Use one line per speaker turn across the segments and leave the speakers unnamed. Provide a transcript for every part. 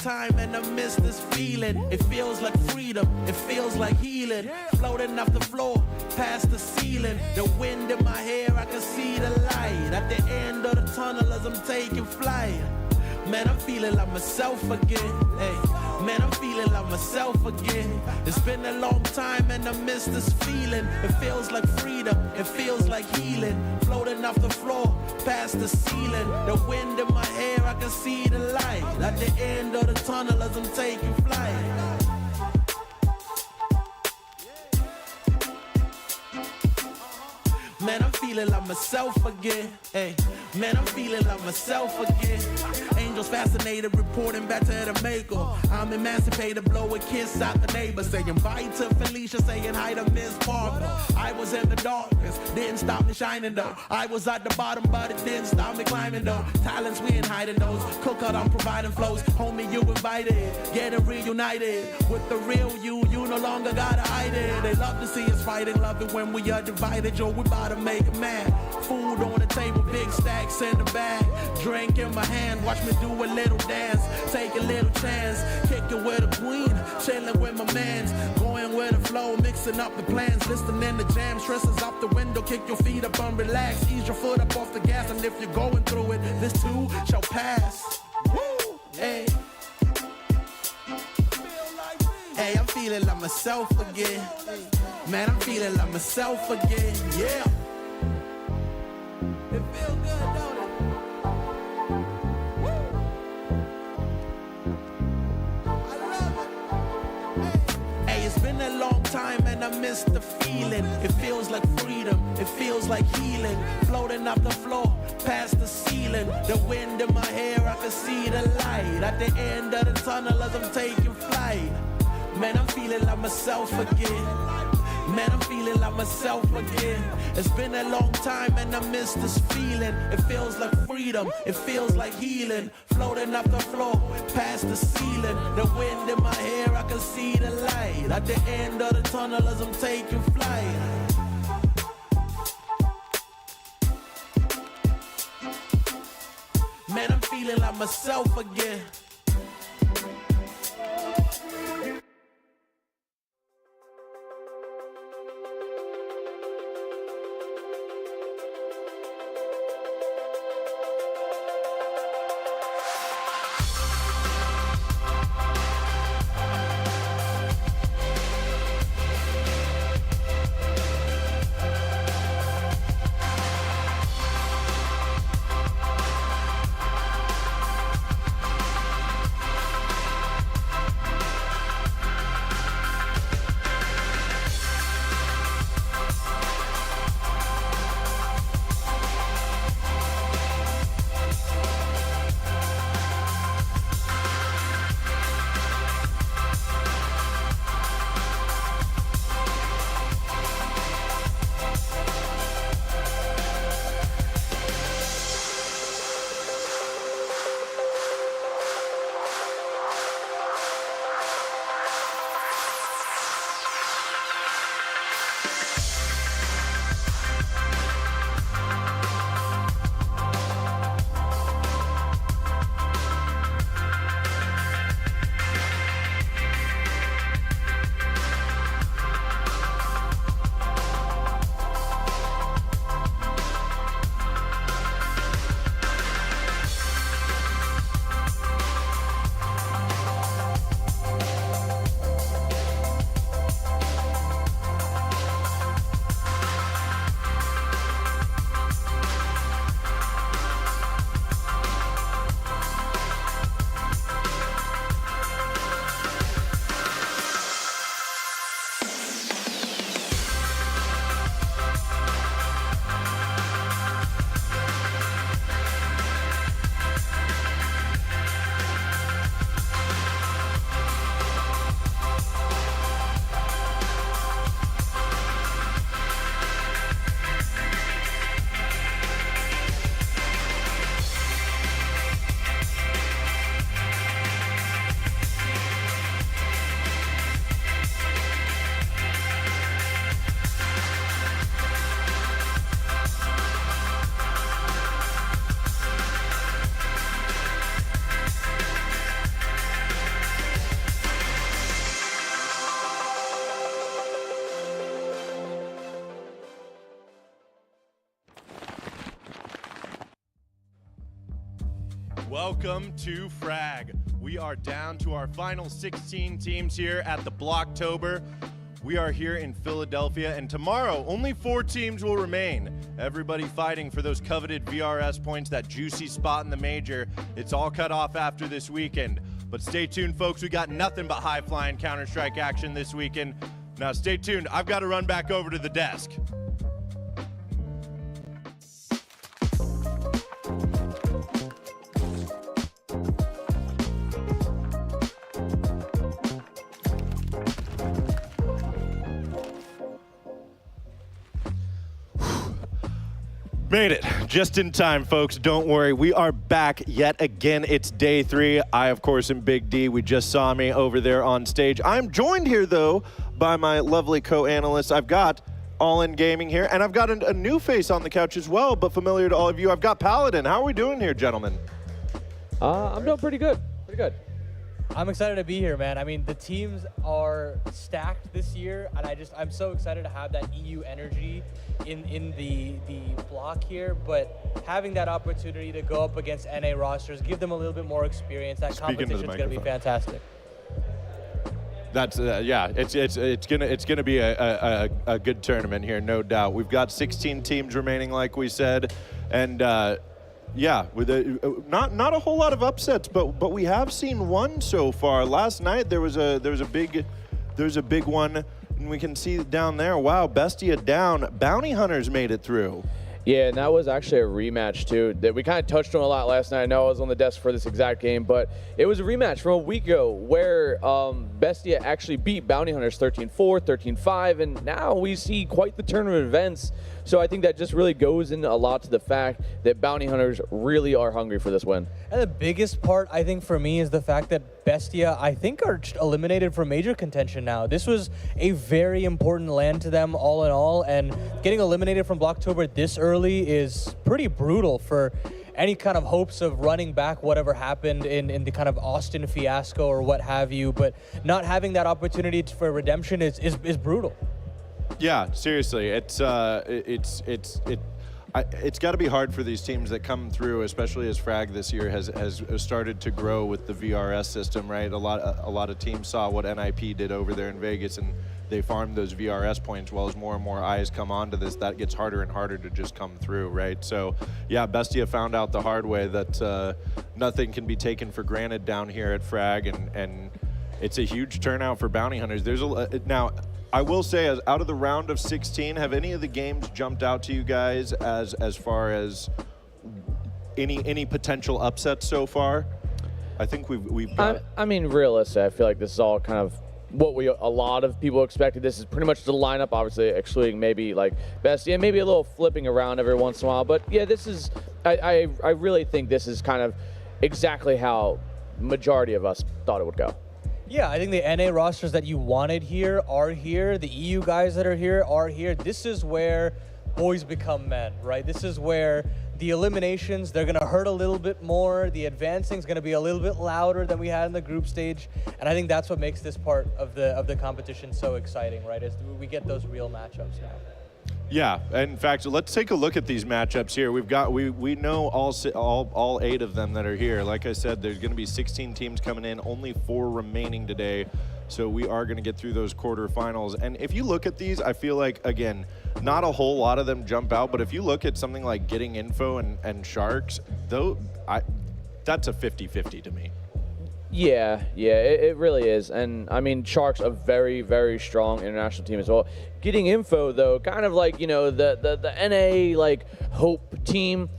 time and I miss this feeling. It feels like freedom, it feels like healing. Floating off the floor, past the ceiling. The wind in my hair, I can see the light at the end of the tunnel as I'm taking flight. Man, I'm feeling like myself again. Hey, man, I'm feeling like myself again. It's been a long time and I miss this feeling. It feels like freedom, it feels like healing. Floating off the floor, past the ceiling. The wind in my hair, I can see the light at the end of the tunnel as I'm taking flight. Man, I'm feeling like myself again. Hey, man, I'm feeling like myself again. Angels fascinated, reporting back to the maker. I'm emancipated, blow a kiss out the neighbor. Saying bye to Felicia, saying hi to Miss Parker. I was in the darkness, didn't stop me shining though. I was at the bottom, but it didn't stop me climbing though. Talents, we ain't hiding those. Cook out, I'm providing flows. Homie, you invited, getting reunited. With the real you no longer gotta hide it. They love to see us fighting, love it when we are divided. Yo, we bout to make it mad. Food on the table, big stacks in the bag. Drink in my hand, watch me do a little dance. Take a little chance, kicking with a queen. Chilling with my mans, going with the flow. Mixing up the plans, listening to jam. Stresses out the window, kick your feet up and relax. Ease your foot up off the gas, and if you're going through it, this too shall pass. Woo! Hey. Hey, I'm feeling like myself again. Man, I'm feeling like myself again. Yeah. It feel good, don't it? Woo! I love it. Hey, it's been a long time and I miss the feeling. It feels like freedom, it feels like healing. Floating off the floor, past the ceiling. The wind in my hair, I can see the light at the end of the tunnel as I'm taking flight. Man, I'm feeling like myself again. Man, I'm feeling like myself again. It's been a long time and I miss this feeling. It feels like freedom, it feels like healing. Floating off the floor, past the ceiling. The wind in my hair, I can see the light at the end of the tunnel as I'm taking flight. Man, I'm feeling like myself again.
Welcome to Frag. We are down to our final 16 teams here at the Blocktober. We are here in Philadelphia, and tomorrow only 4 teams will remain. Everybody fighting for those coveted VRS points, that juicy spot in the major. It's all cut off after this weekend. But stay tuned, folks. We got nothing but high-flying Counter-Strike action this weekend. Now stay tuned. I've got to run back over to the desk. Made it just in time, folks. Don't worry, we are back yet again. It's day 3. I, of course, am Big D. We just saw me over there on stage. I'm joined here, though, by my lovely co-analysts. I've got All In Gaming here, and I've got a new face on the couch as well, but familiar to all of you. I've got Paladin. How are we doing here, gentlemen?
I'm doing pretty good.
I'm excited to be here, man. I mean, the teams are stacked this year, and I'm so excited to have that EU energy in the block here, but having that opportunity to go up against NA rosters, give them a little bit more experience, that competition is going to be fantastic.
That's yeah. It's gonna be a good tournament here, no doubt. We've got 16 teams remaining, like we said, and yeah, with not a whole lot of upsets, but we have seen one so far. Last night there was a big one, and we can see down there. Wow, Bestia down. Bounty Hunters made it through.
Yeah, and that was actually a rematch, too, that we kind of touched on a lot last night. I know I was on the desk for this exact game, but it was a rematch from a week ago where Bestia actually beat Bounty Hunters 13-4, 13-5, and now we see quite the turn of events. So I think that just really goes in a lot to the fact that Bounty Hunters really are hungry for this win.
And the biggest part, I think, for me is the fact that Bestia, I think, are eliminated from major contention now. This was a very important land to them all in all, and getting eliminated from Blocktober this early is pretty brutal for any kind of hopes of running back whatever happened in the kind of Austin fiasco or what have you, but not having that opportunity for redemption is brutal.
Yeah, seriously, it's got to be hard for these teams that come through, especially as Frag this year has started to grow with the VRS system, right? A lot of teams saw what NIP did over there in Vegas, and they farmed those VRS points. Well, as more and more eyes come onto this, that gets harder and harder to just come through, right? So, yeah, Bestia found out the hard way that nothing can be taken for granted down here at Frag, and it's a huge turnout for Bounty Hunters. There's now. I will say, as out of the round of 16, have any of the games jumped out to you guys as far as any potential upsets so far? I think we've got.
I mean, realistically, I feel like this is all kind of what a lot of people expected. This is pretty much the lineup, obviously excluding maybe like Bestia, maybe a little flipping around every once in a while. But yeah, this is. I really think this is kind of exactly how majority of us thought it would go.
Yeah, I think the NA rosters that you wanted here are here. The EU guys that are here are here. This is where boys become men, right? This is where the eliminations, they're going to hurt a little bit more. The advancing is going to be a little bit louder than we had in the group stage. And I think that's what makes this part of the competition so exciting, right? Is we get those real matchups now.
Yeah, in fact, let's take a look at these matchups here. We know all 8 of them that are here. Like I said, there's going to be 16 teams coming in, only 4 remaining today. So we are going to get through those quarterfinals. And if you look at these, I feel like, again, not a whole lot of them jump out. But if you look at something like Getting Info and Sharks, though, that's a 50-50 to me.
Yeah, it really is. And I mean, Sharks a very, very strong international team as well. Getting Info though, kind of like, you know, the NA like hope team,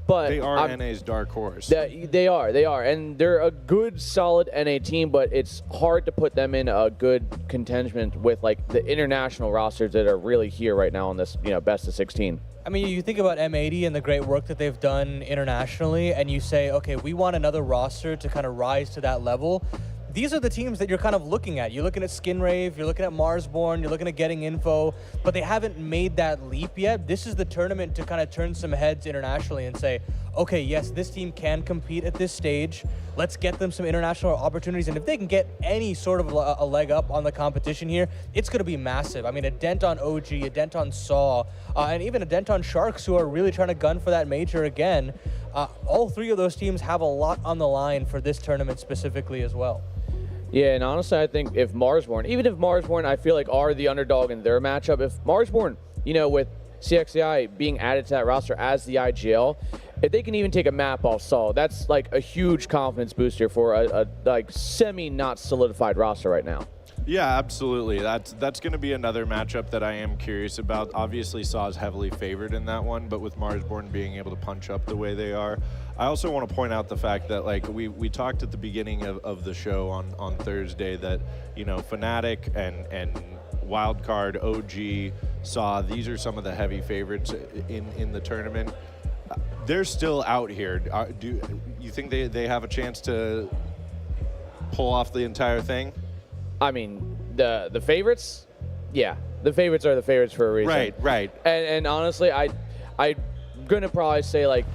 but
they are NA's dark horse.
They are, and they're a good, solid NA team. But it's hard to put them in a good contention with like the international rosters that are really here right now on this, you know, best of 16.
I mean, you think about M80 and the great work that they've done internationally, and you say, okay, we want another roster to kind of rise to that level. These are the teams that you're kind of looking at. You're looking at Skinrave, you're looking at Marsborn, you're looking at Getting Info, but they haven't made that leap yet. This is the tournament to kind of turn some heads internationally and say, okay, yes, this team can compete at this stage. Let's get them some international opportunities, and if they can get any sort of a leg up on the competition here, it's going to be massive. I mean, a dent on OG, a dent on Saw, and even a dent on Sharks, who are really trying to gun for that major again. All three of those teams have a lot on the line for this tournament specifically as well.
Yeah, and honestly, I think if Marsborn, even if Marsborn, I feel like are the underdog in their matchup, if Marsborn, with CXCI being added to that roster as the IGL, if they can even take a map off Saul, that's like a huge confidence booster for a like semi-not solidified roster right now.
Yeah, absolutely. That's going to be another matchup that I am curious about. Obviously, Saw is heavily favored in that one, but with Marsborn being able to punch up the way they are, I also want to point out the fact that like we talked at the beginning of the show on Thursday that Fnatic and Wildcard, OG, Saw, these are some of the heavy favorites in the tournament. They're still out here. Do you think they have a chance to pull off the entire thing?
I mean, the favorites, yeah, the favorites are the favorites for a reason.
Right.
And honestly, I'm gonna probably say like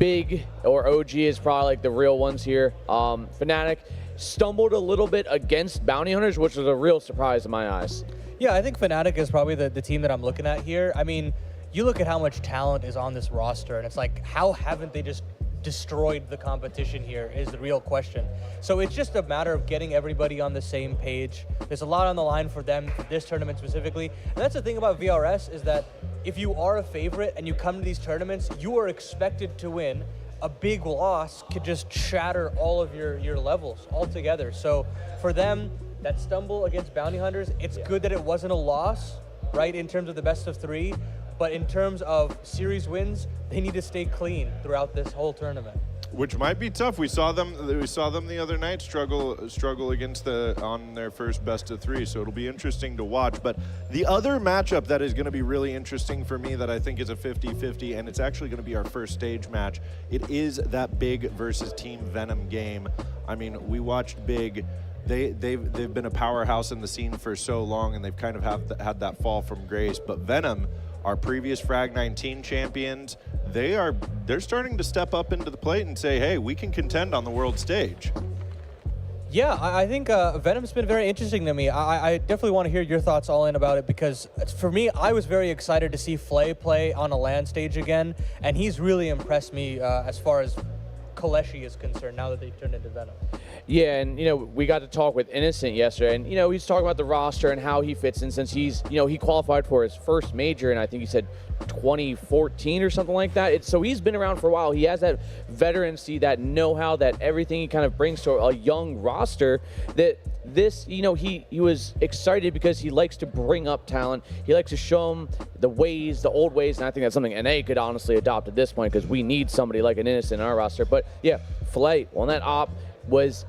Big or OG is probably like the real ones here. Fnatic stumbled a little bit against Bounty Hunters, which was a real surprise in my eyes.
Yeah, I think Fnatic is probably the team that I'm looking at here. I mean, you look at how much talent is on this roster, and it's like, how haven't they just destroyed the competition here is the real question. So it's just a matter of getting everybody on the same page. There's a lot on the line for them, for this tournament specifically. And that's the thing about VRS is that if you are a favorite and you come to these tournaments, you are expected to win. A big loss could just shatter all of your levels altogether. So for them, that stumble against Bounty Hunters, it's good that it wasn't a loss, right, in terms of the best of three. But in terms of series wins, they need to stay clean throughout this whole tournament.
Which might be tough. We saw them the other night struggle against on their first best of three. So it'll be interesting to watch. But the other matchup that is going to be really interesting for me that I think is a 50-50, and it's actually going to be our first stage match. It is that Big versus Team Venom game. I mean, we watched Big. They've been a powerhouse in the scene for so long, and they've kind of had that fall from grace. But Venom, our previous Frag 19 champions, they're starting to step up into the plate and say, hey, we can contend on the world stage.
Yeah, I think Venom's been very interesting to me. I definitely want to hear your thoughts all in about it, because for me, I was very excited to see Flay play on a LAN stage again, and he's really impressed me as far as Kaleshi is concerned now that they've turned into Venom.
Yeah, and we got to talk with Innocent yesterday, and he's talking about the roster and how he fits in, since he's he qualified for his first major, and I think he said 2014 or something like that. So he's been around for a while. He has that veterancy, that know-how, that everything he kind of brings to a young roster. That this, he was excited because he likes to bring up talent. He likes to show them the old ways, and I think that's something NA could honestly adopt at this point, because we need somebody like an Innocent in our roster. But yeah, Flay on that op was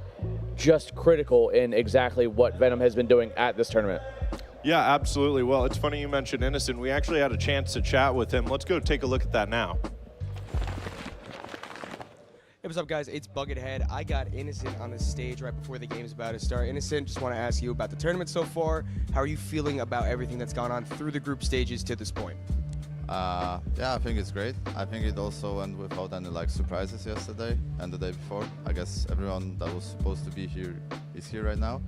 just critical in exactly what Venom has been doing at this tournament.
Yeah, absolutely. Well, it's funny you mentioned Innocent. We actually had a chance to chat with him. Let's go take a look at that now.
Hey, what's up, guys? It's Buckethead. I got Innocent on the stage right before the game's about to start. Innocent, just want to ask you about the tournament so far. How are you feeling about everything that's gone on through the group stages to this point?
Yeah, I think it's great. I think it also went without any surprises yesterday and the day before. I guess everyone that was supposed to be here is here right now.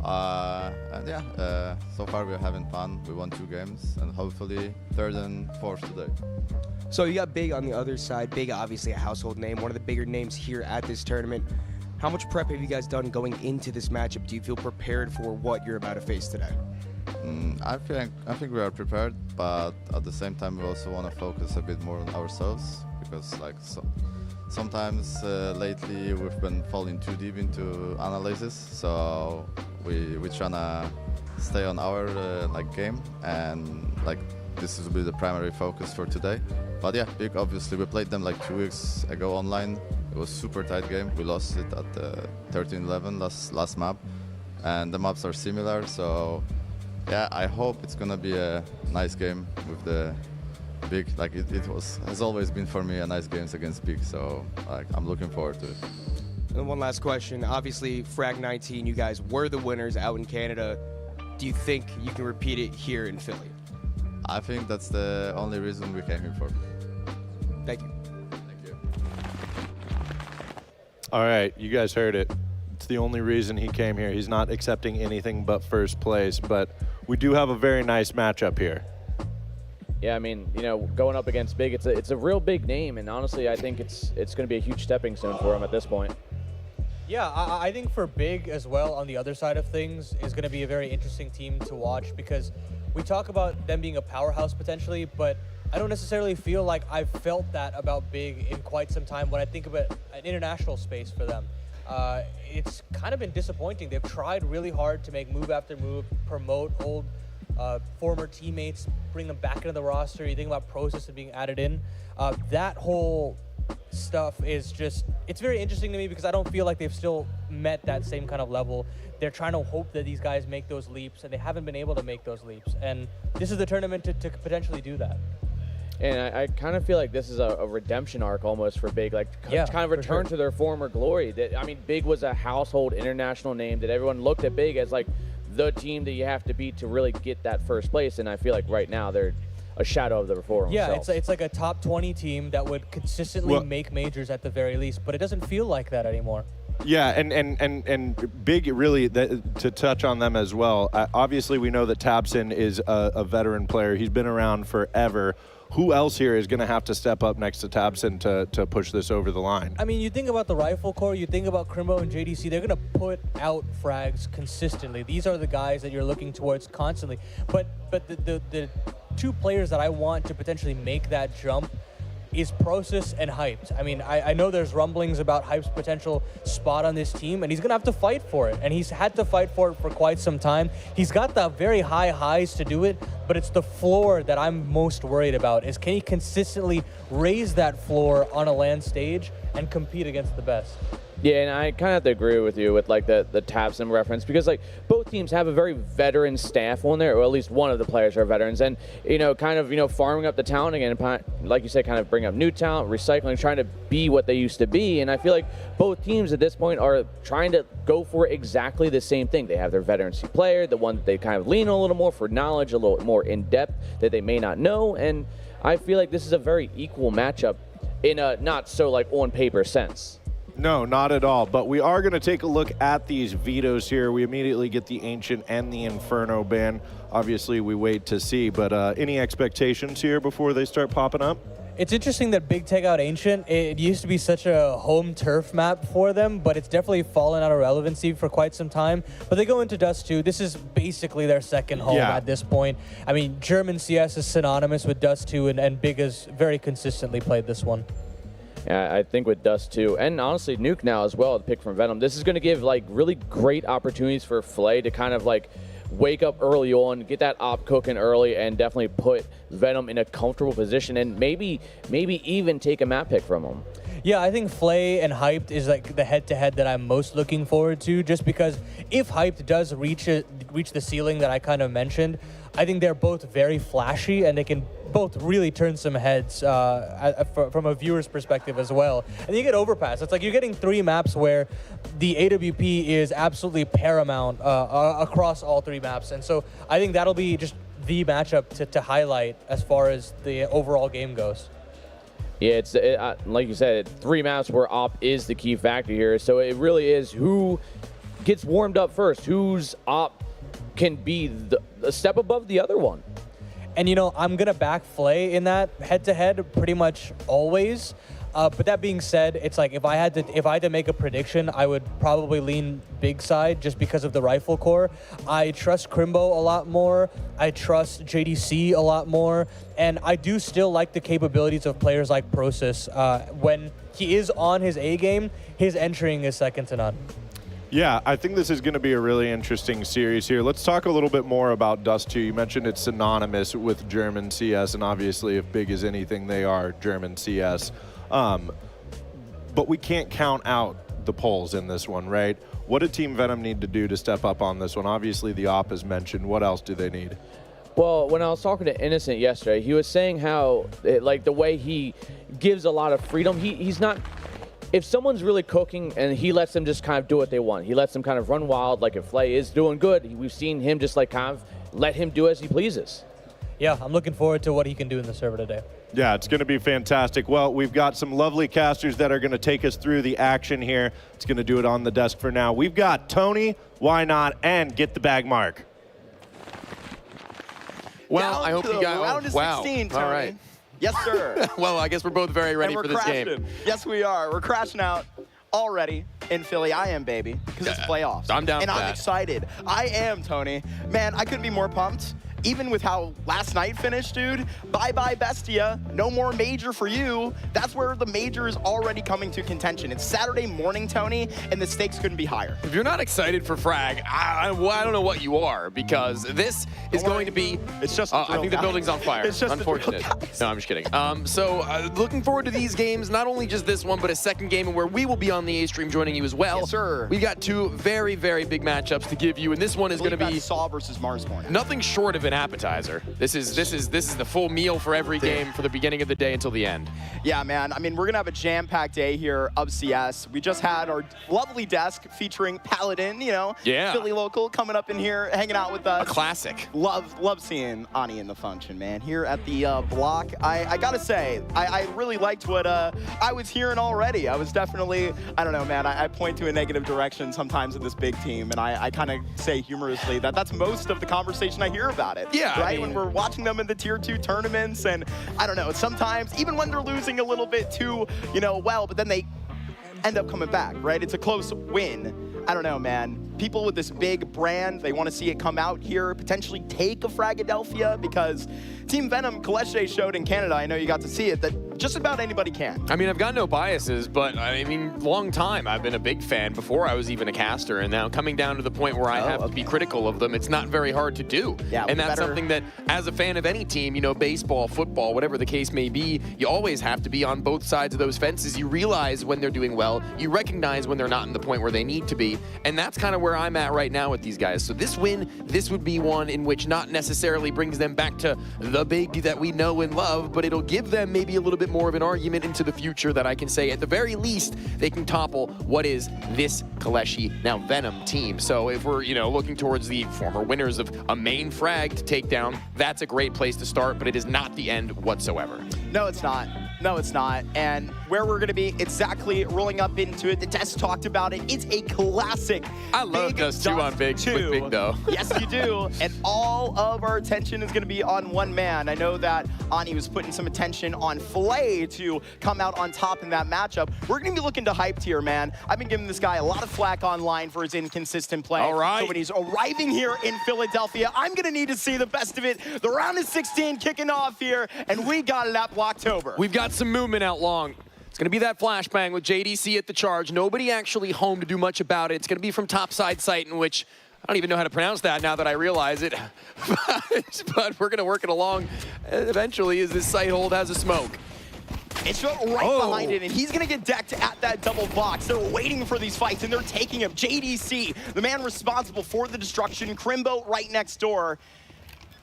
And yeah, so far we're having fun. We won 2 games, and hopefully 3rd and 4th today.
So you got Big on the other side. Big, obviously a household name, one of the bigger names here at this tournament. How much prep have you guys done going into this matchup? Do you feel prepared for what you're about to face today?
I think we are prepared, but at the same time we also want to focus a bit more on ourselves, because sometimes lately we've been falling too deep into analysis. So we're trying to stay on our game, and this will be the primary focus for today. But yeah, Big, obviously we played them 2 weeks ago online. It was a super tight game. We lost it at 13-11 last map, and the maps are similar. So yeah, I hope it's gonna be a nice game with the Big. It has always been for me a nice games against Big. So I'm looking forward to it.
And one last question. Obviously, Frag 19, you guys were the winners out in Canada. Do you think you can repeat it here in Philly?
I think that's the only reason we came here for.
Thank you.
Thank you.
All right, you guys heard it. It's the only reason he came here. He's not accepting anything but first place, but we do have a very nice matchup here.
Yeah, I mean, going up against Big, it's a real big name, and honestly, I think it's going to be a huge stepping stone for him at this point.
Yeah, I think for Big as well, on the other side of things, is going to be a very interesting team to watch, because we talk about them being a powerhouse potentially, but I don't necessarily feel like I've felt that about Big in quite some time when I think about an international space for them. It's kind of been disappointing. They've tried really hard to make move after move, promote old former teammates, bring them back into the roster. You think about Process and being added in. That whole stuff is just, it's very interesting to me because I don't feel like they've still met that same kind of level. They're trying to hope that these guys make those leaps, and they haven't been able to make those leaps. And this is the tournament to potentially do that.
And I kind of feel like this is a redemption arc almost for Big, like
Yeah,
kind of return to their former glory. I mean, Big was a household international name that everyone looked at Big as like the team that you have to beat to really get that first place. And I feel like right now they're a shadow of the former
self. It's like a top 20 team that would consistently make majors at the very least, but it doesn't feel like that anymore.
Yeah, and Big really, to touch on them as well, obviously we know that Tabson is a veteran player. He's been around forever. Who else here is going to have to step up next to Tabson to push this over the line?
I mean, you think about the Rifle Corps, you think about Crimbo and JDC, they're going to put out frags consistently. These are the guys that you're looking towards constantly. But the two players that I want to potentially make that jump is Process and Hyped. I mean, I know there's rumblings about Hyped's potential spot on this team, and he's going to have to fight for it. And he's had to fight for it for quite some time. He's got the very high highs to do it, but it's the floor that I'm most worried about, is can he consistently raise that floor on a LAN stage and compete against the best?
Yeah, and I kind of have to agree with you with like the Tabson reference, because like both teams have a very veteran staff on there, or at least one of the players are veterans, and kind of farming up the talent again, like you said, kind of bring up new talent, recycling, trying to be what they used to be. And I feel like both teams at this point are trying to go for exactly the same thing. They have their veterancy player, the one that they kind of lean on a little more for knowledge, a little more in depth that they may not know, and I feel like this is a very equal matchup in a not so like on paper sense.
No, not at all. But we are going to take a look at these vetoes here. We immediately get the Ancient and the Inferno ban. Obviously, we wait to see. But any expectations here before they start popping up?
It's interesting that Big take out Ancient. It used to be such a home turf map for them, but it's definitely fallen out of relevancy for quite some time. But they go into Dust 2. This is basically their second home at this point. I mean, German CS is synonymous with Dust 2, and Big has very consistently played this one.
Yeah, I think with Dust 2, and honestly Nuke now as well, the pick from Venom, this is going to give like really great opportunities for Flay to kind of like wake up early on, get that op cooking early, and definitely put Venom in a comfortable position, and maybe even take a map pick from him.
Yeah, I think Flay and Hyped is like the head-to-head that I'm most looking forward to, just because if Hyped does reach the ceiling that I kind of mentioned, I think they're both very flashy, and they can both really turn some heads from a viewer's perspective as well. And you get Overpass. It's like you're getting 3 maps where the AWP is absolutely paramount across all 3 maps. And so I think that'll be just the matchup to highlight as far as the overall game goes.
Yeah, it's like you said, 3 maps where op is the key factor here. So it really is who gets warmed up first, whose op can be a step above the other one.
And I'm gonna back Flay in that head-to-head pretty much always. But that being said, it's like if I had to make a prediction, I would probably lean Big side just because of the Rifle Corps. I trust Crimbo a lot more. I trust JDC a lot more, and I do still like the capabilities of players like Process. When he is on his A game, his entering is second to none.
Yeah, I think this is going to be a really interesting series here. Let's talk a little bit more about Dust 2. You mentioned it's synonymous with German CS, and obviously if Big is anything, they are German CS. But we can't count out the Poles in this one, right? What did Team Venom need to do to step up on this one? Obviously the op is mentioned. What else do they need?
Well, when I was talking to Innocent yesterday, he was saying how like the way he gives a lot of freedom, he's not... If someone's really cooking and he lets them just kind of do what they want, he lets them kind of run wild, like if Flay is doing good, we've seen him just like kind of let him do as he pleases.
Yeah, I'm looking forward to what he can do in the server today.
Yeah, it's going to be fantastic. Well, we've got some lovely casters that are going to take us through the action here. It's going to do it on the desk for now. We've got Tony, Why Not, and Get the Bag Mark.
Well,
Down
I hope
to
you got.
round of
wow.
16, Tony.
All right.
Yes, sir.
Well, I guess we're both very ready
And we're
for this
crashing.
game.
Yes, we are. We're crashing out already in Philly. I am, baby, because it's playoffs.
I'm down
and
for
I'm
that.
excited. I am, Tony. Man, I couldn't be more pumped. Even with how last night finished, dude. Bye-bye, Bestia. No more major for you. That's where the major is already coming to contention. It's Saturday morning, Tony, and the stakes couldn't be higher.
If you're not excited for Frag, I don't know what you are, because this is going to be.
It's just.
I think the building's on fire.
It's just
unfortunate. No, I'm just kidding. Looking forward to these games, not only just this one, but a second game where we will be on the A stream joining you as well.
Yes, sir.
We've got two very, very big matchups to give you, and this one is going to be
Saw versus Marsborn.
nothing short of an appetizer. This is the full meal for every game, for the beginning of the day until the end.
Yeah, man. I mean, we're going to have a jam-packed day here of CS. We just had our lovely desk featuring Paladin, you know,
Yeah.
Philly local, coming up in here, hanging out with us.
A classic.
Love seeing Ani in the function, man. Here at the block, I got to say, I really liked what I was hearing already. I was definitely, I don't know, man, I point to a negative direction sometimes with this big team, and I kind of say humorously that that's most of the conversation I hear about it.
Yeah,
right?
I mean,
when we're watching them in the tier 2 tournaments, and I don't know, sometimes even when they're losing a little bit too, you know, well, but then they end up coming back, right? It's a close win. I don't know, man. People with this big brand, they want to see it come out here, potentially take a Fragadelphia, because Team Venom, Kaleshe showed in Canada, I know you got to see it, that just about anybody can.
I mean, I've got no biases, but I mean, long time I've been a big fan before I was even a caster, and now coming down to the point where I have to be critical of them, it's not very hard to do.
Yeah,
and that's something that, as a fan of any team, you know, baseball, football, whatever the case may be, you always have to be on both sides of those fences. You realize when they're doing well, you recognize when they're not in the point where they need to be, and that's kind of where I'm at right now with these guys. So this win, this would be one in which not necessarily brings them back to the big that we know and love, but it'll give them maybe a little bit more of an argument into the future that I can say at the very least they can topple what is this Kaleshe, now Venom team. So if we're, you know, looking towards the former winners of a main frag to take down, that's a great place to start, but it is not the end whatsoever.
No, it's not. No, it's not. And where we're going to be exactly rolling up into it, the Des talked about it. It's a classic.
I love Dust 2 on Big, with Big though.
Yes, you do. And all of our attention is going to be on one man. I know that Ani was putting some attention on Flay to come out on top in that matchup. We're going to be looking to hyped here, man. I've been giving this guy a lot of flack online for his inconsistent play.
All right.
So when he's arriving here in Philadelphia, I'm going to need to see the best of it. The round is 16 kicking off here, and we got it at Blocktober.
We've got some movement out long. It's going to be that flashbang with JDC at the charge. Nobody actually home to do much about it. It's going to be from topside site, in which I don't even know how to pronounce that now that I realize it. But we're going to work it along eventually as this site hold has a smoke.
It's right behind it, and he's going to get decked at that double box. They're waiting for these fights, and they're taking him. JDC, the man responsible for the destruction. Crimbo right next door.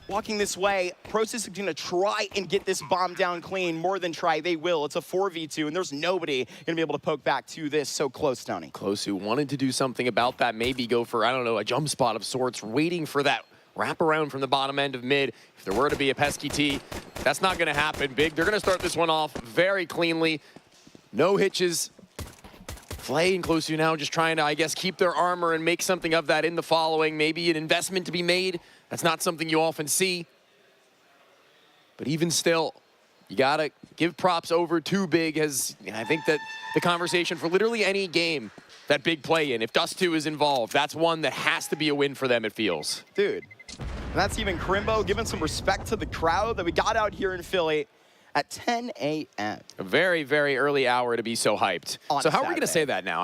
Walking this way, Prosus is going to try and get this bomb down clean. More than try, they will. It's a 4v2, and there's nobody going to be able to poke back to this so close, Tony.
Close who wanted to do something about that, maybe go for, I don't know, a jump spot of sorts, waiting for that wrap around from the bottom end of mid. If there were to be a pesky T, that's not going to happen. Big, they're going to start this one off very cleanly. No hitches. Flay and Close now just trying to, I guess, keep their armor and make something of that in the following. Maybe an investment to be made. That's not something you often see. But even still, you gotta give props over to Big, as I think that the conversation for literally any game that Big play in, if Dust 2 is involved, that's one that has to be a win for them, it feels.
Dude, and that's even Crimbo giving some respect to the crowd that we got out here in Philly at 10 a.m.
A very, very early hour to be so hyped. So how are we gonna say that now?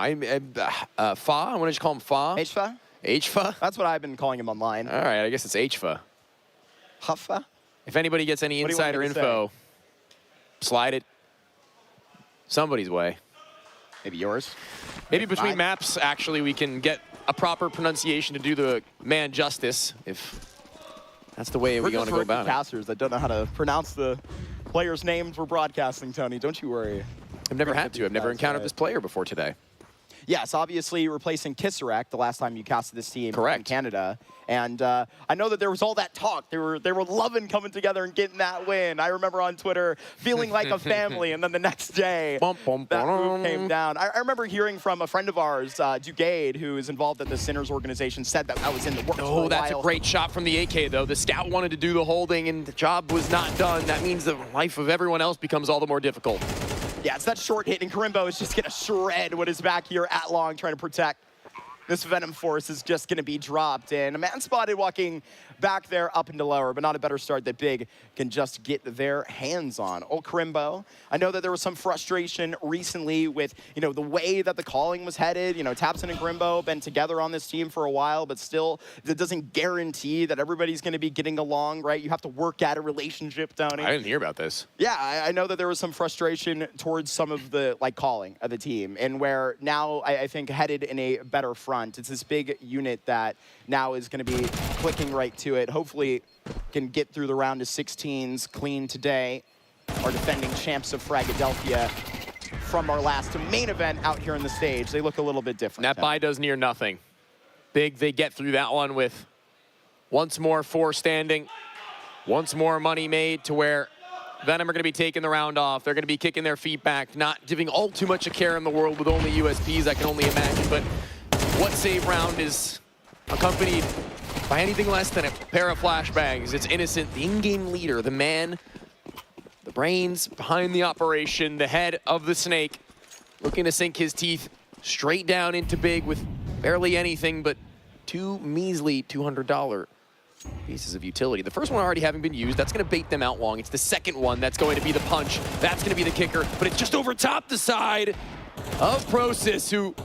Fa, I wanna just call him Fa.
HFA?
HFA?
That's what I've been calling him online.
All right, I guess it's HFA.
Huffa?
If anybody gets any insider info, slide it somebody's way.
Maybe yours?
Maybe between maps, actually, we can get a proper pronunciation to do the man justice, if that's the way we want to go about it.
Casters that don't know how to pronounce the players' names we're broadcasting, Tony. Don't you worry.
I've never had to. I've never encountered this player before today.
yes, obviously replacing Kisserek the last time you casted this team in Canada. And I know that there was all that talk. They were loving coming together and getting that win. I remember on Twitter feeling like a family, and then the next day, that move came down. I remember hearing from a friend of ours, Dugade, who is involved at the Sinners organization, said that was in the works for a
that's
while.
a great shot from the AK, though. The scout wanted to do the holding, and the job was not done. That means the life of everyone else becomes all the more difficult.
Yeah, it's that short hit, and Karimbo is just going to shred what is back here at long, trying to protect. This Venom Force is just going to be dropped, and a man spotted walking back there up into lower, but not a better start that Big can just get their hands on. Old Karimbo, I know that there was some frustration recently with, the way that the calling was headed. Tapson and Karimbo been together on this team for a while, but still, that doesn't guarantee that everybody's going to be getting along, right? You have to work at a relationship, Tony.
I didn't hear about this.
Yeah, I know that there was some frustration towards some of the, calling of the team, and where now I think headed in a better front. It's this big unit that now is going to be clicking right to it. Hopefully can get through the round of 16s clean today. Our defending champs of Fragadelphia from our last main event out here on the stage. They look a little bit different.
That buy does near nothing. Big, they get through that one with once more 4 standing. Once more money made to where Venom are going to be taking the round off. They're going to be kicking their feet back, not giving all too much a care in the world with only USPs, I can only imagine. But what save round is accompanied by anything less than a pair of flashbangs? It's Innocent, the in-game leader, the man, the brains behind the operation, the head of the snake, looking to sink his teeth straight down into Big with barely anything but 2 measly $200 pieces of utility. The first one already having been used, that's going to bait them out long. It's the second one that's going to be the punch. That's going to be the kicker, but it's just over top the side of Prosis, who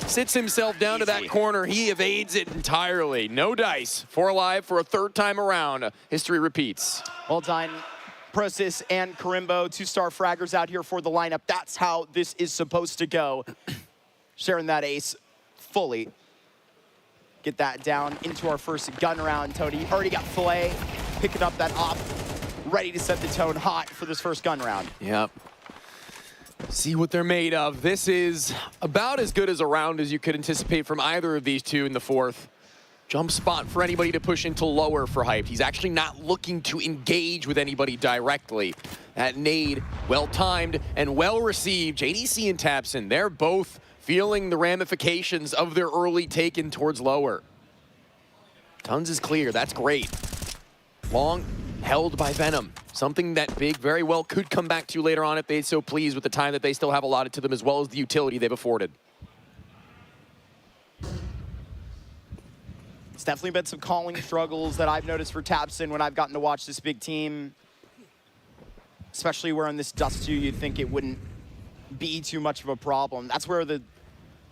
sits himself down to that corner. He evades it entirely. No dice. 4 alive for a 3rd time around. History repeats.
Well done, Prosis and Karimbo, 2-star fraggers out here for the lineup. That's how this is supposed to go. Sharing that ace fully. Get that down into our first gun round. Tony already got Filet picking up that op, ready to set the tone hot for this first gun round.
Yep. See what they're made of. This is about as good as a round as you could anticipate from either of these two in the 4th. Jump spot for anybody to push into lower for Hyped. He's actually not looking to engage with anybody directly. That nade, well-timed and well-received. JDC and Tapson, they're both feeling the ramifications of their early taken towards lower. Tons is clear, that's great. Long held by Venom. Something that Big very well could come back to later on if they so please with the time that they still have allotted to them, as well as the utility they've afforded.
It's definitely been some calling struggles that I've noticed for Tapson when I've gotten to watch this big team. Especially where on this Dust 2, you'd think it wouldn't be too much of a problem. That's where the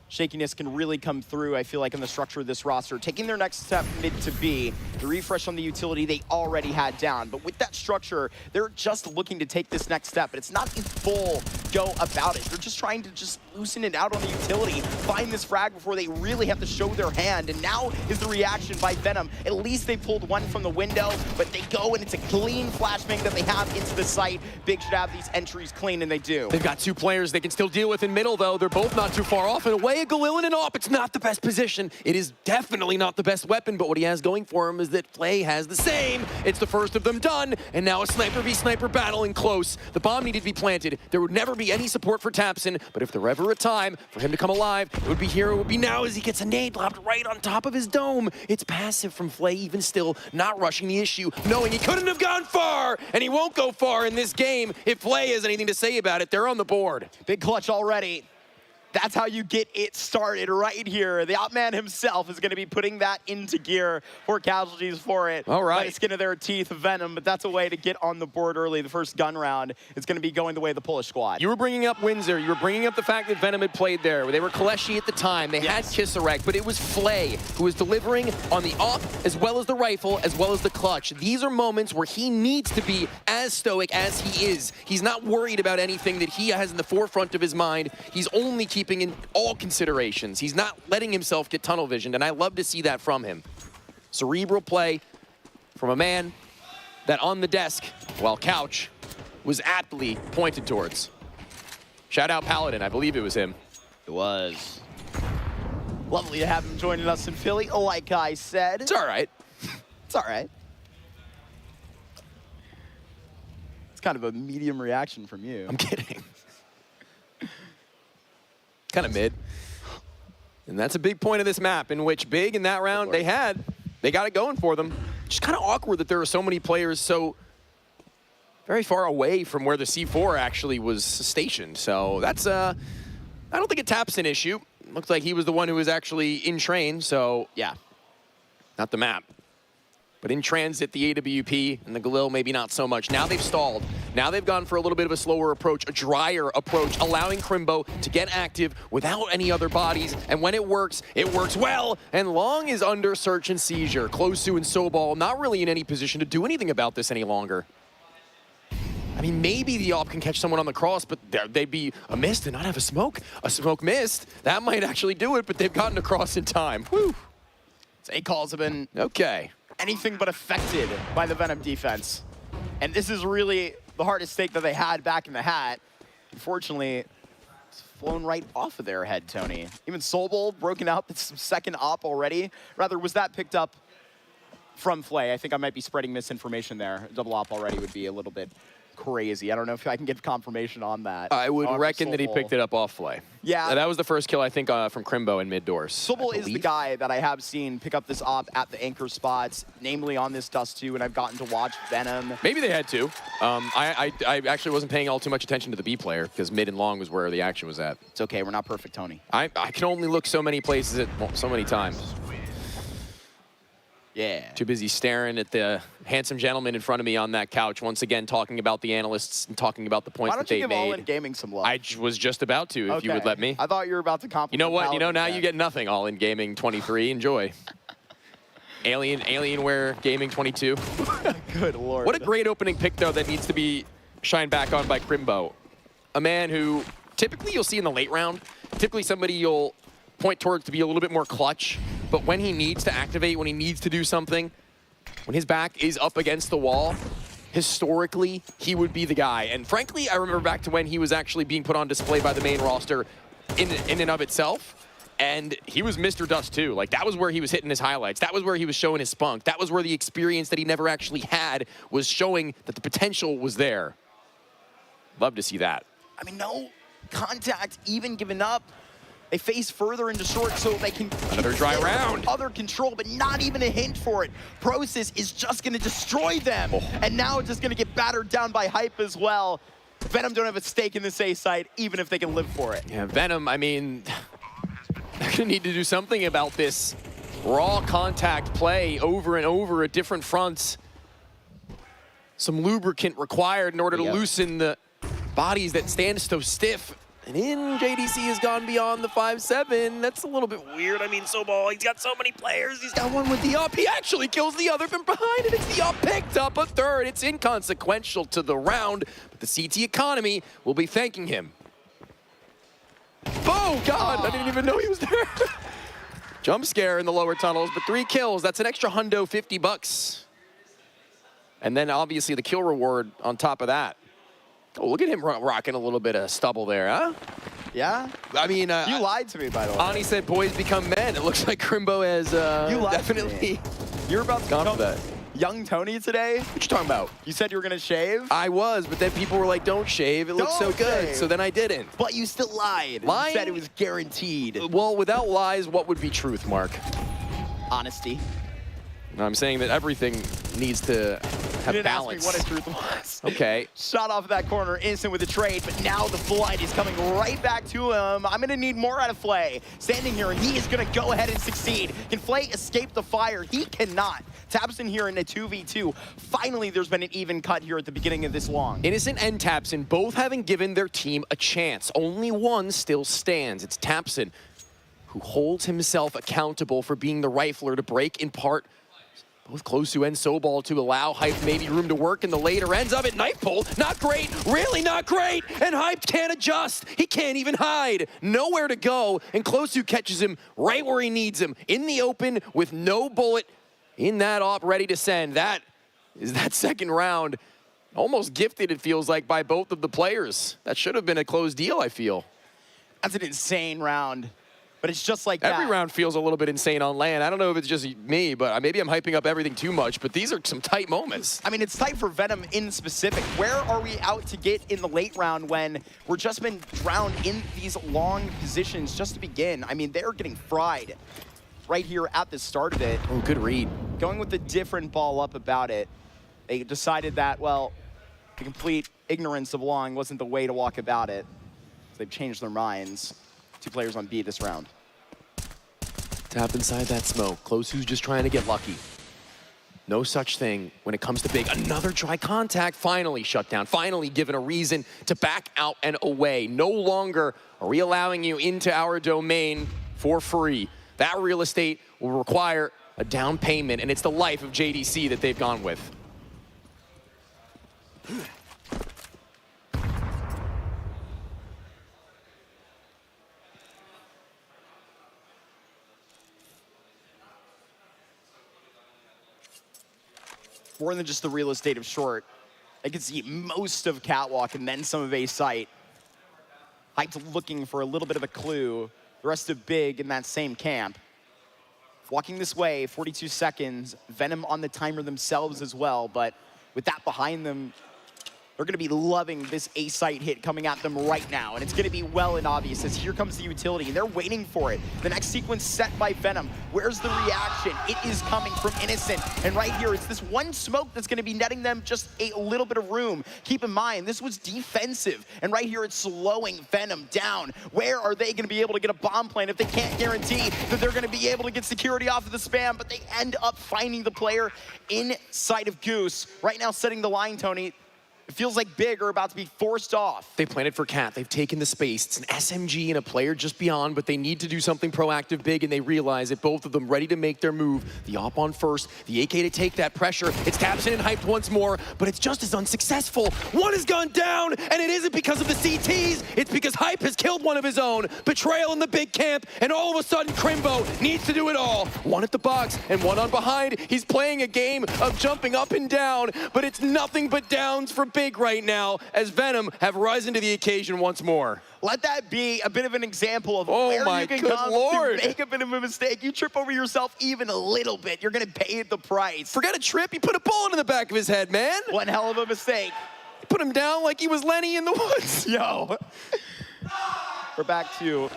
shakiness can really come through, I feel like, in the structure of this roster. Taking their next step mid to B, the refresh on the utility they already had down. But with that structure, they're just looking to take this next step. But it's not a full go about it. They're just trying to just loosen it out on the utility, find this frag before they really have to show their hand. And now is the reaction by Venom. At least they pulled one from the window, but they go and it's a clean flashbang that they have into the site. Big should have these entries clean, and they do.
They've got 2 players they can still deal with in middle, though. They're both not too far off. And away a Galilin and op. It's not the best position. It is definitely not the best weapon, but what he has going for him is that Flay has the same. It's the first of them done, and now a sniper v sniper battle in close. The bomb needed to be planted. There would never be any support for Tapson, but if there were ever a time for him to come alive, it would be here, it would be now, as he gets a nade lobbed right on top of his dome. It's passive from Flay, even still, not rushing the issue, knowing he couldn't have gone far, and he won't go far in this game. If Flay has anything to say about it, they're on the board.
Big clutch already. That's how you get it started right here. The Outman himself is going to be putting that into gear for casualties for it.
All right.
By the skin of their teeth, Venom, but that's a way to get on the board early. The first gun round is going to be going the way of the Polish squad.
You were bringing up Windsor. You were bringing up the fact that Venom had played there. They were Kaleshi at the time. They had Kisserek, but it was Flay who was delivering on the op as well as the rifle, as well as the clutch. These are moments where he needs to be as stoic as he is. He's not worried about anything that he has in the forefront of his mind. He's only keeping in all considerations. He's not letting himself get tunnel visioned, and I love to see that from him. Cerebral play from a man that on the desk, while couch, was aptly pointed towards. Shout out Paladin, I believe it was him.
It was.
Lovely to have him joining us in Philly, like I said.
It's all right.
It's all right. It's kind of a medium reaction from you.
I'm kidding. Kind of mid. And that's a big point of this map, in which Big in that round, they got it going for them. Just kind of awkward that there are so many players so very far away from where the C4 actually was stationed. So that's, I don't think a Tap's an issue. Looks like he was the one who was actually in train, so yeah, not the map. But in transit, the AWP and the Galil, maybe not so much. Now they've stalled. Now they've gone for a little bit of a slower approach, a drier approach, allowing Crimbo to get active without any other bodies. And when it works well. And Long is under search and seizure. Closu and Sobal not really in any position to do anything about this any longer. I mean, maybe the AWP can catch someone on the cross, but they'd be a mist and not have a smoke. A smoke missed. That might actually do it, but they've gotten across in time. Whew.
A calls have been
okay.
Anything but affected by the Venom defense. And this is really the hardest stake that they had back in the hat. Unfortunately, it's flown right off of their head, Tony. Even Sobal broken out with some second op already. Rather, was that picked up from Flay? I think I might be spreading misinformation there. Double op already would be a little bit crazy. I don't know if I can get confirmation on that.
I would reckon that he picked it up off Flay.
Yeah.
That was the first kill, I think, from Crimbo in mid-doors.
Sobal is the guy that I have seen pick up this op at the anchor spots, namely on this Dust 2, and I've gotten to watch Venom.
Maybe they had to. I actually wasn't paying all too much attention to the B player, because mid and long was where the action was at.
It's okay, we're not perfect, Tony.
I can only look so many places at so many times.
Yeah.
Too busy staring at the handsome gentleman in front of me on that couch, once again talking about the analysts and talking about the points that they made.
Why don't you give All In Gaming some love?
I was just about to, if you would let me.
I thought you were about to compliment.
You know what?
Paladin
Now you get nothing. All In Gaming 23. Enjoy. Alienware Gaming 22.
Good lord.
What a great opening pick, though, that needs to be shined back on by Crimbo. A man who typically you'll see in the late round. Typically somebody you'll point towards to be a little bit more clutch. But when he needs to activate, when he needs to do something, when his back is up against the wall, historically, he would be the guy. And frankly, I remember back to when he was actually being put on display by the main roster in and of itself. And he was Mr. Dust too. Like, that was where he was hitting his highlights. That was where he was showing his spunk. That was where the experience that he never actually had was showing that the potential was there. Love to see that.
I mean, no contact even given up. They face further into short so they can
another dry round.
Other control, but not even a hint for it. Process is just going to destroy them. And now it's just going to get battered down by Hype as well. Venom don't have a stake in this A site, even if they can live for it.
Yeah, Venom, I mean, they're going to need to do something about this raw contact play over and over at different fronts. Some lubricant required in order to loosen the bodies that stand so stiff. And in JDC has gone beyond the 5-7. That's a little bit weird. I mean, Sobal, he's got so many players. He's got one with the up. He actually kills the other from behind, and it's the up picked up a third. It's inconsequential to the round, but the CT economy will be thanking him. Oh, God, I didn't even know he was there. Jump scare in the lower tunnels, but 3 kills. That's an extra hundo, $50. And then obviously the kill reward on top of that. Oh, look at him rocking a little bit of stubble there, huh?
Yeah?
I mean,
you lied to me, by the way.
Ani said boys become men. It looks like Crimbo has definitely
You're about to
gone for that.
Young Tony today?
What you talking about?
You said you were going to shave?
I was, but then people were like, don't shave. It looks so good. So then I didn't.
But you still lied.
Lying?
You said it was guaranteed.
Well, without lies, what would be truth, Mark?
Honesty.
I'm saying that everything needs to have
you didn't
balance.
ask me what a truth was.
Okay.
Shot off of that corner, instant with the trade, but now the flood is coming right back to him. I'm gonna need more out of Flay. Standing here, and he is gonna go ahead and succeed. Can Flay escape the fire? He cannot. Tapson here in a 2v2. Finally, there's been an even cut here at the beginning of this long.
Innocent and Tapson both having given their team a chance. Only one still stands. It's Tapson, who holds himself accountable for being the rifler to break in part both Closu and Sobal to allow Hype maybe room to work in the later ends of it. Knife pull, not great, really not great, and Hype can't adjust. He can't even hide. Nowhere to go, and Closu catches him right where he needs him, in the open with no bullet in that op ready to send. That is that second round. Almost gifted, it feels like, by both of the players. That should have been a closed deal, I feel.
That's an insane round But it's just like that.
Every round feels a little bit insane on land. I don't know if it's just me, but maybe I'm hyping up everything too much, but these are some tight moments.
I mean, it's tight for Venom in specific. Where are we out to get in the late round when we're just been drowned in these long positions just to begin? I mean, they're getting fried right here at the start of it.
Oh, good read.
Going with a different ball up about it. They decided that, well, the complete ignorance of long wasn't the way to walk about it. So they've changed their minds. 2 players on B this round.
Tap inside that smoke. Close who's just trying to get lucky. No such thing when it comes to big. Another dry contact, finally shut down. Finally given a reason to back out and away. No longer are we allowing you into our domain for free. That real estate will require a down payment, and it's the life of JDC that they've gone with.
More than just the real estate of short. I can see most of Catwalk and then some of A site. Hyped looking for a little bit of a clue. The rest of Big in that same camp. Walking this way, 42 seconds. Venom on the timer themselves as well, but with that behind them, they're gonna be loving this A site hit coming at them right now, and it's gonna be well and obvious as here comes the utility, and they're waiting for it. The next sequence set by Venom. Where's the reaction? It is coming from Innocent, and right here, it's this one smoke that's gonna be netting them just a little bit of room. Keep in mind, this was defensive, and right here, it's slowing Venom down. Where are they gonna be able to get a bomb plant if they can't guarantee that they're gonna be able to get security off of the spam, but they end up finding the player inside of Goose. Right now, setting the line, Tony. It feels like Big are about to be forced off.
They planted for Cat. They've taken the space. It's an SMG and a player just beyond, but they need to do something proactive big, and they realize it. Both of them ready to make their move. The op on first, the AK to take that pressure. It's Tabson and Hyped once more, but it's just as unsuccessful. One has gone down, and it isn't because of the CTs. It's because Hype has killed one of his own. Betrayal in the big camp, and all of a sudden, Crimbo needs to do it all. One at the box, and one on behind. He's playing a game of jumping up and down, but it's nothing but downs for Big right now as Venom have risen to the occasion once more.
Let that be a bit of an example of where you can come to make a bit of a mistake. You trip over yourself even a little bit, you're gonna pay the price.
Forget a trip, he put a bullet in the back of his head, man.
One hell of a mistake.
He put him down like he was Lenny in the woods.
Yo. We're back to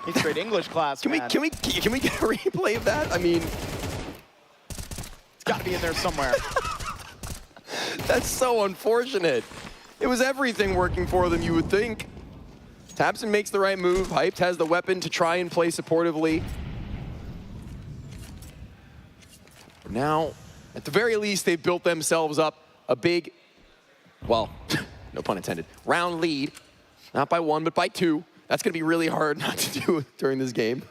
8th grade English class,
Can we get a replay of that? I mean,
it's gotta be in there somewhere.
That's so unfortunate. It was everything working for them, you would think. Tabson makes the right move. Hyped has the weapon to try and play supportively. Now, at the very least, they've built themselves up a big, well, no pun intended, round lead. Not by 1, but by 2. That's going to be really hard not to do during this game.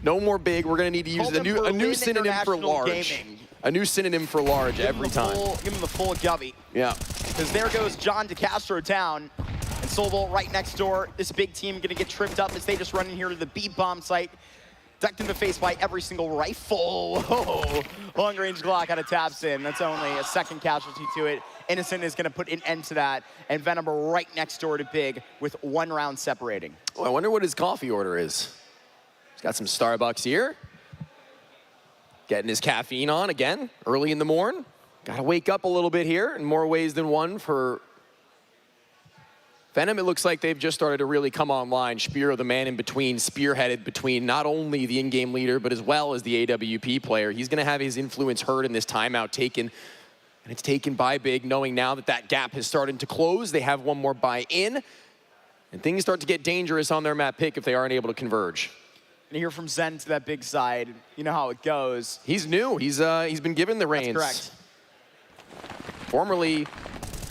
No more big. We're going to need to use a new synonym for large.
Gaming.
A new synonym for large every time.
Give him the full gubby.
Yeah.
Because there goes John DeCastro down. And Sobel right next door. This big team gonna get tripped up as they just run in here to the B bomb site. Ducked in the face by every single rifle. Whoa. Long range Glock out of Tabson. That's only a second casualty to it. Innocent is gonna put an end to that. And Venom are right next door to Big with 1 round separating.
Oh, I wonder what his coffee order is. He's got some Starbucks here. Getting his caffeine on again, early in the morning. Gotta wake up a little bit here in more ways than one for Venom. It looks like they've just started to really come online. Spiro, the man in between, spearheaded between not only the in-game leader, but as well as the AWP player. He's gonna have his influence heard in this timeout taken, and it's taken by Big, knowing now that that gap has started to close. They have one more buy in, and things start to get dangerous on their map pick if they aren't able to converge.
And here from Zen to that big side, you know how it goes.
He's new. He's been given the reins.
That's correct.
Formerly,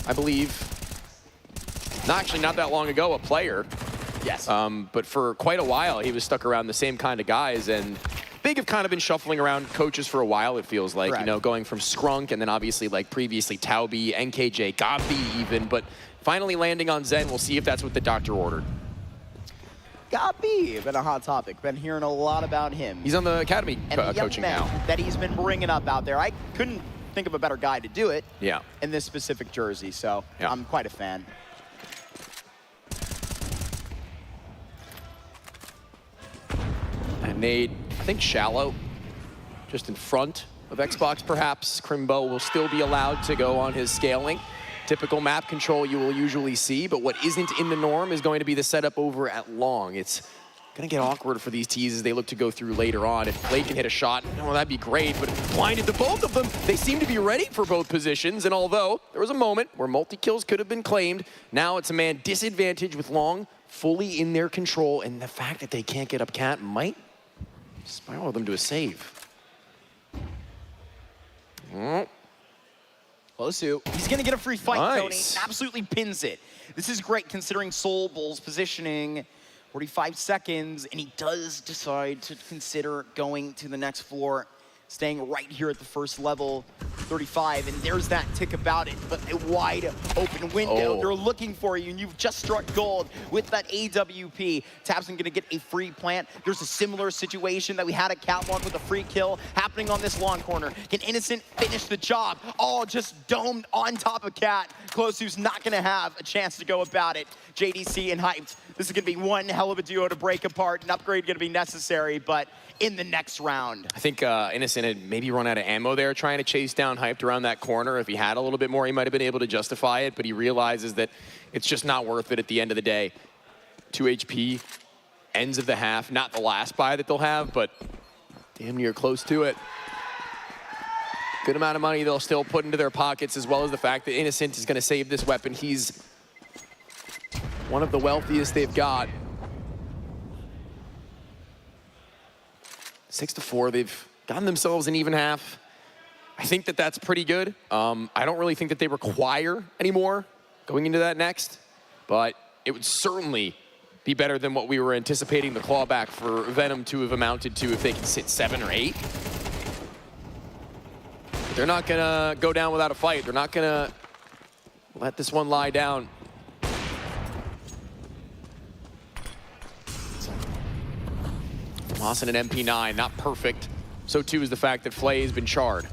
I believe, not that long ago, a player.
Yes.
But for quite a while, he was stuck around the same kind of guys. And Big have kind of been shuffling around coaches for a while, it feels like.
Correct.
You know, going from Skrunk and then obviously like previously Taubi, NKJ, Gabi even. But finally landing on Zen, we'll see if that's what the doctor ordered.
Gabi, been a hot topic. Been hearing a lot about him.
He's on the academy
and the young
coaching
men
now.
that he's been bringing up out there. I couldn't think of a better guy to do it.
Yeah.
In this specific jersey, so yeah. I'm quite a fan.
Nade, I think shallow, just in front of Xbox perhaps. Crimbo will still be allowed to go on his scaling. Typical map control you will usually see, but what isn't in the norm is going to be the setup over at long. It's gonna get awkward for these tees as they look to go through later on. If Blake can hit a shot, well, that'd be great, but it blinded to both of them. They seem to be ready for both positions, and although there was a moment where multi-kills could have been claimed, now it's a man disadvantage with long fully in their control, and the fact that they can't get up cat might spiral them to a save.
Close-u. He's going to get a free fight,
Nice.
Tony. Absolutely pins it. This is great considering Soul Bull's positioning. 45 seconds, and he does decide to consider going to the next floor, staying right here at the first level, 35, and there's that tick about it, but a wide open window.
Oh.
They're looking for you, and you've just struck gold with that AWP. tabseN gonna get a free plant. There's a similar situation that we had at Catwalk with a free kill happening on this long corner. Can Innocent finish the job? Oh, just domed on top of Cat. closeu's not gonna have a chance to go about it. JDC and Hyped. This is gonna be one hell of a duo to break apart. An upgrade gonna be necessary, but in the next round.
I think Innocent had maybe run out of ammo there trying to chase down Hyped around that corner. If he had a little bit more, he might have been able to justify it, but he realizes that it's just not worth it at the end of the day. 2 HP, ends of the half, not the last buy that they'll have, but damn near close to it. Good amount of money they'll still put into their pockets, as well as the fact that Innocent is gonna save this weapon. He's one of the wealthiest they've got. 6-4, they've gotten themselves an even half. I think that that's pretty good. I don't really think that they require any more going into that next, but it would certainly be better than what we were anticipating the clawback for Venom to have amounted to if they can sit 7 or 8. They're not gonna go down without a fight. They're not gonna let this one lie down. Lawson and MP9, not perfect. So too is the fact that Flay has been charred.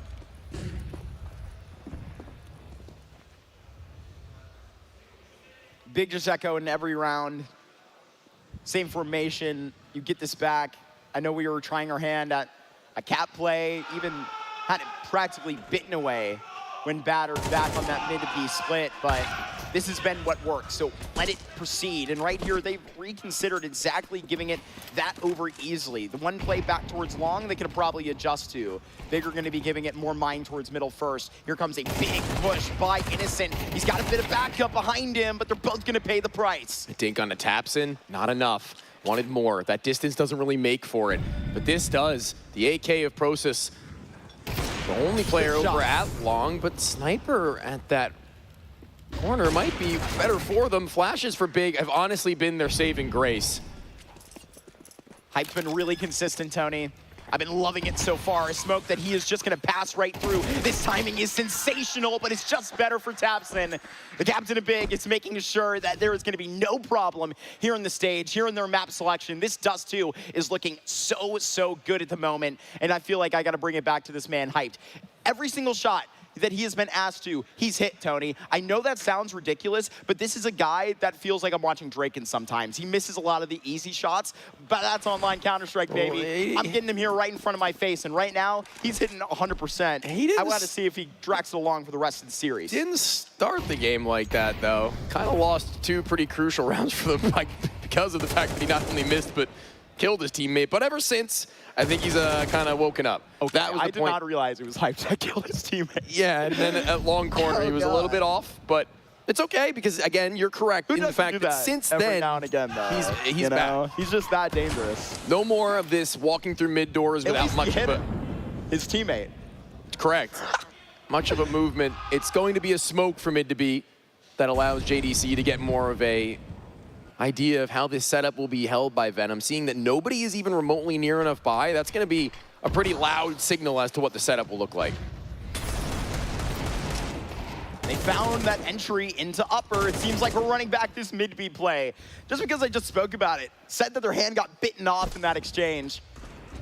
Big just echo in every round. Same formation, you get this back. I know we were trying our hand at a cat play, even had it practically bitten away when battered back on that mid-to-B split, but this has been what works, so let it proceed. And right here, they've reconsidered exactly giving it that over easily. The one play back towards long, they could probably adjust to. Big are gonna be giving it more mine towards middle first. Here comes a big push by Innocent. He's got a bit of backup behind him, but they're both gonna pay the price.
A dink on the tabseN, not enough. Wanted more. That distance doesn't really make for it, but this does. The AK of Prosus, the only player over at long, but Sniper at that corner might be better for them. Flashes for Big have honestly been their saving grace.
Hype's been really consistent, Tony. I've been loving it so far. A smoke that he is just gonna pass right through. This timing is sensational, but it's just better for tabseN. The captain of Big is making sure that there is gonna be no problem here on the stage, here in their map selection. This Dust 2 is looking so good at the moment, and I feel like I gotta bring it back to this man, Hyped. Every single shot that he has been asked to, he's hit, Tony. I know that sounds ridiculous, but this is a guy that feels like I'm watching Draken sometimes. He misses a lot of the easy shots, but that's online Counter-Strike, baby. I'm getting him here right in front of my face, and right now, he's hitting 100%. I want to see if he drags it along for the rest of the series.
Didn't start the game like that, though. Kind of lost 2 pretty crucial rounds for them because of the fact that he not only missed, but killed his teammate. But ever since, I think he's kind of woken up.
Okay,
that was the
I did
point.
not realize it was Hyped that killed his teammate.
Yeah, and then at long corner, he was a little bit off, but it's okay because, again, you're correct in the fact that since
every
then,
now and again, though,
he's back.
He's just that dangerous.
No more of this walking through mid doors
At
without
least
much
he hit
of a...
his teammate.
Correct. Much of a movement. It's going to be a smoke for mid to B that allows JDC to get more of a idea of how this setup will be held by Venom. Seeing that nobody is even remotely near enough by, that's going to be a pretty loud signal as to what the setup will look like.
They found that entry into upper. It seems like we're running back this mid-B play. Just because I just spoke about it, said that their hand got bitten off in that exchange.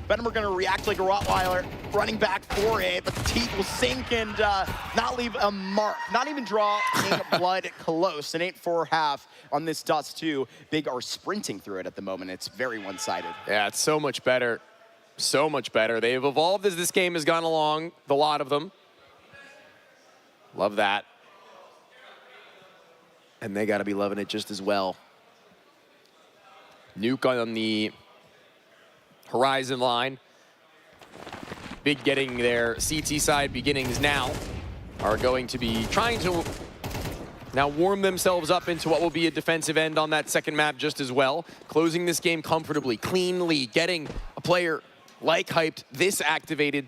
Venom are going to react like a Rottweiler, running back for it, but the teeth will sink and not leave a mark, not even draw any blood close. An 8-4 half on this Dust 2. Big are sprinting through it at the moment. It's very one-sided.
Yeah, it's so much better. So much better. They have evolved as this game has gone along, the lot of them. Love that. And they got to be loving it just as well. Nuke on the horizon line. Big getting their CT side beginnings now are going to be trying to now warm themselves up into what will be a defensive end on that second map just as well. Closing this game comfortably, cleanly, getting a player like Hyped this activated.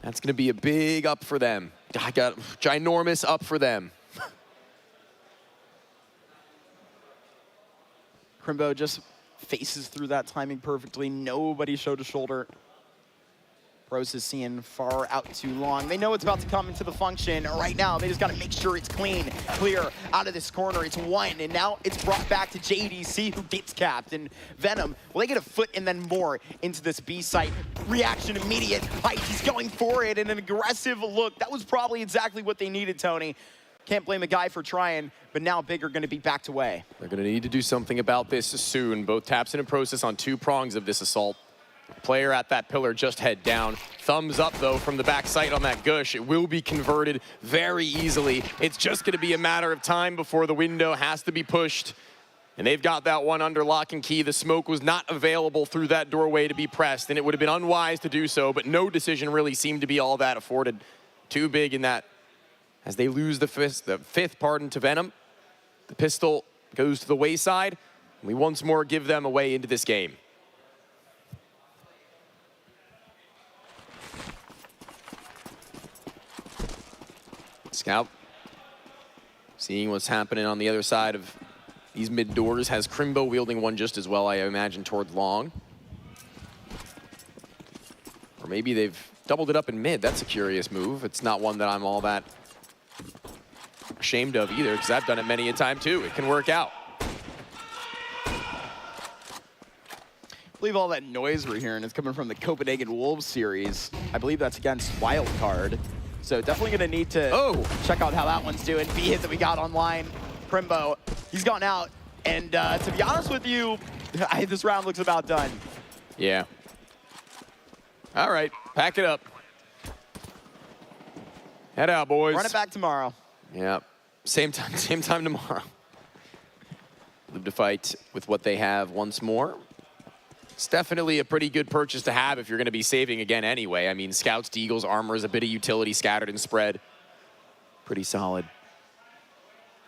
That's going to be a big up for them. I got ginormous up for them.
Crimbo just faces through that timing perfectly. Nobody showed a shoulder. Bros is seeing far out too long. They know it's about to come into the function right now. They just got to make sure it's clean, clear out of this corner. It's one, and now it's brought back to JDC, who gets capped. And Venom, well, they get a foot and then more into this B site. Reaction immediate. Height, he's going for it, and an aggressive look. That was probably exactly what they needed, Tony. Can't blame a guy for trying, but now Big are going to be backed away.
They're going to need to do something about this soon. Both Tapson and Process on 2 prongs of this assault. Player at that pillar just head down. Thumbs up, though, from the back sight on that Gush. It will be converted very easily. It's just going to be a matter of time before the window has to be pushed. And they've got that one under lock and key. The smoke was not available through that doorway to be pressed, and it would have been unwise to do so, but no decision really seemed to be all that afforded. Too big in that. As they lose the fifth pardon to Venom, the pistol goes to the wayside. We once more give them a way into this game. Scout, seeing what's happening on the other side of these mid doors, has Crimbo wielding one just as well, I imagine, towards long. Or maybe they've doubled it up in mid. That's a curious move. It's not one that I'm all that ashamed of either, because I've done it many a time too. It can work out.
I believe all that noise we're hearing is coming from the Copenhagen Wolves series. I believe that's against Wildcard. So definitely going to need to check out how that one's doing. B-hit that we got online. Crimbo, he's gone out. And to be honest with you, this round looks about done.
Yeah. All right, pack it up. Head out, boys.
Run it back tomorrow.
Yeah, same time tomorrow. Live to fight with what they have once more. It's definitely a pretty good purchase to have if you're going to be saving again anyway. I mean, Scouts, Deagles, Armors, a bit of utility scattered and spread. Pretty solid.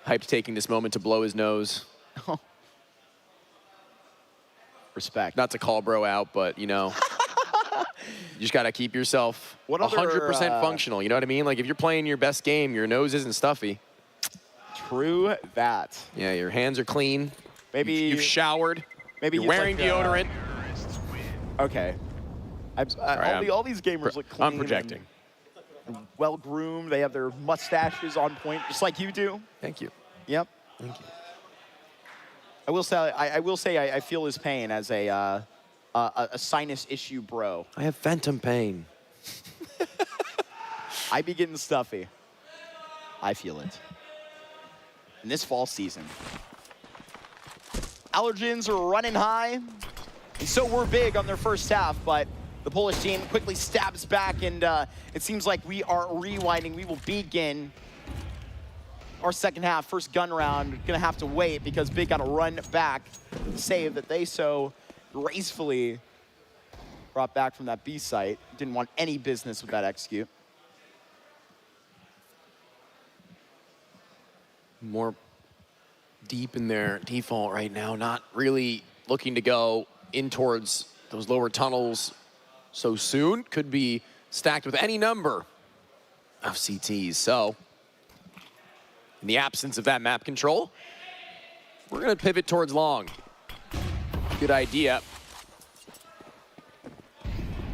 Hyped taking this moment to blow his nose.
Respect.
Not to call bro out, but, you know, you just got to keep yourself 100% functional. You know what I mean? Like, if you're playing your best game, your nose isn't stuffy.
True that.
Yeah, your hands are clean.
Maybe
you've showered.
Maybe
you're wearing deodorant.
Okay. All these gamers look clean.
I'm projecting.
Well-groomed. They have their mustaches on point, just like you do.
Thank you.
Yep.
Thank you.
I will say I feel his pain as a sinus issue bro.
I have phantom pain.
I be getting stuffy. I feel it. In this fall season. Allergens are running high. And so we're Big on their first half, but the Polish team quickly stabs back, and it seems like we are rewinding. We will begin our second half. First gun round, gonna have to wait because Big gotta run back the save that they so gracefully brought back from that B site. Didn't want any business with that execute.
More deep in their default right now, not really looking to go in towards those lower tunnels so soon. Could be stacked with any number of CTs. So, in the absence of that map control, we're going to pivot towards long. Good idea.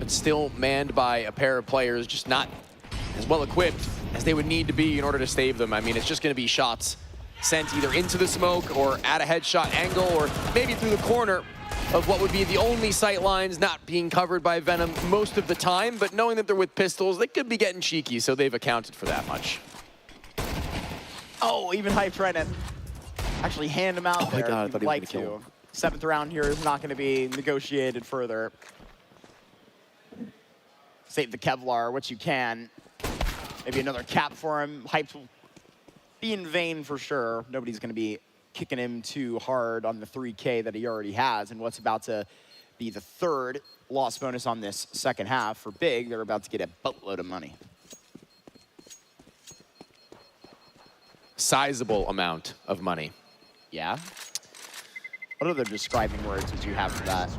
But still manned by a pair of players, just not as well equipped as they would need to be in order to save them. I mean, it's just going to be shots sent either into the smoke or at a headshot angle or maybe through the corner of what would be the only sight lines not being covered by Venom most of the time, but knowing that they're with pistols, they could be getting cheeky, so they've accounted for that much.
Oh, even Hype trying to actually hand him out there.
My God, I thought he was
like
gonna kill him.
7th round here is not going to be negotiated further. save the Kevlar, what you can. Maybe another cap for him. Hyped will be in vain for sure. Nobody's going to be kicking him too hard on the 3K that he already has, and what's about to be the third loss bonus on this second half for Big. They're about to get a boatload of money.
Sizable amount of money.
Yeah? What other describing words would you have for that?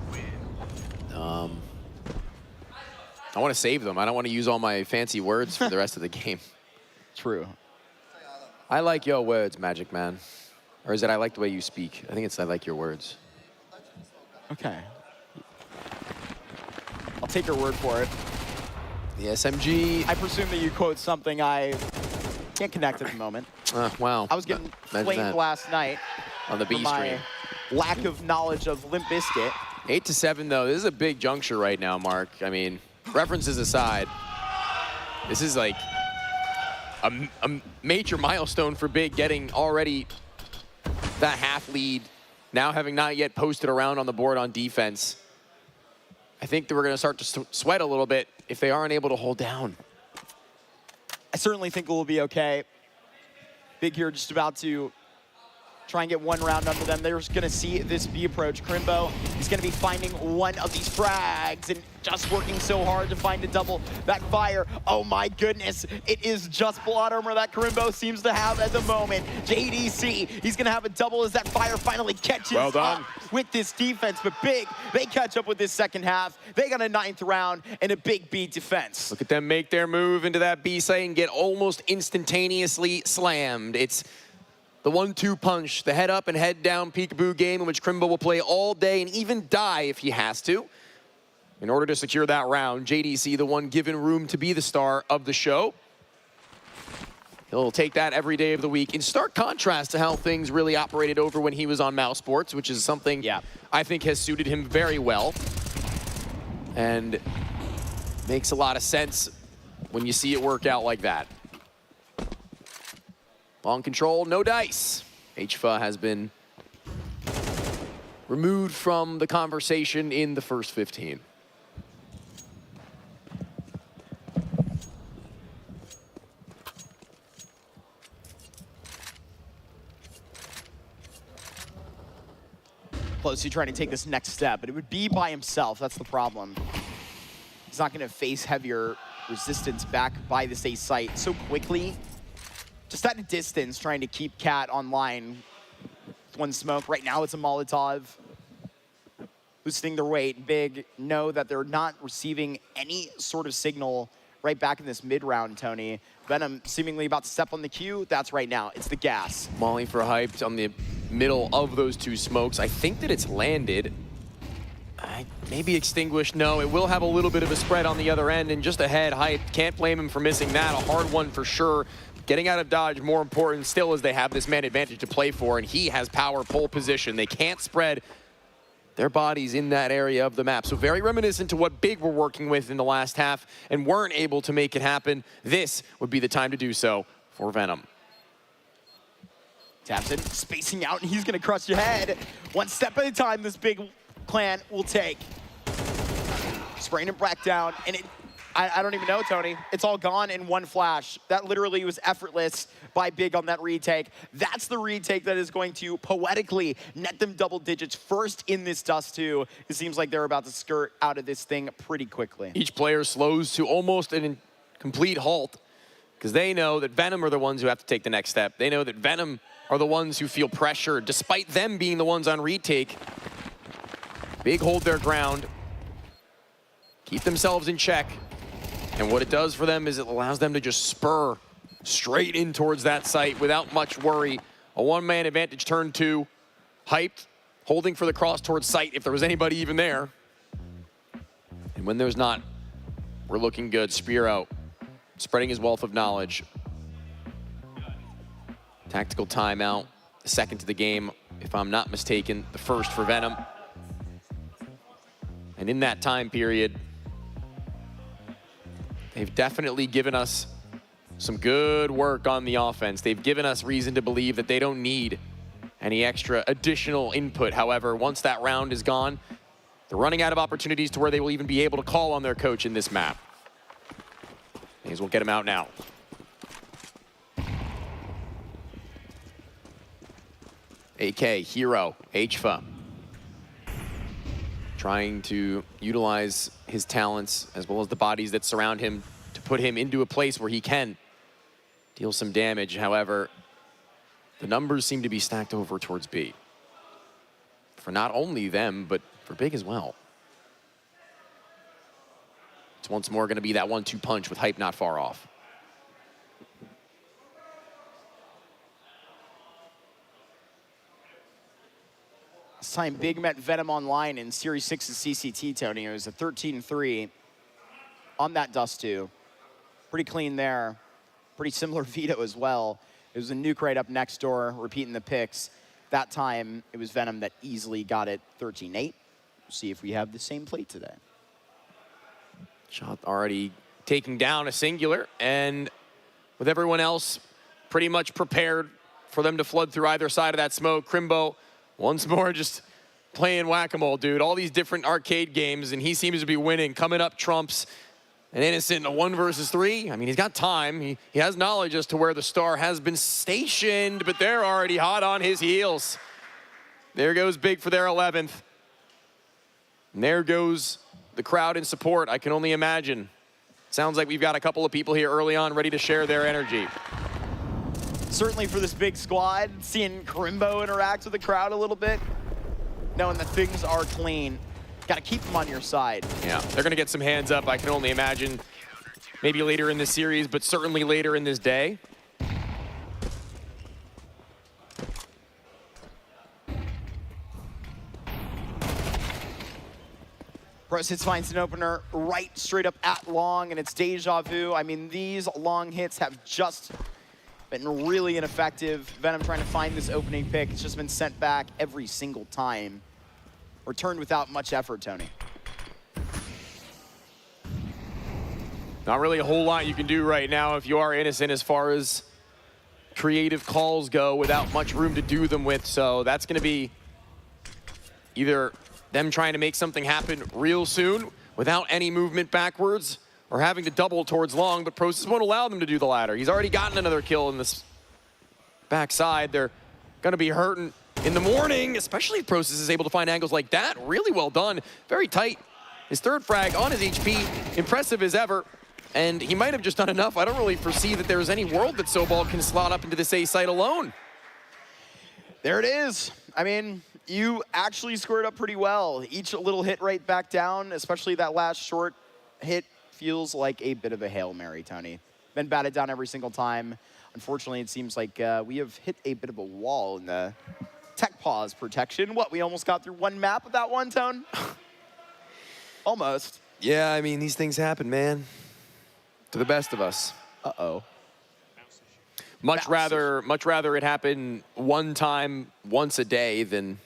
I want to save them. I don't want to use all my fancy words for the rest of the game.
True.
I like your words, Magic Man. Or is it I like the way you speak? I think it's I like your words.
Okay. I'll take your word for it.
The SMG.
I presume that you quote something I can't connect at the moment.
Wow.
I was getting
Imagine
flamed
that.
last night
On the
for
B stream.
my lack of knowledge of Limp Bizkit.
8-7 though. This is a big juncture right now, Mark. I mean, references aside, this is like a major milestone for Big, getting already that half lead, now having not yet posted around on the board on defense. I think that we're going to start to sweat a little bit if they aren't able to hold down.
I certainly think it will be okay. Big here just about to try and get one round under them. They're just going to see this B approach. Crimbo is going to be finding one of these frags and just working so hard to find a double. That fire, oh my goodness. It is just plot armor that Crimbo seems to have at the moment. JDC, he's going to have a double as that fire finally catches up with this defense. But Big, they catch up with this second half. They got a 9th round and a big B defense.
Look at them make their move into that B site and get almost instantaneously slammed. It's the 1-2 punch, the head up and head down peekaboo game in which Crimbo will play all day and even die if he has to. In order to secure that round, JDC, the one given room to be the star of the show. He'll take that every day of the week in stark contrast to how things really operated over when he was on Mouse Sports, which is something I think has suited him very well. And makes a lot of sense when you see it work out like that. Long control, no dice. HFA has been removed from the conversation in the first 15.
Closely trying to take this next step, but it would be by himself. That's the problem. He's not going to face heavier resistance back by this A site so quickly. Just at a distance, trying to keep Cat online with one smoke. Right now, it's a Molotov. Loosening their weight. Big know that they're not receiving any sort of signal right back in this mid-round, Tony. Venom seemingly about to step on the cue. That's right now. It's the gas.
Molly for Hyped on the middle of those two smokes. I think that it's landed. Maybe extinguished. No, it will have a little bit of a spread on the other end and just ahead. Hyped, can't blame him for missing that. A hard one for sure. Getting out of dodge more important still as they have this man advantage to play for, and he has power pole position. They can't spread their bodies in that area of the map. So very reminiscent to what Big were working with in the last half and weren't able to make it happen. This would be the time to do so for Venom.
Taps in, spacing out, and he's gonna crush your head. One step at a time, this Big clan will take. Spraying him back down, and I don't even know, Tony. It's all gone in one flash. That literally was effortless by Big on that retake. That's the retake that is going to poetically net them double digits first in this Dust 2. It seems like they're about to skirt out of this thing pretty quickly.
Each player slows to almost a complete halt because they know that Venom are the ones who have to take the next step. They know that Venom are the ones who feel pressure, despite them being the ones on retake. Big hold their ground, keep themselves in check. And what it does for them is it allows them to just spur straight in towards that site without much worry. A one-man advantage turn 2. Hyped, holding for the cross towards site if there was anybody even there. And when there's not, we're looking good. Spear out, spreading his wealth of knowledge. Tactical timeout, the second to the game, if I'm not mistaken, the first for Venom. And in that time period, they've definitely given us some good work on the offense. They've given us reason to believe that they don't need any extra additional input. However, once that round is gone, they're running out of opportunities to where they will even be able to call on their coach in this map. May as well get him out now. AK, Hero, HFA. Trying to utilize his talents as well as the bodies that surround him to put him into a place where he can deal some damage. However, the numbers seem to be stacked over towards B. For not only them, but for Big as well. It's once more going to be that 1-2 punch with Hype not far off.
This time, Big met Venom online in Series 6 of CCT, Tony. It was a 13-3 on that Dust 2. Pretty clean there. Pretty similar veto as well. It was a nuke right up next door, repeating the picks. That time, it was Venom that easily got it 13-8. We'll see if we have the same play today.
Shot already taking down a singular, and with everyone else pretty much prepared for them to flood through either side of that smoke, Crimbo once more just playing whack-a-mole, dude. All these different arcade games, and he seems to be winning. Coming up trumps an Innocent in a 1 versus 3. I mean, he's got time. He has knowledge as to where the star has been stationed, but they're already hot on his heels. There goes Big for their 11th. And there goes the crowd in support, I can only imagine. Sounds like we've got a couple of people here early on ready to share their energy.
Certainly for this Big squad, seeing Crimbo interact with the crowd a little bit, knowing that things are clean. Got to keep them on your side.
Yeah, they're going to get some hands up, I can only imagine. Maybe later in this series, but certainly later in this day.
Hits finds an opener right straight up at long, and it's deja vu. I mean, these long hits have just been really ineffective. Venom trying to find this opening pick. It's just been sent back every single time. Returned without much effort, Tony.
Not really a whole lot you can do right now if you are Innocent as far as creative calls go without much room to do them with. So that's going to be either them trying to make something happen real soon without any movement backwards, or having to double towards long, but Process won't allow them to do the latter. He's already gotten another kill in this backside. They're gonna be hurting in the morning, especially if Process is able to find angles like that. Really well done, very tight. His third frag on his HP, impressive as ever. And he might have just done enough. I don't really foresee that there's any world that Sobal can slot up into this A site alone.
There it is. I mean, you actually scored up pretty well. Each little hit right back down, especially that last short hit, feels like a bit of a Hail Mary, Tony. Been batted down every single time. Unfortunately, it seems like we have hit a bit of a wall in the tech pause protection. What, we almost got through one map with that one, Tone? Almost.
Yeah, I mean, these things happen, man. To the best of us.
Uh-oh.
Much rather it happen one time, once a day than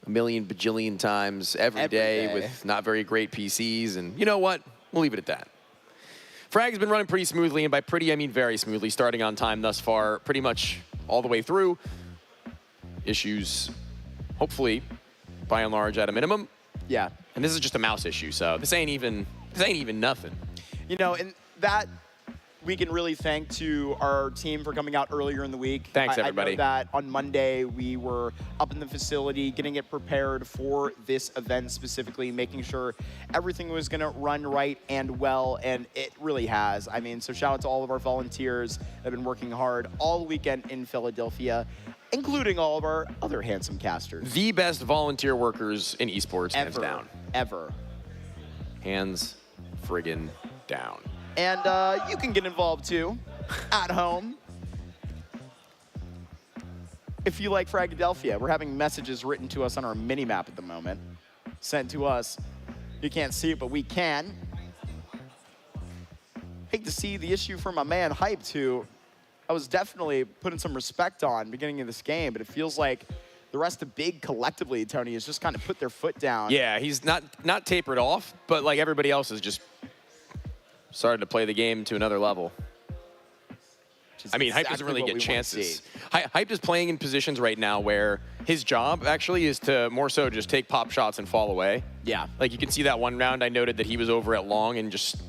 a million bajillion times every day with not very great PCs. And you know what? We'll leave it at that. Frag's been running pretty smoothly, and by pretty, I mean very smoothly, starting on time thus far, pretty much all the way through. Issues, hopefully, by and large, at a minimum.
Yeah.
And this is just a mouse issue, so this ain't even nothing.
You know, and that we can really thank to our team for coming out earlier in the week.
Thanks, everybody.
I know that on Monday we were up in the facility getting it prepared for this event specifically, making sure everything was going to run right and well, and it really has. I mean, so shout out to all of our volunteers that have been working hard all weekend in Philadelphia, including all of our other handsome casters.
The best volunteer workers in esports, hands down.
Ever.
Hands friggin' down.
And you can get involved too, at home. If you like Fragadelphia, we're having messages written to us on our mini-map at the moment, sent to us. You can't see it, but we can. Hate to see the issue from my man Hyped, who I was definitely putting some respect on beginning of this game, but it feels like the rest of Big collectively, Tony, has just kind of put their foot down.
Yeah, he's not tapered off, but like everybody else is just started to play the game to another level. I mean, Hype doesn't really get chances. Hype is playing in positions right now where his job actually is to more so just take pop shots and fall away.
Yeah.
Like you can see that one round I noted that he was over at long and just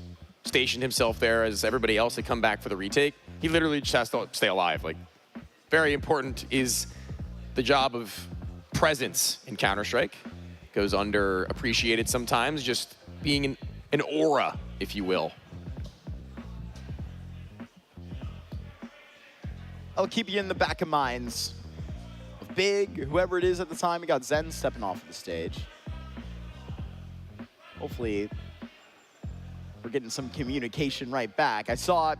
stationed himself there as everybody else had come back for the retake. He literally just has to stay alive. Like, very important is the job of presence in Counter-Strike. Goes underappreciated sometimes, just being an aura, if you will.
I'll keep you in the back of minds. Big, whoever it is at the time, we got Zen stepping off of the stage. Hopefully, we're getting some communication right back. I saw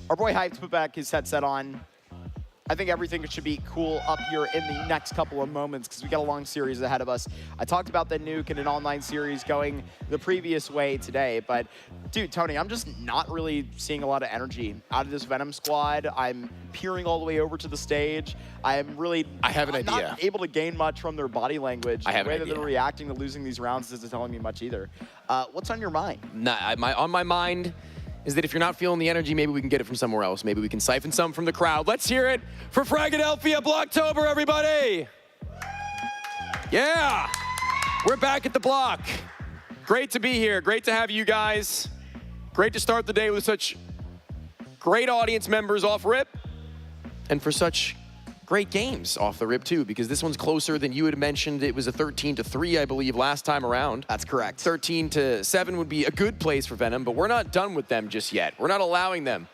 our boy Hyped put back his headset on. I think everything should be cool up here in the next couple of moments because we got a long series ahead of us. I talked about the nuke and an online series going the previous way today, but dude, Tony, I'm just not really seeing a lot of energy out of this Venom squad. I'm peering all the way over to the stage. I have an idea. Not able to gain much from their body language.
I have
the way
an
that
idea.
they're reacting to losing these rounds isn't telling me much either. What's on your mind?
On my mind is that if you're not feeling the energy, maybe we can get it from somewhere else. Maybe we can siphon some from the crowd. Let's hear it for Philadelphia Blocktober, everybody. Yeah, we're back at the block. Great to be here. Great to have you guys. Great to start the day with such great audience members off rip, and for such great games off the rip too, because this one's closer than you had mentioned. It was a 13-3, I believe, last time around.
That's correct.
13-7 would be a good place for Venom, but we're not done with them just yet. We're not allowing them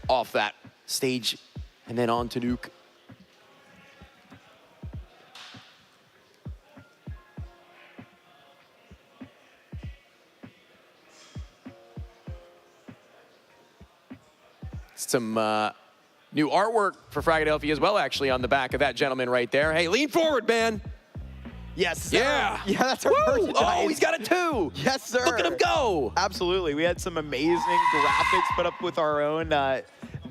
off that stage and then on to nuke. Some new artwork for Philadelphia as well, actually, on the back of that gentleman right there. Hey, lean forward, man.
Yes, sir.
Yeah.
Yeah, that's our merchandise.
Oh, he's got it too.
Yes, sir.
Look at him go.
Absolutely. We had some amazing graphics put up with our own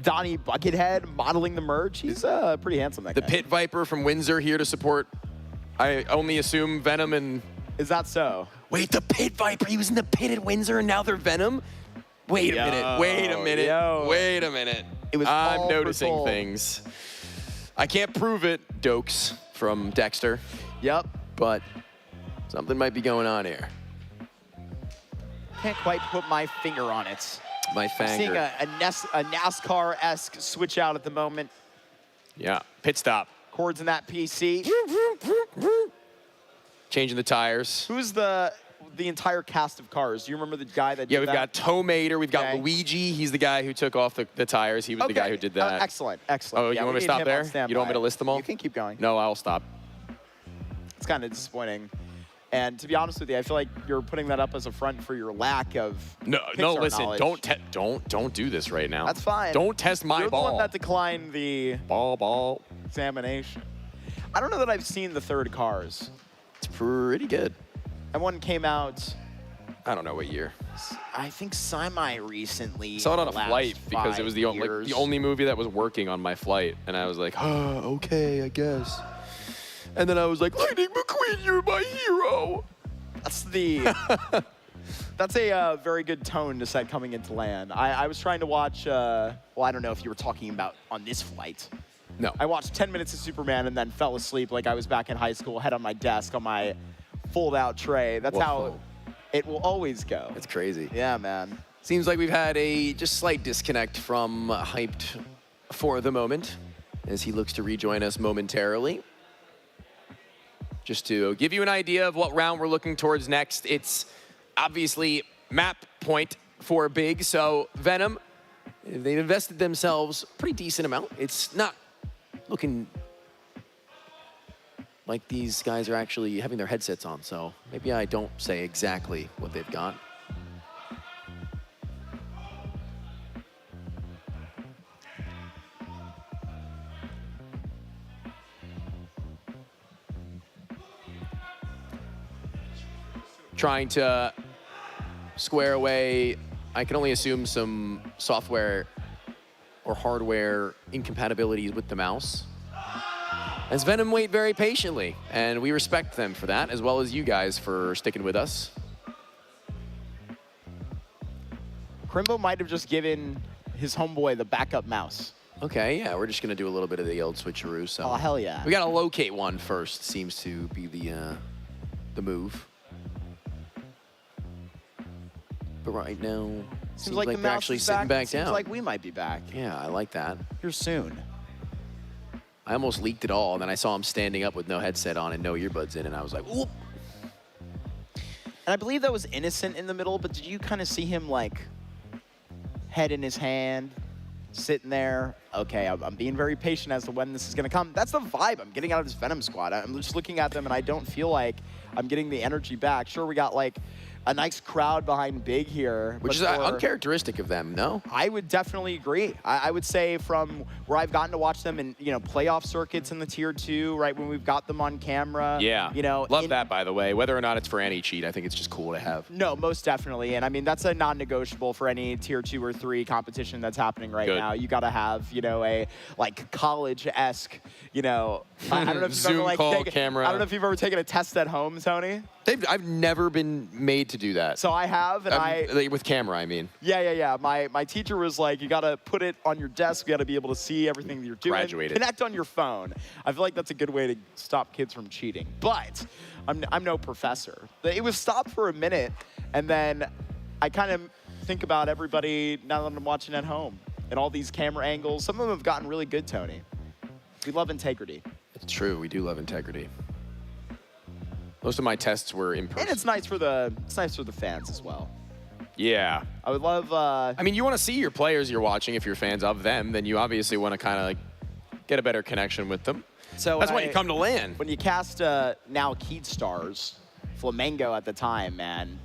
Donnie Buckethead modeling the merch. He's pretty handsome, that
The
guy.
Pit Viper from Windsor here to support, I only assume, Venom and...
Is that so?
Wait, the Pit Viper, he was in the pit at Windsor and now they're Venom? Wait a minute, wait a minute, wait a minute.
It was
I'm
all
noticing
foretold.
things. I can't prove it, Dokes from Dexter,
Yep.
but something might be going on here.
Can't quite put my finger on it.
My
I'm seeing
fanger.
a NASCAR-esque switch out at the moment.
Yeah, pit stop.
Chords in that PC.
Changing the tires.
Who's the entire cast of cars? Do you remember the guy that
Yeah,
did
we've
that?
got Tomater, we've got
Okay.
Luigi. He's the guy who took off the tires. He was the guy who did that.
Excellent, excellent.
Oh, you
Yeah,
want
we
me to
need
stop
him
there?
on standby.
You don't want me to list them all?
You can keep going.
No, I'll stop.
It's kind of disappointing. And to be honest with you, I feel like you're putting that up as a front for your lack of
No,
Pixar
listen,
knowledge.
don't do this right now.
That's fine.
Don't test my
You're
ball.
the one that declined the
ball.
examination. I don't know that I've seen the third Cars.
It's pretty good.
And one came out,
I don't know what year.
I think semi-recently.
Saw it on a
the last
flight because it was the
years.
only movie that was working on my flight, and I was like, oh, okay, I guess. And then I was like, Lightning McQueen, you're my hero.
That's a very good tone to set coming into land. I was trying to watch, well, I don't know if you were talking about on this flight.
No.
I watched 10 minutes of Superman and then fell asleep like I was back in high school, head on my desk on my fold-out tray. That's
Whoa.
how it will always go.
It's crazy.
Yeah, man.
Seems like we've had a just slight disconnect from Hyped for the moment as he looks to rejoin us momentarily. Just to give you an idea of what round we're looking towards next, it's obviously map point for Big, so Venom, they've invested themselves a pretty decent amount. It's not looking like these guys are actually having their headsets on, so maybe I don't say exactly what they've got. Trying to square away, I can only assume some software or hardware incompatibilities with the mouse. As Venom wait very patiently, and we respect them for that, as well as you guys for sticking with us.
Crimbo might have just given his homeboy the backup mouse.
Okay, yeah, we're just gonna do a little bit of the old switcheroo, so.
Oh, hell yeah.
We gotta locate one first, seems to be the move. But right now,
Seems like the
they're
mouse
actually
is
sitting back
Seems
down.
like we might be back
Yeah, I like that.
here soon.
I almost leaked it all, and then I saw him standing up with no headset on and no earbuds in, and I was like, "Ooh."
And I believe that was Innocent in the middle, but did you kind of see him like head in his hand, sitting there? Okay, I'm being very patient as to when this is going to come. That's the vibe I'm getting out of this Venom squad. I'm just looking at them, and I don't feel like I'm getting the energy back. Sure, we got like a nice crowd behind Big here.
Which is uncharacteristic of them, no?
I would definitely agree. I would say from where I've gotten to watch them in, playoff circuits in the Tier 2, right, when we've got them on camera.
Yeah. Love
in,
that, by the way. Whether or not it's for any cheat, I think it's just cool to have.
No, most definitely. And I mean, that's a non-negotiable for any Tier 2 or 3 competition that's happening right now. You got to have, a like college-esque, I don't know if you've
Zoom
ever,
call
like,
camera.
I don't know if you've ever taken a test at home, Tony.
I've never been made to do that.
So I have, and
with camera, I mean.
Yeah. My teacher was like, you got to put it on your desk. You got to be able to see everything that you're doing.
Graduated.
Connect on your phone. I feel like that's a good way to stop kids from cheating. But I'm no professor. It was stopped for a minute, and then I kind of think about everybody now that I'm watching at home and all these camera angles. Some of them have gotten really good, Tony. We love integrity.
It's true. We do love integrity. Most of my tests were in person.
And it's nice for the fans as well.
Yeah.
I would love.
I mean, you want to see your players you're watching. If you're fans of them, then you obviously want to kind of like get a better connection with them.
So
that's why you come to LAN.
When you cast now Keed Stars, Flamengo at the time, man,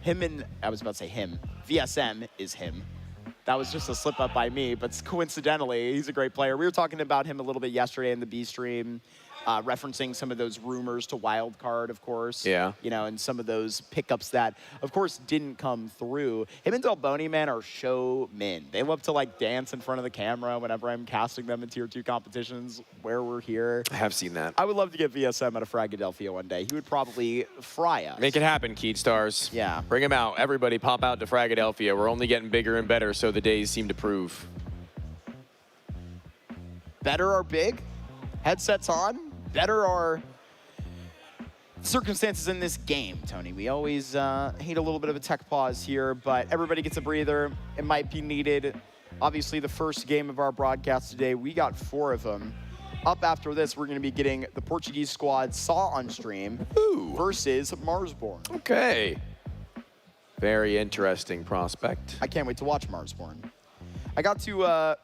I was about to say him. VSM is him. That was just a slip up by me, but coincidentally, he's a great player. We were talking about him a little bit yesterday in the B stream. Referencing some of those rumors to Wildcard, of course.
Yeah.
And some of those pickups that, of course, didn't come through. Him and Delboni, man, are showmen. They love to, like, dance in front of the camera whenever I'm casting them in Tier 2 competitions where we're here.
I have seen that.
I would love to get VSM out of Fragadelphia one day. He would probably fry us.
Make it happen, Keed Stars.
Yeah.
Bring him out. Everybody pop out to Fragadelphia. We're only getting bigger and better, so the days seem to prove.
Better or big? Headsets on? Better are circumstances in this game, Tony. We always hate a little bit of a tech pause here, but everybody gets a breather. It might be needed. Obviously, the first game of our broadcast today, we got 4 of them. Up after this, we're going to be getting the Portuguese squad Saw on stream versus Marsborn.
Okay. Very interesting prospect.
I can't wait to watch Marsborn. I got to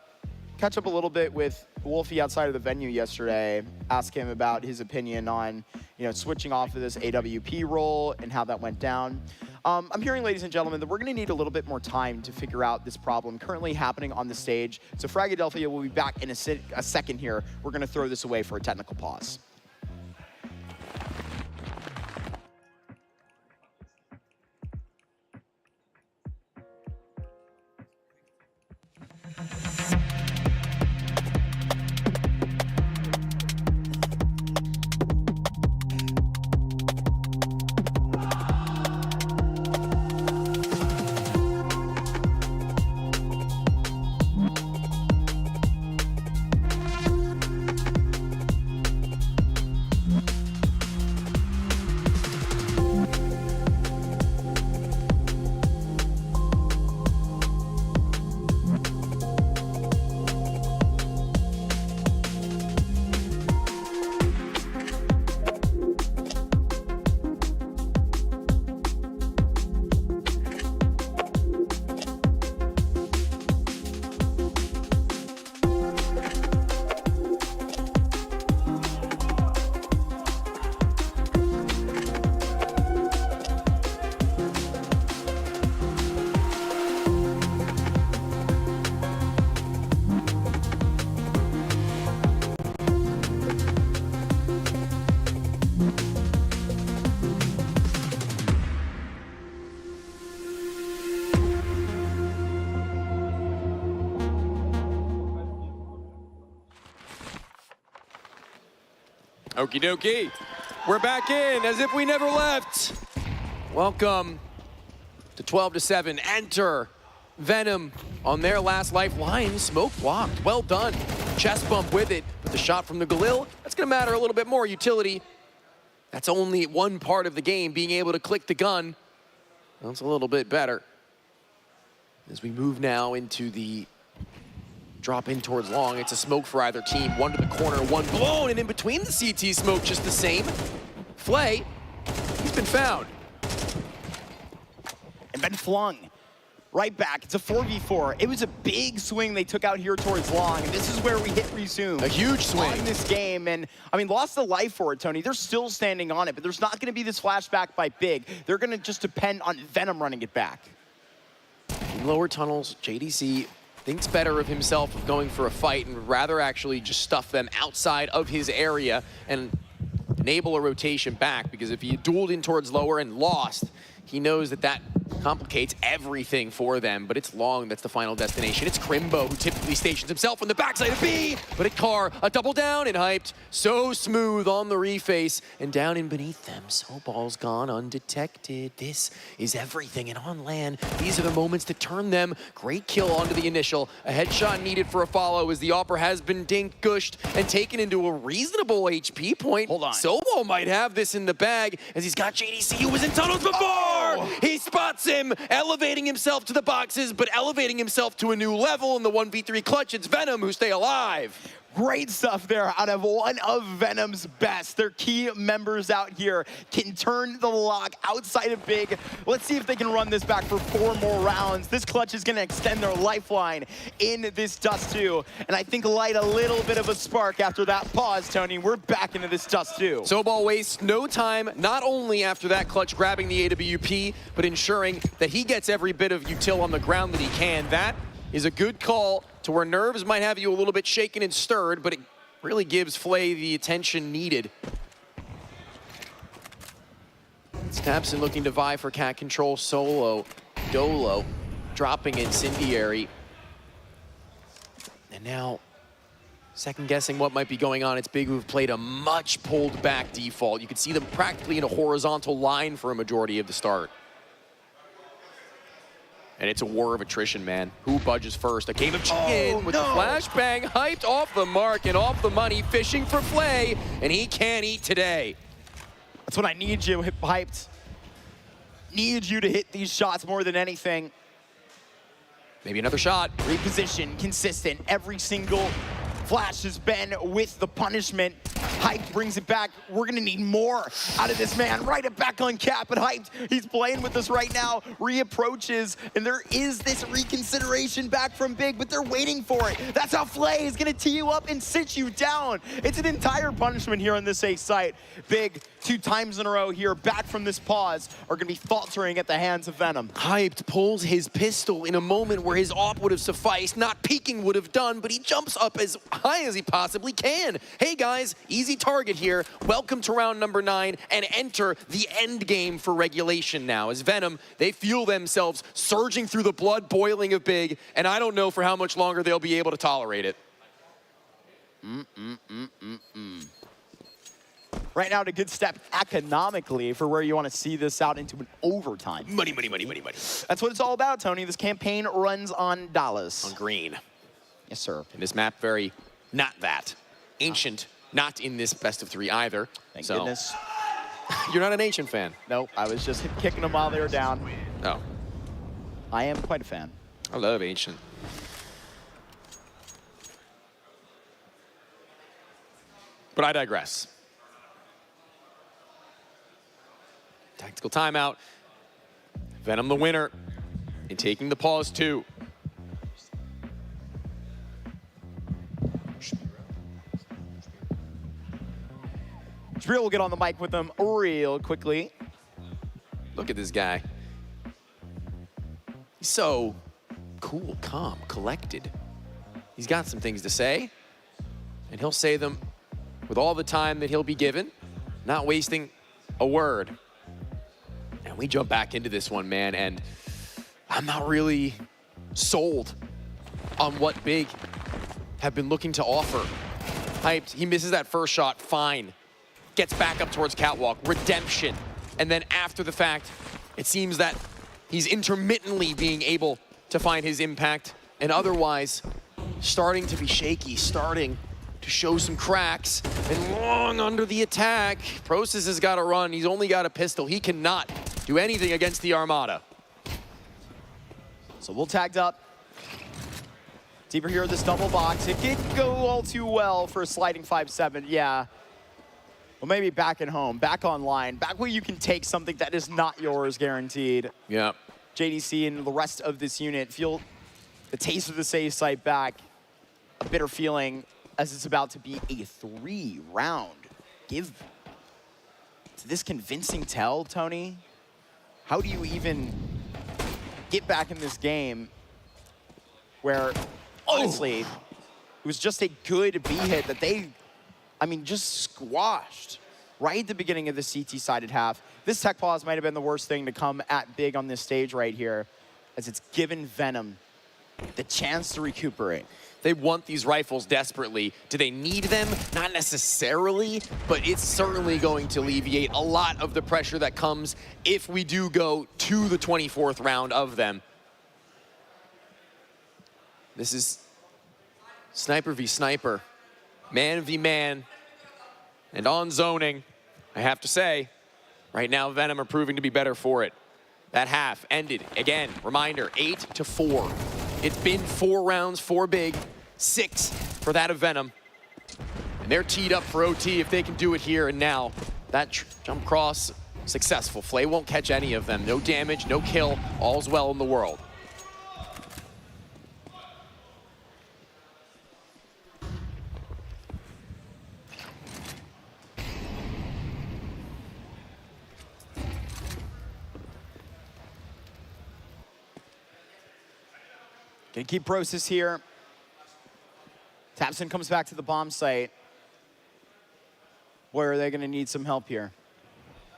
catch up a little bit with Wolfie outside of the venue yesterday, ask him about his opinion on, switching off of this AWP role and how that went down. I'm hearing, ladies and gentlemen, that we're going to need a little bit more time to figure out this problem currently happening on the stage. So Fragadelphia will be back in a second here. We're going to throw this away for a technical pause.
Okie dokie. We're back in as if we never left. Welcome to 12-7. Enter Venom on their last lifeline. Smoke blocked. Well done. Chest bump with it. But the shot from the Galil, that's going to matter a little bit more. Utility. That's only one part of the game, being able to click the gun. That's a little bit better. As we move now into the drop in towards long, it's a smoke for either team. One to the corner, one blown, and in between the CT smoke, just the same. Flay, he's been found.
And then flung right back. It's a 4v4. It was a big swing they took out here towards long, and this is where we hit resume.
A huge swing.
In this game, and I mean, lost the life for it, Tony. They're still standing on it, but there's not gonna be this flashback by Big. They're gonna just depend on Venom running it back.
In lower tunnels, JDC thinks better of himself of going for a fight and would rather actually just stuff them outside of his area and enable a rotation back, because if he dueled in towards lower and lost, he knows that that complicates everything for them, but it's long that's the final destination. It's Crimbo who typically stations himself on the backside of B, but at Carr, a double down and hyped. So smooth on the reface, and down in beneath them, Soball's gone undetected. This is everything, and on land, these are the moments that turn them. Great kill onto the initial. A headshot needed for a follow as the Opera has been dinked, gushed, and taken into a reasonable HP point.
Hold on.
Soball might have this in the bag as he's got JDC who was in tunnels before. He spots him, elevating himself to the boxes, but elevating himself to a new level in the 1v3 clutch. It's Venom who stay alive.
Great stuff there out of one of Venom's best. Their key members out here can turn the lock outside of Big. Let's see if they can run this back for 4 more rounds. This clutch is gonna extend their lifeline in this Dust 2. And I think light a little bit of a spark after that pause, Tony. We're back into this Dust 2.
Soball wastes no time, not only after that clutch grabbing the AWP, but ensuring that he gets every bit of util on the ground that he can. That is a good call to where nerves might have you a little bit shaken and stirred, but it really gives Flay the attention needed. Snapson looking to vie for cat control solo. Dolo dropping Incendiary. And now second guessing what might be going on. It's Big who've played a much pulled back default. You could see them practically in a horizontal line for a majority of the start. And it's a war of attrition, man. Who budges first? A game of chicken with the flashbang hyped off the mark and off the money, fishing for Flay, and he can't eat today.
That's what I need you hyped. Need you to hit these shots more than anything.
Maybe another shot.
Reposition, consistent. Every single flash has been with the punishment. Hyped brings it back. We're gonna need more out of this man. Right it back on Cap, and Hyped, he's playing with us right now. Reapproaches, and there is this reconsideration back from Big, but they're waiting for it. That's how Flay is gonna tee you up and sit you down. It's an entire punishment here on this A site. Big, 2 times in a row here, back from this pause, are gonna be faltering at the hands of Venom.
Hyped pulls his pistol in a moment where his AWP would have sufficed, not peeking would have done, but he jumps up as high as he possibly can. Hey guys, easy target here. Welcome to round number 9 and enter the end game for regulation now. As Venom, they feel themselves surging through the blood boiling of Big, and I don't know for how much longer they'll be able to tolerate it.
Right now, a good step economically for where you want to see this out into an overtime.
Money, money, money, money, money.
That's what it's all about, Tony. This campaign runs on dollars.
On green.
Yes, sir.
And this map very not that. Ancient, not in this best of 3 either.
Thank goodness.
You're not an Ancient fan?
Nope, I was just kicking them while they were down.
Oh.
I am quite a fan.
I love Ancient. But I digress. Tactical timeout. Venom the winner and taking the pause too.
Drill will get on the mic with them real quickly.
Look at this guy. He's so cool, calm, collected. He's got some things to say, and he'll say them with all the time that he'll be given, not wasting a word. And we jump back into this one, man, and I'm not really sold on what Big have been looking to offer. Hyped, he misses that first shot, fine. Gets back up towards Catwalk, redemption. And then after the fact, it seems that he's intermittently being able to find his impact, and otherwise starting to be shaky, starting to show some cracks, and long under the attack. Proces has got to run. He's only got a pistol. He cannot do anything against the Armada.
So we'll tagged up. Deeper here, this double box. It didn't go all too well for a sliding 5-7. Yeah. Well, maybe back at home, back online, back where you can take something that is not yours, guaranteed.
Yeah.
JDC and the rest of this unit feel the taste of the safe site back. A bitter feeling as it's about to be a 3-round give. To this convincing tell, Tony, how do you even get back in this game where, honestly, it was just a good B hit that they, I mean, just squashed right at the beginning of the CT-sided half. This tech pause might have been the worst thing to come at Big on this stage right here, as it's given Venom the chance to recuperate.
They want these rifles desperately. Do they need them? Not necessarily, but it's certainly going to alleviate a lot of the pressure that comes if we do go to the 24th round of them. This is sniper v sniper, man v man, and on zoning, I have to say, right now Venom are proving to be better for it. That half ended, again, reminder, 8-4. It's been 4 rounds for Big, 6 for that of Venom. And they're teed up for OT if they can do it here and now. That jump cross, successful. Flay won't catch any of them. No damage, no kill, all's well in the world.
Gonna keep Process here. Tapson comes back to the bomb site. Where are they gonna need some help here?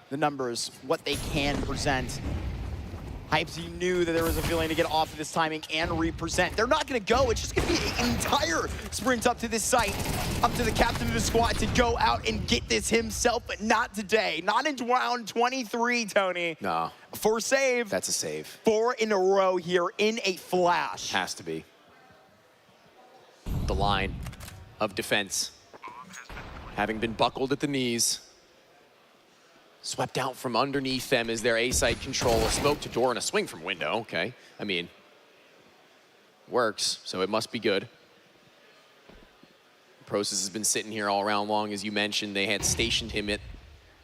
The numbers, what they can present. Hypes, you knew that there was a feeling to get off of this timing and represent. They're not gonna go, it's just gonna be an entire sprint up to this site, up to the captain of the squad to go out and get this himself, but not today. Not in round 23, Tony.
No.
For save.
That's a save.
4 in a row here in a flash.
Has to be. The line of defense, having been buckled at the knees, swept out from underneath them as their A-site control, a smoke to door and a swing from window. Okay, I mean, works, so it must be good. Process has been sitting here all round long, as you mentioned. They had stationed him at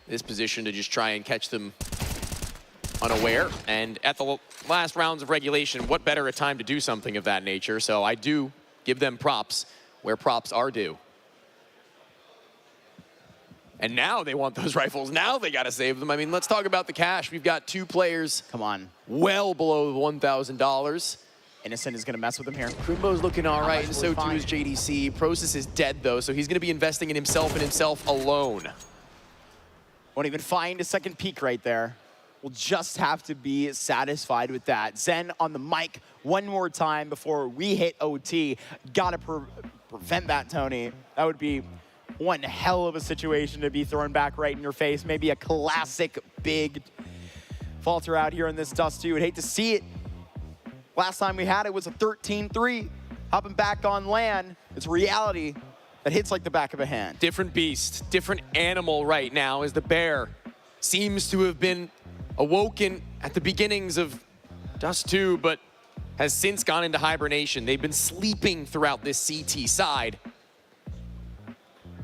this position to just try and catch them unaware. And at the last rounds of regulation, what better a time to do something of that nature? So I do give them props where props are due. And now they want those rifles. Now they got to save them. I mean, let's talk about the cash. We've got 2 players.
Come on.
Well below $1,000.
Innocent is going to mess with him here.
Krimbo's looking all right, and so too
fine.
is JDC. Process is dead, though, so he's going to be investing in himself and himself alone.
Won't even find a second peek right there. We'll just have to be satisfied with that. Zen on the mic one more time before we hit OT. Gotta prevent that, Tony. That would be one hell of a situation to be thrown back right in your face. Maybe a classic Big falter out here in this dust too. I'd hate to see it. Last time we had it was a 13-3. Hopping back on land. It's reality that hits like the back of a hand.
Different beast, different animal right now, as the bear seems to have been awoken at the beginnings of Dust 2, but has since gone into hibernation. They've been sleeping throughout this CT side.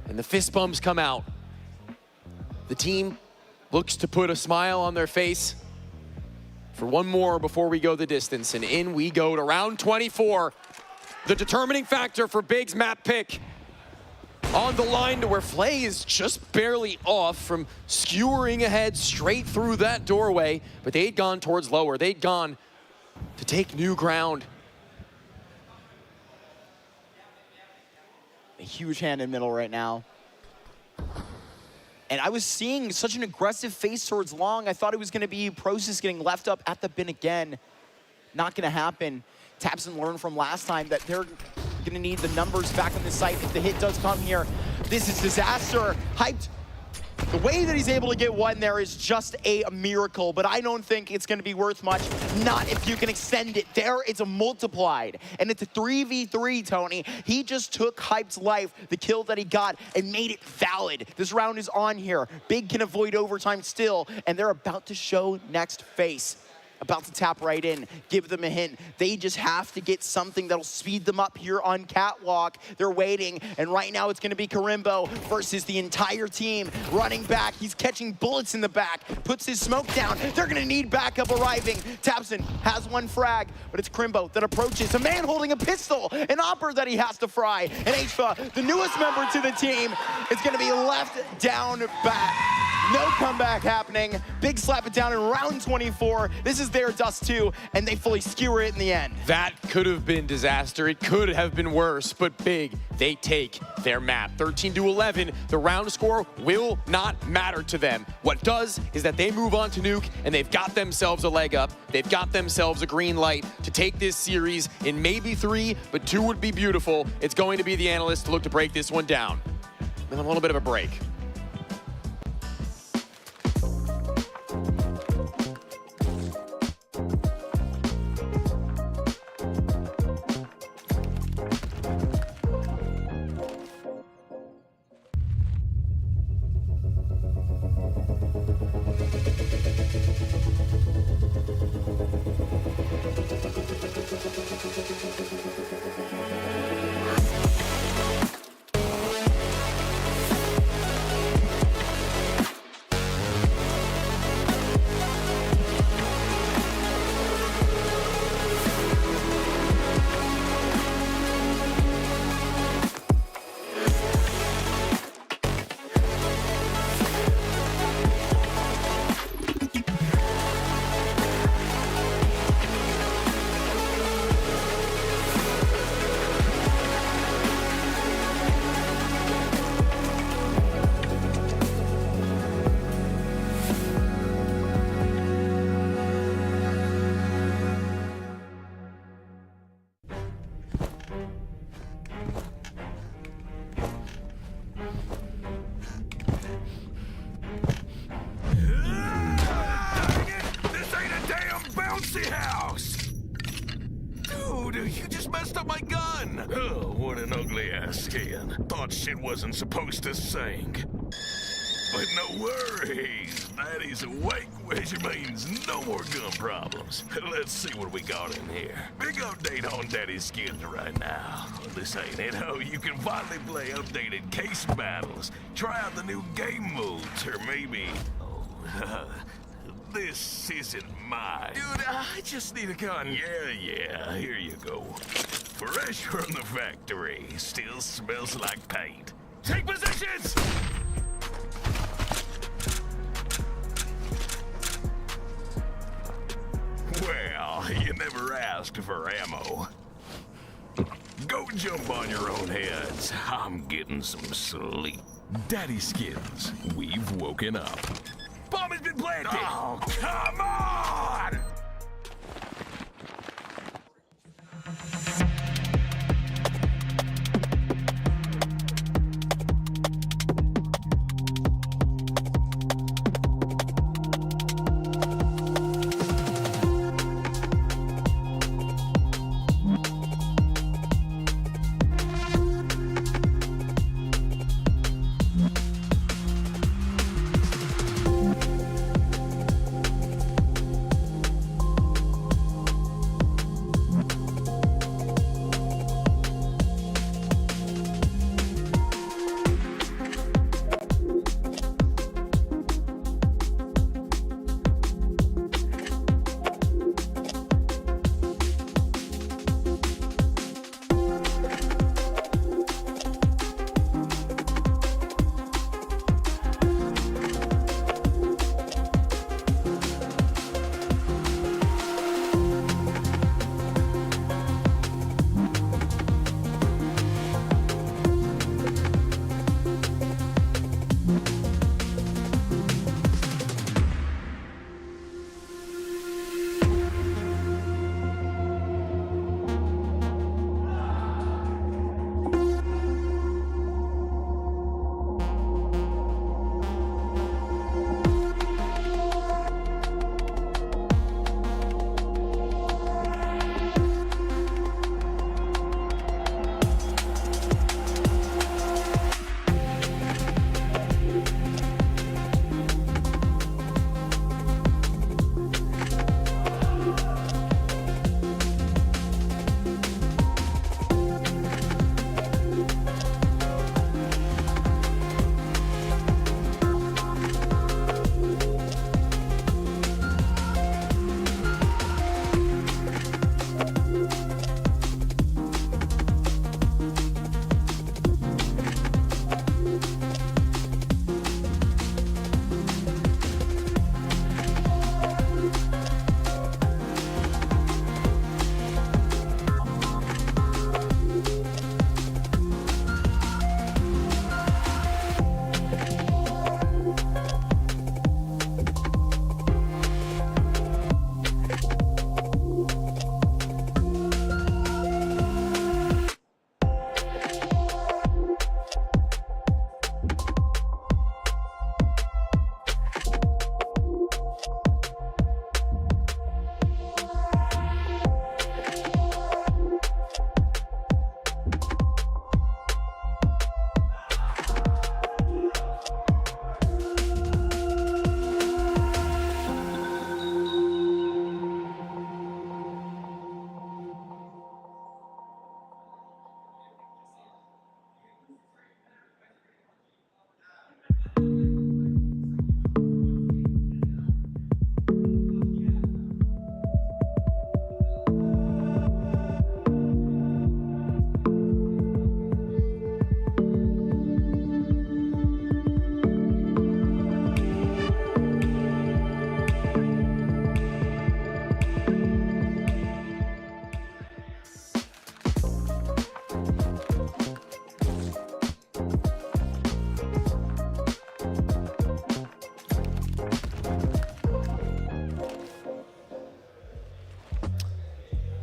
And the fist bumps come out. The team looks to put a smile on their face for one more before we go the distance. And in we go to round 24. The determining factor for Big's map pick. On the line to where Flay is just barely off from skewering ahead straight through that doorway. But they'd gone towards lower. They'd gone to take new ground.
A huge hand in middle right now. And I was seeing such an aggressive face towards long. I thought it was going to be Process getting left up at the bin again. Not going to happen. Tapson learned from last time that they're going to need the numbers back on the site if the hit does come here. This is disaster. Hyped. The way that he's able to get one there is just a miracle, but I don't think it's going to be worth much. Not if you can extend it. There, it's a multiplied. And it's a 3v3, Tony. He just took Hype's life, the kill that he got, and made it valid. This round is on here. Big can avoid overtime still, and they're about to show next face. about to tap right in, give them a hint. They just have to get something that'll speed them up here on Catwalk. They're waiting, and right now it's gonna be Karimbo versus the entire team. Running back, he's catching bullets in the back, puts his smoke down. They're gonna need backup arriving. Tabson has one frag, but it's Karimbo that approaches. A man holding a pistol, an opper that he has to fry. And HFA, the newest member to the team, is gonna be left down back. No comeback happening. Big slap it down in round 24. This is their dust too, and they fully skewer it in the end.
That could have been disaster. It could have been worse, but Big, they take their map. 13-11, the round score will not matter to them. What does is that they move on to Nuke, and they've got themselves a leg up. They've got themselves a green light to take this series in maybe 3, but 2 would be beautiful. It's going to be the analysts to look to break this one down. And a little bit of a break.
You just messed up my gun! Oh, what an ugly-ass skin. Thought shit wasn't supposed to sink. But no worries, Daddy's awake, which means no more gun problems. Let's see what we got in here. Big update on Daddy's skins right now. This ain't it, oh, you can finally play updated case battles. Try out the new game modes, or maybe... Oh, this isn't mine. Dude, I just need a gun. Yeah, here you go. Fresh from the factory. Still smells like paint. Take positions! Well, you never asked for ammo. Go jump on your own heads. I'm getting some sleep. Daddy Skins, we've woken up. Bomb has been planted! Oh, come on!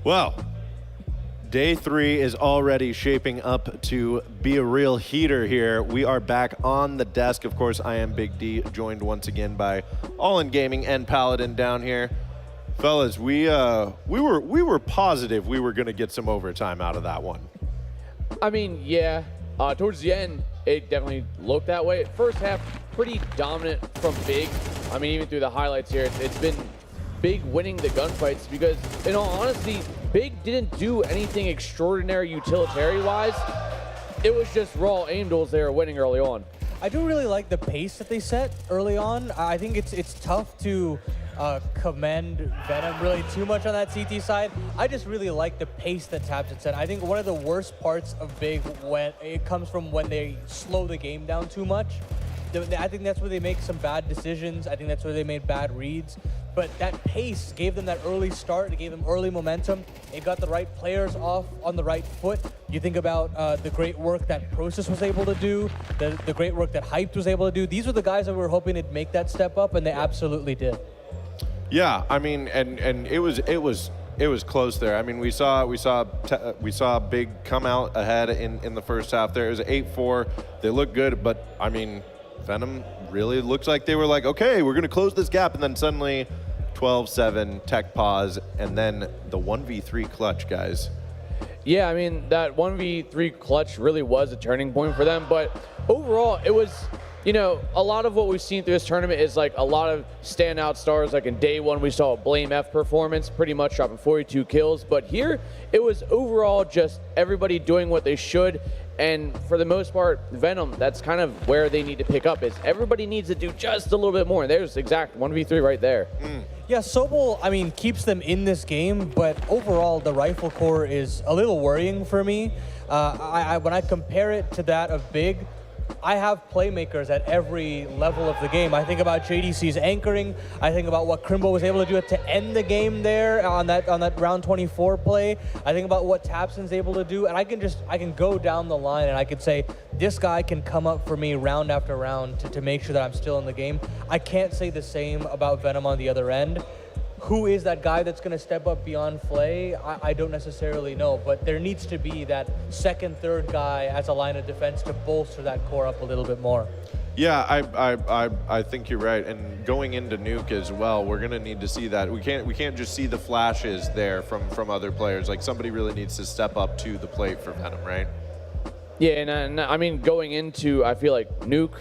Well, day 3 is already shaping up to be a real heater here. We are back on the desk. Of course, I am Big D, joined once again by All In Gaming and Paladin down here. Fellas, we were positive we were going to get some overtime out of that one.
I mean, yeah. Towards the end, it definitely looked that way. First half, pretty dominant from Big. I mean, even through the highlights here, it's been Big winning the gunfights because, in all honesty, Big didn't do anything extraordinary utilitarian-wise. It was just raw aim duels they were winning early on.
I do really like the pace that they set early on. I think it's tough to commend Venom really too much on that CT side. I just really like the pace that Tapson set. I think one of the worst parts of Big when it comes from when they slow the game down too much. I think that's where they make some bad decisions. I think that's where they made bad reads. But that pace gave them that early start. It gave them early momentum. It got the right players off on the right foot. You think about the great work that Process was able to do, the great work that Hyped was able to do. These were the guys that we were hoping to make that step up, and they absolutely did.
Yeah, I mean, and it was close there. I mean, we saw Big come out ahead in the first half there. It was 8-4. They looked good, but I mean, Venom really looks like they were like, okay, we're going to close this gap, and then suddenly 12-7, tech pause, and then the 1v3 clutch, guys.
Yeah, I mean, that 1v3 clutch really was a turning point for them, but overall, it was, you know, a lot of what we've seen through this tournament is like a lot of standout stars. Like in day 1, we saw a Blame F performance, pretty much dropping 42 kills, but here, it was overall just everybody doing what they should. And for the most part, Venom, that's kind of where they need to pick up, is everybody needs to do just a little bit more. There's exact 1v3 right there.
Yeah, Sobol, I mean, keeps them in this game, but overall, the rifle core is a little worrying for me. When I compare it to that of Big, I have playmakers at every level of the game. I think about JDC's anchoring. I think about what Crimbo was able to do to end the game there on that round 24 play. I think about what Tapson's able to do, and I can go down the line and I could say this guy can come up for me round after round to make sure that I'm still in the game. I can't say the same about Venom on the other end. Who is that guy that's going to step up beyond Flay? I don't necessarily know, but there needs to be that second, third guy as a line of defense to bolster that core up a little bit more.
Yeah, I think you're right. And going into Nuke as well, we're going to need to see that. We can't just see the flashes there from other players. Like, somebody really needs to step up to the plate for Venom, right?
Yeah, and I mean, going into, I feel like Nuke,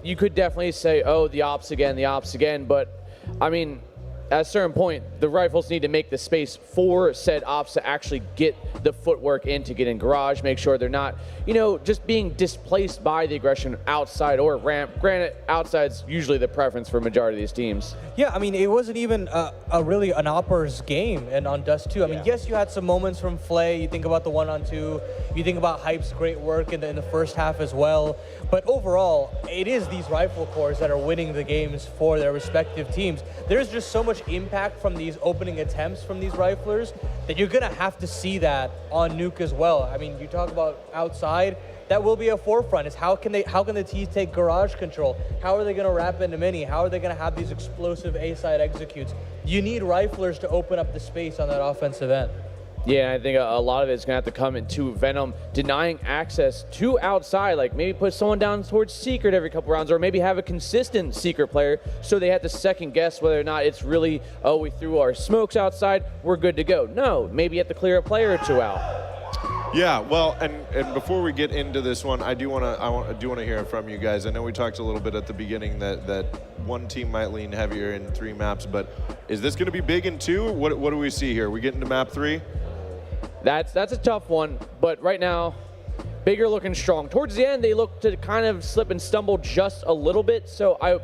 you could definitely say, oh, the ops again, but I mean, at a certain point, the rifles need to make the space for said ops to actually get the footwork in, to get in garage, make sure they're not, you know, just being displaced by the aggression outside or ramp. Granted, outside's usually the preference for majority of these teams.
Yeah, I mean, it wasn't even really an Opper's game and on Dust 2. I mean, yes, you had some moments from Flay. You think about the 1-on-2. You think about Hype's great work in the first half as well. But overall, it is these rifle cores that are winning the games for their respective teams. There's just so much impact from these opening attempts from these riflers that you're going to have to see that on Nuke as well. I mean, you talk about outside, that will be a forefront. Is how can the T's take garage control? How are they going to wrap into mini? How are they going to have these explosive A-side executes? You need riflers to open up the space on that offensive end.
Yeah, I think a lot of it's going to have to come into Venom denying access to outside, like maybe put someone down towards Secret every couple rounds, or maybe have a consistent Secret player so they have to second guess whether or not it's really, oh, we threw our smokes outside, we're good to go. No, maybe you have to clear a player or two out.
Yeah, well, and before we get into this one, I do want to hear from you guys. I know we talked a little bit at the beginning that one team might lean heavier in 3 maps, but is this going to be big in 2? What do we see here? We get into map 3?
That's a tough one, but right now, Bigger looking strong. Towards the end, they look to kind of slip and stumble just a little bit, so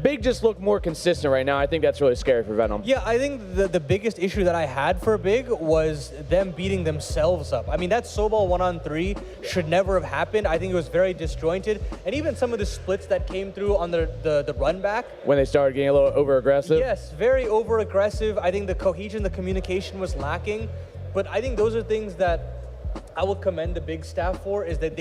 Big just look more consistent right now. I think that's really scary for Venom.
Yeah, I think the biggest issue that I had for Big was them beating themselves up. I mean, that Sobol 1-on-3 should never have happened. I think it was very disjointed. And even some of the splits that came through on the run back.
When they started getting a little over-aggressive?
Yes, very over-aggressive. I think the cohesion, the communication was lacking. But I think those are things that I will commend the Big staff for is that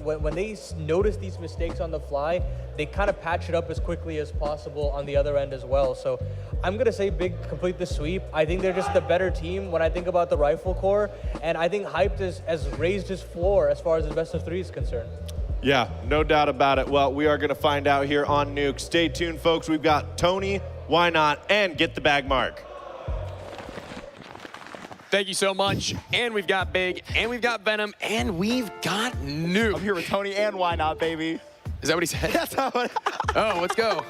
when they notice these mistakes on the fly, they kind of patch it up as quickly as possible on the other end as well. So I'm going to say Big complete the sweep. I think they're just the better team when I think about the Rifle Corps, and I think Hyped has raised his floor as far as the best of 3 is concerned.
Yeah, no doubt about it. Well, we are going to find out here on Nuke. Stay tuned, folks. We've got Tony, Why Not, and Get the Bag Mark.
Thank you so much. And we've got Big, and we've got Venom, and we've got Nuke.
I'm here with Tony and Why Not, baby.
Is that what he said?
That's not what.
Oh, let's go.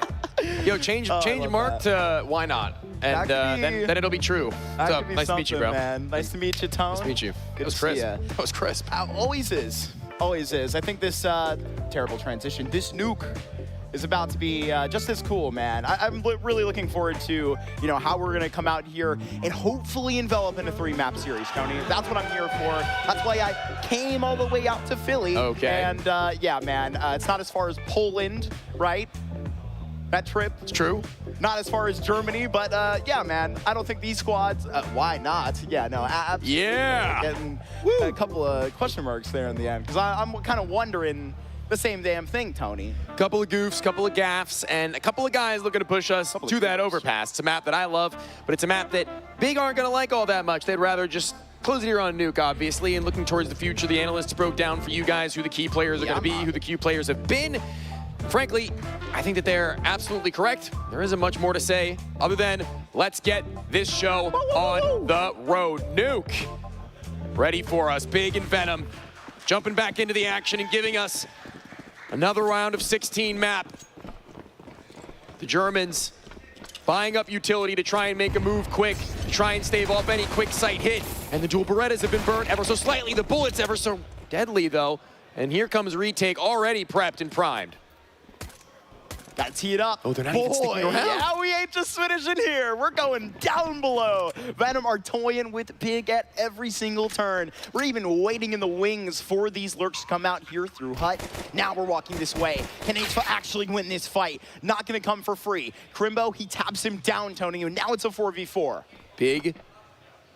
Yo, change Mark to Why Not, and then it'll be true. What's up? Nice to meet you, bro.
Man. Nice to meet you, Tone.
Nice to meet you.
Good
That was
to
crisp.
see ya.
That was crisp.
Always is. Always is. I think this terrible transition, this Nuke, is about to be just as cool, man. I'm really looking forward to, how we're gonna come out here and hopefully envelop in a 3-map series, Tony. That's what I'm here for. That's why I came all the way out to Philly.
Okay.
And yeah, man, it's not as far as Poland, right? That trip.
It's true.
Not as far as Germany, but yeah, man. I don't think these squads. Why not? Yeah, no, absolutely.
Yeah.
Getting a couple of question marks there in the end, because I'm kind of wondering the same damn thing, Tony.
Couple of goofs, couple of gaffes, and a couple of guys looking to push us to that overpass. It's a map that I love, but it's a map that Big aren't going to like all that much. They'd rather just close it here on Nuke, obviously, and looking towards the future. The analysts broke down for you guys who the key players are going to be, who the key players have been. Frankly, I think that they're absolutely correct. There isn't much more to say other than let's get this show on the road. Nuke, ready for us. Big and Venom jumping back into the action and giving us another round of 16 map. The Germans buying up utility to try and make a move quick, to try and stave off any quick sight hit. And the dual Berettas have been burnt ever so slightly. The bullets ever so deadly, though. And here comes Retake, already prepped and primed.
Gotta tee it up.
Oh, they're not even sticking around.
Yeah, we ain't just finishing here. We're going down below. Venom are toying with Big at every single turn. We're even waiting in the wings for these lurks to come out here through Hut. Now we're walking this way. Can H actually win this fight? Not gonna come for free. Crimbo, he taps him down, Tony, and now it's a 4v4.
Big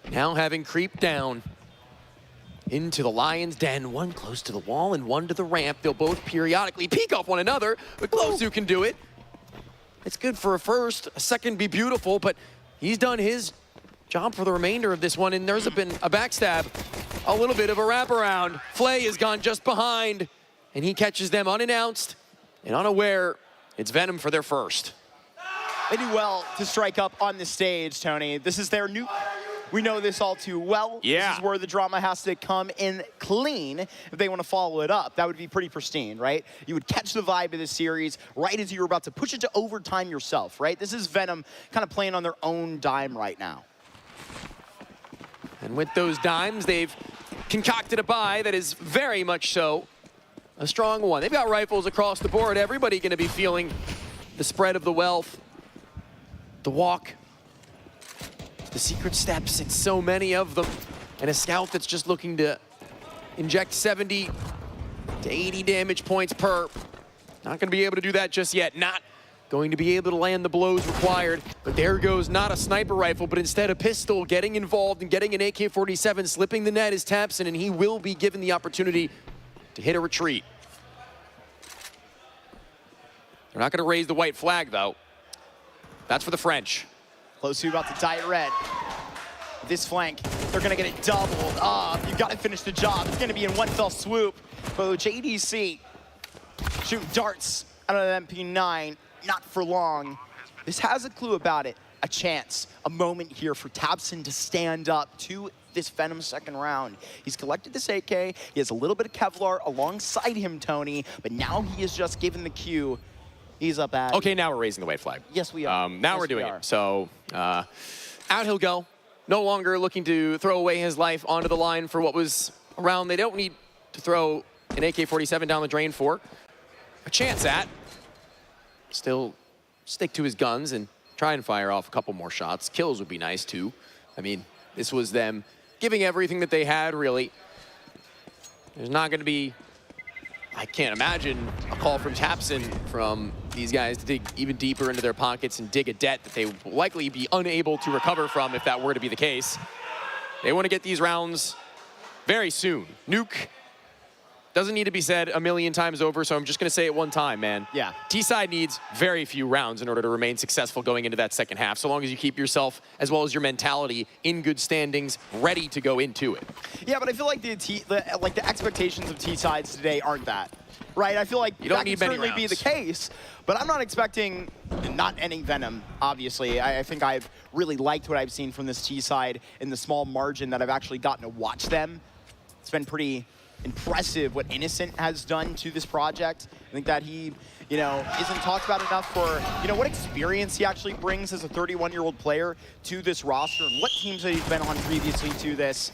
now having creeped down into the Lion's Den, one close to the wall and one to the ramp. They'll both periodically peek off one another, but Close can do it. It's good for a first, a second be beautiful, but he's done his job for the remainder of this one, and there's been a backstab, a little bit of a wraparound. Flay has gone just behind, and he catches them unannounced and unaware. It's Venom for their first.
They do well to strike up on the stage, Tony. This is their new... We know this all too well.
Yeah.
This is where the drama has to come in clean if they want to follow it up. That would be pretty pristine, right? You would catch the vibe of this series right as you were about to push it to overtime yourself, right? This is Venom kind of playing on their own dime right now.
And with those dimes, they've concocted a buy that is very much so a strong one. They've got rifles across the board. Everybody going to be feeling the spread of the wealth, the walk, the secret steps, and so many of them. And a scout that's just looking to inject 70 to 80 damage points per. Not going to be able to do that just yet. Not going to be able to land the blows required. But there goes not a sniper rifle, but instead a pistol, getting involved and getting an AK-47, slipping the net is Tapson, and he will be given the opportunity to hit a retreat. They're not going to raise the white flag, though. That's for the French.
Close to about to die at red. This flank, they're gonna get it doubled up. You gotta finish the job. It's gonna be in one fell swoop. But JDC shoot darts out of the MP9, not for long. This has a clue about it, a chance, a moment here for Tapson to stand up to this Venom second round. He's collected this AK, he has a little bit of Kevlar alongside him, Tony, but now he is just given the cue. He's up at...
Okay, now we're raising the white flag.
Yes, we are.
Now we're doing it. So out he'll go. No longer looking to throw away his life onto the line for what was around. They don't need to throw an AK-47 down the drain for a chance at. Still stick to his guns and try and fire off a couple more shots. Kills would be nice, too. I mean, this was them giving everything that they had, really. There's not going to be... I can't imagine a call from Tapson from these guys to dig even deeper into their pockets and dig a debt that they will likely be unable to recover from if that were to be the case. They want to get these rounds very soon. Nuke doesn't need to be said a million times over, so I'm just going to say it one time, man.
Yeah.
T-side needs very few rounds in order to remain successful going into that second half, so long as you keep yourself, as well as your mentality, in good standings, ready to go into it.
Yeah, but I feel like the expectations of T-sides today aren't that. Right? I feel like
You don't
that
need
can
many
certainly be
rounds.
the case, but I'm not expecting not any Venom, obviously. I think I've really liked what I've seen from this T-side in the small margin that I've actually gotten to watch them. It's been pretty impressive what Innocent has done to this project. I think that he, isn't talked about enough for, what experience he actually brings as a 31-year-old player to this roster and what teams that he's been on previously to this.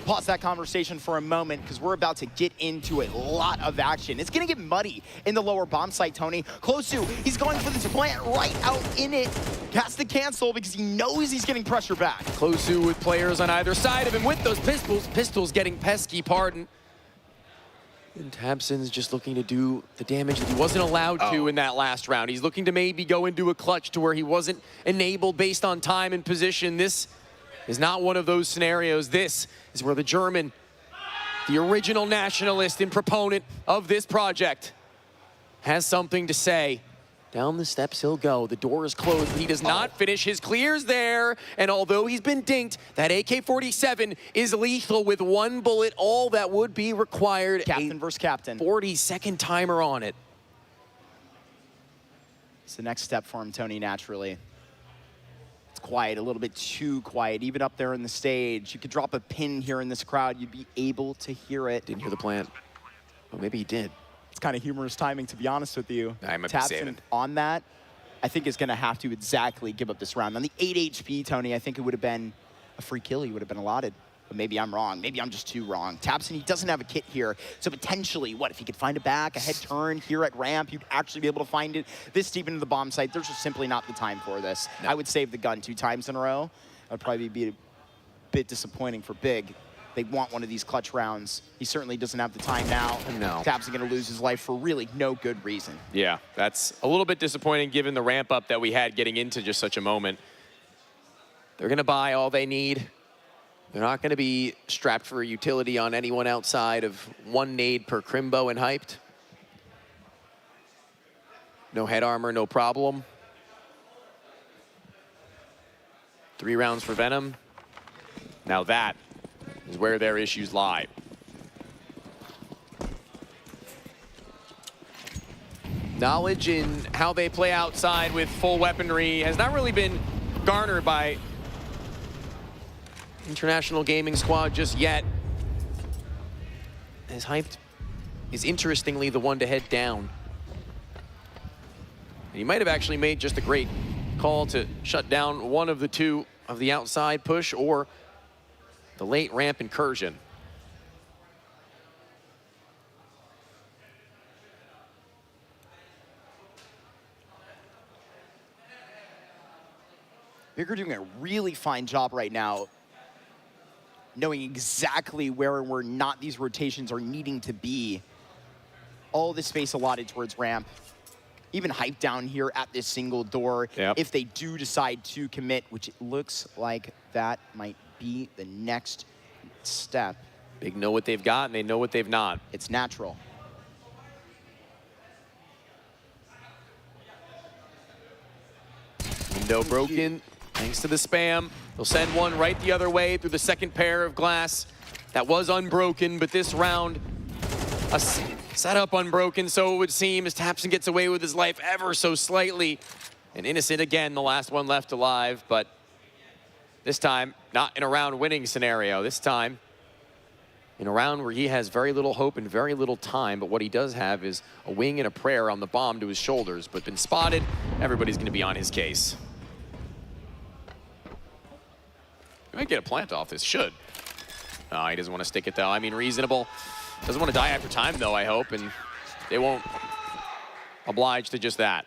Pause that conversation for a moment because we're about to get into a lot of action. It's going to get muddy in the lower bomb site, Tony. Close to, he's going for this plant right out in it. Has to cancel because he knows he's getting pressure back.
Closu with players on either side of him with those pistols. Pistols getting pesky, pardon. And tabseN's just looking to do the damage that he wasn't allowed to in that last round. He's looking to maybe go into a clutch to where he wasn't enabled based on time and position. This is not one of those scenarios. This is where the German, the original nationalist and proponent of this project, has something to say. Down the steps he'll go. The door is closed, but he does not finish his clears there. And although he's been dinked, that AK-47 is lethal with one bullet. All that would be required.
Captain versus captain.
40-second timer on it.
It's the next step for him, Tony, naturally. It's quiet, a little bit too quiet, even up there in the stage. You could drop a pin here in this crowd, you'd be able to hear it.
Didn't hear the plant. Oh, maybe he did.
It's kind of humorous timing, to be honest with you.
I might be saving.
tabseN on that, I think is going to have to exactly give up this round. On the 8 HP, Tony, I think it would have been a free kill. He would have been allotted. But maybe I'm wrong. Maybe I'm just too wrong. tabseN, he doesn't have a kit here. So potentially, what, if he could find a back, a head turn here at ramp, you'd actually be able to find it this deep into the bomb site. There's just simply not the time for this. No. I would save the gun 2 times in a row. That would probably be a bit disappointing for Big. They want one of these clutch rounds. He certainly doesn't have the time now.
No.
tabseN going to lose his life for really no good reason.
Yeah, that's a little bit disappointing given the ramp up that we had getting into just such a moment. They're going to buy all they need. They're not going to be strapped for a utility on anyone outside of 1 nade per Crimbo and Hyped. No head armor, no problem. 3 rounds for Venom. Now that is where their issues lie. Knowledge in how they play outside with full weaponry has not really been garnered by International Gaming Squad just yet. As Hyped is interestingly the one to head down. And he might have actually made just a great call to shut down one of the 2 of the outside push or the late ramp incursion.
Big are doing a really fine job right now knowing exactly where and where not these rotations are needing to be. All the space allotted towards ramp. Even Hyped down here at this single door.
Yep.
If they do decide to commit, which it looks like that might be the next step.
Big know what they've got and they know what they've not.
It's natural.
Window broken, thanks to the spam. They'll send one right the other way through the second pair of glass. That was unbroken, but this round, a setup unbroken, so it would seem, as tabseN gets away with his life ever so slightly. And Innocent again, the last one left alive, but this time, not in a round winning scenario. This time, in a round where he has very little hope and very little time, but what he does have is a wing and a prayer on the bomb to his shoulders, but been spotted, everybody's gonna be on his case. He might get a plant off this, should. No, he doesn't want to stick it though. I mean, reasonable. Doesn't want to die after time though, I hope, and they won't oblige to just that.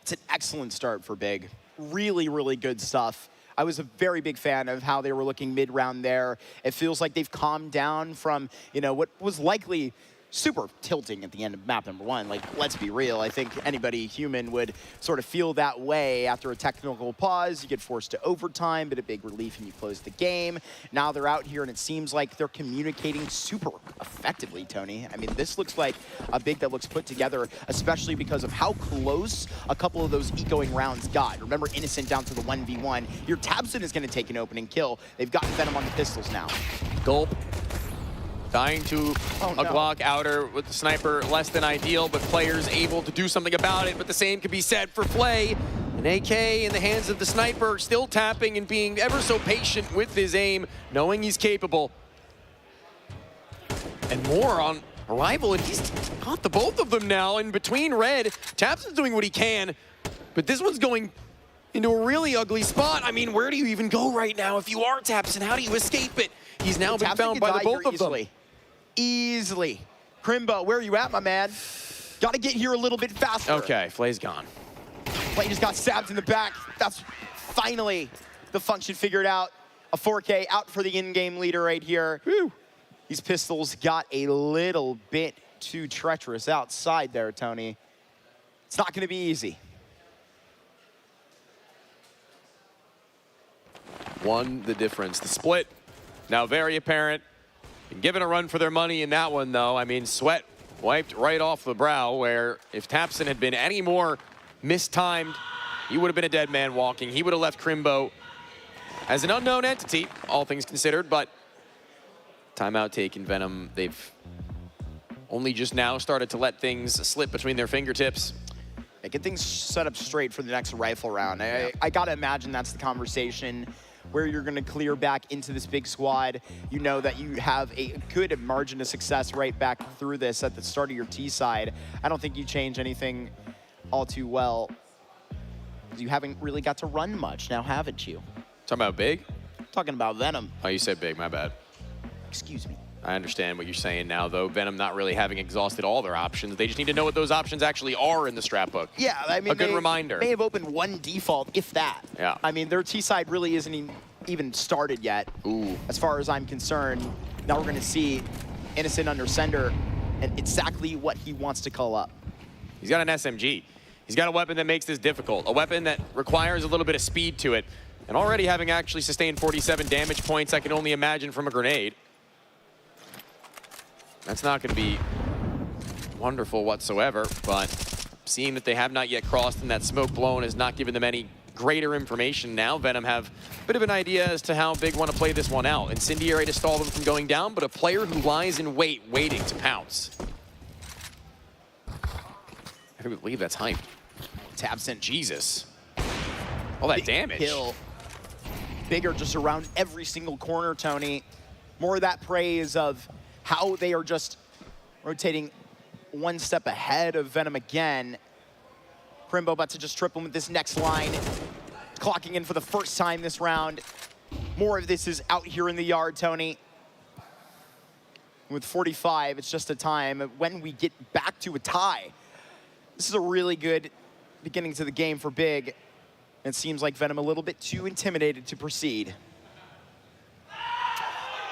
It's an excellent start for Big. Really, really good stuff. I was a very big fan of how they were looking mid-round there. It feels like they've calmed down from, what was likely super tilting at the end of map number 1. Like, let's be real. I think anybody human would sort of feel that way after a technical pause. You get forced to overtime, but a big relief and you close the game. Now they're out here and it seems like they're communicating super effectively, Tony. I mean, this looks like a Big that looks put together, especially because of how close a couple of those ecoing rounds got. Remember, Innocent down to the 1v1. Your Tabson is going to take an opening kill. They've got Venom on the pistols now.
Gulp. Dying to a Glock outer with the sniper, less than ideal, but players able to do something about it. But the same could be said for Flay. An AK in the hands of the sniper, still tapping and being ever so patient with his aim, knowing he's capable. And more on arrival, and he's got the both of them now. In between Red, Tabson's doing what he can, but this one's going into a really ugly spot. I mean, where do you even go right now if you are Tabson? How do you escape it? He's now been found by the both of them.
Easily. Crimbo, where are you at, my man? Got to get here a little bit faster.
Okay, Flay's gone.
Flay just got stabbed in the back. That's finally the function figured out. A 4K out for the in-game leader right here. Whew. These pistols got a little bit too treacherous outside there, Tony. It's not going to be easy.
One, the difference. The split, now very apparent. Been given a run for their money in that one, though. I mean, sweat wiped right off the brow, where if Tabson had been any more mistimed, he would have been a dead man walking. He would have left Crimbo as an unknown entity, all things considered, but timeout taken. Venom, they've only just now started to let things slip between their fingertips.
Yeah, get things set up straight for the next rifle round. I got to imagine that's the conversation where you're going to clear back into this big squad. You know that you have a good margin of success right back through this at the start of your T side. I don't think you change anything all too well. You haven't really got to run much now, haven't you?
Talking about Big?
Talking about Venom.
Oh, you said Big, my bad.
Excuse me.
I understand what you're saying now, though. Venom not really having exhausted all their options. They just need to know what those options actually are in the strat book.
Yeah, I mean,
a good reminder.
May have opened one default, if that.
Yeah.
I mean, their T side really isn't even started yet.
Ooh.
As far as I'm concerned, now we're going to see Innocent under Sender and exactly what he wants to call up.
He's got an SMG. He's got a weapon that makes this difficult. A weapon that requires a little bit of speed to it. And already having actually sustained 47 damage points, I can only imagine from a grenade. That's not going to be wonderful whatsoever, but seeing that they have not yet crossed and that smoke blown has not given them any greater information. Now Venom have a bit of an idea as to how Big want to play this one out. Incendiary to stall them from going down, but a player who lies in wait, waiting to pounce. I believe that's hype.
Tabson.
Jesus. All that damage.
Kill. Bigger just around every single corner, Tony. More of that praise of how they are just rotating one step ahead of Venom again. Crimbo about to just trip him with this next line. Clocking in for the first time this round. More of this is out here in the yard, Tony. With 45, it's just a time when we get back to a tie. This is a really good beginning to the game for Big. It seems like Venom a little bit too intimidated to proceed.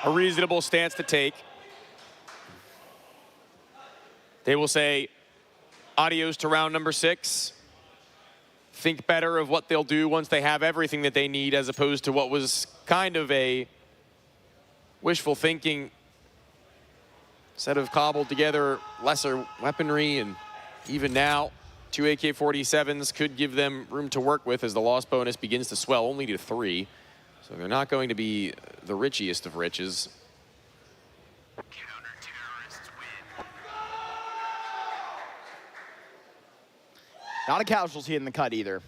A reasonable stance to take. They will say, adios to round number 6. Think better of what they'll do once they have everything that they need, as opposed to what was kind of a wishful thinking set of cobbled together lesser weaponry. And even now, 2 AK-47s could give them room to work with as the loss bonus begins to swell only to 3. So they're not going to be the richiest of riches.
Not a casualty in the cut either.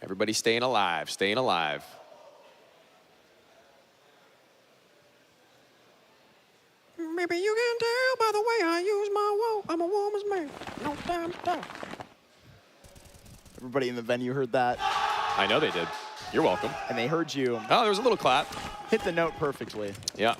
Everybody staying alive, staying alive.
Maybe you can tell by the way I use my wall. I'm a woman's man. No time to talk.
Everybody in the venue heard that.
I know they did. You're welcome.
And they heard you.
Oh, there was a little clap.
Hit the note perfectly.
Yeah.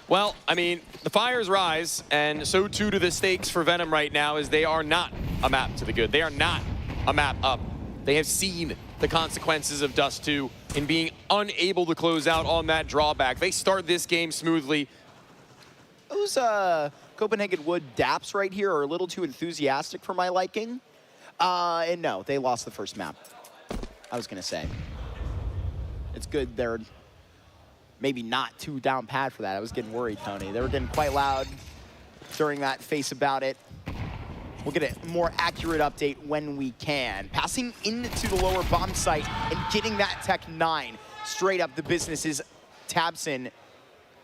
Well, I mean, the fires rise, and so too do the stakes for Venom right now, as they are not a map to the good. They are not a map up. They have seen the consequences of Dust 2 in being unable to close out on that drawback. They start this game smoothly.
Those Copenhagen Wood Daps right here are a little too enthusiastic for my liking. And no, they lost the first map. I was gonna say. It's good they're maybe not too down pat for that. I was getting worried, Tony. They were getting quite loud during that face about it. We'll get a more accurate update when we can. Passing into the lower bomb site and getting that Tech 9 straight up the business's tabseN,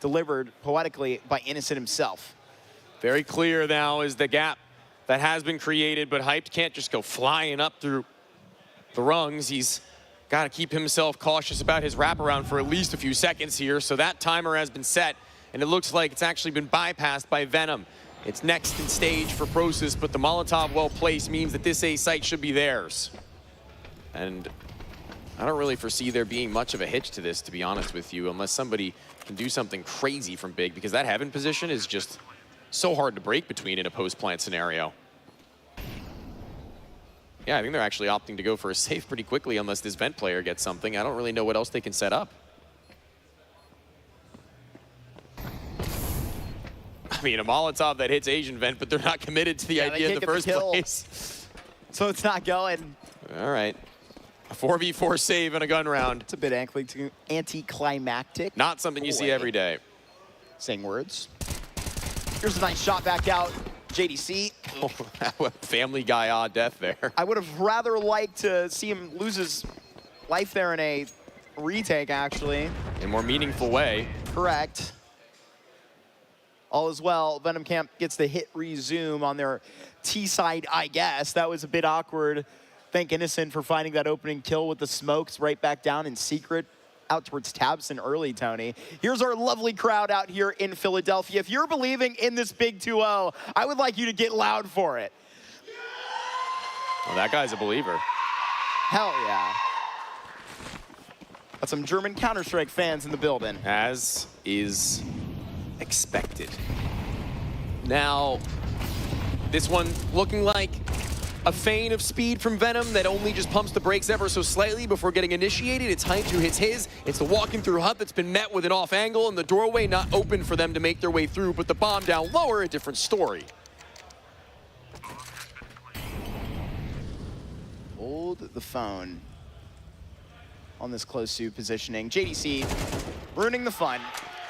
delivered poetically by Innocent himself.
Very clear now is the gap that has been created, but Hyped can't just go flying up through the rungs. He's got to keep himself cautious about his wraparound for at least a few seconds here. So that timer has been set, and it looks like it's actually been bypassed by Venom. It's next in stage for Prosus, but the Molotov well placed means that this A site should be theirs. And I don't really foresee there being much of a hitch to this, to be honest with you, unless somebody can do something crazy from Big, because that heaven position is just so hard to break between in a post-plant scenario. Yeah, I think they're actually opting to go for a safe pretty quickly unless this vent player gets something. I don't really know what else they can set up. I mean, a Molotov that hits Asian vent, but they're not committed to the idea in the first place.
So it's not going.
All right. A 4v4 save in a gun round.
It's a bit anticlimactic.
Not something you see every day.
Saying words. Here's a nice shot back out. JDC.
Oh, Family Guy odd death there.
I would have rather liked to see him lose his life there in a retake, actually.
In a more meaningful way.
Correct. All is well. Venom Camp gets the hit resume on their T side, I guess. That was a bit awkward. Thank Innocent for finding that opening kill with the smokes right back down in secret out towards tabseN early, Tony. Here's our lovely crowd out here in Philadelphia. If you're believing in this big 2-0, I would like you to get loud for it.
Well, that guy's a believer.
Hell yeah. Got some German Counter-Strike fans in the building.
As is expected. Now, this one looking like a feign of speed from Venom that only just pumps the brakes ever so slightly before getting initiated. It's Hyped who hits his. It's the walking through hut that's been met with an off angle and the doorway not open for them to make their way through, but the bomb down lower, a different story.
Hold the phone on this close to positioning. JDC ruining the fun,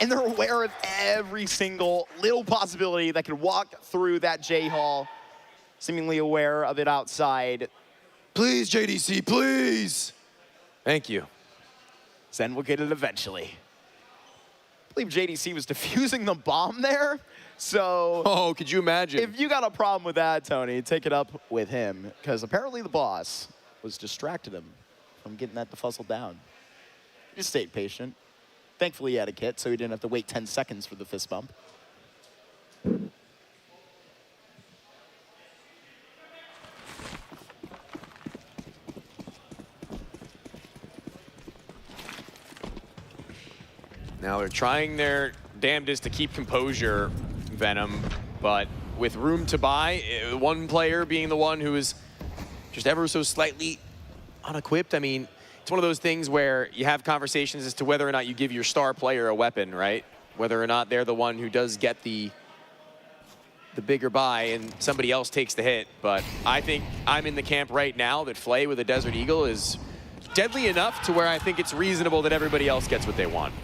and they're aware of every single little possibility that could walk through that J-Hall. Seemingly aware of it outside.
Please, JDC, please. Thank you.
Zen will get it eventually. I believe JDC was defusing the bomb there. So,
oh, could you imagine?
If you got a problem with that, Tony, take it up with him, because apparently the boss was distracted him from getting that defuzzled down. He just stayed patient. Thankfully, he had a kit, so he didn't have to wait 10 seconds for the fist bump.
Now they're trying their damnedest to keep composure, Venom, but with room to buy, one player being the one who is just ever so slightly unequipped. I mean, it's one of those things where you have conversations as to whether or not you give your star player a weapon, right? Whether or not they're the one who does get the bigger buy and somebody else takes the hit. But I think I'm in the camp right now that Flay with a Desert Eagle is deadly enough to where I think it's reasonable that everybody else gets what they want.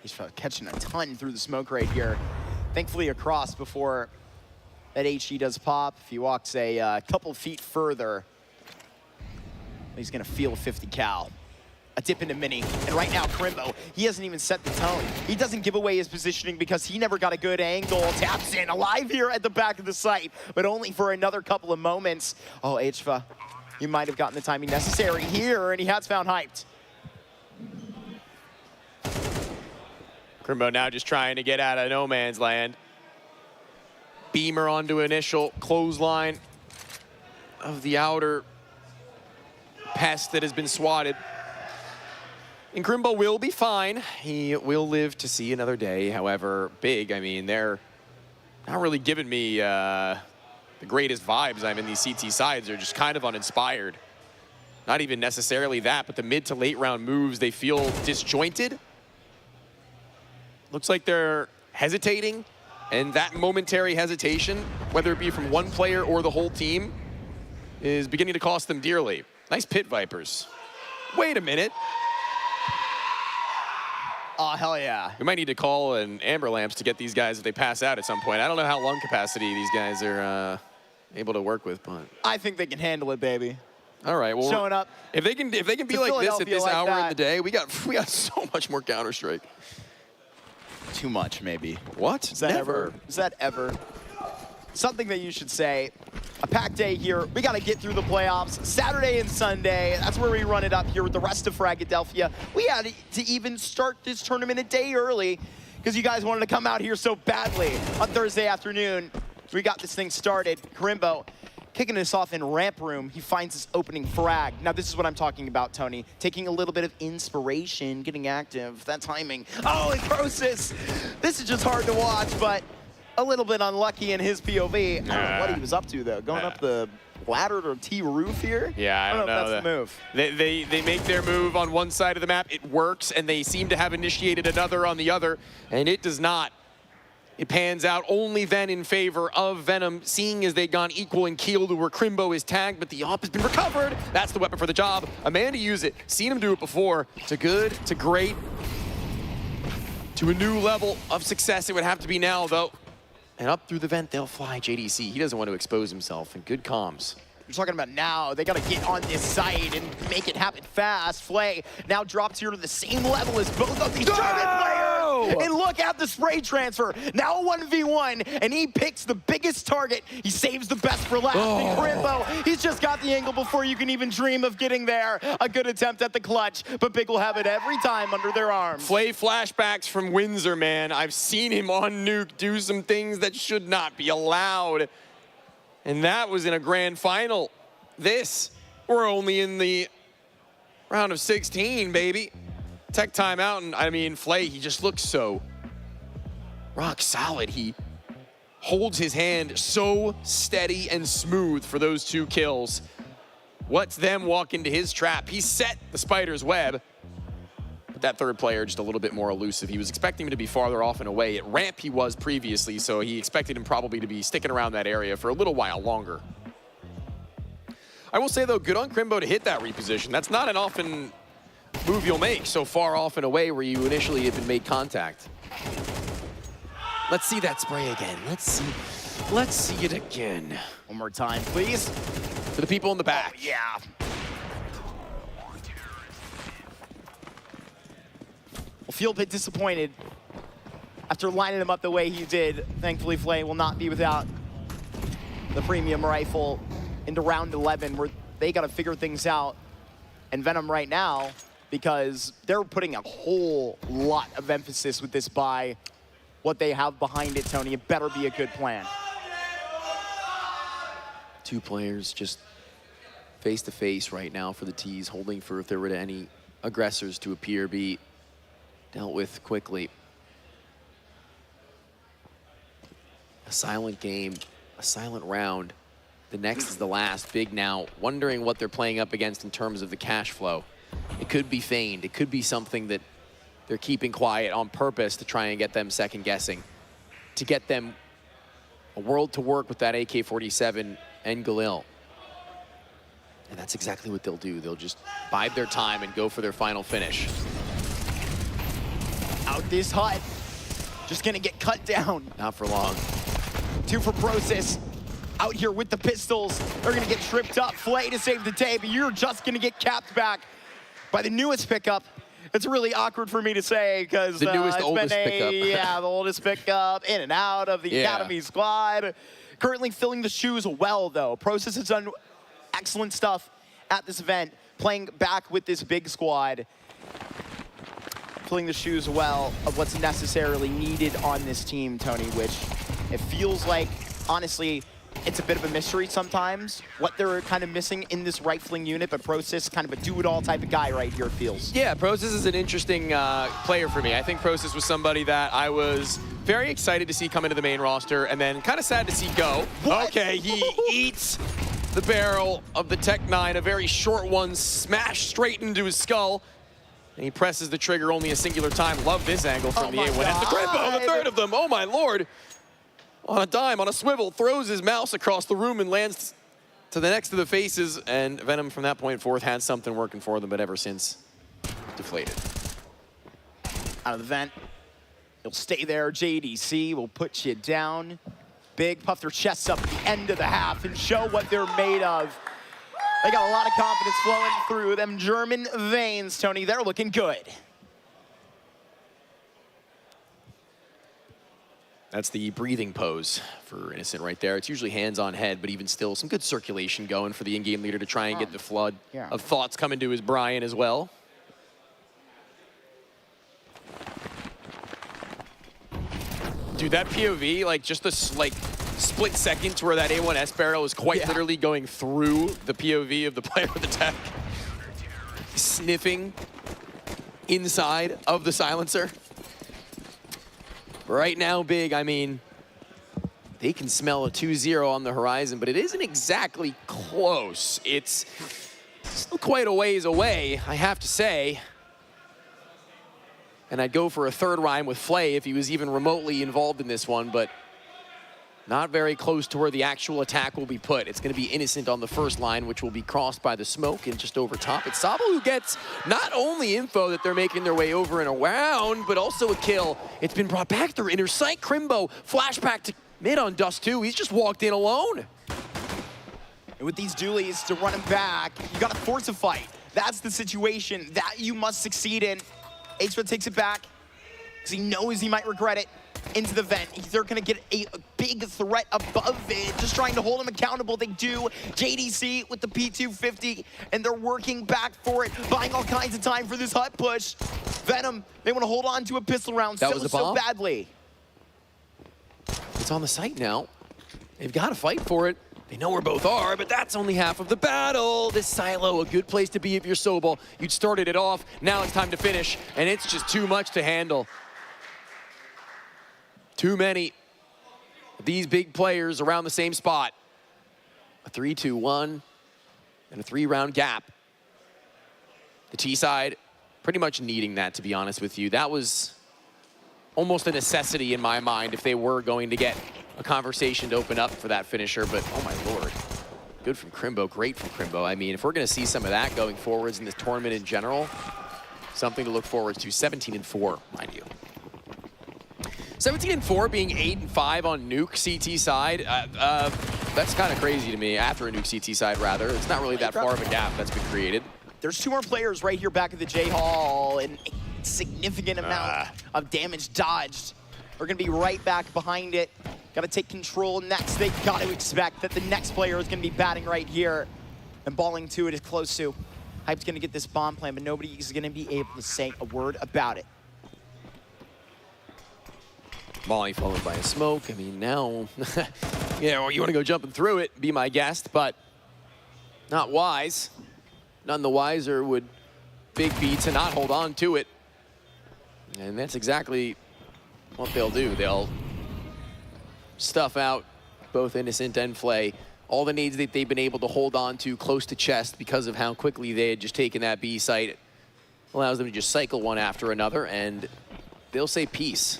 He's catching a ton through the smoke right here. Thankfully across before that HE does pop. If he walks a couple feet further, he's gonna feel 50 cal. A dip into mini, and right now Crimbo, he hasn't even set the tone. He doesn't give away his positioning because he never got a good angle. tabseN alive here at the back of the site, but only for another couple of moments. Oh, HFA, you might have gotten the timing necessary here, and he has found Hyped.
Crimbo now just trying to get out of no man's land. Beamer onto initial clothesline of the outer pest that has been swatted. And Crimbo will be fine. He will live to see another day. However, Big, I mean, they're not really giving me the greatest vibes. I'm in these CT sides. They're just kind of uninspired. Not even necessarily that, but the mid to late round moves, they feel disjointed. Looks like they're hesitating, and that momentary hesitation, whether it be from one player or the whole team, is beginning to cost them dearly. Nice pit Vipers. Wait a minute.
Oh, hell yeah.
We might need to call an Amber Lamps to get these guys if they pass out at some point. I don't know how lung capacity these guys are able to work with, but
I think they can handle it, baby.
all right. Well,
Showing up.
If they can be like this at
Philadelphia
this
like
hour in
that.
the day, we got so much more Counter-Strike.
Too much, maybe.
What?
Is that
Never.
ever? Is that ever? Something that you should say. A packed day here. We got to get through the playoffs. Saturday and Sunday. That's where we run it up here with the rest of Fragadelphia. We had to even start this tournament a day early because you guys wanted to come out here so badly on Thursday afternoon. We got this thing started. Karimbo kicking us off in ramp room. He finds his opening frag. Now, this is what I'm talking about, Tony. Taking a little bit of inspiration, getting active, that timing. Oh, and Croesus. This is just hard to watch, but a little bit unlucky in his POV. I don't know what he was up to, though. Going up the ladder to T roof here?
Yeah, I don't know
if that's the move.
They make their move on one side of the map. It works, and they seem to have initiated another on the other, and it does not. It pans out only then in favor of Venom, seeing as they've gone equal in kill to where Crimbo is tagged, but the op has been recovered. That's the weapon for the job. A man to use it. Seen him do it before. To good, to great, to a new level of success it would have to be now, though. And up through the vent, they'll fly JDC. He doesn't want to expose himself, and good comms.
You're talking about now. They got to get on this site and make it happen fast. Flay now drops here to the same level as both of these German players. And look at the spray transfer. Now a 1v1, and he picks the biggest target. He saves the best for last. And Karimbo, he's just got the angle before you can even dream of getting there. A good attempt at the clutch, but Big will have it every time under their arms.
Flay flashbacks from Windsor, man. I've seen him on Nuke do some things that should not be allowed. And that was in a grand final. We're only in the round of 16, baby. Tech timeout, and I mean, Flay, he just looks so rock solid. He holds his hand so steady and smooth for those 2 kills. Lets them walk into his trap. He set the spider's web, but that third player just a little bit more elusive. He was expecting him to be farther off and away. At ramp he was previously, so he expected him probably to be sticking around that area for a little while longer. I will say, though, good on Crimbo to hit that reposition. That's not an often move you'll make so far off and away where you initially have been made contact. Let's see that spray again. Let's see it again.
One more time, please.
For the people in the back.
Oh, yeah. We'll feel a bit disappointed after lining them up the way he did. Thankfully, Flay will not be without the premium rifle into round 11, where they got to figure things out. And Venom right now, because they're putting a whole lot of emphasis with this buy. What they have behind it, Tony, it better be a good plan.
2 players just face to face right now for the T's, holding for if there were any aggressors to appear be dealt with quickly. A silent game, a silent round. The next is the last. Big now wondering what they're playing up against in terms of the cash flow. It could be feigned. It could be something that they're keeping quiet on purpose to try and get them second guessing, to get them a world to work with that AK-47 and Galil. And that's exactly what they'll do. They'll just bide their time and go for their final finish.
Out this hut, just gonna get cut down.
Not for long.
2 for Process. Out here with the pistols. They're gonna get tripped up. Flay to save the day, but you're just gonna get capped back by the newest pickup. It's really awkward for me to say because
the newest,
it's
oldest
been
pickup.
Yeah, the oldest pickup, in and out of the Academy squad. Currently filling the shoes well, though. Process has done excellent stuff at this event, playing back with this big squad. Filling the shoes well of what's necessarily needed on this team, Tony, which it feels like, honestly, it's a bit of a mystery sometimes, what they're kind of missing in this rifling unit, but Process kind of a do-it-all type of guy right here, it feels.
Yeah, Process is an interesting player for me. I think Process was somebody that I was very excited to see come into the main roster and then kind of sad to see go.
What?
Okay, he eats the barrel of the Tech-9, a very short one, smashed straight into his skull. And he presses the trigger only a singular time. Love this angle from the A1. It's the Crimbo, the third of them. Oh my lord. On a dime, on a swivel, throws his mouse across the room and lands to the next of the faces. And Venom from that point forth had something working for them, but ever since, deflated.
Out of the vent. He'll stay there. JDC will put you down. Big puff their chests up at the end of the half and show what they're made of. They got a lot of confidence flowing through them German veins, Tony. They're looking good.
That's the breathing pose for Innocent right there. It's usually hands on head, but even still, some good circulation going for the in-game leader to try and get the flood of thoughts coming to his Brian as well. Dude, that POV, like just a like split second to where that A1S barrel is quite literally going through the POV of the player of the tech. Sniffing inside of the silencer. Right now, Big, I mean, they can smell a 2-0 on the horizon, but it isn't exactly close. It's still quite a ways away, I have to say. And I'd go for a third rhyme with Flay if he was even remotely involved in this one, but not very close to where the actual attack will be put. It's going to be Innocent on the first line, which will be crossed by the smoke and just over top. It's Sabo who gets not only info that they're making their way over and around, but also a kill. It's been brought back through inner sight. Crimbo, flashback to mid on Dust 2. He's just walked in alone.
And with these dualies to run him back, you got to force a fight. That's the situation that you must succeed in. HFA takes it back because he knows he might regret it. Into the vent. They're going to get a big threat above it, just trying to hold him accountable. They do. JDC with the P250, and they're working back for it, buying all kinds of time for this hut push. Venom, they want to hold on to a pistol round so badly.
It's on the site now. They've got to fight for it. They know where both are, but that's only half of the battle. This silo, a good place to be if you're Sobol. You'd started it off. Now it's time to finish, and it's just too much to handle. Too many of these big players around the same spot. A 3-2-1 and a 3-round gap. The T side pretty much needing that, to be honest with you. That was almost a necessity in my mind if they were going to get a conversation to open up for that finisher, but oh my lord. Good from Crimbo, great from Crimbo. I mean, if we're gonna see some of that going forwards in this tournament in general, something to look forward to. 17-4, mind you. 17-4 being 8-5 on Nuke CT side, that's kind of crazy to me. After a Nuke CT side, rather. It's not really that far of a gap that's been created.
There's two more players right here back at the J-Hall, and a significant amount of damage dodged. We're going to be right back behind it. Got to take control next. They got to expect that the next player is going to be batting right here and balling to it as close to. Hype's going to get this bomb plan, but nobody is going to be able to say a word about it.
Molly followed by a smoke. I mean, now, yeah, well, you want to go jumping through it, be my guest, but not wise. None the wiser would Big B to not hold on to it. And that's exactly what they'll do. They'll stuff out both Innocent and Flay. All the nades that they've been able to hold on to close to chest because of how quickly they had just taken that B site allows them to just cycle one after another, and they'll say peace.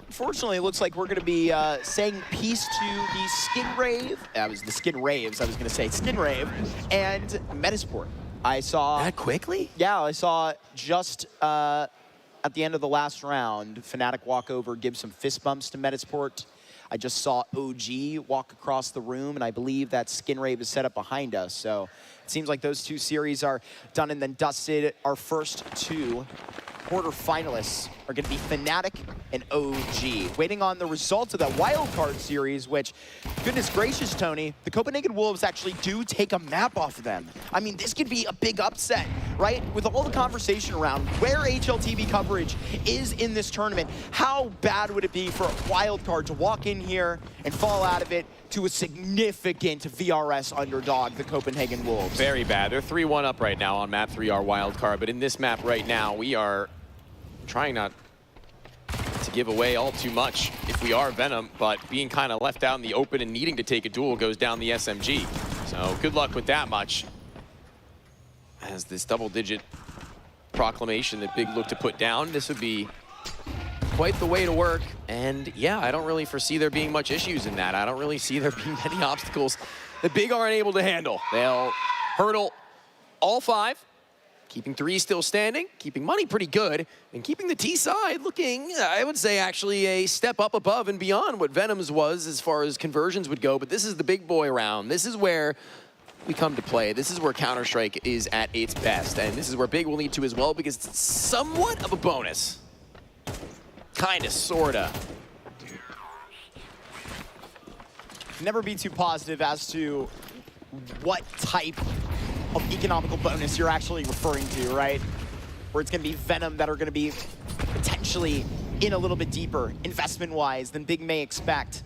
Unfortunately, it looks like we're going to be saying peace to the Skin Rave. That was the Skin Raves, I was going to say. Skin Rave and Metasport. I saw...
That quickly?
Yeah, I saw just at the end of the last round, Fnatic walk over, give some fist bumps to Metasport. I just saw OG walk across the room, and I believe that Skin Rave is set up behind us. So it seems like those two series are done and then dusted. Our first two quarterfinalists are going to be Fnatic and OG. Waiting on the results of that wildcard series, which, goodness gracious, Tony, the Copenhagen Wolves actually do take a map off of them. I mean, this could be a big upset, right? With all the conversation around where HLTV coverage is in this tournament, how bad would it be for a wildcard to walk in here and fall out of it to a significant VRS underdog, the Copenhagen Wolves?
Very bad. They're 3-1 up right now on map 3, our wildcard, but in this map right now, we are trying not to give away all too much if we are Venom, but being kind of left out in the open and needing to take a duel goes down the SMG. So good luck with that much. as this double-digit proclamation that Big looked to put down. This would be quite the way to work. And yeah, I don't really foresee there being much issues in that. I don't really see there being many obstacles that Big aren't able to handle. They'll hurdle all 5, keeping 3 still standing, keeping money pretty good, and keeping the T side looking, I would say, actually a step up above and beyond what Venom's was as far as conversions would go. But this is the big boy round. This is where we come to play. This is where Counter-Strike is at its best, and this is where Big will need to as well, because it's somewhat of a bonus. Kinda, sorta.
Never be too positive as to what type of economical bonus you're actually referring to, right? Where it's going to be Venom that are going to be potentially in a little bit deeper investment-wise than Big may expect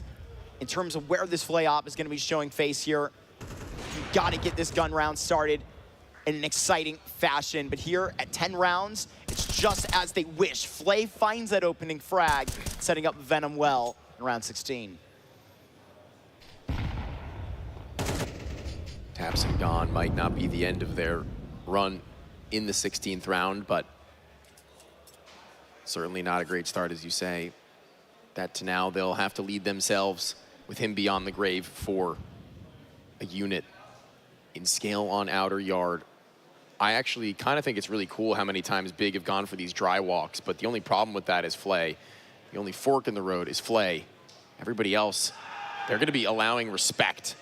in terms of where this Flay op is going to be showing face here. You've got to get this gun round started in an exciting fashion, but here at 10 rounds, it's just as they wish. Flay finds that opening frag, setting up Venom well in round 16.
Taps and gone might not be the end of their run in the 16th round, but certainly not a great start, as you say. That to now they'll have to lead themselves with him beyond the grave for a unit in scale on outer yard. I actually kind of think it's really cool how many times Big have gone for these dry walks, but the only problem with that is Flay. The only fork in the road is Flay. Everybody else, they're going to be allowing respect.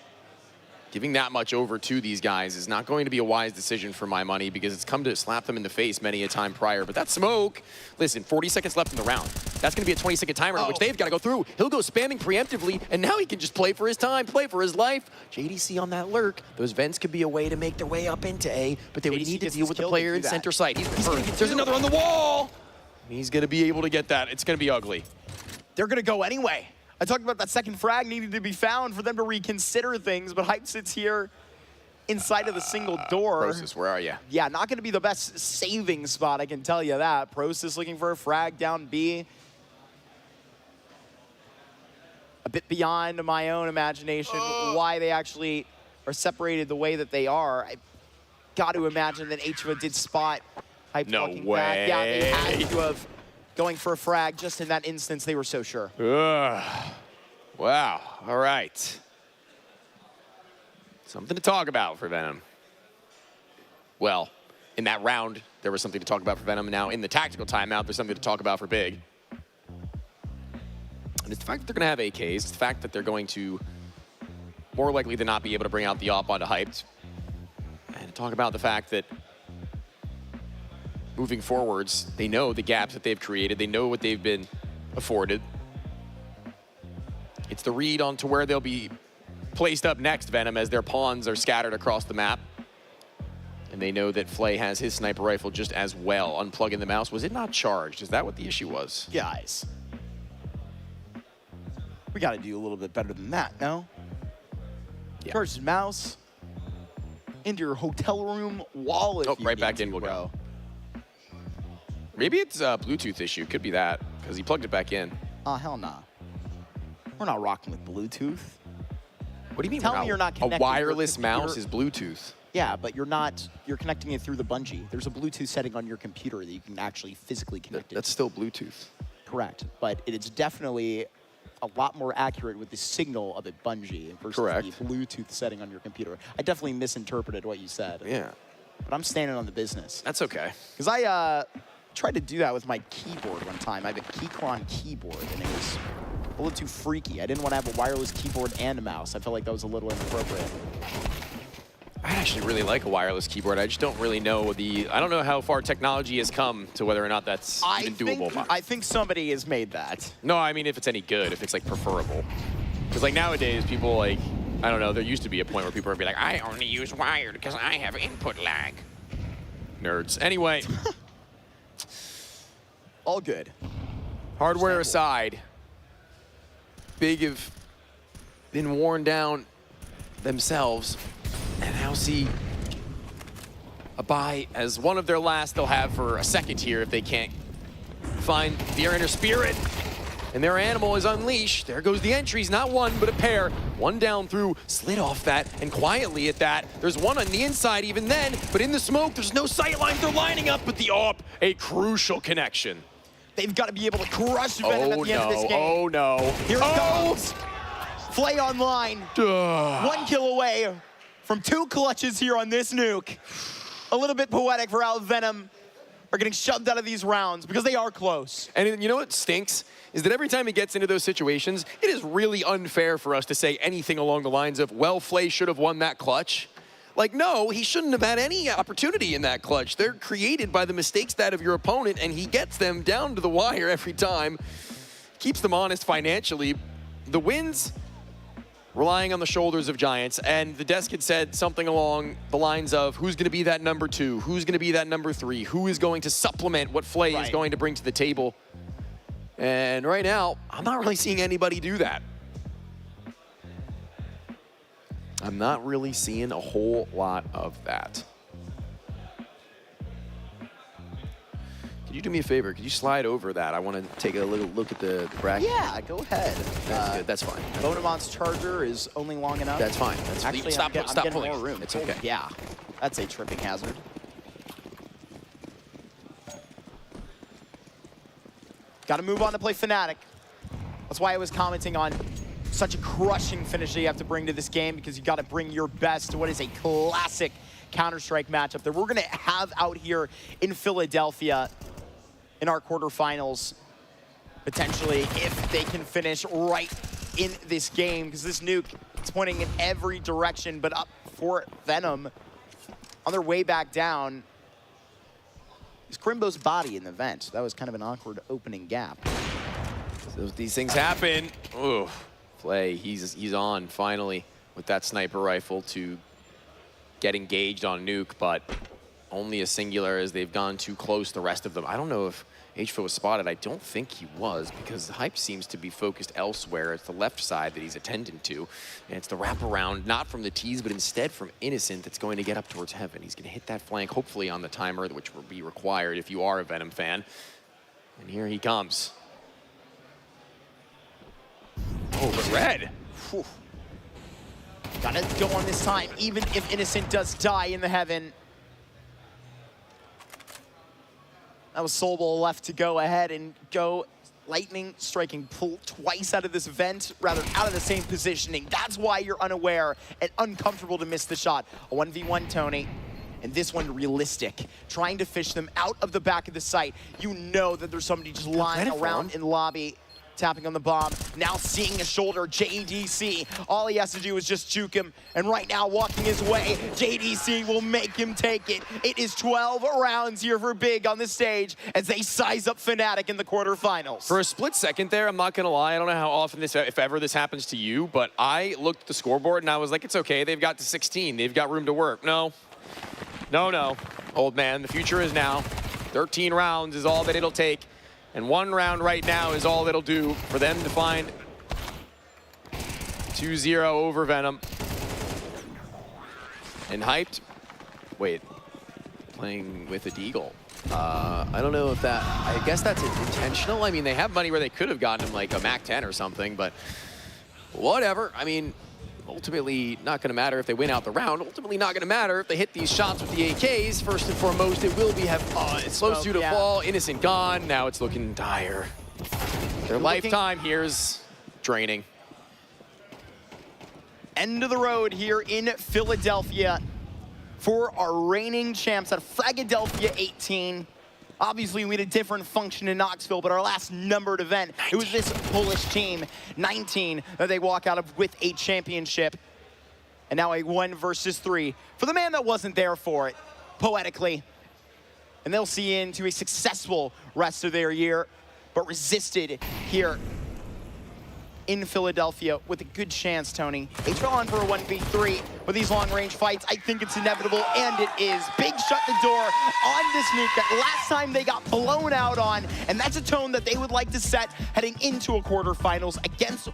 Giving that much over to these guys is not going to be a wise decision for my money, because it's come to slap them in the face many a time prior. But that smoke, listen, 40 seconds left in the round. That's going to be a 20-second timer, which they've got to go through. He'll go spamming preemptively, and now he can just play for his time, play for his life. JDC on that lurk. Those vents could be a way to make their way up into A, but they would need to deal with the player in center site. He's hurt. There's another on the wall. He's going to be able to get that. It's going to be ugly.
They're going to go anyway. I talked about that second frag needing to be found for them to reconsider things, but Hype sits here inside of the single door.
Process, where are you?
Yeah, not going to be the best saving spot, I can tell you that. Process looking for a frag down B. A bit beyond my own imagination why they actually are separated the way that they are. I got to imagine that H.Va did spot Hype walking back. Yeah, they had to have. Going for a frag, just in that instance, they were so sure.
Wow, all right. Something to talk about for Venom. Well, in that round, there was something to talk about for Venom. Now, in the tactical timeout, there's something to talk about for Big. And it's the fact that they're going to have AKs. It's the fact that they're going to, more likely than not, be able to bring out the op onto Hyped. And talk about the fact that moving forwards, they know the gaps that they've created. They know what they've been afforded. It's the read onto where they'll be placed up next, Venom, as their pawns are scattered across the map. And they know that Flay has his sniper rifle just as well. Unplugging the mouse. Was it not charged? Is that what the issue was?
Guys, we got to do a little bit better than that, no?
Yeah.
Charge his mouse into your hotel room wall. If you
right
need
back
to,
in we'll
bro.
go. Maybe it's a Bluetooth issue. Could be that, because he plugged it back in.
Oh, hell nah. We're not rocking with Bluetooth.
What do you mean?
Tell me you're not connecting
a wireless
your
mouse is Bluetooth.
Yeah, but you're not. You're connecting it through the bungee. There's a Bluetooth setting on your computer that you can actually physically connect it.
That's still Bluetooth.
Correct, but it is definitely a lot more accurate with the signal of a bungee versus the Bluetooth setting on your computer. I definitely misinterpreted what you said.
Yeah.
But I'm standing on the business.
That's okay.
Because I tried to do that with my keyboard one time. I have a Keychron keyboard, and it was a little too freaky. I didn't want to have a wireless keyboard and a mouse. I felt like that was a little inappropriate.
I actually really like a wireless keyboard. I just don't really know I don't know how far technology has come to whether or not that's even doable.
I think somebody has made that.
No, I mean if it's any good, if it's like preferable. Because like nowadays, people like, I don't know, there used to be a point where people would be like, I only use wired because I have input lag. Nerds. Anyway.
All good.
Hardware aside, Big have been worn down themselves, and now see a buy as one of their last they'll have for a second here if they can't find the Inner Spirit. and their animal is unleashed. There goes the entries, not one, but a pair. One down through, slid off that, and quietly at that. There's one on the inside even then, but in the smoke, there's no sight lines. They're lining up with the AWP, a crucial connection.
They've got to be able to crush Venom at the end of this game.
Oh no.
Here it comes. Flay online. 1 kill away from 2 clutches here on this nuke. A little bit poetic for how Venom are getting shoved out of these rounds because they are close.
And you know what stinks? Is that every time he gets into those situations, it is really unfair for us to say anything along the lines of, well, Flay should have won that clutch. Like, no, he shouldn't have had any opportunity in that clutch. They're created by the mistakes that of your opponent, and he gets them down to the wire every time. Keeps them honest financially. The wins, relying on the shoulders of giants, and the desk had said something along the lines of who's going to be that number 2, who's going to be that number 3, who is going to supplement what Flay is going to bring to the table. And right now, I'm not really seeing anybody do that. I'm not really seeing a whole lot of that. Could you do me a favor? Could you slide over that? I want to take a little look at the bracket.
Yeah, go ahead.
That's good. That's fine.
Bonamon's charger is only long enough.
That's fine. That's
Actually,
stop
I'm getting
pulling.
more room.
It's okay.
Yeah, that's a tripping hazard. Got to move on to play Fnatic. That's why I was commenting on such a crushing finish that you have to bring to this game, because you got to bring your best to what is a classic Counter-Strike matchup that we're going to have out here in Philadelphia in our quarterfinals, potentially, if they can finish right in this game, because this nuke is pointing in every direction, but up for Venom on their way back down is Crimbo's body in the vent. That was kind of an awkward opening gap.
So these things happen. Ooh, Flay, he's on finally with that sniper rifle to get engaged on nuke, but only a singular as they've gone too close, the rest of them. I don't know if HFO was spotted. I don't think he was, because the hype seems to be focused elsewhere. It's the left side that he's attending to, and it's the wraparound, not from the T's, but instead from Innocent that's going to get up towards Heaven. He's going to hit that flank, hopefully on the timer, which will be required if you are a Venom fan. And here he comes. Oh, but Red.
Whew. Gotta go on this time, even if Innocent does die in the Heaven. That was Soulbowl left to go ahead and go Lightning striking pull twice out of this vent, rather out of the same positioning. That's why you're unaware and uncomfortable to miss the shot. A 1v1, Tony. And this one realistic, trying to fish them out of the back of the site. You know that there's somebody just lying around in lobby, tapping on the bomb. Now seeing a shoulder, JDC. All he has to do is just juke him. And right now, walking his way, JDC will make him take it. It is 12 rounds here for Big on the stage as they size up Fnatic in the quarterfinals.
For a split second there, I'm not gonna lie, I don't know how often this, if ever this happens to you, but I looked at the scoreboard and I was like, it's okay, they've got to 16, they've got room to work. No, old man, the future is now. 13 rounds is all that it'll take. And 1 round right now is all it'll do for them to find 2-0 over Venom. And hyped. Wait, playing with a Deagle. I don't know if that, I guess that's intentional. I mean, they have money where they could have gotten him like a Mac 10 or something, but whatever. I mean, ultimately not gonna matter if they win out the round. Ultimately not gonna matter if they hit these shots with the AKs. First and foremost, it will be it's close to fall. Innocent gone. Now it's looking dire. Their lifetime here is draining.
End of the road here in Philadelphia for our reigning champs at Fragadelphia 18. Obviously, we had a different function in Knoxville, but our last numbered event, 19. It was this Polish team, 19, that they walk out of with a championship. And now a 1 versus 3 for the man that wasn't there for it, poetically. And they'll see into a successful rest of their year, but resisted here in Philadelphia with a good chance, Tony. HL on for a 1v3 with these long-range fights. I think it's inevitable, and it is. Big shut the door on this nuke that last time they got blown out on, and that's a tone that they would like to set heading into a quarterfinals against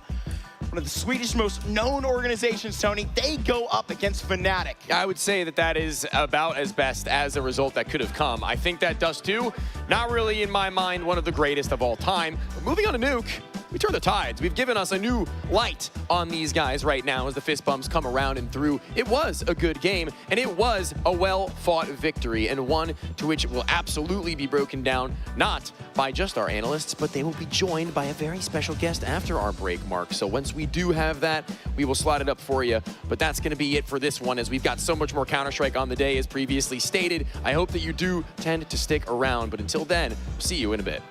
one of the Swedish most known organizations, Tony. They go up against Fnatic.
I would say that that is about as best as a result that could have come. I think that Dust 2, not really in my mind one of the greatest of all time. But moving on to Nuke, we turn the tides. We've given us a new light on these guys right now as the fist bumps come around and through. It was a good game, and it was a well-fought victory, and one to which will absolutely be broken down, not by just our analysts, but they will be joined by a very special guest after our break, Mark. So once we do have that, we will slide it up for you. But that's going to be it for this one, as we've got so much more Counter-Strike on the day, as previously stated. I hope that you do tend to stick around, but until then, see you in a bit.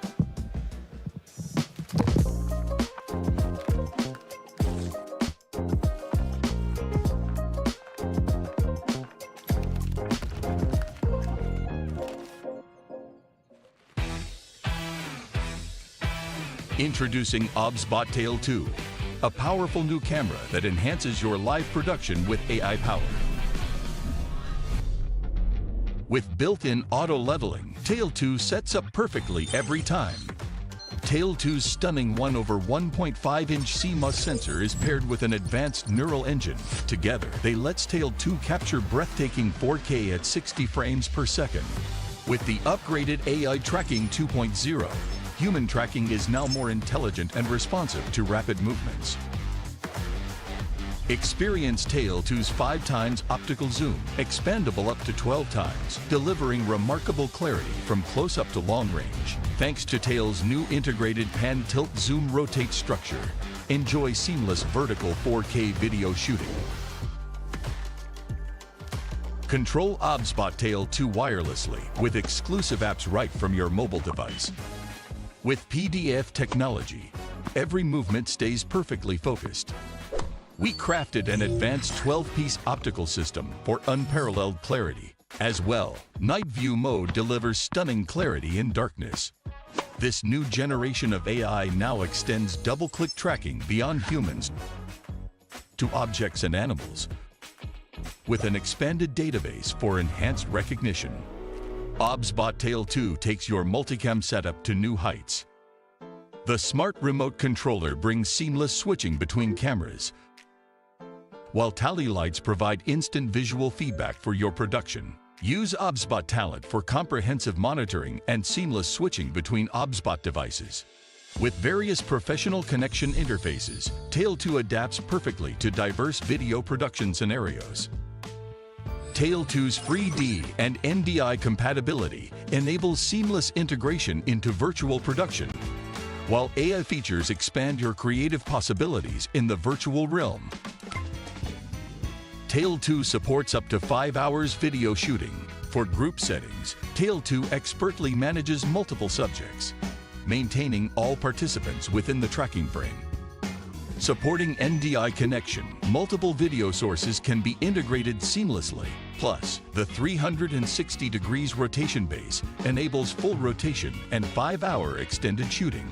Introducing OBSBot Tail 2, a powerful new camera that enhances your live production with AI power. With built-in auto-leveling, Tail 2 sets up perfectly every time. Tail 2's stunning 1/1.5-inch CMOS sensor is paired with an advanced neural engine. Together, they let Tail 2 capture breathtaking 4K at 60 frames per second. With the upgraded AI Tracking 2.0, human tracking is now more intelligent and responsive to rapid movements. Experience Tail 2's 5x optical zoom, expandable up to 12 times, delivering remarkable clarity from close-up to long range. Thanks to Tail's new integrated pan-tilt zoom rotate structure, enjoy seamless vertical 4K video shooting. Control OBSBot Tail 2 wirelessly with exclusive apps right from your mobile device. With PDF technology, every movement stays perfectly focused. We crafted an advanced 12-piece optical system for unparalleled clarity. As well, Night View mode delivers stunning clarity in darkness. This new generation of AI now extends double-click tracking beyond humans to objects and animals, with an expanded database for enhanced recognition. OBSBot Tail 2 takes your multicam setup to new heights. The smart remote controller brings seamless switching between cameras, while tally lights provide instant visual feedback for your production. Use OBSBot Talent for comprehensive monitoring and seamless switching between OBSBot devices. With various professional connection interfaces, Tail 2 adapts perfectly to diverse video production scenarios. Tail 2's 3D and NDI compatibility enables seamless integration into virtual production, while AI features expand your creative possibilities in the virtual realm. Tail 2 supports up to 5 hours video shooting. For group settings, Tail 2 expertly manages multiple subjects, maintaining all participants within the tracking frame. Supporting NDI connection, multiple video sources can be integrated seamlessly. Plus, the 360 degrees rotation base enables full rotation and 5-hour extended shooting.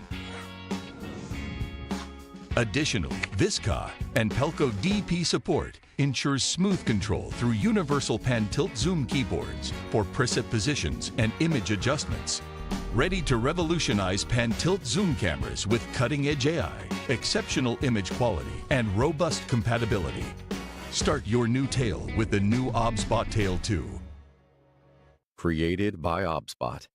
Additionally, Visca and Pelco DP support ensures smooth control through universal pan-tilt zoom keyboards for preset positions and image adjustments. Ready to revolutionize pan-tilt zoom cameras with cutting-edge AI, exceptional image quality, and robust compatibility. Start your new Tail with the new OBSBot Tail 2.
Created by OBSBot.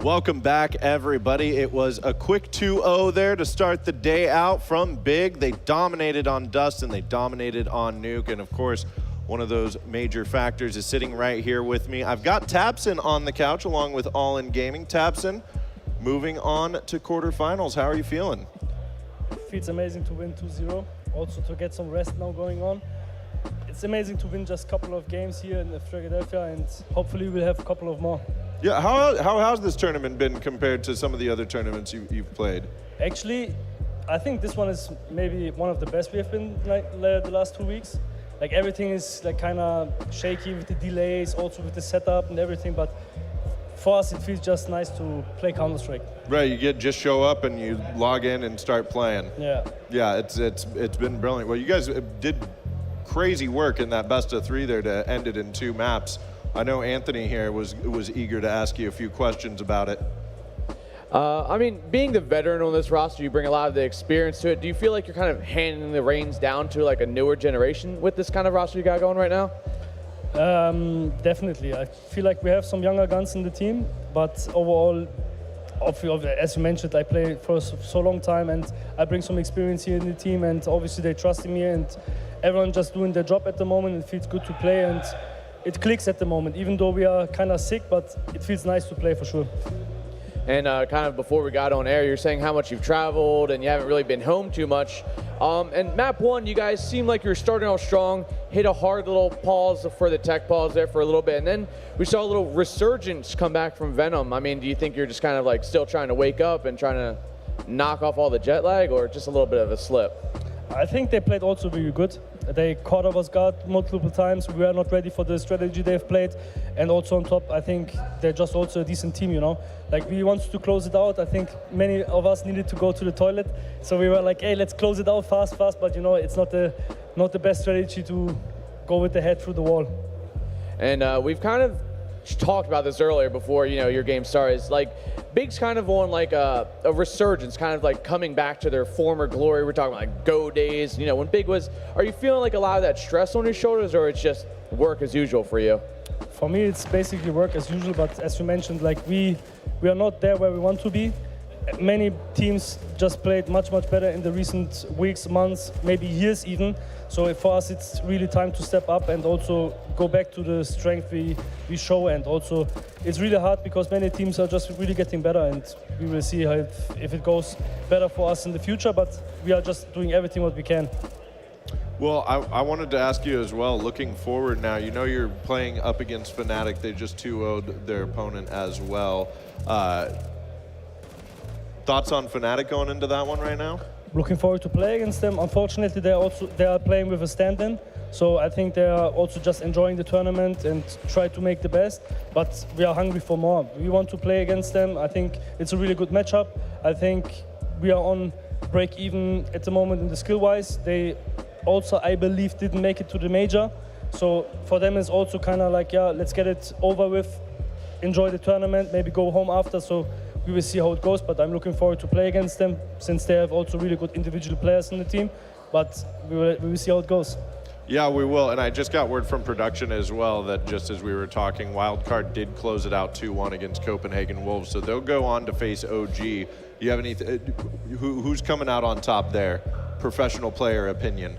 Welcome back, everybody. It was a quick 2-0 there to start the day out from Big. They dominated on Dust and they dominated on Nuke. And of course, one of those major factors is sitting right here with me. I've got Tapson on the couch along with All In Gaming. Tapson, moving on to quarterfinals. How are you feeling?
Feels amazing to win 2-0. Also to get some rest now going on. It's amazing to win just a couple of games here in Philadelphia, and hopefully we'll have a couple of more.
Yeah, how has this tournament been compared to some of the other tournaments you've played?
Actually, I think this one is maybe one of the best we have been like the last 2 weeks. Like everything is like kind of shaky with the delays, also with the setup and everything. But for us, it feels just nice to play Counter-Strike.
Right, you just show up and you log in and start playing.
Yeah.
Yeah, it's been brilliant. Well, you guys did crazy work in that best of 3 there to end it in 2 maps. I know Anthony here was eager to ask you a few questions about it.
I mean, being the veteran on this roster, you bring a lot of the experience to it. Do you feel like you're kind of handing the reins down to like a newer generation with this kind of roster you got going right now?
Definitely. I feel like we have some younger guns in the team, but overall, as you mentioned, I play for so long time and I bring some experience here in the team, and obviously they trust in me and everyone just doing their job at the moment. It feels good to play and it clicks at the moment, even though we are kind of sick, but it feels nice to play for sure.
And kind of before we got on air, you're saying how much you've traveled and you haven't really been home too much. And map 1, you guys seem like you're starting off strong, hit a hard little pause for the tech pause there for a little bit, and then we saw a little resurgence come back from Venom. I mean, do you think you're just kind of like still trying to wake up and trying to knock off all the jet lag, or just a little bit of a slip?
I think they played also really good. They caught us guard multiple times. We were not ready for the strategy they've played. And also on top, I think they're just also a decent team, you know. Like, we wanted to close it out. I think many of us needed to go to the toilet. So we were like, hey, let's close it out fast. But, you know, it's not the best strategy to go with the head through the wall.
And we've kind of talked about this earlier before, you know, your game started. It's like Big's kind of on like a resurgence, kind of like coming back to their former glory. We're talking about like Go days, you know, when Big was. Are you feeling like a lot of that stress on your shoulders, or it's just work as usual for you?
For me, it's basically work as usual, but as you mentioned, like we are not there where we want to be. Many teams just played much better in the recent weeks, months, maybe years even. So for us, it's really time to step up and also go back to the strength we show. And also, it's really hard because many teams are just really getting better, and we will see how if it goes better for us in the future. But we are just doing everything what we can.
Well, I wanted to ask you as well, looking forward now, you know you're playing up against Fnatic. They just 2-0'd their opponent as well. Thoughts on Fnatic going into that one right now?
Looking forward to play against them. Unfortunately, they are playing with a stand-in, so I think they are also just enjoying the tournament and try to make the best. But we are hungry for more. We want to play against them. I think it's a really good matchup. I think we are on break even at the moment in the skill-wise. They also, I believe, didn't make it to the major. So for them, it's also kind of like, yeah, let's get it over with, enjoy the tournament, maybe go home after. So we will see how it goes, but I'm looking forward to play against them since they have also really good individual players in the team. But we will see how it goes.
Yeah, we will. And I just got word from production as well that just as we were talking, Wildcard did close it out 2-1 against Copenhagen Wolves. So they'll go on to face OG. You have any? Who's coming out on top there? Professional player opinion.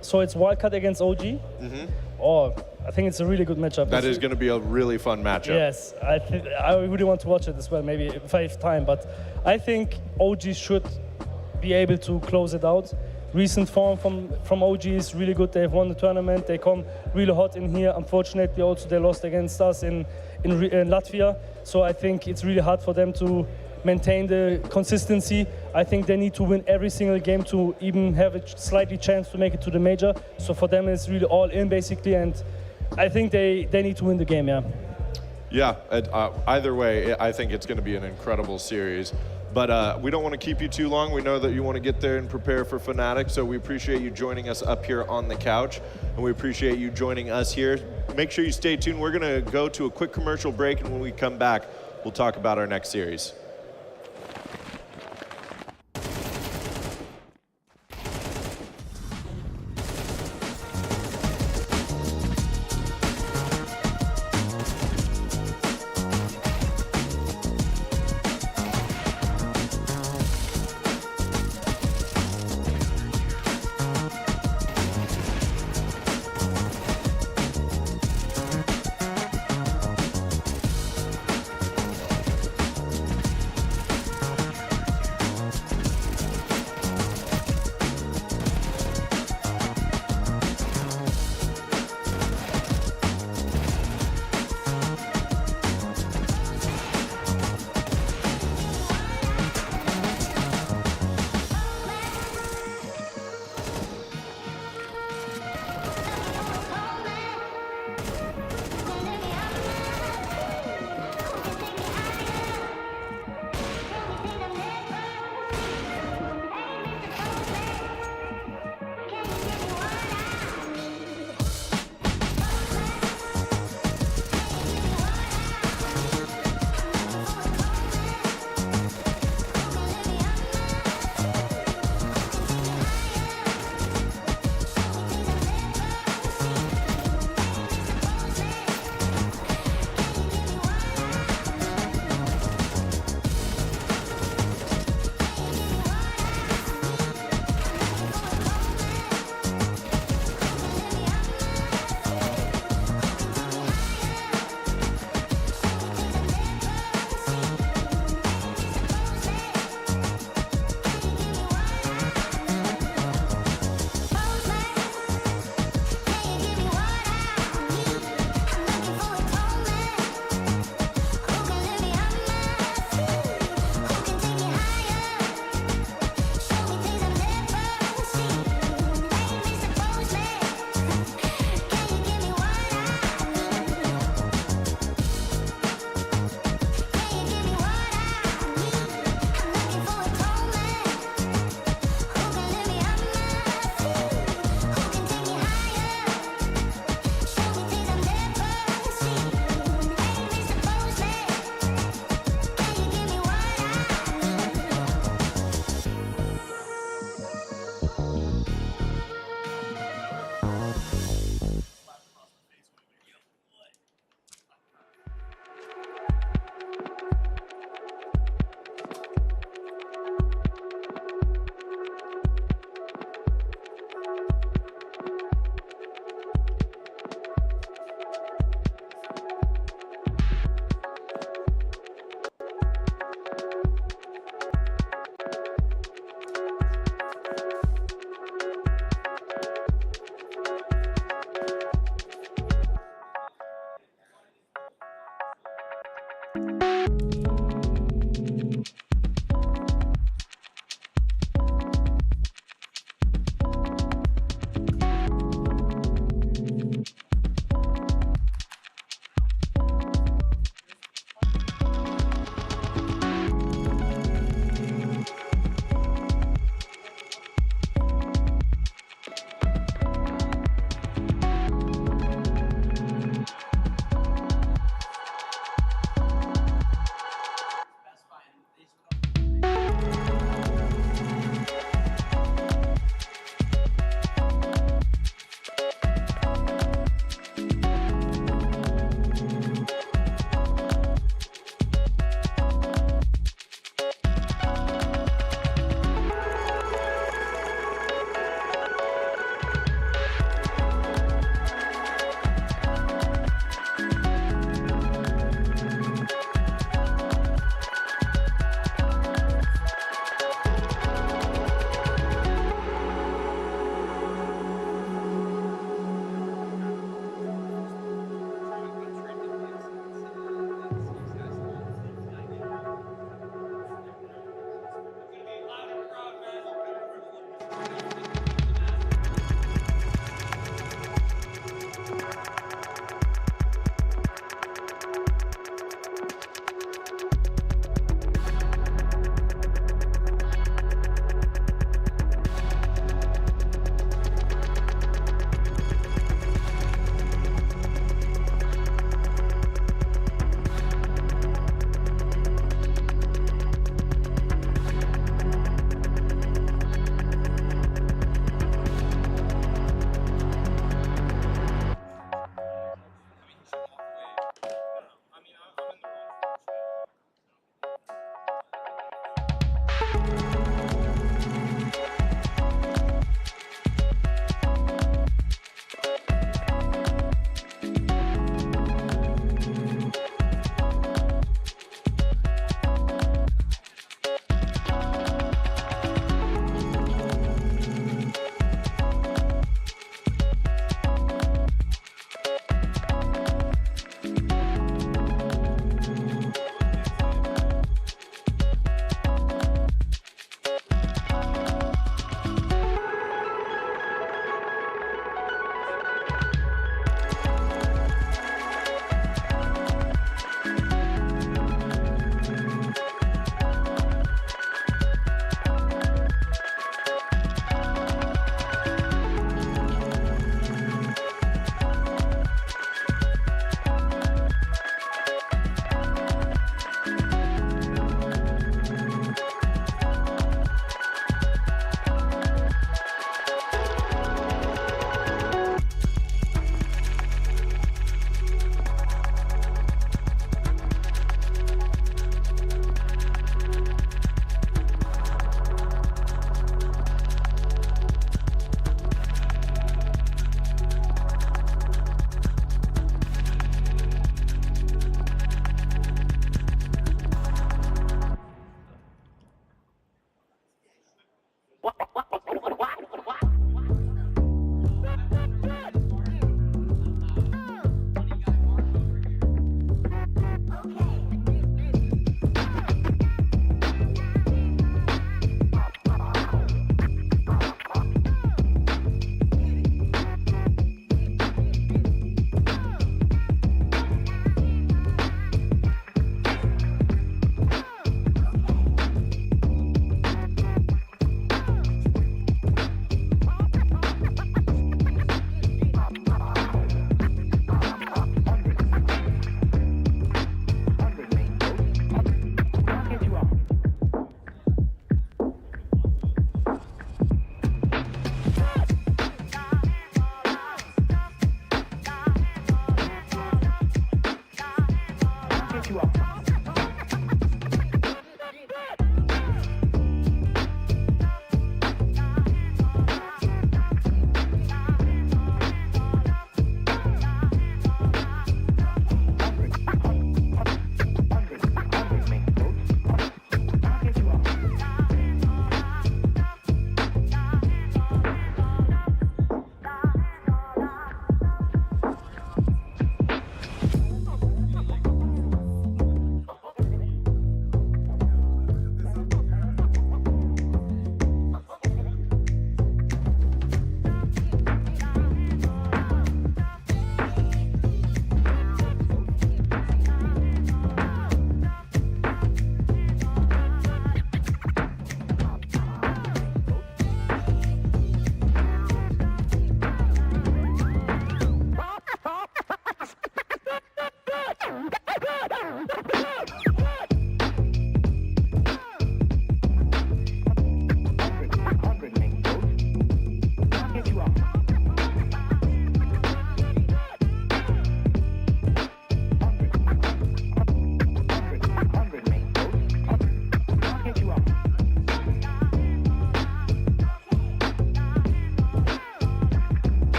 So it's Wildcard against OG.
Mm-hmm.
Oh, I think it's a really good matchup.
That is going to be a really fun matchup.
Yes, I really want to watch it as well, maybe if I have time. But I think OG should be able to close it out. Recent form from OG is really good. They've won the tournament. They come really hot in here. Unfortunately, also they lost against us in Latvia. So I think it's really hard for them to maintain the consistency. I think they need to win every single game to even have a slightly chance to make it to the major. So for them, it's really all in basically, and I think they need to win the game, yeah.
Yeah, either way, I think it's going to be an incredible series. But we don't want to keep you too long. We know that you want to get there and prepare for Fnatic, so we appreciate you joining us up here on the couch, and we appreciate you joining us here. Make sure you stay tuned. We're going to go to a quick commercial break, and when we come back, we'll talk about our next series.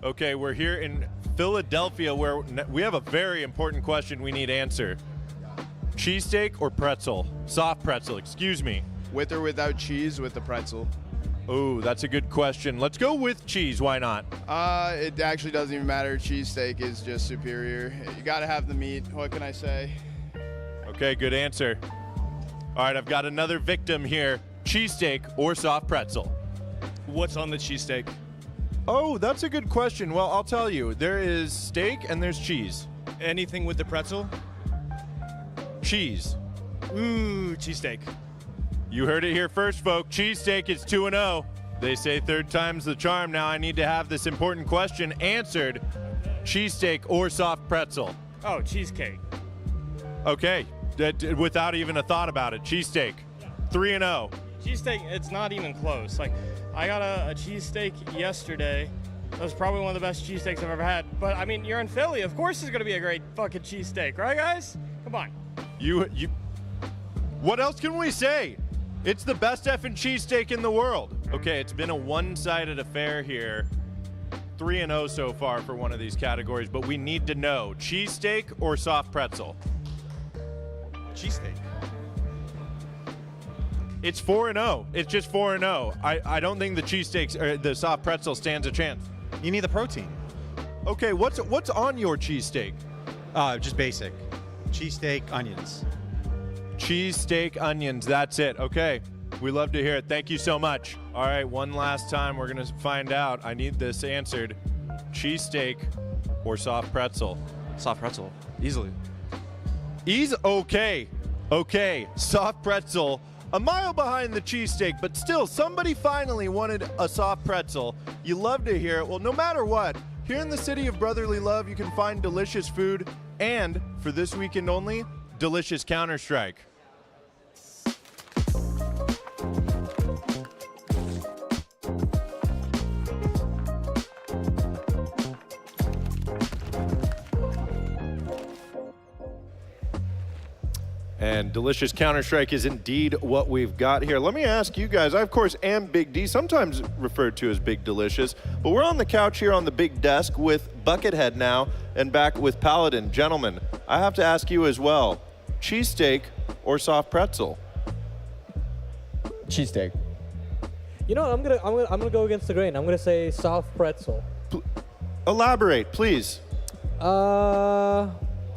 Okay, we're here in Philadelphia where we have a very important question we need answered. Cheesesteak or pretzel? Soft pretzel, excuse me.
With or without cheese, with the pretzel.
Oh, that's a good question. Let's go with cheese. Why not?
It actually doesn't even matter. Cheesesteak is just superior. You gotta have the meat. What can I say?
Okay, good answer. All right, I've got another victim here. Cheesesteak or soft pretzel?
What's on the cheesesteak?
Oh, that's a good question. Well, I'll tell you. There is steak and there's cheese.
Anything with the pretzel?
Cheese.
Ooh, cheesesteak.
You heard it here first, folks. Cheesesteak is 2-0. They say third time's the charm. Now I need to have this important question answered. Cheesesteak or soft pretzel?
Oh, cheesecake.
Okay, without even a thought about it. Cheesesteak. 3-0.
Cheesesteak, it's not even close. Like, I got a cheesesteak yesterday. That was probably one of the best cheesesteaks I've ever had. But, I mean, you're in Philly. Of course it's going to be a great fucking cheesesteak. Right, guys? Come on.
You. What else can we say? It's the best effing cheesesteak in the world. Okay, it's been a one-sided affair here. 3-0 so far for one of these categories, but we need to know, cheesesteak or soft pretzel?
Cheesesteak.
It's 4-0. It's just 4-0. I don't think the cheesesteaks or the soft pretzel stands a chance.
You need the protein.
Okay, what's on your cheesesteak?
Just basic. Cheesesteak, onions.
Cheesesteak, onions, that's it. Okay, we love to hear it. Thank you so much. All right, one last time, we're gonna find out. I need this answered. Cheesesteak or soft pretzel?
Soft pretzel, easily.
Okay, soft pretzel a mile behind the cheesesteak, but still, somebody finally wanted a soft pretzel. You love to hear it. Well, no matter what, here in the city of brotherly love, you can find delicious food and, for this weekend only, delicious Counter-Strike. And delicious Counter-Strike is indeed what we've got here. Let me ask you guys, I of course am Big D, sometimes referred to as Big Delicious, but we're on the couch here on the big desk with Buckethead now and back with Paladin. Gentlemen, I have to ask you as well, cheesesteak or soft pretzel?
Cheesesteak. You know what, I'm gonna go against the grain. I'm gonna say soft pretzel.
Elaborate, please.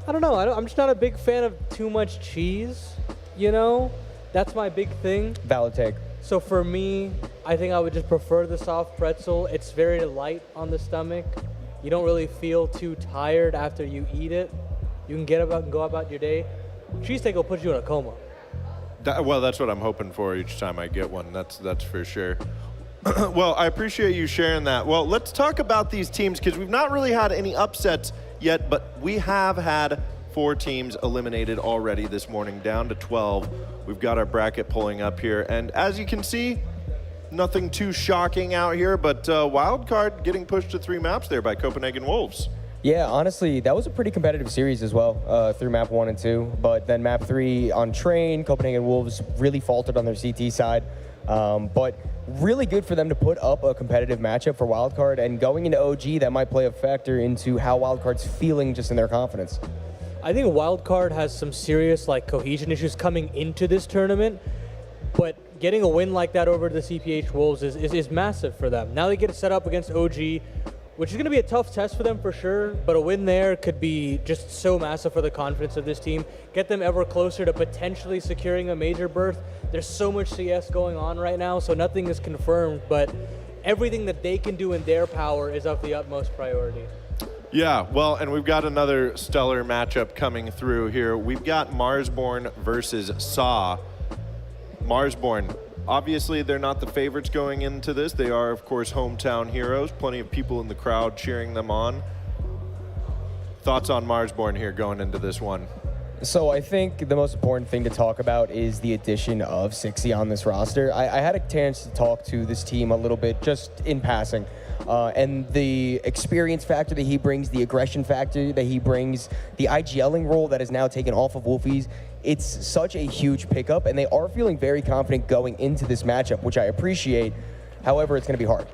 I don't know. I'm just not a big fan of too much cheese, you know? That's my big thing.
Valid take.
So for me, I think I would just prefer the soft pretzel. It's very light on the stomach. You don't really feel too tired after you eat it. You can get up and go about your day. Cheesesteak will put you in a coma.
Well, that's what I'm hoping for each time I get one. That's for sure. Well, I appreciate you sharing that. Well, let's talk about these teams because we've not really had any upsets yet, but we have had 4 teams eliminated already this morning, down to 12. We've got our bracket pulling up here, and as you can see, nothing too shocking out here, but Wildcard getting pushed to 3 maps there by Copenhagen Wolves.
Yeah, honestly, that was a pretty competitive series as well through map 1 and 2, but then map 3 on Train, Copenhagen Wolves really faltered on their CT side, but really good for them to put up a competitive matchup for Wildcard, and going into OG, that might play a factor into how Wildcard's feeling just in their confidence.
I think Wildcard has some serious cohesion issues coming into this tournament, but getting a win like that over the CPH Wolves is massive for them. Now they get set up against OG, which is going to be a tough test for them for sure, but a win there could be just so massive for the confidence of this team, get them ever closer to potentially securing a major berth. There's so much CS going on right now, so nothing is confirmed, but everything that they can do in their power is of the utmost priority.
Yeah, well, and we've got another stellar matchup coming through here. We've got Marsborn versus Saw. Marsborn, obviously they're not the favorites going into this. They are, of course, hometown heroes. Plenty of people in the crowd cheering them on. Thoughts on Marsborn here going into this one?
So I think the most important thing to talk about is the addition of Sixy on this roster. I had a chance to talk to this team a little bit just in passing. And the experience factor that he brings, the aggression factor that he brings, the IGLing role that is now taken off of Wolfies, it's such a huge pickup, and they are feeling very confident going into this matchup, which I appreciate. However, it's going to be hard.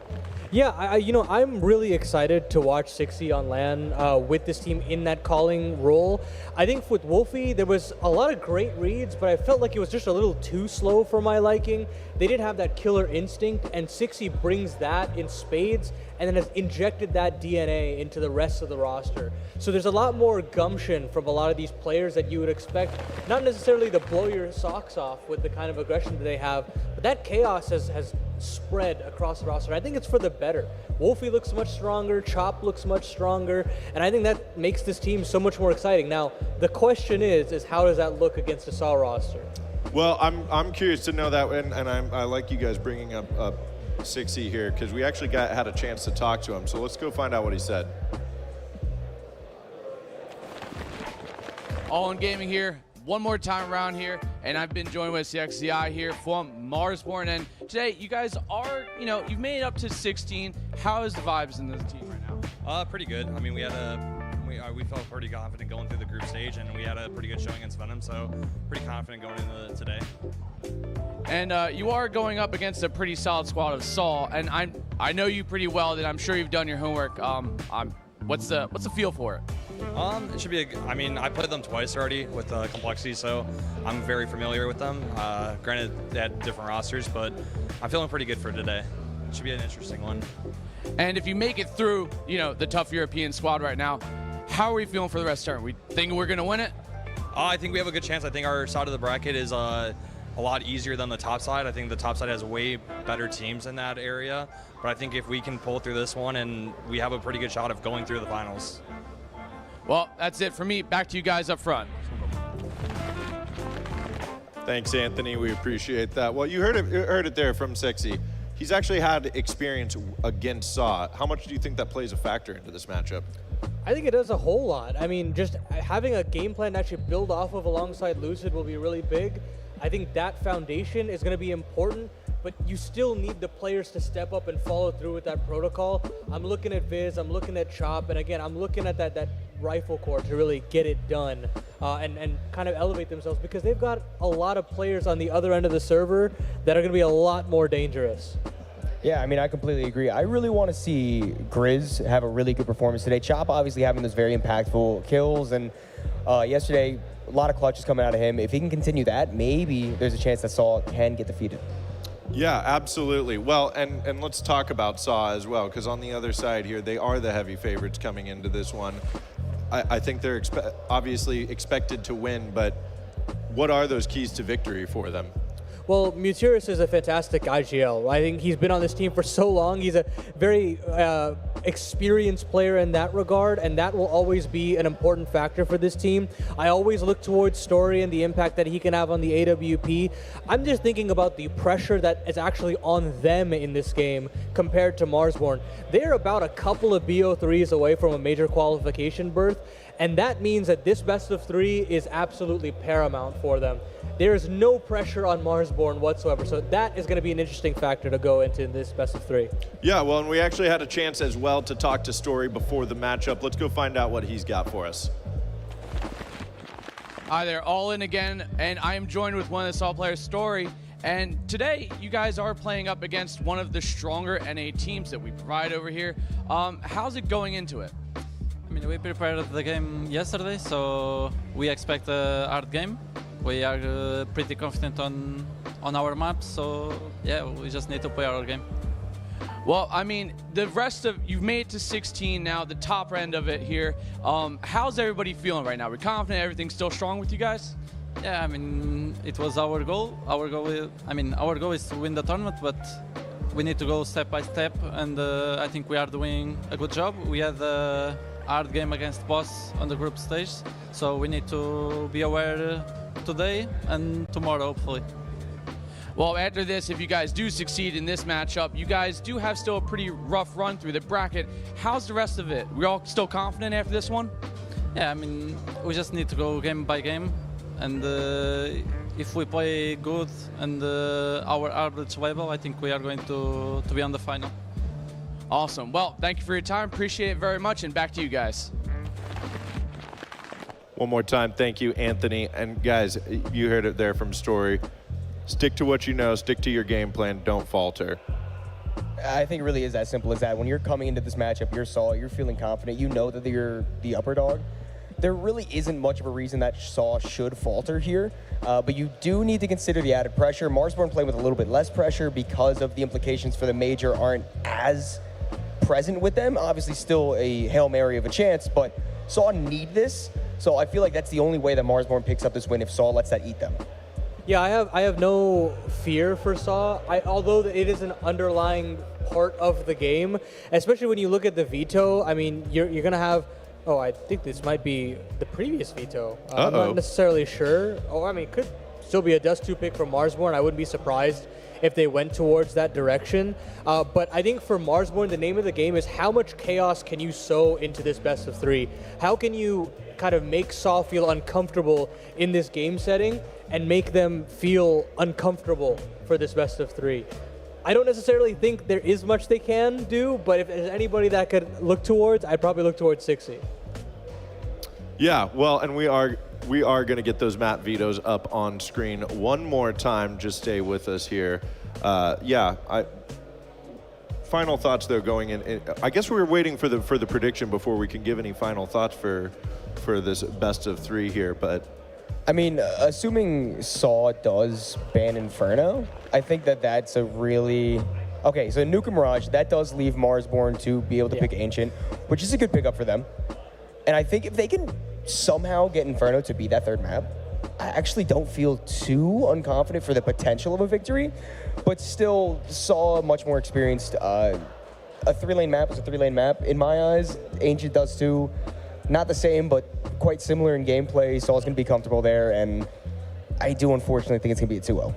Yeah, I'm really excited to watch Sixy on LAN with this team in that calling role. I think with Wolfie, there was a lot of great reads, but I felt like it was just a little too slow for my liking. They didn't have that killer instinct, and Sixy brings that in spades, and then has injected that DNA into the rest of the roster. So there's a lot more gumption from a lot of these players that you would expect, not necessarily to blow your socks off with the kind of aggression that they have, but that chaos has spread across the roster. I think it's for the better. Wolfie looks much stronger, Chop looks much stronger, and I think that makes this team so much more exciting. Now, the question is how does that look against the Saw roster?
Well, I'm curious to know that, and I like you guys bringing up Sixy here, because we actually had a chance to talk to him, so let's go find out what he said.
All in Gaming here, one more time around here, and I've been joined with CXCI here from Marsborn, and today you guys are, you've made it up to 16. How is the vibes in the team right now?
Pretty good. I mean, we felt pretty confident going through the group stage, and we had a pretty good showing against Venom, so pretty confident going into today.
And you are going up against a pretty solid squad of Saw, and I know you pretty well, that I'm sure you've done your homework. What's the feel for it?
It should be I played them twice already with Complexity, so I'm very familiar with them. Granted, they had different rosters, but I'm feeling pretty good for today. It should be an interesting one.
And if you make it through, the tough European squad right now, how are we feeling for the rest of the tournament? We think we're going to win it?
I think we have a good chance. I think our side of the bracket is a lot easier than the top side. I think the top side has way better teams in that area, but I think if we can pull through this one, and we have a pretty good shot of going through the finals.
Well, that's it for me. Back to you guys up front.
Thanks, Anthony. We appreciate that. Well, you heard it there from Sexy. He's actually had experience against Saw. How much do you think that plays a factor into this matchup?
I think it does a whole lot. I mean, just having a game plan to actually build off of alongside Lucid will be really big. I think that foundation is going to be important, but you still need the players to step up and follow through with that protocol. I'm looking at Viz, I'm looking at Chop, and again, I'm looking at that rifle core to really get it done and kind of elevate themselves, because they've got a lot of players on the other end of the server that are going to be a lot more dangerous.
Yeah, I mean, I completely agree. I really want to see Grizz have a really good performance today. Chop obviously having those very impactful kills, and yesterday, a lot of clutches coming out of him. If he can continue that, maybe there's a chance that Saw can get defeated.
Yeah, absolutely. Well, and let's talk about Saw as well, because on the other side here, they are the heavy favorites coming into this one. I think they're obviously expected to win, but what are those keys to victory for them?
Well, Mutirus is a fantastic IGL. I think he's been on this team for so long. He's a very experienced player in that regard, and that will always be an important factor for this team. I always look towards Story and the impact that he can have on the AWP. I'm just thinking about the pressure that is actually on them in this game compared to Marsborn. They're about a couple of BO3s away from a major qualification berth, and that means that this best of 3 is absolutely paramount for them. There is no pressure on Marsborn whatsoever, so that is going to be an interesting factor to go into this best of 3.
Yeah, well, and we actually had a chance as well to talk to Story before the matchup. Let's go find out what he's got for us.
Hi there, all in again, and I am joined with one of the Saw players, Story. And today, you guys are playing up against one of the stronger NA teams that we provide over here. How's it going into it?
I mean, we prepared the game yesterday, so we expect a hard game. We are pretty confident on our maps, so yeah, we just need to play our game.
Well, I mean, the rest of you've made it to 16 now, the top end of it here. How's everybody feeling right now? We're confident everything's still strong with you guys?
Yeah, I mean, it was our goal. Our goal is to win the tournament, but we need to go step by step, and I think we are doing a good job. We had a hard game against Boss on the group stage, so we need to be aware today and tomorrow, hopefully.
Well, after this, if you guys do succeed in this matchup, you guys do have still a pretty rough run through the bracket. How's the rest of it? We all still confident after this one?
Yeah, I mean, we just need to go game by game, and if we play good and our average level, I think we are going to be on the final.
Awesome. Well, thank you for your time. Appreciate it very much, and back to you guys.
One more time, thank you, Anthony. And guys, you heard it there from Story. Stick to what you know, stick to your game plan, don't falter.
I think it really is as simple as that. When you're coming into this matchup, you're Saw, you're feeling confident, you know that you're the upper dog. There really isn't much of a reason that Saw should falter here, but you do need to consider the added pressure. Marsborn playing with a little bit less pressure because of the implications for the major aren't as present with them. Obviously still a Hail Mary of a chance, but Saw need this. So I feel like that's the only way that Marsborn picks up this win, if Saw lets that eat them.
Yeah, I have no fear for Saw, although it is an underlying part of the game, especially when you look at the veto. I mean, you're going to have, I think this might be the previous veto. I'm not necessarily sure. I mean, it could still be a Dust 2 pick from Marsborn. I wouldn't be surprised if they went towards that direction. But I think for Marsborn, the name of the game is how much chaos can you sow into this best of 3? How can you kind of make Saw feel uncomfortable in this game setting and make them feel uncomfortable for this best of 3? I don't necessarily think there is much they can do, but if there's anybody that could look towards, I'd probably look towards 60.
Yeah, well, and we are going to get those map vetoes up on screen one more time. Just stay with us here. Final thoughts though going in. I guess we were waiting for the prediction before we can give any final thoughts for this best of 3 here, but
I mean, assuming Saw does ban Inferno, I think that's a really... Okay, so Nuka Mirage, that does leave Marsborn to be able to pick Ancient, which is a good pickup for them. And I think if they can somehow get Inferno to be that third map, I actually don't feel too unconfident for the potential of a victory, but still Saw much more experienced. A 3-lane map is a 3-lane map in my eyes. Ancient does too. Not the same, but quite similar in gameplay. Saw's going to be comfortable there, and I do unfortunately think it's going to be a 2-0.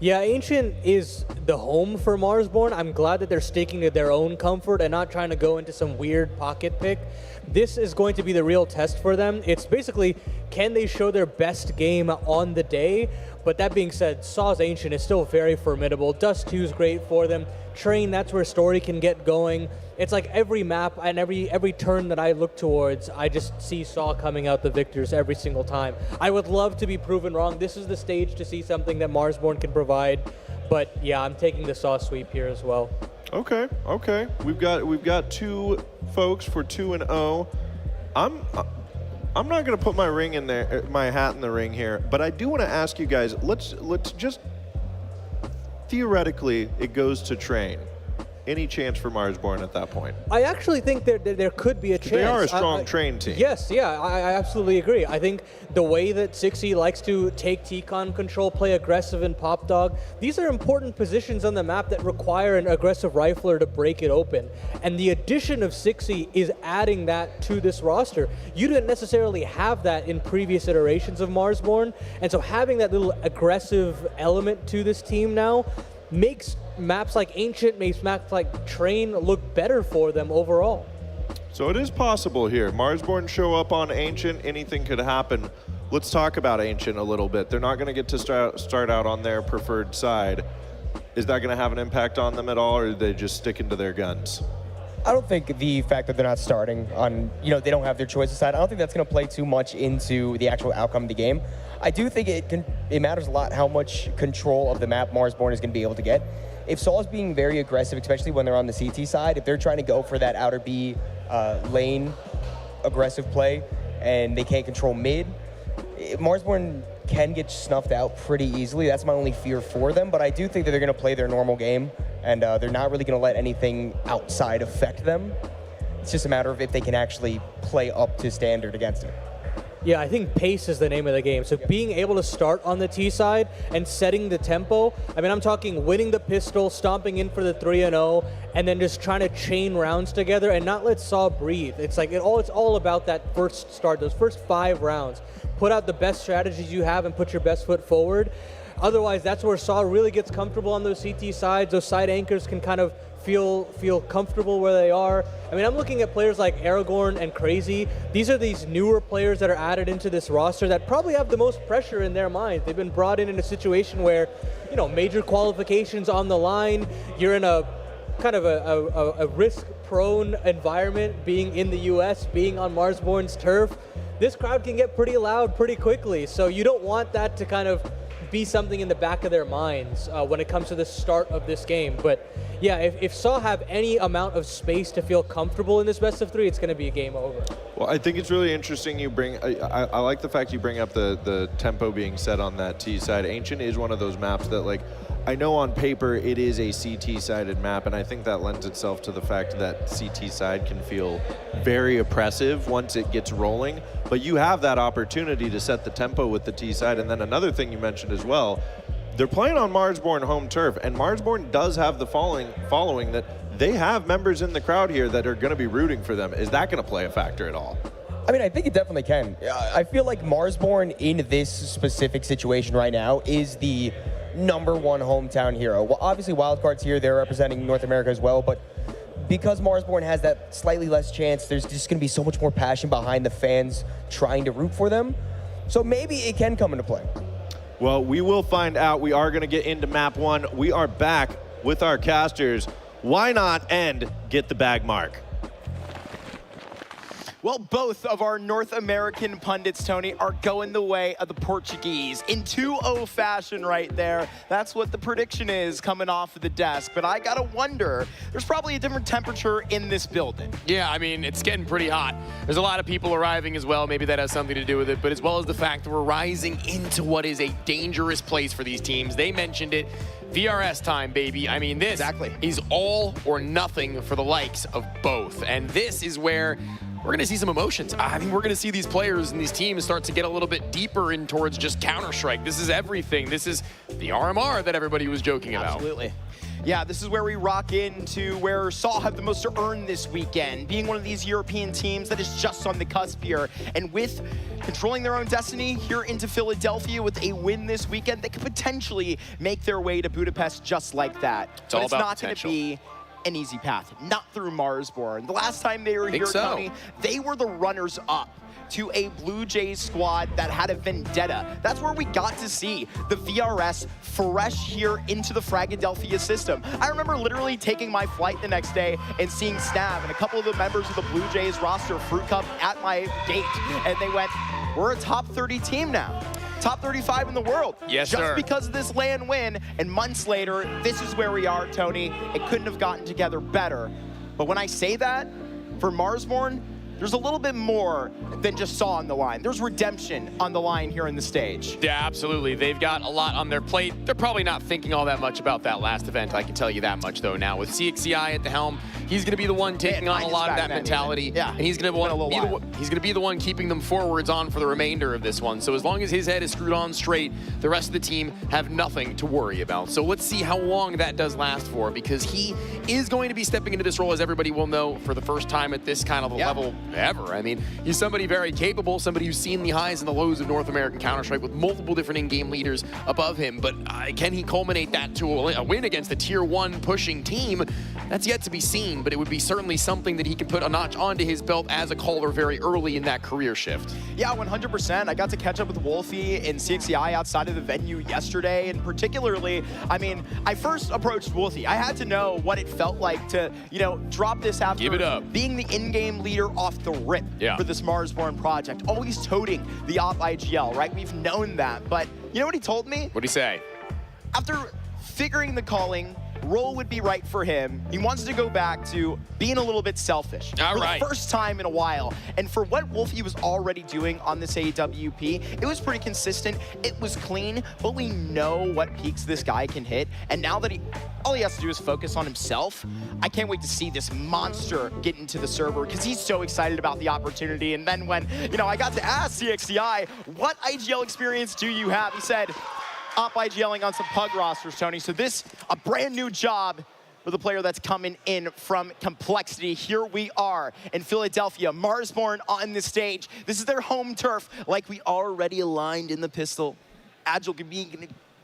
Yeah, Ancient is the home for Marsborn. I'm glad that they're sticking to their own comfort and not trying to go into some weird pocket pick. This is going to be the real test for them. It's basically, can they show their best game on the day? But that being said, Saw's Ancient is still very formidable. Dust 2 is great for them. Train, that's where story can get going. It's like every map and every turn that I look towards, I just see Saw coming out the victors every single time. I would love to be proven wrong. This is the stage to see something that Marsborn can provide. But yeah, I'm taking the Saw sweep here as well.
Okay. We've got 2 folks for 2-0. I'm not going to put my ring in there, my hat in the ring here, but I do want to ask you guys. Let's just theoretically it goes to Train. Any chance for Marsborn at that point?
I actually think there could be a chance.
They are a strong Train team.
Yes, yeah, I absolutely agree. I think the way that 6E likes to take T-Con control, play aggressive and pop dog, these are important positions on the map that require an aggressive rifler to break it open. And the addition of 6E is adding that to this roster. You didn't necessarily have that in previous iterations of Marsborn, and so having that little aggressive element to this team now makes maps like Ancient, makes maps like Train look better for them overall.
So it is possible here. Marsborn show up on Ancient, anything could happen. Let's talk about Ancient a little bit. They're not going to get to start out on their preferred side. Is that going to have an impact on them at all, or are they just sticking to their guns?
I don't think the fact that they're not starting on, they don't have their choice aside, I don't think that's going to play too much into the actual outcome of the game. I do think it matters a lot how much control of the map Marsborn is going to be able to get. If Saw's being very aggressive, especially when they're on the CT side, if they're trying to go for that outer B lane aggressive play and they can't control mid, Marsborn can get snuffed out pretty easily. That's my only fear for them, but I do think that they're going to play their normal game, and they're not really going to let anything outside affect them. It's just a matter of if they can actually play up to standard against it.
Yeah, I think pace is the name of the game. So being able to start on the T side and setting the tempo, I mean, I'm talking winning the pistol, stomping in for the 3-0, and then just trying to chain rounds together and not let Saw breathe. It's like it's all about that first start, those first 5 rounds. Put out the best strategies you have and put your best foot forward. Otherwise, that's where Saw really gets comfortable on those CT sides. Those side anchors can kind of feel comfortable where they are. I mean, I'm looking at players like Aragorn and Crazy. These are these newer players that are added into this roster that probably have the most pressure in their minds. They've been brought in a situation where, major qualifications on the line. You're in a kind of a risk-prone environment, being in the U.S., being on Marsborn's turf. This crowd can get pretty loud pretty quickly, so you don't want that to kind of be something in the back of their minds when it comes to the start of this game. But yeah, if Saw have any amount of space to feel comfortable in this best of 3, it's going to be a game over.
Well, I think it's really interesting you bring, I like the fact you bring up the tempo being set on that T side. Ancient is one of those maps that, I know on paper it is a CT-sided map, and I think that lends itself to the fact that CT side can feel very oppressive once it gets rolling, but you have that opportunity to set the tempo with the T side. And then another thing you mentioned as well, they're playing on Marsborn home turf, and Marsborn does have the following that they have members in the crowd here that are going to be rooting for them. Is that going to play a factor at all?
I mean, I think it definitely can. I feel like Marsborn in this specific situation right now is the #1 hometown hero. Well, obviously Wildcard's here, they're representing North America as well, but because Marsborn has that slightly less chance, there's just going to be so much more passion behind the fans trying to root for them. So maybe it can come into play.
Well, we will find out. We are going to get into map 1. We are back with our casters. Why not end get the bag mark?
Well, both of our North American pundits, Tony, are going the way of the Portuguese in 2-0 fashion right there. That's what the prediction is coming off of the desk. But I gotta wonder, there's probably a different temperature in this building.
Yeah, I mean, it's getting pretty hot. There's a lot of people arriving as well. Maybe that has something to do with it, but as well as the fact that we're rising into what is a dangerous place for these teams. They mentioned it. VRS time, baby. I mean, this is all or nothing for the likes of both. And this is where we're going to see some emotions. I mean, we're going to see these players and these teams start to get a little bit deeper in towards just Counter-Strike. This is everything. This is the RMR that everybody was joking about.
Absolutely. Yeah, this is where we rock into where Saw have the most to earn this weekend, being one of these European teams that is just on the cusp here. And with controlling their own destiny here into Philadelphia with a win this weekend, they could potentially make their way to Budapest just like that.
It's all about
not going to
potential.
be an easy path, not through Marsborn. The last time they were here, Tony, they were the runners-up to a Blue Jays squad that had a vendetta. That's where we got to see the VRS fresh here into the Fragadelphia system. I remember literally taking my flight the next day and seeing Snab and a couple of the members of the Blue Jays roster Fruit Cup at my gate, and they went, we're a top 30 team now. Top 35 in the world.
Yes,
Just
sir.
because of this LAN win, and months later, this is where we are, Tony. It couldn't have gotten together better. But when I say that, for Marsborn, there's a little bit more than just Saw on the line. There's redemption on the line here in the stage.
Yeah, absolutely. They've got a lot on their plate. They're probably not thinking all that much about that last event. I can tell you that much, though. Now, with CXCI at the helm, he's going to be the one taking on a lot of that mentality.
Yeah,
and he's going to be the one keeping them forwards on for the remainder of this one. So as long as his head is screwed on straight, the rest of the team have nothing to worry about. So let's see how long that does last for, because he is going to be stepping into this role, as everybody will know, for the first time at this kind of a level ever. I mean, he's somebody very capable, somebody who's seen the highs and the lows of North American Counter-Strike with multiple different in-game leaders above him. But can he culminate that to a win against a Tier 1 pushing team? That's yet to be seen, but it would be certainly something that he can put a notch onto his belt as a caller very early in that career shift.
Yeah, 100%. I got to catch up with Wolfie and CXCI outside of the venue yesterday, and particularly, I mean, I first approached Wolfie. I had to know what it felt like to, you know, drop this after being the in-game leader off the rip for this Marsborn project. Always toting the op IGL, right? We've known that, but you know what he told me?
What'd he say?
After figuring the calling, role would be right for him. He wants to go back to being a little bit selfish. For the first time in a while. And for what Wolfie was already doing on this AWP, it was pretty consistent. It was clean, but we know what peaks this guy can hit. And now that all he has to do is focus on himself, I can't wait to see this monster get into the server because he's so excited about the opportunity. And then when, you know, I got to ask CXCI, what IGL experience do you have? He said, op IGLing on some pug rosters, Tony. So this, a brand new job for the player that's coming in from Complexity. Here we are in Philadelphia, Marsborn on the stage. This is their home turf, like we already aligned in the pistol. Agile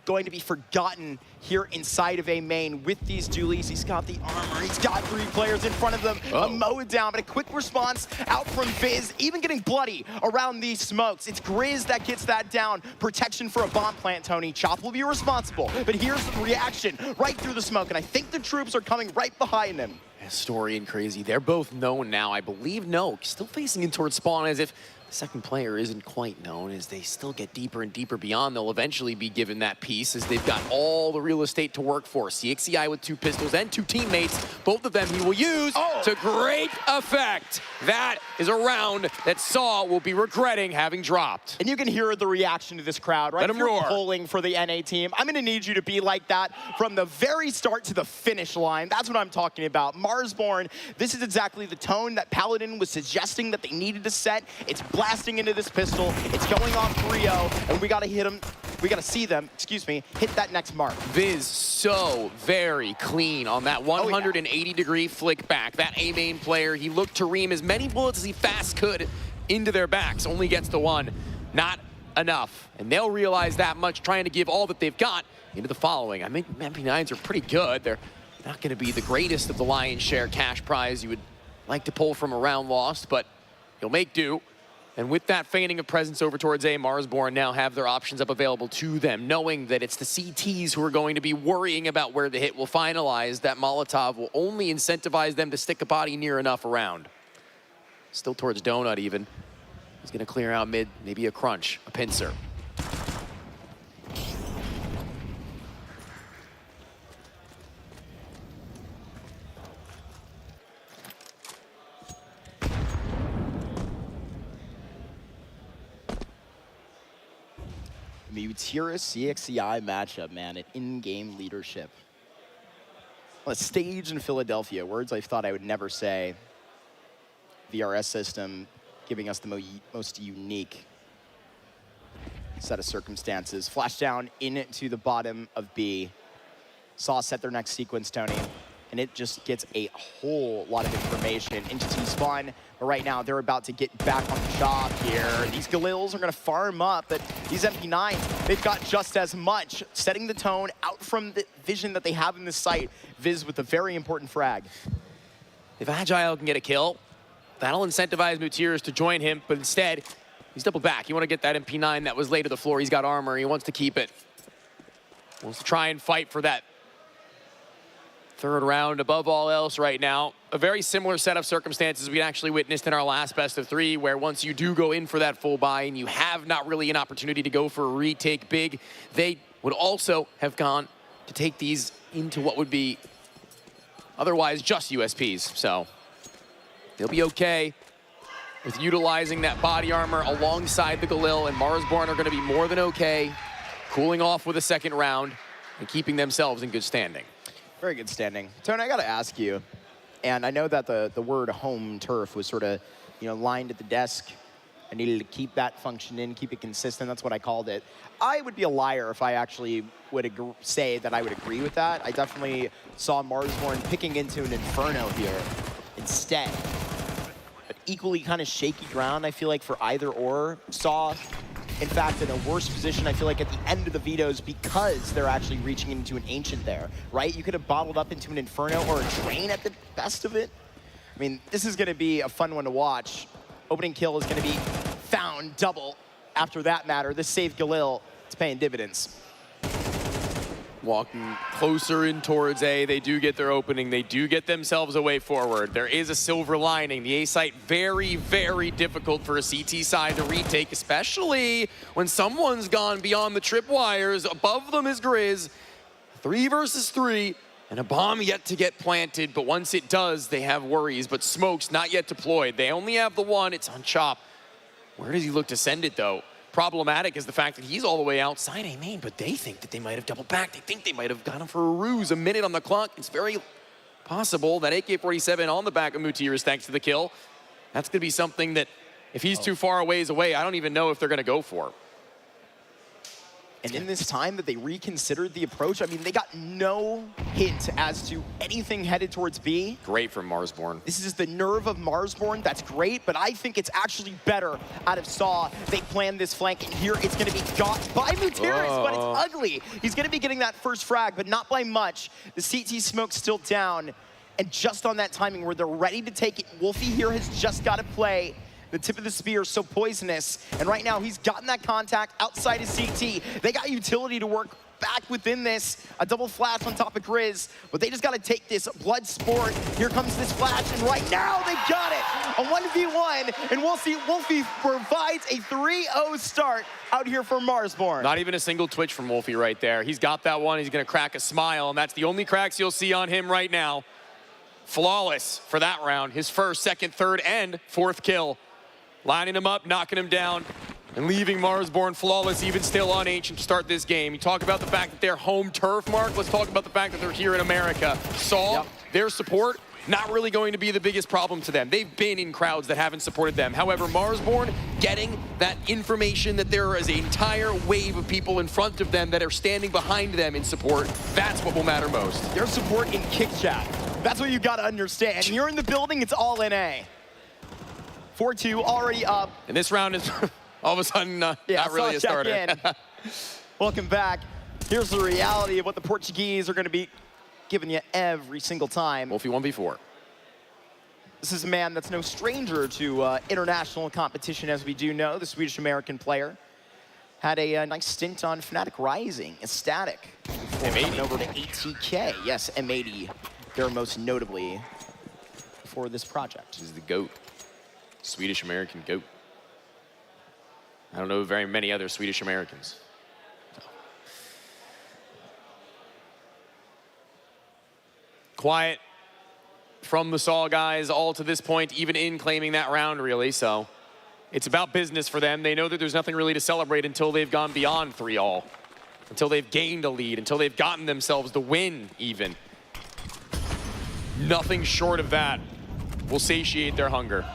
going to be forgotten here inside of A main with these dualies. He's got the armor. He's got 3 players in front of them. A mow down, but a quick response out from Viz, even getting bloody around these smokes. It's Grizz that gets that down. Protection for a bomb plant, Tony. Chop will be responsible, but here's the reaction right through the smoke, and I think the troops are coming right behind him.
Story and Crazy, they're both known now. I believe Noak still facing in towards spawn, as if the second player isn't quite known. As they still get deeper and deeper beyond, they'll eventually be given that piece, as they've got all the real estate to work for. CXCI with 2 pistols and 2 teammates, both of them he will use to great effect. That is a round that Saw will be regretting having dropped.
And you can hear the reaction to this crowd, right?
Let
if
him
you're
roar.
polling for the NA team, I'm gonna need you to be like that from the very start to the finish line. That's what I'm talking about. Marsborn, this is exactly the tone that Paladin was suggesting that they needed to set. It's blasting into this pistol. It's going off 3-0, and we gotta hit them. We gotta see them, excuse me, hit that next mark.
Viz so very clean on that 180-degree flick back. That A main player, he looked to ream as many bullets as he fast could into their backs. Only gets the 1. Not enough. And they'll realize that much, trying to give all that they've got into the following. I mean, MP9s are pretty good. They're not going to be the greatest of the lion's share cash prize you would like to pull from a round lost, but you'll make do. And with that feigning of presence over towards A, Marsborn now have their options up available to them, knowing that it's the CTs who are going to be worrying about where the hit will finalize. That Molotov will only incentivize them to stick a body near enough around. Still towards Donut even. He's gonna clear out mid, maybe a crunch, a pincer.
Mutira CXCI matchup, man, an in-game leadership. On a stage in Philadelphia, words I thought I would never say. VRS system giving us the most unique set of circumstances. Flash down into the bottom of B. Saw set their next sequence, Tony, and it just gets a whole lot of information into T-Spawn. But right now, they're about to get back on the job here. These Galils are going to farm up, but these MP9s, they've got just as much, setting the tone out from the vision that they have in this site. Viz with a very important frag.
If Agile can get a kill, that'll incentivize Mutiers to join him, but instead, he's doubled back. You want to get that MP9 that was laid to the floor. He's got armor. He wants to keep it. Wants to try and fight for that third round above all else right now. A very similar set of circumstances we actually witnessed in our last best of 3, where once you do go in for that full buy and you have not really an opportunity to go for a retake big, they would also have gone to take these into what would be otherwise just USPs. So they'll be okay with utilizing that body armor alongside the Galil, and Marsborn are going to be more than okay, cooling off with a second round and keeping themselves in good standing.
Very good standing. Tony, I got to ask you, and I know that the word home turf was sort of, lined at the desk. I needed to keep that function in, keep it consistent. That's what I called it. I would be a liar if I actually would say that I would agree with that. I definitely saw Marsborn picking into an Inferno here instead. But equally kind of shaky ground, I feel like, for either or. Saw, in fact, in a worse position, I feel like, at the end of the vetoes because they're actually reaching into an Ancient there, right? You could have bottled up into an Inferno or a Drain at the best of it. I mean, this is going to be a fun one to watch. Opening kill is going to be found double after that matter. This saved Galil. It's paying dividends.
Walking closer in towards A, they do get their opening. They do get themselves a way forward. There is a silver lining. The A site, very, very difficult for a CT side to retake, especially when someone's gone beyond the tripwires. Above them is Grizz. 3 versus 3, and a bomb yet to get planted. But once it does, they have worries. But Smoke's not yet deployed. They only have the one. It's on Chop. Where does he look to send it, though? Problematic is the fact that he's all the way outside A main, but they think that they might have doubled back. They think they might have got him for a ruse. A minute on the clock. It's very possible that AK-47 on the back of Mutiers thanks to the kill. That's going to be something that if he's too far away, I don't even know if they're going to go for.
And in this time that they reconsidered the approach, I mean, they got no hint as to anything headed towards B.
Great from Marsborn.
This is the nerve of Marsborn. That's great, but I think it's actually better out of Saw. They planned this flank, and here it's going to be got by Mutiers, but it's ugly. He's going to be getting that first frag, but not by much. The CT smoke's still down, and just on that timing where they're ready to take it, Wolfie here has just got to play. The tip of the spear is so poisonous, and right now he's gotten that contact outside his CT. They got utility to work back within this. A double flash on top of Grizz, but they just got to take this blood sport. Here comes this flash, and right now they got it. A 1v1, and we'll see Wolfie provides a 3-0 start out here for Marsborn.
Not even a single twitch from Wolfie right there. He's got that one. He's going to crack a smile, and that's the only cracks you'll see on him right now. Flawless for that round. His first, second, third, and fourth kill. Lining him up, knocking him down, and leaving Marsborn flawless, even still on Ancient to start this game. You talk about the fact that they're home turf, Mark. Let's talk about the fact that they're here in America. Saw, their support, not really going to be the biggest problem to them. They've been in crowds that haven't supported them. However, Marsborn getting that information that there is an entire wave of people in front of them that are standing behind them in support, that's what will matter most.
Their support in kick chat. That's what you got to understand. You're in the building, it's all in A. 4-2 already up.
And this round is all of a sudden not really a starter.
Welcome back. Here's the reality of what the Portuguese are going to be giving you every single time.
Wolfie 1v4.
This is a man that's no stranger to international competition, as we do know. The Swedish-American player had a nice stint on Fnatic Rising, Ecstatic, before coming over to ATK. Yes, M80, they're most notably for this project.
This is the GOAT. Swedish-American GOAT. I don't know very many other Swedish-Americans. Quiet from the Saw guys all to this point, even in claiming that round, really. So it's about business for them. They know that there's nothing really to celebrate until they've gone beyond 3-all, until they've gained a lead, until they've gotten themselves the win, even. Nothing short of that will satiate their hunger.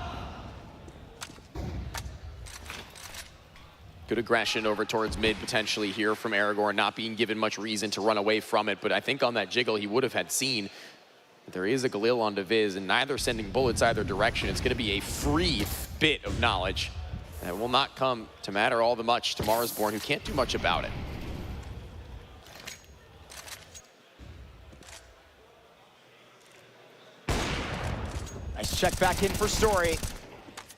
Good aggression over towards mid potentially here from Aragorn, not being given much reason to run away from it. But I think on that jiggle, he would have had seen that there is a Galil onto Viz, and neither sending bullets either direction. It's going to be a free bit of knowledge that will not come to matter all that much to Marsborn, who can't do much about it.
Nice check back in for Story.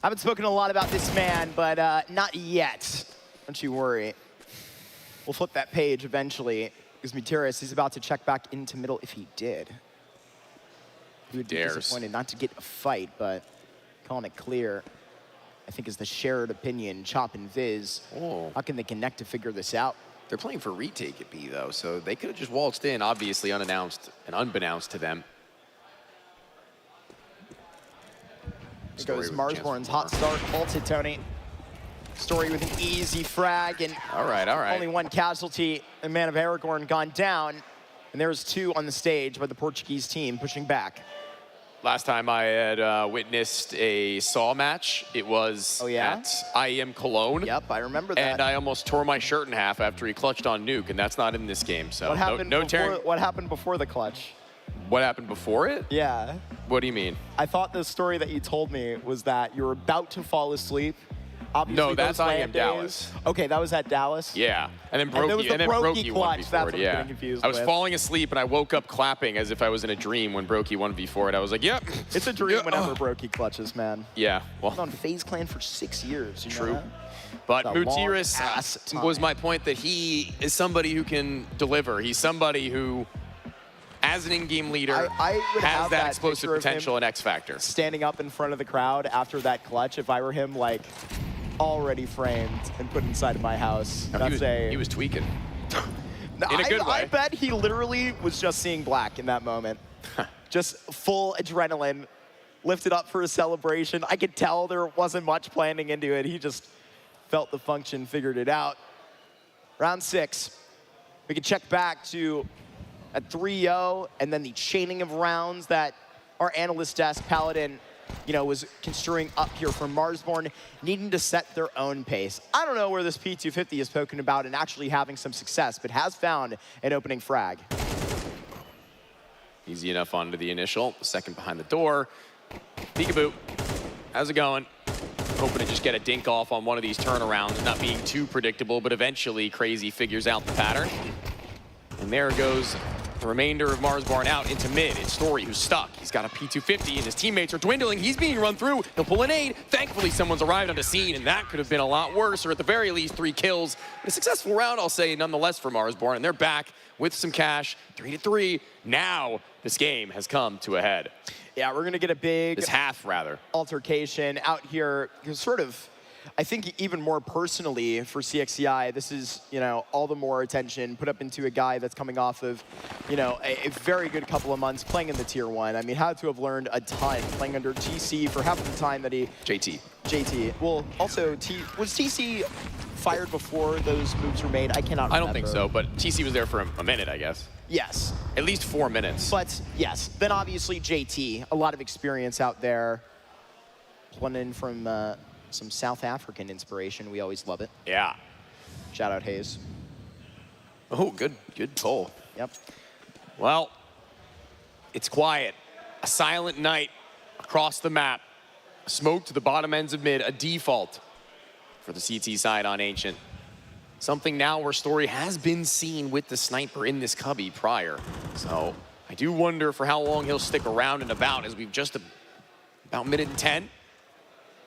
I haven't spoken a lot about this man, but not yet. Don't you worry. We'll flip that page eventually. Because Mutiris is about to check back into middle if he did. He would be disappointed not to get a fight, but calling it clear, I think, is the shared opinion. Chop and Viz.
Oh.
How can they connect to figure this out?
They're playing for retake at B, though, so they could have just waltzed in, obviously unannounced and unbeknownst to them.
There goes Marsborn's hot start. Halted, Tony. Story with an easy frag, and
all right.
Only one casualty. The man of Aragorn gone down, and there's 2 on the stage by the Portuguese team pushing back.
Last time I had witnessed a Saw match, it was at IEM Cologne.
Yep, I remember that.
And I almost tore my shirt in half after he clutched on Nuke, and that's not in this game. So
what happened,
tearing.
What happened before the clutch?
What happened before it?
Yeah.
What do you mean?
I thought the story that you told me was that you were about to fall asleep. Obviously,
no, that's IEM
days.
Dallas.
Okay, that was at Dallas?
Yeah, and then
Brokey,
and then Brokey won
clutch.
before it, yeah. I was falling asleep and I woke up clapping as if I was in a dream when Brokey won before it. I was like, yep.
It's a dream whenever Brokey clutches, man.
Yeah, well.
I've been on FaZe Clan for 6 years. You
True.
know that?
But Mutiris was my point, that he is somebody who can deliver. He's somebody who, as an in-game leader,
I would
has
have
that explosive
picture of
potential and X factor.
Standing up in front of the crowd after that clutch, if I were him, like, already framed and put inside of my house.
No, he was tweaking. In a good way.
I bet he literally was just seeing black in that moment. Just full adrenaline, lifted up for a celebration. I could tell there wasn't much planning into it. He just felt the function, figured it out. Round 6. We can check back to a 3-0, and then the chaining of rounds that our analyst desk, Paladin, was construing up here for Marsborn, needing to set their own pace. I don't know where this P250 is spoken about and actually having some success, but has found an opening frag.
Easy enough onto the initial. Second behind the door. Peekaboo. How's it going? Hoping to just get a dink off on one of these turnarounds, not being too predictable, but eventually Crazy figures out the pattern. And there goes the remainder of Marsborn out into mid. It's Story who's stuck. He's got a P250 and his teammates are dwindling. He's being run through. He'll pull an aid. Thankfully, someone's arrived on the scene, and that could have been a lot worse, or at the very least, 3 kills. But a successful round, I'll say, nonetheless, for Marsborn, and they're back with some cash, 3-3. Now this game has come to a head.
Yeah, we're gonna get a big...
This half, rather.
...altercation out here, sort of... I think even more personally for CXCI, this is, all the more attention put up into a guy that's coming off of, a very good couple of months playing in the Tier 1. I mean, had to have learned a ton playing under TC for half the time that he... JT. Well, also, was TC fired before those moves were made? I cannot remember.
I don't think so, but TC was there for a minute, I guess.
Yes.
At least 4 minutes.
But, yes. Then, obviously, JT. A lot of experience out there. One in from... some South African inspiration. We always love it.
Yeah.
Shout out Hayes.
Oh, good pull.
Yep.
Well, it's quiet. A silent night across the map. Smoke to the bottom ends of mid, a default for the CT side on Ancient. Something now where Story has been seen with the sniper in this cubby prior. So I do wonder for how long he'll stick around and about, as we've just about minute and 10.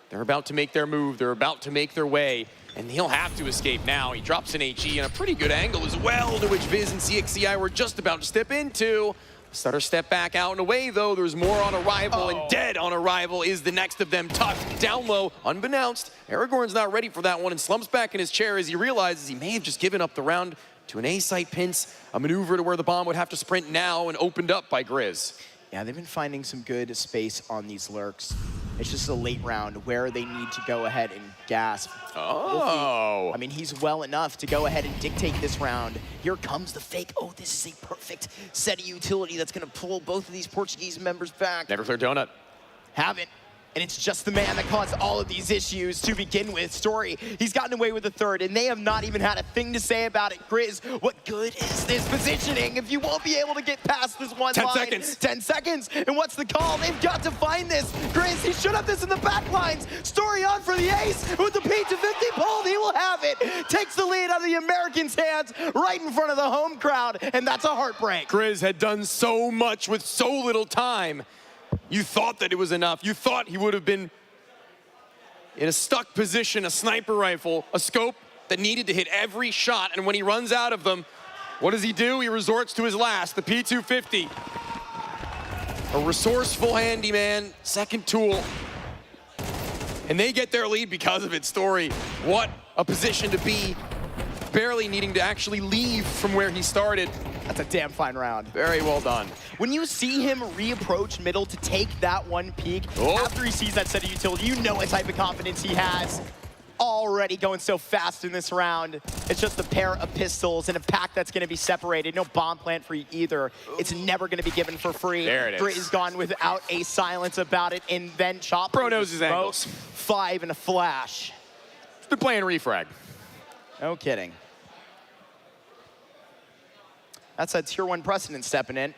They're about to make their move. They're about to make their way. And he'll have to escape now. He drops an HE and a pretty good angle as well, to which Viz and CXCI were just about to step into. Stutter step back out and away, though. There's more on arrival, and dead on arrival is the next of them. Tucked down low, unbeknownst. Aragorn's not ready for that one and slumps back in his chair as he realizes he may have just given up the round to an A-site pince, a maneuver to where the bomb would have to sprint now, and opened up by Grizz.
Yeah, they've been finding some good space on these lurks. It's just a late round where they need to go ahead and gasp.
Oh.
I mean, he's well enough to go ahead and dictate this round. Here comes the fake. Oh, this is a perfect set of utility that's going to pull both of these Portuguese members back.
Never clear donut.
Haven't. And it's just the man that caused all of these issues to begin with. Story, he's gotten away with the third, and they have not even had a thing to say about it. Grizz, what good is this positioning if you won't be able to get past this one
10
line?
seconds.
10 seconds. And what's the call? They've got to find this. Grizz, he should have this in the back lines. Story on for the ace. With the P250 pulled, he will have it. Takes the lead out of the Americans' hands right in front of the home crowd, and that's a heartbreak.
Grizz had done so much with so little time. You thought that it was enough. You thought he would have been in a stuck position, a sniper rifle, a scope that needed to hit every shot. And when he runs out of them, what does he do? He resorts to his last, the P250. A resourceful handyman, second tool. And they get their lead because of it. Story, what a position to be. Barely needing to actually leave from where he started.
That's a damn fine round.
Very well done.
When you see him reapproach middle to take that one peek, after he sees that set of utility, you know what type of confidence he has. Already going so fast in this round. It's just a pair of pistols and a pack that's going to be separated. No bomb plant for either. It's never going to be given for free.
There it is.
Grit is gone without a silence about it, and then Chop.
Pro knows his angles.
5 in a flash.
He's been playing refrag.
No kidding. That's a tier 1 precedent stepping in.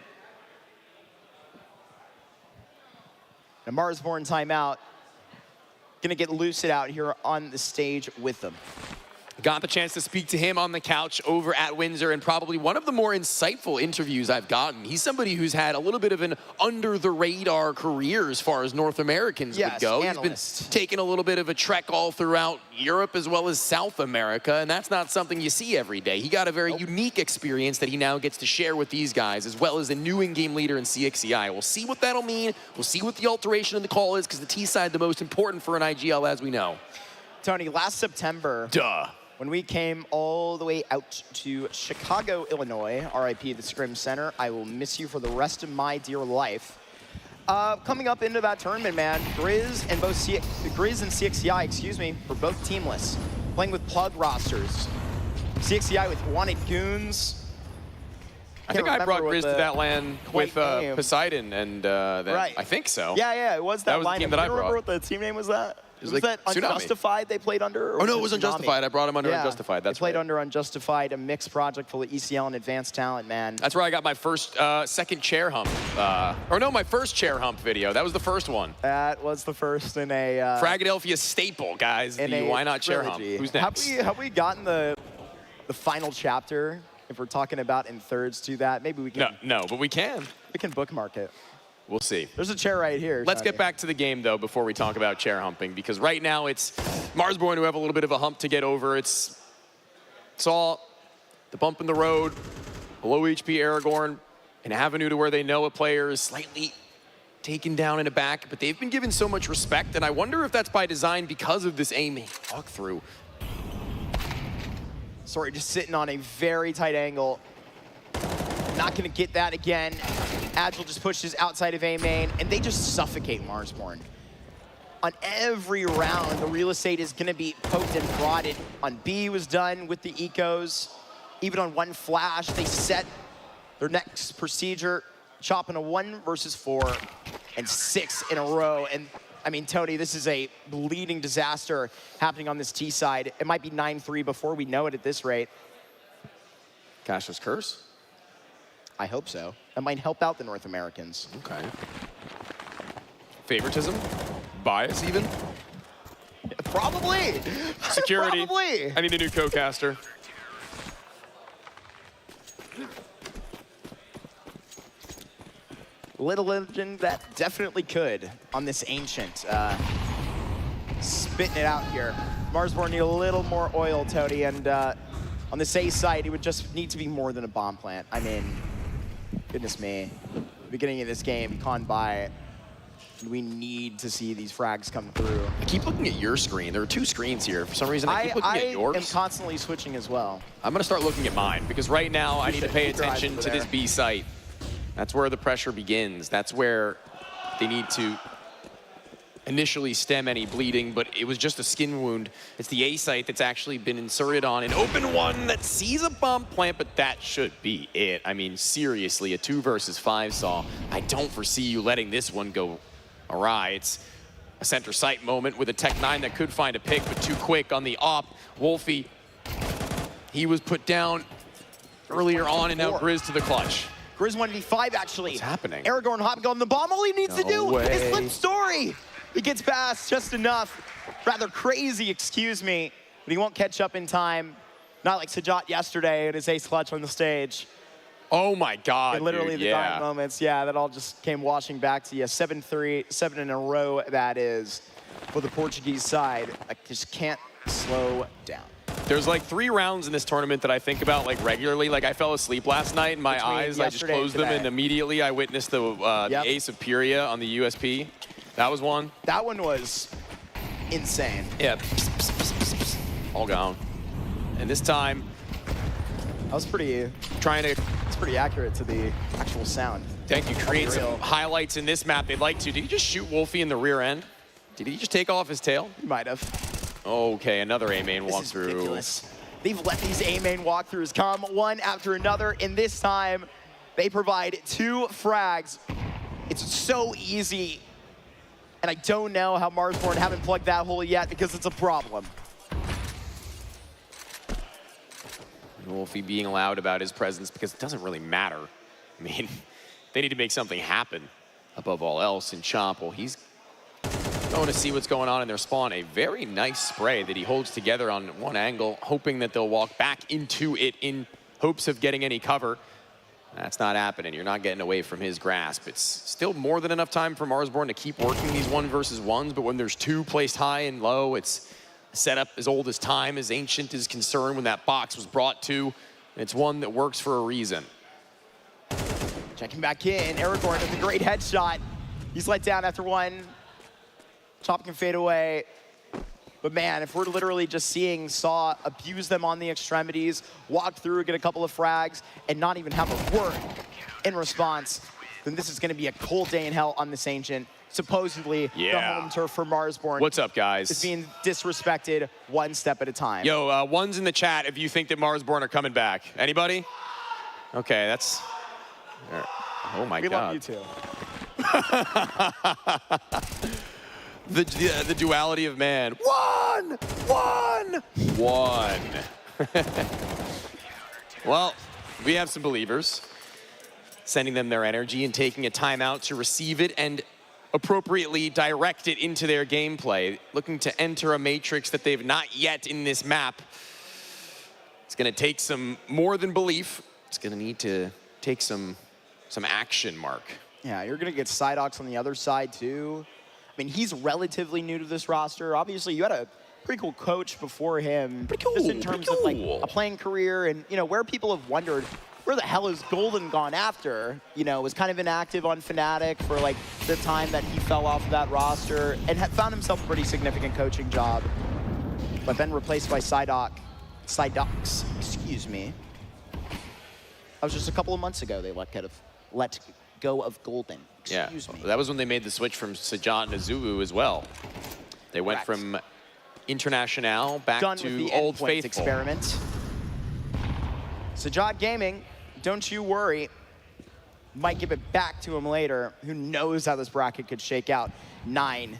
A Marsborn timeout. Gonna get Lucid out here on the stage with them.
Got the chance to speak to him on the couch over at Windsor, and probably one of the more insightful interviews I've gotten. He's somebody who's had a little bit of an under-the-radar career as far as North Americans would go.
Analyst.
He's been taking a little bit of a trek all throughout Europe as well as South America, and that's not something you see every day. He got a very unique experience that he now gets to share with these guys, as well as a new in-game leader in CXCI. We'll see what that'll mean. We'll see what the alteration in the call is, because the T side the most important for an IGL, as we know.
Tony, last September, when we came all the way out to Chicago, Illinois, RIP the Scrim Center, I will miss you for the rest of my dear life. Coming up into that tournament, man, Grizz and CXCI, excuse me, were both teamless, playing with plug rosters. CXCI with wanted goons.
I think I brought Grizz to that LAN with Poseidon, and
right.
I think so.
Yeah, it was that
was the team that I brought.
Remember what the team name was that? Was
like
that
Tsunami.
Unjustified they played under?
Oh, no, it was Unjustified. I brought him under Unjustified. That's
they played
right.
under Unjustified, a mixed project full of ECL and advanced talent, man.
That's where I got my first second chair hump. Or no, my first chair hump video. That was the first one.
That was the first in a...
Fragadelphia staple, guys. The Why Not Chair Hump. Who's next?
Have we gotten the final chapter, if we're talking about in thirds to that? Maybe we can...
No, but we can.
We can bookmark it.
We'll see.
There's a chair right here.
Let's get back to the game, though, before we talk about chair humping, because right now it's Marsborn who have a little bit of a hump to get over. It's all the bump in the road, a low HP Aragorn, an avenue to where they know a player is slightly taken down in the back, but they've been given so much respect, and I wonder if that's by design because of this aim walkthrough.
Sorry, just sitting on a very tight angle. Not gonna get that again. Agile just pushes outside of A main, and they just suffocate Marsborn. On every round, the real estate is gonna be poked and prodded. On B was done with the ecos. Even on one flash, they set their next procedure, chopping a 1 versus 4 and 6 in a row. And I mean, Tony, this is a bleeding disaster happening on this T side. It might be 9-3 before we know it at this rate.
Cash's Curse?
I hope so. That might help out the North Americans.
Okay. Favoritism? Bias, even?
Probably.
Security.
Probably.
I need a new co-caster.
Little legend that definitely could on this Ancient. Spitting it out here. Marsborn need a little more oil, Tony, and on this A side, it would just need to be more than a bomb plant. I mean, goodness me. Beginning of this game, gone by. We need to see these frags come through.
I keep looking at your screen. There are 2 screens here. For some reason, I keep looking at yours.
I am constantly switching as well.
I'm gonna start looking at mine, because right now I need to pay attention to this B site. That's where the pressure begins. That's where they need to initially stem any bleeding, but it was just a skin wound. It's the A site that's actually been inserted on an open one that sees a bomb plant, but that should be it. I mean, seriously, a 2 versus 5 saw. I don't foresee you letting this one go awry. It's A center sight moment with a Tech-9 that could find a pick, but too quick on the op. Wolfie, he was put down earlier on, and now Grizz to the clutch.
Grizz 1v5, actually.
What's happening?
Aragorn hopping on the bomb. All he needs to do
way.
is flip story. He gets past just enough. Rather crazy, excuse me, but he won't catch up in time. Not like Sajat yesterday in his ace clutch on the stage.
Oh my God,
And literally
dude,
the
yeah.
dying moments, yeah, that all just came washing back to you. 7-3, 7 in a row, that is, for the Portuguese side. I just can't slow down.
There's like 3 rounds in this tournament that I think about like regularly. Like I fell asleep last night and my
Between
eyes, I just
yesterday and
closed them
today.
and immediately I witnessed the Ace of Pyria on the USP. That was one.
That one was insane.
Yeah, all gone. And this time,
that was pretty,
trying to,
it's pretty accurate to the actual sound.
thank you, create some
Unreal.
highlights in this map they'd like to. Did he just shoot Wolfie in the rear end? Did he just take off his tail?
He might have.
Okay, another A-main
This is
walkthrough.
ridiculous. They've let these A-main walkthroughs come one after another, and this time they provide 2 frags. It's so easy, and I don't know how Marsborn haven't plugged that hole yet because it's a problem.
Wolfie being loud about his presence because it doesn't really matter. I mean, they need to make something happen above all else. And Chomp, well, he's going to see what's going on in their spawn. A very nice spray that he holds together on one angle, hoping that they'll walk back into it in hopes of getting any cover. That's not happening. You're not getting away from his grasp. It's still more than enough time for Marsborn to keep working these 1 versus 1s, but when there's 2 placed high and low, it's a setup as old as time, as ancient as concern when that box was brought to. It's one that works for a reason.
Checking back in, Aragorn with a great headshot. He's let down after 1. Chop can fade away. But man, if we're literally just seeing Saw abuse them on the extremities, walk through, get a couple of frags, and not even have a word in response, then this is going to be a cold day in hell on this Ancient. Supposedly the home turf for Marsborn.
What's up, guys?
Is being disrespected 1 step at a time.
Yo, ones in the chat if you think that Marsborn are coming back. Anybody? Okay, that's... Oh my
we
God.
love you too.
The duality of man. 1! Well, we have some believers, sending them their energy and taking a timeout to receive it and appropriately direct it into their gameplay, looking to enter a matrix that they've not yet in this map. It's gonna take some more than belief. It's gonna need to take some action, Mark.
Yeah, you're gonna get Psydox on the other side too. I mean, he's relatively new to this roster. Obviously, you had a pretty cool coach before him.
Pretty cool,
just in terms of like a playing career and, you know, where people have wondered, where the hell is Golden gone after? You know, was kind of inactive on Fnatic for like the time that he fell off of that roster and had found himself a pretty significant coaching job, but then replaced by Psydox, excuse me. That was just a couple of months ago they let go of Golden. Excuse me.
That was when they made the switch from Sajat to Zulu as well. They went from International back
Done
to
with the
Old
endpoint
Faithful.
experiment. Sajat Gaming, don't you worry. Might give it back to him later. Who knows how this bracket could shake out. 9. An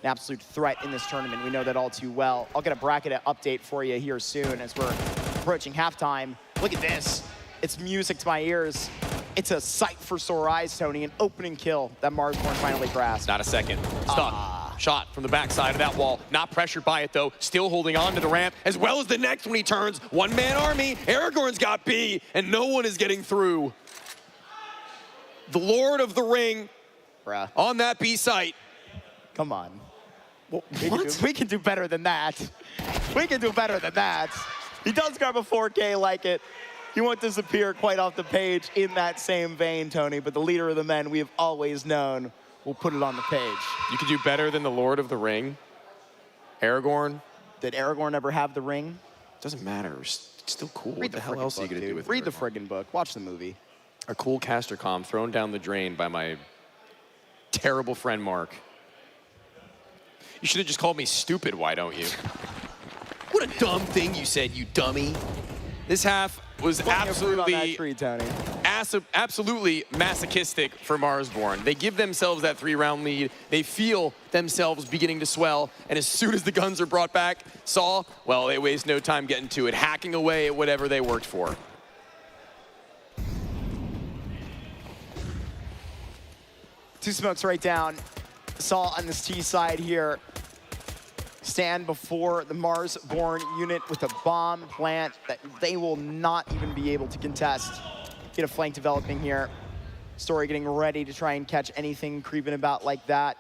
absolute threat in this tournament. We know that all too well. I'll get a bracket update for you here soon as we're approaching halftime. Look at this. It's music to my ears. It's a sight for sore eyes, Tony. An opening kill that Marsborn finally grasped.
Not a second. Stun. Shot from the backside of that wall. Not pressured by it, though. Still holding on to the ramp, as well as the next when he turns. One-man army. Aragorn's got B, and no one is getting through. The Lord of the Ring on that B site.
Come on. We can do better than that. We can do better than that. He does grab a 4K like it. He won't disappear quite off the page in that same vein, Tony, but the leader of the men we have always known will put it on the page.
You could do better than the Lord of the Ring. Aragorn.
Did Aragorn ever have the ring?
Doesn't matter. It's still cool.
Read
What the hell else are you going to do with it?
Read the friggin' book. Watch the movie.
A cool caster comm thrown down the drain by my terrible friend Mark. You should have just called me stupid, why don't you? What a dumb thing you said, you dummy. This half was absolutely
on that tree, Tony.
absolutely masochistic for Marsborn. They give themselves that 3-round lead. They feel themselves beginning to swell. And as soon as the guns are brought back, Saw, well, they waste no time getting to it, hacking away at whatever they worked for.
Two smokes right down. Saw on this T side here. Stand before the Marsborn unit with a bomb plant that they will not even be able to contest. Get a flank developing here. Story getting ready to try and catch anything creeping about like that.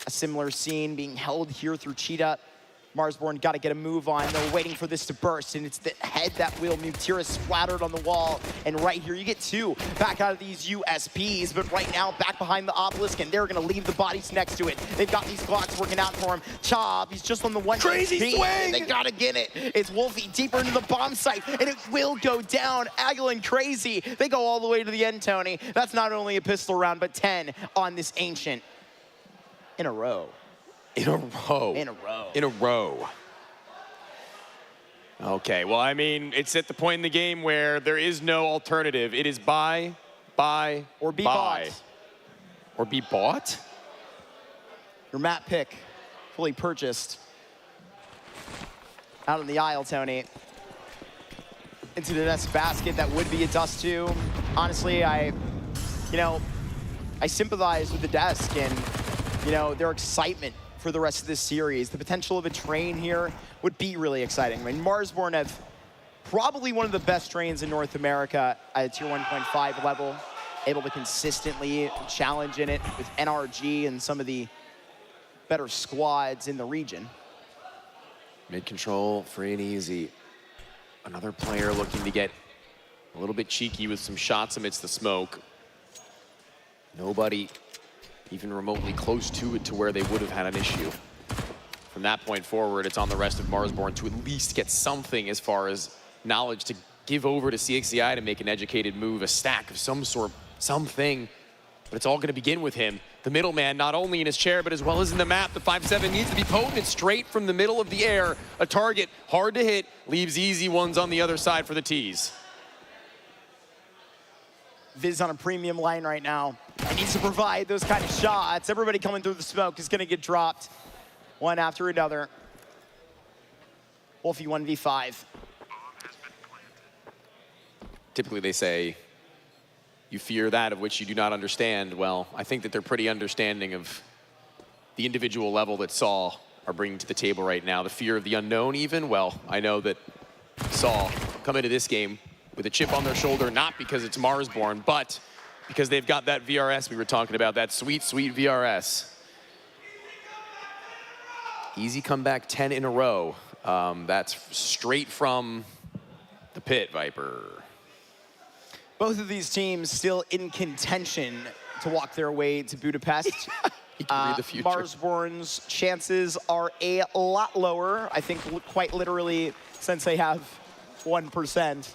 A similar scene being held here through Cheetah. Marsborn got to get a move on. They're waiting for this to burst, and it's the head that will. Mutira splattered on the wall, and right here you get two back out of these USPs, but right now back behind the obelisk, and they're going to leave the bodies next to it. They've got these Glocks working out for him. Chob, he's just on the one.
Crazy
HP,
swing!
They got to get it. It's Wolfie deeper into the bomb site, and it will go down. Agile and Crazy, they go all the way to the end, Tony. That's not only a pistol round, but 10 on this Ancient in a row.
In a row.
In a row.
In a row. Okay, well, I mean, it's at the point in the game where there is no alternative. It is buy,
or be
buy.
bought.
Or be bought?
Your map pick, fully purchased. Out on the aisle, Tony. Into the next basket, that would be a Dust 2. Honestly, I sympathize with the desk and, their excitement for the rest of this series. The potential of a train here would be really exciting. I mean, Marsborn have probably one of the best trains in North America at a tier 1.5 level, able to consistently challenge in it with NRG and some of the better squads in the region.
Mid control, free and easy. Another player looking to get a little bit cheeky with some shots amidst the smoke. Nobody even remotely close to it to where they would have had an issue. From that point forward, it's on the rest of Marsborn to at least get something as far as knowledge to give over to CXCI to make an educated move, a stack of some sort, something. But it's all going to begin with him, the middleman, not only in his chair, but as well as in the map. The 5-7 needs to be potent straight from the middle of the air. A target hard to hit, leaves easy ones on the other side for the T's.
Viz on a premium line right now. He needs to provide those kind of shots. Everybody coming through the smoke is going to get dropped one after another. Wolfie 1v5.
Typically they say, you fear that of which you do not understand. Well, I think that they're pretty understanding of the individual level that Saw are bringing to the table right now. The fear of the unknown even, well, I know that Saw come into this game with a chip on their shoulder, not because it's Marsborn, but because they've got that VRS we were talking about, that sweet, sweet VRS. Easy comeback, 10 in a row. That's straight from the pit, Viper.
Both of these teams still in contention to walk their way to Budapest.
He can read the future.
Marsborn's chances are a lot lower. I think quite literally, since they have 1%,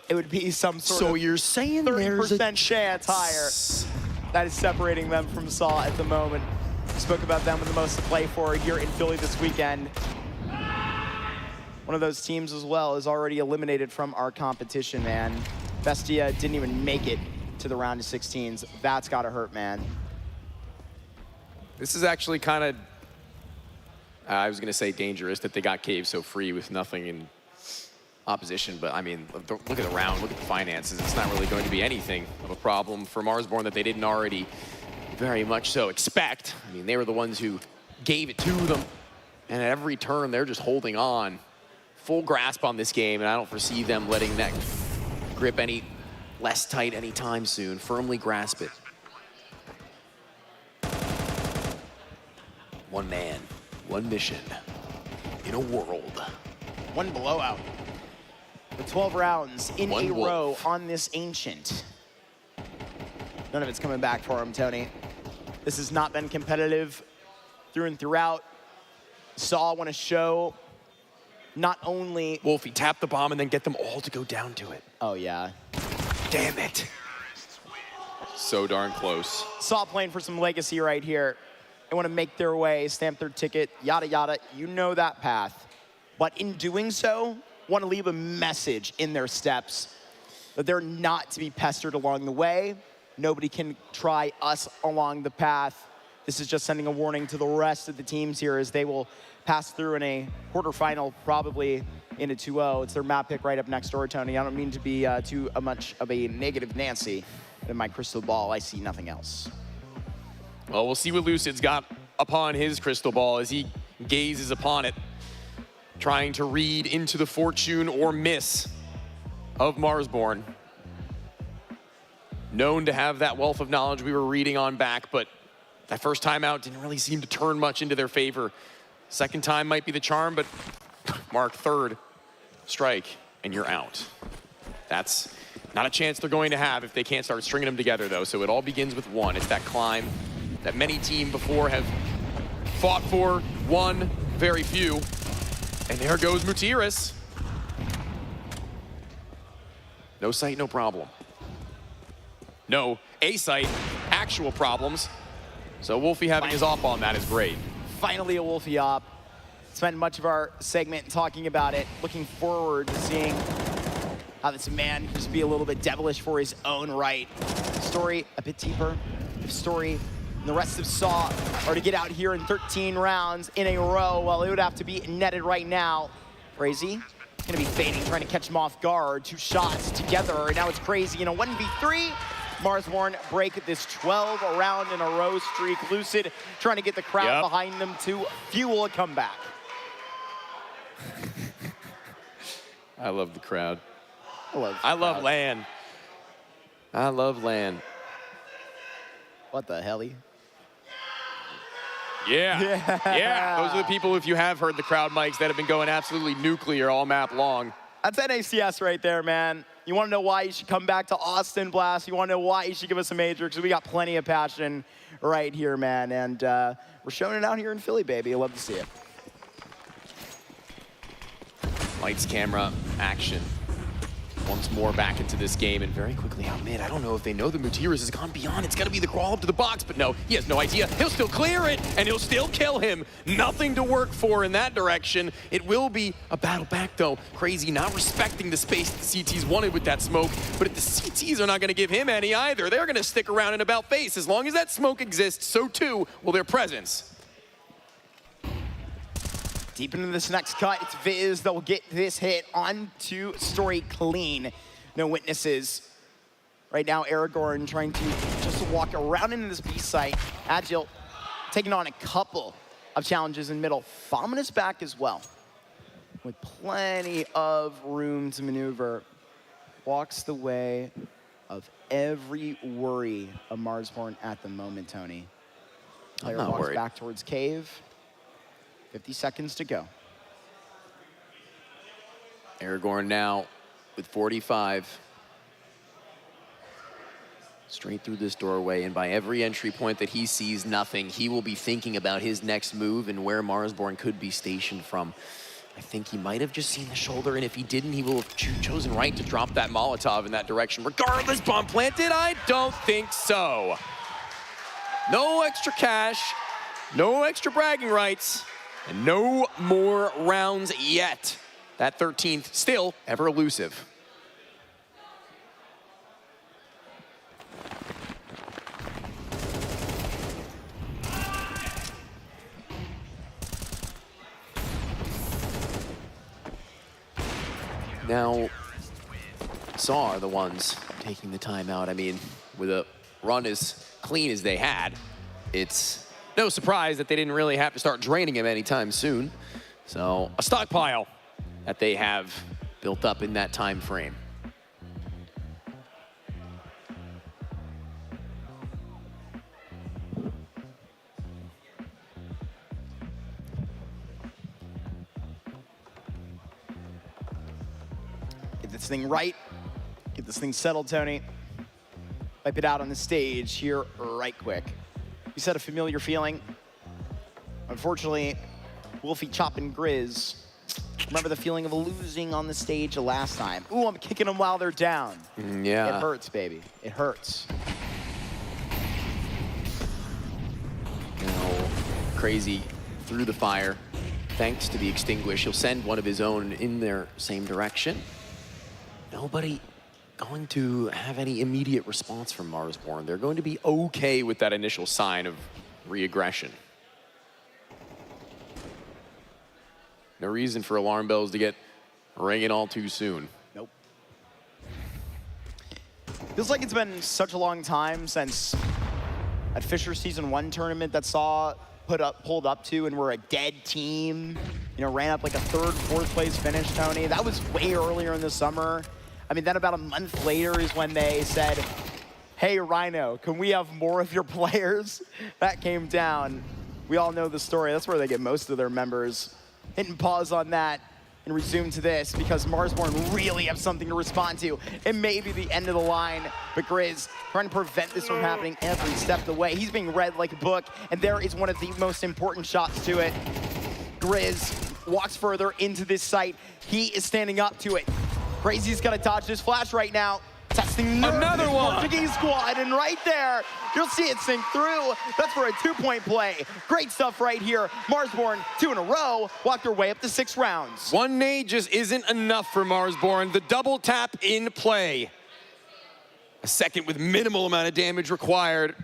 it would be some sort
So
of
you're saying
30% chance higher. That is separating them from Saw at the moment. We spoke about them with the most to play for here in Philly this weekend. One of those teams as well is already eliminated from our competition, man. Bestia didn't even make it to the round of 16s. That's gotta hurt, man.
This is actually kind of, I was gonna say dangerous that they got caved so free with nothing in opposition, but I mean, look at the round, look at the finances. It's not really going to be anything of a problem for Marsborn that they didn't already very much so expect. I mean, they were the ones who gave it to them, and at every turn, they're just holding on. Full grasp on this game, and I don't foresee them letting that grip any less tight anytime soon. Firmly grasp it. One man, one mission, in a world.
One blowout. The 12 rounds in a row on this Ancient. None of it's coming back for him, Tony. This has not been competitive through and throughout. Saw want to show not only...
Wolfie, tap the bomb and then get them all to go down to it.
Oh, yeah.
Damn it. So darn close.
Saw playing for some legacy right here. They want to make their way, stamp their ticket, yada, yada. You know that path. But in doing so, want to leave a message in their steps. that they're not to be pestered along the way. Nobody can try us along the path. This is just sending a warning to the rest of the teams here as they will pass through in a quarterfinal, probably in a 2-0. It's their map pick right up next door, Tony. I don't mean to be too much of a negative Nancy. In my crystal ball, I see nothing else.
Well, we'll see what Lucid's got upon his crystal ball as he gazes upon it, trying to read into the fortune or miss of Marsborn. Known to have that wealth of knowledge we were reading on back, but that first time out didn't really seem to turn much into their favor. Second time might be the charm, but Mark, third strike, and you're out. That's not a chance they're going to have if they can't start stringing them together, though. So it all begins with one. It's that climb that many teams before have fought for, won, very few. And there goes Mutiris. No sight, no problem. No A-site, actual problems. So Wolfie having his op on that is great.
Finally a Wolfie op. Spent much of our segment talking about it, looking forward to seeing how this man can just be a little bit devilish for his own right. Story a bit deeper. If Story and the rest of Saw are to get out here in 13 rounds in a row, well, it would have to be netted right now. Crazy. Gonna be fading, trying to catch him off guard. 2 shots together, and now it's Crazy in a 1v3. Marsborn break this 12-round in a row streak. Lucid trying to get the crowd behind them to fuel a comeback.
I love the crowd.
I
love LAN. I love LAN.
What the helly?
Yeah. Those are the people, if you have heard the crowd mics, that have been going absolutely nuclear all map long.
That's NACS right there, man. You want to know why you should come back to Austin Blast? You want to know why you should give us a major? Because we got plenty of passion right here, man. And we're showing it out here in Philly, baby. I love to see it.
Lights, camera, action. Once more back into this game and very quickly out mid. I don't know if they know the Mutiris has gone beyond. It's gonna be the crawl up to the box, but no, he has no idea. He'll still clear it and he'll still kill him. Nothing to work for in that direction. It will be a battle back though. Crazy not respecting the space the CTs wanted with that smoke, but if the CTs are not gonna give him any either, they're gonna stick around in about face. As long as that smoke exists, so too will their presence.
Deep into this next cut, it's Viz that will get this hit onto Story clean. No witnesses. Right now, Aragorn trying to just walk around into this B site. Agile taking on a couple of challenges in middle. Vominous back as well. With plenty of room to maneuver. Walks the way of every worry of Marsborn at the moment, Tony. Player walks back towards cave. 50 seconds to go.
Aragorn now with 45. Straight through this doorway, and by every entry point that he sees nothing, he will be thinking about his next move and where Marsborn could be stationed from. I think he might have just seen the shoulder, and if he didn't, he will have chosen right to drop that Molotov in that direction. Regardless, bomb planted? I don't think so. No extra cash, no extra bragging rights. And no more rounds yet. That 13th still ever elusive. Now, Saw are the ones taking the time out. I mean, with a run as clean as they had, it's no surprise that they didn't really have to start draining him anytime soon. So a stockpile that they have built up in that time frame.
Get this thing right. Get this thing settled, Tony. Wipe it out on the stage here right quick. You said a familiar feeling. Unfortunately, Wolfie, Chop, and Grizz remember the feeling of losing on the stage last time. Ooh, I'm kicking them while they're down.
Yeah.
It hurts, baby. It hurts.
Now, Crazy through the fire. Thanks to the extinguish, he'll send one of his own in their same direction. Nobody going to have any immediate response from Marsborn. They're going to be okay with that initial sign of re-aggression. No reason for alarm bells to get ringing all too soon.
Nope. Feels like it's been such a long time since at Fisher Season 1 tournament that saw pulled up to and were a dead team. You know, ran up like a 3rd, 4th place finish, Tony. That was way earlier in the summer. I mean, then about a month later is when they said, hey, Rhino, can we have more of your players? That came down. We all know the story. That's where they get most of their members. Hitting pause on that and resume to this because Marsborn really have something to respond to. It may be the end of the line, but Grizz trying to prevent this from happening every step of the way. He's being read like a book, and there is one of the most important shots to it. Grizz walks further into this site. He is standing up to it. Crazy's gonna dodge this flash right now. Testing
another one.
Portuguese squad, and right there, you'll see it sink through. That's for a 2-point play. Great stuff right here. Marsborn, 2 in a row, walked their way up to 6 rounds.
One nade just isn't enough for Marsborn. The double tap in play. A second with minimal amount of damage required.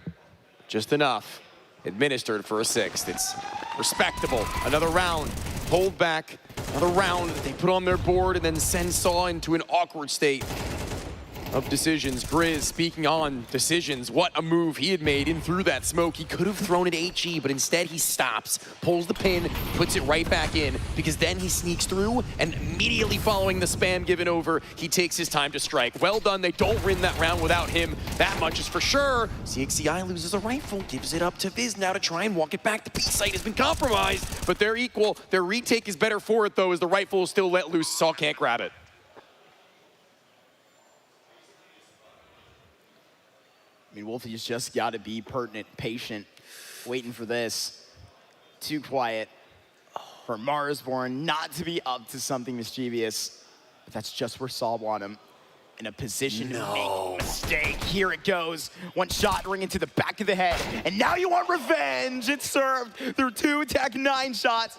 Just enough. Administered for a 6th. It's respectable. Another round. Hold back. Another round that they put on their board and then send Saw into an awkward state of decisions. Grizz speaking on decisions. What a move he had made in through that smoke. He could have thrown it HE, but instead he stops, pulls the pin, puts it right back in, because then he sneaks through, and immediately following the spam given over, he takes his time to strike. Well done. They don't win that round without him. That much is for sure. CXCI loses a rifle, gives it up to Viz now to try and walk it back. The B site has been compromised, but they're equal. Their retake is better for it, though, as the rifle is still let loose. Saw can't grab it.
I mean, Wolfie's just got to be pertinent, patient, waiting for this. Too quiet for Marsborn not to be up to something mischievous. But that's just where Saul want him. In a position to make a mistake. Here it goes. One shot ringing to the back of the head. And now you want revenge. It's served through 2 Tech 9 shots.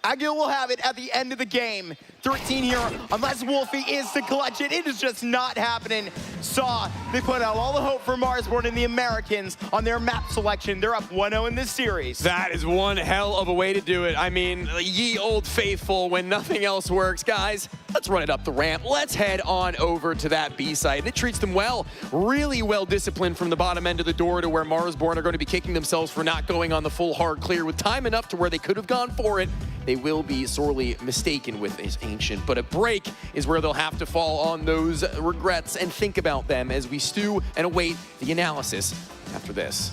Agil will have it at the end of the game. 13 here, unless Wolfie is to clutch it. It is just not happening. Saw, they put out all the hope for Marsborn and the Americans on their map selection. They're up 1-0 in this series.
That is one hell of a way to do it. I mean, ye old faithful, when nothing else works. Guys, let's run it up the ramp. Let's head on over to that B site. It treats them well, really well disciplined from the bottom end of the door to where Marsborn are going to be kicking themselves for not going on the full hard clear with time enough to where they could have gone for it. They will be sorely mistaken with his Ancient, but a break is where they'll have to fall on those regrets and think about them as we stew and await the analysis after this.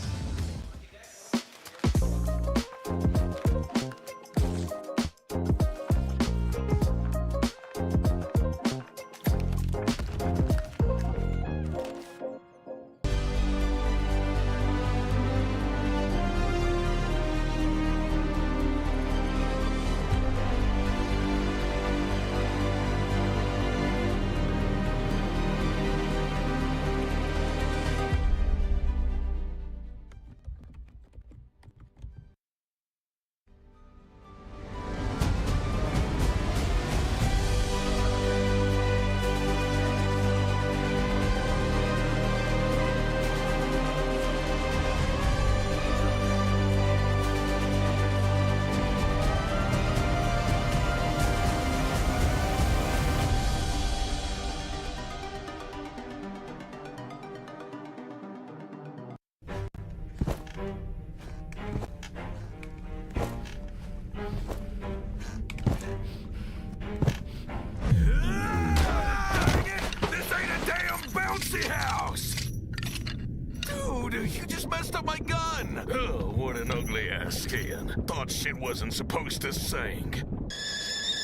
Oh, what an ugly ass skin. Thought shit wasn't supposed to sink.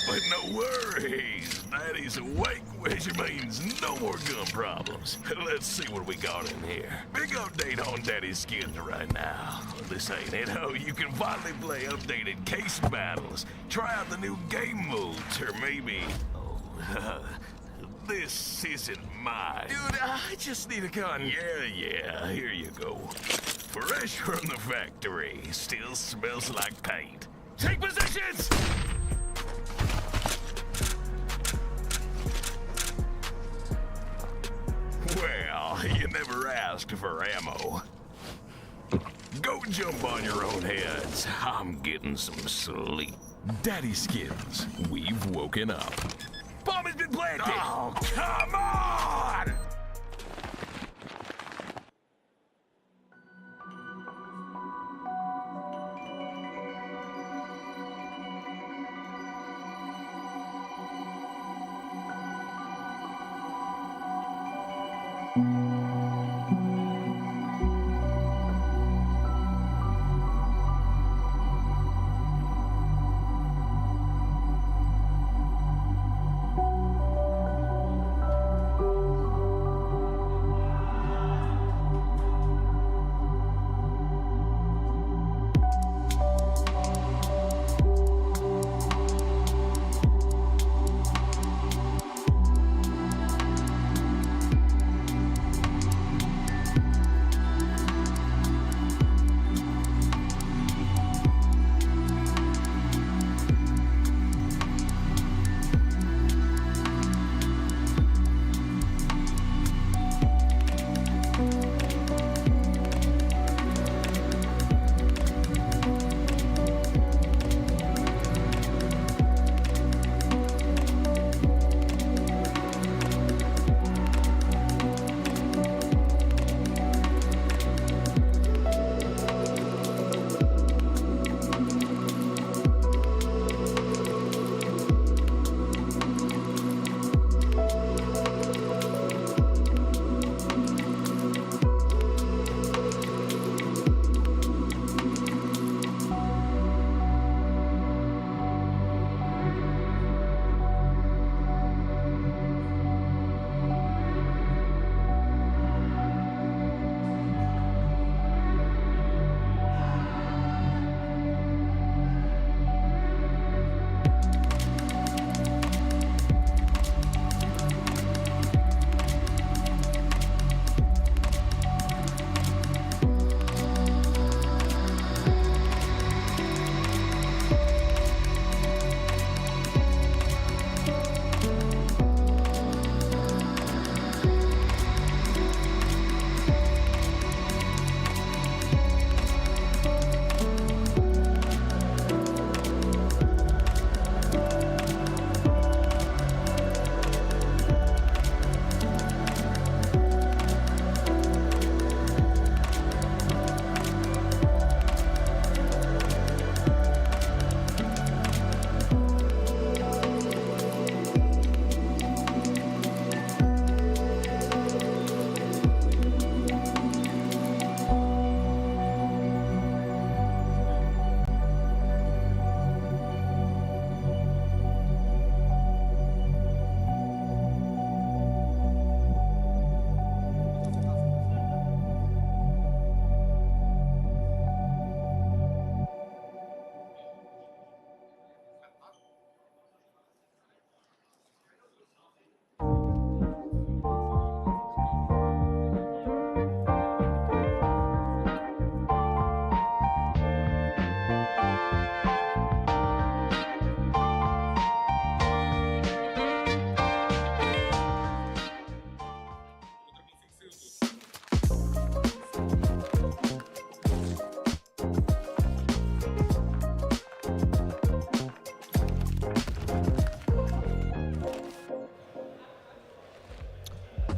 But no worries, Daddy's awake, which means no more gun problems. Let's see what we got in here. Big update on Daddy's skins right now. This ain't it. Oh, you can finally play updated case battles. Try out the new game modes, or maybe... Oh, this isn't mine. Dude, I just need a gun. Yeah, here you go. Fresh from the factory. Still smells like paint. Take positions! never asked for ammo. Go jump on your own heads. I'm getting some sleep. Daddy Skins, we've woken up. Bomb has been planted! Oh, come on!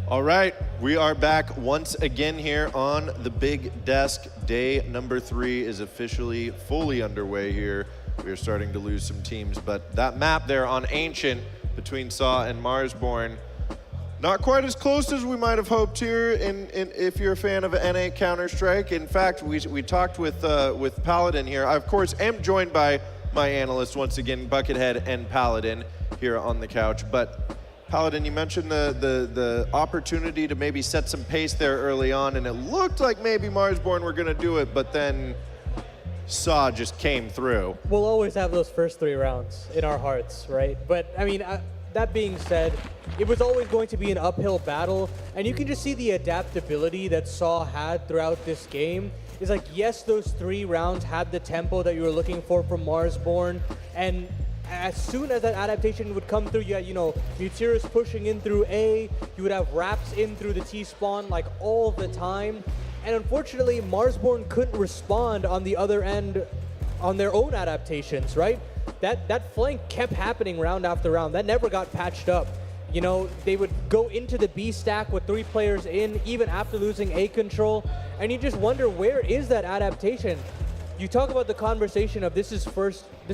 All right, we are back once again here on the big desk. Day number 3 is officially fully underway here. We are starting to lose some teams, but that map there on Ancient between Saw and Marsborn, not quite as close as we might have hoped here if you're a fan of NA Counter-Strike. In fact, we talked with Paladin here. I, of course, am joined by my analysts once again, Buckethead and Paladin here on the couch. But Paladin, you mentioned the opportunity to maybe set some pace there early on, and it looked like maybe Marsborn were going to do it, but then Saw just came through.
We'll always have those first 3 rounds in our hearts, right? But, I mean, that being said, it was always going to be an uphill battle, and you can just see the adaptability that Saw had throughout this game. It's like, yes, those 3 rounds had the tempo that you were looking for from Marsborn, and as soon as that adaptation would come through, you had, Mutiris pushing in through A, you would have Raps in through the T-spawn like all the time. And unfortunately, Marsborn couldn't respond on the other end on their own adaptations, right? That flank kept happening round after round. That never got patched up. They would go into the B stack with 3 players in, even after losing A control, and you just wonder, where is that adaptation? You talk about the conversation of this is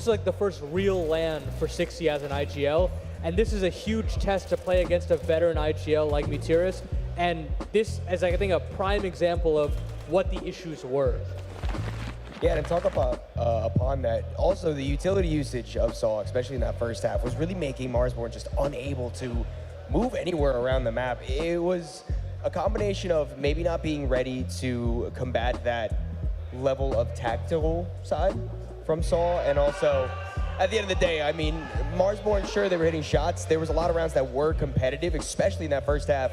like the first real LAN for 60 as an IGL, and this is a huge test to play against a veteran IGL like Mutiris, and this is, I think, a prime example of what the issues were.
Yeah, and talk about upon that, also the utility usage of Saw, especially in that first half, was really making Marsborn just unable to move anywhere around the map. It was a combination of maybe not being ready to combat that level of tactical side from Saw, and also, at the end of the day, I mean, Marsborn, sure, they were hitting shots. There was a lot of rounds that were competitive, especially in that first half,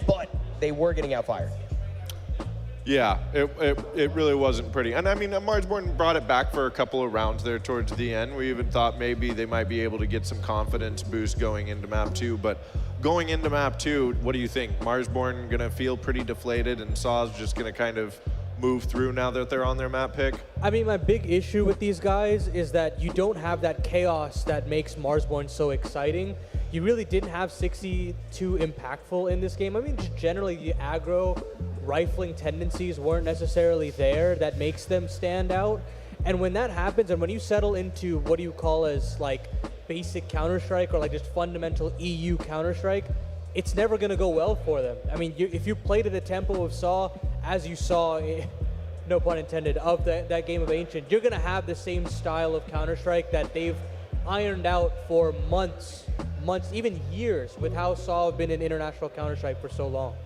but they were getting outfired.
Yeah, it really wasn't pretty. And I mean, Marsborn brought it back for a couple of rounds there towards the end. We even thought maybe they might be able to get some confidence boost going into map 2. But going into map 2, what do you think? Marsborn gonna feel pretty deflated and Saw's just gonna kind of move through now that they're on their map pick?
I mean, my big issue with these guys is that you don't have that chaos that makes Marsborn so exciting. You really didn't have 60 too impactful in this game. I mean, just generally the aggro rifling tendencies weren't necessarily there that makes them stand out. And when that happens, and when you settle into what do you call as like basic Counter-Strike or like just fundamental EU Counter-Strike, it's never going to go well for them. I mean, if you played at a tempo of Saw, as you saw, no pun intended, of that game of Ancient, you're going to have the same style of Counter-Strike that they've ironed out for months, even years, with how Saw have been in international Counter-Strike for so long.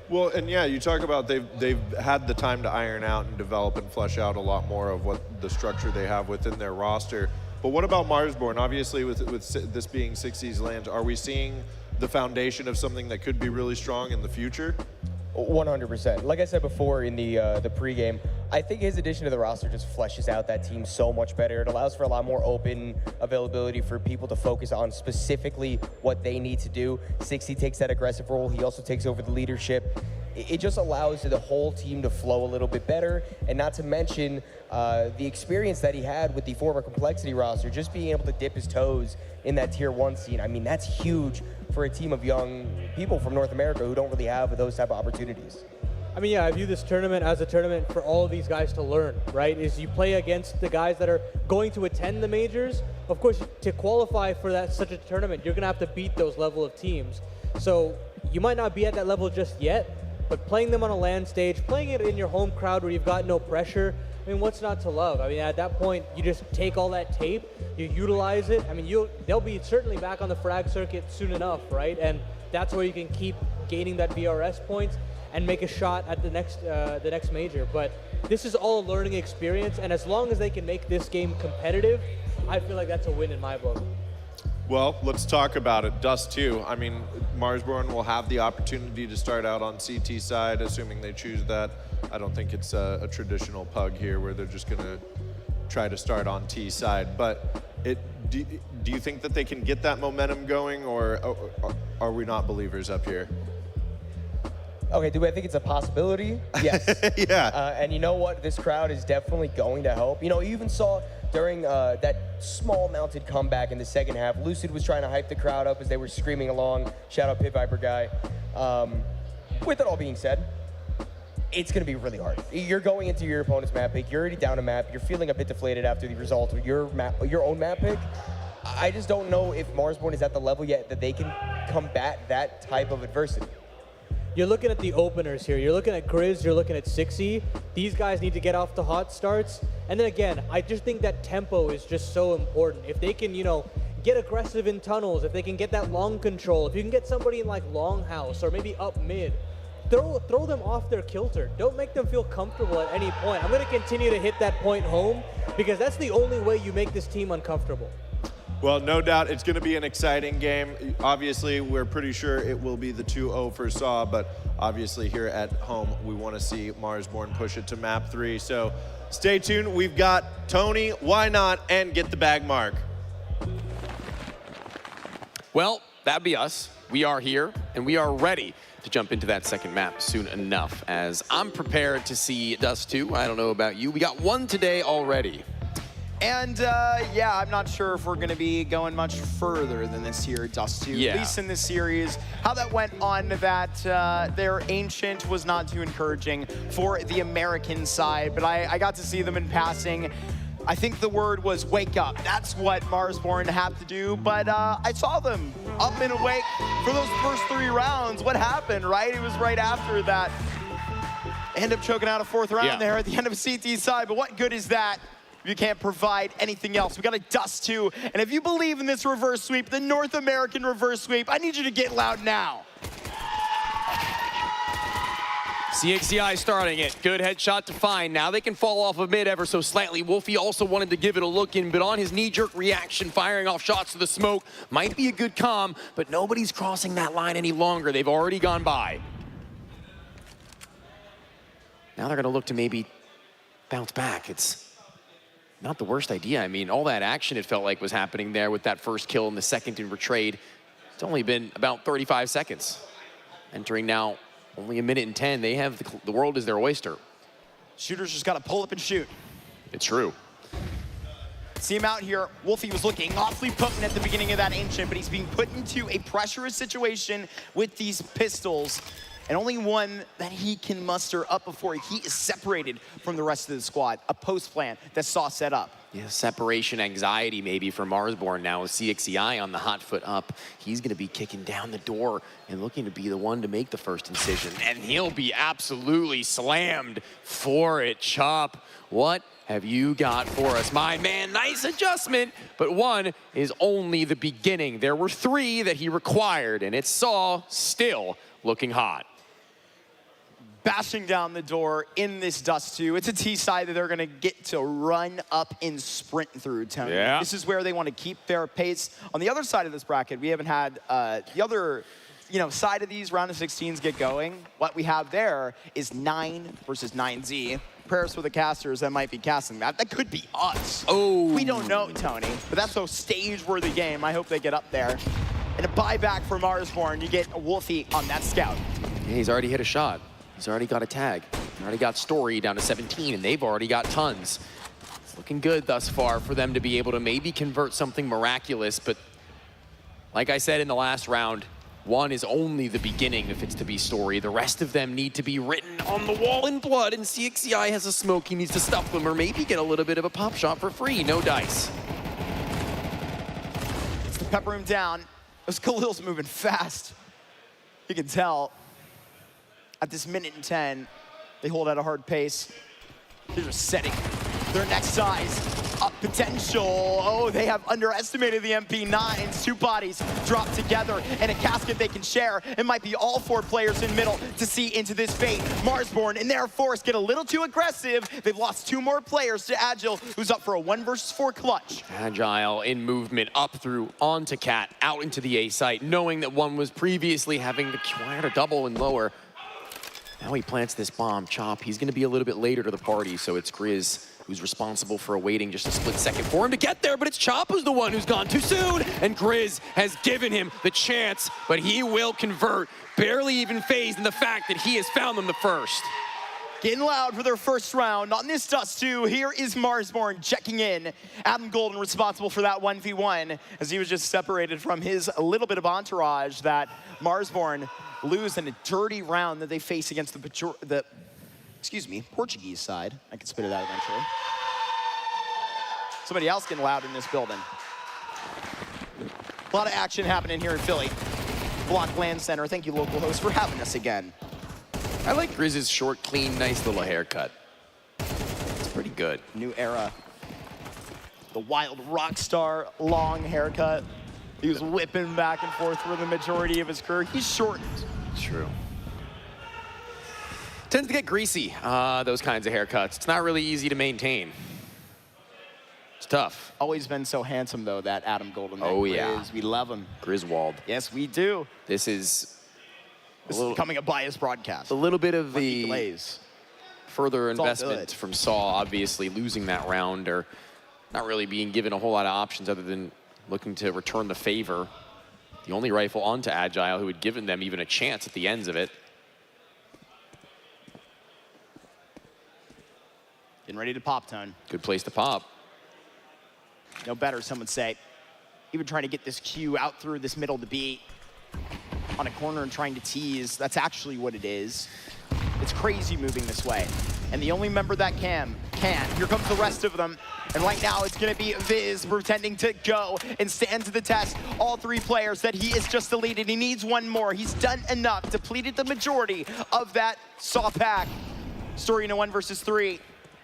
Well, and yeah, you talk about they've had the time to iron out and develop and flesh out a lot more of what the structure they have within their roster. But what about Marsborn? Obviously, with this being 60's land, are we seeing the foundation of something that could be really strong in the future?
100%. Like I said before in the pregame, I think his addition to the roster just fleshes out that team so much better. It allows for a lot more open availability for people to focus on specifically what they need to do. 60 takes that aggressive role. He also takes over the leadership. It just allows the whole team to flow a little bit better, and not to mention the experience that he had with the former Complexity roster, just being able to dip his toes in that tier 1 scene. I mean, that's huge for a team of young people from North America who don't really have those type of opportunities.
I mean, yeah, I view this tournament as a tournament for all of these guys to learn, right? Is you play against the guys that are going to attend the majors. Of course, to qualify for such a tournament, you're gonna have to beat those level of teams. So you might not be at that level just yet, but playing them on a LAN stage, playing it in your home crowd where you've got no pressure, I mean, what's not to love? I mean, at that point, you just take all that tape, you utilize it. I mean, they'll be certainly back on the frag circuit soon enough, right? And that's where you can keep gaining that VRS points and make a shot at the next major. But this is all a learning experience, and as long as they can make this game competitive, I feel like that's a win in my book.
Well, let's talk about it. Dust 2. I mean, Marsborn will have the opportunity to start out on CT side, assuming they choose that. I don't think it's a traditional pug here where they're just going to try to start on T side. But do you think that they can get that momentum going, or are we not believers up here?
Okay, do I think it's a possibility? Yes.
Yeah.
And you know what? This crowd is definitely going to help. You know, you even saw during that small mounted comeback in the second half, Lucid was trying to hype the crowd up as they were screaming along. Shout out Pit Viper guy. With it all being said, it's going to be really hard. You're going into your opponent's map pick. You're already down a map. You're feeling a bit deflated after the result of your own map pick. I just don't know if Marsborn is at the level yet that they can combat that type of adversity.
You're looking at the openers here. You're looking at Grizz, you're looking at 60. These guys need to get off the hot starts. And then again, I just think that tempo is just so important. If they can, get aggressive in tunnels, if they can get that long control, if you can get somebody in like longhouse or maybe up mid, throw them off their kilter. Don't make them feel comfortable at any point. I'm gonna continue to hit that point home because that's the only way you make this team uncomfortable.
Well, no doubt it's going to be an exciting game. Obviously, we're pretty sure it will be the 2-0 for Saw, but obviously here at home, we want to see Marsborn push it to map 3. So stay tuned. We've got Tony, Why Not, and Get the Bag Mark.
Well, that'd be us. We are here, and we are ready to jump into that second map soon enough, as I'm prepared to see Dust 2. I don't know about you. We got one today already.
And yeah, I'm not sure if we're going to be going much further than this here, Dust 2.
Yeah.
At least in this series. How that went on that their Ancient was not too encouraging for the American side, but I got to see them in passing. I think the word was wake up. That's what Marsborn have to do, but I saw them up and awake for those first 3 rounds. What happened, right? It was right after that. End up choking out a 4th round there at the end of CT side, but what good is that? You can't provide anything else. We got a Dust 2, and if you believe in this reverse sweep, the North American reverse sweep, I need you to get loud now.
CXCI starting it. Good headshot to find. Now they can fall off of mid ever so slightly. Wolfie also wanted to give it a look in, but on his knee-jerk reaction, firing off shots to the smoke might be a good calm, but nobody's crossing that line any longer. They've already gone by. Now they're going to look to maybe bounce back. It's not the worst idea. I mean, all that action it felt like was happening there with that first kill and the second in Betrayed. It's only been about 35 seconds. Entering now only 1:10. They have the world as their oyster.
Shooters just got to pull up and shoot.
It's true.
See him out here. Wolfie was looking awfully potent at the beginning of that Ancient, but he's being put into a pressurous situation with these pistols, and only one that he can muster up before he is separated from the rest of the squad. A post plan that Saw set up.
Yeah, separation anxiety maybe for Marsborn now with CXCI on the hot foot up. He's going to be kicking down the door and looking to be the one to make the first incision. And he'll be absolutely slammed for it. Chop, what have you got for us? My man, nice adjustment, but one is only the beginning. There were 3 that he required, and it's Saw still looking hot.
Bashing down the door in this Dust 2. It's a T side that they're gonna get to run up and sprint through, Tony.
Yeah.
This is where they want to keep their pace. On the other side of this bracket, we haven't had the other side of these round of 16s get going. What we have there is 9 versus 9Z. Prayers for the casters that might be casting that. That could be us.
Oh.
We don't know, Tony, but that's a stage-worthy game. I hope they get up there. And a buyback for Marsborn. You get a Wolfie on that scout.
Yeah, he's already hit a shot. He's already got a tag. He's already got Story down to 17, and they've already got tons. It's looking good thus far for them to be able to maybe convert something miraculous, but like I said in the last round, one is only the beginning if it's to be Story. The rest of them need to be written on the wall in blood, and CXCI has a smoke. He needs to stuff them or maybe get a little bit of a pop shot for free. No dice.
It's the pepper him down. Those Khalil's moving fast. You can tell. At this 1:10, they hold at a hard pace. They're just setting their next size up potential. Oh, they have underestimated the MP9s. 2 bodies drop together in a casket they can share. It might be all 4 players in middle to see into this fate. Marsborn and their force get a little too aggressive. They've lost 2 more players to Agile, who's up for a 1 versus 4 clutch.
Agile in movement up through onto Cat, out into the A site, knowing that one was previously having to acquire a double and lower. Now he plants this bomb. Chop, he's going to be a little bit later to the party, so it's Grizz who's responsible for waiting just a split second for him to get there, but it's Chop who's the one who's gone too soon, and Grizz has given him the chance, but he will convert, barely even phased in the fact that he has found them the first.
Getting loud for their first round on this Dust 2. Here is Marsborn checking in. Adam Golden responsible for that 1v1 as he was just separated from his little bit of entourage that Marsborn lose in a dirty round that they face against the Portuguese side. I can spit it out eventually. Somebody else getting loud in this building. A lot of action happening here in Philly. Block Land Center. Thank you, local host, for having us again.
I like Grizz's short, clean, nice little haircut. It's pretty good.
New era. The wild rock star long haircut. He was whipping back and forth for the majority of his career. He's shortened.
True. Tends to get greasy, those kinds of haircuts. It's not really easy to maintain. It's tough.
Always been so handsome, though, that Adam Golden.
Oh, yeah.
We love him.
Griswold.
Yes, we do.
This is
becoming a biased broadcast.
A little bit of the
glaze.
Further
It's all
investment
good.
from Saw, obviously losing that round, or not really being given a whole lot of options other than looking to return the favor. The only rifle onto Agile who had given them even a chance at the ends of it.
Getting ready to pop, Tone.
Good place to pop.
No better, some would say. Even trying to get this Q out through this middle to B on a corner and trying to tease. That's actually what it is. It's crazy moving this way. And the only member that can. Here comes the rest of them. And right now it's gonna be Viz pretending to go and stand to the test. All 3 players that he is just deleted. He needs one more. He's done enough, depleted the majority of that saw pack. Story in a 1 versus 3.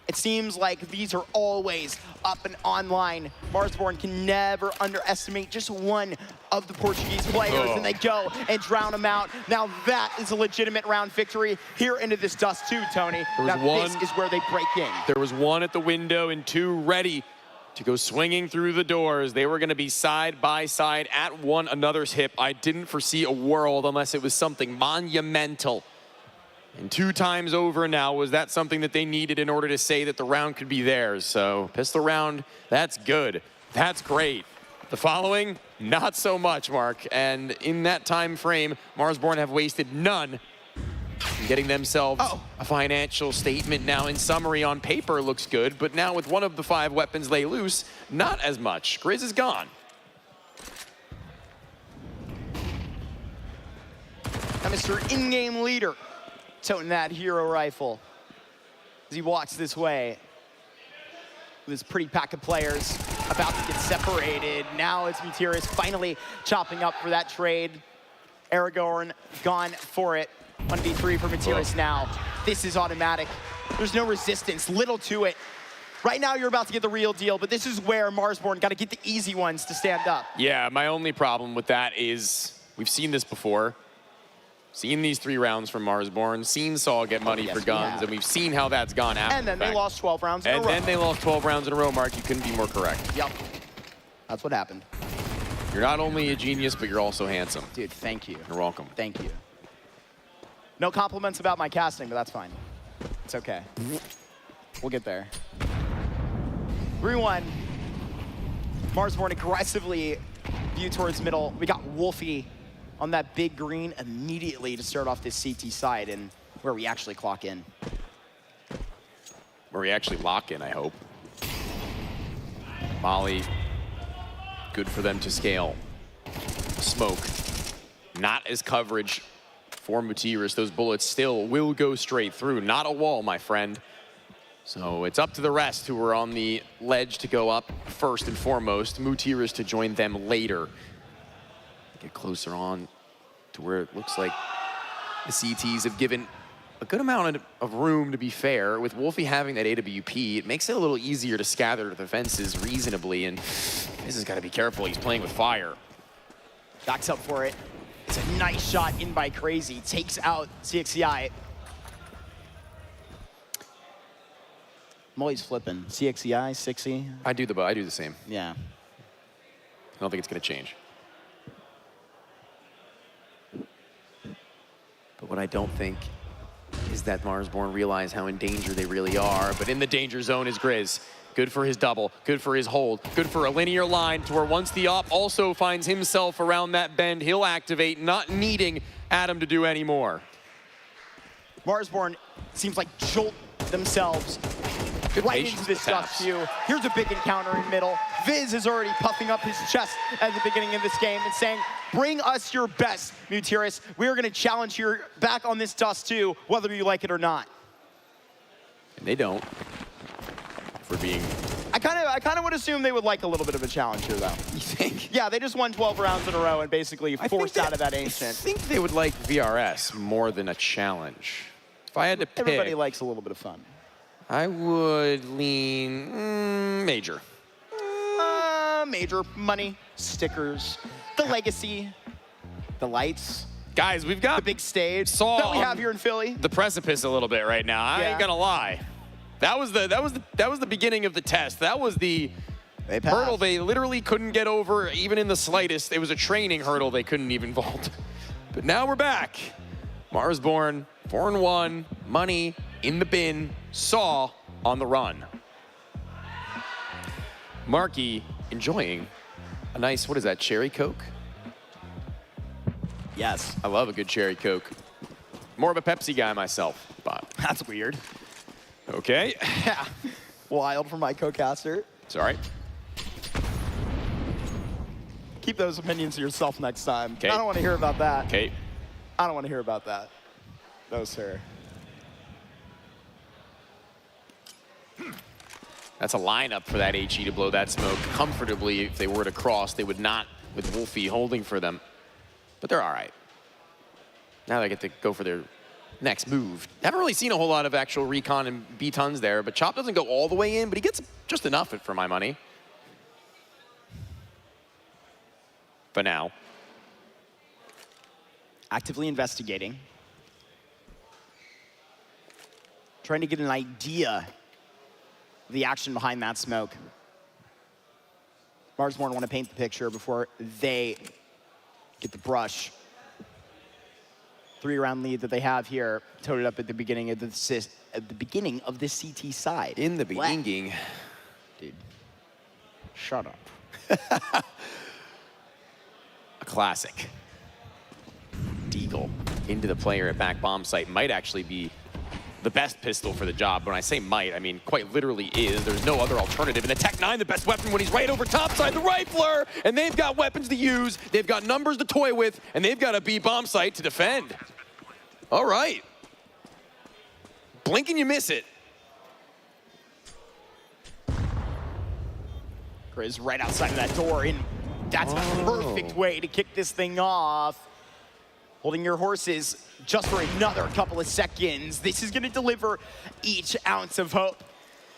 It seems like these are always up and online. Marsborn can never underestimate just one of the Portuguese players, and they go and drown them out. Now that is a legitimate round victory here into this Dust 2, Tony. Now this is where they break in.
There was 1 at the window and 2 ready to go swinging through the doors. They were going to be side by side at one another's hip. I didn't foresee a world unless it was something monumental. And 2 times over now, was that something that they needed in order to say that the round could be theirs? So pistol round, that's good. That's great. The following, not so much, Mark. And in that time frame, Marsborn have wasted none in getting themselves a financial statement. Now, in summary, on paper, looks good. But now with 1 of the 5 weapons lay loose, not as much. Grizz is gone.
And Mr. In-game leader toting that hero rifle as he walks this way with his pretty pack of players about to get separated. Now it's Mutiris finally chopping up for that trade. Aragorn gone for it. 1v3 for Mutiris now. This is automatic. There's no resistance, little to it. Right now you're about to get the real deal, but this is where Marsborn got to get the easy ones to stand up.
Yeah, my only problem with that is we've seen this before. Seen these 3 rounds from Marsborn, seen Saul get money for guns, and we've seen how that's gone after.
And then they lost 12 rounds in a row.
And then they lost 12 rounds in a row, Mark. You couldn't be more correct.
Yep. That's what happened.
You're not only a genius, but you're also handsome.
Dude, thank you.
You're welcome.
Thank you. No compliments about my casting, but that's fine. It's okay. We'll get there. 3-1. Marsborn aggressively viewed towards middle. We got Wolfie on that big green immediately to start off this CT side, and where we actually clock in.
Where we actually lock in, I hope. Molly, good for them to scale. Smoke, not as coverage for Mutiris. Those bullets still will go straight through. Not a wall, my friend. So it's up to the rest who are on the ledge to go up first and foremost. Mutiris to join them later. Get closer on to where it looks like the CTs have given a good amount of room, to be fair. With Wolfie having that AWP, it makes it a little easier to scatter the fences reasonably, and this has got to be careful. He's playing with fire.
Backs up for it. It's a nice shot in by Crazy. Takes out CXCI. I'm always flipping. CXCI, 6E.
I do the same.
Yeah.
I don't think it's going to change. But what I don't think is that Marsborn realize how in danger they really are. But in the danger zone is Grizz. Good for his double, good for his hold, good for a linear line to where once the op also finds himself around that bend, he'll activate, not needing Adam to do any more.
Marsborn seems like jolt themselves right into this Dust view. Here's a big encounter in middle. Viz is already puffing up his chest at the beginning of this game and saying, bring us your best, Mutiris. We're going to challenge you back on this Dust 2, whether you like it or not.
And they don't. For being...
I kind of would assume they would like a little bit of a challenge here, though.
You think?
Yeah, they just won 12 rounds in a row and basically forced out of that Ancient.
I think they would like VRS more than a challenge. If I had to pick...
Everybody likes a little bit of fun.
I would lean major.
Major, money, stickers, the legacy, the lights.
Guys, we've got
the big stage that we have here in Philly.
The precipice a little bit right now. I ain't gonna lie. That was the beginning of the test. That was the hurdle they literally couldn't get over even in the slightest. It was a training hurdle they couldn't even vault. But now we're back. Marsborn, 4-1, money in the bin, Saw on the run. Marky enjoying a nice, what is that, cherry Coke?
Yes.
I love a good cherry Coke. More of a Pepsi guy myself, but.
That's weird.
Okay.
Yeah. Wild for my co-caster.
Sorry.
Keep those opinions to yourself next time.
Okay.
I don't want to hear about that.
Okay.
I don't want to hear about that. No, sir.
That's a lineup for that HE to blow that smoke comfortably. If they were to cross, they would not with Wolfie holding for them. But they're all right. Now they get to go for their next move. Haven't really seen a whole lot of actual recon and B-tons there, but Chop doesn't go all the way in, but he gets just enough for my money. For now.
Actively investigating. Trying to get an idea of the action behind that smoke. Marsborn want to paint the picture before they get the brush. 3-round lead that they have here, toted up at the beginning of this CT side.
In the beginning.
Dude, shut up.
A classic. Deagle into the player at back bomb site might actually be the best pistol for the job. When I say might, I mean quite literally is. There's no other alternative. And the Tech 9, the best weapon when he's right over topside, the rifler, and they've got weapons to use, they've got numbers to toy with, and they've got a B bomb site to defend. All right. Blink and you miss it.
Grizz right outside of that door, and that's a perfect way to kick this thing off. Holding your horses just for another couple of seconds. This is going to deliver each ounce of hope.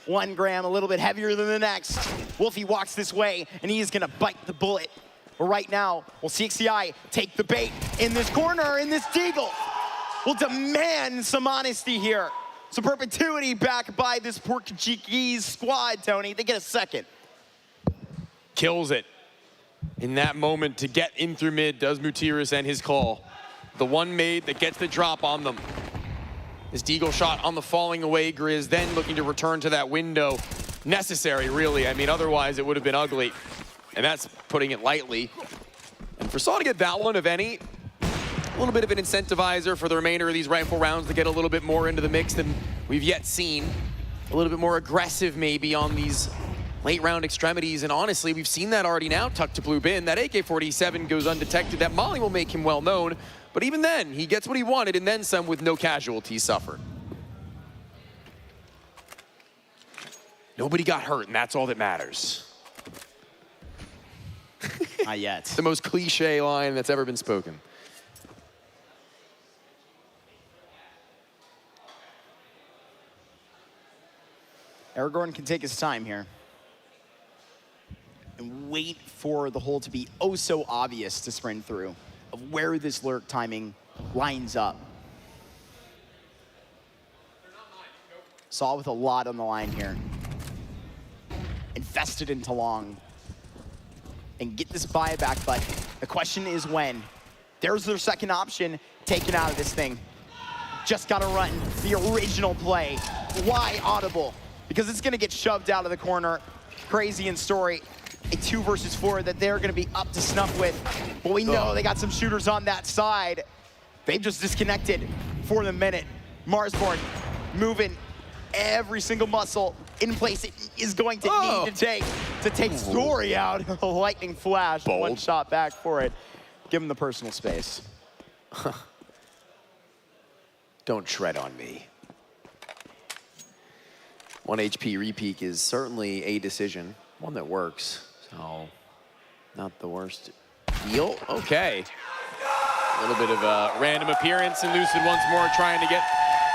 1 gram, a little bit heavier than the next. Wolfie walks this way, and he is going to bite the bullet. But right now, will CXCI take the bait in this corner, in this Deagle? Will demand some honesty here. Some perpetuity back by this Portuguese squad, Tony. They get a second.
Kills it. In that moment, to get in through mid, does Mutiris and his call. The one made that gets the drop on them. This Deagle shot on the falling away Grizz, then looking to return to that window. Necessary, really. I mean, otherwise it would have been ugly. And that's putting it lightly. And for Saw to get that one, if any, a little bit of an incentivizer for the remainder of these rifle rounds to get a little bit more into the mix than we've yet seen. A little bit more aggressive, maybe, on these late round extremities, and honestly, we've seen that already now tucked to blue bin. That AK-47 goes undetected. That molly will make him well known, but even then, he gets what he wanted and then some with no casualties suffered. Nobody got hurt, and that's all that matters.
Not yet.
The most cliche line that's ever been spoken.
Aragorn can take his time here and wait for the hole to be oh so obvious to sprint through of where this lurk timing lines up. Saw with a lot on the line here. Invested into long. And get this buyback, but the question is when. There's their second option, taken out of this thing. Just gotta run the original play. Why audible? Because it's gonna get shoved out of the corner. Crazy in story. A 2 versus 4 that they're gonna be up to snuff with. But we know they got some shooters on that side. They've just disconnected for the minute. Marsborn moving every single muscle in place it is going to need to take Story out. A lightning flash,
Bold.
1 shot back for it. Give him the personal space.
Don't tread on me. 1 HP repeak is certainly a decision, one that works. So, not the worst deal. Okay. A little bit of a random appearance, and Lucid once more trying to get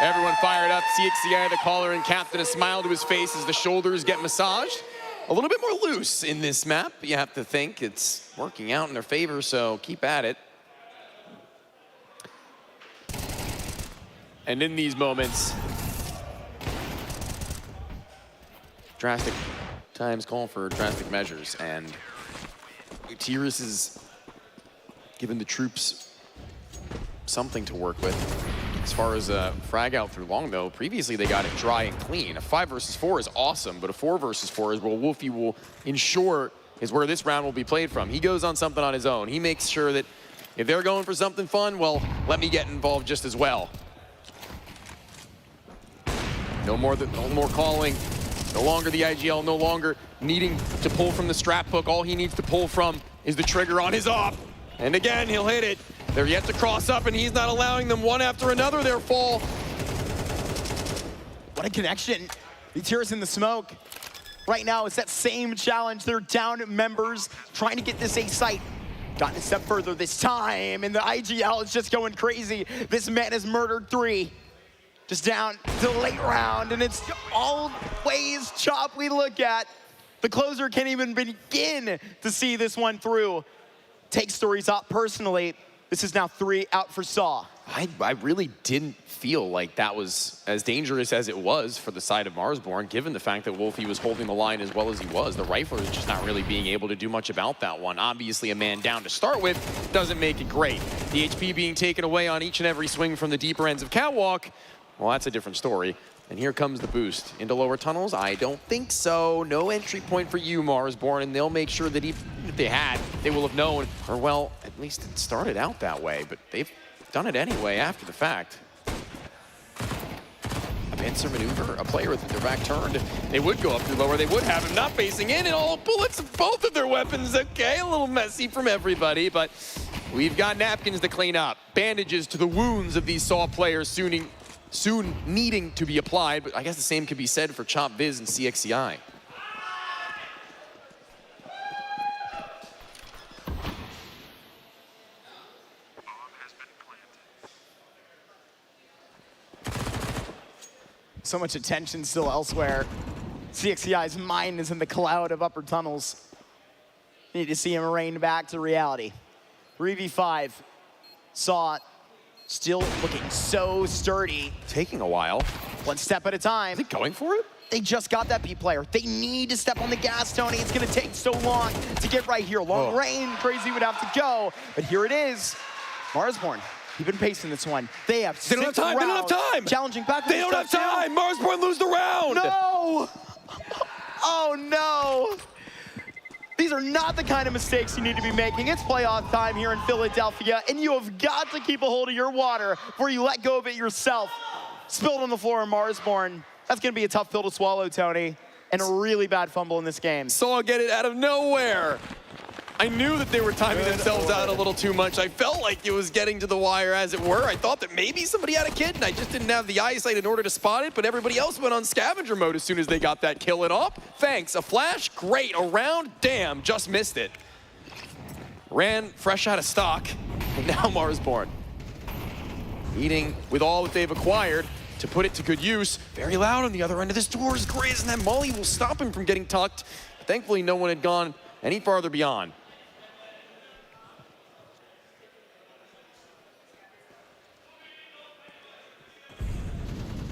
everyone fired up. CXCI, the caller and captain, a smile to his face as the shoulders get massaged. A little bit more loose in this map, you have to think. It's working out in their favor, so keep at it. And in these moments, drastic times call for drastic measures, and Gutierrez is giving the troops something to work with. As far as a frag out through long, though, previously they got it dry and clean. A 5 versus 4 is awesome, but a 4 versus 4 is where Wolfie will ensure is where this round will be played from. He goes on something on his own. He makes sure that If they're going for something fun, well, let me get involved just as well. No more calling. No longer the IGL, no longer needing to pull from the strap hook. All he needs to pull from is the trigger on his op. And again, he'll hit it. They're yet to cross up, and he's not allowing them one after another their fall.
What a connection. The tears in the smoke. Right now, it's that same challenge. They're down members trying to get this A site. Gotten a step further this time, and the IGL is just going crazy. This man has murdered 3. Just down to the late round, and it's always Chop we look at. The closer can't even begin to see this one through. Take stories out personally. This is now 3 out for Saw.
I really didn't feel like that was as dangerous as it was for the side of Marsborn, given the fact that Wolfie was holding the line as well as he was. The Rifler is just not really being able to do much about that one. Obviously, a man down to start with doesn't make it great. The HP being taken away on each and every swing from the deeper ends of Catwalk, well, that's a different story. And here comes the boost. Into lower tunnels? I don't think so. No entry point for you, Marsborn, and they'll make sure that even if they had, they will have known, or well, at least it started out that way, but they've done it anyway after the fact. A pincer maneuver, a player with their back turned. They would go up through lower, they would have him not facing in, and all bullets of both of their weapons. Okay, a little messy from everybody, but we've got napkins to clean up. Bandages to the wounds of these Saw players soon needing to be applied, but I guess the same could be said for Chop Viz and CXCI.
So much attention still elsewhere. CXCI's mind is in the cloud of upper tunnels. Need to see him rein back to reality. 3v5. Saw still looking so sturdy.
Taking a while.
One step at a time.
Is he going for it?
They just got that B player. They need to step on the gas, Tony. It's gonna take so long to get right here. Long range, Crazy would have to go. But here it is. Marsborn, you've been pacing this one. They have 6
They don't have time,
rounds.
they don't have time.
Challenging back.
They don't have time. Marsborn lose the round.
No! Oh no! These are not the kind of mistakes you need to be making. It's playoff time here in Philadelphia, and you have got to keep a hold of your water before you let go of it yourself. Spilled on the floor in Marsborn. That's gonna be a tough pill to swallow, Tony, and a really bad fumble in this game.
Saw get it out of nowhere. I knew that they were timing themselves out a little too much. I felt like it was getting to the wire, as it were. I thought that maybe somebody had a kid, and I just didn't have the eyesight in order to spot it, but everybody else went on scavenger mode as soon as they got that kill. And up, thanks. A flash, great. A round, damn, just missed it. Ran fresh out of stock, and now Marsborn. Eating with all that they've acquired to put it to good use. Very loud on the other end of this door is Grizz, and that molly will stop him from getting tucked. Thankfully, no one had gone any farther beyond.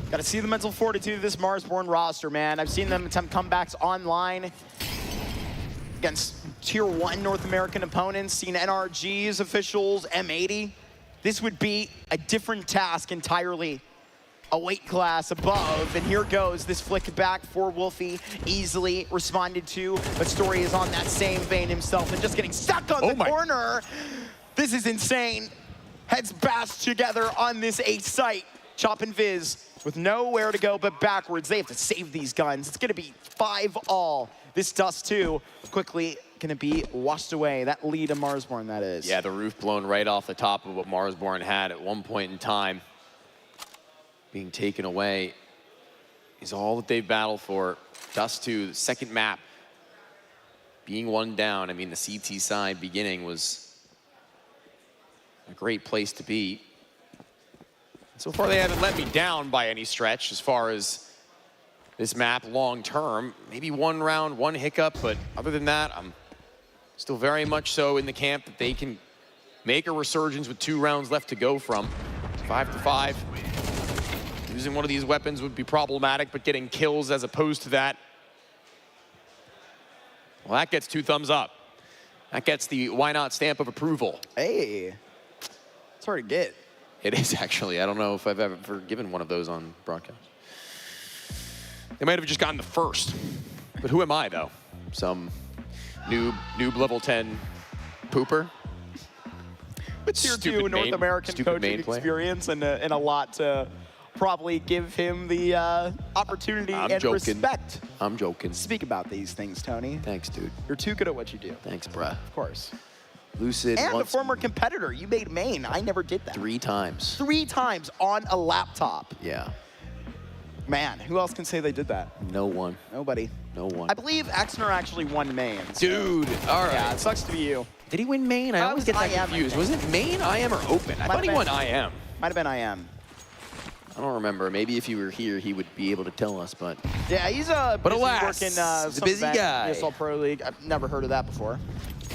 Got to see the mental fortitude of this Marsborn roster, man. I've seen them attempt comebacks online against Tier 1 North American opponents, seen NRG's officials, M80. This would be a different task entirely. A weight class above, and here goes this flick back for Wolfie, easily responded to, but Story is on that same vein himself and just getting stuck on the corner. This is insane. Heads bashed together on this 8th site. Chop and Viz with nowhere to go but backwards. They have to save these guns. It's gonna be 5-all. This dust too, quickly gonna be washed away. That lead of Marsborn, that is.
Yeah, the roof blown right off the top of what Marsborn had at one point in time. Being taken away is all that they've battled for. Dust 2, the second map, being one down. I mean, the CT side beginning was a great place to be. So far, they haven't let me down by any stretch as far as this map long term. Maybe one round, one hiccup, but other than that, I'm still very much so in the camp that they can make a resurgence with 2 rounds left to go from. 5-5. Using one of these weapons would be problematic, but getting kills as opposed to that, well, that gets 2 thumbs up. That gets the why not stamp of approval.
Hey, it's hard to get.
It is actually. I don't know if I've ever given one of those on broadcast. They might have just gotten the first, but who am I though? Some noob level 10 pooper.
With tier 2 North American coaching experience and a lot to probably give him the opportunity and respect.
I'm joking.
Speak about these things, Tony.
Thanks, dude.
You're too good at what you do.
Thanks, bruh.
Of course.
Lucid.
And a former competitor. You made main. I never did that.
3 times.
3 times on a laptop.
Yeah.
Man, who else can say they did that?
No one.
Nobody.
No one.
I believe Exner actually won main. So.
Dude, all right.
Yeah, it sucks to be you.
Did he win main? I always get that confused. Was it main, IM, or open? I thought he won IM.
Might have been IM.
I don't remember. Maybe if he were here, he would be able to tell us, but...
Yeah, he's
But alas,
working
he's a busy guy.
ESL Pro League. I've never heard of that before.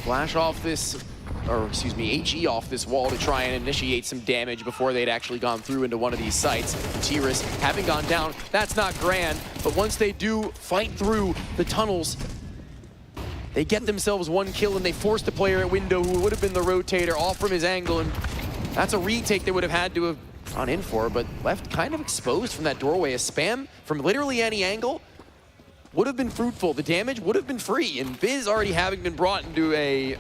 Flash off this, or excuse me, HE off this wall to try and initiate some damage before they'd actually gone through into one of these sites. Tiris having gone down, that's not grand, but once they do fight through the tunnels, they get themselves 1 kill and they force the player at window who would have been the rotator off from his angle, and that's a retake they would have had to have gone in for, but left kind of exposed from that doorway. A spam from literally any angle would have been fruitful. The damage would have been free, and Viz already having been brought into a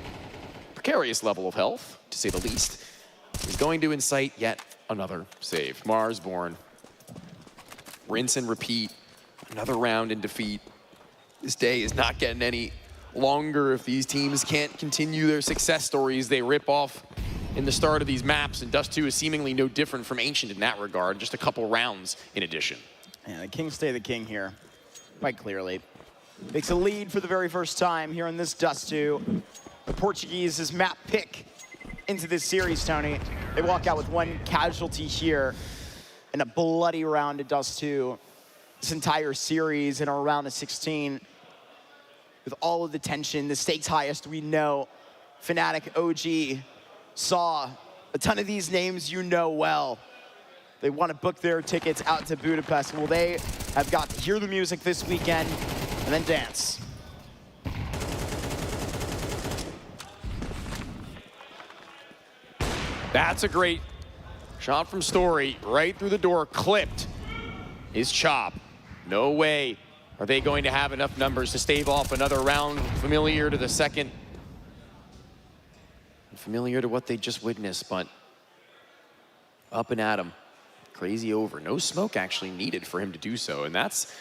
precarious level of health, to say the least, is going to incite yet another save. Marsborn, rinse and repeat, another round in defeat. This day is not getting any longer if these teams can't continue their success stories they rip off in the start of these maps, and Dust 2 is seemingly no different from Ancient in that regard, just a couple rounds in addition.
Yeah, the Kings stay the king here, quite clearly. Makes a lead for the very first time here in this Dust 2. The Portuguese's map pick into this series, Tony. They walk out with 1 casualty here in a bloody round at Dust 2. This entire series in our round of 16, with all of the tension, the stakes highest we know. Fnatic, OG, saw a ton of these names you know well. They want to book their tickets out to Budapest. Well, they have got to hear the music this weekend and then dance.
That's a great shot from Story, right through the door, clipped is Chop. No way are they going to have enough numbers to stave off another round familiar to the second. Familiar to what they just witnessed, but up and at him. Crazy over. No smoke actually needed for him to do so, and that's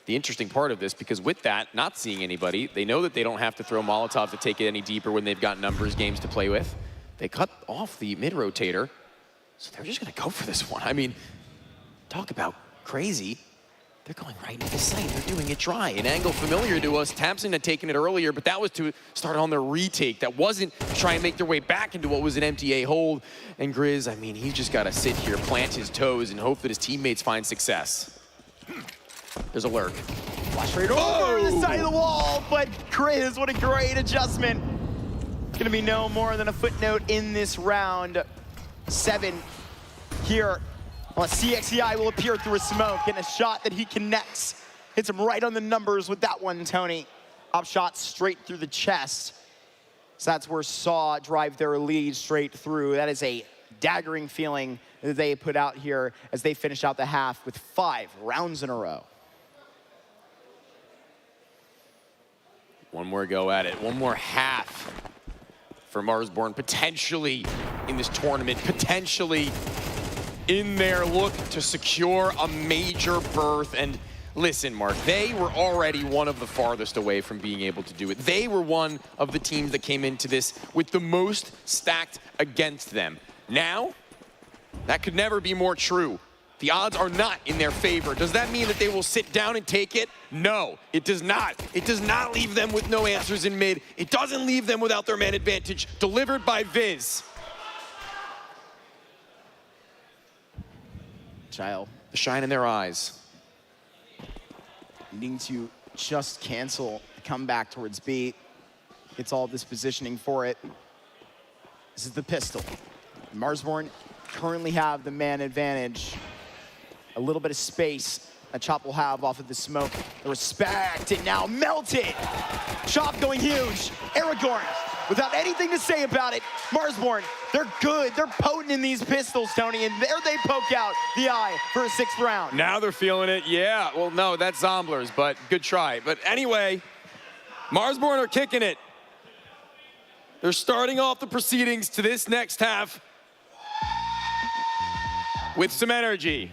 the interesting part of this, because with that, not seeing anybody, they know that they don't have to throw Molotov to take it any deeper when they've got numbers games to play with. They cut off the mid-rotator, so they're just gonna go for this one. I mean, talk about crazy. They're going right into the site. They're doing it dry. An angle familiar to us. Tamsin had taken it earlier, but that was to start on their retake. That wasn't to try and make their way back into what was an MTA hold. And Grizz, I mean, he's just got to sit here, plant his toes, and hope that his teammates find success. There's a lurk.
Flash right over the side of the wall, but Grizz, what a great adjustment. It's going to be no more than a footnote in this round. 7 here. Well, CXCI will appear through a smoke, and a shot that he connects. Hits him right on the numbers with that one, Tony. Up shot straight through the chest. So that's where Saw drive their lead straight through. That is a daggering feeling that they put out here as they finish out the half with 5 rounds in a row.
One more go at it. One more half for Marsborn, potentially in this tournament, potentially in their look to secure a major berth. And listen, Mark, they were already one of the farthest away from being able to do it. They were one of the teams that came into this with the most stacked against them. Now, that could never be more true. The odds are not in their favor. Does that mean that they will sit down and take it? No, it does not. It does not leave them with no answers in mid. It doesn't leave them without their man advantage, delivered by Viz.
Child.
The shine in their eyes.
Needing to just cancel, come back towards B. Gets all this positioning for it. This is the pistol. Marsborn currently have the man advantage. A little bit of space that Chop will have off of the smoke. The respect, and now melted. Chop going huge. Aragorn, without anything to say about it. Marsborn, they're good. They're potent in these pistols, Tony, and there they poke out the eye for a 6th round.
Now they're feeling it, yeah. Well, no, that's Zomblers, but good try. But anyway, Marsborn are kicking it. They're starting off the proceedings to this next half with some energy.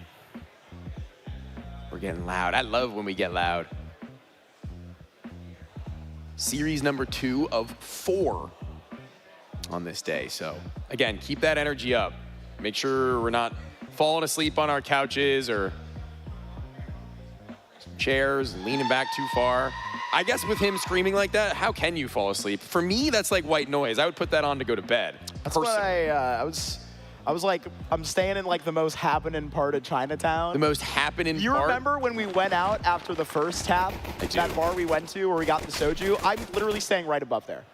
We're getting loud. I love when we get loud. Series number 2 of 4 on this day. So again, keep that energy up. Make sure we're not falling asleep on our couches or chairs and leaning back too far. I guess with him screaming like that, how can you fall asleep? For me, that's like white noise. I would put that on to go to bed.
That's why I was like, I'm staying in like the most happening part of Chinatown.
The most happening
You
part?
remember when we went out after the first half? That bar we went to where we got the soju? I'm literally staying right above there.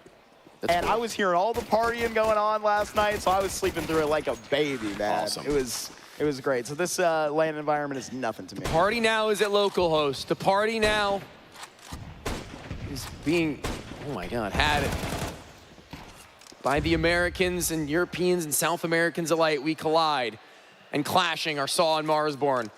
And I was hearing all the partying going on last night, so I was sleeping through it like a baby, man.
Awesome.
It was great. So this land environment is nothing to me.
Party now is at local host. The party now is being, oh my God, had by the Americans and Europeans and South Americans alike. We collide and clashing our Saw and Marsborn.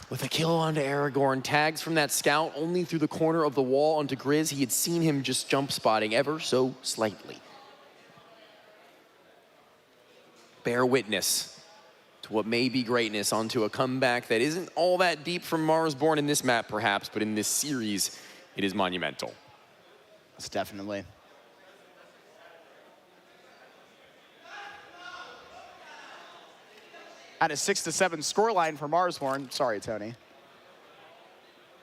With a kill onto Aragorn, tags from that scout only through the corner of the wall onto Grizz. He had seen him just jump spotting ever so slightly. Bear witness to what may be greatness onto a comeback that isn't all that deep from Marsborn in this map perhaps, but in this series, it is monumental.
It's definitely. At a 6-7 scoreline for Marsborn. Sorry, Tony.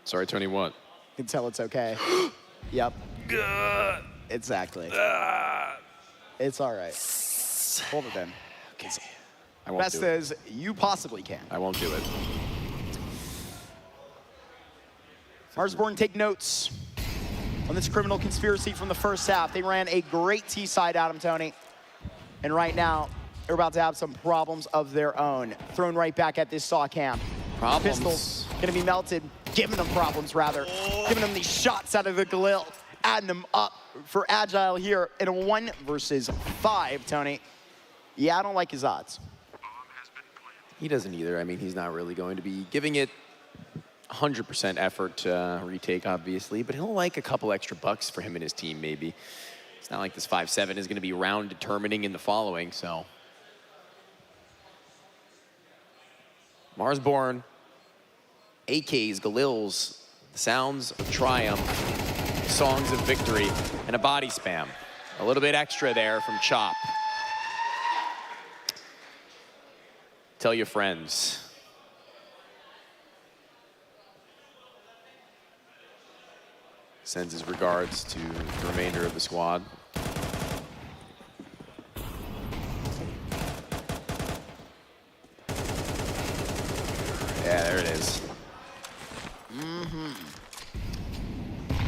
Sorry, Tony, what?
You can tell it's okay. Yep. Exactly. It's all right. Hold it in.
Okay. I won't
Best
do it.
as you possibly can.
I won't do it.
Marsborn, take notes on this criminal conspiracy from the first half. They ran a great T-side at him, Tony. And right now, they're about to have some problems of their own. Thrown right back at this Saw camp.
Problems.
Pistols gonna be melted, giving them problems rather. Giving them these shots out of the Galil, adding them up for Agile here in a 1 versus 5, Tony. Yeah, I don't like his odds.
He doesn't either. I mean, he's not really going to be giving it 100% effort to retake, obviously, but he'll like a couple extra bucks for him and his team, maybe. It's not like this 5-7 is going to be round determining in the following, so. Marsborn, AKs, Galils, the sounds of triumph, songs of victory, and a body spam. A little bit extra there from Chop. Tell your friends. Sends his regards to the remainder of the squad. Yeah, there it is.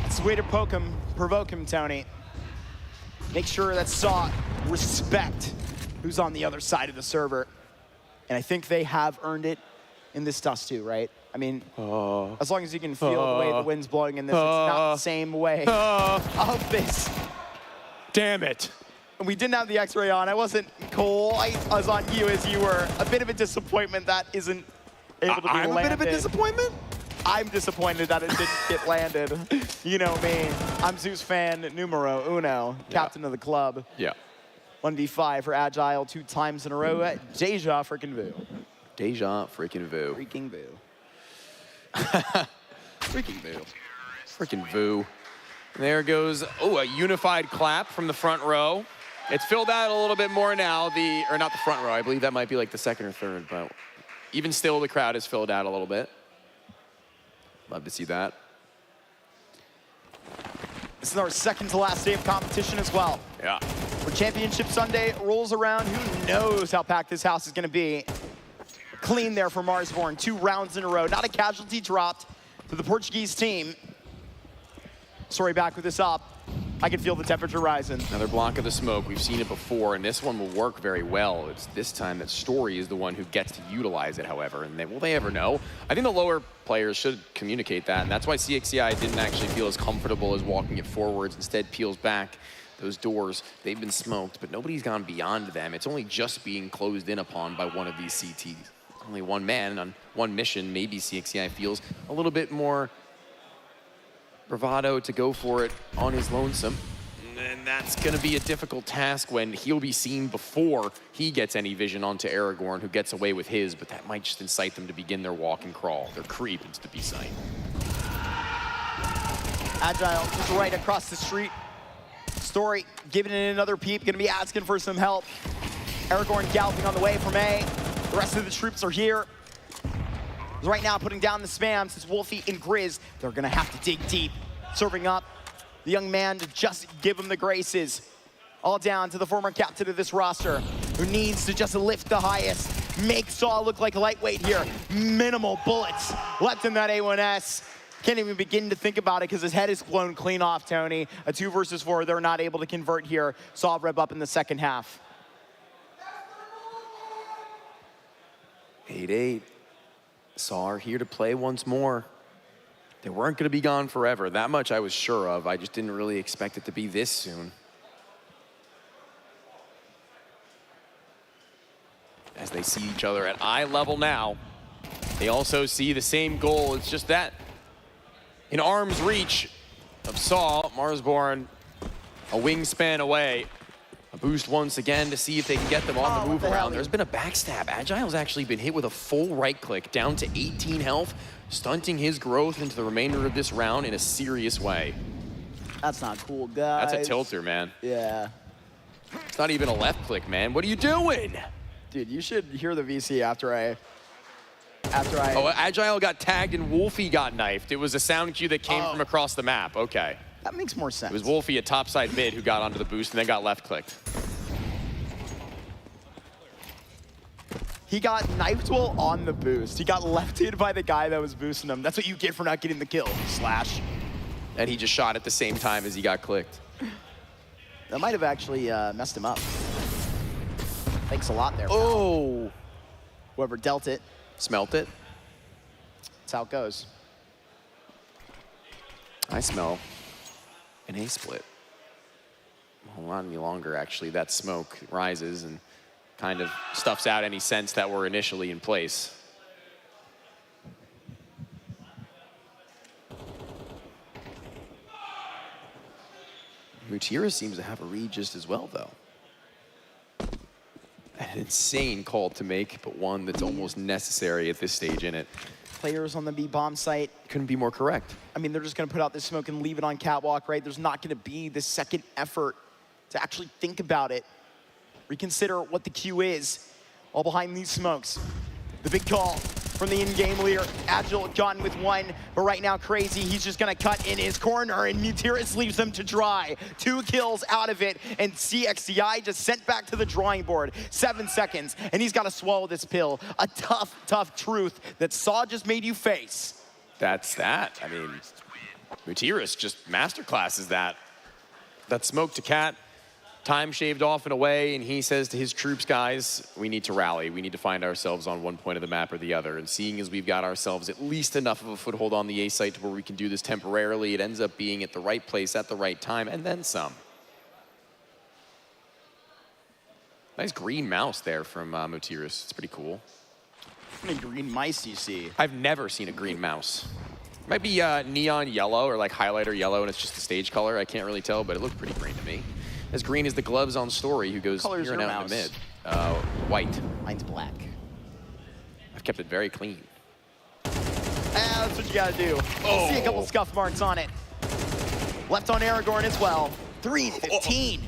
It's the way to poke him, provoke him, Tony. Make sure that Saw respect who's on the other side of the server. And I think they have earned it in this dust too, right? I mean, as long as you can feel the way the wind's blowing in this, it's not the same way of this.
Damn it.
We didn't have the X-ray on. I wasn't cool. I was on you as you were. A bit of a disappointment that isn't able to be landed.
I'm a bit of a disappointment?
I'm disappointed that it didn't get landed. You know me. I'm Zeus fan numero uno, captain of the club.
Yeah.
1v5 for Agile 2 times in a row at Deja freaking Vu.
Deja freaking Vu.
Freaking Vu.
Freaking Vu. Freaking Vu. And there goes, a unified clap from the front row. It's filled out a little bit more now, or not the front row, I believe that might be like the second or third, but even still the crowd is filled out a little bit. Love to see that.
This is our second to last day of competition as well.
Yeah.
When Championship Sunday rolls around, who knows how packed this house is gonna be. Clean there for Marsborn, 2 rounds in a row. Not a casualty dropped to the Portuguese team. Story back with this up. I can feel the temperature rising.
Another block of the smoke. We've seen it before, and this one will work very well. It's this time that Story is the one who gets to utilize it, however, and will they ever know? I think the lower players should communicate that, and that's why CXCI didn't actually feel as comfortable as walking it forwards, instead peels back those doors. They've been smoked, but nobody's gone beyond them. It's only just being closed in upon by one of these CTs. Only one man on one mission. Maybe CXCI feels a little bit more bravado to go for it on his lonesome. And and that's going to be a difficult task when he'll be seen before he gets any vision onto Aragorn, who gets away with his, but that might just incite them to begin their walk and crawl, their creep into the B site.
Agile just right across the street. Story giving it another peep, gonna be asking for some help. Aragorn galloping on the way from A. The rest of the troops are here. Right now putting down the spam since Wolfie and Grizz, they're gonna have to dig deep. Serving up the young man to just give him the graces. All down to the former captain of this roster, who needs to just lift the highest, make Saw look like a lightweight here. Minimal bullets left in that A1S. Can't even begin to think about it because his head is blown clean off, Tony. A 2 versus 4, they're not able to convert here. Saw rev up in the second half.
8-8. Saw are here to play once more. They weren't going to be gone forever. That much I was sure of. I just didn't really expect it to be this soon. As they see each other at eye level now, they also see the same goal. It's just that in arm's reach of Saw, Marsborn a wingspan away. A boost once again to see if they can get them on the move around. There's been a backstab. Agile's actually been hit with a full right click, down to 18 health, stunting his growth into the remainder of this round in a serious way.
That's not cool, guys.
That's a tilter, man.
Yeah.
It's not even a left click, man. What are you doing?
Dude, you should hear the VC after I...
Oh, Agile got tagged and Wolfie got knifed. It was a sound cue that came from across the map. Okay.
That makes more sense.
It was Wolfie, a topside mid, who got onto the boost and then got left clicked.
He got knifed while on the boost. He got lefted by the guy that was boosting him. That's what you get for not getting the kill. Slash.
And he just shot at the same time as he got clicked.
That might have actually messed him up. Thanks a lot there.
Oh!
Whoever dealt it.
Smelt it.
That's how it goes.
I smell an A split. Well, not any longer, actually. That smoke rises and kind of stuffs out any sense that were initially in place. Mutira seems to have a read just as well, though. An insane call to make, but one that's almost necessary at this stage in it.
Players on the B bomb site.
Couldn't be more correct.
I mean, they're just going to put out this smoke and leave it on catwalk, right? There's not going to be this second effort to actually think about it. Reconsider what the cue is. All behind these smokes. The big call from the in-game leader. Agile gone with one, but right now Crazy, he's just going to cut in his corner, and Mutiris leaves them to dry. 2 kills out of it, and CXCI just sent back to the drawing board. 7 seconds, and he's got to swallow this pill. A tough, tough truth that Saw just made you face.
That's that. I mean, Mutiris just masterclasses that. That smoke to Cat, time shaved off and away, and he says to his troops, guys, we need to rally. We need to find ourselves on one point of the map or the other. And seeing as we've got ourselves at least enough of a foothold on the A site to where we can do this temporarily, it ends up being at the right place at the right time, and then some. Nice green mouse there from Mutiris. It's pretty cool.
How many green mice do you see?
I've never seen a green mouse. Might be neon yellow or like highlighter yellow, and it's just the stage color. I can't really tell, but it looked pretty green to me. As green as the gloves on Story, who goes here and out in the mid. White.
Mine's black.
I've kept it very clean.
That's what you gotta do. Oh. See a couple scuff marks on it. Left on Aragorn as well. 3-15.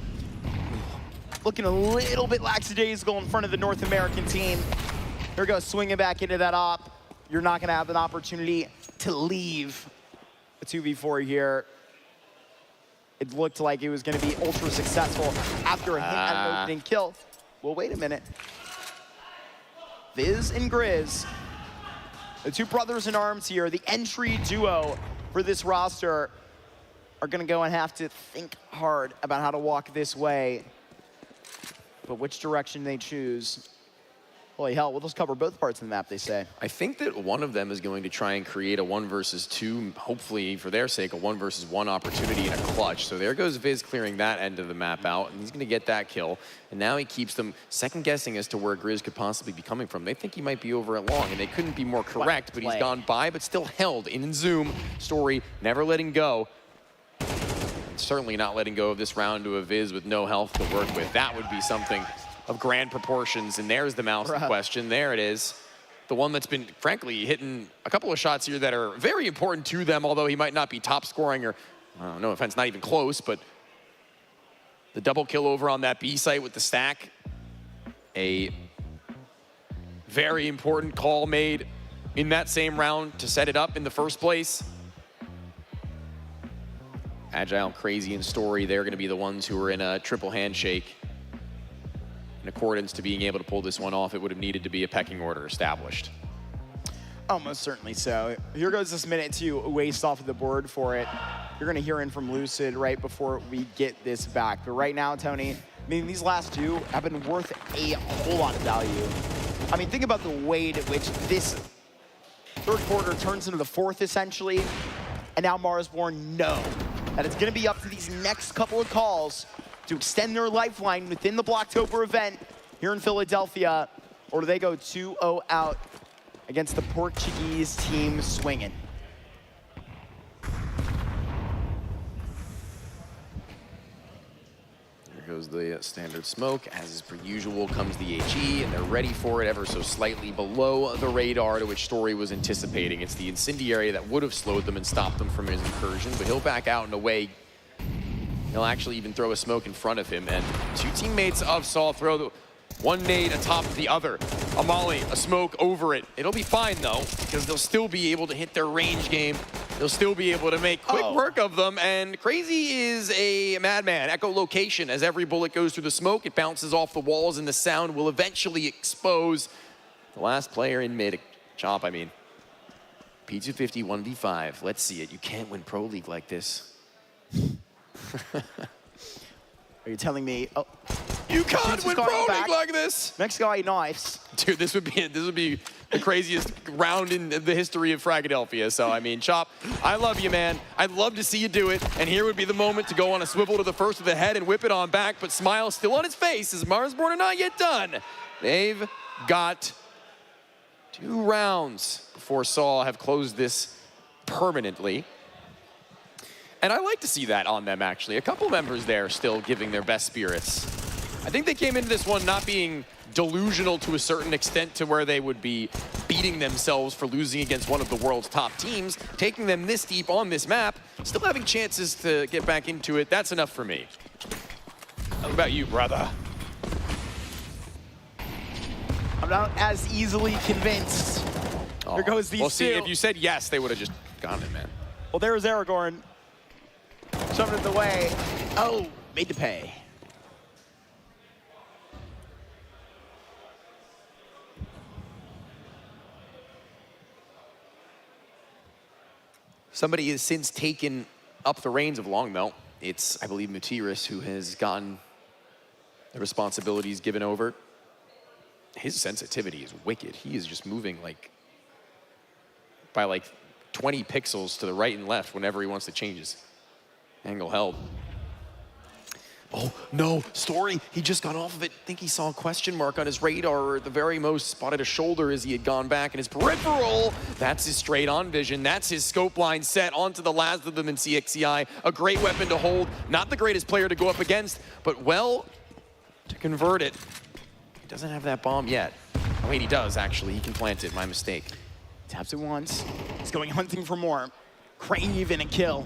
Looking a little bit lackadaisical in front of the North American team. Here goes swinging back into that op. You're not gonna have an opportunity to leave a 2v4 here. It looked like it was going to be ultra successful after a hit at an opening kill. Well, wait a minute. Viz and Grizz, the 2 brothers in arms here, the entry duo for this roster, are going to go and have to think hard about how to walk this way. But which direction they choose, holy hell, we'll just cover both parts of the map, they say.
I think that one of them is going to try and create a 1 versus 2, hopefully for their sake, a 1 versus 1 opportunity in a clutch. So there goes Viz clearing that end of the map out, and he's going to get that kill. And now he keeps them second guessing as to where Grizz could possibly be coming from. They think he might be over at long, and they couldn't be more correct, but he's gone by, but still held in zoom. Story never letting go. certainly not letting go of this round to a Viz with no health to work with. That would be something of grand proportions. And there's the mouse in question. There it is. The one that's been, frankly, hitting a couple of shots here that are very important to them, although he might not be top scoring or, no offense, not even close, but the double kill over on that B site with the stack. A very important call made in that same round to set it up in the first place. Agile, Crazy, and Story, they're going to be the ones who are in a triple handshake. In accordance to being able to pull this one off, it would have needed to be a pecking order established.
Almost certainly so. Here goes this minute to waste off of the board for it. You're going to hear in from Lucid right before we get this back. But right now, Tony, I mean, these last two have been worth a whole lot of value. I mean, think about the way at which this third quarter turns into the fourth, essentially. And now Marsborn know that it's going to be up to these next couple of calls to extend their lifeline within the Blocktober event here in Philadelphia, or do they go 2-0 out against the Portuguese team swinging?
There goes the standard smoke. As per usual comes the HE, and they're ready for it ever so slightly below the radar to which Story was anticipating. It's the incendiary that would have slowed them and stopped them from his incursion, but he'll back out in a way. He'll actually even throw a smoke in front of him, and two teammates of Saul throw the one nade atop the other. A molly, a smoke over it. It'll be fine though, because they'll still be able to hit their range game. They'll still be able to make quick work of them, and Crazy is a madman. Echolocation, as every bullet goes through the smoke, it bounces off the walls, and the sound will eventually expose the last player in mid. Chomp, I mean. P250 1v5, let's see it. You can't win Pro League like this.
Are you telling me? Oh,
you can't win Pro League like this.
Mexico ate knives.
Dude, this would be the craziest round in the history of Fragadelphia. So I mean, Chop, I love you, man. I'd love to see you do it. And here would be the moment to go on a swivel to the first of the head and whip it on back. But smile still on his face as Marsborn are not yet done. They've got 2 rounds before Saul have closed this permanently. And I like to see that on them, actually. A couple members there still giving their best spirits. I think they came into this one not being delusional to a certain extent to where they would be beating themselves for losing against one of the world's top teams. Taking them this deep on this map, still having chances to get back into it, that's enough for me. How about you, brother?
I'm not as easily convinced. There goes these
Well, see,
two.
if you said yes, they would have just gone in, man.
Well, there's Aragorn. Shoving it the way. Oh, made to pay.
Somebody has since taken up the reins of Longmelt. It's, I believe, Mutiris who has gotten the responsibilities given over. His sensitivity is wicked. He is just moving by 20 pixels to the right and left whenever he wants to change his angle held. Oh, no, Story, he just got off of it. I think he saw a question mark on his radar, or at the very most spotted a shoulder as he had gone back in his peripheral. That's his straight on vision. That's his scope line set onto the last of them in CXCI. A great weapon to hold. Not the greatest player to go up against, but well to convert it. He doesn't have that bomb yet. Oh, wait, he does, actually. He can plant it, my mistake.
Taps it once. He's going hunting for more. Crave and a kill.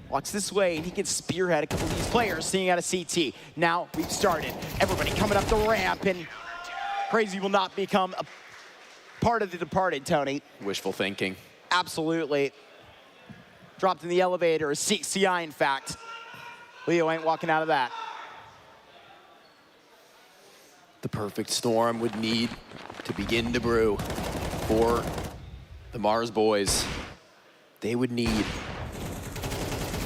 Walks this way, and he can spearhead a couple of these players, seeing out of CT. Now we've started. Everybody coming up the ramp, and Crazy will not become a part of the departed, Tony.
Wishful thinking.
Absolutely. Dropped in the elevator, CI in fact. Leo ain't walking out of that.
The perfect storm would need to begin to brew for the Mars boys. They would need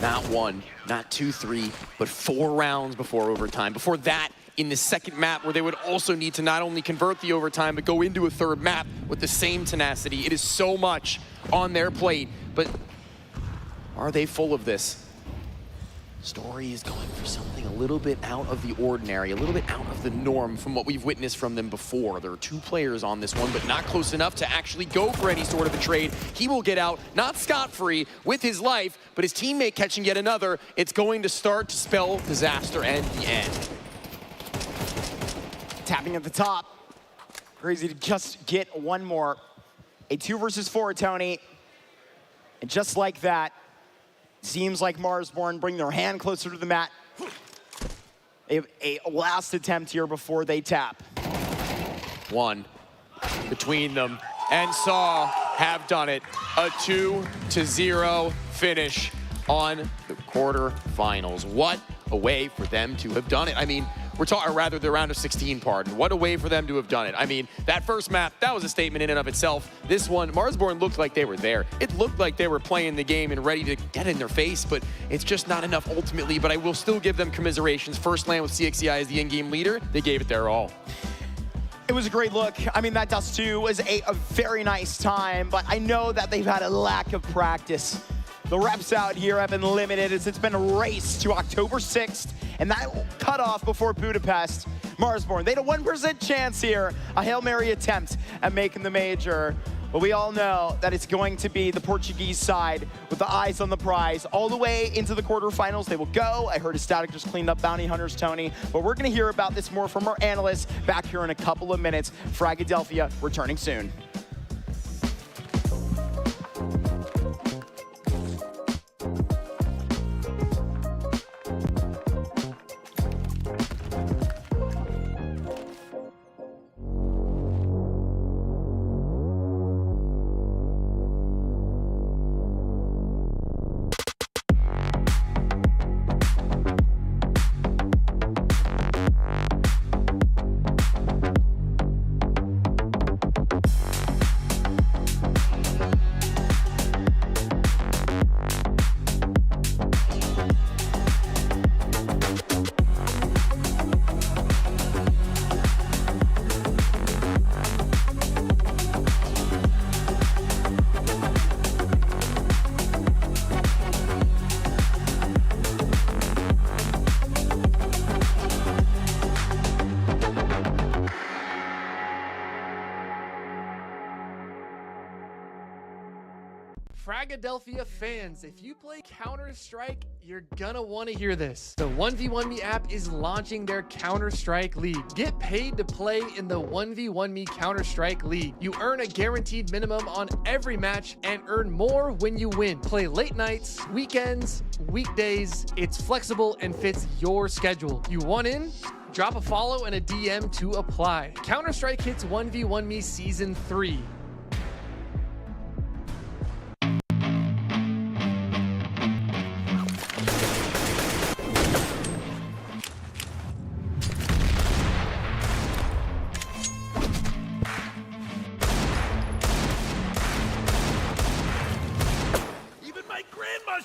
not 1, not 2, 3, but 4 rounds before overtime. Before that, in the second map, where they would also need to not only convert the overtime, but go into a third map with the same tenacity. It is so much on their plate, but are they full of this? Story is going for something a little bit out of the ordinary, a little bit out of the norm from what we've witnessed from them before. There are 2 players on this one, but not close enough to actually go for any sort of a trade. He will get out, not scot-free, with his life, but his teammate catching yet another. It's going to start to spell disaster and the end.
Tapping at the top. Crazy to just get one more. A 2 versus 4, Tony. And just like that, seems like Marsborn bring their hand closer to the mat. A last attempt here before they tap.
1 between them, and Saw have done it. A 2-0 finish on the quarterfinals. What a way for them to have done it. I mean, we're talking, or rather the round of 16, pardon. What a way for them to have done it. I mean, that first map, that was a statement in and of itself. This one, Marsborn looked like they were there. It looked like they were playing the game and ready to get in their face, but it's just not enough ultimately. But I will still give them commiserations. First land with CXCI as the in-game leader, they gave it their all.
It was a great look. I mean, that Dust 2 was a very nice time, but I know that they've had a lack of practice. The reps out here have been limited as it's been a race to October 6th, and that cutoff before Budapest. Marsborn, they had a 1% chance here, a Hail Mary attempt at making the major. But we all know that it's going to be the Portuguese side with the eyes on the prize. All the way into the quarterfinals, they will go. I heard Ecstatic just cleaned up Bounty Hunters, Tony. But we're going to hear about this more from our analysts back here in a couple of minutes. Fragadelphia returning soon.
Fragadelphia fans, if you play Counter-Strike, you're gonna want to hear this. The 1v1me app is launching their Counter-Strike League. Get paid to play in the 1v1me Counter-Strike League. You earn a guaranteed minimum on every match and earn more when you win. Play late nights, weekends, weekdays. It's flexible and fits your schedule. You want in? Drop a follow and a DM to apply. Counter-Strike hits 1v1me Season 3.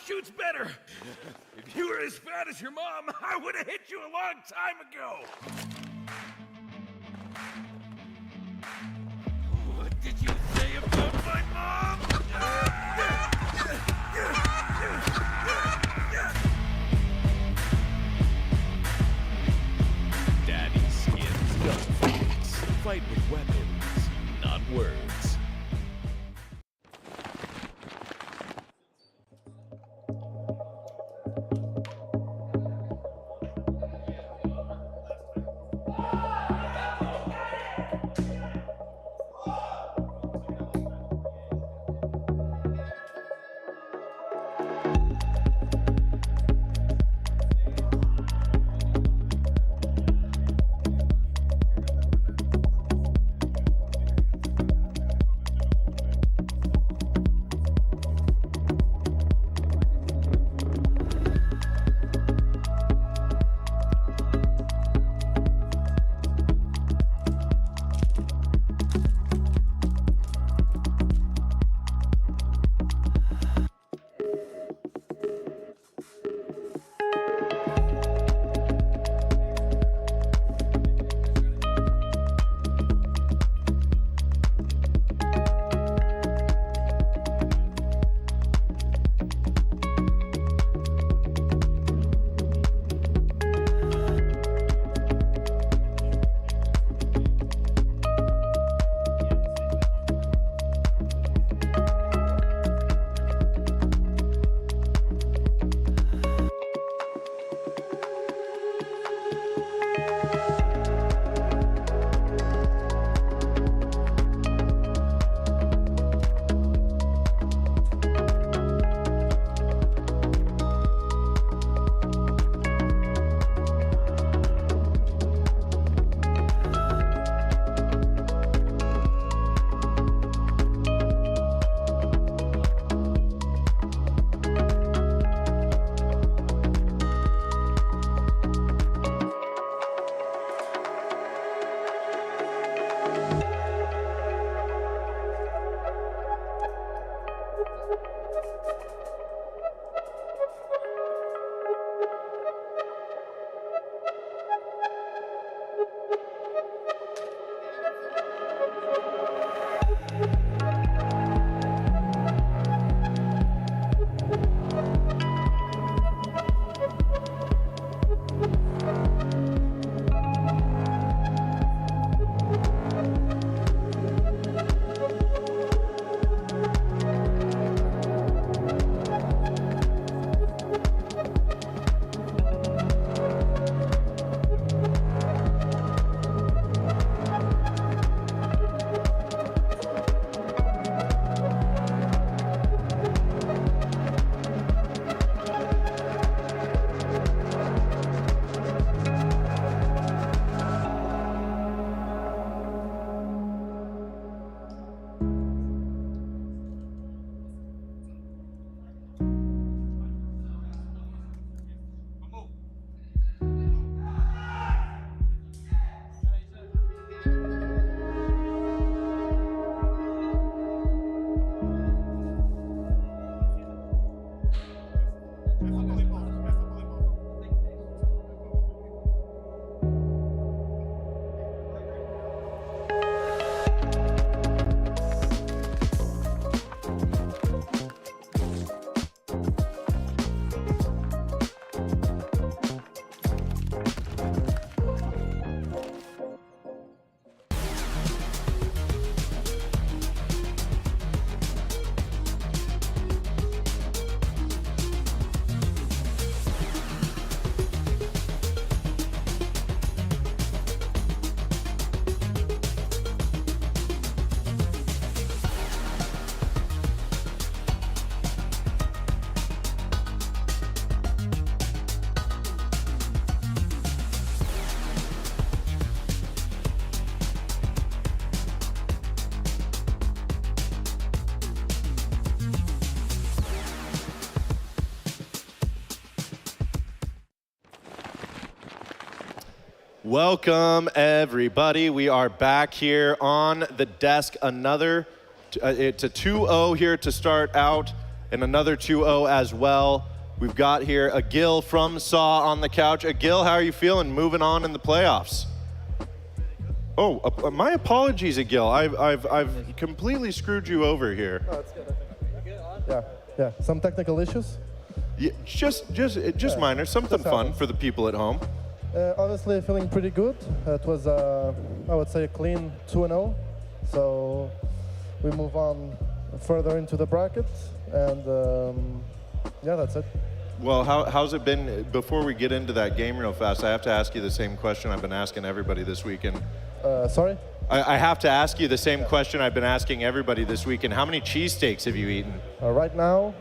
Shoots better. If you were as fat as your mom, I would have hit you a long time ago. What did you say about my mom? Daddy skins gunfights. Fight with weapons, not words.
Welcome, everybody. We are back here on the desk. It's a 2-0 here to start out, and another 2-0 as well. We've got here Agil from SAW on the couch. Agil, how are you feeling moving on in the playoffs? Oh, my apologies, Agil. I've completely screwed you over here.
No, it's good. Yeah. Some technical issues.
Yeah, just minor. Something fun for the people at home.
Honestly, feeling pretty good. It was, I would say, a clean 2-0. So we move on further into the bracket, and yeah, that's it.
Well, how's it been? Before we get into that game real fast, I have to ask you the same question I've been asking everybody this weekend.
Sorry?
I have to ask you the same question I've been asking everybody this weekend. How many cheesesteaks have you eaten?
Right now,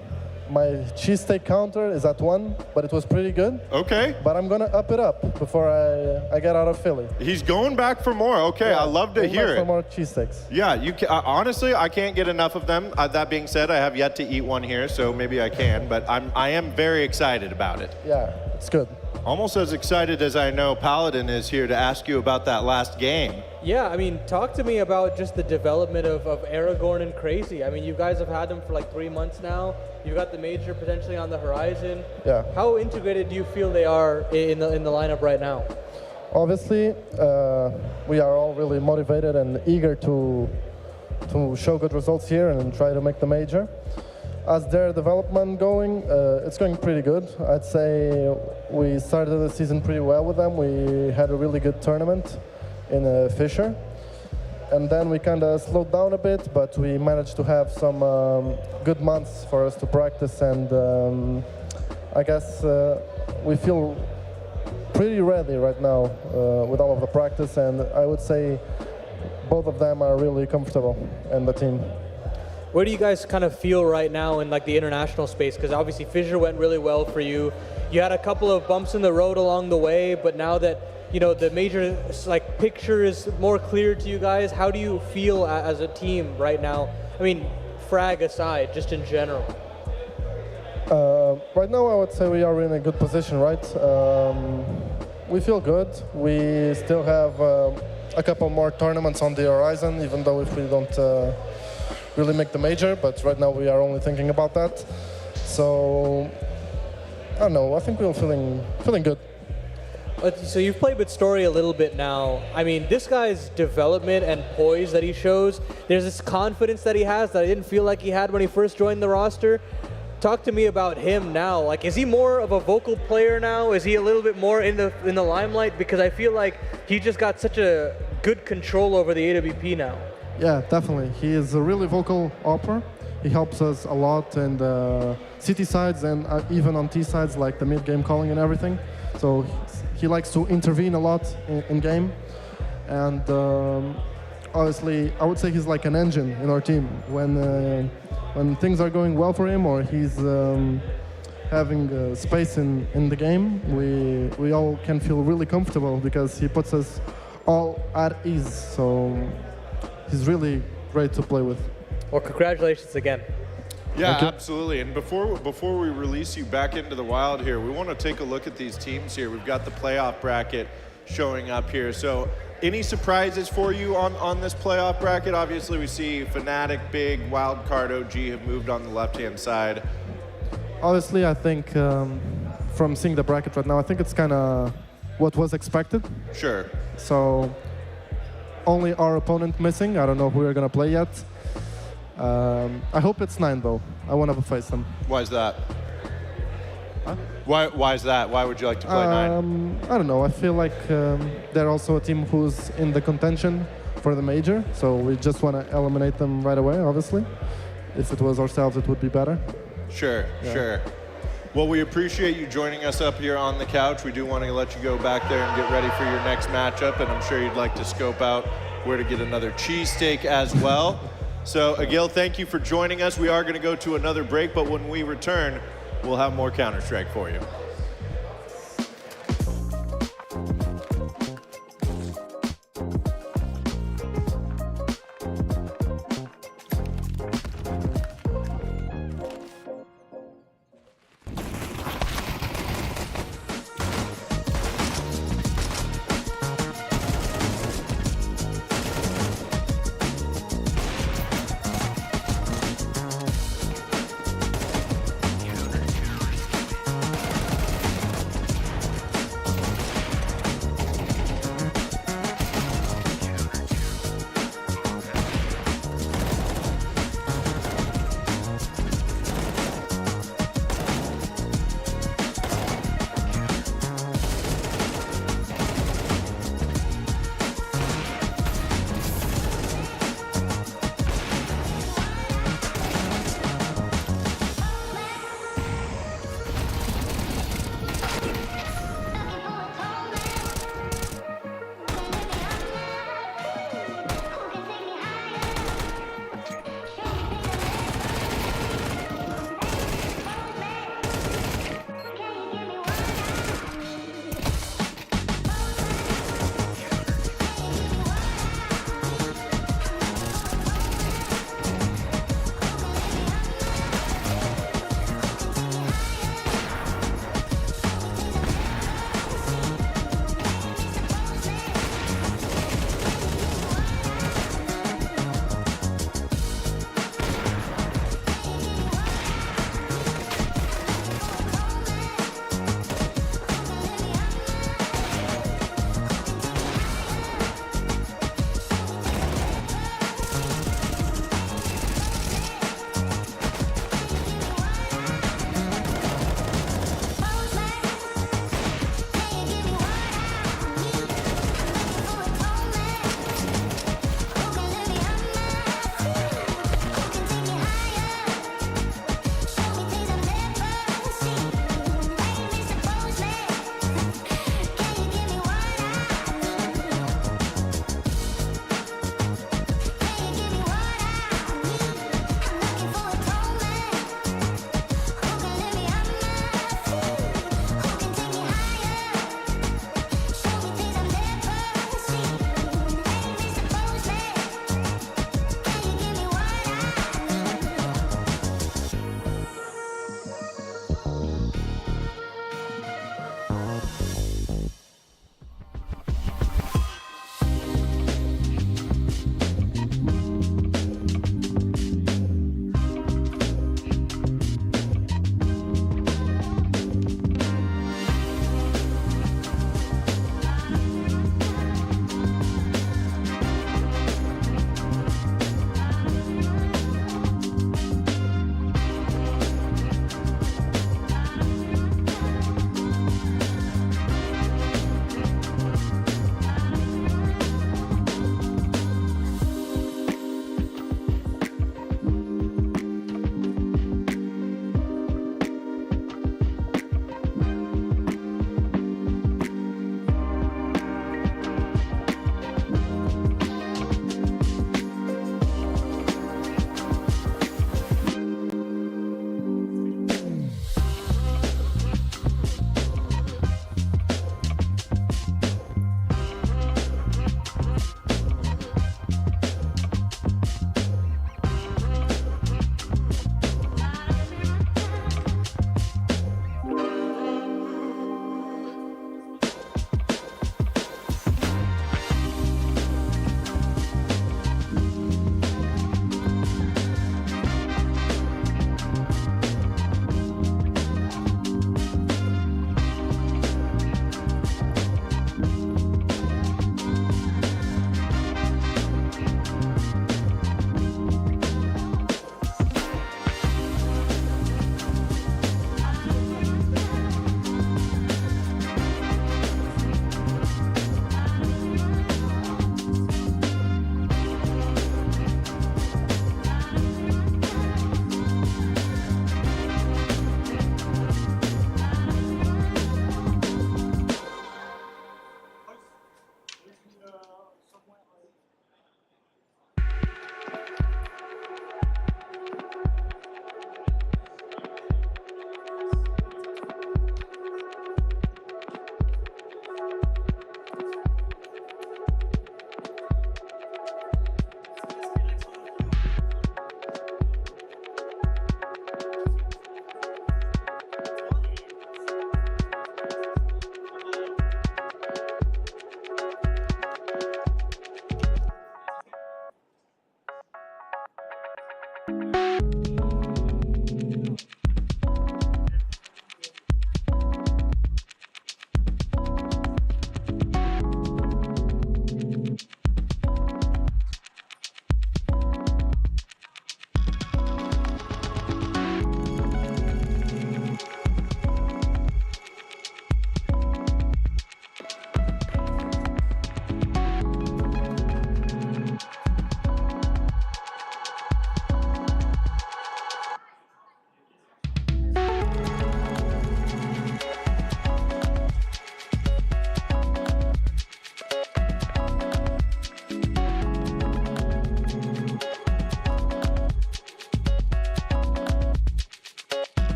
my cheesesteak counter is at 1, but it was pretty good.
Okay.
But I'm gonna up it up before I get out of Philly.
He's going back for more. Okay, yeah, I love to hear it.
For more cheesesteaks.
Yeah, honestly, I can't get enough of them. That being said, I have yet to eat one here, so maybe I can. But I am very excited about it.
Yeah, it's good.
Almost as excited as I know Paladin is here to ask you about that last game.
Yeah, I mean, talk to me about just the development of Aragorn and Crazy. I mean, you guys have had them for like 3 months now. You've got the major potentially on the horizon.
Yeah.
How integrated do you feel they are in the lineup right now?
Obviously, we are all really motivated and eager to show good results here and try to make the major. As their development going, it's going pretty good. I'd say we started the season pretty well with them. We had a really good tournament in Fisher. And then we kind of slowed down a bit, but we managed to have some good months for us to practice. And I guess we feel pretty ready right now with all of the practice. And I would say both of them are really comfortable in the team.
Where do you guys kind of feel right now in like the international space? Because obviously Fissure went really well for you. You had a couple of bumps in the road along the way, but now that the major like picture is more clear to you guys, how do you feel as a team right now? I mean, Frag aside, just in general.
Right now, I would say we are in a good position, right? We feel good. We still have a couple more tournaments on the horizon, even though if we don't really make the major, but right now we are only thinking about that. So I don't know. I think we're feeling good.
So you've played with Story a little bit now. I mean, this guy's development and poise that he shows, there's this confidence that he has that I didn't feel like he had when he first joined the roster. Talk to me about him now. Like, is he more of a vocal player now? Is he a little bit more in the limelight? Because I feel like he just got such a good control over the AWP now.
Yeah, definitely. He is a really vocal opera. He helps us a lot in the CT sides and even on T sides, like the mid-game calling and everything. So he likes to intervene a lot in game. And honestly, I would say he's like an engine in our team. When things are going well for him or he's having space in the game, we all can feel really comfortable because he puts us all at ease. So he's really great to play with.
Well, congratulations again.
Yeah, absolutely. And before we release you back into the wild here, we want to take a look at these teams here. We've got the playoff bracket showing up here. So any surprises for you on this playoff bracket? Obviously, we see Fnatic, Big, Wildcard, OG have moved on the left-hand side.
Honestly, I think from seeing the bracket right now, I think it's kind of what was expected.
Sure.
So only our opponent missing. I don't know who we're going to play yet. I hope it's 9 though. I want to face them.
Why is that? Huh? Why is that? Why would you like to play 9?
I don't know. I feel like they're also a team who's in the contention for the major. So we just want to eliminate them right away, obviously. If it was ourselves, it would be better.
Sure, sure. Well, we appreciate you joining us up here on the couch. We do want to let you go back there and get ready for your next matchup. And I'm sure you'd like to scope out where to get another cheesesteak as well. So, Agil, thank you for joining us. We are going to go to another break, but when we return, we'll have more Counter-Strike for you.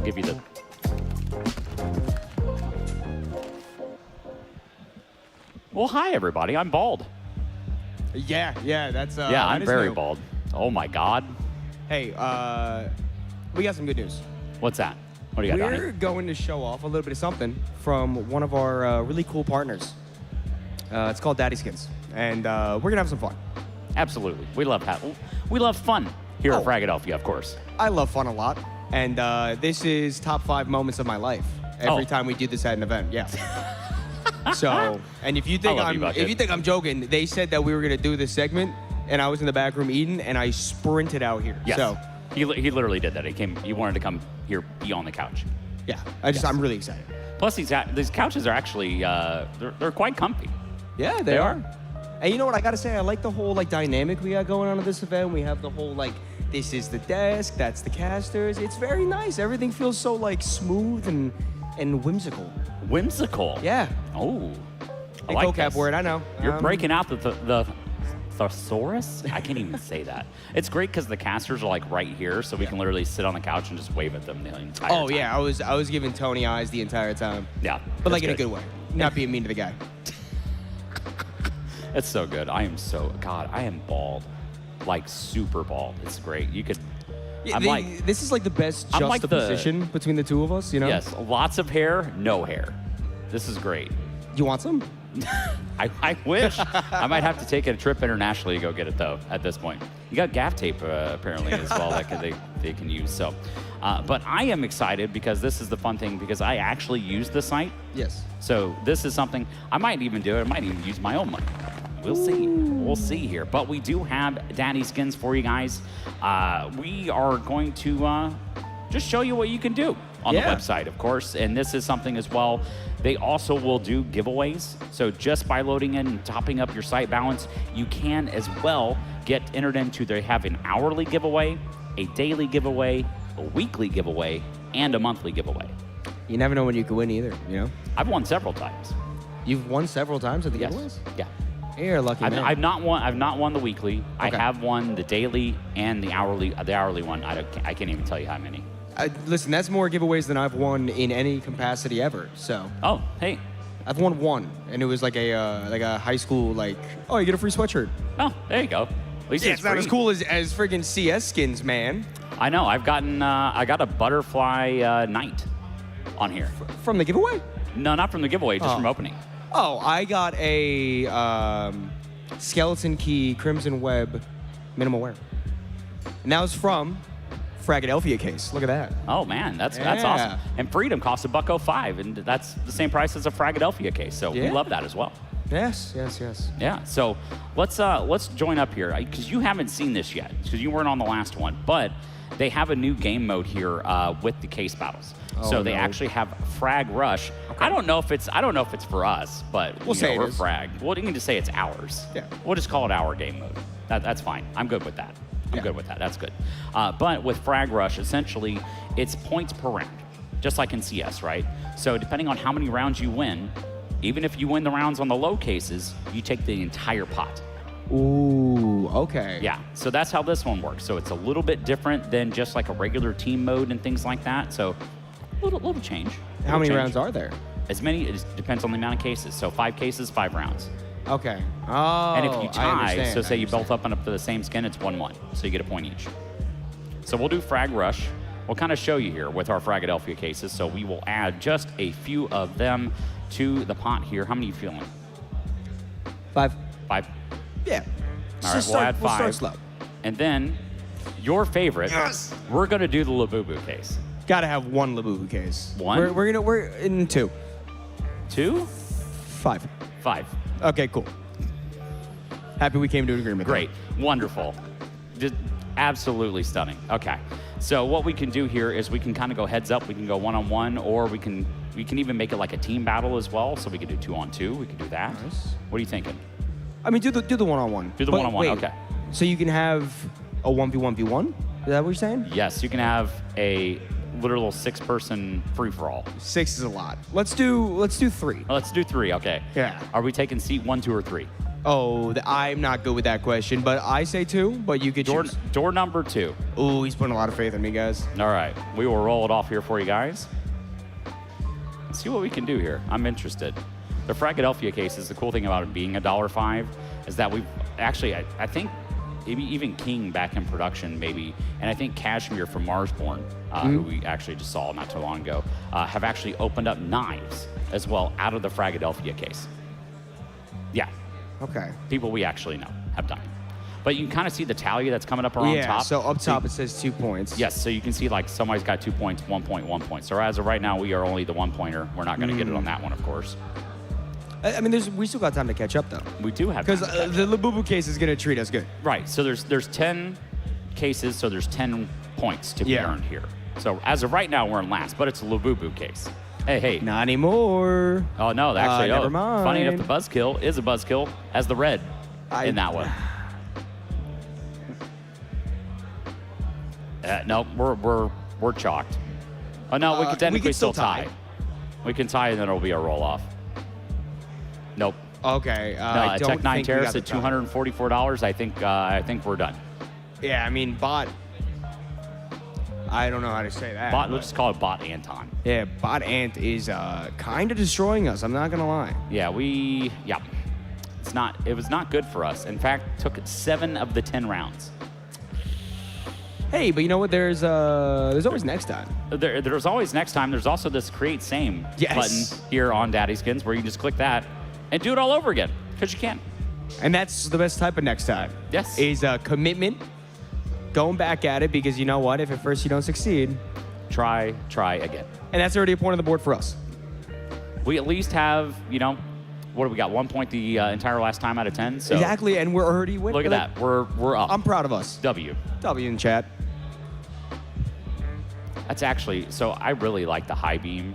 give you the... Well, hi, everybody. I'm bald.
Yeah, that's
yeah,
that
I'm
is
very
new.
bald. Oh, my God.
Hey, we got some good news.
What's that? What do you got,
We're
Donnie?
going to show off a little bit of something from one of our really cool partners. It's called Daddy Skins, and we're gonna have some fun.
Absolutely. We love fun here at Fragadelphia, of course.
I love fun a lot, and this is top 5 moments of my life every time we do this at an event. Yeah. So, and if you think I'm joking, they said that we were gonna do this segment, and I was in the back room eating, and I sprinted out here.
Yes.
So,
He literally did that. He wanted to come here, be on the couch.
yeah, I'm really excited.
Plus, these couches are actually they're quite comfy.
Yeah, they are. And you know what I gotta say? I like the whole dynamic we got going on at this event. We have the whole this is the desk, that's the casters. It's very nice. Everything feels so smooth and whimsical.
Whimsical.
Yeah.
Oh. I
Big
like
vocab
this.
word, I know.
You're breaking out the thesaurus? I can't even say that. It's great because the casters are right here, so we can literally sit on the couch and just wave at them the entire time.
Oh yeah, I was giving Tony eyes the entire time.
Yeah.
But
that's
in a good way. Not being mean to the guy.
It's so good. I am bald. Super bald. It's great. You could...
This is the best
I'm
juxtaposition between the two of us, you know?
Yes, lots of hair, no hair. This is great.
You want some?
I wish. I might have to take a trip internationally to go get it, though, at this point. You got gaff tape, apparently, as well, that they can use. So, but I am excited because this is the fun thing, because I actually use the site.
Yes.
So this is something, I might even do it. I might even use my own money. We'll see. We'll see here. But we do have Daddy Skins for you guys. We are going to just show you what you can do on the website, of course. And this is something as well. They also will do giveaways. So just by loading in and topping up your site balance, you can as well get entered into, they have an hourly giveaway, a daily giveaway, a weekly giveaway, and a monthly giveaway.
You never know when you can win either, you know?
I've won several times.
You've won several times at the
Yes.
giveaways?
Yeah.
You're a lucky man.
I've not won the weekly. Okay. I have won the daily and the hourly. The hourly one, I can't even tell you how many.
Listen, that's more giveaways than I've won in any capacity ever. So.
Oh, hey.
I've won one, and it was like a high school you get a free sweatshirt.
Oh, there you go. At least
it's not as cool as friggin' CS skins, man.
I know. I got a butterfly knight on here.
From the giveaway?
No, not from the giveaway. Just from opening.
Oh, I got a skeleton key Crimson Web minimal wear. And that was from Fragadelphia case. Look at that.
Oh man, that's awesome. And Freedom costs $1.05, and that's the same price as a Fragadelphia case. So we love that as well.
Yes.
Yeah. So let's join up here because you haven't seen this yet because you weren't on the last one, but they have a new game mode here with the case battles. So they actually have Frag Rush. Okay. I don't know if it's for us, but
we'll say
we're Frag. Well, you can just say it's ours.
Yeah.
We'll just call it our game mode. That's fine. I'm good with that. I'm good with that. That's good. But with Frag Rush, essentially, it's points per round, just like in CS, right? So depending on how many rounds you win, even if you win the rounds on the low cases, you take the entire pot.
Ooh, okay.
Yeah, so that's how this one works. So it's a little bit different than just like a regular team mode and things like that. So little change.
How many rounds are there?
As many, it depends on the amount of cases. So 5 cases, 5 rounds.
Okay. Oh,
and if you tie, so say you
both
both up and up to the same skin, it's 1-1. So you get a point each. So we'll do Frag Rush. We'll kind of show you here with our Fragadelphia cases. So we will add just a few of them to the pot here. How many are you feeling?
5.
5?
Yeah.
All right, we'll add 5.
We'll start slow.
And then your favorite, we're going to do the Labubu case.
Gotta have one Labubu case.
One?
We're in 2.
2?
5.
5.
Okay, cool. Happy we came to an agreement.
Great. Wonderful. Just absolutely stunning. Okay. So what we can do here is we can kind of go heads up. We can go one-on-one, or we can even make it like a team battle as well. So we could do 2-on-2. We could do that. Nice. What are you thinking?
I mean, do the one-on-one.
Do the one-on-one, okay.
So you can have a 1v1v1? Is that what you're saying?
Yes, you can have a literal 6-person free-for-all.
6 is a lot. Let's do 3.
Let's do 3, okay.
Yeah.
Are we taking seat 1, 2, or 3?
Oh, I'm not good with that question, but I say 2, but you could choose.
Door number 2.
Ooh, he's putting a lot of faith in me, guys.
All right, we will roll it off here for you guys. Let's see what we can do here. I'm interested. The Philadelphia cases, the cool thing about it being $1.05 is that we've actually, I think, maybe even King back in production, maybe, and I think Cashmere from Marsborn, who we actually just saw not too long ago, have actually opened up knives as well out of the Philadelphia case. Yeah.
Okay.
People we actually know have done it. But you can kind of see the tally that's coming up around top.
Yeah, so up top it says 2 points.
Yes, so you can see like somebody's got 2 points, 1 point, 1 point. So as of right now, we are only the 1-pointer. We're not going to get it on that one, of course.
I mean, we still got time to catch up, though.
We do have
because the Labubu case is going to treat us good.
Right. So there's 10 cases, so there's 10 points to be earned here. So as of right now, we're in last, but it's a Labubu case. Hey.
Not anymore.
Oh, no, actually,
never mind.
Funny enough, the buzzkill is a buzzkill as the red in that one. No, we're chalked. Oh, no, we could technically still tie. We can tie, and then it'll be a roll-off. Nope.
Okay.
No, Tech 9 Terrace at $244. I think we're done.
Yeah, I mean, bot. I don't know how to say that.
Bot. Let's just call it Bot Anton.
Yeah, Bot Ant is kind of destroying us. I'm not gonna lie.
Yeah, It was not good for us. In fact, took 7 of the 10 rounds.
Hey, but you know what? There's always next time.
There's always next time. There's also this create same button here on Daddy Skins where you can just click that and do it all over again because you can.
And that's the best type of next time.
Yes.
Is commitment, going back at it because you know what? If at first you don't succeed,
try again.
And that's already a point on the board for us.
We at least have, what do we got? 1 point the entire last time out of 10. So
exactly, and we're already winning.
Look at that. We're up.
I'm proud of us.
W
in chat.
That's actually, so I really like the high beam,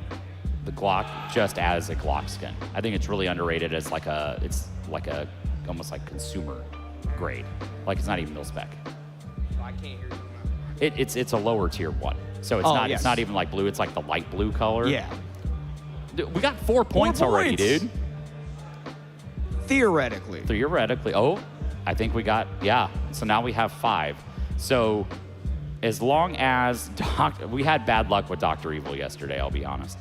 the Glock, just as a Glock skin. I think it's really underrated as it's almost like consumer grade. Like it's not even mil spec.
I can't hear you.
It's a lower tier one. So it's not even like blue, it's like the light blue color.
Yeah.
We got 4 points already, dude.
Theoretically.
Oh, I think we got, so now we have 5. So as long as we had bad luck with Dr. Evil yesterday, I'll be honest.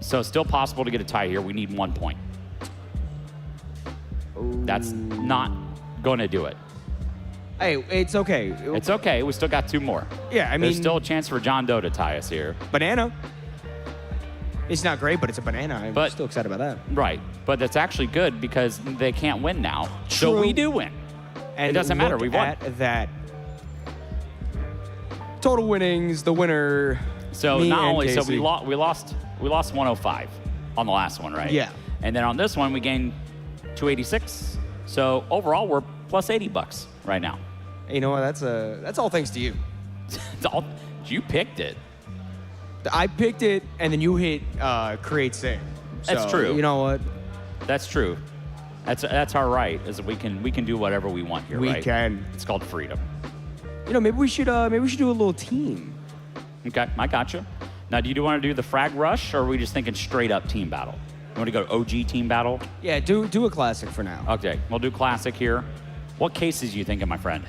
So it's still possible to get a tie here. We need 1 point. That's not going to do it.
Hey, it's okay.
It's okay. We still got 2 more.
Yeah, I mean,
there's still a chance for John Doe to tie us here.
Banana. It's not great, but it's a banana. I'm still excited about that.
Right, but that's actually good because they can't win now.
True.
So we do win.
And
it doesn't matter. We won.
At that. Total winnings. The winner.
So
me
not
and
only
Casey.
so we lost 105 on the last one, right?
Yeah.
And then on this one we gained 286. So overall we're plus $80 right now.
You know what? That's all thanks to you.
You picked it.
I picked it, and then you hit create save.
That's true.
You know what?
That's true. That's our right. Is we can do whatever we want here.
We
right?
can.
It's called freedom.
Maybe we should do a little team.
Okay, I gotcha. Now, do you want to do the frag rush, or are we just thinking straight up team battle? You want to go OG team battle?
Yeah, do a classic for now.
Okay, we'll do classic here. What cases are you thinking, my friend?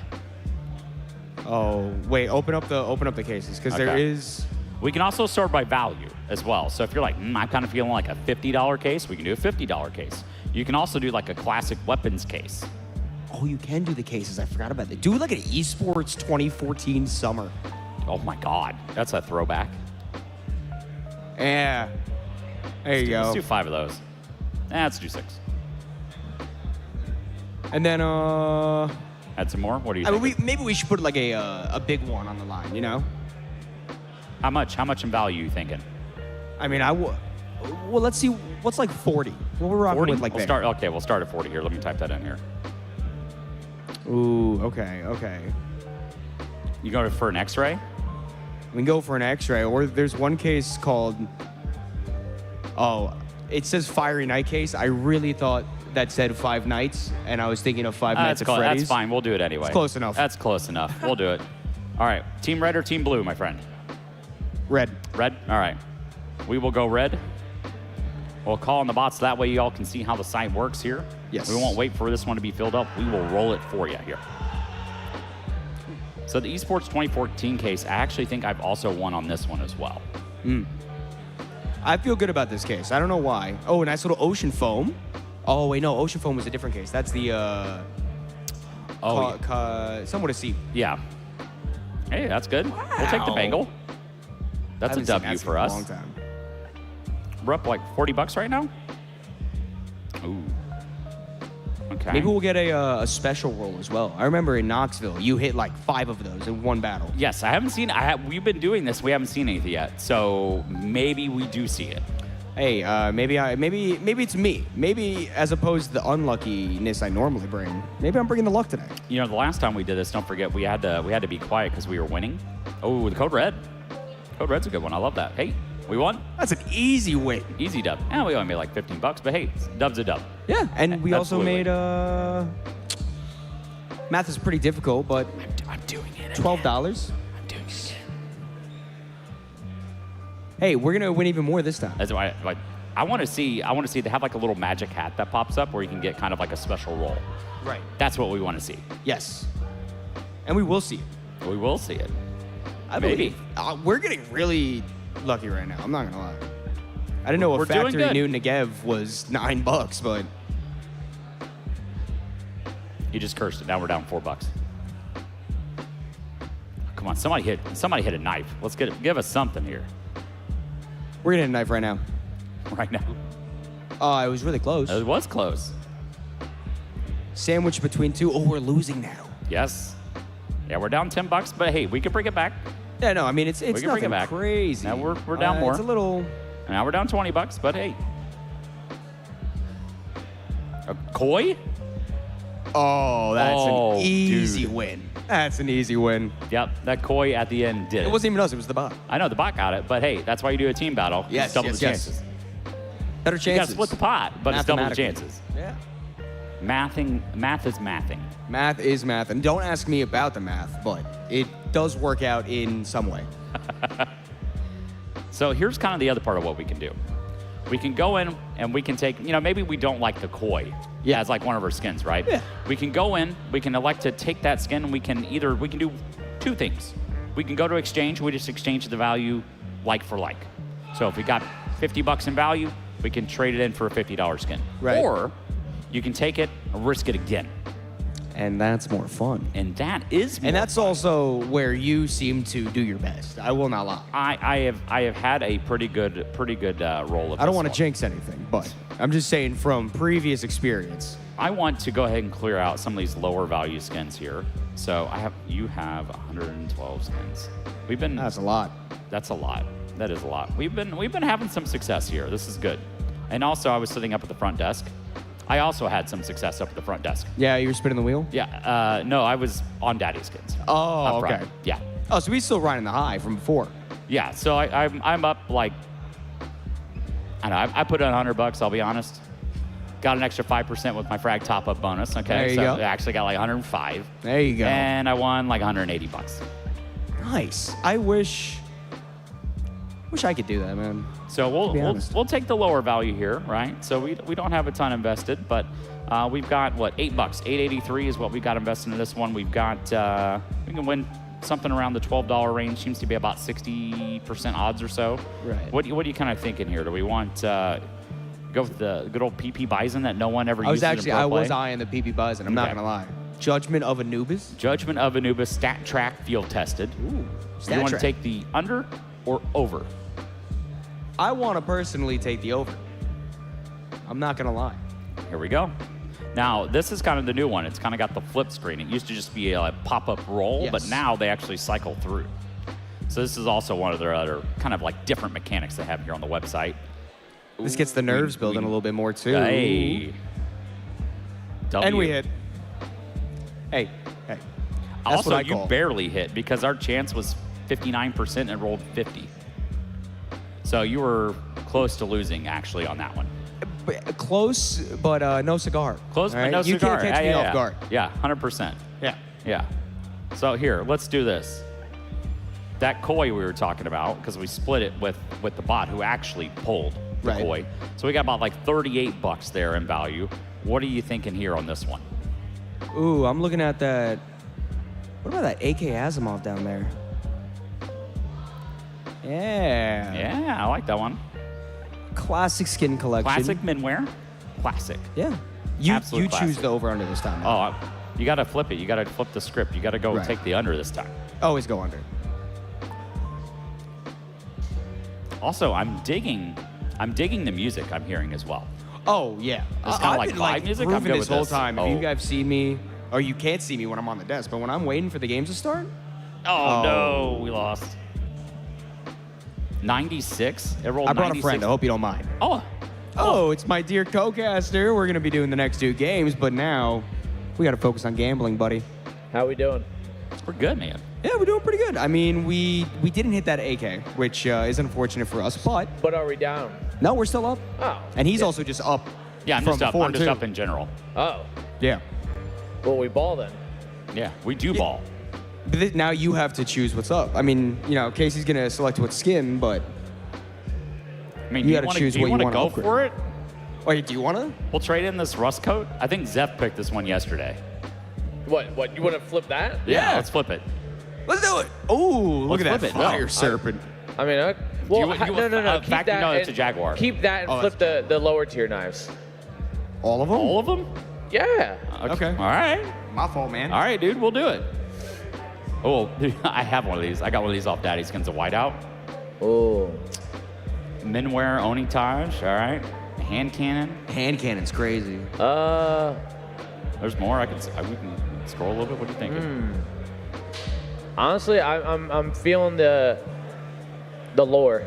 Oh wait, open up the cases because there is.
We can also sort by value as well. So if you're like, I'm kind of feeling like a $50 case, we can do a $50 case. You can also do like a classic weapons case.
Oh, you can do the cases. I forgot about that. Do like an esports 2014 summer.
Oh my God, that's a throwback.
Yeah. There you go.
Let's do 5 of those. Let's do 6.
And then
add some more. What do you think?
Maybe we should put like a big one on the line. You know.
How much in value are you thinking?
I mean, well, let's see. What's like 40? What we're rocking
40?
with like
that? Okay, we'll start at 40 here. Let me type that in here.
Ooh, okay.
You go for an X-ray?
We can go for an X-ray, or there's one case called. Oh, it says Fiery Night case. I really thought that said 5 nights, and I was thinking of 5 Nights at Freddy's.
That's fine. We'll do it anyway.
It's close enough.
That's close enough. We'll do it. All right. Team red or team blue, my friend?
Red.
Red? All right. We will go red. We'll call on the bots. That way you all can see how the site works here.
Yes.
We won't wait for this one to be filled up. We will roll it for you here. So the Esports 2014 case, I actually think I've also won on this one as well.
I feel good about this case. I don't know why. Oh, a nice little ocean foam. Oh, wait, no. Ocean foam was a different case. That's the, somewhat a C.
Yeah. Hey, that's good. We'll take the Bengal. That's a W for us.
Long time.
We're up like $40 right now? Ooh. Okay.
Maybe we'll get a special roll as well. I remember in Knoxville, you hit like 5 of those in one battle.
Yes, I haven't seen. We've been doing this. We haven't seen anything yet. So maybe we do see it.
Hey, maybe it's me. Maybe as opposed to the unluckiness I normally bring, maybe I'm bringing the luck today.
You know, the last time we did this, don't forget we had to be quiet because we were winning. Oh, the Code Red. Code Red's a good one. I love that. Hey, we won.
That's an easy win.
Easy dub. Yeah, we only made like $15, but hey, dub's a dub.
Yeah, and we also made math is pretty difficult, but
I'm doing it.
$12.
I'm doing it.
Hey, we're gonna win even more this time.
That's why, like, I want to see. They have like a little magic hat that pops up where you can get kind of like a special roll.
Right.
That's what we want to see.
Yes. And we will see it.
We will see it.
Maybe. We're getting really lucky right now. I'm not gonna lie. I didn't know a factory new Negev was $9, but
you just cursed it. Now we're down $4. Come on, somebody hit a knife. Let's give us something here.
We're gonna hit a knife right now.
Right now.
It was really close.
It was close.
Sandwich between two. Oh, we're losing now.
Yes. Yeah, we're down $10, but hey, we can bring it back.
Yeah, no, I mean it's nothing
back.
crazy.
Now we're down more.
It's a little.
Now we're down $20, but hey. A koi?
Oh, that's an easy
dude.
win. That's an easy win.
Yep, that koi at the end did it.
It wasn't even us, it was the bot.
I know, the bot got it, but hey, that's why you do a team battle.
Yes,
it's double the chances.
Better chances.
You gotta split the pot, but it's double the chances.
Yeah.
Math is mathing.
Math is math. And don't ask me about the math, but it does work out in some way.
So here's kind of the other part of what we can do. We can go in and we can take, maybe we don't like the koi as like one of our skins, right?
Yeah.
We can go in, we can elect to take that skin, and we can do 2 things. We can go to exchange, we just exchange the value like for like. So if we got $50 in value, we can trade it in for a $50 skin.
Right.
Or you can take it and risk it again.
And that's more fun.
And that is more
And that's
fun.
also where you seem to do your best. I will not lie.
I have had a pretty good roll of
I don't
this
want to
one.
jinx anything, but I'm just saying from previous experience.
I want to go ahead and clear out some of these lower value skins here. So you have 112 skins.
That's a lot.
That's a lot. That is a lot. We've been having some success here. This is good. And also I was sitting up at the front desk. I also had some success up at the front desk.
Yeah, you were spinning the wheel?
Yeah. No, I was on Daddy's skins.
Oh,
up front.
okay.
Yeah.
Oh, so he's still riding the high from before.
Yeah. So I'm up like, I don't know, I put in $100, I'll be honest. Got an extra 5% with my frag top-up bonus. Okay.
There you
so
go.
I actually got like 105.
There you go.
And I won like $180.
Nice. I wish I could do that, man.
So we'll take the lower value here, right? So we don't have a ton invested, but we've got what, $8, 883 is what we got invested in this one. We've got we can win something around the $12 range. Seems to be about 60% odds or so.
Right.
What are you kind of thinking here? Do we want go with the good old PP Bison that no one ever uses?
I was eyeing the PP Bison. I'm not gonna lie. Judgment of Anubis.
Judgment of Anubis, stat track, field tested.
Ooh,
you want to take the under or over?
I want to personally take the over. I'm not going to lie.
Here we go. Now, this is kind of the new one. It's kind of got the flip screen. It used to just be a pop-up roll, but now they actually cycle through. So this is also one of their other kind of like different mechanics they have here on the website.
This gets the nerves building a little bit more, too.
Hey.
And we hit. Hey. That's
Also,
what I
you
call.
barely hit because our chance was 59% and rolled 50. So you were close to losing, actually, on that one.
Close, but no cigar.
Close,
All
but
right?
no
You
cigar.
can't catch me off guard.
Yeah, 100%.
Yeah.
Yeah. So here, let's do this. That koi we were talking about, because we split it with the bot who actually pulled. the koi. So we got about like $38 there in value. What are you thinking here on this one?
Ooh, I'm looking at that. What about that AK Asimov down there? Yeah.
Yeah, I like that one.
Classic skin collection.
Classic Minware. Classic.
Yeah. You
Absolute
choose
classic.
the over under this time.
Oh, you got to flip it. You got to flip the script. You got to go
Right.
take the under this time.
Always go under.
Also, I'm digging the music I'm hearing as well.
Oh yeah.
It's kind of like
been,
live music. I'm
grooving
good
this
with
whole
this.
time.
Oh.
If you guys see me, or you can't see me when I'm on the desk, but when I'm waiting for the games to start.
Oh, no, we lost. 96. It rolled
I brought
96.
a friend. I hope you don't mind.
Oh,
it's my dear co-caster. We're gonna be doing the next 2 games, but now we got to focus on gambling, buddy.
How we doing?
We're good, man.
Yeah, we're doing pretty good. I mean, we didn't hit that AK, which is unfortunate for us, but.
But are we down?
No, we're still up.
Oh.
And he's also just up.
Yeah, I'm
from
just up.
before,
I'm just
too.
up in general.
Oh.
Yeah.
Well, we ball then.
Yeah, we do ball.
But now you have to choose what's up. I mean, you know, Casey's gonna select what skin, but
I mean,
you
do
got to
wanna-
choose
do you
what you
wanna
want to
go
upgrade.
for it?
Wait, do you want to?
We'll trade in this rust coat. I think Zeph picked this one yesterday.
What? You want to flip that?
Yeah, let's flip it.
Let's do it. Oh, look
Let's
at that
flip it.
fire
No,
serpent.
I mean, well, no.
In fact, no, it's a Jaguar.
Keep that and
Oh,
flip the lower tier knives.
All of them?
All of them?
Yeah.
Okay.
All right.
My fault, man.
All right, dude, we'll do it. Oh, I have one of these. I got one of these off Daddy Skins of Whiteout.
Oh.
Minware Onitage. All right. Hand cannon.
Hand cannon's crazy.
There's more. We can scroll a little bit. What are you thinking?
Honestly, I'm feeling the lore.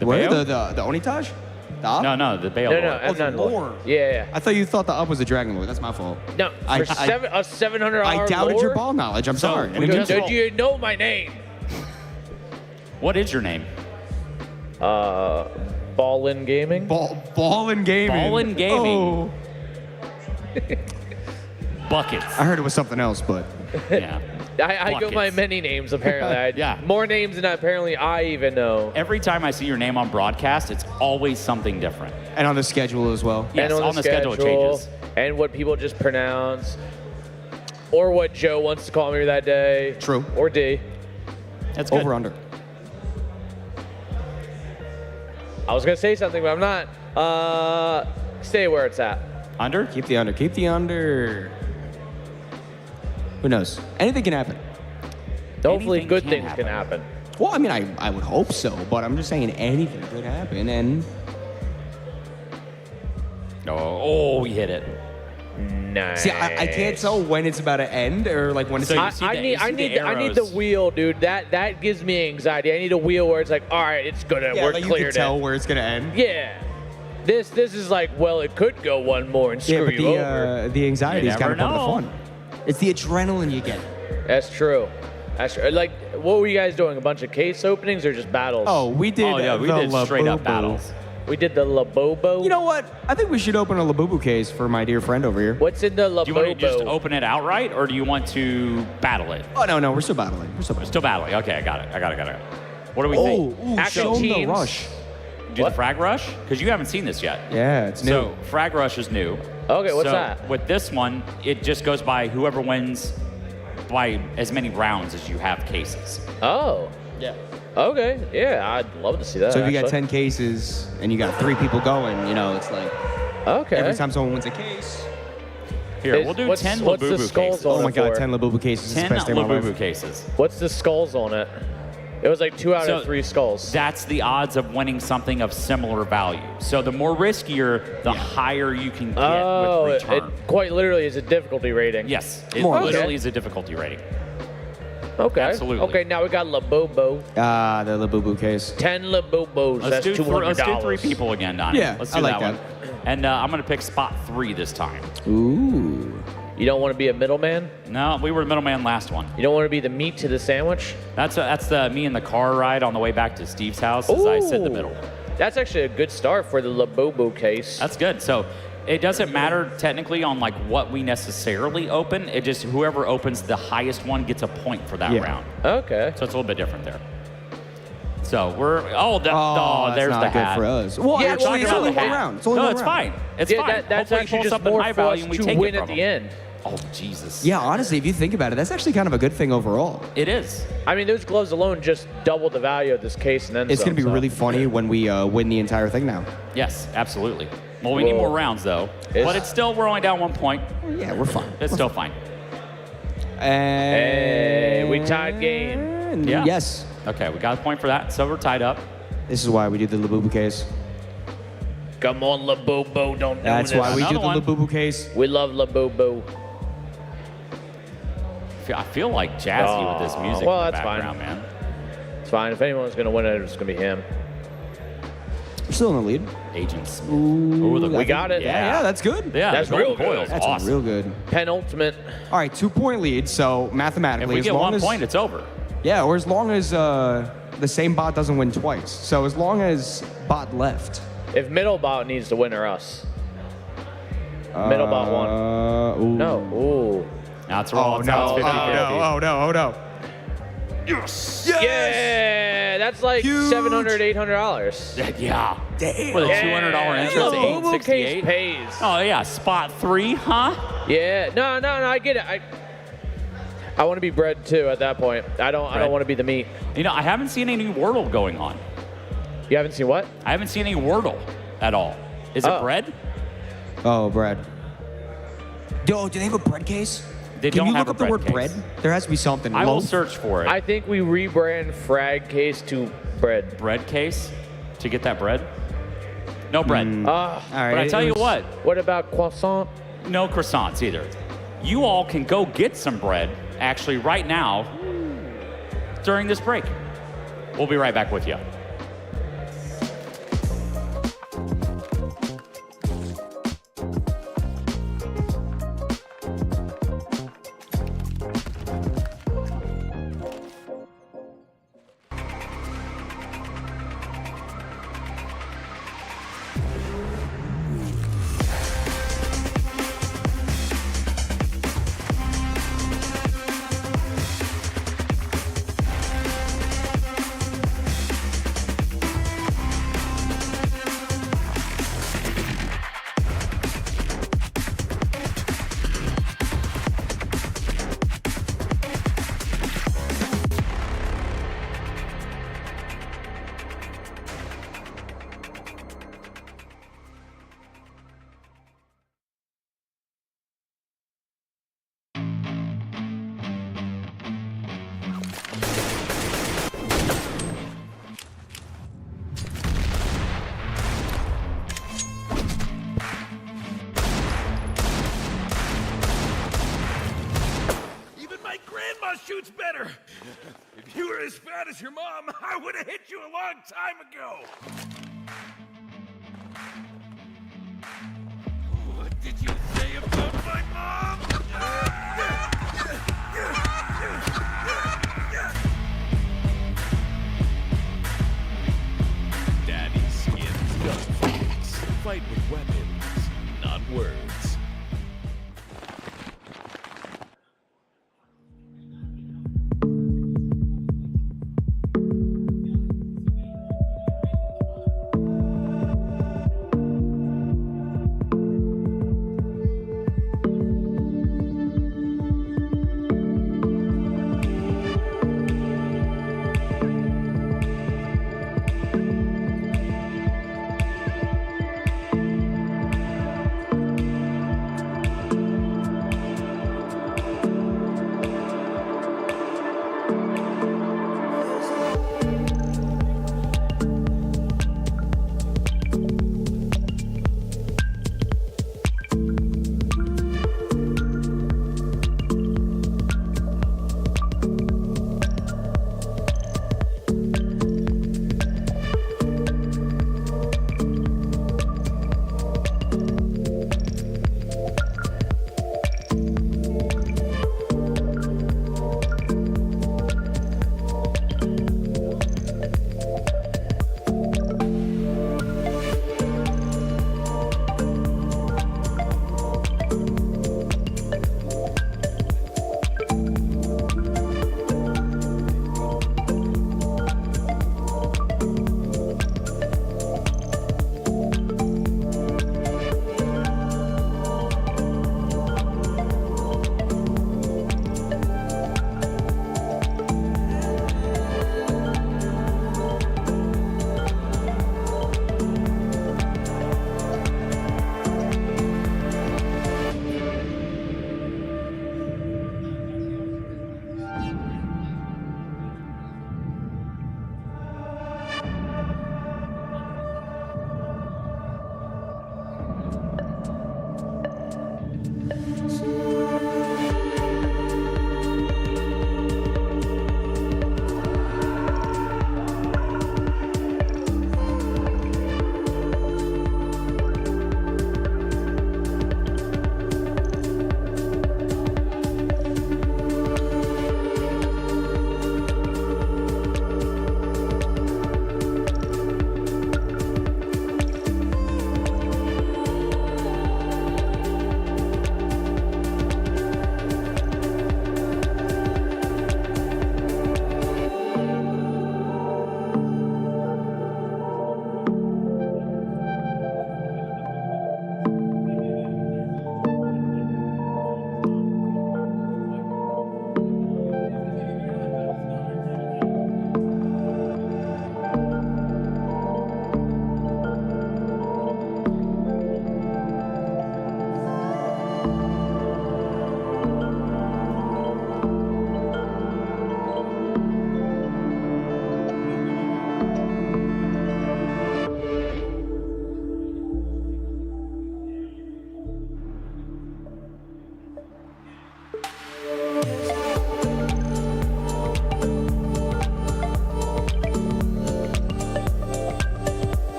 Where?
Bayo?
The Onitage? The up?
No, the Bayo.
No,
Lord.
I'm not lore. Yeah.
I thought you thought the up was a Dragon Lord. That's my fault.
No,
I-
for
I-
a $700
I doubted
lore?
your ball knowledge. I'm
So,
sorry.
we just
Did
roll-
you know my name?
What is your name?
Ballin Gaming.
Ballin' Gaming.
Ballin' Gaming.
Oh.
Buckets.
I heard it was something else, but.
Yeah.
I go by
Buckets.
many names apparently.
Yeah.
More names than apparently I even know.
Every time I see your name on broadcast, it's always something different.
And on the schedule as well.
Yes,
and
on the schedule it changes.
And what people just pronounce. Or what Joe wants to call me that day.
True.
Or D.
That's good.
Over under.
I was going to say something, but I'm not. Stay where it's at.
Under?
Keep the under. Keep the under. Who knows? Anything can happen.
Hopefully
Anything
good
can
things can happen.
Well, I mean, I would hope so, but I'm just saying anything could happen. And
Oh, we hit it.
Nice.
see, I can't tell when it's about to end or like when it's.
So you
I
see the-
need
you see the
I need the
arrows.
wheel, dude. That gives me anxiety. I need a wheel where it's like, all right, it's gonna
yeah,
we're
like you
cleared
can tell
it.
where it's gonna end.
Yeah. This is like, well, it could go one more and
Yeah,
screw
but
you over.
the anxiety
You
is kind
never
of part of
know.
the fun. It's the adrenaline you get.
That's true. That's true. Like, what were you guys doing? A bunch of case openings or just battles?
Oh, we did.
Oh, yeah, we
the
did straight up
Labubu.
battles.
We did the Labobo.
You know what? I think we should open a Labubu case for my dear friend over here.
What's in the Labobo?
Do you want to just open it outright, or do you want to battle it?
Oh no, we're still battling. We're still battling.
Still battling. Okay, I got it. What do we think?
Ooh,
Action
show 'em the
teams.
rush.
Do the frag rush? Because you haven't seen this yet.
Yeah, it's new.
So frag rush is new.
Okay, what's
So
that?
With this one, it just goes by whoever wins by as many rounds as you have cases.
Oh.
Yeah.
Okay. Yeah, I'd love to see that.
So if you got
actually.
10 cases and you got 3 people going, you know, it's like
Okay.
every time someone wins a case.
Here, we'll do
What's-
10
what's the
Labubu
skulls
cases.
on
Oh my
it
god,
for?
10 Labubu cases is the
10
best day of my
Labubu
life.
cases.
What's the skulls on it? It was like 2 out
So
of 3 skulls.
That's the odds of winning something of similar value. So the more riskier, the higher you can get
Oh,
with
it
return.
quite literally is a difficulty rating.
Yes, it
More or less.
literally is a difficulty rating.
Okay.
Absolutely.
Okay, now we got Labobo.
Ah, the Labubu case.
10 Labobos.
Let's
That's
do
$200.
let's do 3 people again, Donnie.
Yeah,
let's do
I like
that
that.
one. And I'm going to pick spot 3 this time.
Ooh.
You don't want to be a middleman?
No, we were the middleman last one.
You don't want to be the meat to the sandwich?
That's the me in the car ride on the way back to Steve's house as I sit in the
Ooh.
middle.
That's actually a good start for the Labobo case.
That's good. So it doesn't matter technically on like what we necessarily open. It just whoever opens the highest one gets a point for that
Yeah.
round.
Okay.
So it's a little bit different there. So we're there's
that's not
the
good
hat.
for us. Well,
Yeah,
actually, it's only one round. It's only
no,
one
it's
round.
fine. It's
Yeah,
fine.
that's
Hopefully he
actually
pulls
just
something
more
high
for
value
us
and we
to
take
win
it
at
from
the
him.
end.
Oh Jesus.
Yeah, honestly, if you think about it, that's actually kind of a good thing overall.
It is.
I mean, those gloves alone just double the value of this case and then
It's
some,
going to be
so.
really funny when we win the entire thing now.
Yes, absolutely. Well, we need more rounds though. But it's still, we're only down 1 point.
Yeah, we're fine.
It's still fine.
Hey, we tied game.
Yeah.
Yes.
Okay, we got a point for that, so we're tied up.
This is why we do the Labubu case.
Come on, Labubu, don't do
That's
this.
why we do the
Another one.
Labubu case.
We love Labubu.
I feel like jazzy with this music
well,
in the
that's
background,
fine.
man.
It's fine. If anyone's going to win it, it's going to be him.
We're still in the lead.
Agent Smith. Ooh,
We got it.
Yeah, that's good.
Yeah,
That's
the
real
golden
good.
foil's
That's
awesome.
real good.
Penultimate.
All right, 2-point lead. So
If
mathematically,
we
as
get
long
1
as
point, it's over.
yeah, or as long as the same bot doesn't win twice. So as long as bot left.
If middle bot needs to win or us. Middle bot won.
Ooh.
No. Ooh.
Now it's
Oh
rolling.
no!
It's 50-50.
Oh no! Oh no!
Yes!
Yeah, that's like $700, $800.
Yeah.
Damn.
With a $200 entrance,
Labubu case
868.
pays.
Oh yeah, spot 3, huh?
Yeah. No, I get it. I want to be bread too at that point. I don't want to be the meat.
You know, I haven't seen any Wordle going on.
You haven't seen what?
I haven't seen any Wordle at all. Is it bread?
Oh, bread. Yo, do they have a bread case?
They
Can
don't
you
have
look
a
up the word
bread
bread?
case.
There has to be something.
I will
Loaf?
search for it.
I think we rebrand frag case to bread.
Bread case to get that bread? No bread.
All right.
But I tell you what,
What about croissant?
no croissants either. You all can go get some bread actually right now during this break. We'll be right back with you.
Even my grandma shoots better. If you were as fat as your mom, I would have hit you a long time ago. What did you say about my mom? Daddy skins gunfights. Fight with weapons, not words.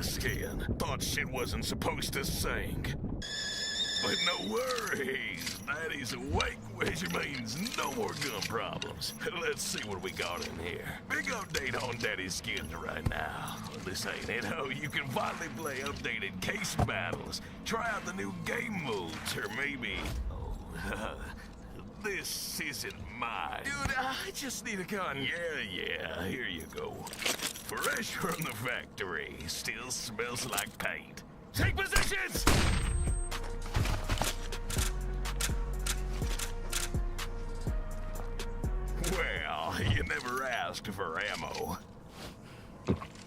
ass, Ken. Thought shit wasn't supposed to sink. But no worries, Daddy's awake, which means no more gun problems. Let's see what we got in here. Big update on Daddy's skins right now. This ain't it, oh, you can finally play updated case battles. Try out the new game modes, or maybe... Oh, this isn't mine. Dude, I just need a gun. Yeah, here you go. Fresh from the factory, still smells like paint. Take positions! Well, you never asked for ammo.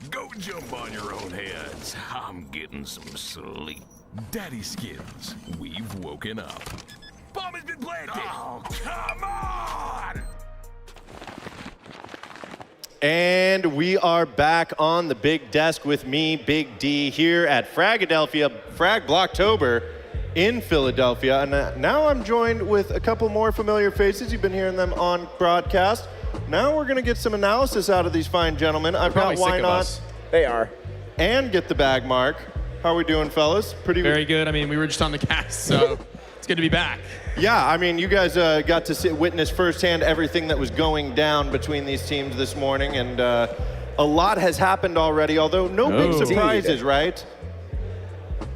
Go jump on your own heads. I'm getting some sleep. Daddy Skins, we've woken up. Bomb has been planted! Oh, come on!
And we are back on the big desk with me, Big D, here at Fragadelphia, Frag Blocktober in Philadelphia. And now I'm joined with a couple more familiar faces. You've been hearing them on broadcast. Now we're going to get some analysis out of these fine gentlemen. I've got Why Not.
They are.
And Get the Bag Mark. How are we doing, fellas?
Very good. I mean, we were just on the cast, so it's good to be back.
Yeah, I mean, you guys got to witness firsthand everything that was going down between these teams this morning, and a lot has happened already, although no big surprises, right?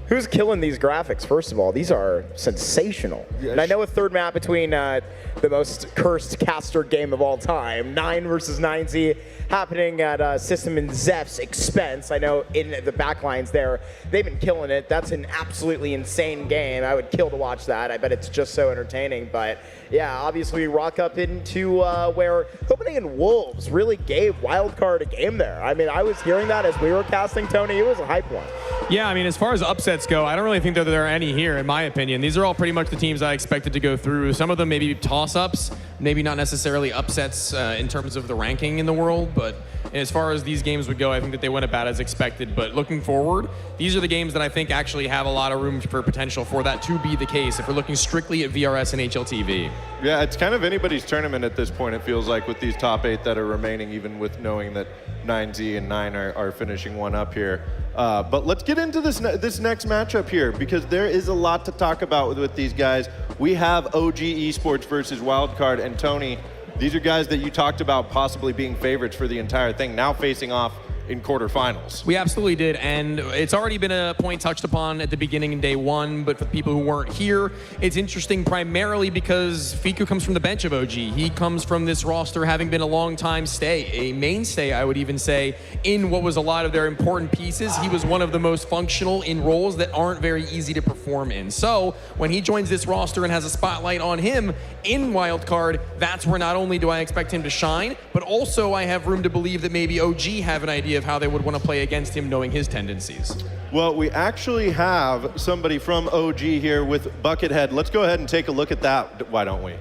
Who's killing these graphics, first of all? These are sensational.
Yeah,
and I know a third map between the most cursed caster game of all time, 9 versus 9Z, happening at System and Zeph's expense. I know in the backlines there, they've been killing it. That's an absolutely insane game. I would kill to watch that. I bet it's just so entertaining. But yeah, obviously we rock up into where Copenhagen Wolves really gave Wildcard a game there. I mean, I was hearing that as we were casting, Tony. It was a hype one.
Yeah, I mean, as far as upsets go, I don't really think that there are any here, in my opinion. These are all pretty much the teams I expected to go through. Some of them maybe toss-ups, maybe not necessarily upsets in terms of the ranking in the world, but as far as these games would go, I think that they went about as expected. But looking forward, these are the games that I think actually have a lot of room for potential for that to be the case if we're looking strictly at VRS and HLTV.
Yeah, it's kind of anybody's tournament at this point, it feels like, with these top 8 that are remaining, even with knowing that 9Z and 9 are finishing one up here. But let's get into this next matchup here, because there is a lot to talk about with these guys. We have OG Esports versus Wildcard, and Tony, these are guys that you talked about possibly being favorites for the entire thing, now facing off in quarterfinals.
We absolutely did, and it's already been a point touched upon at the beginning in day one, but for the people who weren't here, it's interesting primarily because Fiku comes from the bench of OG. He comes from this roster having been a long time stay, a mainstay, I would even say, in what was a lot of their important pieces. He was one of the most functional in roles that aren't very easy to perform in. So when he joins this roster and has a spotlight on him in Wildcard, that's where not only do I expect him to shine, but also I have room to believe that maybe OG have an idea of how they would want to play against him, knowing his tendencies.
Well, we actually have somebody from OG here with Buckethead. Let's go ahead and take a look at that, why don't we?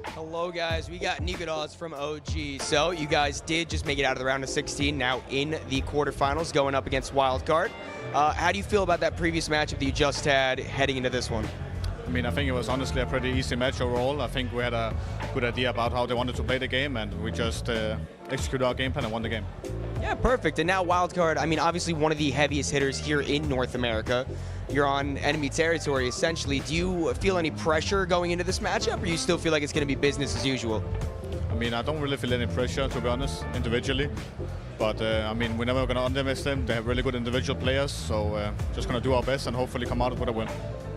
Hello, guys. We got Nikodos from OG. So you guys did just make it out of the round of 16, now in the quarterfinals, going up against Wildcard. How do you feel about that previous matchup that you just had heading into this one?
I mean, I think it was honestly a pretty easy match overall. I think we had a good idea about how they wanted to play the game, and we just executed our game plan and won the game.
Yeah, perfect. And now Wildcard, I mean, obviously one of the heaviest hitters here in North America. You're on enemy territory, essentially. Do you feel any pressure going into this matchup, or you still feel like it's going to be business as usual?
I mean, I don't really feel any pressure, to be honest, individually. But, I mean, we're never going to underestimate them. They have really good individual players, so just going to do our best and hopefully come out with a win.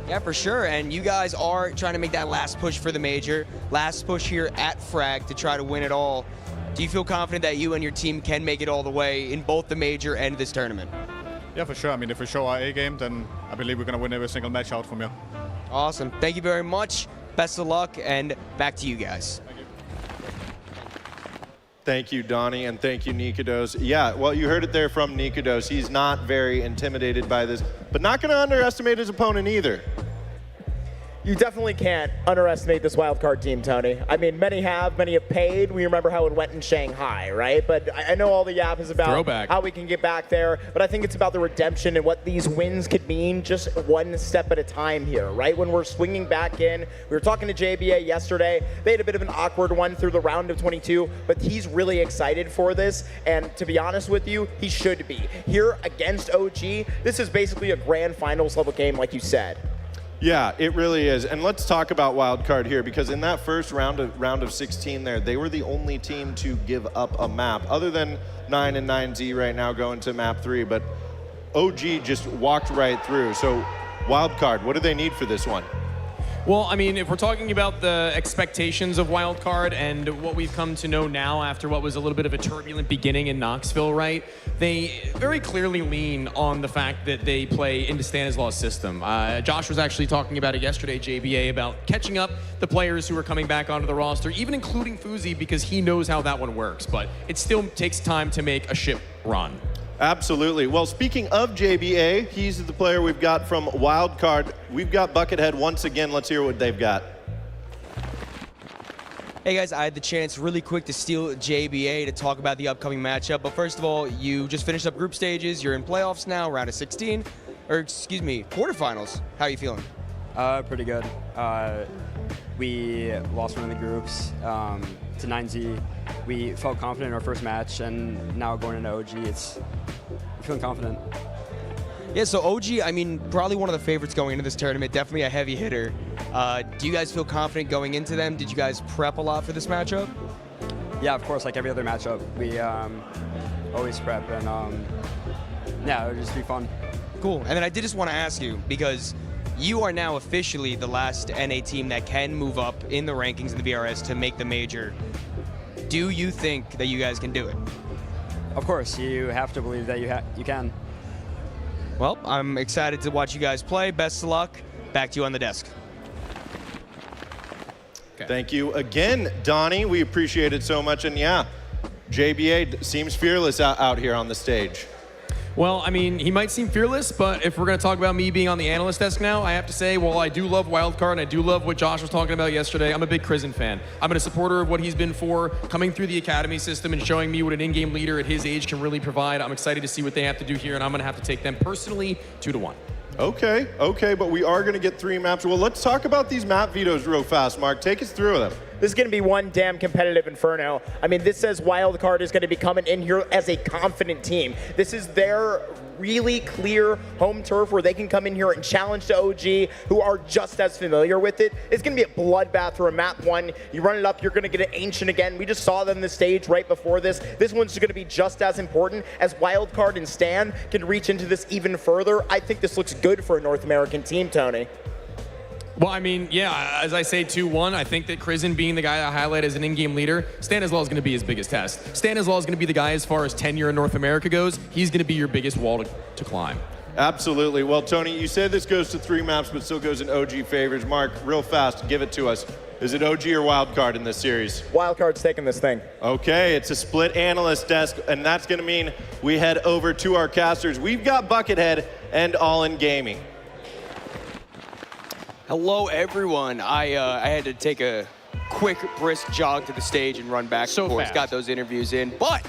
Yeah, for sure. And you guys are trying to make that last push for the major, last push here at Frag to try to win it all. Do you feel confident that you and your team can make it all the way in both the major and this tournament?
Yeah, for sure. I mean, if we show our A game, then I believe we're going to win every single match out from here.
Awesome. Thank you very much. Best of luck, and back to you guys.
Thank you, Donnie, and thank you, Nikodos. Yeah, well, you heard it there from Nikodos. He's not very intimidated by this, but not going to underestimate his opponent either.
You definitely can't underestimate this wildcard team, Tony. I mean, many have paid. We remember how it went in Shanghai, right? But I know all the yap is about how we can get back there, but I think it's about the redemption and what these wins could mean just one step at a time here, right? When we're swinging back in, we were talking to JBA yesterday. They had a bit of an awkward one through the round of 22, but he's really excited for this, and to be honest with you, he should be. Here against OG, this is basically a grand finals level game, like you said.
Yeah, it really is. And let's talk about wildcard here, because in that first round of 16 there, they were the only team to give up a map, other than 9 and 9Z right now going to map 3. But OG just walked right through. So wildcard, what do they need for this one?
Well, I mean, if we're talking about the expectations of wildcard and what we've come to know now after what was a little bit of a turbulent beginning in Knoxville, right? They very clearly lean on the fact that they play into Stanislaus' system. Josh was actually talking about it yesterday, JBA, about catching up the players who are coming back onto the roster, even including Fuzi, because he knows how that one works. But it still takes time to make a ship run.
Absolutely. Well, speaking of JBA, he's the player we've got from Wildcard. We've got Buckethead once again. Let's hear what they've got.
Hey guys, I had the chance really quick to steal JBA to talk about the upcoming matchup. But first of all, you just finished up group stages. You're in playoffs now, round of 16, or excuse me, quarterfinals. How are you feeling?
Pretty good. We lost one of the groups to 9Z. We felt confident in our first match, and now going into OG, I'm feeling confident.
Yeah, so OG, I mean, probably one of the favorites going into this tournament, definitely a heavy hitter. Do you guys feel confident going into them? Did you guys prep a lot for this matchup?
Yeah, of course, like every other matchup. We always prep, and yeah, it would just be fun.
Cool, and then I did just want to ask you, because you are now officially the last NA team that can move up in the rankings in the VRS to make the major. Do you think that you guys can do it?
Of course, you have to believe that you can.
Well, I'm excited to watch you guys play. Best of luck. Back to you on the desk.
Okay. Thank you again, Donnie. We appreciate it so much. And yeah, JBA seems fearless out here on the stage.
Well, I mean, he might seem fearless, but if we're going to talk about me being on the analyst desk now, I have to say, while I do love Wildcard and I do love what Josh was talking about yesterday, I'm a big Krizen fan. I'm a supporter of what he's been for, coming through the academy system and showing me what an in-game leader at his age can really provide. I'm excited to see what they have to do here, and I'm going to have to take them personally 2-1.
Okay, but we are going to get 3 maps. Well, let's talk about these map vetoes real fast, Mark. Take us through them.
This is going to be one damn competitive inferno. I mean, this says Wildcard is going to be coming in here as a confident team. This is their really clear home turf where they can come in here and challenge the OG, who are just as familiar with it. It's going to be a bloodbath for a map 1. You run it up, you're going to get an Ancient again. We just saw them on the stage right before this. This one's going to be just as important as Wildcard and Stan can reach into this even further. I think this looks good for a North American team, Tony.
Well, I mean, yeah, as I say 2-1, I think that Krizen being the guy I highlight as an in-game leader, Stanislaus is going to be his biggest test. Stanislaus is going to be the guy as far as tenure in North America goes. He's going to be your biggest wall to climb.
Absolutely. Well, Tony, you said this goes to 3 maps, but still goes in OG favors. Mark, real fast, give it to us. Is it OG or Wildcard in this series?
Wildcard's taking this thing.
Okay, it's a split analyst desk, and that's going to mean we head over to our casters. We've got Buckethead and All In Gaming.
Hello, everyone. I had to take a quick, brisk jog to the stage and run back and forth. Got those interviews in, but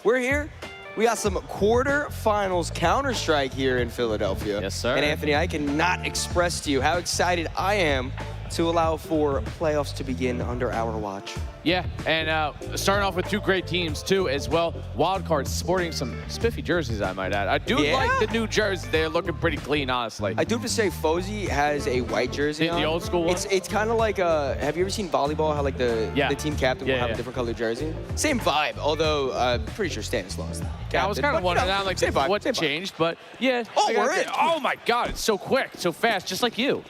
we're here. We got some quarterfinals Counter-Strike here in Philadelphia.
Yes, sir.
And Anthony, I cannot express to you how excited I am to allow for playoffs to begin under our watch.
Yeah, and starting off with 2 great teams, too, as well. Wildcard sporting some spiffy jerseys, I might add. I do like the new jerseys. They're looking pretty clean, honestly.
I do have to say, Fozy has a white jersey on.
The old school one?
It's kind of like, have you ever seen volleyball, how like the team captain will have a different colored jersey? Same vibe, although I'm pretty sure Stanislaus.
Yeah, I was kind of wondering what changed, but yeah.
Oh, we're in.
Oh, my God, it's so quick, so fast, just like you.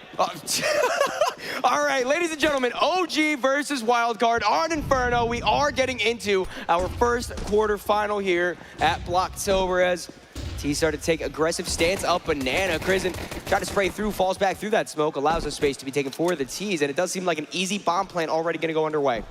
All right, ladies and gentlemen, OG versus Wildcard on Inferno. We are getting into our first quarterfinal here at Blocktober as T started to take aggressive stance up banana. Krizen tried to spray through, falls back through that smoke, allows the space to be taken for the T's, and it does seem like an easy bomb plant already going to go underway.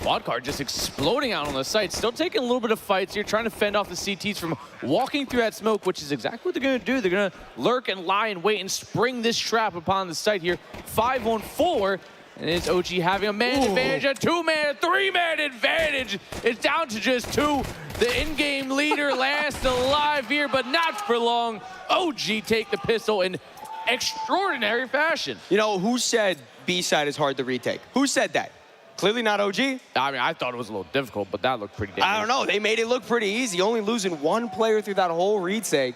Wildcard just exploding out on the site, still taking a little bit of fights here, trying to fend off the CTs from walking through that smoke, which is exactly what they're going to do. They're going to lurk and lie and wait and spring this trap upon the site here. 5-on-4, and it's OG having a man advantage, a 2-man, a 3-man advantage. It's down to just 2. The in-game leader last alive here, but not for long. OG take the pistol in extraordinary fashion.
You know, who said B-side is hard to retake? Who said that? Clearly not OG.
I mean, I thought it was a little difficult, but that looked pretty dangerous.
I don't know. They made it look pretty easy, only losing 1 player through that whole retake.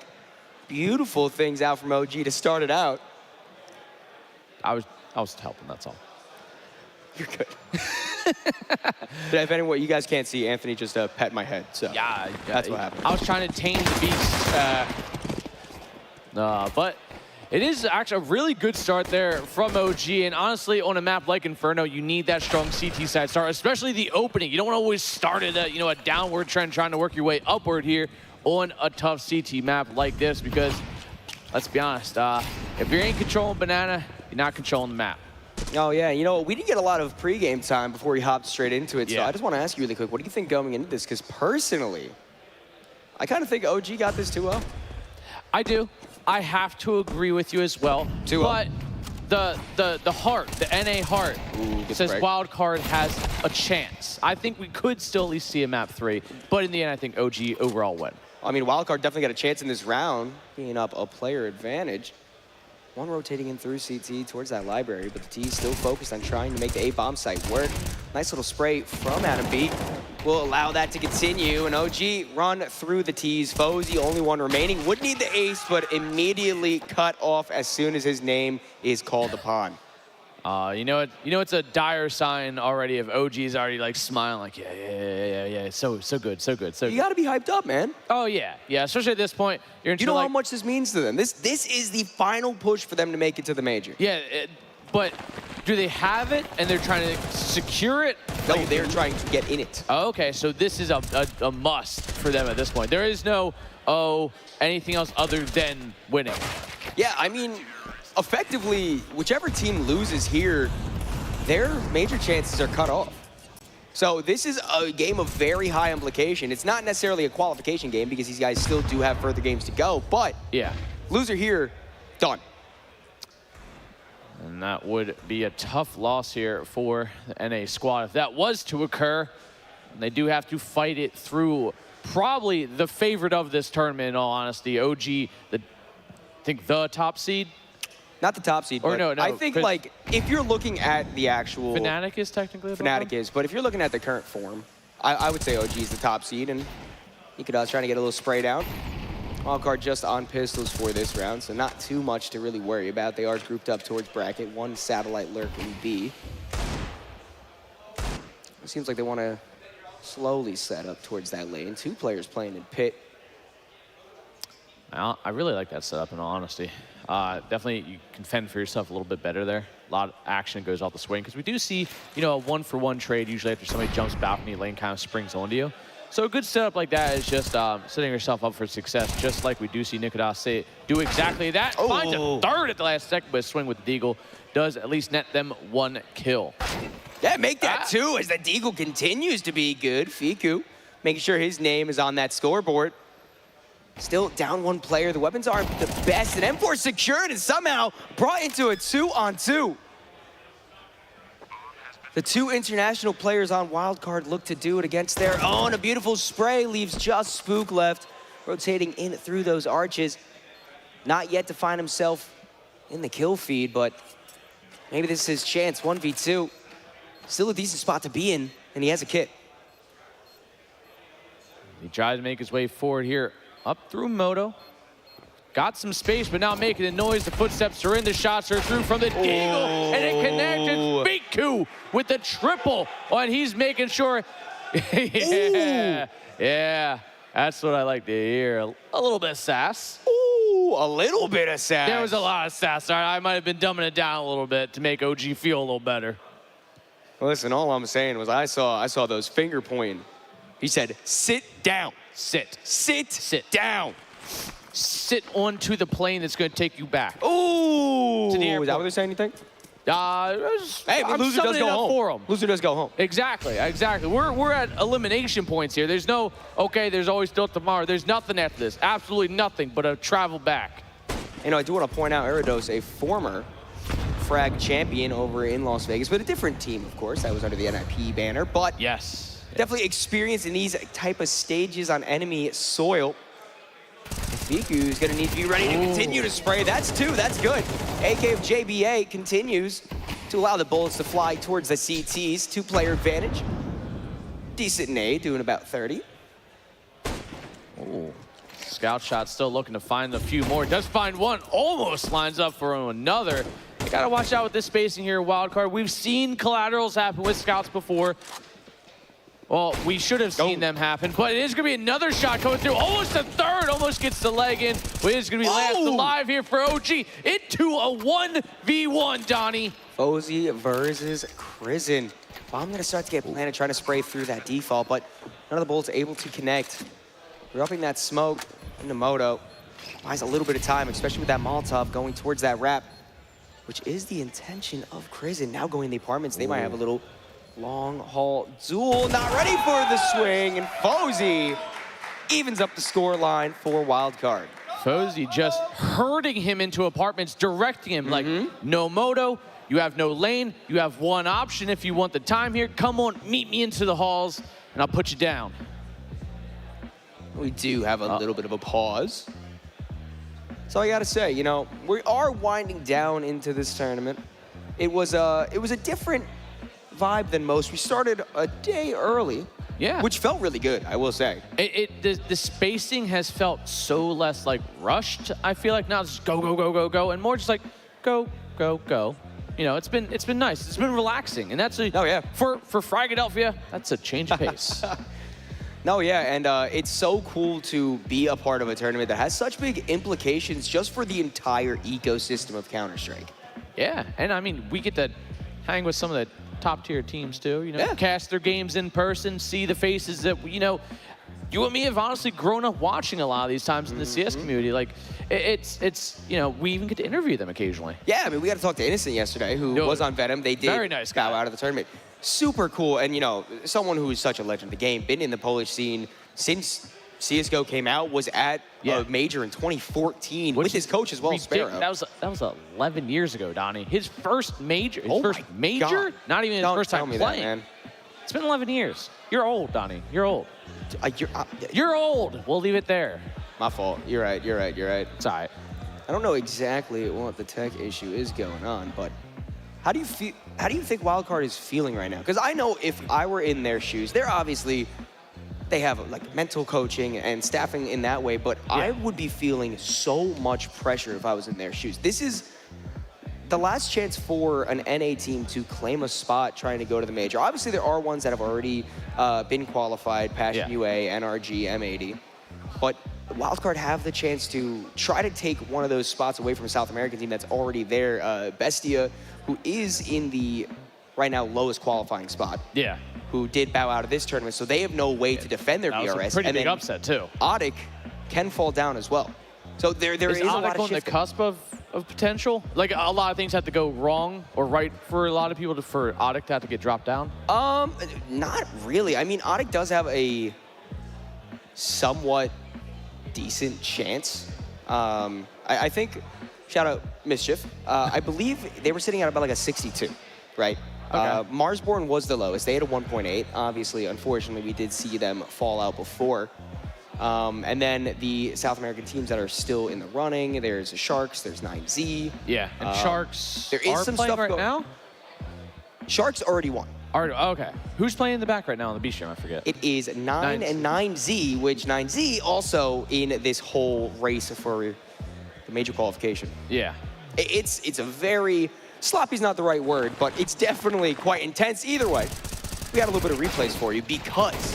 Beautiful things out from OG to start it out.
I was helping, that's all.
You're good. If anyone, you guys can't see, Anthony just pet my head, so
yeah,
that's what happened.
I was trying to tame the beast, but it is actually a really good start there from OG, and honestly, on a map like Inferno, you need that strong CT side start, especially the opening. You don't want to always start at a downward trend, trying to work your way upward here on a tough CT map like this, because let's be honest, if you ain't controlling Banana, you're not controlling the map.
Oh, yeah. You know, we didn't get a lot of pregame time before we hopped straight into it, so
Yeah.
I just want to ask you really quick, what do you think going into this? Because personally, I kind of think OG got this 2-0.
I do. I have to agree with you as well.
2-0.
But the heart, the NA heart, says Wildcard has a chance. I think we could still at least see a map 3, but in the end, I think OG overall win.
I mean, Wildcard definitely got a chance in this round, being up a player advantage. 1 rotating in through CT towards that library, but the T is still focused on trying to make the A-bomb site work. Nice little spray from Adam B. Will allow that to continue, and OG run through the T's. Foes, the only one remaining, would need the ace, but immediately cut off as soon as his name is called upon.
You know it's a dire sign already if OG's already like smiling like yeah, so good.
You got to be hyped up, man.
Oh yeah, especially at this point. You're into
you know how much this means to them. This is the final push for them to make it to the major.
Yeah, but do they have it and they're trying to secure it?
No, they're trying to get in it.
Oh, okay, so this is a must for them at this point. There is no anything else other than winning.
Yeah, I mean, effectively, whichever team loses here, their major chances are cut off. So this is a game of very high implication. It's not necessarily a qualification game because these guys still do have further games to go, but
yeah,
loser here, done.
And that would be a tough loss here for the NA squad if that was to occur. They do have to fight it through probably the favorite of this tournament, in all honesty. OG, I think the top seed.
Not the top seed,
or
but
no,
I think like if you're looking at the actual
Fnatic is technically
Fnatic is, but if you're looking at the current form, I would say OG is the top seed, and Ikeda's trying to get a little sprayed out. Wildcard just on pistols for this round, so not too much to really worry about. They are grouped up towards bracket, 1 satellite lurk in B. It seems like they want to slowly set up towards that lane. 2 players playing in pit.
Well, I really like that setup, in all honesty. Definitely, you can fend for yourself a little bit better there. A lot of action goes off the swing, because we do see, a 1-for-1 trade usually after somebody jumps balcony, lane kind of springs onto you. So a good setup like that is just setting yourself up for success, just like we do see Ikedas do exactly that. Finds a third at the last second, but a swing with the Deagle does at least net them 1 kill.
Yeah, make that 2 as the Deagle continues to be good. Fiku making sure his name is on that scoreboard. Still down 1 player. The weapons aren't the best, and M4 secured and somehow brought into a 2-on-2. The 2 international players on Wildcard look to do it against their own. A beautiful spray leaves just Spook left, rotating in through those arches. Not yet to find himself in the kill feed, but maybe this is his chance. 1v2. Still a decent spot to be in, and he has a kit.
He tries to make his way forward here, up through Moto. Got some space, but now making a noise. The footsteps are in, the shots are through from the Deagle, and it connected. Biku with the triple, and he's making sure. Yeah, that's what I like to hear. A little bit of sass.
Ooh, a little bit of sass.
There was a lot of sass. I might have been dumbing it down a little bit to make OG feel a little better.
Well, listen, all I'm saying was I saw those finger pointing. He said, sit down.
Sit
down.
Sit onto the plane that's going to take you back.
Ooh!
To the
Is that what they're saying, you think?
Hey,
I'm
loser does
summing
go
it up
home.
for 'em.
Loser does go home.
Exactly. We're at elimination points here. There's no, okay, there's always still tomorrow. There's nothing after this. Absolutely nothing but a travel back.
You know, I do want to point out Eridos, a former frag champion over in Las Vegas, but a different team, of course. That was under the NIP banner, but
yes,
definitely experienced in these type of stages on enemy soil. Fiku's going to need to be ready to continue to spray. That's 2. That's good. AK of JBA continues to allow the bullets to fly towards the CTs. 2-player advantage. Decent nade, doing about 30.
Ooh. Scout shot still looking to find a few more. Does find one. Almost lines up for another. You got to watch out with this spacing here, Wildcard. We've seen collaterals happen with scouts before. Well, we should have seen them happen, but it is going to be another shot coming through. Almost a third, almost gets the leg in. But it is going to be last alive here for OG into a 1v1, Donnie.
Fozy versus Crizzen. Bomb going to start to get planted, trying to spray through that default, but none of the bullets able to connect. We're upping that smoke into Moto. Buys a little bit of time, especially with that Molotov going towards that wrap, which is the intention of Crizzen. Now going in the apartments, they might have a little long haul duel. Not ready for the swing, and Fozy evens up the score line for Wildcard.
Fozy just herding him into apartments, directing him like, no moto, you have no lane, you have one option if you want the time here. Come on, meet me into the halls, and I'll put you down.
We do have a little bit of a pause. So I gotta say, you know, we are winding down into this tournament. It was a different vibe than most. We started a day early, which felt really good, I will say.
The spacing has felt so less like rushed. I feel like now it's just go, go, go, go, go, and more just like go, go, go. You know, it's been nice. It's been relaxing, and that's for Fragadelphia, that's a change of pace.
No, yeah, and it's so cool to be a part of a tournament that has such big implications just for the entire ecosystem of Counter-Strike.
Yeah, and I mean, we get to hang with some of the top-tier teams too, you know, cast their games in person, see the faces that, you know, you and me have honestly grown up watching a lot of these times in the CS community. Like, it's you know, we even get to interview them occasionally.
Yeah, I mean, we got to talk to Innocent yesterday, who was on Venom. They did
very nice guy.
bow out of the tournament. Super cool, and you know, someone who is such a legend of the game, been in the Polish scene since CSGO came out, was at a major in 2014 with his coach as well, Sparrow.
That was 11 years ago, Donnie. His first major,
God.
not even his first time playing.
That, man.
It's been 11 years. You're old, Donnie. You're old. You're old. We'll leave it there.
My fault. You're right.
It's all right.
I don't know exactly what the tech issue is going on, but how do you feel? How do you think Wildcard is feeling right now? Because I know if I were in their shoes, they have like mental coaching and staffing in that way, but I would be feeling so much pressure if I was in their shoes. This is the last chance for an NA team to claim a spot trying to go to the major. Obviously, there are ones that have already been qualified, Passion UA, NRG, M80, but Wildcard have the chance to try to take one of those spots away from a South American team that's already there. Bestia, who is in the right now lowest qualifying spot.
Yeah.
Who did bow out of this tournament, so they have no way to defend their
that
BRS.
Was a pretty big upset too.
Audic can fall down as well. So there is a lot of
on the cusp of potential? Like a lot of things have to go wrong or right for a lot of people for Audic to have to get dropped down?
Not really. I mean, Audic does have a somewhat decent chance. I think, shout out Mischief, I believe they were sitting at about like a 62, right? Okay. Marsborn was the lowest. They had a 1.8. Obviously, unfortunately, we did see them fall out before. And then the South American teams that are still in the running, there's Sharks, there's 9Z.
Yeah, and Sharks
there is some stuff
right now?
Sharks already won.
Okay. Who's playing in the back right now on the B stream? I forget.
It is 9 and 9Z, which 9Z also in this whole race for the major qualification.
Yeah.
It's a very, sloppy's not the right word, but it's definitely quite intense either way. We got a little bit of replays for you because,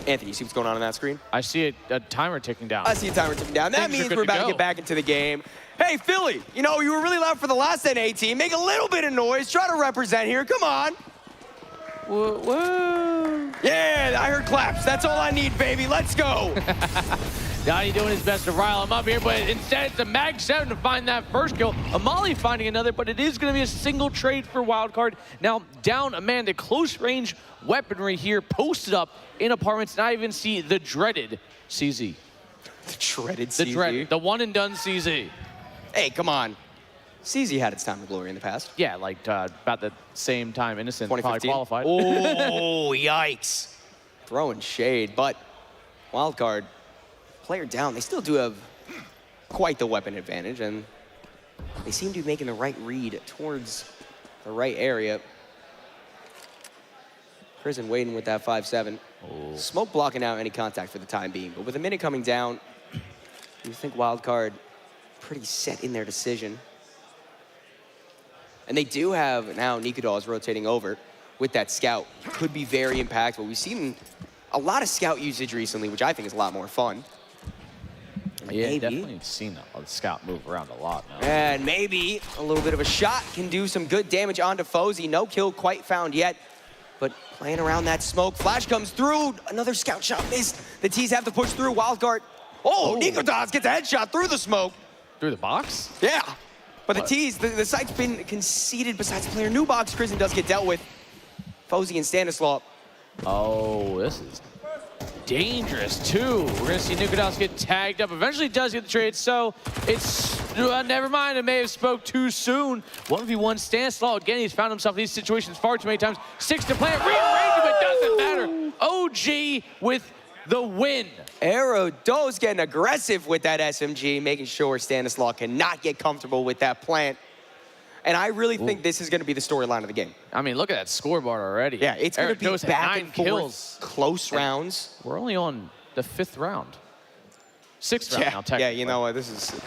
Anthony, you see what's going on that screen?
I see a timer ticking down.
I see a timer ticking down. That means we're about to get back into the game. Hey, Philly, you know, you were really loud for the last NA team. Make a little bit of noise. Try to represent here. Come on.
Whoa.
Yeah, I heard claps. That's all I need, baby. Let's go.
Donnie doing his best to rile him up here, but instead it's a Mag 7 to find that first kill. Amali finding another, but it is going to be a single trade for Wildcard. Now down a man to close range weaponry here, posted up in apartments, and I even see the dreaded CZ.
The dreaded CZ?
The dreaded, the one and done CZ.
Hey, come on. CZ had its time of glory in the past.
Yeah, like about the same time Innocent probably qualified.
Oh, yikes. Throwing shade, but Wildcard, player down, they still do have quite the weapon advantage, and they seem to be making the right read towards the right area. Prison waiting with that 5-7. Smoke blocking out any contact for the time being, but with a minute coming down, you think Wildcard pretty set in their decision. And they do have now Nikodas rotating over with that scout. Could be very impactful. We've seen a lot of scout usage recently, which I think is a lot more fun.
Yeah,
maybe.
definitely seen the scout move around a lot now.
And maybe a little bit of a shot can do some good damage onto Fozy. No kill quite found yet, but playing around that smoke. Flash comes through. Another scout shot missed. The T's have to push through. Wildcard. Oh, Nikodas gets a headshot through the smoke.
Through the box?
Yeah. But the T's, the site's been conceded besides player new box. Prison does get dealt with. Fozy and Stanislaw.
Oh, this is dangerous too. We're gonna see Nikodas get tagged up. Eventually does get the trade, so it's, never mind, I may have spoke too soon. 1v1 Stanislaw, again, he's found himself in these situations far too many times. 6 to plant, rearrange him, it doesn't matter. OG with the win.
Aerodos getting aggressive with that SMG, making sure Stanislaw cannot get comfortable with that plant. And I really think this is going to be the storyline of the game.
I mean, look at that scoreboard already.
Yeah, it's going to be
Aerodos
back
9
and forth,
kills.
close rounds.
We're only on the 5th round. 6th round now, technically.
Yeah, you know what, this is,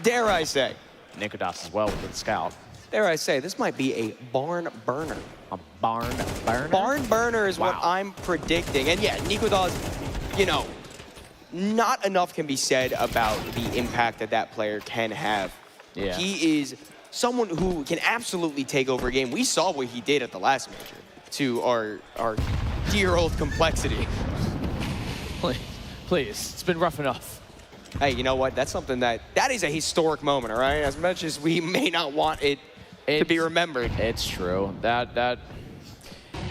dare I say.
Nikodas as well with the scout.
Dare I say, this might be a barn burner.
A barn burner?
Barn burner is what I'm predicting. And yeah, Nikodas, you know, not enough can be said about the impact that that player can have.
Yeah.
He is someone who can absolutely take over a game. We saw what he did at the last major to our dear old Complexity.
Please, it's been rough enough.
Hey, you know what? That's something that is a historic moment, all right? As much as we may not want it to be remembered.
It's true. That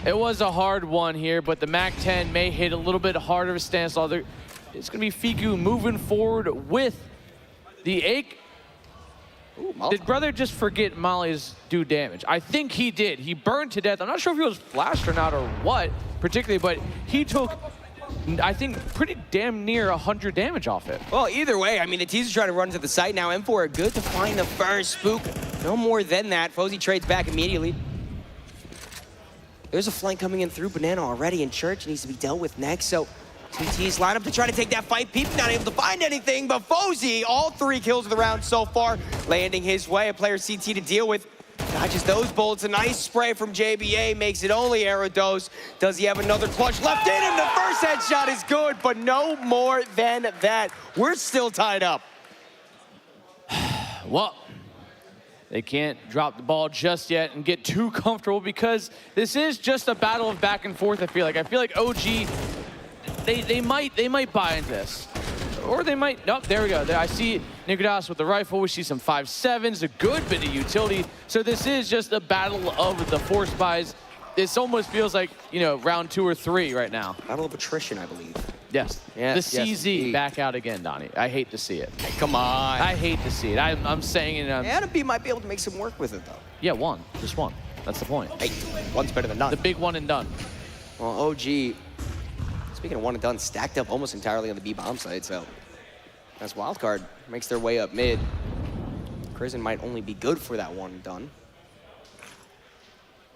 it was a hard one here, but the MAC-10 may hit a little bit harder of a Stanislaw. It's going to be Fiku moving forward with the Ake. Did Brother just forget Molly's do damage? I think he did. He burned to death. I'm not sure if he was flashed or not or what particularly, but he took, I think, pretty damn near 100 damage off it.
Well, either way, I mean, the T's are trying to run to the site now. M4 are good to find the first spook. No more than that. Fozy trades back immediately. There's a flank coming in through Banana already, and Church needs to be dealt with next, so two T's line up to try to take that fight. Peep not able to find anything, but Fozy, all 3 kills of the round so far, landing his way. A player CT to deal with. Dodges those bullets. A nice spray from JBA makes it only Aerodos. Does he have another clutch left in him? The first headshot is good, but no more than that. We're still tied up.
Well, they can't drop the ball just yet and get too comfortable because this is just a battle of back and forth, I feel like. OG, they might buy into this. Or they might, nope, there we go. There, I see Nikodas with the rifle. We see some 5.7s, a good bit of utility. So this is just a battle of the force buys. This almost feels like, you know, round 2 or 3 right now.
Battle of attrition, I believe.
Yes.
Yes,
The CZ
yes,
back out again, Donnie. I hate to see it.
Hey, come on.
I hate to see it. I'm saying it.
Adam B might be able to make some work with it, though.
Yeah, one. Just one. That's the point.
Hey, one's better than none.
The big one and done.
Well, OG, speaking of one and done, stacked up almost entirely on the B bomb side, so as Wildcard makes their way up mid, Prison might only be good for that one and done.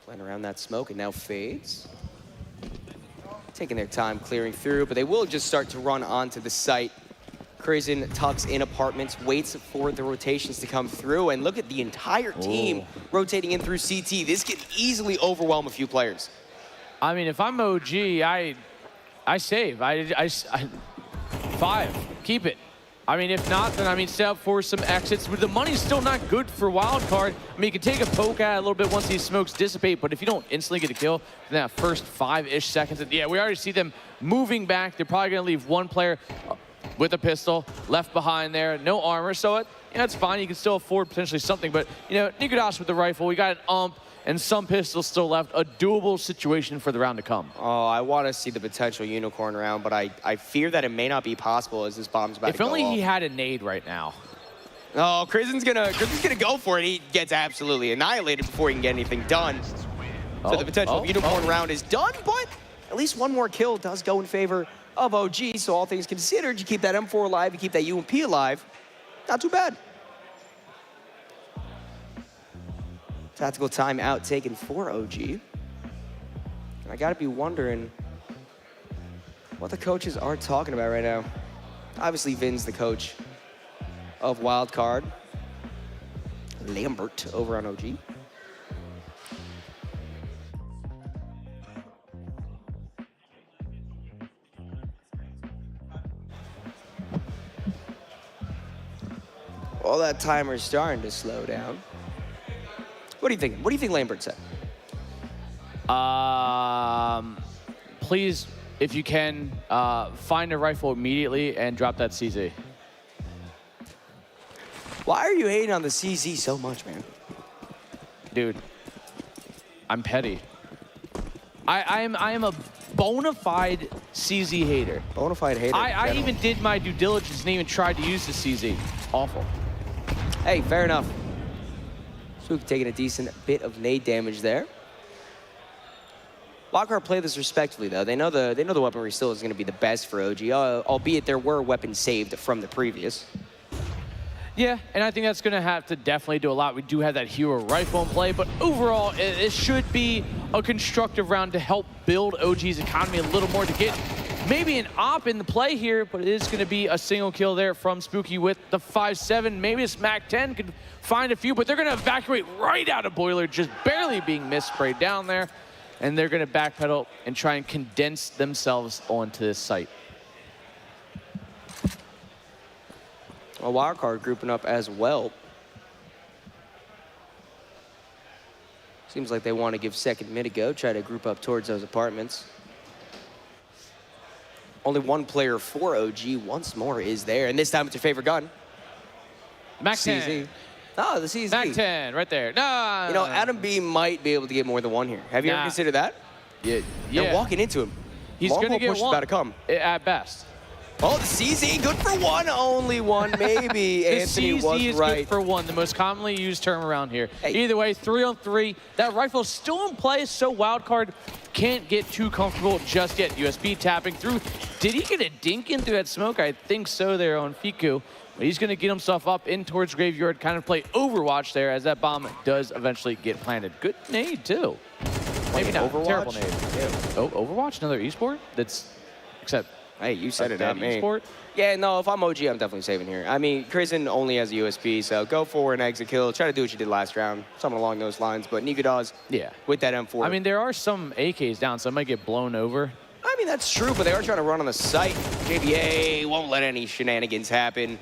Playing around that smoke and now fades. Taking their time clearing through, but they will just start to run onto the site. Prison tucks in apartments, waits for the rotations to come through, and look at the entire team rotating in through CT. This can easily overwhelm a few players.
I mean, if I'm OG, I save. I 5, keep it. I mean, if not, then I mean, set up for some exits. But the money's still not good for Wildcard. I mean, you can take a poke at it a little bit once these smokes dissipate, but if you don't instantly get a kill in that first 5-ish seconds, yeah, we already see them moving back. They're probably going to leave one player. with a pistol, left behind there, no armor, so that's fine. You can still afford potentially something, but Nikodas with the rifle, we got an ump and some pistols still left, a doable situation for the round to come.
Oh, I want to see the potential unicorn round, but I fear that it may not be possible as this bomb's about to go off.
If only he had a nade right now.
Oh, Kristen's gonna go for it. He gets absolutely annihilated before he can get anything done. So the potential unicorn round is done, but at least one more kill does go in favor of OG. So all things considered, you keep that M4 alive, you keep that UMP alive. Not too bad. Tactical timeout taken for OG. And I gotta be wondering what the coaches are talking about right now. Obviously, Vin's the coach of Wildcard. Lambert over on OG. Well, that timer's starting to slow down. What do you think? What do you think Lambert said?
Please, if you can, find a rifle immediately and drop that CZ.
Why are you hating on the CZ so much, man?
Dude, I'm petty. I am a bona fide CZ hater.
Bona fide hater.
I even did my due diligence and even tried to use the CZ. Awful.
Hey, fair enough. Spook taking a decent bit of nade damage there. Wildcard play this respectfully, though. They know the weaponry still is going to be the best for OG, albeit there were weapons saved from the previous.
Yeah, and I think that's going to have to definitely do a lot. We do have that hero rifle in play, but overall, it should be a constructive round to help build OG's economy a little more, to get maybe an op in the play here, but it is going to be a single kill there from Spooky with the 5-7. Maybe this MAC-10 could find a few, but they're going to evacuate right out of Boiler, just barely being missprayed down there, and they're going to backpedal and try and condense themselves onto this site.
A Wildcard grouping up as well. Seems like they want to give second mid a go, try to group up towards those apartments. Only one player for OG once more is there, and this time it's your favorite gun.
MAC-10.
Oh, the CZ.
MAC-10, right there. No.
You know, Adam B might be able to get more than one here. Have you ever considered that?
Yeah.
You're walking into him.
He's going to get
push
one.
is about to come.
At best.
Oh, the CZ, good for one, only one, maybe. Anthony
CZ
was
is
right.
good for one, the most commonly used term around here.
Hey.
Either way, 3-on-3. That rifle is still in play, so Wildcard can't get too comfortable just yet. USB tapping through. Did he get a dink in through that smoke? I think so there on Fiku. But he's going to get himself up in towards Graveyard, kind of play Overwatch there as that bomb does eventually get planted. Good nade, too. Maybe not
Overwatch?
terrible nade. Yeah. Oh, Overwatch, another esport? That's, except...
Hey, you said it, not me.
Esport?
Yeah, no, if I'm OG, I'm definitely saving here. I mean, Krisen only has a USP, so go for an exit kill. Try to do what you did last round, something along those lines. But Nikodas, with that M4.
I mean, there are some AKs down, so it might get blown over.
I mean, that's true, but they are trying to run on the site. JBA won't let any shenanigans happen.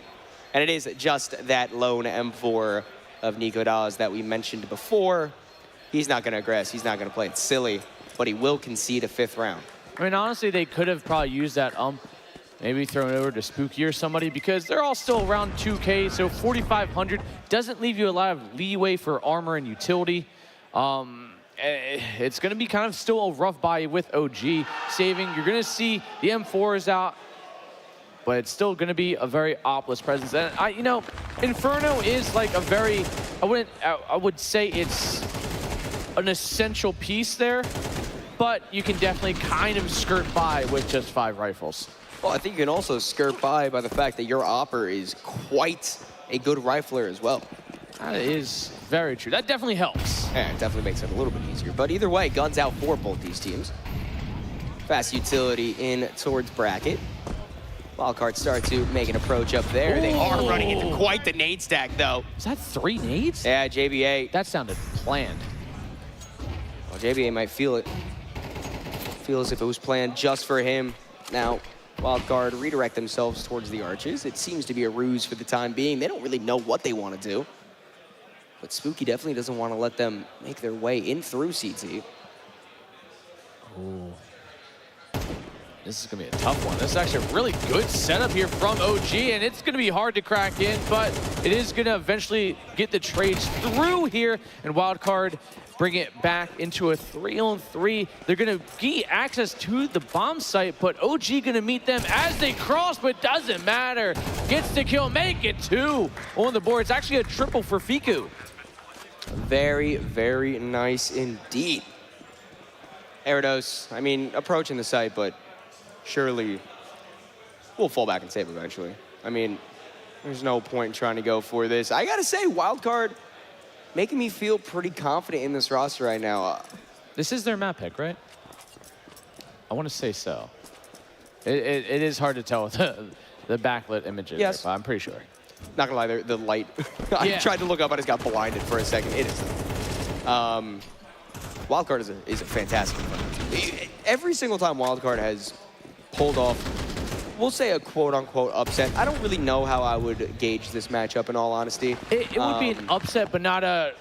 And it is just that lone M4 of Nikodas that we mentioned before. He's not going to aggress. He's not going to play it silly, but he will concede a 5th round.
I mean, honestly, they could have probably used that maybe thrown it over to Spooky or somebody, because they're all still around 2K, so 4,500 doesn't leave you a lot of leeway for armor and utility. It's going to be kind of still a rough buy with OG saving. You're going to see the M4 is out, but it's still going to be a very opless presence. And, you know, Inferno is like a very, I would say it's an essential piece there, but you can definitely kind of skirt by with just 5 rifles.
Well, I think you can also skirt by the fact that your Opper is quite a good rifler as well.
That is very true. That definitely helps.
Yeah, it definitely makes it a little bit easier. But either way, guns out for both these teams. Fast utility in towards bracket. Wildcard start to make an approach up there. Ooh. They are running into quite the nade stack, though.
Is that 3 nades?
Yeah, JBA.
That sounded planned.
Well, JBA might feel it. Feel as if it was planned just for him. Now, Wildcard redirect themselves towards the arches. It seems to be a ruse for the time being. They don't really know what they want to do. But Spooky definitely doesn't want to let them make their way in through CT.
Ooh. This is going to be a tough one. This is actually a really good setup here from OG, and it's going to be hard to crack in, but it is going to eventually get the trades through here, and Wildcard bring it back into a 3-on-3. They're going to get access to the bomb site, but OG going to meet them as they cross, but doesn't matter. Gets the kill, make it 2 on the board. It's actually a triple for Fiku.
Very, very nice indeed. Erados, I mean, approaching the site, but surely we'll fall back and save eventually. I mean, there's no point in trying to go for this. I gotta say, Wildcard making me feel pretty confident in this roster right now.
This is their map pick, right? I want to say so. It is hard to tell with the backlit images.
Yes.
There, but I'm pretty sure.
Not gonna lie, the light. I tried to look up, I just got blinded for a second. It is. Wildcard is a fantastic one. Every single time Wildcard has pulled off, we'll say a quote-unquote upset. I don't really know how I would gauge this matchup, in all honesty.
It would be an upset, but not a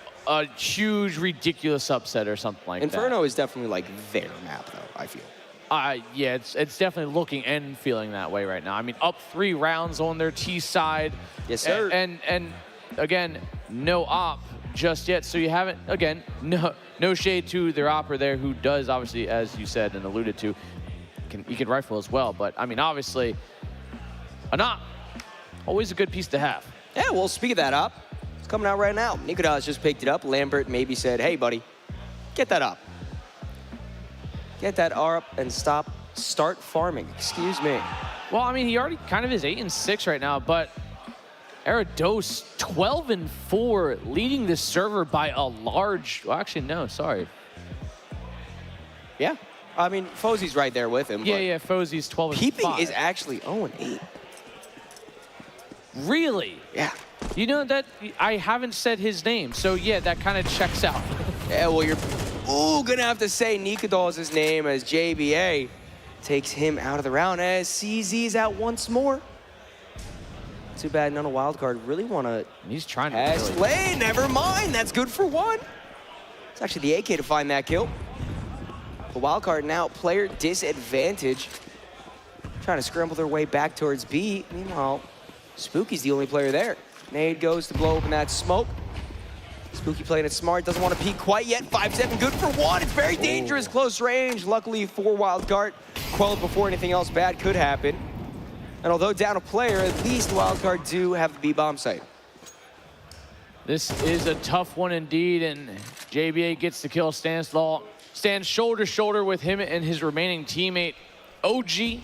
huge, ridiculous upset or something like that.
Inferno is definitely like their map, though, I feel.
Yeah, it's definitely looking and feeling that way right now. I mean, up 3 rounds on their T side.
Yes, sir.
And again, no op just yet. So you haven't, again, no shade to their opper there, who does obviously, as you said and alluded to, you can rifle as well. But I mean, obviously, an op, always a good piece to have.
Yeah, well, speak of that op, it's coming out right now. Nikodas just picked it up. Lambert maybe said, hey, buddy, get that up. Get that R up and start farming. Excuse me.
Well, I mean, he already kind of is 8-6 right now, but Erados 12-4, leading this server by a large. Well, actually, no, sorry.
Yeah, I mean, Fozy's right there with him.
Yeah, Fozy's 12-5.
Peeping is actually 0-8.
Really?
Yeah.
You know that I haven't said his name, so yeah, that kind of checks out.
Yeah, well, you're gonna have to say Nikadal's name as JBA takes him out of the round as CZ's out once more. Too bad none of Wildcard really want to.
He's trying to
pass lane. Never mind. That's good for 1. It's actually the AK to find that kill. The Wildcard now player disadvantage, trying to scramble their way back towards B. Meanwhile, Spooky's the only player there. Nade goes to blow open that smoke. Spooky playing it smart, doesn't want to peek quite yet. 5-7, good for 1. It's very dangerous, close range. Luckily for Wildcard, quelled before anything else bad could happen. And although down a player, at least Wildcard do have the B-bomb site.
This is a tough one indeed, and JBA gets the kill. Stands shoulder to shoulder with him and his remaining teammate, OG,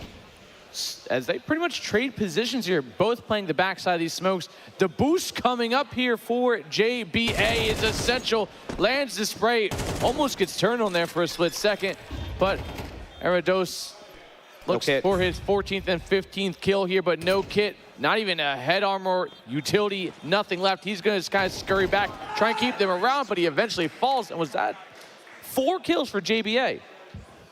as they pretty much trade positions here, both playing the backside of these smokes. The boost coming up here for JBA is essential. Lands the spray, almost gets turned on there for a split second, but Erados looks for his 14th and 15th kill here, but no kit, not even a head armor, utility, nothing left. He's gonna just kind of scurry back, try and keep them around, but he eventually falls. And was that 4 kills for JBA?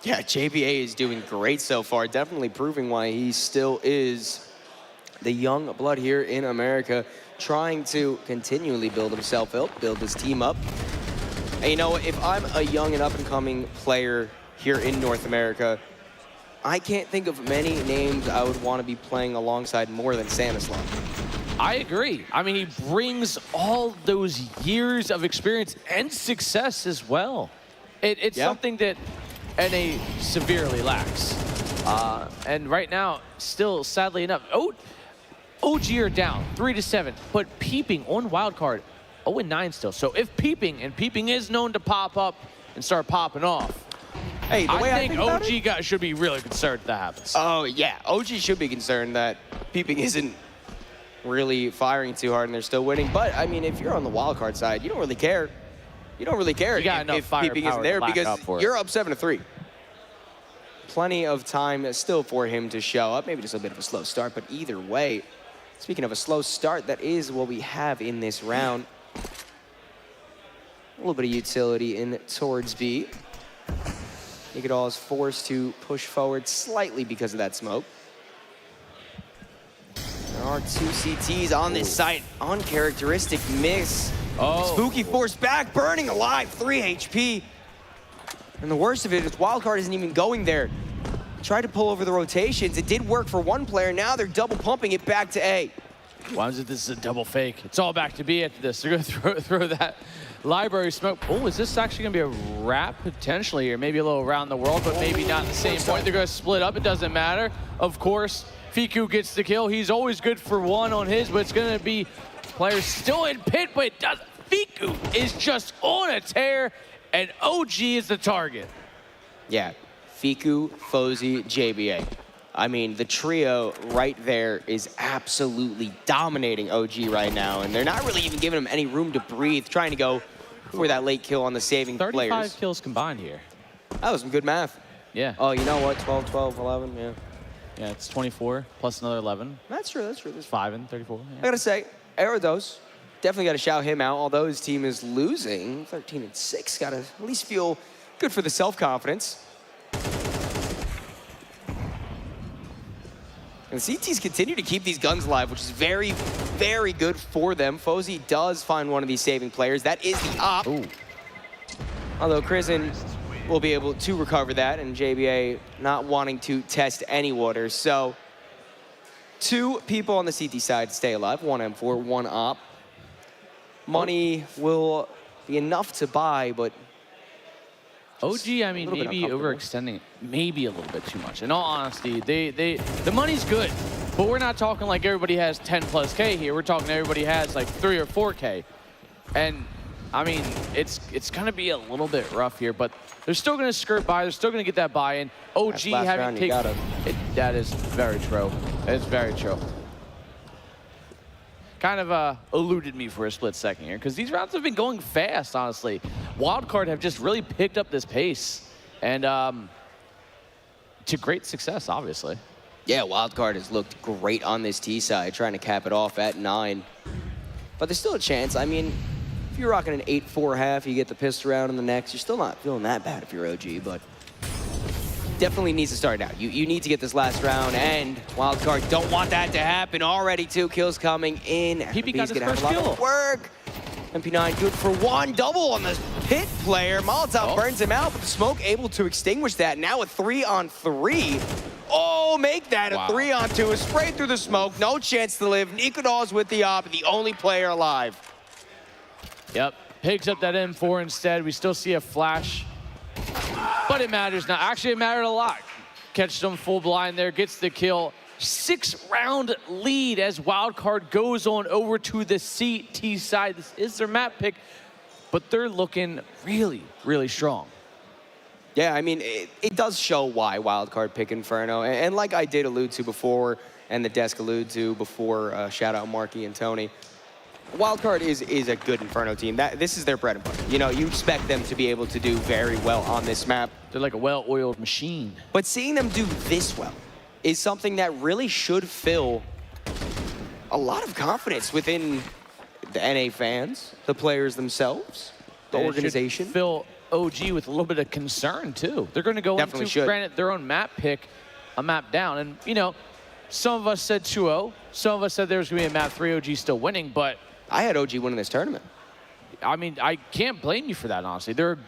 Yeah, JBA is doing great so far, definitely proving why he still is the young blood here in America, trying to continually build himself up, build his team up. And you know, if I'm a young and up-and-coming player here in North America, I can't think of many names I would want to be playing alongside more than Stanislav.
I agree. I mean, he brings all those years of experience and success as well. It's something that NA severely lacks. And right now, still, sadly enough, OG are down 3-7, but Peeping on Wildcard 0-9 still. So if Peeping is known to pop up and start popping off,
hey, the way
I think OG should be really concerned that happens.
Oh, yeah. OG should be concerned that Peeping isn't really firing too hard and they're still winning. But, I mean, if you're on the wildcard side, you don't really care. You don't really care if Peeping isn't there because you're up 7-3. Plenty of time still for him to show up. Maybe just a bit of a slow start, but either way, speaking of a slow start, that is what we have in this round. A little bit of utility in towards B. Nikadal is forced to push forward slightly because of that smoke. There are 2 CTs on this site. Uncharacteristic miss. Spooky forced back, burning alive, 3 HP. And the worst of it is Wildcard isn't even going there. tried to pull over the rotations. It did work for one player. Now they're double pumping it back to A.
Why is it this is a double fake? It's all back to B after this. They're gonna throw that library smoke. Oh, is this actually gonna be a wrap potentially here? Maybe a little around the world, but maybe not at the same point. They're gonna split up. It doesn't matter. Of course, Fiku gets the kill. He's always good for one on his, but it's gonna be players still in pit, but it doesn't. Fiku is just on a tear, and OG is the target.
Yeah, Fiku, Fozy, JBA. I mean, the trio right there is absolutely dominating OG right now, and they're not really even giving him any room to breathe, trying to go for that late kill on the saving
35
players.
kills combined here.
That was some good math.
Yeah.
Oh, you know what? 12, 12, 11, yeah.
Yeah, it's 24 plus another 11.
That's true, that's true.
It's 5 and 34.
I gotta say, Erados, definitely gotta shout him out. Although his team is losing, 13 and 6, gotta at least feel good for the self-confidence. And the CTs continue to keep these guns alive, which is very, very good for them. Fozy does find one of these saving players. That is the op.
Ooh.
Although Krisen will be able to recover that, and JBA not wanting to test any waters. So 2 people on the CT side stay alive, 1 M4, 1 op. Money will be enough to buy, but
OG, I mean, maybe overextending maybe a little bit too much. In all honesty, the money's good, but we're not talking like everybody has 10 plus K here. We're talking everybody has like 3 or 4K. And I mean, it's gonna be a little bit rough here, but they're still gonna skirt by. They're still gonna get that buy-in. OG having to take that is very true. That is very true. Kind of eluded me for a split second here, because these rounds have been going fast, honestly. Wildcard have just really picked up this pace, and to great success, obviously.
Yeah, Wildcard has looked great on this T side, trying to cap it off at 9. But there's still a chance. I mean, if you're rocking an 8-4 half, you get the pissed around in the next, you're still not feeling that bad if you're OG, but definitely needs to start out. You need to get this last round, and Wildcard don't want that to happen. Already 2 kills coming in.
PP got his
gonna have
first
a lot
kill.
of work. MP9 good for 1. Double on the pit player. Molotov burns him out, but the smoke able to extinguish that. Now a 3-on-3. Oh, make that a 3-on-2. A spray through the smoke. No chance to live. Nikodol's with the op, the only player alive.
Yep, picks up that M4 instead. We still see a flash, but it matters not. Actually, it mattered a lot. Catches him full blind there, gets the kill. 6-round lead as Wildcard goes on over to the CT side. This is their map pick, but they're looking really, really strong.
Yeah, I mean, it does show why Wildcard pick Inferno. And like I did allude to before, and the desk alluded to before, shout out Marky and Tony, Wildcard is a good Inferno team. This is their bread and butter. You know, you expect them to be able to do very well on this map.
They're like a well-oiled machine.
But seeing them do this well is something that really should fill a lot of confidence within the NA fans, the players themselves, the organization.
It should fill OG with a little bit of concern, too. They're going to go into, granted, their own map pick, a map down. And, you know, some of us said 2-0. Some of us said there was going to be a map 3, OG still winning, but
I had OG winning this tournament.
I mean, I can't blame you for that, honestly. They're a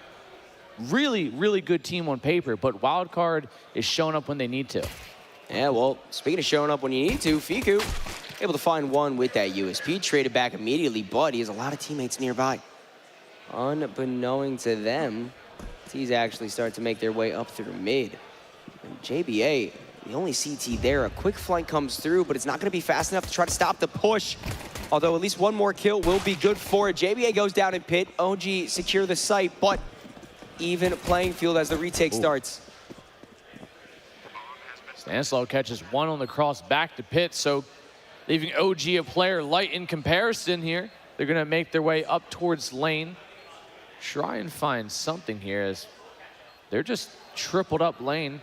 really, really good team on paper, but Wildcard is showing up when they need to.
Yeah, well, speaking of showing up when you need to, Fiku able to find one with that USP, traded back immediately, but he has a lot of teammates nearby. Unbeknown to them, T's actually start to make their way up through mid. And JBA, the only CT there, a quick flank comes through, but it's not going to be fast enough to try to stop the push. Although at least one more kill will be good for it. JBA goes down in pit. OG secure the site, but even playing field as the retake starts.
Stanislaw catches one on the cross back to pit, so leaving OG a player light in comparison here. They're going to make their way up towards lane. Try and find something here as they're just tripled up lane,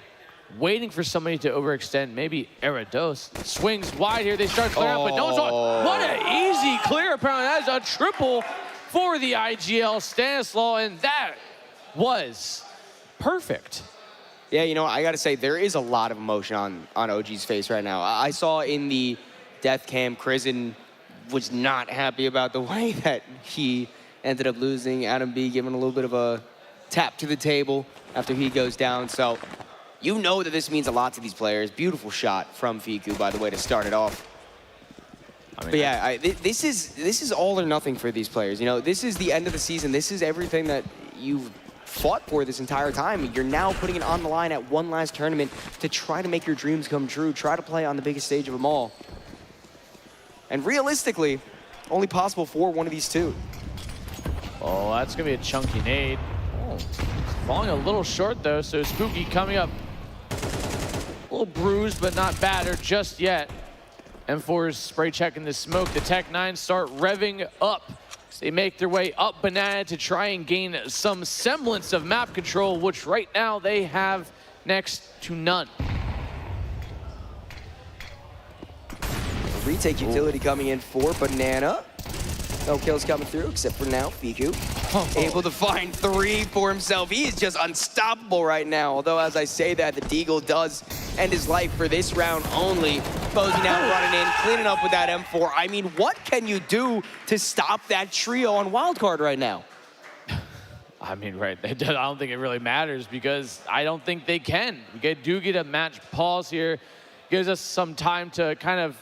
waiting for somebody to overextend. Maybe Erados swings wide here. They start clearing up, but no one's on. What an easy clear, apparently. That is a triple for the IGL Stanislaw, and that was perfect.
Yeah, you know, I got to say, there is a lot of emotion on OG's face right now. I saw in the death cam, Krisen was not happy about the way that he ended up losing. Adam B giving a little bit of a tap to the table after he goes down. So You know that this means a lot to these players. Beautiful shot from Fiku, by the way, to start it off. But yeah, this is all or nothing for these players. You know, this is the end of the season. This is everything that you've fought for this entire time. You're now putting it on the line at one last tournament to try to make your dreams come true, try to play on the biggest stage of them all. And realistically, only possible for one of these two.
Oh, that's going to be a chunky nade. Oh, falling a little short, though, so Spooky coming up a little bruised, but not battered just yet. M4 is spray checking the smoke. The Tech-9 start revving up. So they make their way up Banana to try and gain some semblance of map control, which right now they have next to none.
Retake utility coming in for Banana. No kills coming through, except for now, Fiku. Able to find 3 for himself. He is just unstoppable right now. Although, as I say that, the Deagle does end his life for this round only. Posey now running in, cleaning up with that M4. I mean, what can you do to stop that trio on wildcard right now?
I mean, right, I don't think it really matters because I don't think they can. We do get a match pause here. Gives us some time to kind of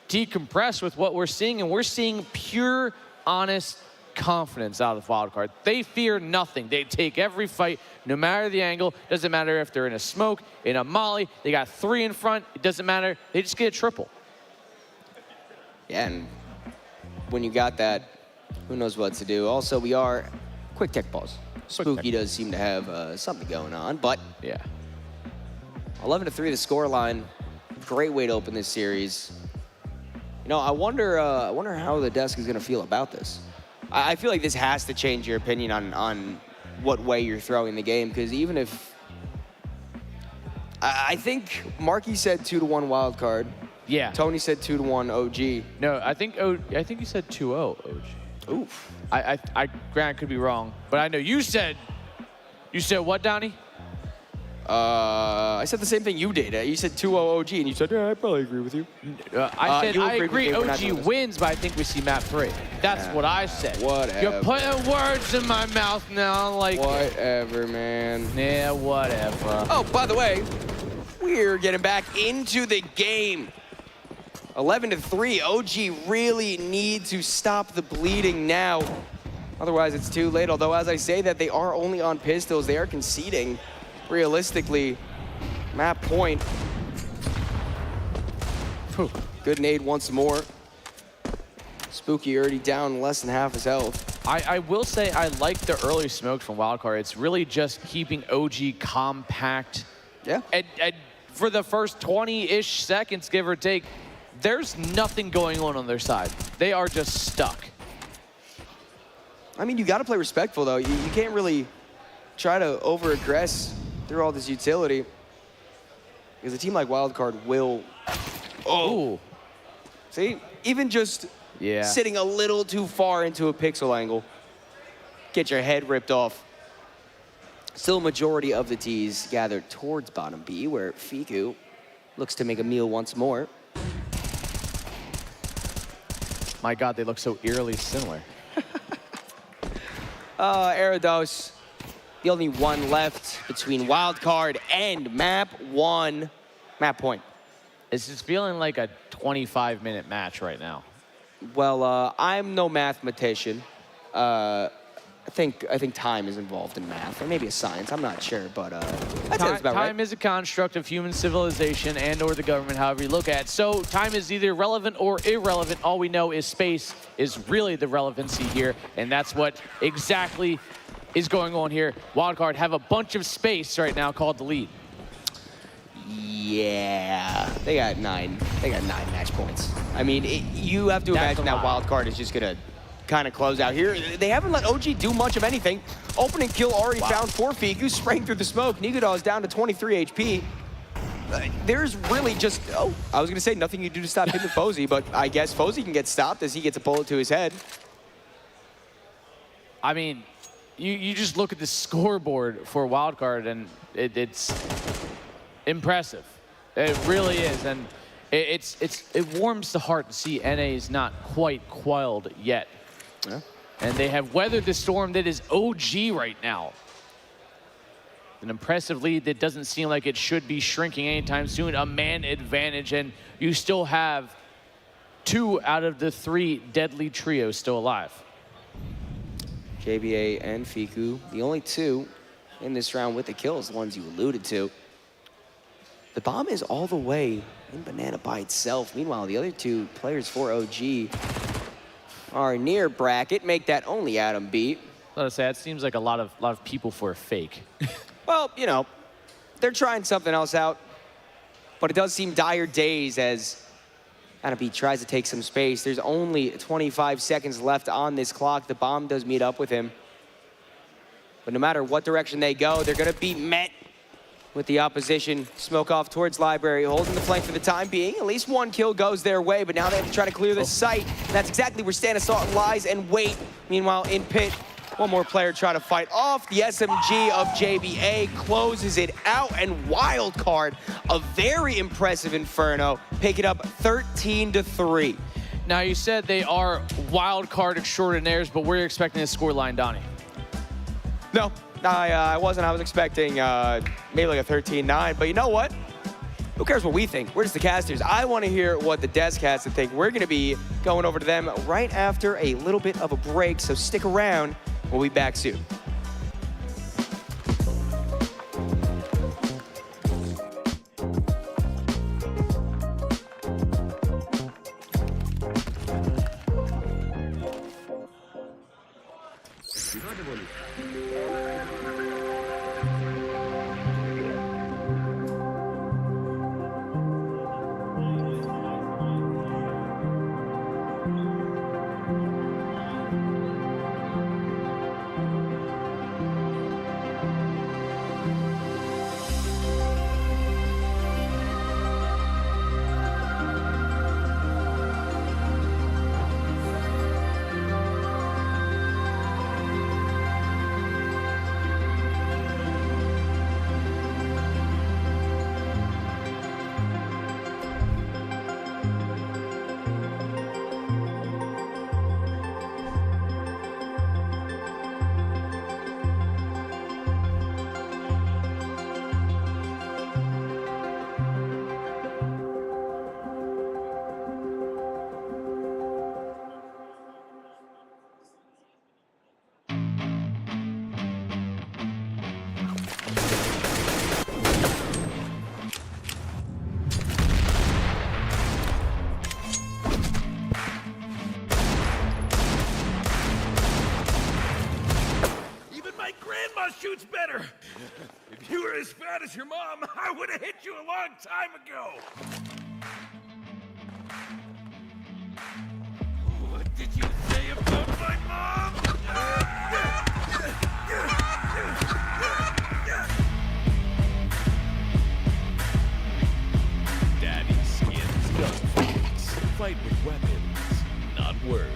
decompress with what we're seeing, and we're seeing pure, honest confidence out of the wildcard. They fear nothing. They take every fight, no matter the angle. Doesn't matter if they're in a smoke, in a molly. They got 3 in front. It doesn't matter. They just get a triple.
Yeah, and when you got that, who knows what to do. Also, we are quick tech pause. Spooky does seem to have something going on, but
yeah.
11-3 the scoreline. Great way to open this series. You know, I wonder how the desk is going to feel about this. I feel like this has to change your opinion on what way you're throwing the game, because even if... I think Marky said 2-1 wild card.
Yeah.
Tony said 2-1 OG.
No, I think you said 2-0 OG.
Oof.
Grant could be wrong, but I know you said what, Donnie?
I said the same thing you did. You said 2-0 OG, and you said, yeah, I probably agree with you.
I said, I agree OG wins, but I think we see map 3. That's what I said.
Whatever.
You're putting words in my mouth now, like...
Whatever, man.
Yeah, whatever.
Oh, by the way, we're getting back into the game. 11-3, OG really need to stop the bleeding now. Otherwise, it's too late. Although, as I say that, they are only on pistols. They are conceding. Realistically, map point. Whew. Good nade once more. Spooky already down less than half his health.
I will say I like the early smoke from Wildcard. It's really just keeping OG compact.
Yeah.
And for the first 20-ish seconds, give or take, there's nothing going on their side. They are just stuck.
I mean, you got to play respectful, though. You can't really try to over-aggress through all this utility, because a team like Wildcard will...
Oh!
See? Even just sitting a little too far into a pixel angle, get your head ripped off. Still a majority of the Ts gathered towards bottom B, where Fiku looks to make a meal once more.
My God, they look so eerily similar.
Arados, the only one left between Wildcard and map 1. Map point.
It's just feeling like a 25-minute match right now.
Well, I'm no mathematician. I think time is involved in math, or maybe a science. I'm not sure, but that's about right.
Time is a construct of human civilization and/or the government, however you look at it. So time is either relevant or irrelevant. All we know is space is really the relevancy here, and that's what exactly is going on here. Wildcard have a bunch of space right now called the lead.
Yeah, they got 9 match points. I mean, you have to imagine that Wildcard is just gonna kind of close out here. They haven't let OG do much of anything. Opening kill already found for Fiku, spraying through the smoke. Nigodal is down to 23 HP. There's really just, I was gonna say nothing you do to stop him with Fozy, but I guess Fozy can get stopped as he gets a bullet to his head.
I mean, you just look at the scoreboard for Wildcard and it's impressive. It really is, and it warms the heart to see NA is not quite quelled yet. Yeah. And they have weathered the storm that is OG right now. An impressive lead that doesn't seem like it should be shrinking anytime soon. A man advantage, and you still have 2 out of the 3 deadly trios still alive.
JBA and Fiku, the only 2 in this round with the kills, the ones you alluded to. The bomb is all the way in Banana by itself. Meanwhile, the other 2 players for OG are near bracket. Make that only Adam beat.
Let's say that seems like a lot of people for a fake.
Well, you know, they're trying something else out, but it does seem dire days as Adam beat tries to take some space. There's only 25 seconds left on this clock. The bomb does meet up with him, but no matter what direction they go, they're gonna be met with the opposition. Smoke off towards Library, holding the flank for the time being. At least 1 kill goes their way, but now they have to try to clear the site. That's exactly where Stanislaw lies and wait. Meanwhile, in pit, 1 more player trying to fight off. The SMG of JBA closes it out, and Wildcard, a very impressive Inferno, pick it up 13-3.
Now, you said they are Wildcard extraordinaires, but we're expecting a scoreline, Donnie.
No, I wasn't. I was expecting maybe like a 13-9, but you know what? Who cares what we think? We're just the casters. I want to hear what the Descats think. We're going to be going over to them right after a little bit of a break, so stick around. We'll be back soon.
Shoots better. If you were as fat as your mom, I would have hit you a long time ago. What did you say about my mom? Daddy skins gunfights. Fight with weapons, not words.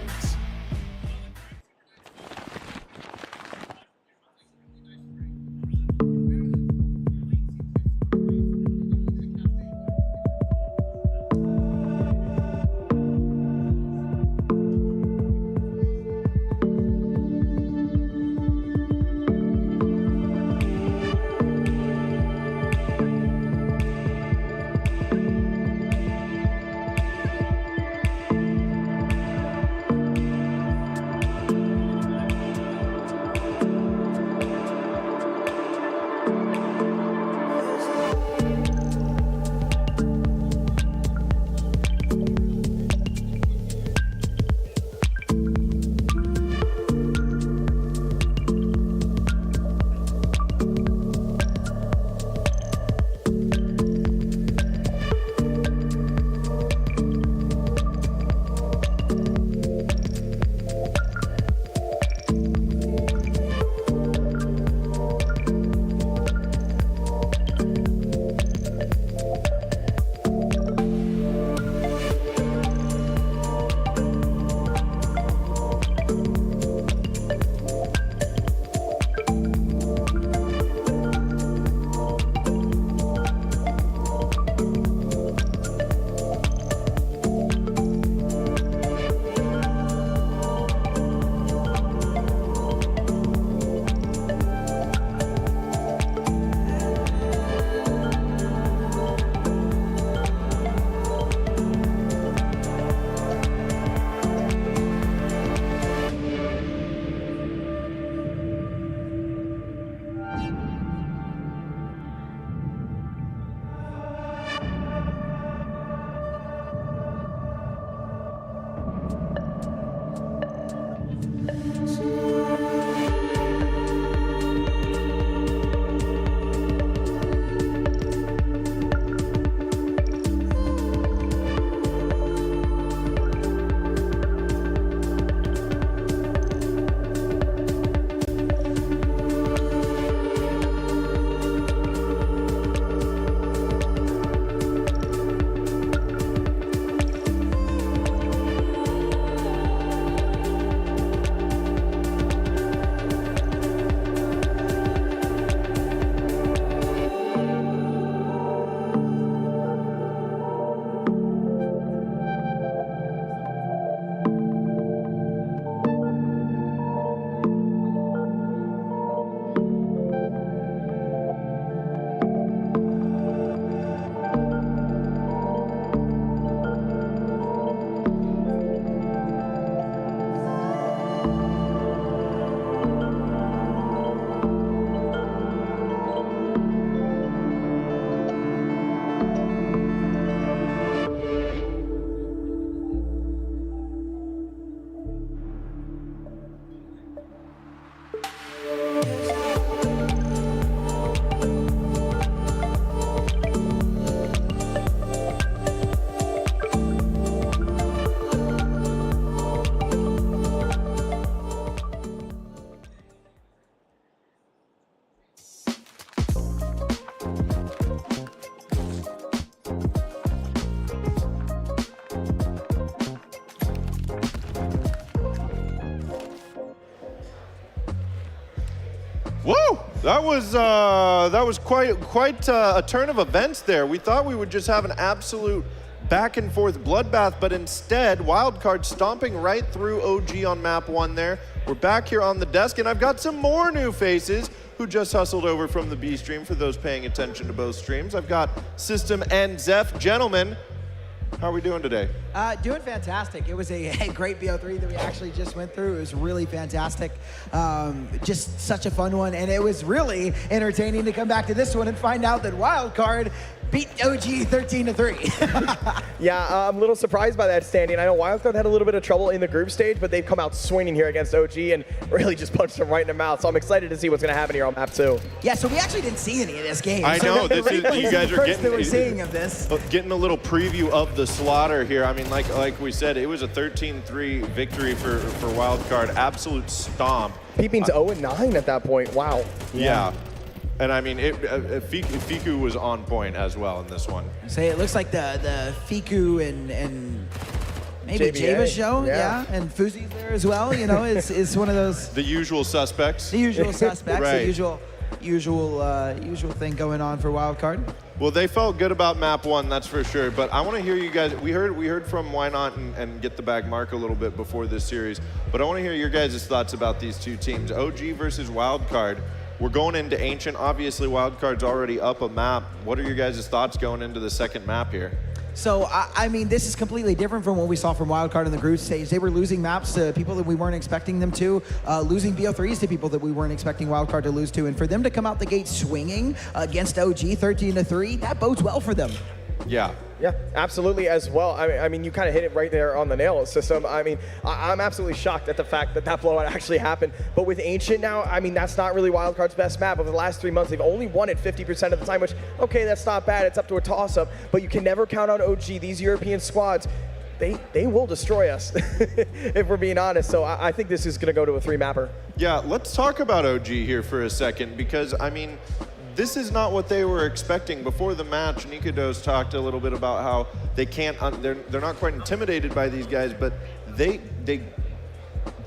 That was quite a turn of events there. We thought we would just have an absolute back and forth bloodbath, but instead, Wildcard stomping right through OG on map 1 there. We're back here on the desk, and I've got some more new faces who just hustled over from the B stream for those paying attention to both streams. I've got System and Zeph. Gentlemen, how are we doing today?
Doing fantastic. It was a great BO3 that we actually just went through. It was really fantastic. Just such a fun one. And it was really entertaining to come back to this one and find out that Wildcard beat OG 13-3.
Yeah, I'm a little surprised by that standing. I know Wildcard had a little bit of trouble in the group stage, but they've come out swinging here against OG and really just punched them right in the mouth. So I'm excited to see what's going to happen here on map 2.
Yeah, so we actually didn't see any of this game.
I know,
this
is you guys are
that we're seeing of this.
Getting a little preview of the slaughter here. I mean, like we said, it was a 13-3 victory for Wildcard. Absolute stomp.
Peeping's 0-9 at that point. Wow.
Yeah. And I mean, Fiku was on point as well in this one.
Say it looks like the Fiku and maybe Java show, yeah, and Fuzi's there as well. You know, it's one of those.
The usual suspects.
The usual suspects.
Right.
The usual thing going on for Wildcard.
Well, they felt good about map 1, that's for sure. But I want to hear you guys. We heard from Why Not and Get the Bag Mark a little bit before this series. But I want to hear your guys' thoughts about these two teams, OG versus Wildcard. We're going into Ancient. Obviously, Wildcard's already up a map. What are your guys' thoughts going into the second map here?
So, I mean, this is completely different from what we saw from Wildcard in the group stage. They were losing maps to people that we weren't expecting them to, losing BO3s to people that we weren't expecting Wildcard to lose to. And for them to come out the gate swinging against OG 13-3, that bodes well for them.
Yeah.
Yeah, absolutely as well. I mean, you kind of hit it right there on the nail, System. I mean, I'm absolutely shocked at the fact that that blowout actually happened. But with Ancient now, I mean, that's not really Wildcard's best map. Over the last 3 months, they've only won it 50% of the time, which, okay, that's not bad. It's up to a toss-up. But you can never count on OG. These European squads, they will destroy us, if we're being honest. So I think this is going to go to a 3-mapper.
Yeah, let's talk about OG here for a second, because, I mean, this is not what they were expecting. Before the match, Nikodos talked a little bit about how they can't, they're not quite intimidated by these guys, but they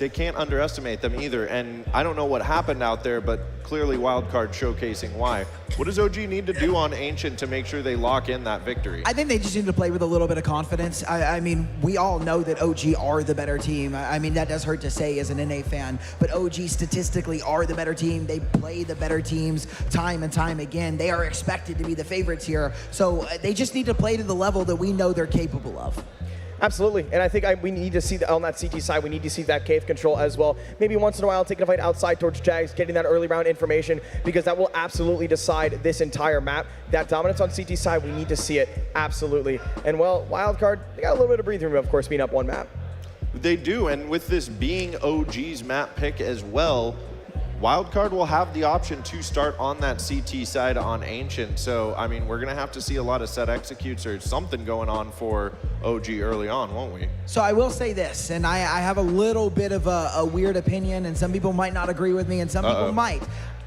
can't underestimate them either. And I don't know what happened out there, but clearly Wildcard showcasing why. What does OG need to do on Ancient to make sure they lock in that victory?
I think they just need to play with a little bit of confidence. I mean, we all know that OG are the better team. I mean, that does hurt to say as an NA fan, but OG statistically are the better team. They play the better teams time and time again. They are expected to be the favorites here. So they just need to play to the level that we know they're capable of.
Absolutely, and I think we need to see on that CT side, we need to see that cave control as well. Maybe once in a while taking a fight outside towards Jags, getting that early round information, because that will absolutely decide this entire map. That dominance on CT side, we need to see it, absolutely. And well, Wildcard, they got a little bit of breathing room, of course, being up 1 map.
They do, and with this being OG's map pick as well, Wildcard will have the option to start on that CT side on Ancient. So, I mean, we're going to have to see a lot of set executes or something going on for OG early on, won't we?
So I will say this, and I have a little bit of a weird opinion, and some people might not agree with me, and some people might.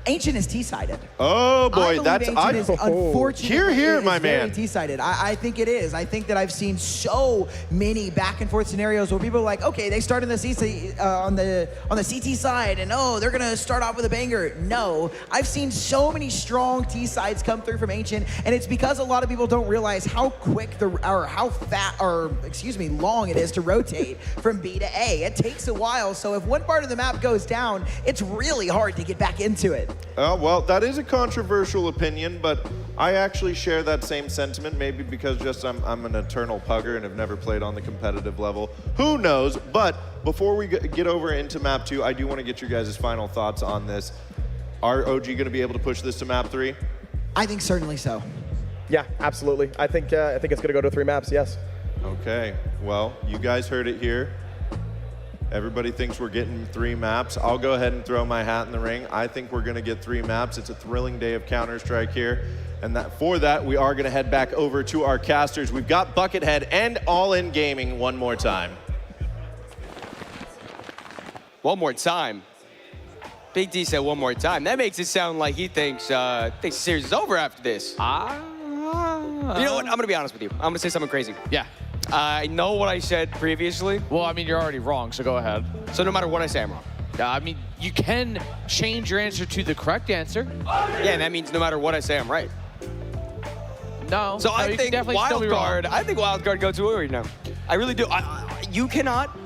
Ancient is T-sided.
Oh boy,
that's unfortunately
here, my man.
T-sided. I think it is. I think that I've seen so many back and forth scenarios where people are like, okay, they start in the CT, on the CT side, and oh, they're gonna start off with a banger. No, I've seen so many strong T-sides come through from Ancient, and it's because a lot of people don't realize how quick long it is to rotate from B to A. It takes a while, so if one part of the map goes down, it's really hard to get back into it.
Well, that is a controversial opinion, but I actually share that same sentiment, maybe because just I'm an eternal pugger and have never played on the competitive level. Who knows? But before we get over into map 2, I do want to get your guys' final thoughts on this. Are OG going to be able to push this to map 3?
I think certainly so.
Yeah, absolutely. I think it's going to go to 3 maps, yes.
Okay, well, you guys heard it here. Everybody thinks we're getting 3 maps. I'll go ahead and throw my hat in the ring. I think we're going to get 3 maps. It's a thrilling day of Counter-Strike here. And for that, we are going to head back over to our casters. We've got Buckethead and All In Gaming one more time.
One more time? Big D said one more time. That makes it sound like he thinks the series is over after this. You know what? I'm going to be honest with you. I'm going to say something crazy.
Yeah.
I know what I said previously.
Well, I mean, you're already wrong, so go ahead.
So no matter what I say, I'm wrong.
I mean, you can change your answer to the correct answer.
Yeah, and that means no matter what I say, I'm right.
No.
So
no,
I
you
think
can definitely still be
wild card.
wrong.
I think wild card go to Uri now. I really do. You cannot.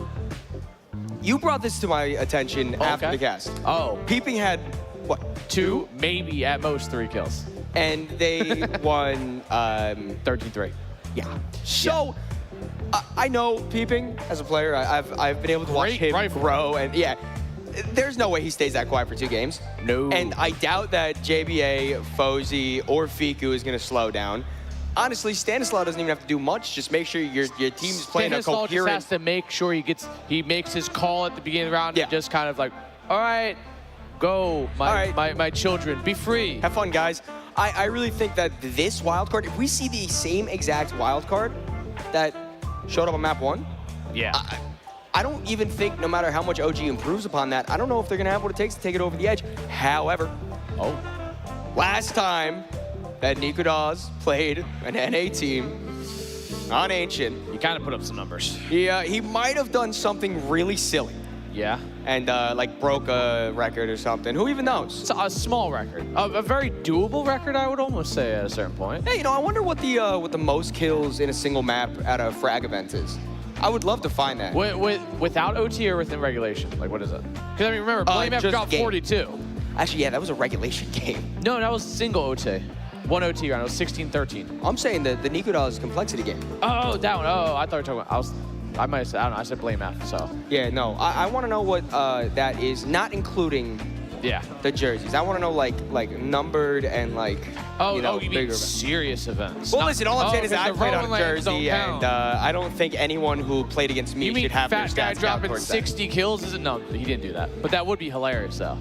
You brought this to my attention after the cast.
Oh.
Peeping had what?
2, maybe at most 3 kills.
And they won
13-3.
Yeah. So I know Peeping as a player. I've been able to watch him grow, and yeah. There's no way he stays that quiet for 2 games.
No.
And I doubt that JBA, Fozy, or Fiku is going to slow down. Honestly, Stanislaw doesn't even have to do much. Just make sure your team's playing a coherent...
Stanislaw just has to make sure he makes his call at the beginning of the round and just kind of like, all right, go, my children, be free.
Have fun, guys. I really think that this wild card, if we see the same exact wild card that showed up on map 1, I don't even think, no matter how much OG improves upon that, I don't know if they're going to have what it takes to take it over the edge. However, last time that Nico Dawes played an NA team on Ancient,
he kind of put up some numbers.
He might have done something really silly.
Yeah.
And like broke a record or something. Who even knows?
It's a small record. A very doable record, I would almost say at a certain point.
Hey, I wonder what the most kills in a single map at a frag event is. I would love to find that.
Without OT or within regulation? Like, what is it? Because, I mean, remember, Blame F dropped 42.
Actually, yeah, that was a regulation game.
No, that was single OT. 1 OT round. It was 16-13.
I'm saying the Nico Dawes complexity game.
Oh, that one. Oh, I thought you were talking about... I might have said, I don't know, I said Blame F, so.
Yeah, no. I want to know what that is, not including the jerseys. I want to know, like numbered and, like, you mean
bigger serious events.
Well, listen, all I'm saying is that I played on a jersey, and I don't think anyone who played against me should have their stats
fat guy dropping
towards
60 kills? No, he didn't do that. But that would be hilarious, though.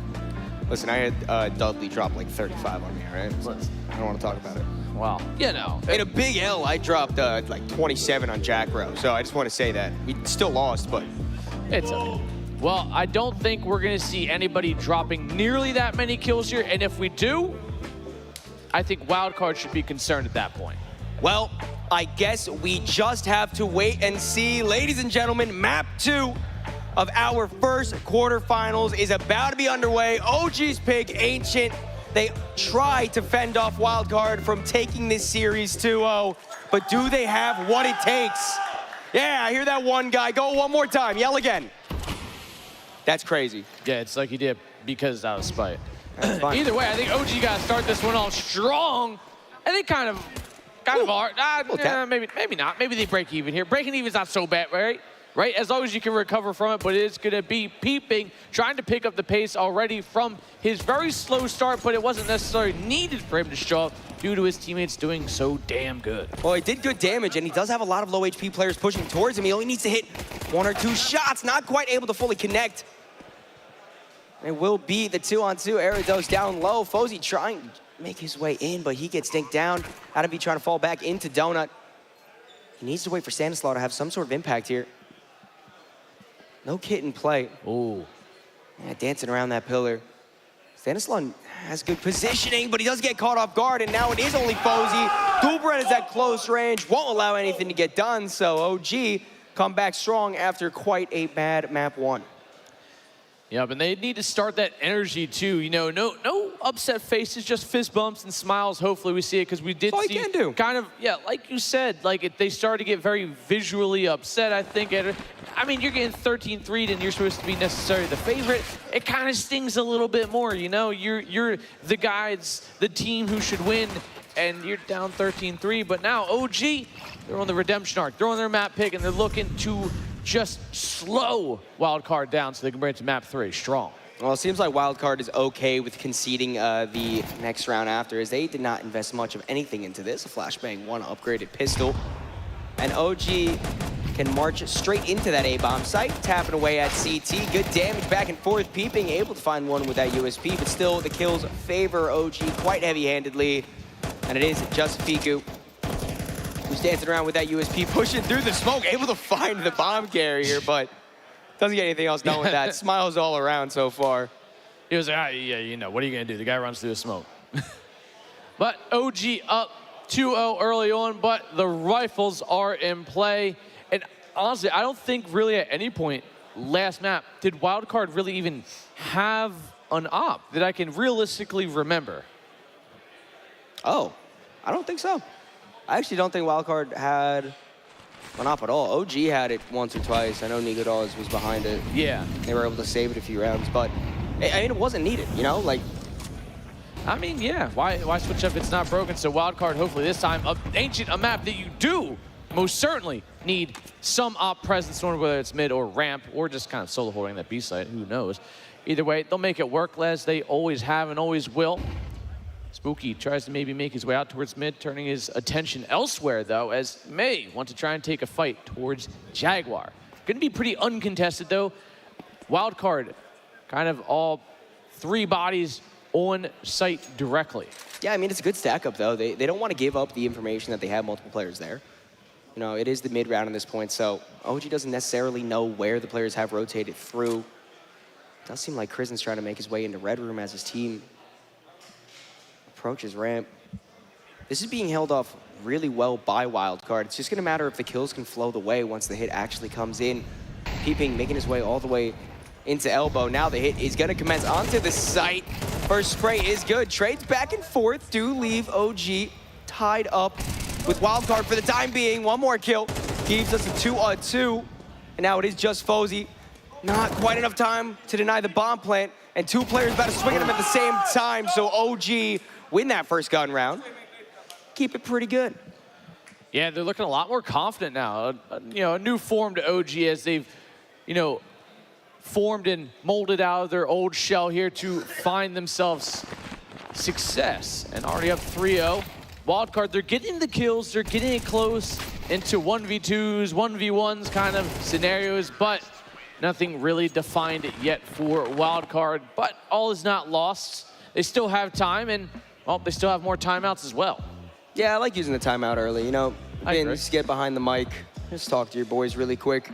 Listen, I had Dudley drop like 35 on me, right? I don't want to talk about it.
Wow. You know.
In a big L, I dropped like 27 on Jack Rowe, so I just want to say that. We still lost, but...
It's okay. Well, I don't think we're going to see anybody dropping nearly that many kills here, and if we do, I think Wildcard should be concerned at that point.
Well, I guess we just have to wait and see. Ladies and gentlemen, map 2 of our first quarterfinals is about to be underway. OG's pick, Ancient. They try to fend off Wildcard from taking this series 2-0, but do they have what it takes? Yeah, I hear that one guy. Go one more time. Yell again. That's crazy.
Yeah, it's like he did because out of spite.
Either
way, I think OG got to start this one off strong. And they kind of are. Maybe not. Maybe they break even here. Breaking even is not so bad, right? Right? As long as you can recover from it, but it's going to be Peeping, trying to pick up the pace already from his very slow start, but it wasn't necessarily needed for him to show up due to his teammates doing so damn good.
Well, he did good damage, and he does have a lot of low HP players pushing towards him. He only needs to hit 1 or 2 shots, not quite able to fully connect. It will be the 2-on-2. Eridos down low. Fozy trying to make his way in, but he gets dinked down. Adam B trying to fall back into Donut. He needs to wait for Stanislaw to have some sort of impact here. No kit in play.
Ooh.
Yeah, dancing around that pillar. Stanislaw has good positioning, but he does get caught off guard, and now it is only Fozy. Dubren is at close range, won't allow anything to get done, so OG come back strong after quite a bad map 1.
Yeah, but they need to start that energy too. You know, no upset faces, just fist bumps and smiles. Hopefully we see it because we did see kind of, like you said, like they started to get very visually upset, I think. I mean, you're getting 13-3'd and you're supposed to be necessarily the favorite. It kind of stings a little bit more, you know? You're the guys, the team who should win, and you're down 13-3. But now OG, they're on the redemption arc. They're on their map pick, and they're looking to just slow Wildcard down so they can bring it to map 3 strong.
Well, it seems like Wildcard is okay with conceding the next round after, as they did not invest much of anything into this. A Flashbang 1 upgraded pistol. And OG can march straight into that A-bomb site, tapping away at CT. Good damage back and forth. Peeping, able to find one with that USP, but still the kills favor OG quite heavy-handedly. And it is just Fiku who's dancing around with that USP, pushing through the smoke, able to find the bomb carrier, but doesn't get anything else done with that. Smiles all around so far.
He was like, yeah, you know, what are you going to do? The guy runs through the smoke. But OG up 2-0 early on, but the rifles are in play. And honestly, I don't think really at any point last map, did Wildcard really even have an op that I can realistically remember?
Oh, I don't think so. I actually don't think Wildcard had an op at all. OG had it once or twice. I know Nigodaz was behind it.
Yeah.
They were able to save it a few rounds, but I mean, it wasn't needed, you know? Like,
I mean, yeah, why switch up if it's not broken? So Wildcard, hopefully this time, a map that you do most certainly need some op presence, whether it's mid or ramp, or just kind of solo holding that B site, who knows. Either way, they'll make it work, Les. They always have and always will. Spooky tries to maybe make his way out towards mid, turning his attention elsewhere, though, as May want to try and take a fight towards Jaguar. Gonna be pretty uncontested, though. Wildcard, kind of all 3 bodies on site directly.
yeah, I mean, it's a good stack up, though. They don't want to give up the information that they have multiple players there. You know, it is the mid round at this point, so OG doesn't necessarily know where the players have rotated through. It does seem like Krisen's trying to make his way into Red Room as his team approaches ramp. This is being held off really well by Wildcard. It's just going to matter if the kills can flow the way once the hit actually comes in. Peeping, making his way all the way into elbow. Now the hit is going to commence onto the site. First spray is good. Trades back and forth do leave OG tied up with Wildcard for the time being. One more kill keeps us a 2-on-2. And now it is just Fozy. Not quite enough time to deny the bomb plant. And 2 players about to swing at him at the same time. So OG win that first gun round. Keep it pretty good.
Yeah, they're looking a lot more confident now. You know, a new formed OG as they've, you know, formed and molded out of their old shell here to find themselves success. And already up 3-0. Wildcard, they're getting the kills, they're getting it close into 1v2s, 1v1s kind of scenarios, but nothing really defined yet for Wildcard. But all is not lost. They still have time, and, well, they still have more timeouts as well.
Yeah, I like using the timeout early, you know. Just get behind the mic, just talk to your boys really quick.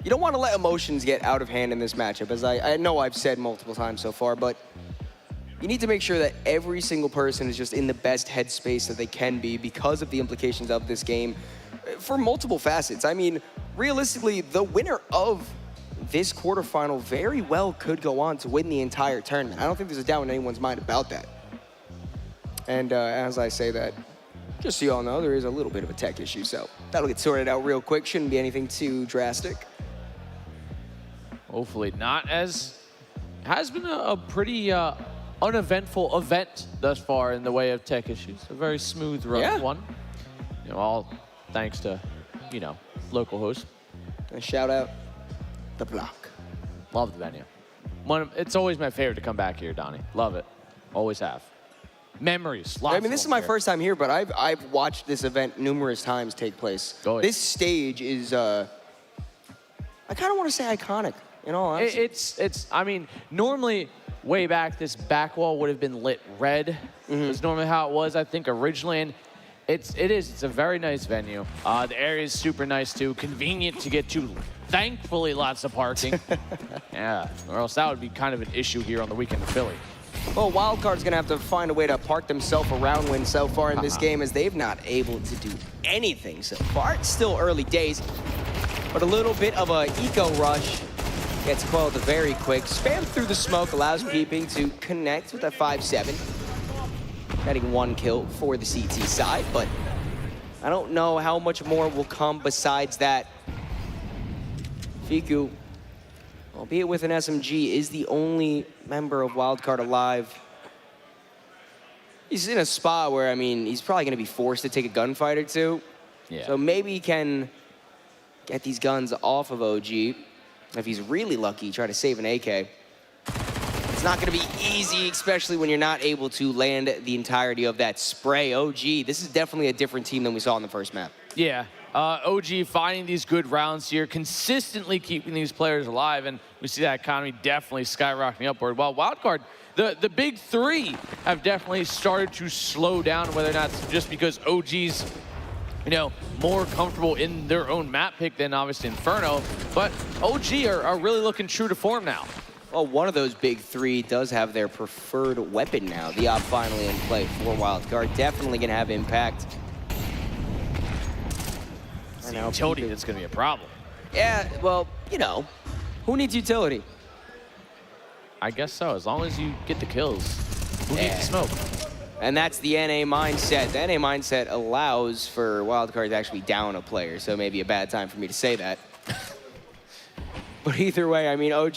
You don't want to let emotions get out of hand in this matchup, as I know I've said multiple times so far, but you need to make sure that every single person is just in the best headspace that they can be because of the implications of this game for multiple facets. I mean, realistically, the winner of this quarterfinal very well could go on to win the entire tournament. I don't think there's a doubt in anyone's mind about that. And as I say that, just so you all know, there is a little bit of a tech issue, so that'll get sorted out real quick. Shouldn't be anything too drastic.
Hopefully not, as has been a pretty uneventful event thus far in the way of tech issues. A very smooth run one. You know, all thanks to, you know, local host.
And shout out the block.
Love the venue. It's always my favorite to come back here, Donnie. Love it. Always have. Memories. Lots
I mean, this is my first time here, but I've watched this event numerous times take place. This stage is, I kind of want to say iconic, in all honesty.
I mean, normally, way back, this back wall would have been lit red. That's normally how it was, I think, originally. And it's a very nice venue. The area is super nice, too. Convenient to get to. Thankfully, lots of parking. Yeah, or else that would be kind of an issue here on the weekend in Philly.
Well, Wildcard's going to have to find a way to park themselves around win so far in this game, as they've not able to do anything so far. It's still early days, but a little bit of a eco rush gets quelled very quick. Spam through the smoke allows Peeping to connect with a 5-7. Getting 1 kill for the CT side, but I don't know how much more will come besides that. Fiku, albeit with an SMG, is the only member of Wildcard alive. He's in a spot where, I mean, he's probably going to be forced to take a gunfight or two.
Yeah.
So maybe he can get these guns off of OG. If he's really lucky, try to save an AK. It's not going to be easy, especially when you're not able to land the entirety of that spray. OG, this is definitely a different team than we saw in the first map.
Yeah. OG finding these good rounds here, consistently keeping these players alive, and we see that economy definitely skyrocketing upward. While Wildcard, the big 3 have definitely started to slow down, whether or not it's just because OG's, you know, more comfortable in their own map pick than obviously Inferno, but OG are really looking true to form now.
Well, one of those big 3 does have their preferred weapon now. The op finally in play for Wildcard. Definitely going to have impact.
Utility, that's going to be a problem.
Yeah, well, you know, Who needs utility?
I guess so, as long as you get the kills. Who needs the smoke?
And that's the NA mindset. The NA mindset allows for Wildcard to actually down a player, so maybe a bad time for me to say that. But either way, I mean, OG,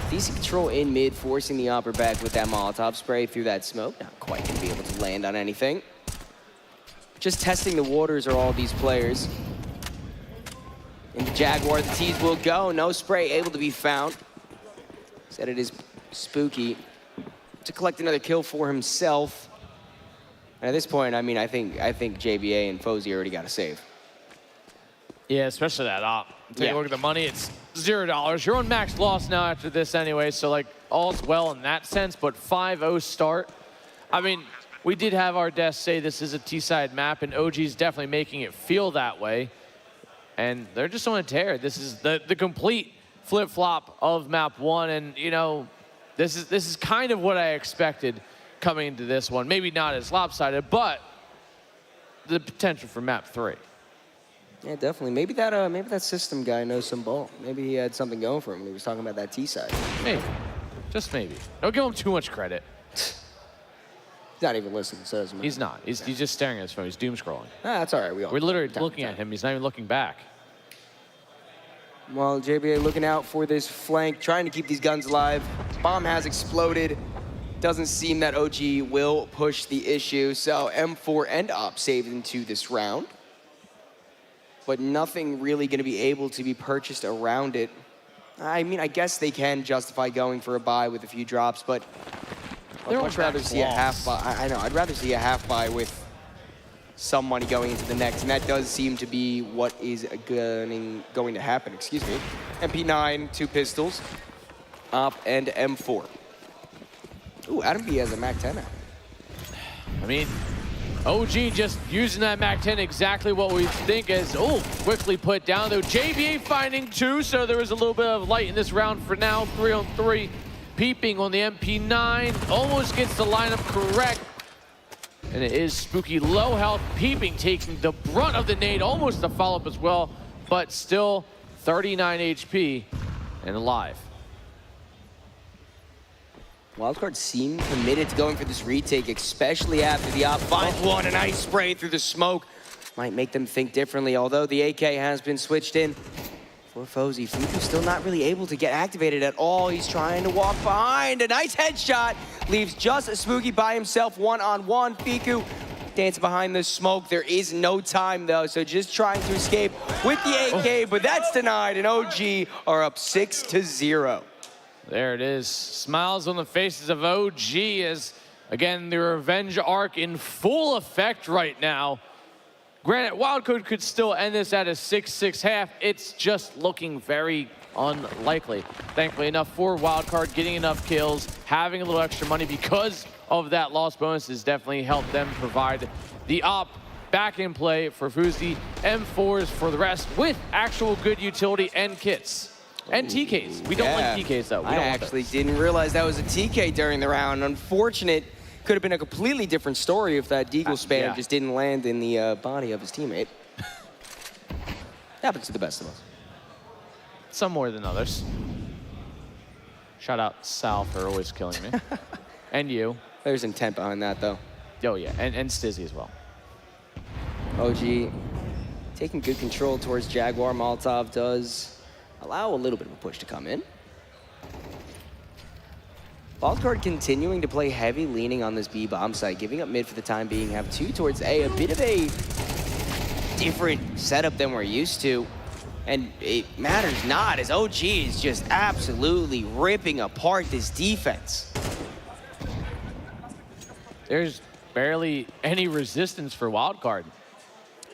decent control in mid, forcing the upper back with that Molotov spray through that smoke. Not quite going to be able to land on anything. Just testing the waters are all these players. In the Jaguar, the T's will go. No spray able to be found. Said it is Spooky to collect another kill for himself. And at this point, I mean, I think JBA and Fozy already got a save.
Yeah, especially that op. Take a look at the money. It's $0. You're on max loss now after this anyway, so like all's well in that sense, but 5-0 start. I mean, we did have our desk say this is a T-side map, and OG's definitely making it feel that way. And they're just on a tear. This is the complete flip-flop of map 1, and you know, this is kind of what I expected coming into this one. Maybe not as lopsided, but the potential for map 3.
Yeah, definitely. Maybe that system guy knows some ball. Maybe he had something going for him when he was talking about that T side.
Maybe. Just maybe. Don't give him too much credit.
He's not even listening, so it doesn't matter.
He's not. He's just staring at his phone. He's doom scrolling.
Ah, that's all right.
We're literally looking at him. He's not even looking back.
Well, JBA looking out for this flank, trying to keep these guns alive. Bomb has exploded. Doesn't seem that OG will push the issue, so M4 and Op saved into this round. But nothing really going to be able to be purchased around it. I mean, I guess they can justify going for a buy with a few drops, but I'd much rather see a half buy. I know, I'd rather see a half buy with some money going into the next, and that does seem to be what is going to happen, excuse me. MP9, 2 pistols, Op and M4. Ooh, Adam B has a MAC-10 out.
I mean, OG just using that MAC-10 exactly what we think is, quickly put down, though. JBA finding 2, so there is a little bit of light in this round for now. 3-on-3, peeping on the MP9, almost gets the lineup correct. And it is Spooky, low health, peeping, taking the brunt of the nade, almost a follow-up as well, but still 39 HP and alive.
Wildcard seemed committed to going for this retake, especially after the op finds one, and ice spray through the smoke. Might make them think differently, although the AK has been switched in for Fozy. Fuku's still not really able to get activated at all. He's trying to walk behind. A nice headshot leaves just Spooky by himself, one-on-one. Fiku dancing behind the smoke. There is no time, though, so just trying to escape with the AK, but that's denied, and OG are up 6-0.
There it is. Smiles on the faces of OG as, again, the revenge arc in full effect right now. Granted, Wildcard could still end this at a 6-6 half. It's just looking very unlikely. Thankfully enough for Wildcard, getting enough kills, having a little extra money because of that loss bonus has definitely helped them provide the op back in play for Fuzi. M4s for the rest with actual good utility and kits. And TKs. We don't like TKs, though. We don't want
actually didn't realize that was a TK during the round. Unfortunate. Could have been a completely different story if that Deagle spam just didn't land in the body of his teammate. Happens to the best of us.
Some more than others. Shout out Sal for always killing me. And you.
There's intent behind that, though.
Oh, yeah. And Stizzy as well.
OG taking good control towards Jaguar. Molotov does allow a little bit of a push to come in. Wildcard continuing to play heavy, leaning on this B bomb site, giving up mid for the time being, have 2 towards A. A bit of a different setup than we're used to. And it matters not, as OG is just absolutely ripping apart this defense.
There's barely any resistance for Wildcard.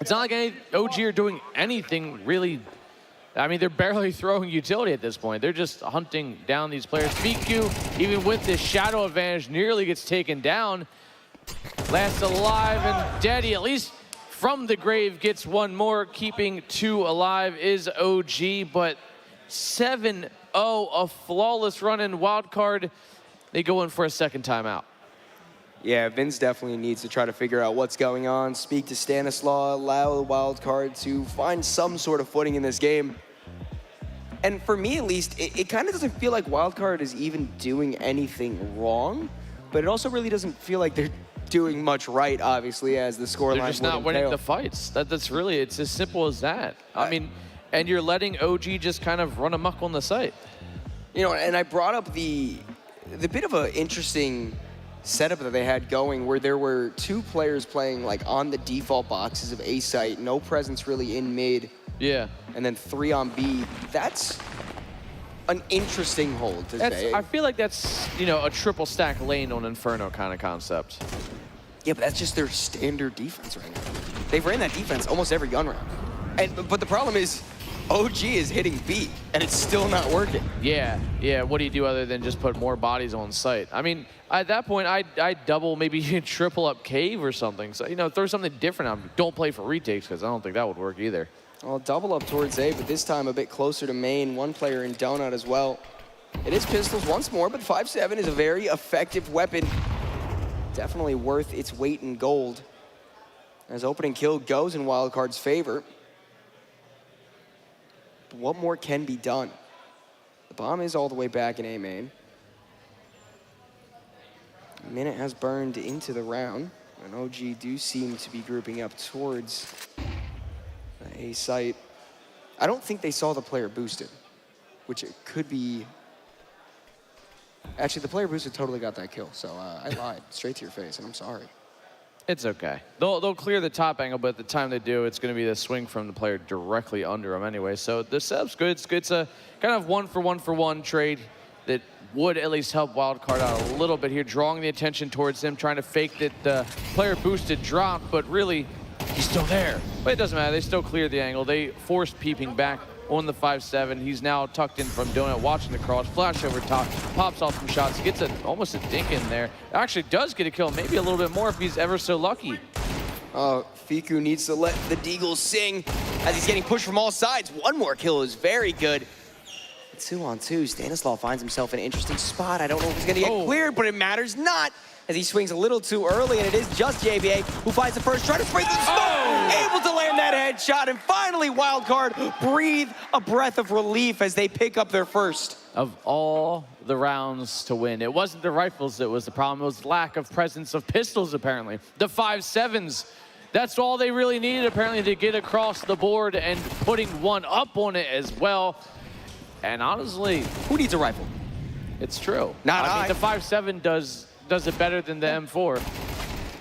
It's not like OG are doing anything really. I mean, they're barely throwing utility at this point. They're just hunting down these players. BQ, even with this shadow advantage, nearly gets taken down. Last alive, and Daddy, at least from the grave, gets one more. Keeping 2 alive is OG, but 7-0, a flawless run in Wildcard. They go in for a second timeout.
Yeah, Vince definitely needs to try to figure out what's going on, speak to Stanislaw, allow the Wildcard to find some sort of footing in this game. And for me, at least, it kind of doesn't feel like Wildcard is even doing anything wrong, but it also really doesn't feel like they're doing much right, obviously, as the scoreline
They're just not winning the fights. That's really, it's as simple as that. I mean, and you're letting OG just kind of run amok on the site.
You know, and I brought up the bit of an interesting setup that they had going where there were 2 players playing like on the default boxes of A site, no presence really in mid.
Yeah.
And then 3 on B. That's an interesting hold to say.
I feel like that's, you know, a triple stack lane on Inferno kind of concept.
Yeah, but that's just their standard defense right now. They've ran that defense almost every gun round. But the problem is, OG is hitting B, and it's still not working.
Yeah, what do you do other than just put more bodies on site? I mean, at that point, I'd double, maybe triple up Cave or something. So, you know, throw something different on. Don't play for retakes, because I don't think that would work either.
Well, double up towards A, but this time a bit closer to main. 1 player in Donut as well. It is pistols once more, but 5.7 is a very effective weapon. Definitely worth its weight in gold. As opening kill goes in Wildcard's favor. But what more can be done? The bomb is all the way back in A main. A minute has burned into the round, and OG do seem to be grouping up towards the A site. I don't think they saw the player boosted, which it could be. Actually, the player boosted totally got that kill, so I lied straight to your face, and I'm sorry.
It's okay. They'll clear the top angle, but at the time they do, it's going to be the swing from the player directly under him anyway. So the setup's good. It's a kind of 1-for-1 trade that would at least help Wildcard out a little bit here, drawing the attention towards him, trying to fake that the player boosted drop, but really, he's still there. But it doesn't matter. They still cleared the angle. They forced peeping back on the 5.7. He's now tucked in from Donut, watching the cross, flash over top, pops off some shots, gets almost a dink in there. Actually does get a kill, maybe a little bit more if he's ever so lucky.
Fiku needs to let the Deagle sing as he's getting pushed from all sides. 1 more kill is very good. 2-on-2, Stanislaw finds himself in an interesting spot. I don't know if he's gonna get cleared, but it matters not as he swings a little too early, and it is just JBA who finds the first try to spray through the smoke, able to land that headshot, and finally Wildcard breathe a breath of relief as they pick up their first.
Of all the rounds to win, it wasn't the rifles that was the problem, it was lack of presence of pistols apparently. The 5.7s, that's all they really needed apparently to get across the board, and putting 1 up on it as well. And honestly,
who needs a rifle?
It's true.
Not
I mean, the 5.7 does it better than the M4.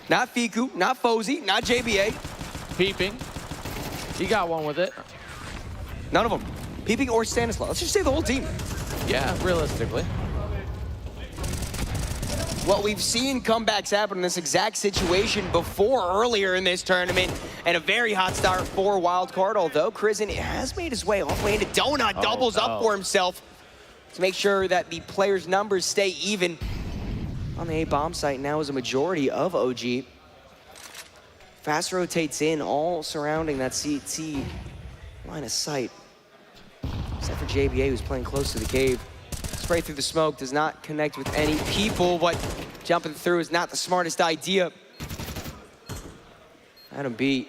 Not Fiku, not Fozy, not JBA.
Peeping. He got 1 with it.
None of them. Peeping or Stanislaw. Let's just say the whole team.
Yeah, realistically.
Well, we've seen comebacks happen in this exact situation before earlier in this tournament, and a very hot start for Wildcard, although Crizzen has made his way all the way into Donut, doubles up for himself to make sure that the players' numbers stay even. On the A bomb site now is a majority of OG. Fast rotates in, all surrounding that CT line of sight. Except for JBA, who's playing close to the cave. Spray through the smoke, does not connect with any people, but jumping through is not the smartest idea. Adam B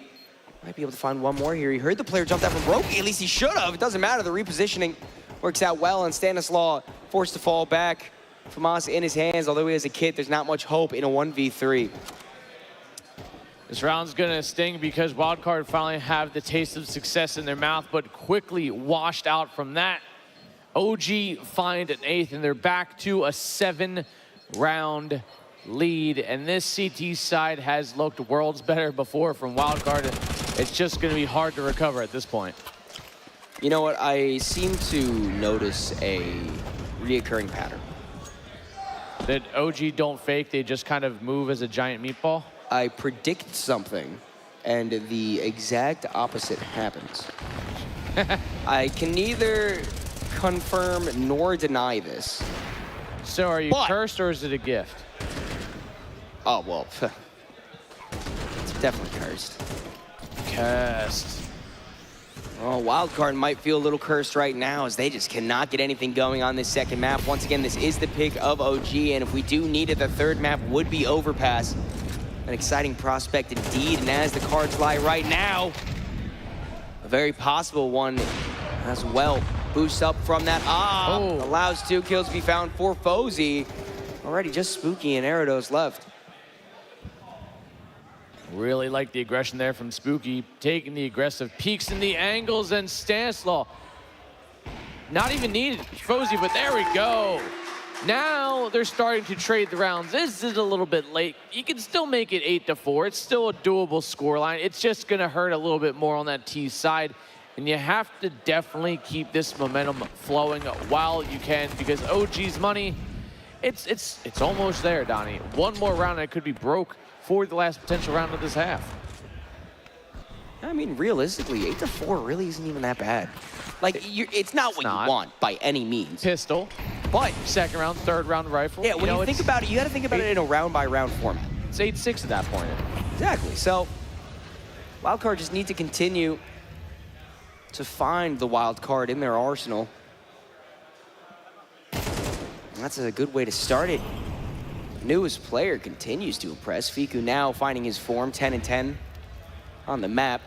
might be able to find 1 more here. He heard the player jump that from Roki, at least he should have. It doesn't matter, the repositioning works out well, and Stanislaw forced to fall back. Famas in his hands, although he has a kit, there's not much hope in a 1v3.
This round's gonna sting because Wildcard finally have the taste of success in their mouth, but quickly washed out from that. OG find an 8th, and they're back to a 7-round lead. And this CT side has looked worlds better before from Wildcard. It's just gonna be hard to recover at this point.
You know what, I seem to notice a reoccurring pattern.
That OG don't fake, they just kind of move as a giant meatball?
I predict something, and the exact opposite happens. I can neither confirm nor deny this.
So are you cursed, or is it a gift?
Oh, well, it's definitely cursed.
Cursed.
Oh, Wildcard might feel a little cursed right now as they just cannot get anything going on this second map. Once again, this is the pick of OG, and if we do need it, the 3rd map would be Overpass. An exciting prospect indeed, and as the cards lie right now, a very possible one as well. Boosts up from that. Allows 2 kills to be found for Fozy. Already just Spooky and Eridos left.
Really like the aggression there from Spooky, taking the aggressive peeks in the angles, and Stanislaw. Not even needed Fozy, but there we go. Now they're starting to trade the rounds. This is a little bit late. You can still make it 8-4. It's still a doable scoreline. It's just gonna hurt a little bit more on that T side. And you have to definitely keep this momentum flowing while you can, because OG's money, it's almost there, Donnie. One more round and it could be broke for the last potential round of this half.
I mean, realistically, 8-4 really isn't even that bad. Like, it's not what you want by any means.
Pistol,
but
second round, third round rifle.
Yeah, when you think about it, you got to think about it in a round-by-round format.
It's 8-6 at that point.
Exactly. So, Wildcard just need to continue to find the wild card in their arsenal. And that's a good way to start it. Newest player continues to impress. Fiku now finding his form, 10-10 on the map.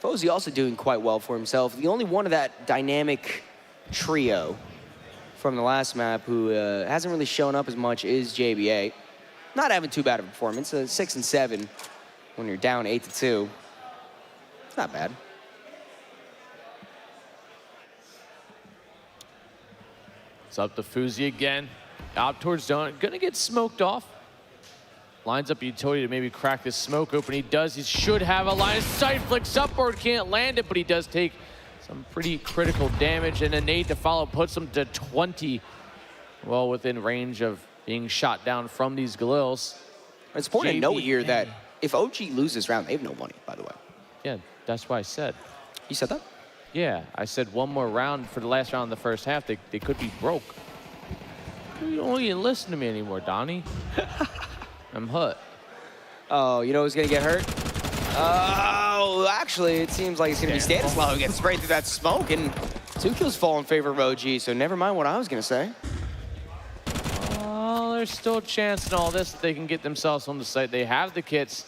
Fozy also doing quite well for himself. The only one of that dynamic trio from the last map who hasn't really shown up as much is JBA. Not having too bad of a performance, 6-7 when you're down 8-2. It's not bad.
It's up to Fozy again. Out towards Don. Gonna get smoked off. Lines up utility to maybe crack this smoke open. He does. He should have a line of sight. Flicks upward. Can't land it, but he does take some pretty critical damage. And a nade to follow puts him to 20. Well, within range of being shot down from these Galils.
It's important to note here that if OG loses this round, they have no money, by the way.
Yeah, that's why I said.
You said that?
Yeah, I said one more round for the last round of the first half. They could be broke. You don't even listen to me anymore, Donnie. I'm hurt.
Oh, you know who's gonna get hurt? Oh, actually, it seems like it's gonna be Stanislaw who gets sprayed through that smoke, and 2 kills fall in favor of OG, so never mind what I was gonna say.
Oh, there's still a chance in all this that they can get themselves on the site. They have the kits.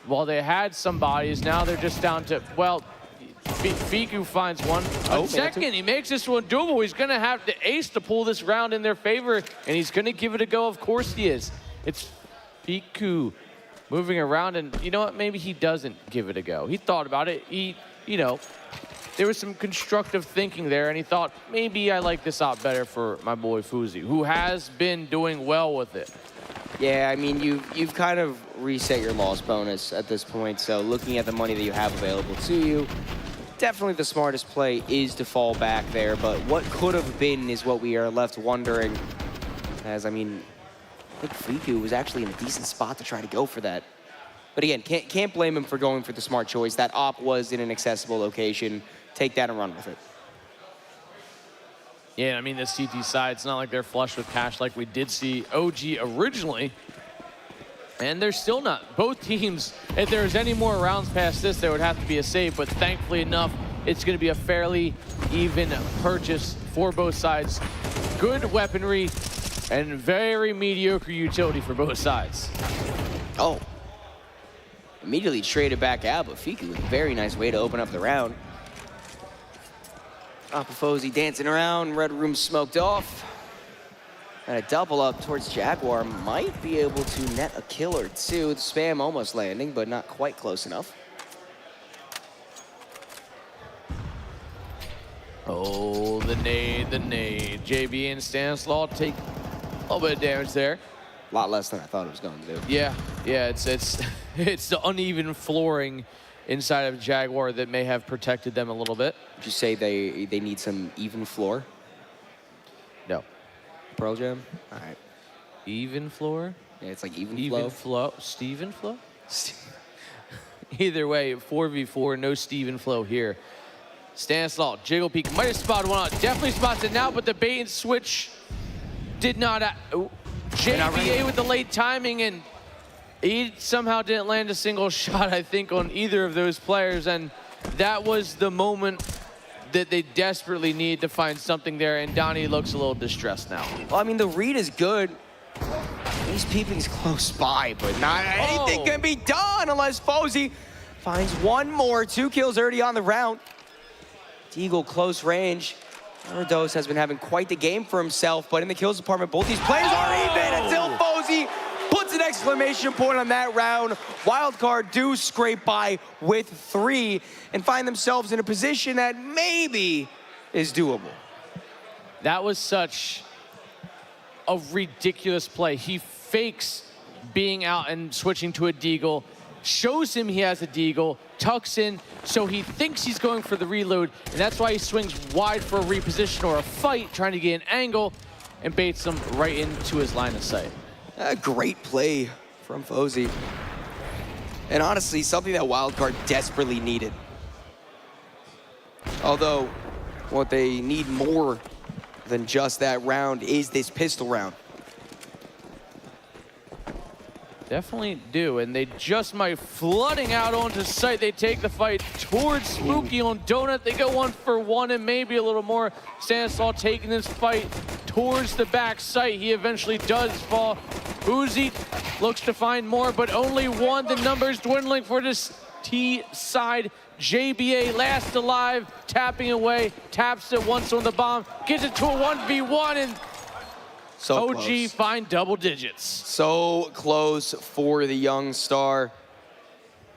While they had some bodies, now they're just down to, well, Fiku finds one. Second, he makes this one doable. He's gonna have the ace to pull this round in their favor, and he's gonna give it a go. Of course he is. It's Fiku moving around, and you know what? Maybe he doesn't give it a go. He thought about it. There was some constructive thinking there, and he thought, maybe I like this out better for my boy Fozy, who has been doing well with it.
Yeah, I mean, you've kind of reset your loss bonus at this point, so looking at the money that you have available to you, definitely the smartest play is to fall back there, but what could have been is what we are left wondering. As, I mean, I think Fiku was actually in a decent spot to try to go for that. But again, can't blame him for going for the smart choice. That op was in an accessible location. Take that and run with it.
Yeah, I mean, the CT side, it's not like they're flush with cash like we did see OG originally. And they're still not. Both teams, if there's any more rounds past this, there would have to be a save. But thankfully enough, it's going to be a fairly even purchase for both sides. Good weaponry and very mediocre utility for both sides.
Oh. Immediately traded back out, but Fiku with a very nice way to open up the round. Fozy dancing around, Red Room smoked off. And a double up towards Jaguar might be able to net a kill or two. The spam almost landing, but not quite close enough.
Oh, the nade. JB and Stanislaw take a little bit of damage there.
A lot less than I thought it was going to do.
Yeah, it's the uneven flooring inside of Jaguar that may have protected them a little bit.
Would you say they need some even floor?
No.
Pearl Jam? All right.
Even floor?
Yeah, it's like even
flow. Steven flow? Either way, 4v4, no Steven flow here. Stanislaw, Jiggle Peak, might have spotted one out. Definitely spots it now, but the bait and switch did not. JBA with the late timing, and he somehow didn't land a single shot, I think, on either of those players. And that was the moment that they desperately need to find something there, and Donnie looks a little distressed now.
Well, I mean, the read is good. He's peeping's close by, but not anything can be done unless Fozy finds one more. 2 kills already on the round. Deagle close range. Arados has been having quite the game for himself, but in the kills department, both these players are even until Fozy puts an exclamation point on that round. Wildcard do scrape by with 3 and find themselves in a position that maybe is doable.
That was such a ridiculous play. He fakes being out and switching to a Deagle, shows him he has a Deagle, tucks in, so he thinks he's going for the reload, and that's why he swings wide for a reposition or a fight, trying to get an angle, and baits him right into his line of sight.
A great play from Fozy. And honestly, something that Wildcard desperately needed. Although, what they need more than just that round is this pistol round.
Definitely do, and they just might flooding out onto site. They take the fight towards Spooky on Donut. They go 1 for 1 and maybe a little more. Stanislaw taking this fight towards the back site. He eventually does fall. Uzi looks to find more, but only 1. The numbers dwindling for this T side. JBA last alive, tapping away, taps it once on the bomb, gets it to a 1v1, and
so
OG
close.
find double digits.
So close for the young star.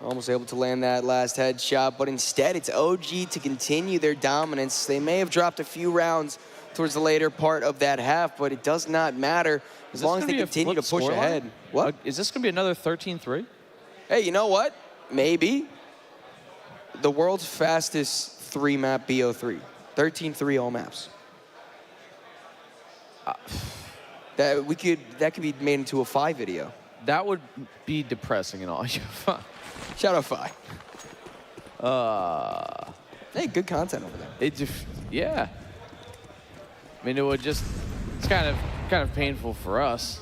Almost able to land that last headshot, but instead it's OG to continue their dominance. They may have dropped a few rounds towards the later part of that half, but it does not matter as long as they continue to push ahead. What?
Is this going to be another 13-3?
Hey, you know what? Maybe. The world's fastest 3-map BO3. 13-3 all maps. That could be made into a 5 video.
That would be depressing and all.
Shout out 5. Hey, good content over there.
Yeah. I mean, it's kind of painful for us.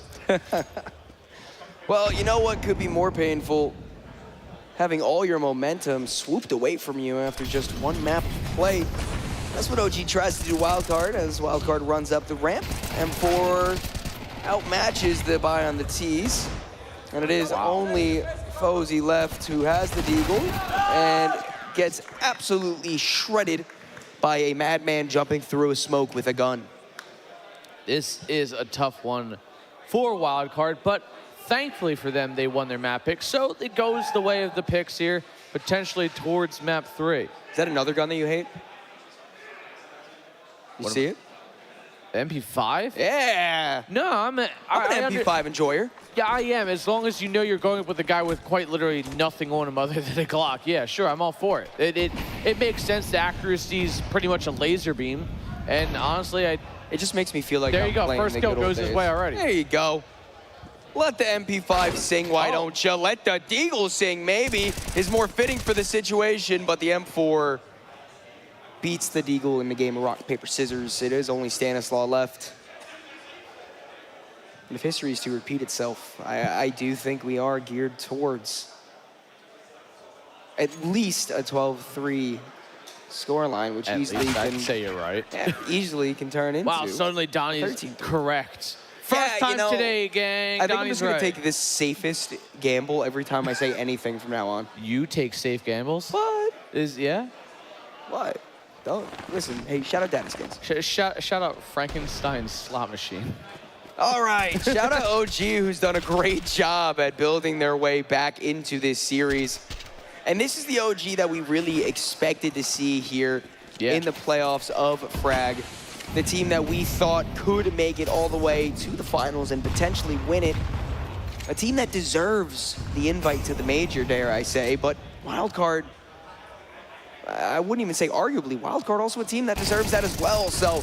Well, you know what could be more painful? Having all your momentum swooped away from you after just 1 map of play. That's what OG tries to do Wildcard as Wildcard runs up the ramp. M4 outmatches the buy on the tees. And it is only Fozy left who has the Deagle and gets absolutely shredded by a madman jumping through a smoke with a gun.
This is a tough one for Wildcard, but thankfully for them, they won their map pick. So it goes the way of the picks here, potentially towards map 3.
Is that another gun that you hate? You see it?
MP5?
Yeah.
No, I'm an
MP5 enjoyer.
Yeah, I am, as long as you know you're going with a guy with quite literally nothing on him other than a Glock. Yeah, sure, I'm all for it. It makes sense. The accuracy's pretty much a laser beam. And honestly, it
just makes me feel like
there you go. First kill goes his way already.
There you go. Let the MP5 sing, why don't you? Let the Deagle sing, maybe, is more fitting for the situation, but the M4 beats the Deagle in the game of rock, paper, scissors. It is only Stanislaw left. And if history is to repeat itself, I do think we are geared towards at least a 12-3 scoreline, which easily
I'd say you're right.
Easily can turn into.
Wow, suddenly Donnie's correct. First time today, gang.
I think I'm
Donnie's
just going
right.
to take this safest gamble every time I say anything from now on.
You take safe gambles?
What?
Yeah?
What? Don't. Listen, hey, shout out Daddy Skins.
Shout out Frankenstein's slot machine.
All right, shout out OG, who's done a great job at building their way back into this series. And this is the OG that we really expected to see here in the playoffs of Frag. The team that we thought could make it all the way to the finals and potentially win it. A team that deserves the invite to the major, dare I say, but Wildcard, I wouldn't even say arguably, Wildcard also a team that deserves that as well. So,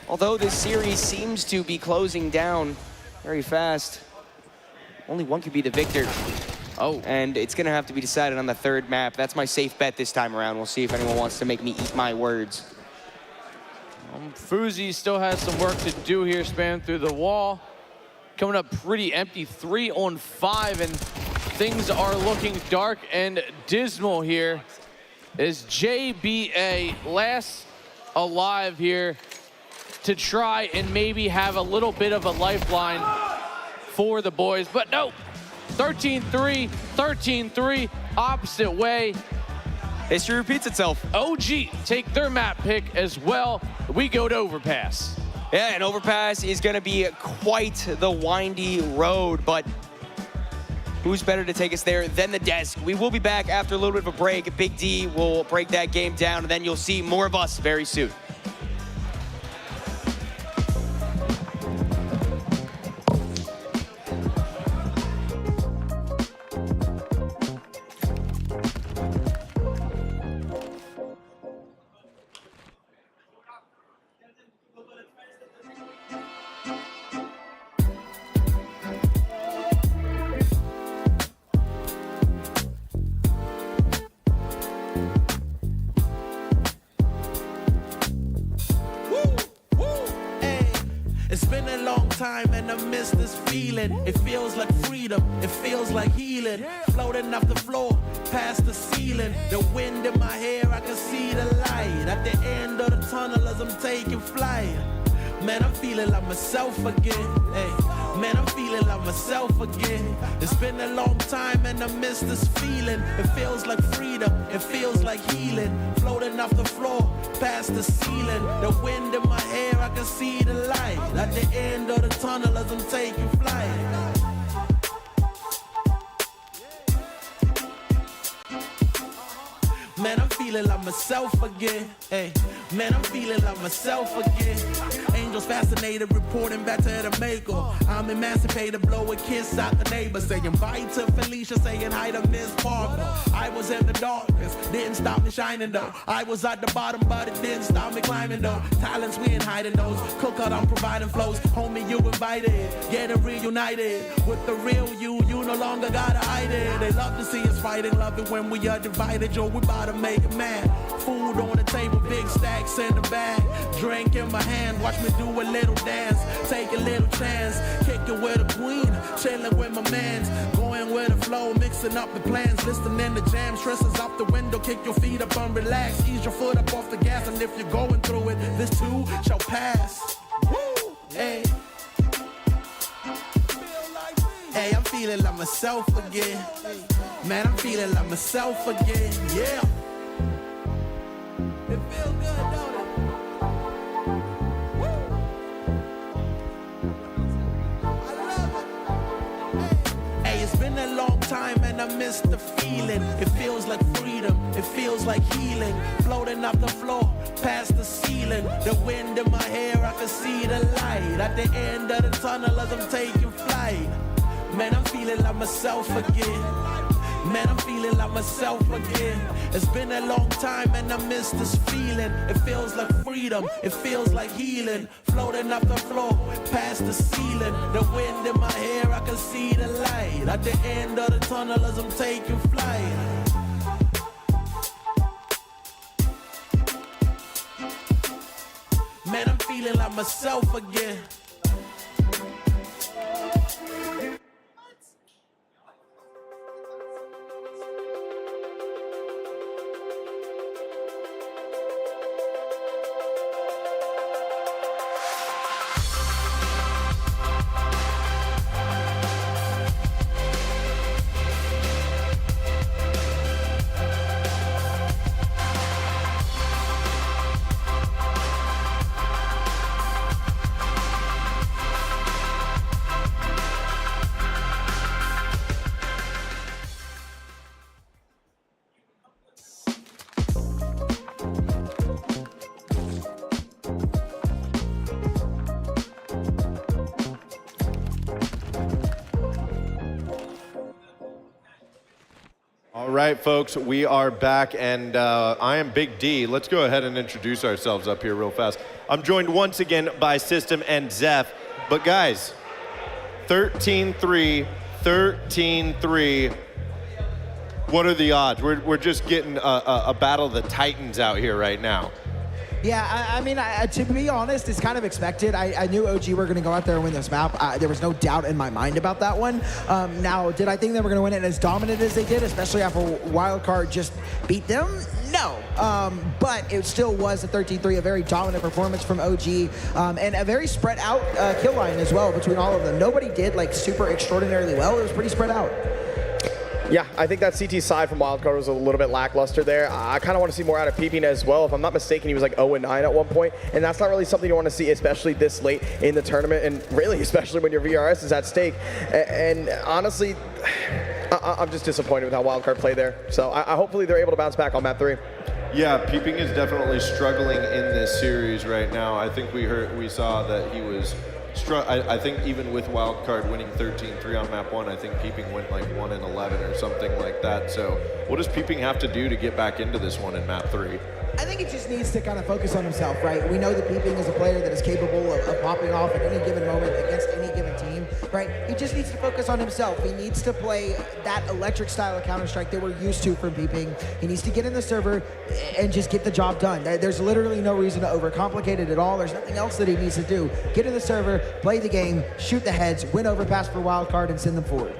although this series seems to be closing down very fast, only one could be the victor. And it's gonna have to be decided on the 3rd map. That's my safe bet this time around. We'll see if anyone wants to make me eat my words.
Fuzi still has some work to do here, spam through the wall. Coming up pretty empty, 3 on 5, and things are looking dark and dismal here. Is JBA last alive here to try and maybe have a little bit of a lifeline for the boys, but no. 13-3, 13-3, opposite way.
History repeats itself.
OG take their map pick as well. We go to Overpass.
Yeah, and Overpass is going to be quite the windy road, but who's better to take us there than the desk? We will be back after a little bit of a break. Big D will break that game down, and then you'll see more of us very soon.
It's been a long time and I miss this feeling. It feels like freedom, it feels like healing. Floating off the floor, past the ceiling. The wind in my hair, I can see the light. At the end of the tunnel as I'm taking flight. Man, I'm feeling like myself again. Hey, man, I'm feeling like myself again. It's been a long time and I miss this feeling. It feels like freedom, it feels like healing. Floating off the floor, past the ceiling. The wind in my hair, I can see the light. At the end of the tunnel as I'm taking flight. Man, I'm feeling like myself again. Hey, man, I'm feeling like myself again. Angels fascinated, reporting back to the maker. I'm emancipated, blow a kiss out the neighbor. Saying bye to Felicia, saying hi to Miss Parker. I was in the darkness, didn't stop me shining though. I was at the bottom, but it didn't stop me climbing though. Talents, we ain't hiding those. Cookout, I'm providing flows. Homie, you invited, getting reunited. With the real you no longer gotta hide it. They love to see us fighting, love it when we are divided. Yo, we about to make it mad. Food on the table, big stacks in the bag. Drink in my hand, watch me do a little dance. Take a little chance, kick it with a queen. Chilling with my mans, going with the flow, mixing up the plans. Listening to jam, stresses off the window. Kick your feet up and relax. Ease your foot up off the gas, and if you're going through it, this too shall pass. Woo! Hey. Hey, I'm feeling like myself again. Man, I'm feeling like myself again. Yeah. It feels good, don't it? Woo! I love it. Hey, it's been a long time and I miss the feeling. It feels like freedom. It feels like healing. Floating off the floor, past the ceiling. The wind in my hair, I can see the light. At the end of the tunnel as I'm taking flight. Man, I'm feeling like myself again. Man, I'm feeling like myself again. It's been a long time and I miss this feeling. It feels like freedom, it feels like healing. Floating off the floor, past the ceiling. The wind in my hair, I can see the light. At the end of the tunnel as I'm taking flight. Man, I'm feeling like myself again.
All right, folks, we are back, and I am Big D. Let's go ahead and introduce ourselves up here real fast. I'm joined once again by System and Zeph. But guys, 13-3, 13-3. What are the odds? We're just getting a battle of the Titans out here right now.
Yeah, I mean, to be honest, it's kind of expected. I knew OG were going to go out there and win this map. There was no doubt in my mind about that one. Now, did I think they were going to win it as dominant as they did, especially after Wildcard just beat them? No. But it still was a 13-3, a very dominant performance from OG, and a very spread out kill line as well between all of them. Nobody did like super extraordinarily well. It was pretty spread out.
Yeah, I think that CT side from Wildcard was a little bit lackluster there. I kind of want to see more out of Peeping as well. If I'm not mistaken, he was like 0-9 at one point, and that's not really something you want to see, especially this late in the tournament, and really especially when your VRS is at stake. And honestly, I'm just disappointed with how Wildcard played there. So hopefully they're able to bounce back on map 3.
Yeah, Peeping is definitely struggling in this series right now. I think we saw that he was I think even with Wildcard winning 13-3 on map 1, I think Peeping went like 1-11 or something like that. So what does Peeping have to do to get back into this one in map 3?
I think he just needs to kind of focus on himself, right? We know that Peeping is a player that is capable of popping off at any given moment against any given team, right? He just needs to focus on himself. He needs to play that electric style of Counter-Strike that we're used to from Peeping. He needs to get in the server and just get the job done. There's literally no reason to overcomplicate it at all. There's nothing else that he needs to do. Get in the server, play the game, shoot the heads, win overpass for Wildcard, and send them forward.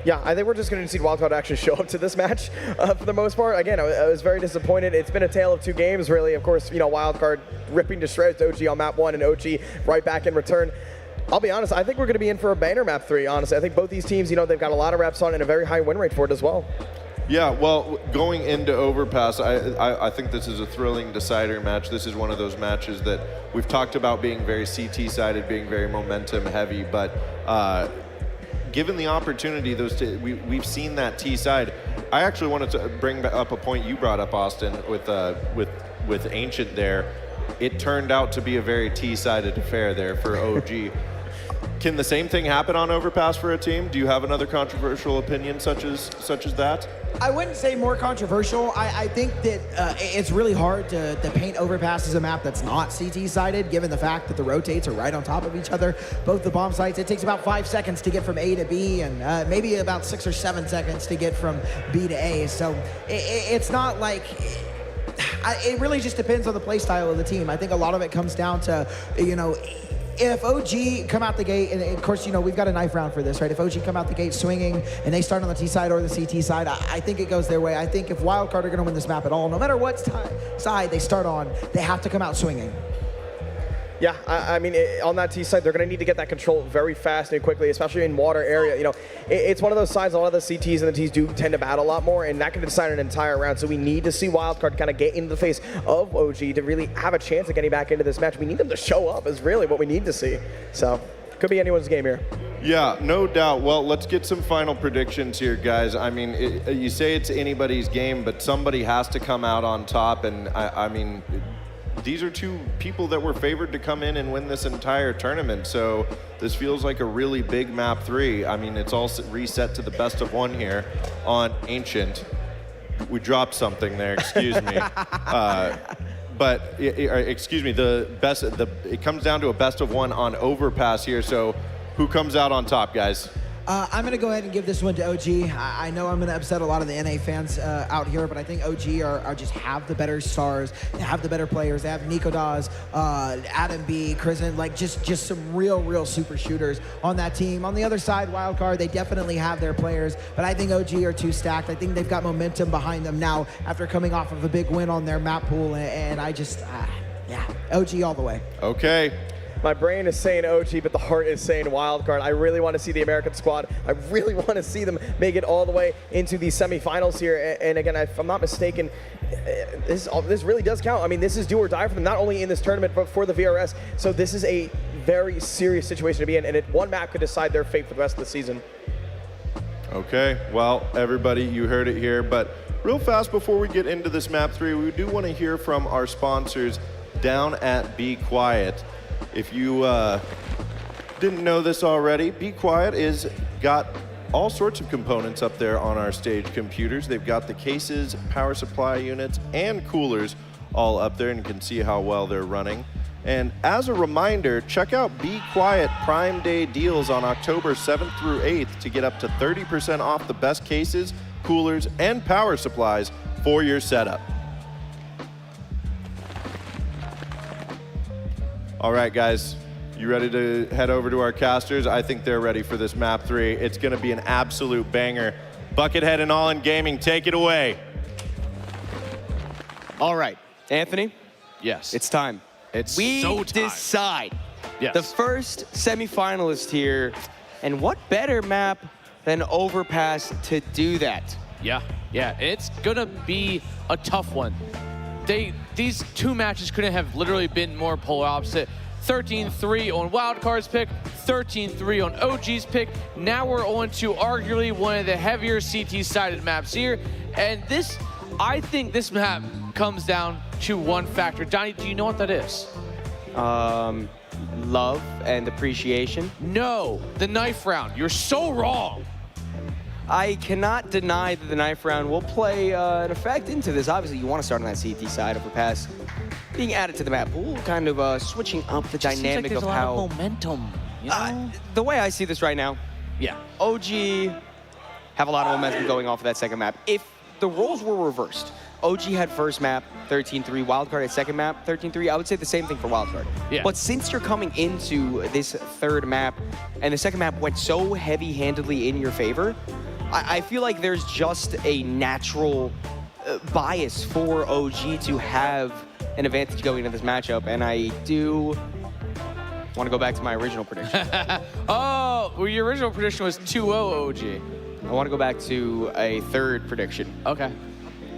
Yeah, I think we're just going to see Wildcard actually show up to this match for the most part. Again, I was very disappointed. It's been a tale of 2 games, really. Of course, Wildcard ripping to shreds OG on map 1 and OG right back in return. I'll be honest, I think we're going to be in for a banger map 3, honestly. I think both these teams, they've got a lot of reps on and a very high win rate for it as well.
Yeah, well, going into Overpass, I think this is a thrilling decider match. This is one of those matches that we've talked about being very CT-sided, being very momentum-heavy, but given the opportunity, we've seen that T side. I actually wanted to bring up a point you brought up, Austin, with Ancient there. It turned out to be a very T-sided affair there for OG. Can the same thing happen on Overpass for a team? Do you have another controversial opinion such as that?
I wouldn't say more controversial. I think that it's really hard to paint Overpass as a map that's not CT-sided, given the fact that the rotates are right on top of each other. Both the bomb sites, it takes about 5 seconds to get from A to B, and maybe about 6 or 7 seconds to get from B to A. So it's not like... It really just depends on the play style of the team. I think a lot of it comes down to, if OG come out the gate, and of course, we've got a knife round for this, right? If OG come out the gate swinging and they start on the T side or the CT side, I think it goes their way. I think if Wildcard are going to win this map at all, no matter what side they start on, they have to come out swinging.
Yeah, I mean, on that T side, they're going to need to get that control very fast and quickly, especially in water area. It's one of those sides a lot of the CTs and the Ts do tend to battle a lot more, and that can decide an entire round. So we need to see Wildcard kind of get into the face of OG to really have a chance of getting back into this match. We need them to show up is really what we need to see. So could be anyone's game here.
Yeah, no doubt. Well, let's get some final predictions here, guys. I mean, you say it's anybody's game, but somebody has to come out on top, and I mean... These are 2 people that were favored to come in and win this entire tournament, so this feels like a really big map 3. I mean, it's all reset to the best of 1 here on Ancient. We dropped something there, excuse me. Excuse me, it comes down to a best of 1 on Overpass here, so who comes out on top, guys?
I'm going to go ahead and give this one to OG. I know I'm going to upset a lot of the NA fans out here, but I think OG are just have the better stars. They have the better players. They have Nico Dawes, Adam B, Krisen, like just some real super shooters on that team. On the other side, Wildcard, they definitely have their players, but I think OG are too stacked. I think they've got momentum behind them now after coming off of a big win on their map pool, and I just, yeah, OG all the way.
Okay.
My brain is saying OG, but the heart is saying Wildcard. I really want to see the American squad. I really want to see them make it all the way into the semifinals here. And again, if I'm not mistaken, this really does count. I mean, this is do or die for them, not only in this tournament, but for the VRS. So this is a very serious situation to be in, and one map could decide their fate for the rest of the season.
Okay, well, everybody, you heard it here. But real fast before we get into this map 3, we do want to hear from our sponsors down at Be Quiet. If you didn't know this already, Be Quiet is got all sorts of components up there on our stage computers. They've got the cases, power supply units, and coolers all up there, and you can see how well they're running. And as a reminder, check out Be Quiet Prime Day deals on October 7th through 8th to get up to 30% off the best cases, coolers, and power supplies for your setup. All right, guys, you ready to head over to our casters? I think they're ready for this map 3. It's going to be an absolute banger. Buckethead and All In Gaming, take it away.
All right, Anthony.
Yes.
It's time.
We
decide
Yes.
the first semifinalist here, and what better map
than Overpass to do that.
Yeah, it's gonna be a tough one. These two matches couldn't have literally been more polar opposite. 13-3 on Wildcard's pick, 13-3 on OG's pick. Now we're on to arguably one of the heavier CT-sided maps here. And I think this map comes down to one factor. Donnie, do you know what that is?
Love and appreciation.
No, the knife round. You're so wrong.
I cannot deny that the knife round will play an effect into this. Obviously, you want to start on that CT side. Overpass being added to the map pool, kind of switching up the dynamic
of
how...
A lot of momentum, you know?
The way I see this right now, OG have a lot of momentum going off of that second map. If the roles were reversed, OG had first map, 13-3, Wildcard had second map, 13-3, I would say the same thing for Wildcard.
Yeah.
But since you're coming into this third map, and the second map went so heavy-handedly in your favor, I feel like there's just a natural bias for OG to have an advantage going into this matchup, and I do want to go back to my original prediction.
Oh, well, your original prediction was 2-0 OG.
I want to go back to a third prediction.
Okay.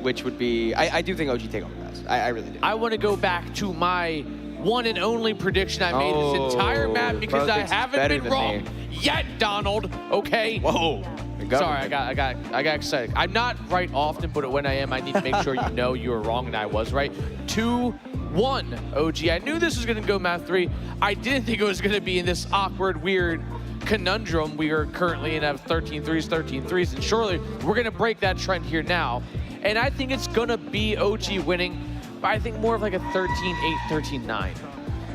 Which would be, I do think OG take Overpass. I really do.
I want to go back to my one and only prediction I made this entire map because I haven't been wrong yet, Donald. Okay.
Whoa.
Sorry, I got excited. I'm not right often, but when I am, I need to make sure you know you were wrong and I was right. 2-1 OG. I knew this was going to go map 3. I didn't think it was going to be in this awkward, weird conundrum we are currently in of 13-3s, and surely we're going to break that trend here now. And I think it's going to be OG winning, but I think more of like a 13-8, 13-9.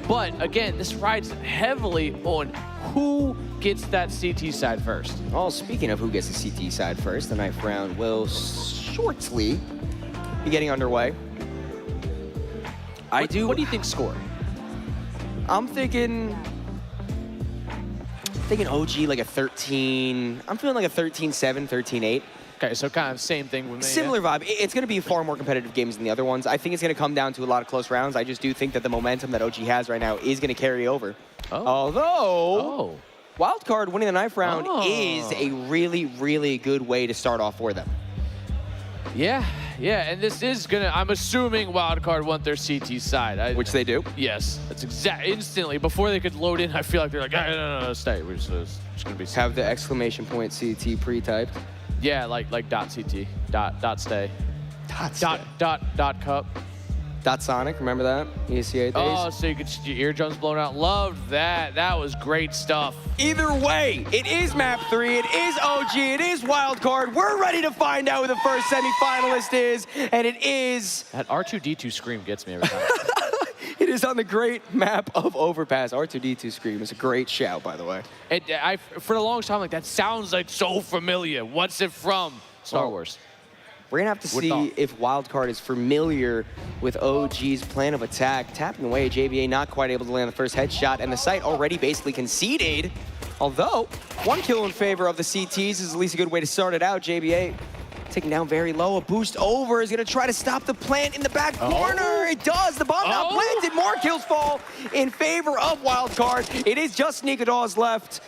But again, this rides heavily on who gets that CT side first.
Well, speaking of who gets the CT side first, the knife round will shortly be getting underway.
What do you think score?
I'm thinking OG like a 13. I'm feeling like a 13-7, 13-8.
Okay, so kind of same thing with me.
Similar vibe. It's going to be far more competitive games than the other ones. I think it's going to come down to a lot of close rounds. I just do think that the momentum that OG has right now is going to carry over. Although, Wildcard winning the knife round is a really, really good way to start off for them.
Yeah, and this is going to, I'm assuming Wildcard want their CT side.
Which they do.
Yes, that's instantly. Before they could load in, I feel like they're like, no, stay. We're just going to be...
Have the exclamation point CT pre-typed.
Yeah, like .ct, dot stay. Dot cup.
Sonic, remember that? ECA days.
Oh, so you could get your eardrums blown out. Loved that. That was great stuff.
Either way, it is map 3, it is OG, it is Wildcard. We're ready to find out who the first semifinalist is, and it is...
That R2-D2 scream gets me every time.
It is on the great map of Overpass. R2-D2 scream is a great shout, by the way.
For the longest time, like, that sounds like so familiar. What's it from? Star Wars.
We're going to have to see if Wildcard is familiar with OG's plan of attack. Tapping away, JBA not quite able to land the first headshot, and the site already basically conceded. Although, one kill in favor of the CTs is at least a good way to start it out. JBA taking down very low. A boost over is going to try to stop the plant in the back corner. It does. The bomb now planted. More kills fall in favor of Wildcard. It is just Nikadaw's left.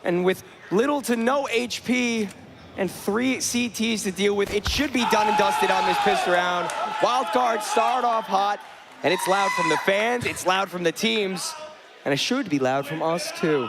And with little to no HP and 3 CTs to deal with, it should be done and dusted on this pistol round. Wildcard start off hot, and it's loud from the fans. It's loud from the teams. And it should be loud from us, too.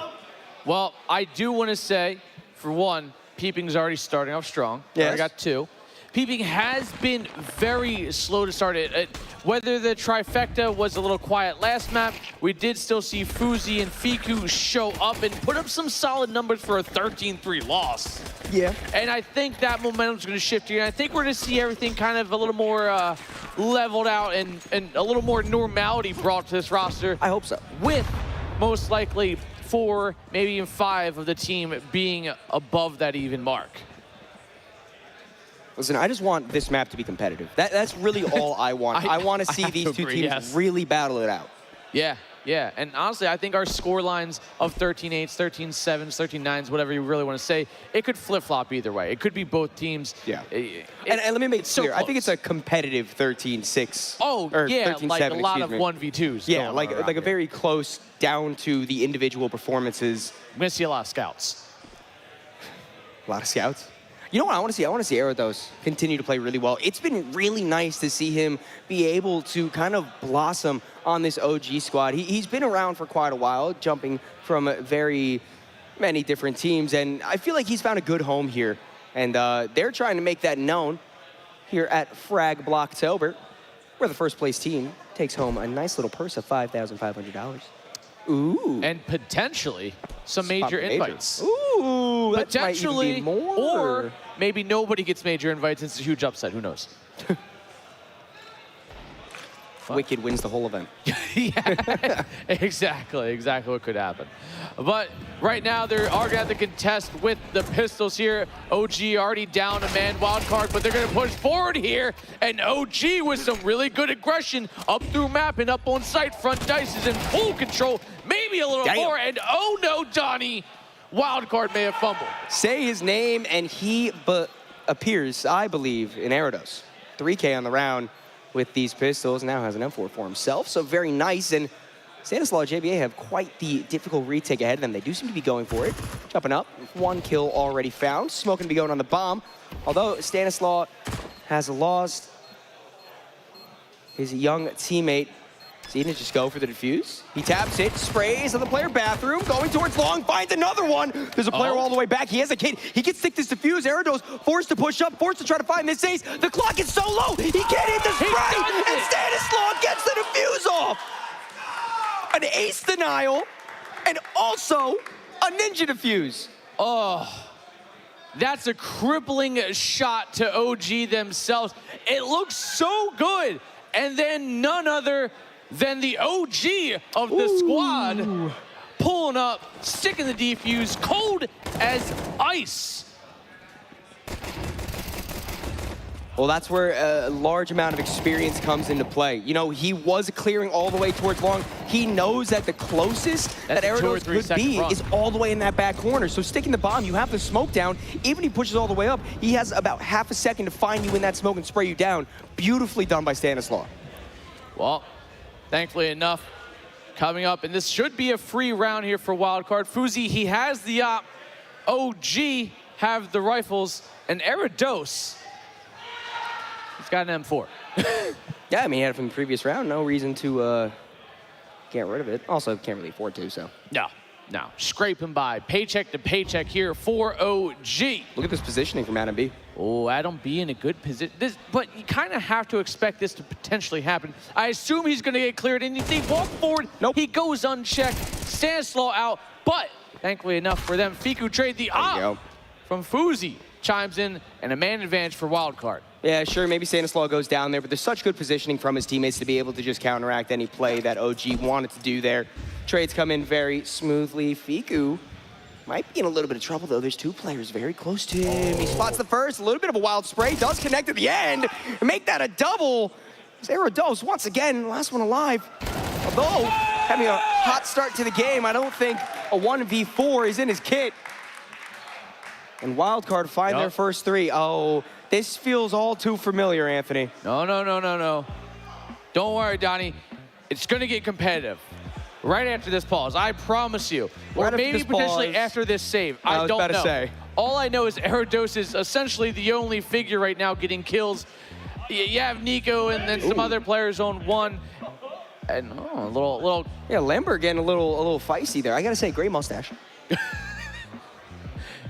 Well, I do want to say, for one, Peeping's already starting off strong.
Yes.
I got 2. Peeping has been very slow to start it. Whether the trifecta was a little quiet last map, we did still see Fuzi and Fiku show up and put up some solid numbers for a 13-3 loss.
Yeah.
And I think that momentum's going to shift here. And I think we're going to see everything kind of a little more leveled out and a little more normality brought to this roster.
I hope so.
With most likely 4, maybe even 5 of the team being above that even mark.
Listen, I just want this map to be competitive. That's really all I want. I want to see these two teams really battle it out.
Yeah. And honestly, I think our score lines of 13-8s, 13-7s, 13-9s, whatever you really want to say, it could flip-flop either way. It could be both teams.
Yeah. And let me make it clear. I think it's a competitive 13-6.
Oh, yeah, like a lot of 1v2s.
Yeah, like a very close down to the individual performances.
We're going to see a lot of scouts.
A lot of scouts. You know what I want to see? I want to see Arados continue to play really well. It's been really nice to see him be able to kind of blossom on this OG squad. He's been around for quite a while, jumping from very many different teams, and I feel like he's found a good home here. And they're trying to make that known here at Frag Blocktober, where the first place team takes home a nice little purse of $5,500. Ooh.
And potentially some major invites.
Ooh, that
potentially,
might even be more.
Or maybe nobody gets major invites. It's a huge upset. Who knows?
Wicked wins the whole event.
Yeah, exactly what could happen. But right now, they are going to have to contest with the pistols here. OG already down a man wild card, but they're going to push forward here. And OG with some really good aggression up through map and up on site. Front dice is in full control, maybe a little more. And oh no, Donnie, wild card may have fumbled.
Say his name, and he appears, I believe, in Arados. 3K on the round with these pistols, now has an M4 for himself, so very nice. And Stanislaw and JBA have quite the difficult retake ahead of them. They do seem to be going for it. Jumping up, 1 kill already found. Smoke gonna be going on the bomb, although Stanislaw has lost his young teammate. So he didn't just go for the defuse. He taps it, sprays on the player bathroom, going towards long, finds another one. There's a player all the way back. He has a kid. He can stick this defuse. Arados forced to push up, forced to try to find this ace. The clock is so low, he can't hit the spray, and Stanislaw gets the defuse off. An ace denial, and also a ninja defuse.
Oh, that's a crippling shot to OG themselves. It looks so good, and then none other than the OG of the squad pulling up, sticking the defuse, cold as ice.
Well, that's where a large amount of experience comes into play. You know, he was clearing all the way towards long. He knows that the closest that Arados could be is all the way in that back corner. So sticking the bomb, you have the smoke down. Even if he pushes all the way up, he has about half a second to find you in that smoke and spray you down. Beautifully done by Stanislaw.
Well, thankfully enough, coming up, and this should be a free round here for Wildcard. Fuzi, he has the op. OG have the rifles, and Arados, he's got an M4.
Yeah, I mean, he had it from the previous round. No reason to get rid of it. Also, can't really afford to, so.
No. Scraping by, paycheck to paycheck here for OG.
Look at this positioning from Adam B.
Oh, Adam B in a good position. But you kind of have to expect this to potentially happen. I assume he's going to get cleared, and they walk forward. Nope. He goes unchecked. Stanislaw out, but thankfully enough for them, Fiku trade the op from Fuzi. Chimes in, and a man advantage for Wildcard.
Yeah, sure, maybe Stanislaw goes down there, but there's such good positioning from his teammates to be able to just counteract any play that OG wanted to do there. Trades come in very smoothly. Fiku might be in a little bit of trouble, though. There's 2 players very close to him. He spots the first, a little bit of a wild spray, does connect at the end, and make that a double. Arados, once again, last one alive. Although, having a hot start to the game, I don't think a 1v4 is in his kit. And Wildcard find their first 3. Oh, this feels all too familiar, Anthony.
No. Don't worry, Donnie. It's going to get competitive. Right after this pause, I promise you. Or maybe potentially after this save. I don't know. All I know is Arados is essentially the only figure right now getting kills. You have Nico and then some other players on 1. And a little.
Yeah, Lambert getting a little feisty there. I gotta say, great mustache.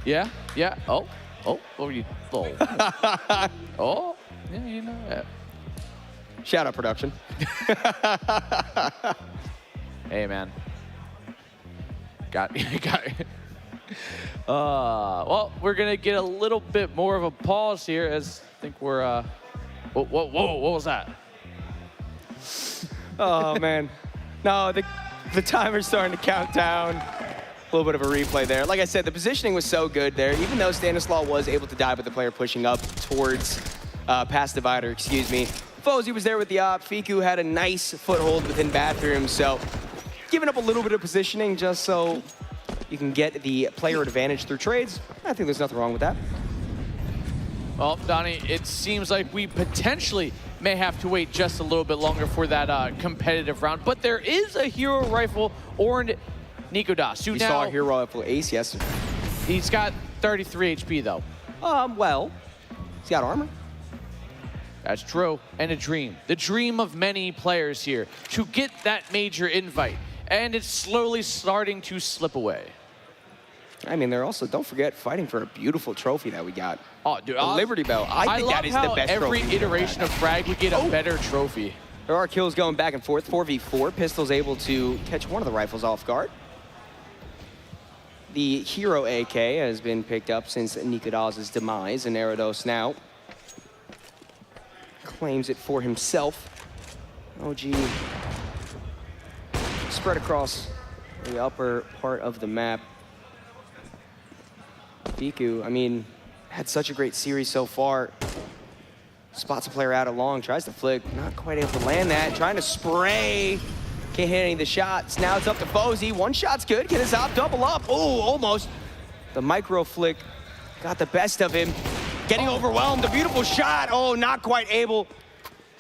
Yeah. Oh, what were you? Oh, yeah, you know that.
Shout out production.
Hey, man. Got it. Well, we're gonna get a little bit more of a pause here, as I think we're. Whoa! What was that?
Oh man, no, the timer's starting to count down. A little bit of a replay there. Like I said, the positioning was so good there. Even though Stanislaw was able to die with the player pushing up towards past divider, excuse me. Fozy was there with the op. Fiku had a nice foothold within bathroom, so giving up a little bit of positioning just so you can get the player advantage through trades. I think there's nothing wrong with that.
Well, Donnie, it seems like we potentially may have to wait just a little bit longer for that competitive round, but there is a hero rifle or Nico Das.
You saw a hero rifle ace yesterday.
He's got 33 HP, though.
Well, he's got armor.
That's true, and a dream. The dream of many players here to get that major invite, and it's slowly starting to slip away.
I mean, they're also, don't forget, fighting for a beautiful trophy that we got.
Oh, dude,
the Liberty Bell. I think that is the best
every
trophy.
iteration of Frag would get a better trophy.
There are kills going back and forth. 4v4. Pistol's able to catch one of the rifles off guard. The hero AK has been picked up since Nikodaz's demise, and Erados now claims it for himself. OG spread across the upper part of the map. Fiku, I mean, had such a great series so far. Spots a player out along, tries to flick, not quite able to land that, trying to spray. Can't hit any of the shots. Now it's up to Fozy. One shot's good. Can his op double up? Oh, almost. The micro flick got the best of him. Getting overwhelmed. A beautiful shot. Oh, not quite able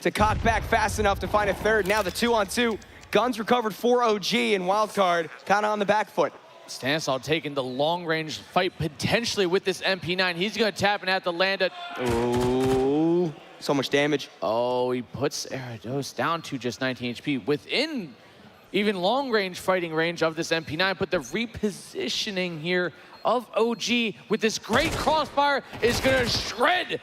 to cock back fast enough to find a third. Now the 2-on-2. Guns recovered for OG, and Wildcard kind of on the back foot.
Stanislaw taking the long-range fight potentially with this MP9. He's going to tap and have to land it.
Oh, so much damage.
Oh, he puts Erados down to just 19 HP within even long-range fighting range of this MP9, but the repositioning here of OG with this great crossfire is going to shred.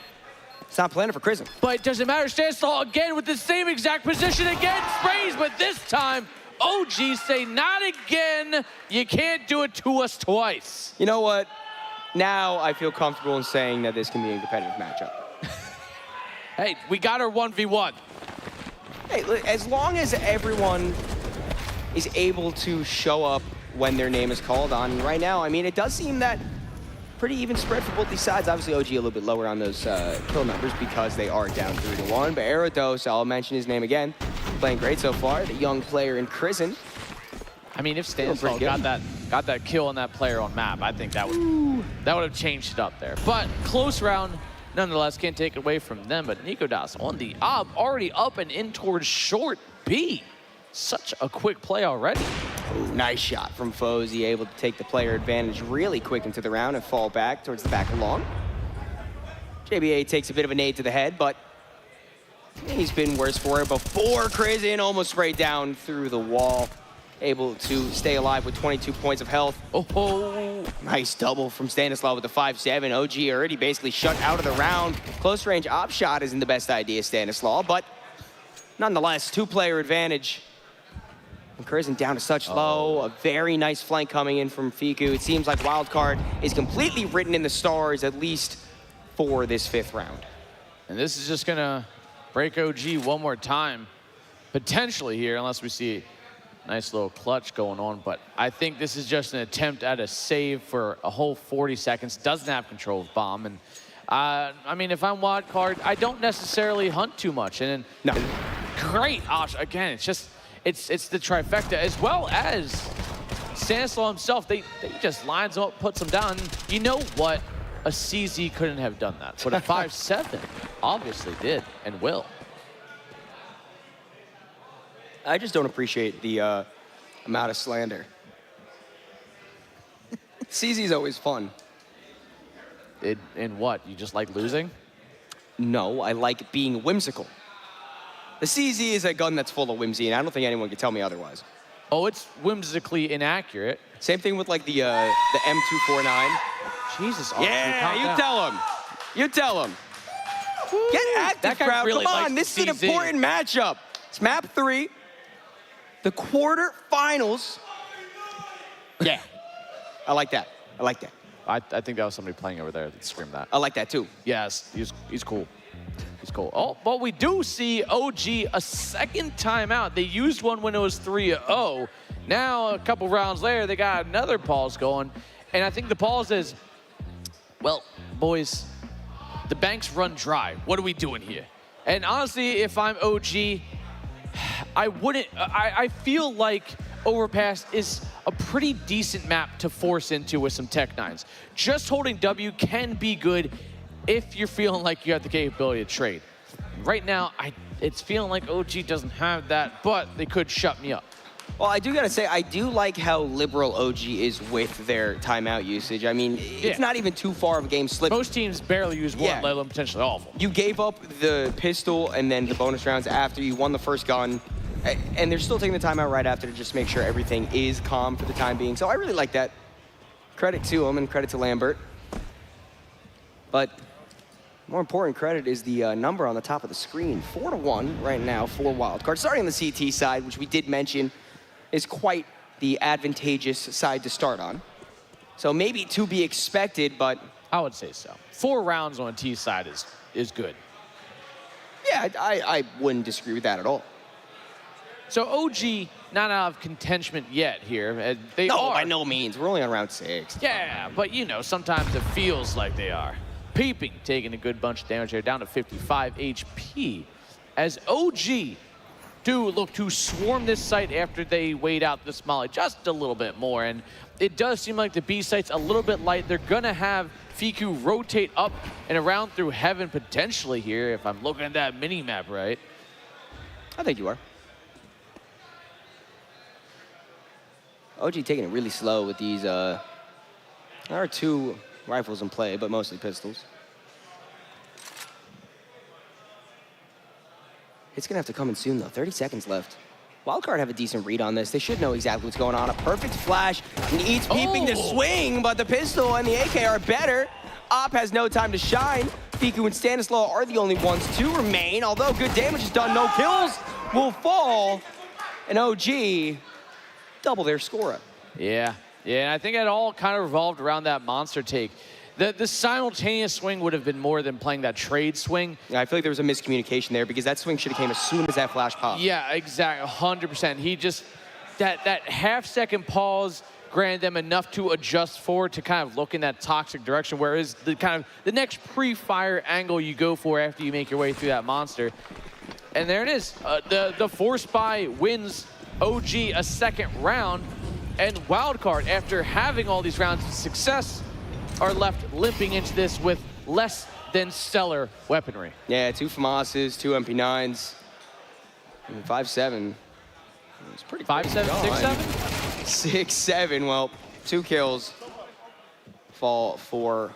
It's not planning for Crism.
But it doesn't matter. Stanislaw again with the same exact position again. Sprays, but this time, OG say not again. You can't do it to us twice.
You know what? Now I feel comfortable in saying that this can be a competitive matchup.
Hey, we got our 1v1.
Hey, as long as everyone is able to show up when their name is called on. Right now, I mean, it does seem that pretty even spread for both these sides. Obviously, OG a little bit lower on those kill numbers because they are down 3-1. But Erados, I'll mention his name again, playing great so far. The young player in prison.
I mean, if Stanislaw got that kill on that player on map, I think that would have changed it up there. But close round, nonetheless, can't take it away from them. But Nikodas on the op, already up and in towards short B. Such a quick play already.
Ooh, nice shot from Fozy, able to take the player advantage really quick into the round and fall back towards the back along. JBA takes a bit of a nade to the head, but he's been worse for it before. Crizin almost sprayed down through the wall, able to stay alive with 22 points of health. Oh, nice double from Stanislaw with the 5-7. OG already basically shut out of the round. Close range op shot isn't the best idea, Stanislaw, but nonetheless, two-player advantage. And Crizin down to such low. A very nice flank coming in from Fiku. It seems like Wildcard is completely written in the stars, at least for this 5th round.
And this is just gonna break OG one more time, potentially here, unless we see a nice little clutch going on. But I think this is just an attempt at a save for a whole 40 seconds. Doesn't have control of bomb. And I mean, if I'm Wildcard, I don't necessarily hunt too much. And
no.
Great option. Again, it's just, it's the trifecta, as well as Stanislaw himself. They just lines him up, puts him down. You know what? A CZ couldn't have done that, but a 5-7 obviously did and will.
I just don't appreciate the amount of slander. CZ's always fun.
In what? You just like losing?
No, I like being whimsical. The CZ is a gun that's full of whimsy, and I don't think anyone can tell me otherwise.
Oh, it's whimsically inaccurate.
Same thing with like the M249.
Jesus.
Yeah, you tell him. You tell him. Get active, crowd.
Really
Come on, this is an important matchup. It's map 3, the quarterfinals.
Yeah.
I like that. I like that.
I think that was somebody playing over there that screamed that.
I like that too.
Yes, he's cool. He's cool. Oh, but we do see OG a second timeout. They used one when it was 3-0. Now, a couple rounds later, they got another pause going. And I think the pause is, well, boys, the bank's run dry. What are we doing here? And honestly, if I'm OG, I feel like Overpass is a pretty decent map to force into with some Tech 9s. Just holding W can be good if you're feeling like you have the capability to trade. Right now, it's feeling like OG doesn't have that, but they could shut me up.
Well, I do got to say, I do like how liberal OG is with their timeout usage. I mean, it's not even too far of a game slip.
Most teams barely use one, let alone potentially all of them.
You gave up the pistol and then the bonus rounds after you won the first gun, and they're still taking the timeout right after to just make sure everything is calm for the time being. So I really like that. Credit to him and credit to Lambert. But more important credit is the number on the top of the screen. 4-1 right now for Wildcard. Starting on the CT side, which we did mention, is quite the advantageous side to start on. So maybe to be expected, but...
I would say so. 4 rounds on T side is good.
Yeah, I wouldn't disagree with that at all.
So OG, not out of contention yet here. They
No,
are.
by no means. We're only on round 6.
Yeah, but you know, sometimes it feels like they are. Peeping, taking a good bunch of damage there, down to 55 HP. As OG do look to swarm this site after they wait out this molly just a little bit more. And it does seem like the B site's a little bit light. They're gonna have Fiku rotate up and around through heaven potentially here, if I'm looking at that mini-map right.
I think you are. OG taking it really slow with these, there are 2 rifles in play, but mostly pistols. It's gonna have to come in soon though, 30 seconds left. Wildcard have a decent read on this. They should know exactly what's going on. A perfect flash, needs peeping to swing, but the pistol and the AK are better. Op has no time to shine. Fiku and Stanislaw are the only ones to remain, although good damage is done, no kills will fall. And OG double their score up.
Yeah, and I think it all kind of revolved around that monster take. The simultaneous swing would have been more than playing that trade swing.
Yeah, I feel like there was a miscommunication there because that swing should have came as soon as that flash popped.
Yeah, exactly, 100%. He just, that half-second pause granted them enough to adjust forward to kind of look in that toxic direction, whereas the next pre-fire angle you go for after you make your way through that monster. And there it is. The force buy wins OG a second round, and Wildcard, after having all these rounds of success, are left limping into this with less than stellar weaponry.
Yeah, 2 FAMASs, 2 MP9s, 5-7. It's pretty
5-7, 6-7?
6-7, well, 2 kills fall for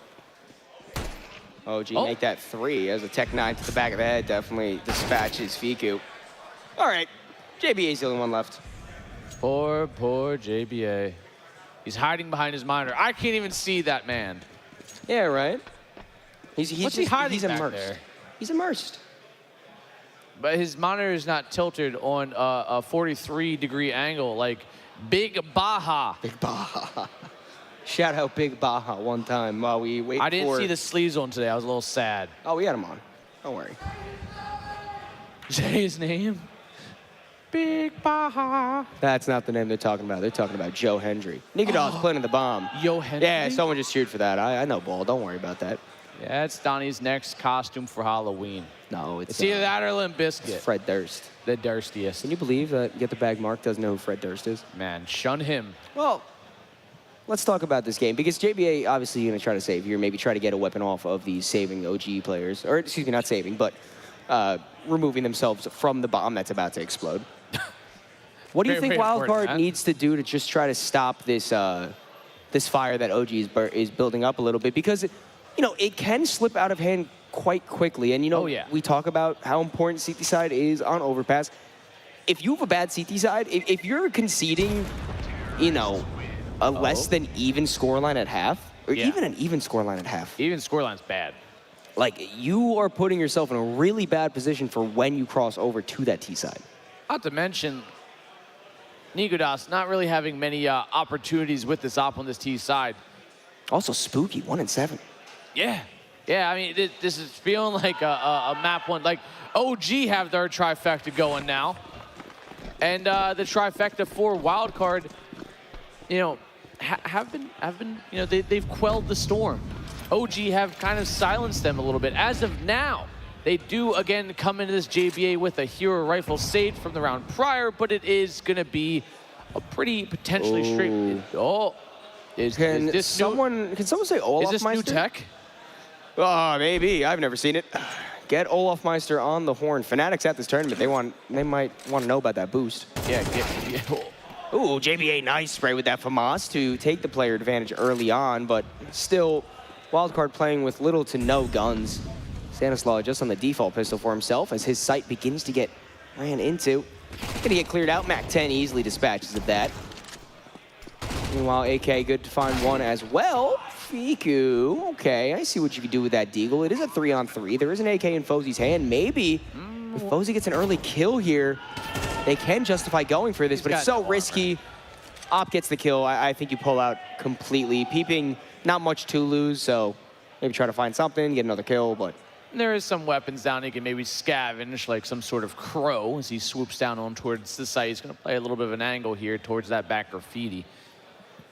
OG. Make that 3 as a Tech 9 to the back of the head definitely dispatches Fiku. All right, JBA's the only one left.
Poor JBA. He's hiding behind his monitor. I can't even see that man.
Yeah, right? What's he hiding
He's
back
immersed.
there? He's immersed.
But his monitor is not tilted on a 43-degree angle like Big Baja.
Big Baja. Shout out Big Baja one time while we wait
I didn't see the sleeves on today. I was a little sad.
Oh, we had him on. Don't worry.
Say his name? Big Baja.
That's not the name they're talking about. They're talking about Joe Hendry. Nikodov's planting the bomb.
Yo Hendry?
Yeah, someone just cheered for that. I know ball. Don't worry about that.
Yeah, it's Donnie's next costume for Halloween.
No, it's
either that or Limp Bizkit.
It's Fred Durst.
The Durstiest.
Can you believe that Get the Bag Mark doesn't know who Fred Durst is?
Man, shun him.
Well, let's talk about this game because JBA obviously going to try to save here, maybe try to get a weapon off of these saving OG players, or excuse me, not saving, but removing themselves from the bomb that's about to explode. What do you think Wildcard needs to do to just try to stop this this fire that OG is building up a little bit? Because, you know, it can slip out of hand quite quickly. And, you know, we talk about how important CT side is on overpass. If you have a bad CT side, if you're conceding, you know, a less than even scoreline at half, or even an even scoreline at half.
Even scoreline's bad.
Like, you are putting yourself in a really bad position for when you cross over to that T side.
Not to mention, Nikodov's not really having many opportunities with this op on this T side.
Also spooky, 1-7.
Yeah. Yeah, I mean, this is feeling like a map one. Like, OG have their trifecta going now. And the trifecta for Wildcard, you know, have been, you know, they've quelled the storm. OG have kind of silenced them a little bit. As of now, they do, again, come into this JBA with a hero rifle saved from the round prior, but it is going to be a pretty potentially straight... Oh.
Can someone say Olaf
Is this
Meister?
new tech?
Maybe. I've never seen it. Get Olaf Meister on the horn. Fanatics at this tournament, they might want to know about that boost.
Yeah,
Ooh, JBA, nice spray with that FAMAS to take the player advantage early on, but still, Wildcard playing with little to no guns. Stanislaw just on the default pistol for himself as his sight begins to get ran into. Gonna get cleared out. Mac 10 easily dispatches of that. Meanwhile, AK good to find one as well. Fiku, okay, I see what you can do with that deagle. It is a 3-on-3. There is an AK in Fozy's hand. Maybe if Fozy gets an early kill here, they can justify going for this, but it's so risky. Op gets the kill. I think you pull out completely. Peeping, not much to lose, so maybe try to find something, get another kill, but
there is some weapons down. He can maybe scavenge like some sort of crow as he swoops down on towards the site. He's going to play a little bit of an angle here towards that back graffiti.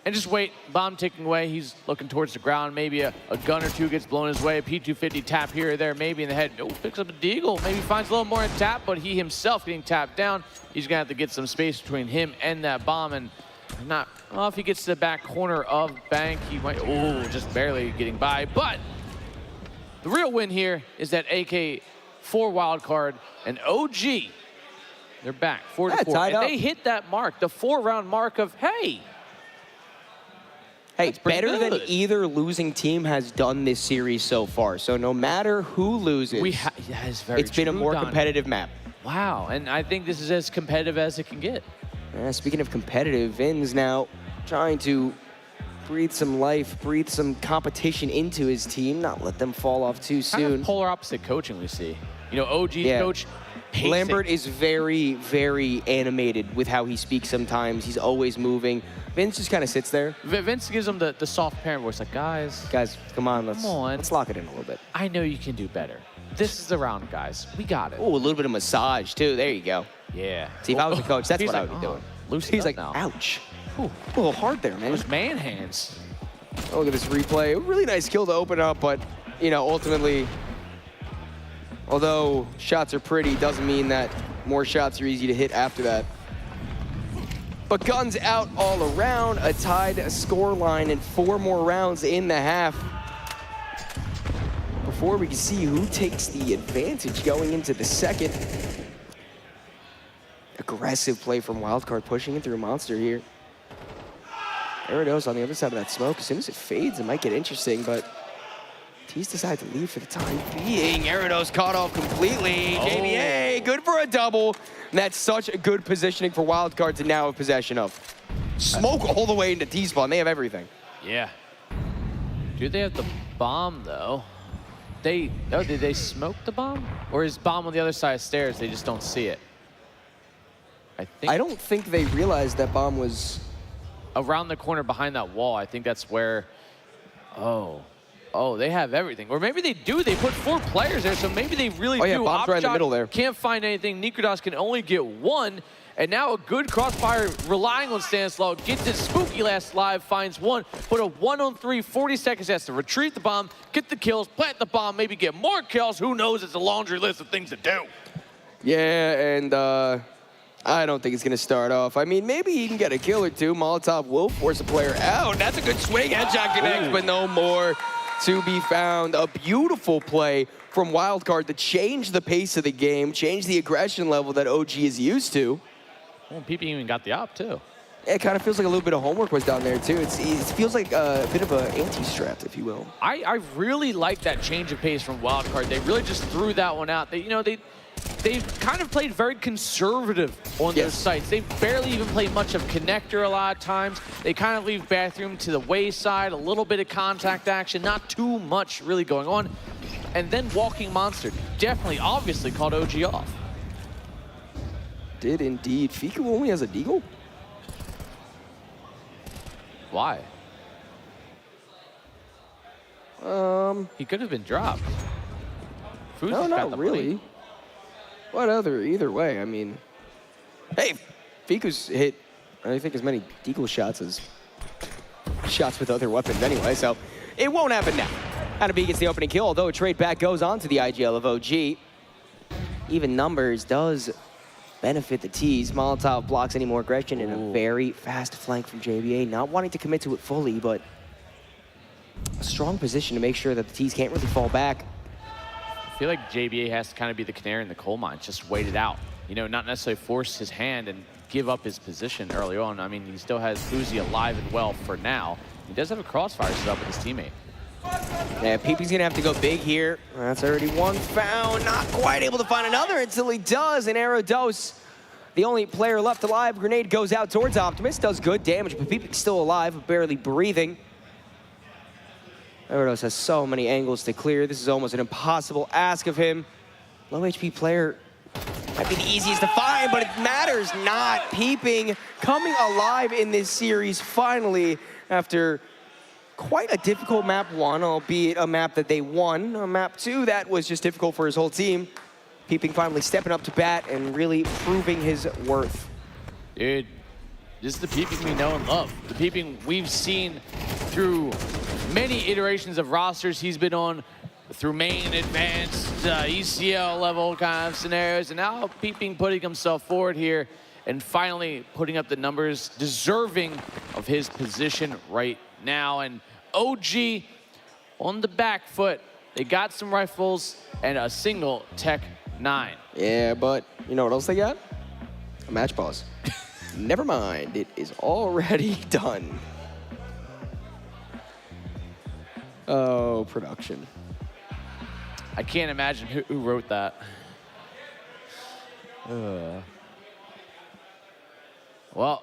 And just wait, bomb ticking away. He's looking towards the ground. Maybe a gun or two gets blown his way. A P250 tap here or there, maybe in the head. Oh, picks up a deagle. Maybe finds a little more in tap, but he himself getting tapped down. He's going to have to get some space between him and that bomb. And not, well, if he gets to the back corner of Bank, he might, oh, just barely getting by. But the real win here is that AK for Wildcard and OG. They're back, 4-4. And they hit that mark, the 4-round mark of, hey,
hey, better than either losing team has done this series so far. So no matter who loses,
that is very
it's been a more competitive map.
Wow, and I think this is as competitive as it can get.
Speaking of competitive, Vin's now trying to breathe some life, breathe some competition into his team, not let them fall off too soon.
Kind of polar opposite coaching we see. You know, OG coach pacing.
Lambert is very, very animated with how he speaks sometimes. He's always moving. Vince just kind of sits there.
Vince gives him the soft parent voice, like, guys,
come on, let's lock it in a little bit.
I know you can do better. This is the round, guys. We got it.
Oh, a little bit of massage, too. There you go.
Yeah.
See, if I was a coach, that's what I would be doing. He's like,
now.
Ouch. Ooh, a little hard there, man.
Those man hands.
Oh, look at this replay. A really nice kill to open up, but, you know, ultimately, although shots are pretty, doesn't mean that more shots are easy to hit after that. But guns out all around, a tied score line and 4 more rounds in the half. Before we can see who takes the advantage going into the second. Aggressive play from Wildcard, pushing it through Monster here. Gyarados on the other side of that smoke. As soon as it fades, it might get interesting, but T's decide to leave for the time being. Gyarados caught off completely. JBA, good for a double. And that's such a good positioning for Wildcard to now have possession of. Smoke all the way into T-spawn. They have everything.
Yeah. Do they have the bomb, though? Did they smoke the bomb? Or is bomb on the other side of stairs, they just don't see it?
I don't think they realized that bomb was
around the corner behind that wall. I think that's where, oh, they have everything. Or maybe they do. They put 4 players there, so maybe they really do.
Oh, yeah, bomb's right in the middle there.
Can't find anything. Nikodas can only get 1. And now a good crossfire relying on Stanislaw. Gets it. Spooky last live, finds 1. Put a 1-on-3, 40 seconds. Has to retrieve the bomb, get the kills, plant the bomb, maybe get more kills. Who knows? It's a laundry list of things to do.
Yeah, and I don't think it's going to start off. I mean, maybe he can get a kill or 2. Molotov will force a player out. That's a good swing. Headshot connects, but no more to be found. A beautiful play from Wildcard to change the pace of the game, change the aggression level that OG is used to.
Well, PP even got the op, too.
It kind of feels like a little bit of homework was down there, too. It feels like a bit of an anti-strat, if you will.
I really like that change of pace from Wildcard. They really just threw that one out. They've kind of played very conservative on those sites. They barely even play much of connector a lot of times. They kind of leave bathroom to the wayside, a little bit of contact action, not too much really going on. And then Walking Monster definitely, obviously called OG off.
Did indeed. Fiku only has a deagle?
Why? He could have been dropped.
No, not really. What either way, I mean, hey, Fiku's hit, I think, as many deagle shots as shots with other weapons anyway, so it won't happen now. Hanabi gets the opening kill, although a trade back goes on to the IGL of OG. Even numbers does benefit the T's. Molotov blocks any more aggression in a very fast flank from JBA, not wanting to commit to it fully, but a strong position to make sure that the T's can't really fall back.
I feel like JBA has to kind of be the canary in the coal mine, just wait it out. You know, not necessarily force his hand and give up his position early on. I mean, he still has Uzi alive and well for now. He does have a crossfire set up with his teammate.
Yeah, PP's gonna have to go big here. That's already one found. Not quite able to find another until he does. And Aerodose, the only player left alive. Grenade goes out towards Optimus. Does good damage, but PP's still alive, barely breathing. Aerodose has so many angles to clear. This is almost an impossible ask of him. Low HP player might be the easiest to find, but it matters not. Peeping coming alive in this series finally after quite a difficult map 1, albeit a map that they won. On map 2, that was just difficult for his whole team. Peeping finally stepping up to bat and really proving his worth.
Dude, this is the Peeping we know and love. The Peeping we've seen through many iterations of rosters he's been on, through main, advanced, ECL level kind of scenarios, and now Peeping putting himself forward here and finally putting up the numbers deserving of his position right now. And OG on the back foot. They got some rifles and a single Tech 9.
Yeah, but you know what else they got? A match pause. Never mind, it is already done. Oh, production.
I can't imagine who wrote that. Well,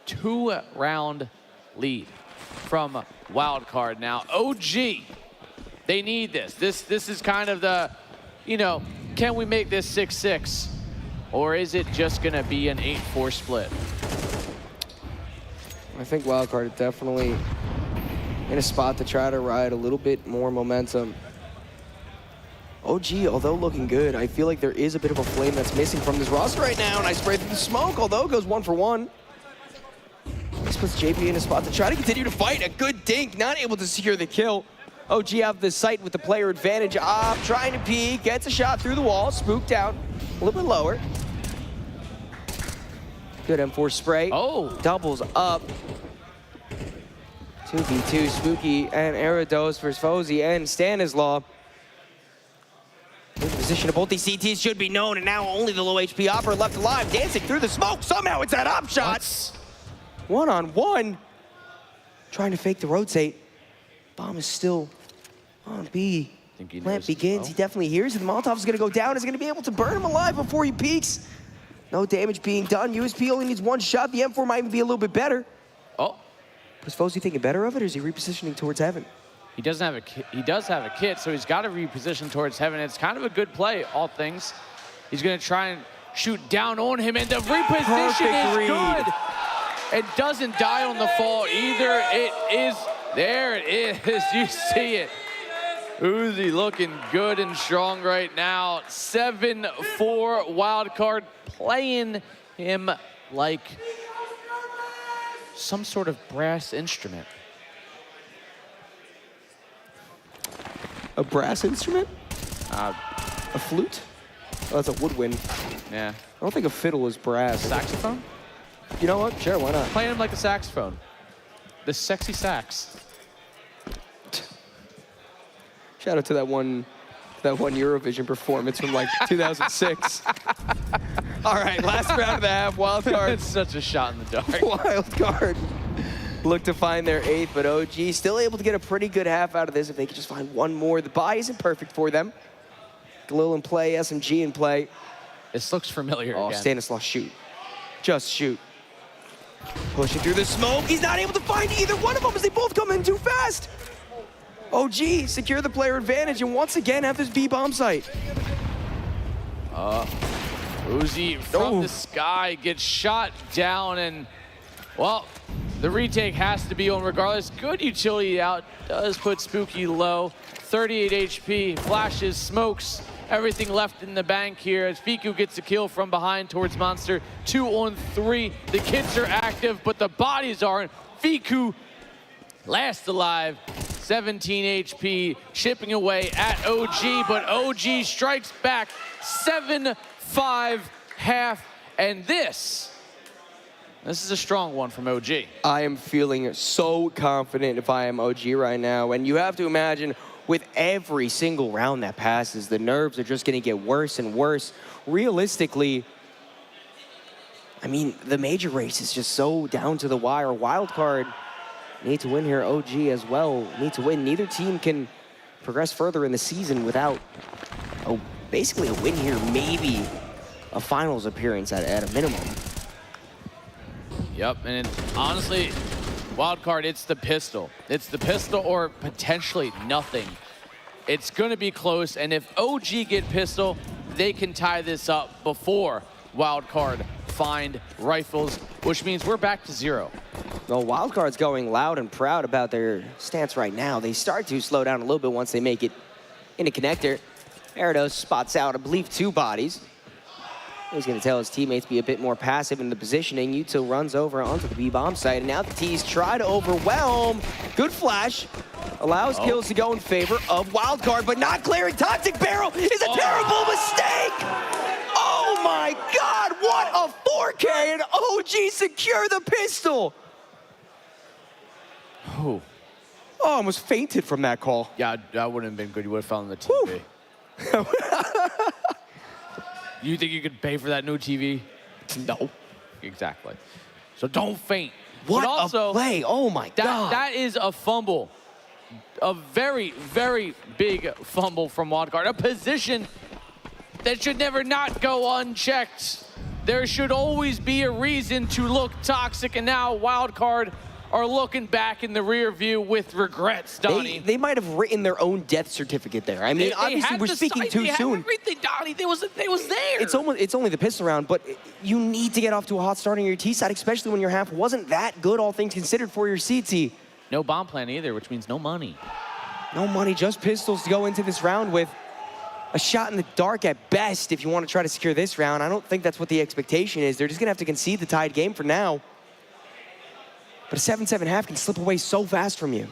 2-round lead from Wildcard now. OG, they need this. This is kind of the, you know, can we make this 6-6? Or is it just gonna be an 8-4 split?
I think Wildcard is definitely in a spot to try to ride a little bit more momentum. OG, although looking good, I feel like there is a bit of a flame that's missing from this roster right now, and I spray through the smoke, although it goes 1 for 1. This puts JP in a spot to try to continue to fight. A good dink, not able to secure the kill. OG out the sight with the player advantage. Trying to peek, gets a shot through the wall, spooked out, a little bit lower. Good M4 spray.
Oh!
Doubles up. 2v2, Spooky and Aerodose versus Fozy and Stanislaw. Good position of both these CTs should be known, and now only the low HP Opera left alive, dancing through the smoke. Somehow it's that op shots. 1-on-1. Trying to fake the rotate. Bomb is still on B. Plant begins. He definitely hears it. The Molotov is going to go down. Is going to be able to burn him alive before he peeks. No damage being done. USP only needs 1 shot. The M4 might even be a little bit better.
Oh.
Was Fozy thinking better of it, or is he repositioning towards heaven?
He doesn't have a kit. He does have a kit, so he's got to reposition towards heaven. It's kind of a good play, all things. He's going to try and shoot down on him, and the reposition is good. It doesn't die on the fall either. It is, there it is, you see it. Uzi looking good and strong right now. 7-4 Wildcard, playing him like some sort of brass instrument.
A brass instrument? A flute? Oh, that's a woodwind.
Yeah.
I don't think a fiddle is brass.
Saxophone?
You know what? Sure, why not?
Playing him like a saxophone. The sexy sax.
Shout out to that one Eurovision performance from like 2006. All right, last round of the half, Wildcard.
It's such a shot in the dark.
Wildcard look to find their 8th, but OG still able to get a pretty good half out of this if they could just find 1 more. The buy isn't perfect for them. Galil in play, SMG in play.
This looks familiar again.
Stanislaw, shoot. Just shoot. Pushing through the smoke. He's not able to find either one of them as they both come in too fast. OG secure the player advantage and once again have this B bomb site.
Uzi from the sky gets shot down, and well, the retake has to be on regardless. Good utility out, does put Spooky low. 38 HP, flashes, smokes, everything left in the bank here as Fiku gets a kill from behind towards Monster. 2 on 3, the kids are active, but the bodies aren't. Fiku last alive, 17 HP, chipping away at OG, but OG strikes back 7-5 half, and this is a strong one from OG.
I am feeling so confident if I am OG right now, and you have to imagine with every single round that passes, the nerves are just gonna get worse and worse. Realistically, I mean, the major race is just so down to the wire. Wildcard need to win here. OG as well need to win. Neither team can progress further in the season without basically a win here, maybe a finals appearance at a minimum.
Yep, and honestly, wildcard, it's the pistol. It's the pistol or potentially nothing. It's going to be close, and if OG get pistol, they can tie this up before wildcard find rifles, which means we're back to 0.
Well, wildcard's going loud and proud about their stance right now. They start to slow down a little bit once they make it into connector. Eridos spots out, I believe, 2 bodies. He's going to tell his teammates be a bit more passive in the positioning. Yuto runs over onto the B-bomb site, and now the T's try to overwhelm. Good flash. Allows kills to go in favor of wildcard, but not clearing. Toxic Barrel is a terrible mistake! Oh my God, what a 4K, and OG secure the pistol!
Oh,
I almost fainted from that call.
Yeah, that wouldn't have been good. You would have found the TV. You think you could pay for that new TV?
No.
Exactly. So don't faint.
What
but also,
a play. Oh, my God.
That is a fumble. A very, very big fumble from wildcard. A position that should never not go unchecked. There should always be a reason to look toxic, and now wildcard are looking back in the rear view with regrets, Donnie.
They might have written their own death certificate there. I mean, obviously, we're speaking too soon.
Everything, Donnie. They was there.
It's only the pistol round, but you need to get off to a hot start on your T side, especially when your half wasn't that good, all things considered, for your CT.
No bomb plan either, which means no money.
No money, just pistols to go into this round with. A shot in the dark at best if you want to try to secure this round. I don't think that's what the expectation is. They're just going to have to concede the tied game for now. But a 7-7 half can slip away so fast from you.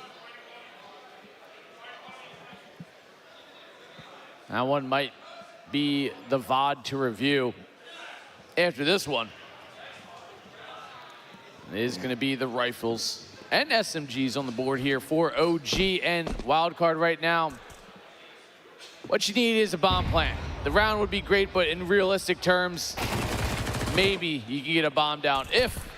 That one might be the VOD to review after this one. It is going to be the rifles and SMGs on the board here for OG and wildcard right now. What you need is a bomb plan. The round would be great, but in realistic terms, maybe you can get a bomb down if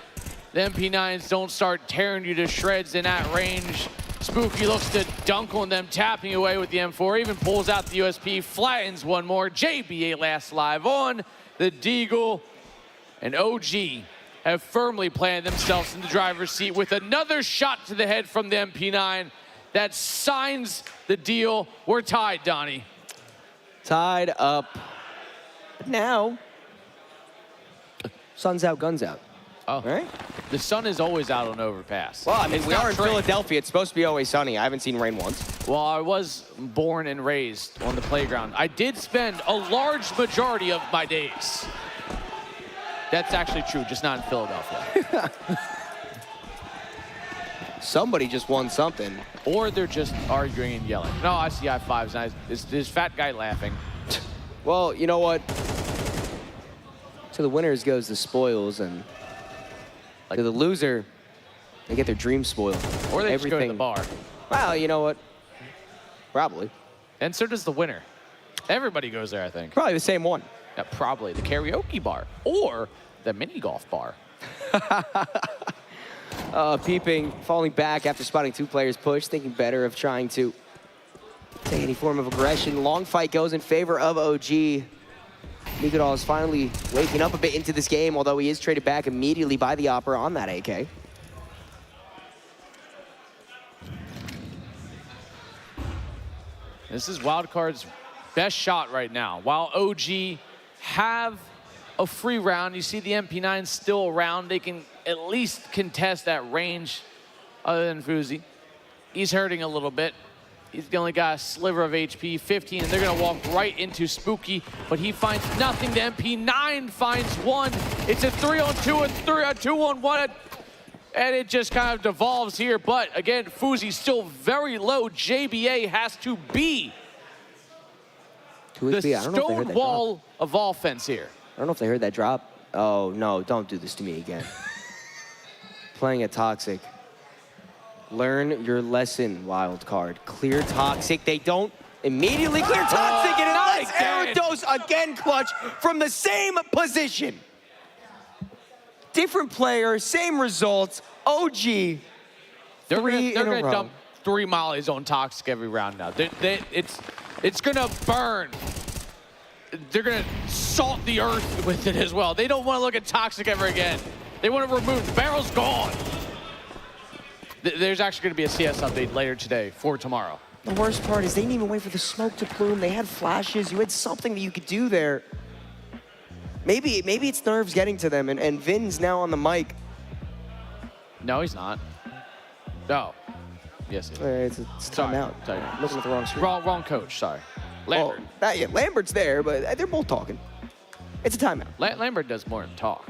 the MP9s don't start tearing you to shreds in that range. Spooky looks to dunk on them, tapping away with the M4, even pulls out the USP, flattens one more. JBA last live on the Deagle, and OG have firmly planted themselves in the driver's seat with another shot to the head from the MP9 that signs the deal. We're tied, Donnie.
Tied up. Now, sun's out, guns out.
Oh,
right.
The sun is always out on overpass.
Well, I mean,
It's
we
not
are in
rain.
Philadelphia. It's supposed to be always sunny. I haven't seen rain once.
Well, I was born and raised on the playground. I did spend a large majority of my days. That's actually true, just not in Philadelphia.
Somebody just won something.
Or they're just arguing and yelling. No, I see high fives. This fat guy laughing.
Well, you know what? To the winners goes the spoils, and to the loser, they get their dreams spoiled.
Or they just go to the bar.
Well, you know what? Probably.
And so does the winner. Everybody goes there, I think.
Probably the same one.
Yeah, probably the karaoke bar or the mini golf bar.
Peeping, falling back after spotting 2 players push, thinking better of trying to take any form of aggression. Long fight goes in favor of OG. Mikadal is finally waking up a bit into this game, although he is traded back immediately by the Opera on that AK.
This is wildcard's best shot right now. While OG have a free round, you see the MP9 still around. They can at least contest that range other than Fuzi. He's hurting a little bit. He's only got a sliver of HP, 15, and they're gonna walk right into Spooky, but he finds nothing. The MP9 finds one. It's a 3-on-2, a 2-on-1, and it just kind of devolves here. But again, Fuzi's still very low. JBA has to be the stone wall of offense here.
I don't know if they heard that drop. Oh, no, don't do this to me again. Playing a Toxic. Learn your lesson, wildcard. Clear Toxic. They don't immediately clear Toxic, and it lets Eridos again clutch from the same position. different player, same results. OG,
They're
three in a
gonna
row.
dump 3 mollies on Toxic every round now. It's gonna burn. They're gonna salt the earth with it as well. They don't want to look at Toxic ever again. They want to remove. Barrel's gone. There's actually gonna be a CS update later today for tomorrow.
The worst part is they didn't even wait for the smoke to plume. They had flashes. You had something that you could do there. Maybe it's nerves getting to them, and Vin's now on the mic.
No, he's not. No. Yes, he is.
It's timeout.
Sorry.
Looking at the wrong screen.
Wrong coach, sorry. Lambert.
Well, yeah, Lambert's there, but they're both talking. It's a timeout.
Lambert does more than talk.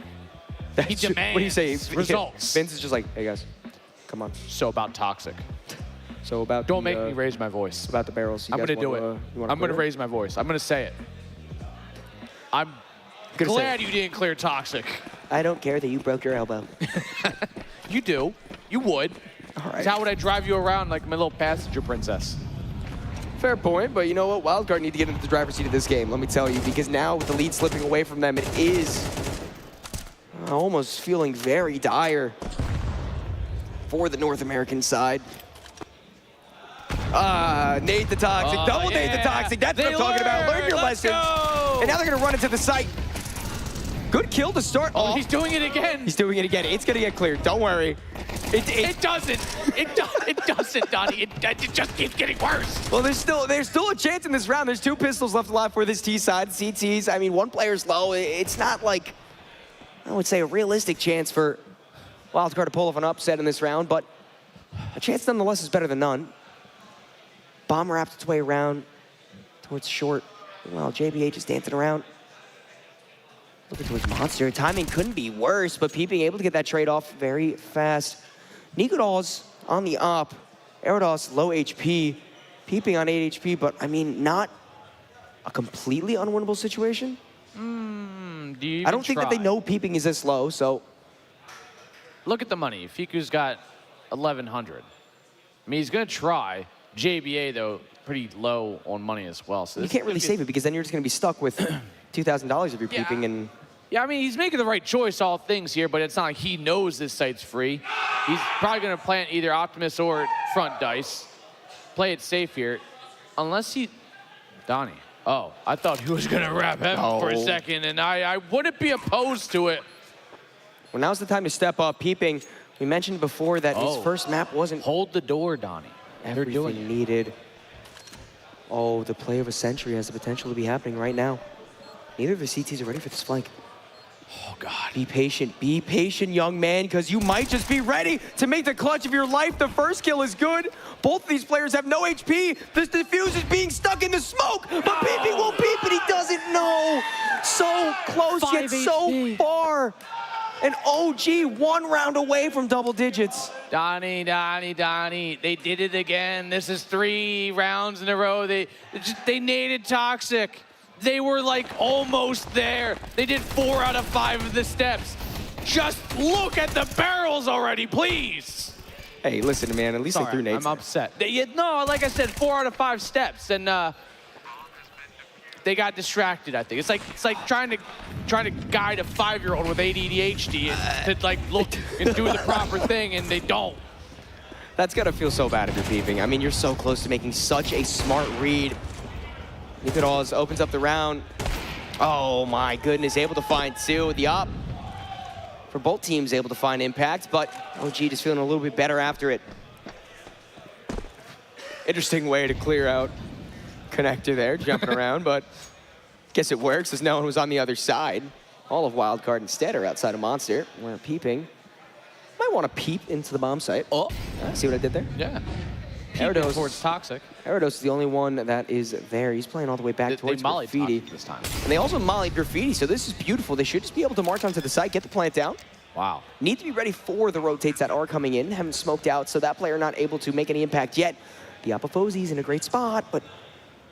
He demands
What do you say?
results.
Vince is just like, hey guys, come on.
So about Toxic.
So about
Don't make me raise my voice.
About the barrels.
I'm gonna do it. I'm gonna raise my voice. I'm gonna say it. I'm glad you didn't clear Toxic.
I don't care that you broke your elbow.
You do. You would.
All right.
How would I drive you around like my little passenger princess?
Fair point, but you know what? Wildcard need to get into the driver's seat of this game, let me tell you, because now with the lead slipping away from them, it is almost feeling very dire for the North American side. Nate the Toxic, double Nate the Toxic, that's what I'm talking about. Learn your lessons. And now they're gonna run into the site. Good kill to start off.
He's doing it again.
He's doing it again. It's gonna get cleared, don't worry.
It doesn't. It doesn't, Donnie. It just keeps getting worse.
Well, there's still a chance in this round. There's 2 pistols left alive for this T side. CTs, I mean, 1 player's low. It's not like, I would say, a realistic chance for Wildcard to pull off an upset in this round, but a chance nonetheless is better than none. Bomb wrapped its way around towards short. Well, JBH is dancing around. Looking towards Monster. Timing couldn't be worse, but Peeping able to get that trade off very fast. Nikodol's on the op. Aerodos low HP. Peeping on 8 HP, but I mean, not a completely unwinnable situation.
Do you
I don't think that they know Peeping is this low, so.
Look at the money. Fiku's got 1,100. I mean, he's going to try. JBA, though, pretty low on money as well. So
you can't really save it because then you're just going to be stuck with $2,000 if you're Peeping. And
yeah, I mean, he's making the right choice, all things here, but it's not like he knows this site's free. He's probably going to plant either Optimus or front dice. Play it safe here. Unless he... Donnie. Oh, I thought he was going to wrap him for a second, and I wouldn't be opposed to it.
Well, now's the time to step up. Peeping, we mentioned before that his first map wasn't...
Hold the door, Donnie.
Everything needed. Oh, the play of a century has the potential to be happening right now. Neither of the CTs are ready for this flank.
Oh, God.
Be patient, young man, because you might just be ready to make the clutch of your life. The first kill is good. Both of these players have no HP. This defuse is being stuck in the smoke, but Peeping will peep, and he doesn't know. So close, yet so far. And OG 1 round away from double digits.
Donnie. They did it again. This is 3 rounds in a row. They naded Toxic. They were like almost there. They did 4 out of 5 of the steps. Just look at the barrels already, please.
Hey, listen, man, at least they threw nades.
I'm upset. No, like I said, 4 out of 5 steps, and they got distracted, I think. It's like trying to guide a 5-year-old with ADHD and to like look and do the proper thing, and they don't.
That's gotta feel so bad if you're Peeping. I mean, you're so close to making such a smart read. Nikodol's opens up the round. Oh my goodness, able to find 2. The op for both teams able to find impact, but OG just feeling a little bit better after it. Interesting way to clear out connector there, jumping around, but guess it works as no one was on the other side. All of Wildcard instead are outside of Monster, where Peeping might want to peep into the bomb site.
Oh,
see what I did there?
Yeah.
Aerodos
towards Toxic.
Aerodos is the only one that is there. He's playing all the way back towards Graffiti.
This time.
And they also mollied Graffiti, so this is beautiful. They should just be able to march onto the site, get the plant down.
Wow.
Need to be ready for the rotates that are coming in. Haven't smoked out, so that player not able to make any impact yet. The Apophose's in a great spot, but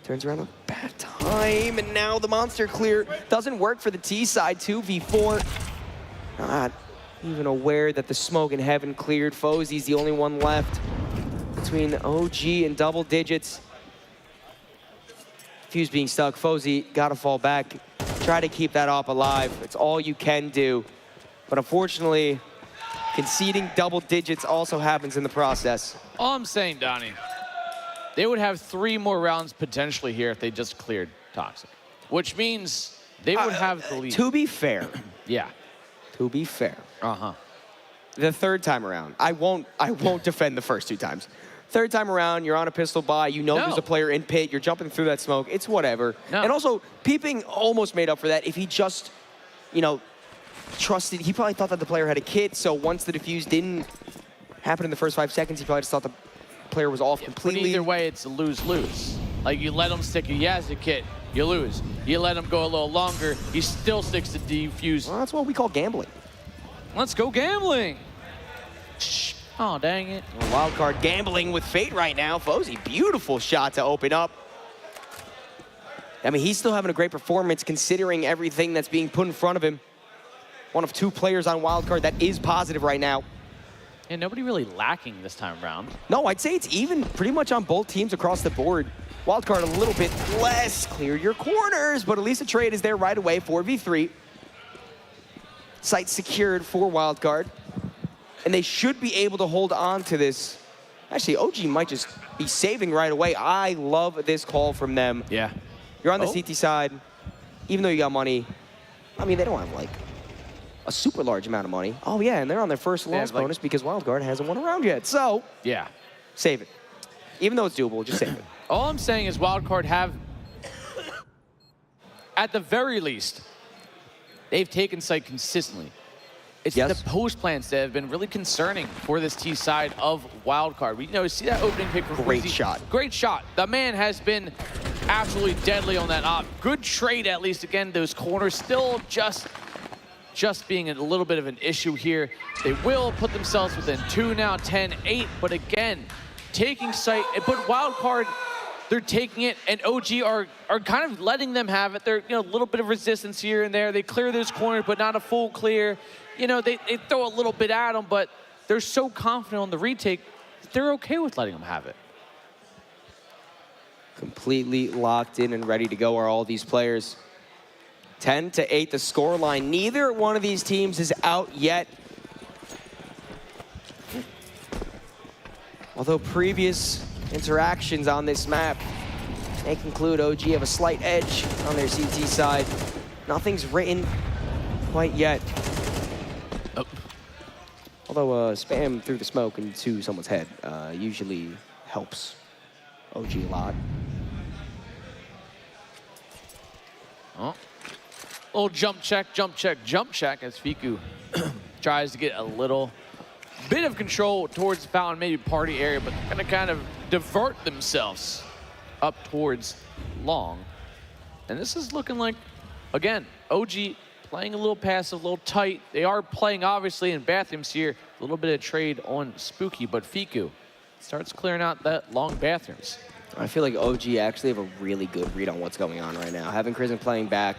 turns around a bad time. And now the Monster clear doesn't work for the T side. 2v4. Not even aware that the smoke in heaven cleared. Fozy's the only one left between OG and double digits. Fuse being stuck. Fozy gotta fall back. Try to keep that op alive. It's all you can do. But unfortunately, conceding double digits also happens in the process.
All I'm saying, Donnie, they would have 3 more rounds potentially here if they just cleared Toxic, which means they would have the lead.
To be fair.
Yeah.
To be fair.
Uh-huh.
The third time around, I won't defend the first 2 times. Third time around, you're on a pistol buy, you know there's a player in pit, you're jumping through that smoke, it's whatever.
No.
And also, Peeping almost made up for that if he just, you know, trusted, he probably thought that the player had a kit, so once the defuse didn't happen in the first 5 seconds, he probably just thought the player was off completely.
But either way, it's a lose-lose. Like, you let him stick a Yazzie kit, you lose. You let him go a little longer, he still sticks to defuse.
Well, that's what we call gambling.
Let's go gambling. Oh, dang it.
Wild card gambling with Fate right now. Fozy, beautiful shot to open up. I mean, he's still having a great performance considering everything that's being put in front of him. One of 2 players on wildcard that is positive right now.
And nobody really lacking this time around.
No, I'd say it's even pretty much on both teams across the board. Wildcard a little bit less. Clear your corners, but at least the trade is there right away, 4v3. Site secured for wildcard. And they should be able to hold on to this. Actually, OG might just be saving right away. I love this call from them.
Yeah.
You're on the CT side, even though you got money. I mean, they don't have, like, a super large amount of money. Oh, yeah, and they're on their first loss bonus because wildcard hasn't won a round yet. So,
yeah,
save it. Even though it's doable, just save it.
All I'm saying is wildcard have, at the very least, they've taken site consistently. It's the post plants that have been really concerning for this T side of wildcard. We see that opening pick from
Great
Queasy.
shot.
Great shot. The man has been absolutely deadly on that op. Good trade, at least. Again, those corners still just being a little bit of an issue here. They will put themselves within 2 now, 10-8. But again, taking site, but wildcard, they're taking it, and OG are kind of letting them have it. They're, a little bit of resistance here and there. They clear those corners, but not a full clear. They throw a little bit at them, but they're so confident on the retake, they're okay with letting them have it.
Completely locked in and ready to go are all these players. 10-8 the scoreline. Neither one of these teams is out yet. Although previous interactions on this map may conclude OG have a slight edge on their CT side. Nothing's written quite yet.
Oh.
Although spam through the smoke into someone's head usually helps OG a lot.
Oh. Little jump check as Fiku tries to get a little bit of control towards the fountain, maybe party area, but gonna kind of divert themselves up towards long. And this is looking like, again, OG playing a little passive, a little tight. They are playing, obviously, in bathrooms here. A little bit of trade on Spooky, but Fiku starts clearing out that long bathrooms.
I feel like OG actually have a really good read on what's going on right now. Having Crism playing back,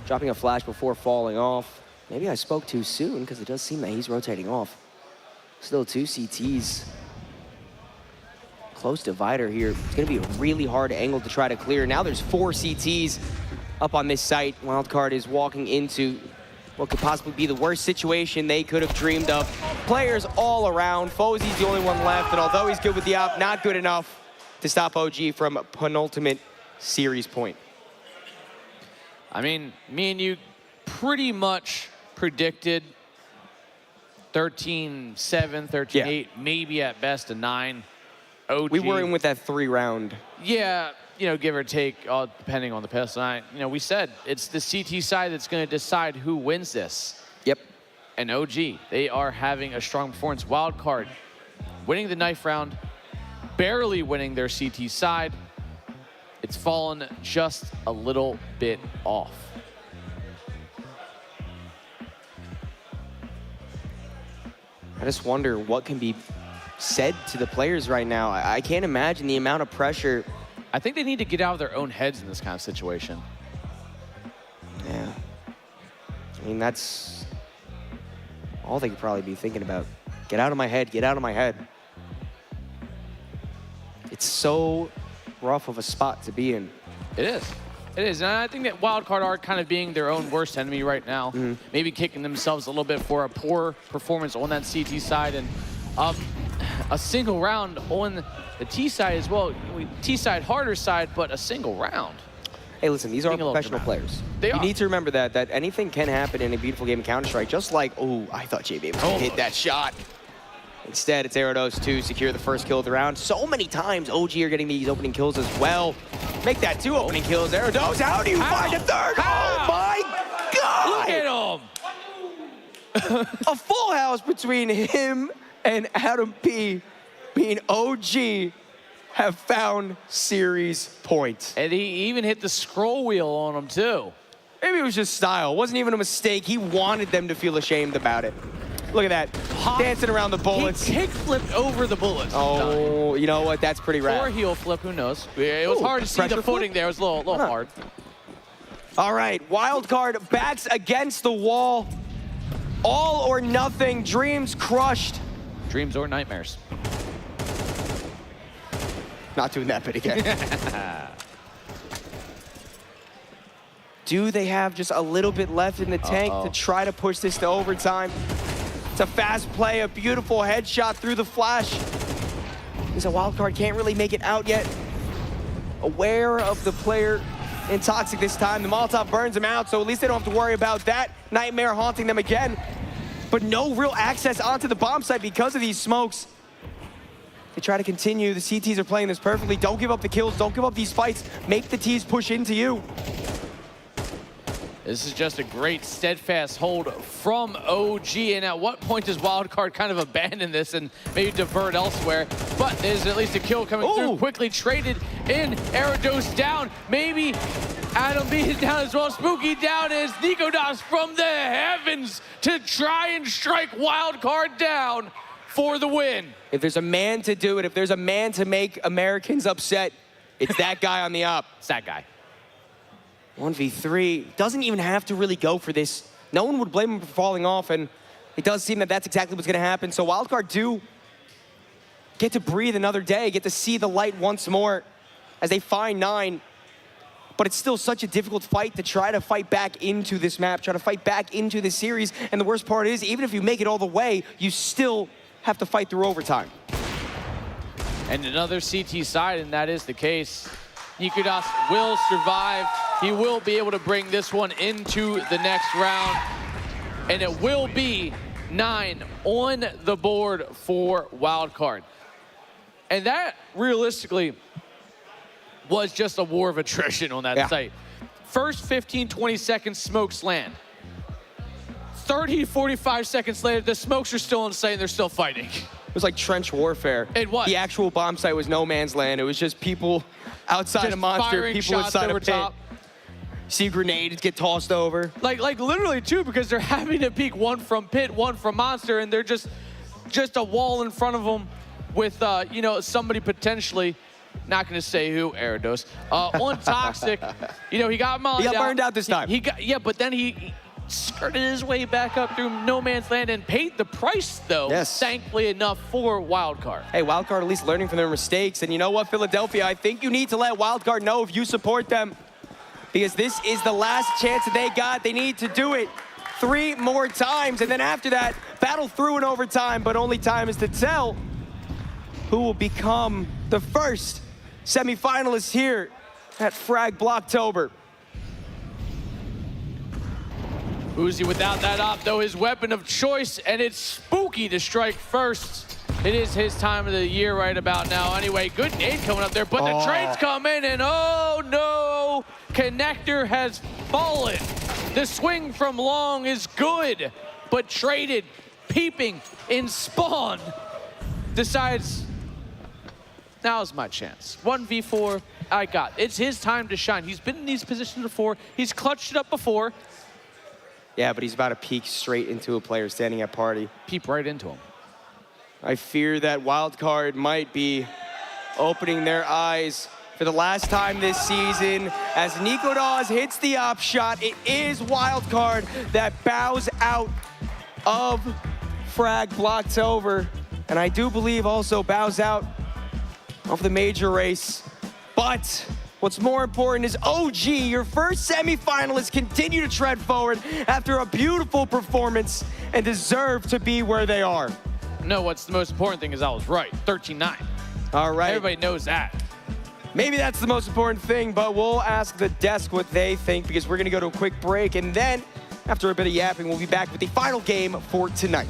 dropping a flash before falling off. Maybe I spoke too soon because it does seem that he's rotating off. Still 2 CTs. Close divider here. It's going to be a really hard angle to try to clear. Now there's 4 CTs up on this site. Wildcard is walking into what could possibly be the worst situation they could have dreamed of. Players all around. Fozy's the only one left, and although he's good with the op, not good enough to stop OG from penultimate series point.
I mean, me and you pretty much predicted 13-7, 13-8, maybe at best a 9. OG.
We were in with that 3-round.
Yeah, give or take, depending on the pistol. We said it's the CT side that's going to decide who wins this.
Yep.
And OG, they are having a strong performance. Wildcard, winning the knife round, barely winning their CT side. It's fallen just a little bit off.
I just wonder what can be said to the players right now. I can't imagine the amount of pressure.
I think they need to get out of their own heads in this kind of situation.
Yeah. I mean, that's all they could probably be thinking about. Get out of my head, get out of my head. It's so rough of a spot to be in.
It is. It is, and I think that Wildcard are kind of being their own worst enemy right now. Maybe kicking themselves a little bit for a poor performance on that CT side, and a single round on the T side as well. T side, harder side, but a single round.
Hey, listen, these are professional players. You need to remember that anything can happen in a beautiful game of Counter-Strike, just like, oh, I thought JB was going to hit that shot. Instead, it's Aerodos to secure the first kill of the round. So many times, OG are getting these opening kills as well. Make that 2 opening kills. Aerodos, how do you find a third? Oh, my God!
Look at him!
A full house between him and Adam P, mean OG have found series points.
And he even hit the scroll wheel on him, too.
Maybe it was just style. It wasn't even a mistake. He wanted them to feel ashamed about it. Look at that. Dancing around the bullets.
He kick flipped over the bullets.
Oh, you know what? That's pretty rad.
Or heel flip, who knows? It was hard to see the footing there. It was a little hard.
All right, Wildcard backs against the wall. All or nothing. Dreams crushed.
Dreams or nightmares.
Not doing that bit again. Do they have just a little bit left in the tank to try to push this to overtime? It's a fast play, a beautiful headshot through the flash. Because a Wildcard can't really make it out yet. Aware of the player in Toxic this time. The Molotov burns him out, so at least they don't have to worry about that nightmare haunting them again. But no real access onto the bomb site because of these smokes. They try to continue. The CTs are playing this perfectly. Don't give up the kills. Don't give up these fights. Make the Ts push into you.
This is just a great steadfast hold from OG. And at what point does Wildcard kind of abandon this and maybe divert elsewhere? But there's at least a kill coming through. Quickly traded in. Aerodos down. Maybe Adam B is down as well. Spooky down as Nikodas from the heavens to try and strike Wildcard down for the win.
If there's a man to do it, if there's a man to make Americans upset, it's that guy on the op.
It's that guy.
1v3, doesn't even have to really go for this. No one would blame him for falling off, and it does seem that that's exactly what's gonna happen. So Wildcard do get to breathe another day, get to see the light once more as they find 9. But it's still such a difficult fight to try to fight back into this map, try to fight back into this series. And the worst part is, even if you make it all the way, you still have to fight through overtime.
And another CT side, and that is the case. Nikodas will survive. He will be able to bring this one into the next round. And it will be 9 on the board for Wildcard. And that, realistically, was just a war of attrition on that site. First 15, 20 seconds, smokes land. 30, 45 seconds later, the smokes are still on site and they're still fighting.
It was like trench warfare.
It was.
The actual bomb site was no man's land. It was just people outside
just
a monster, people inside a pit.
Top.
See grenades get tossed over.
Like literally too, because they're having to peek one from pit, one from monster, and they're just a wall in front of them with you know, somebody potentially, not gonna say who, Aerodos, on Toxic. You know, he got mollied out.
He got burned out this time.
He got, yeah, but then he skirted his way back up through no man's land and paid the price, though, thankfully enough for Wildcard.
Hey, Wildcard at least learning from their mistakes. And you know what, Philadelphia, I think you need to let Wildcard know if you support them, because this is the last chance that they got. They need to do it 3 more times. And then after that, battle through in overtime, but only time is to tell who will become the first semifinalist here at Frag Blocktober.
Uzi without that op, though, his weapon of choice, and it's Spooky to strike first. It is his time of the year right about now. Anyway, good nade coming up there, but the trades come in, and oh no, Connector has fallen. The swing from long is good, but traded, peeping in spawn, decides, now's my chance. 1v4, I got it. It's his time to shine. He's been in these positions before. He's clutched it up before.
Yeah, but he's about to peek straight into a player standing at party.
Peep right into him.
I fear that Wildcard might be opening their eyes for the last time this season as Nikodas hits the op shot. It is Wildcard that bows out of Frag Blocktober, and I do believe also bows out of the major race. But What's more important is OG, your first semifinalists, continue to tread forward after a beautiful performance and deserve to be where they are.
No, what's the most important thing is I was right. 13-9.
All right.
Everybody knows that.
Maybe that's the most important thing, but we'll ask the desk what they think because we're going to go to a quick break. And then, after a bit of yapping, we'll be back with the final game for tonight.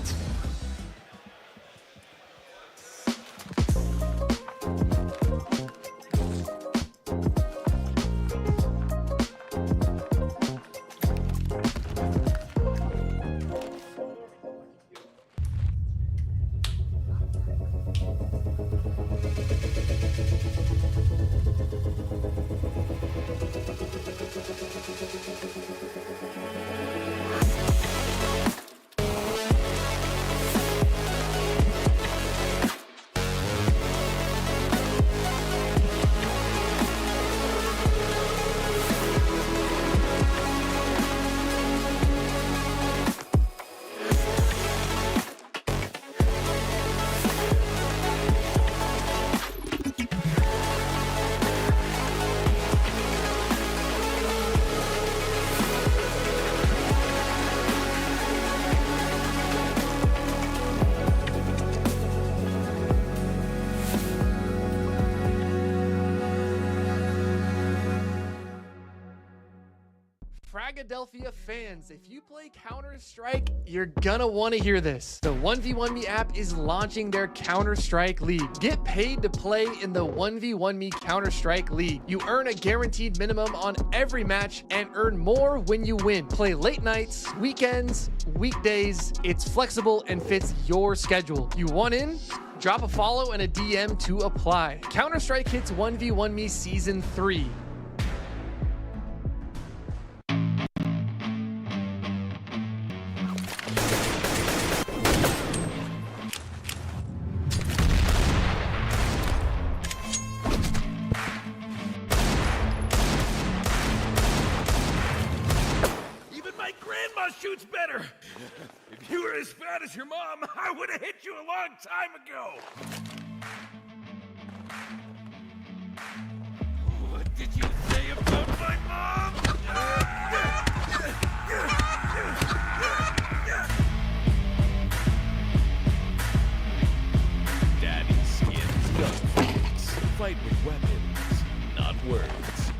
Fragadelphia fans, if you play Counter-Strike, you're gonna want to hear this. The 1v1me app is launching their Counter-Strike League. Get paid to play in the 1v1me Counter-Strike League. You earn a guaranteed minimum on every match and earn more when you win. Play late nights, weekends, weekdays. It's flexible and fits your schedule. You want in? Drop a follow and a DM to apply. Counter-Strike hits 1v1me Season 3.
Shoots better. If you were as fat as your mom, I would have hit you a long time ago. What did you say about my mom? Daddy's skin's guns. Fight with weapons, not words.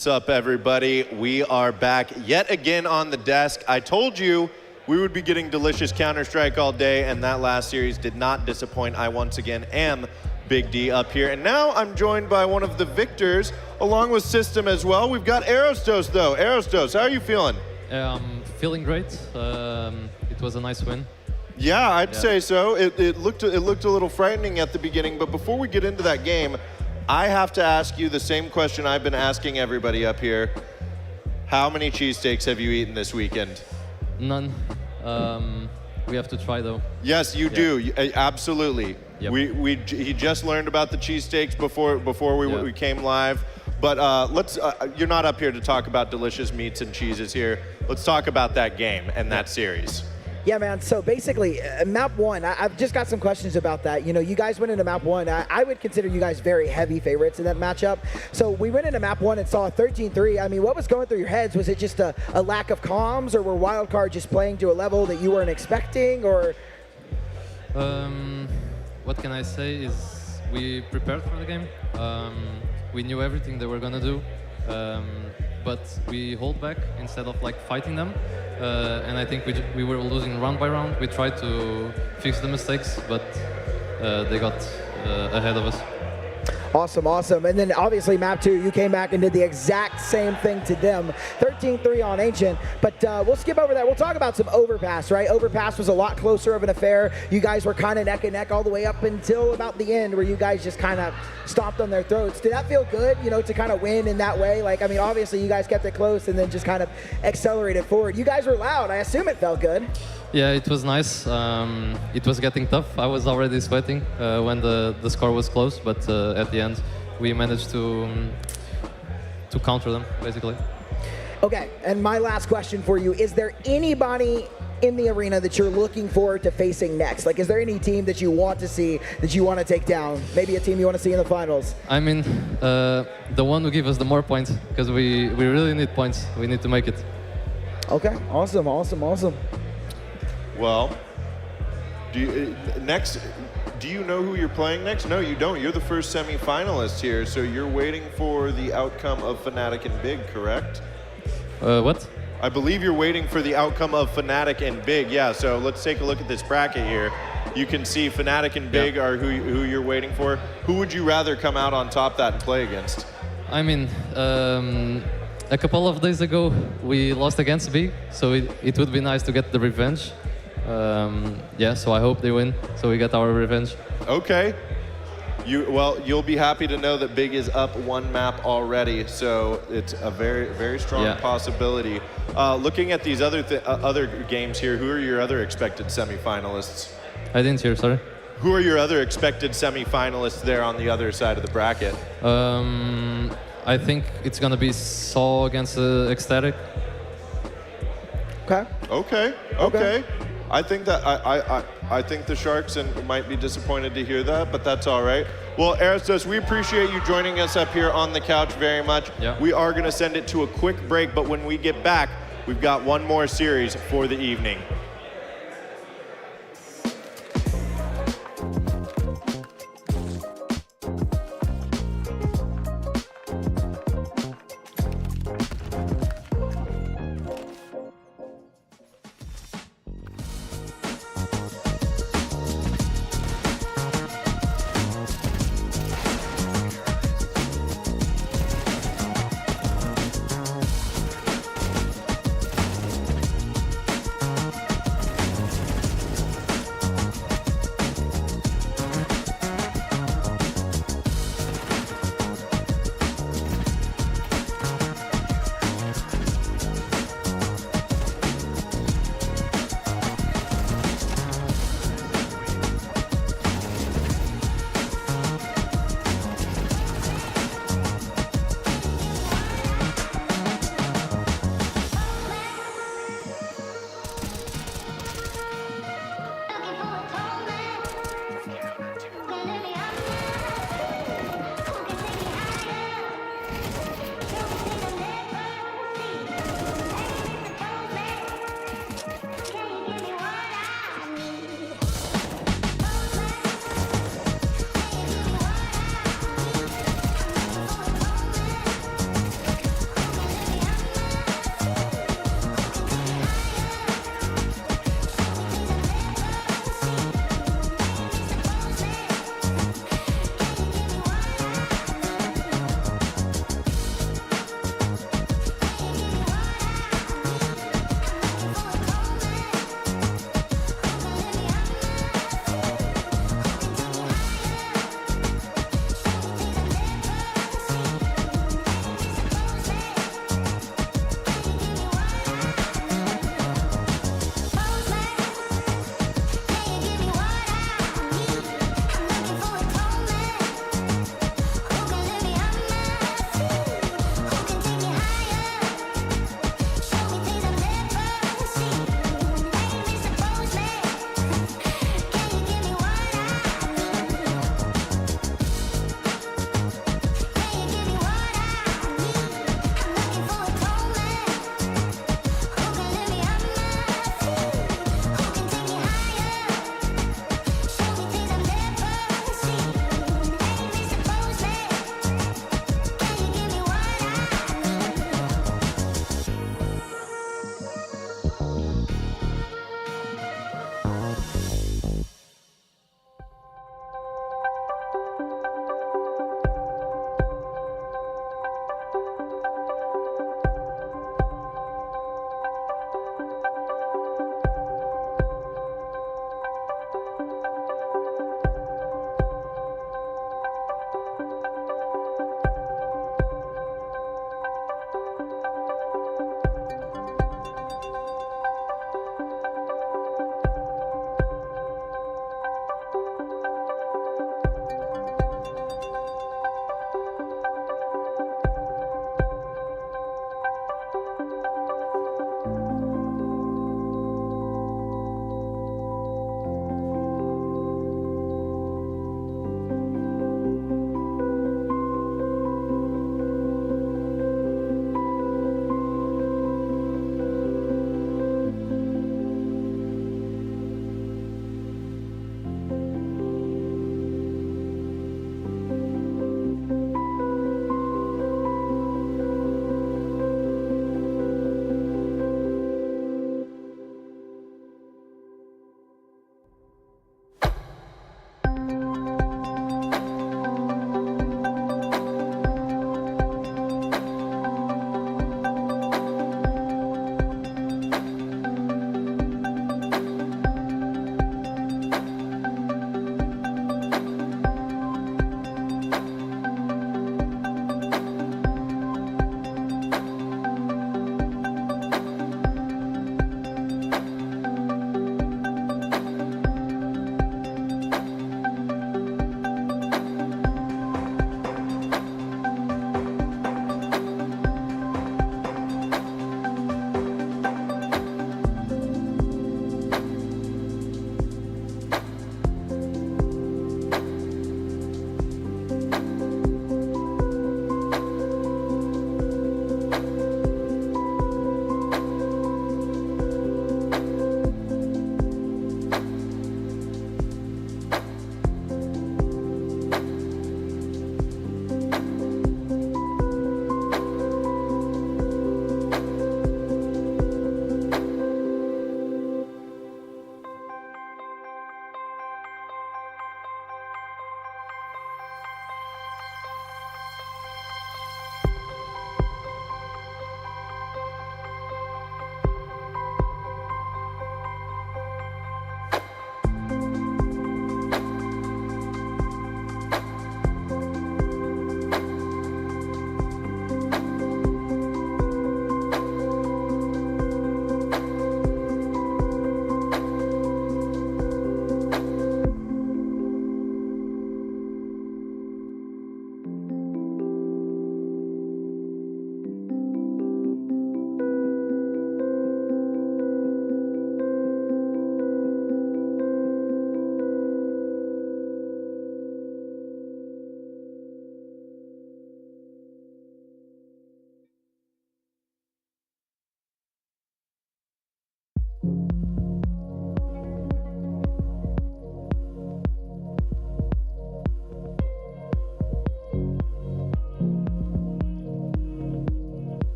What's up, everybody? We are back yet again on the desk. I told you we would be getting delicious Counter-Strike all day, and that last series did not disappoint. I once again am Big D up here, and now I'm joined by one of the victors, along with System as well. We've got Aerostos, though. Aerostos, how are you feeling?
Feeling great. It was a nice win.
Yeah, I'd say so. It looked a little frightening at the beginning, but before we get into that game, I have to ask you the same question I've been asking everybody up here. How many cheesesteaks have you eaten this weekend?
None. We have to try, though.
Yes, you do. Absolutely.
Yep.
He just learned about the cheesesteaks before we came live. But you're not up here to talk about delicious meats and cheeses here. Let's talk about that game and that series.
Yeah, man. So basically, map one, I've just got some questions about that. You know, you guys went into map one. I would consider you guys very heavy favorites in that matchup. So we went into map one and saw a 13-3. I mean, what was going through your heads? Was it just a lack of comms, or were Wildcard just playing to a level that you weren't expecting, or?
What can I say is we prepared for the game. We knew everything they were going to do. But we hold back instead of like fighting them, and I think we were losing round by round. We tried to fix the mistakes, but they got ahead of us.
Awesome, awesome. And then obviously map two, you came back and did the exact same thing to them. 13-3 on Ancient, but we'll skip over that. We'll talk about some Overpass, right? Overpass was a lot closer of an affair. You guys were kind of neck and neck all the way up until about the end, where you guys just kind of stomped on their throats. Did that feel good, you know, to kind of win in that way? Like, I mean, obviously you guys kept it close and then just kind of accelerated forward. You guys were loud. I assume it felt good.
Yeah, it was nice. It was getting tough. I was already sweating when the score was close, but at the end, we managed to counter them, basically.
Okay, and my last question for you, is there anybody in the arena that you're looking forward to facing next? Like, is there any team that you want to see, that you want to take down? Maybe a team you want to see in the finals?
I mean, the one who gives us the more points, because we really need points. We need to make it.
Okay, awesome, awesome, awesome.
Well, do you know who you're playing next? No, you don't. You're the first semi-finalist here, so you're waiting for the outcome of Fnatic and Big, correct?
What?
I believe you're waiting for the outcome of Fnatic and Big. Yeah, so let's take a look at this bracket here. You can see Fnatic and Big are who you're waiting for. Who would you rather come out on top that and play against?
I mean, a couple of days ago, we lost against Big, so it would be nice to get the revenge. Yeah, so I hope they win, so we get our revenge.
Okay. You'll be happy to know that Big is up one map already, so it's a very, very strong possibility. Looking at these other games here, who are your other expected semifinalists?
I didn't hear, sorry.
Who are your other expected semifinalists there on the other side of the bracket?
I think it's gonna be Saw against Ecstatic.
Okay. I think that I think the Sharks might be disappointed to hear that, but that's all right. Well, Aerostos, we appreciate you joining us up here on the couch very much.
Yeah.
We are going to send it to a quick break, but when we get back, we've got one more series for the evening.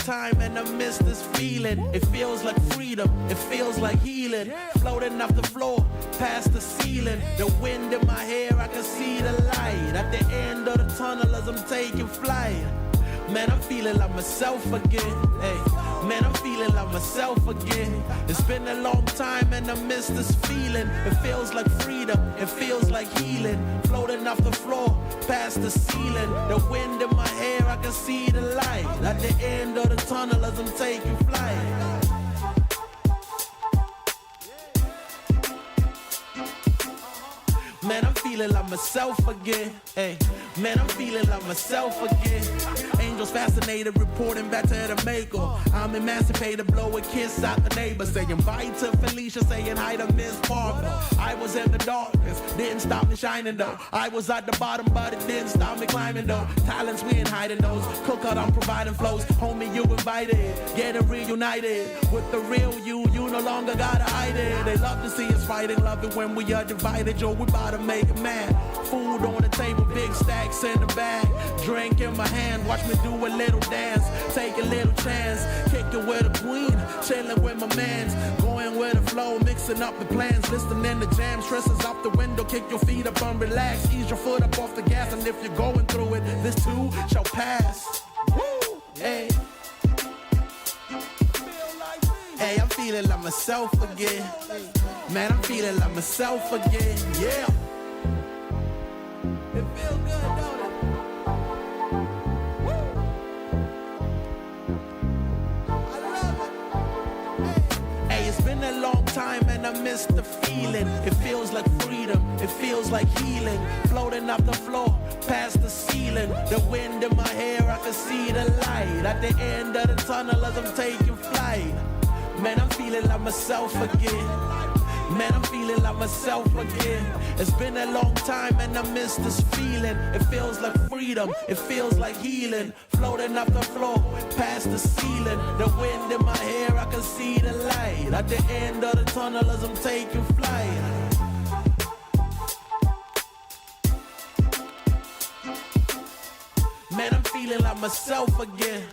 time and I miss this feeling. It feels like freedom, it feels like healing. Floating off the floor, past the ceiling. The wind in my hair, I can see the light at the end of the tunnel as I'm taking flight. Man, I'm feeling like myself again. Hey, man, I'm feeling like myself again. It's been a long time and I miss this feeling. It feels like freedom, it feels like healing. Floating off the floor, past the ceiling. The wind in my hair, I can see the light at the end of the tunnel as I'm taking flight. Man, I'm feeling like myself again. Hey, man, I'm feeling like myself again. Angels fascinated, reporting back to the maker. I'm emancipated, blow a kiss out the neighbor. Saying bye to Felicia, saying hi to Miss Parker. I was in the darkness, didn't stop me shining though. I was at the bottom, but it didn't stop me climbing though. Talents, we ain't hiding those. Cookout, I'm providing flows. Homie, you invited, getting reunited. With the real you no longer gotta hide it. They love to see us fighting, love it when we are divided. Yo, we about to make it mad. Food on the table, big stacks in the bag. Drink in my hand, watch me do a little dance. Take a little chance, kicking with a queen, chilling with my mans. Going with the flow, mixing up the plans. Listening to jam, stresses out the window. Kick your feet up and relax. Ease your foot up off the gas. And if you're going through it, this too shall pass. Woo! Hey. Hey, I'm feeling like myself again. Man, I'm feeling like myself again. Yeah. It feels good, don't it? Woo! I love it. Hey, it's been a long time and I miss the feeling. It feels like freedom, it feels like healing. Floating off the floor, past the ceiling. The wind in my hair, I can see the light at the end of the tunnel as I'm taking flight. Man, I'm feeling like myself again. Man, I'm feeling like myself again. It's been a long time and I miss this feeling. It feels like freedom, it feels like healing. Floating off the floor, past the ceiling. The wind in my hair, I can see the light at the end of the tunnel as I'm taking flight. Man, I'm feeling like myself again.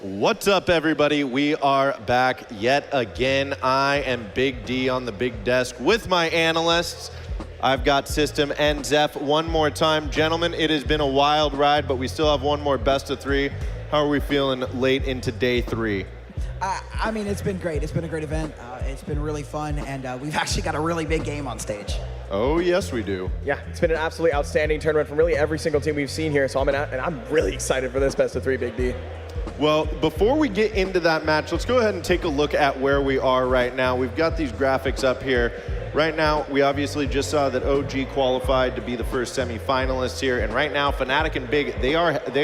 What's up, everybody? We are back yet again. I am Big D on the big desk with my analysts. I've got System and Zeph one more time. Gentlemen, it has been a wild ride, but we still have one more best of three. How are we feeling late into day 3?
I mean, it's been great. It's been a great event. It's been really fun, and we've actually got a really big game on stage.
Oh, yes, we do.
Yeah, it's been an absolutely outstanding tournament from really every single team we've seen here, so I'm really excited for this best of 3, Big D.
Well, before we get into that match, let's go ahead and take a look at where we are right now. We've got these graphics up here. Right now, we obviously just saw that OG qualified to be the first semifinalists here, and right now, Fnatic and Big, they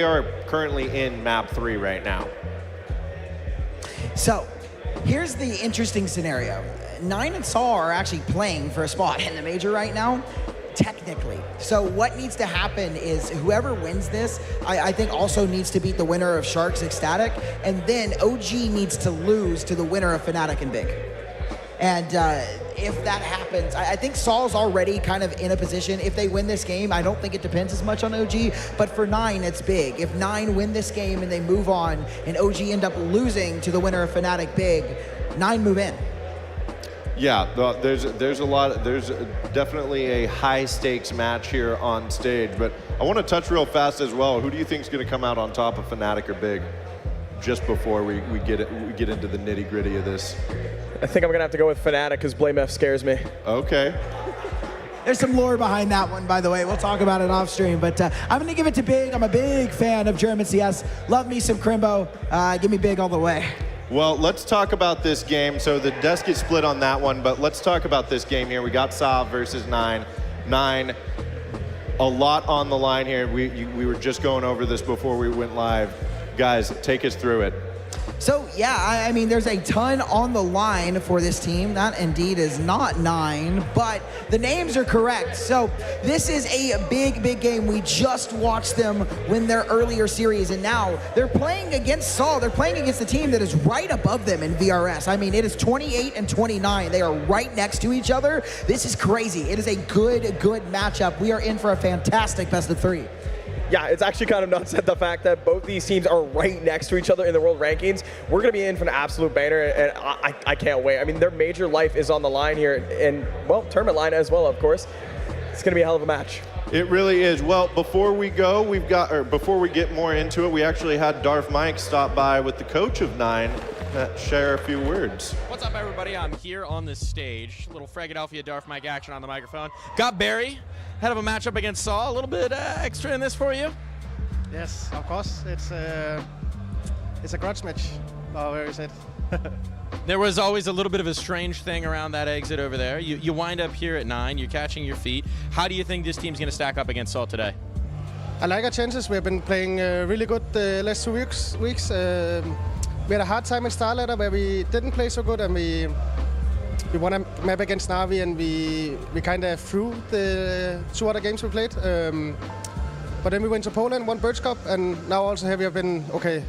are currently in map 3 right now.
So, here's the interesting scenario. 9 and Saw are actually playing for a spot in the major right now, technically. So what needs to happen is whoever wins this, I think also needs to beat the winner of Sharks Ecstatic, and then OG needs to lose to the winner of Fnatic and Big. And if that happens, I think Saul's already kind of in a position. If they win this game, I don't think it depends as much on OG, but for 9, it's big. If 9 win this game and they move on, and OG end up losing to the winner of Fnatic Big, 9 move in.
Yeah, there's definitely a high stakes match here on stage, but I want to touch real fast as well. Who do you think is going to come out on top of Fnatic or Big? Just before we get into the nitty gritty of this.
I think I'm gonna have to go with Fnatic because Blame F scares me.
Okay.
There's some lore behind that one, by the way. We'll talk about it off stream, but I'm gonna give it to Big. I'm a big fan of German CS. Love me some Crimbo. Give me Big all the way.
Well, let's talk about this game. So the desk is split on that one, but let's talk about this game here. We got Sav versus 9. 9, a lot on the line here. We were just going over this before we went live. Guys, take us through it.
So, yeah, I mean, there's a ton on the line for this team. That indeed is not 9, but the names are correct. So this is a big, big game. We just watched them win their earlier series, and now they're playing against Saul. They're playing against the team that is right above them in VRS. I mean, it is 28 and 29. They are right next to each other. This is crazy. It is a good matchup. We are in for a fantastic best of 3.
Yeah, it's actually kind of nuts at the fact that both these teams are right next to each other in the world rankings. We're going to be in for an absolute banner, and I can't wait. I mean, their major life is on the line here, and, well, tournament line as well, of course. It's going to be a hell of a match.
It really is. Well, before we go, before we get more into it, we actually had Darth Mike stop by with the coach of 9 to share a few words.
What's up, everybody? I'm here on the stage. A little Philadelphia Darth Mike action on the microphone. Got Barry, head of a matchup against Saul. A little bit extra in this for you?
Yes, of course. It's a grudge match. Where is it?
There was always a little bit of a strange thing around that exit over there. You wind up here at 9. You're catching your feet. How do you think this team's going to stack up against Saul today?
I like our chances. We've been playing really good the last 2 weeks. We had a hard time in Starladder where we didn't play so good, and we won a map against Na'Vi, and we kind of threw the 2 other games we played. But then we went to Poland, won Birch Cup, and now also here we have been okay.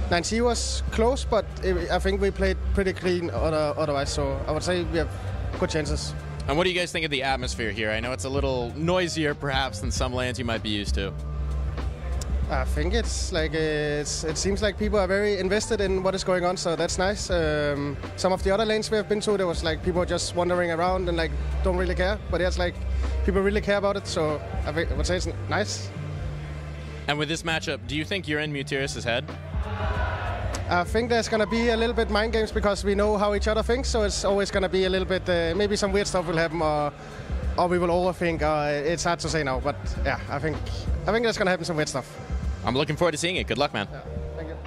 9C was close, but I think we played pretty clean otherwise, so I would say we have good chances.
And what do you guys think of the atmosphere here? I know it's a little noisier perhaps than some lands you might be used to.
I think it's like it seems like people are very invested in what is going on, so that's nice. Some of the other lanes we have been to, there was like people just wandering around and like don't really care, but it's like people really care about it, so I would say it's nice.
And with this matchup, do you think you're in Mutiris' head?
I think there's going to be a little bit mind games because we know how each other thinks, so it's always going to be a little bit, maybe some weird stuff will happen, or we will overthink. It's hard to say now, but yeah, I think there's going to happen some weird stuff.
I'm looking forward to seeing it. Good luck, man.
Yeah, thank you.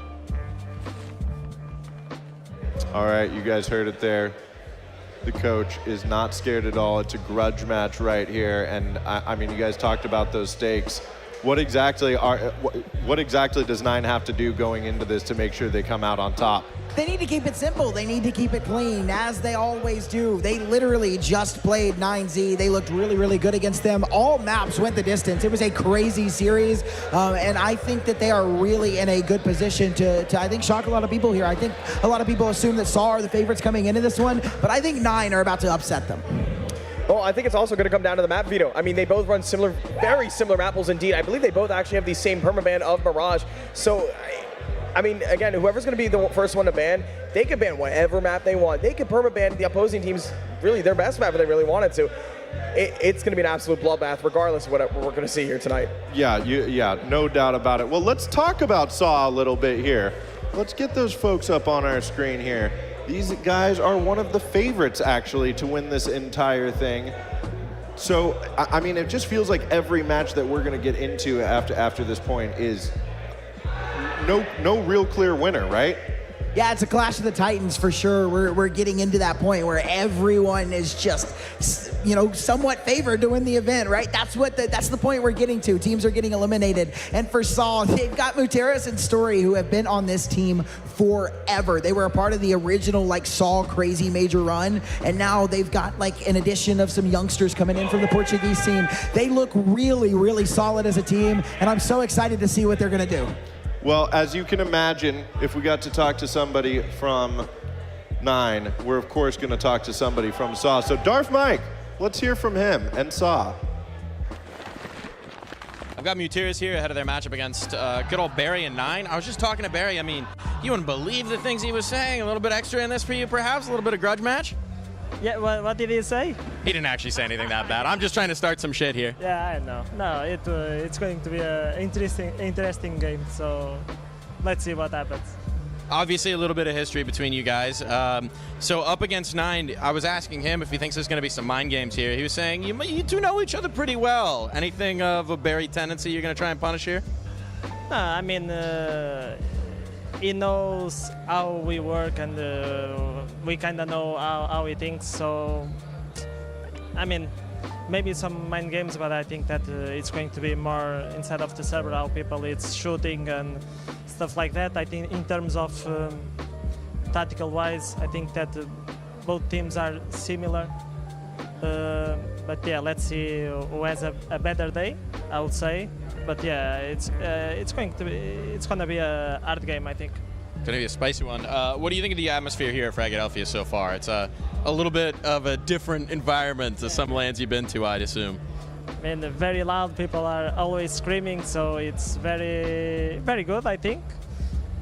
All right, you guys heard it there. The coach is not scared at all. It's a grudge match right here, and I mean, you guys talked about those stakes. What exactly does 9 have to do going into this to make sure they come out on top?
They need to keep it simple. They need to keep it clean, as they always do. They literally just played 9Z. They looked really, really good against them. All maps went the distance. It was a crazy series, and I think that they are really in a good position to I think, shock a lot of people here. I think a lot of people assume that Saw are the favorites coming into this one, but I think 9 are about to upset them.
Well, I think it's also going to come down to the map veto. I mean, they both run very similar map pools indeed. I believe they both actually have the same permaban of Mirage. So, I mean, again, whoever's going to be the first one to ban, they can ban whatever map they want. They can permaban the opposing team's really their best map if they really wanted to. It's going to be an absolute bloodbath regardless of what we're going to see here tonight.
Yeah, no doubt about it. Well, let's talk about Saw a little bit here. Let's get those folks up on our screen here. These guys are one of the favorites, actually, to win this entire thing. So, I mean, it just feels like every match that we're going to get into after this point is no real clear winner, right?
Yeah, it's a clash of the Titans for sure. We're getting into that point where everyone is just, somewhat favored to win the event, right? That's the point we're getting to. Teams are getting eliminated. And for Saul, they've got Mutiris and Story, who have been on this team forever. They were a part of the original Saul crazy major run, and now they've got an addition of some youngsters coming in from the Portuguese team. They look really, really solid as a team, and I'm so excited to see what they're gonna do.
Well, as you can imagine, if we got to talk to somebody from 9, we're of course going to talk to somebody from Saw. So Darth Mike, let's hear from him and Saw.
I've got Mutiris here ahead of their matchup against good old Barry and 9. I was just talking to Barry. I mean, you wouldn't believe the things he was saying. A little bit extra in this for you, perhaps? A little bit of grudge match?
Yeah, what did he say?
He didn't actually say anything that bad. I'm just trying to start some shit here.
Yeah, I know. No, it's going to be an interesting game, so let's see what happens.
Obviously, a little bit of history between you guys. So up against 9, I was asking him if he thinks there's going to be some mind games here. He was saying, you two know each other pretty well. Anything of a Barry tendency you're going to try and punish here?
No, I mean, he knows how we work, and we kind of know how he thinks. So, I mean, maybe some mind games, but I think that it's going to be more, instead of the several people, it's shooting and stuff like that. I think in terms of tactical wise, I think that both teams are similar. But yeah, let's see who has a better day, I would say. But yeah, it's gonna be a hard game, I think.
Gonna be a spicy one. What do you think of the atmosphere here at Philadelphia so far? It's a little bit of a different environment to some lands you've been to, I'd assume.
I mean, very loud. People are always screaming, so it's very, very good, I think.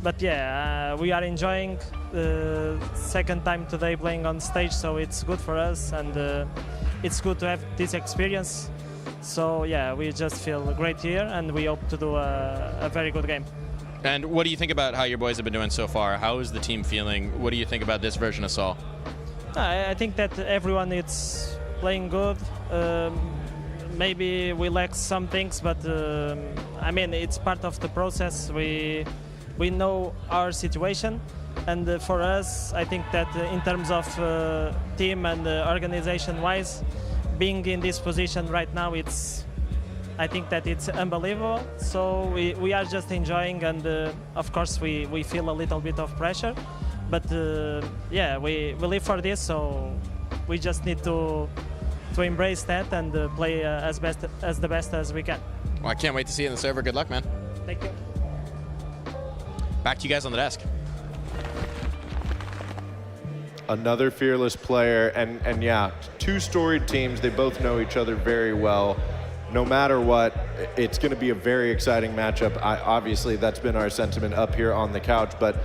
But yeah, we are enjoying the second time today playing on stage, so it's good for us, and it's good to have this experience. So yeah, we just feel great here, and we hope to do a very good game.
And what do you think about how your boys have been doing so far? How is the team feeling? What do you think about this version of Saul?
I think that everyone is playing good. Maybe we lack some things, but I mean, it's part of the process. We know our situation, and for us, I think that in terms of team and organization-wise, being in this position right now, I think that it's unbelievable. So we are just enjoying, and of course we feel a little bit of pressure, but yeah, we live for this, so we just need to embrace that and play as the best as we can.
Well, I can't wait to see you in the server. Good luck, man.
Thank you.
Back to you guys on the desk.
Another fearless player, and yeah, two storied teams. They both know each other very well. No matter what, it's going to be a very exciting matchup. Obviously, that's been our sentiment up here on the couch, but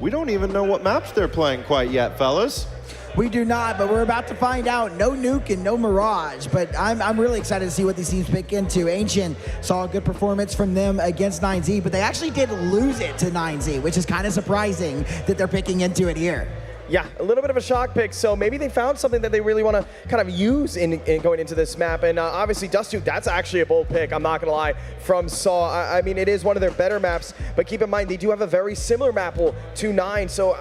we don't even know what maps they're playing quite yet, fellas.
We do not, but we're about to find out. No Nuke and no Mirage, but I'm really excited to see what these teams pick into. Ancient saw a good performance from them against 9Z, but they actually did lose it to 9Z, which is kind of surprising that they're picking into it here.
Yeah, a little bit of a shock pick, so maybe they found something that they really want to kind of use in going into this map, and obviously Dust2, that's actually a bold pick, I'm not going to lie, from Saw. I mean, it is one of their better maps, but keep in mind, they do have a very similar map pool to 9, so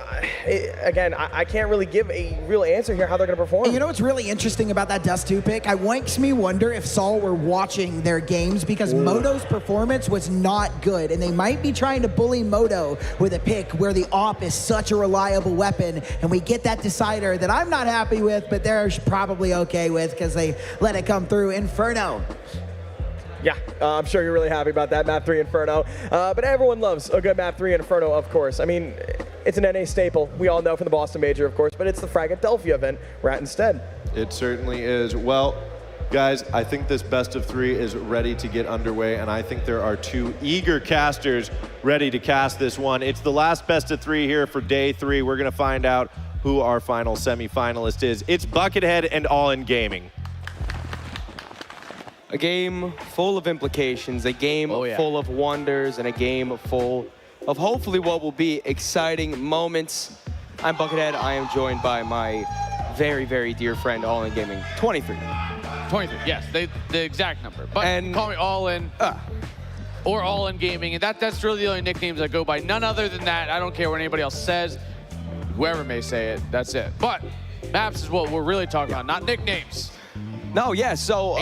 again, I can't really give a real answer here how they're going to perform.
And you know what's really interesting about that Dust2 pick? It makes me wonder if Saw were watching their games, because Moto's performance was not good, and they might be trying to bully Moto with a pick where the AWP is such a reliable weapon, and we get that decider that I'm not happy with, but they're probably okay with because they let it come through. Inferno.
Yeah, I'm sure you're really happy about that, Map 3 Inferno. But everyone loves a good Map 3 Inferno, of course. I mean, it's an NA staple. We all know from the Boston Major, of course, but it's the Fragadelphia event we're at instead.
It certainly is. Well, guys, I think this best of 3 is ready to get underway, and I think there are 2 eager casters ready to cast this one. It's the last best of 3 here for day 3. We're going to find out who our final semifinalist is. It's Buckethead and All In Gaming.
A game full of implications, a game full of wonders, and a game full of hopefully what will be exciting moments. I'm Buckethead. I am joined by my very, very dear friend, All In Gaming, 23.
23, yes, the exact number. But call me All In or All In Gaming, and that's really the only nicknames I go by. None other than that. I don't care what anybody else says. Whoever may say it, that's it. But maps is what we're really talking about, not nicknames.
No, yeah, so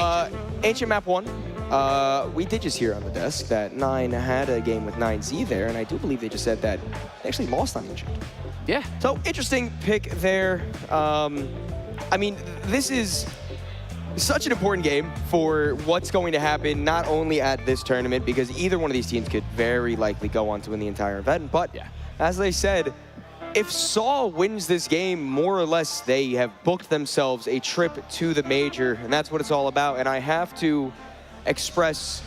Ancient Map 1, we did just hear on the desk that 9 had a game with 9Z there, and I do believe they just said that they actually lost on Ancient.
Yeah.
So, interesting pick there. I mean, this is such an important game for what's going to happen not only at this tournament, because either one of these teams could very likely go on to win the entire event, but as they said, if Saw wins this game, more or less, they have booked themselves a trip to the Major, and that's what it's all about. And I have to express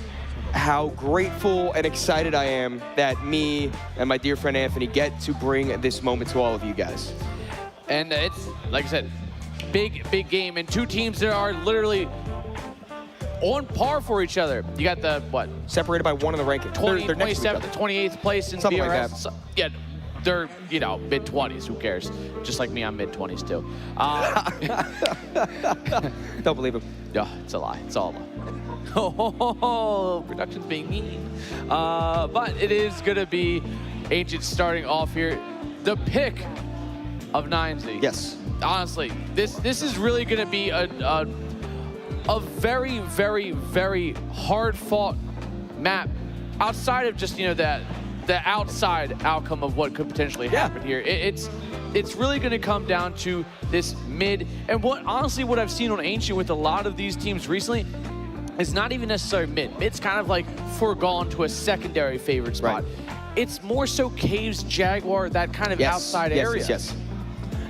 how grateful and excited I am that me and my dear friend Anthony get to bring this moment to all of you guys.
And it's, like I said, big game, and 2 teams that are literally on par for each other. You got the, what?
Separated by 1 in the ranking.
27th to 28th place in
Something
BRS.
like that.
So, yeah, they're, you know, mid-20s. Who cares? Just like me, I'm mid-20s too.
Don't believe him.
Yeah, it's a lie. It's all a lie. Oh, production's being mean. But it is going to be Ancient starting off here. The pick of 9Z.
Yes.
Honestly, this is really going to be a very, very, very hard-fought map outside of just, you know, the outside outcome of what could potentially happen here. It's really going to come down to this mid, and what I've seen on Ancient with a lot of these teams recently is not even necessarily mid. Mid's kind of like foregone to a secondary favorite spot.
Right.
It's more so Caves, Jaguar, that kind of outside area.
Yes.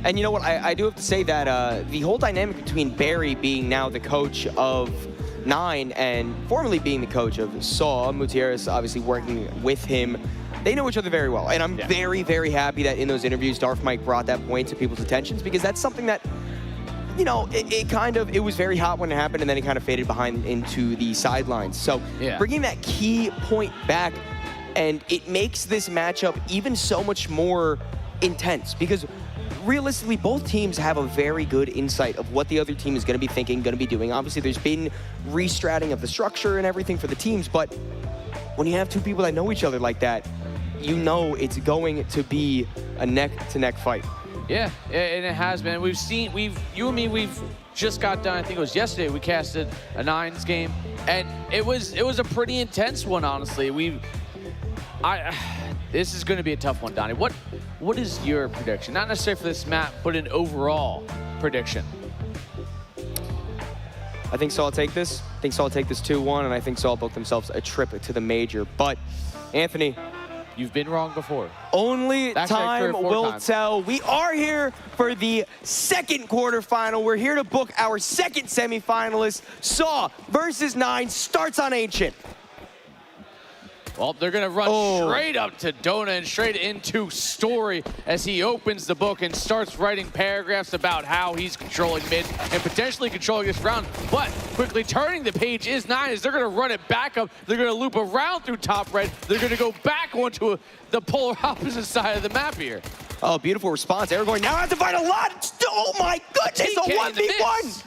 And you know what, I do have to say that the whole dynamic between Barry being now the coach of Nine, and formerly being the coach of Saw, Mutierrez obviously working with him. They know each other very well, and I'm very, very happy that in those interviews, Darth Mike brought that point to people's attentions, because that's something that, you know, it was very hot when it happened, and then it kind of faded behind into the sidelines. So bringing that key point back, and it makes this matchup even so much more intense, because realistically, both teams have a very good insight of what the other team is going to be thinking, going to be doing. Obviously, there's been restratting of the structure and everything for the teams, but when you have two people that know each other like that, you know it's going to be a neck-to-neck fight.
Yeah, and it has been. You and me, we've just got done, I think it was yesterday, we casted a Nines game, and it was a pretty intense one, honestly. This is going to be a tough one, Donnie. What is your prediction? Not necessarily for this map, but an overall prediction.
I think Saw will take this. I think Saw will take this 2-1, and I think Saw will book themselves a trip to the major. But, Anthony,
you've been wrong before.
Only time will tell. We are here for the second quarterfinal. We're here to book our second semifinalist. Saw versus Nine starts on Ancient.
Well, they're going to run straight up to Dona and straight into Story as he opens the book and starts writing paragraphs about how he's controlling mid and potentially controlling this round. But quickly turning the page is Nine as they're going to run it back up. They're going to loop around through top red. They're going to go back onto the polar opposite side of the map here.
Oh, beautiful response. Aragorn now has to fight a lot. Oh, my goodness, a 1v1.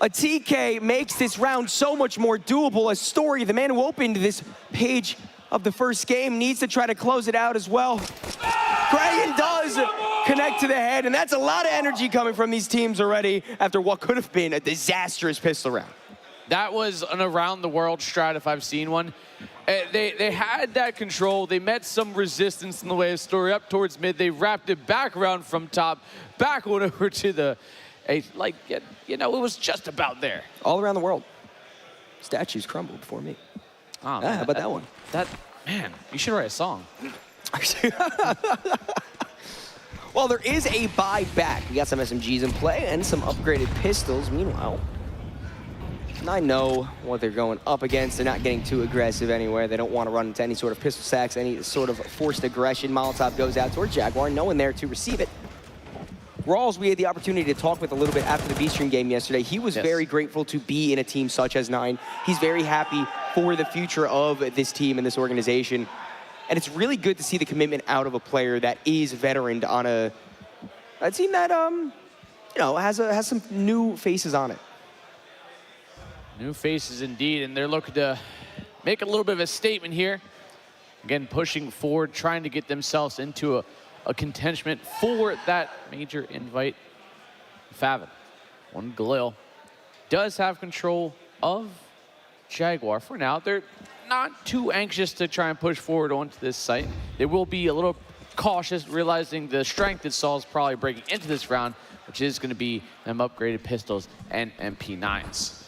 A TK makes this round so much more doable. A Story, the man who opened this page of the first game, needs to try to close it out as well. Kragan does connect to the head, and that's a lot of energy coming from these teams already after what could have been a disastrous pistol round.
That was an around the world strat if I've seen one. They had that control. They met some resistance in the way of Story up towards mid. They wrapped it back around from top, back on over to the... you know, it was just about there.
All around the world. Statues crumble before me.
Oh,
how about that one?
Man, you should write a song.
Well, there is a buyback. We got some SMGs in play and some upgraded pistols. Meanwhile, I know what they're going up against. They're not getting too aggressive anywhere. They don't want to run into any sort of pistol sacks, any sort of forced aggression. Molotov goes out toward Jaguar. No one there to receive it. Rawls, we had the opportunity to talk with a little bit after the B-Stream game yesterday. He was very grateful to be in a team such as Nine. He's very happy for the future of this team and this organization. And it's really good to see the commitment out of a player that is veteran on a team that, you know, has some new faces on it.
New faces indeed, and they're looking to make a little bit of a statement here. Again, pushing forward, trying to get themselves into a contentment for that major invite. Favin, one Galil, does have control of Jaguar for now. They're not too anxious to try and push forward onto this site. They will be a little cautious, realizing the strength that Saul's probably breaking into this round, which is going to be them upgraded pistols and MP9s.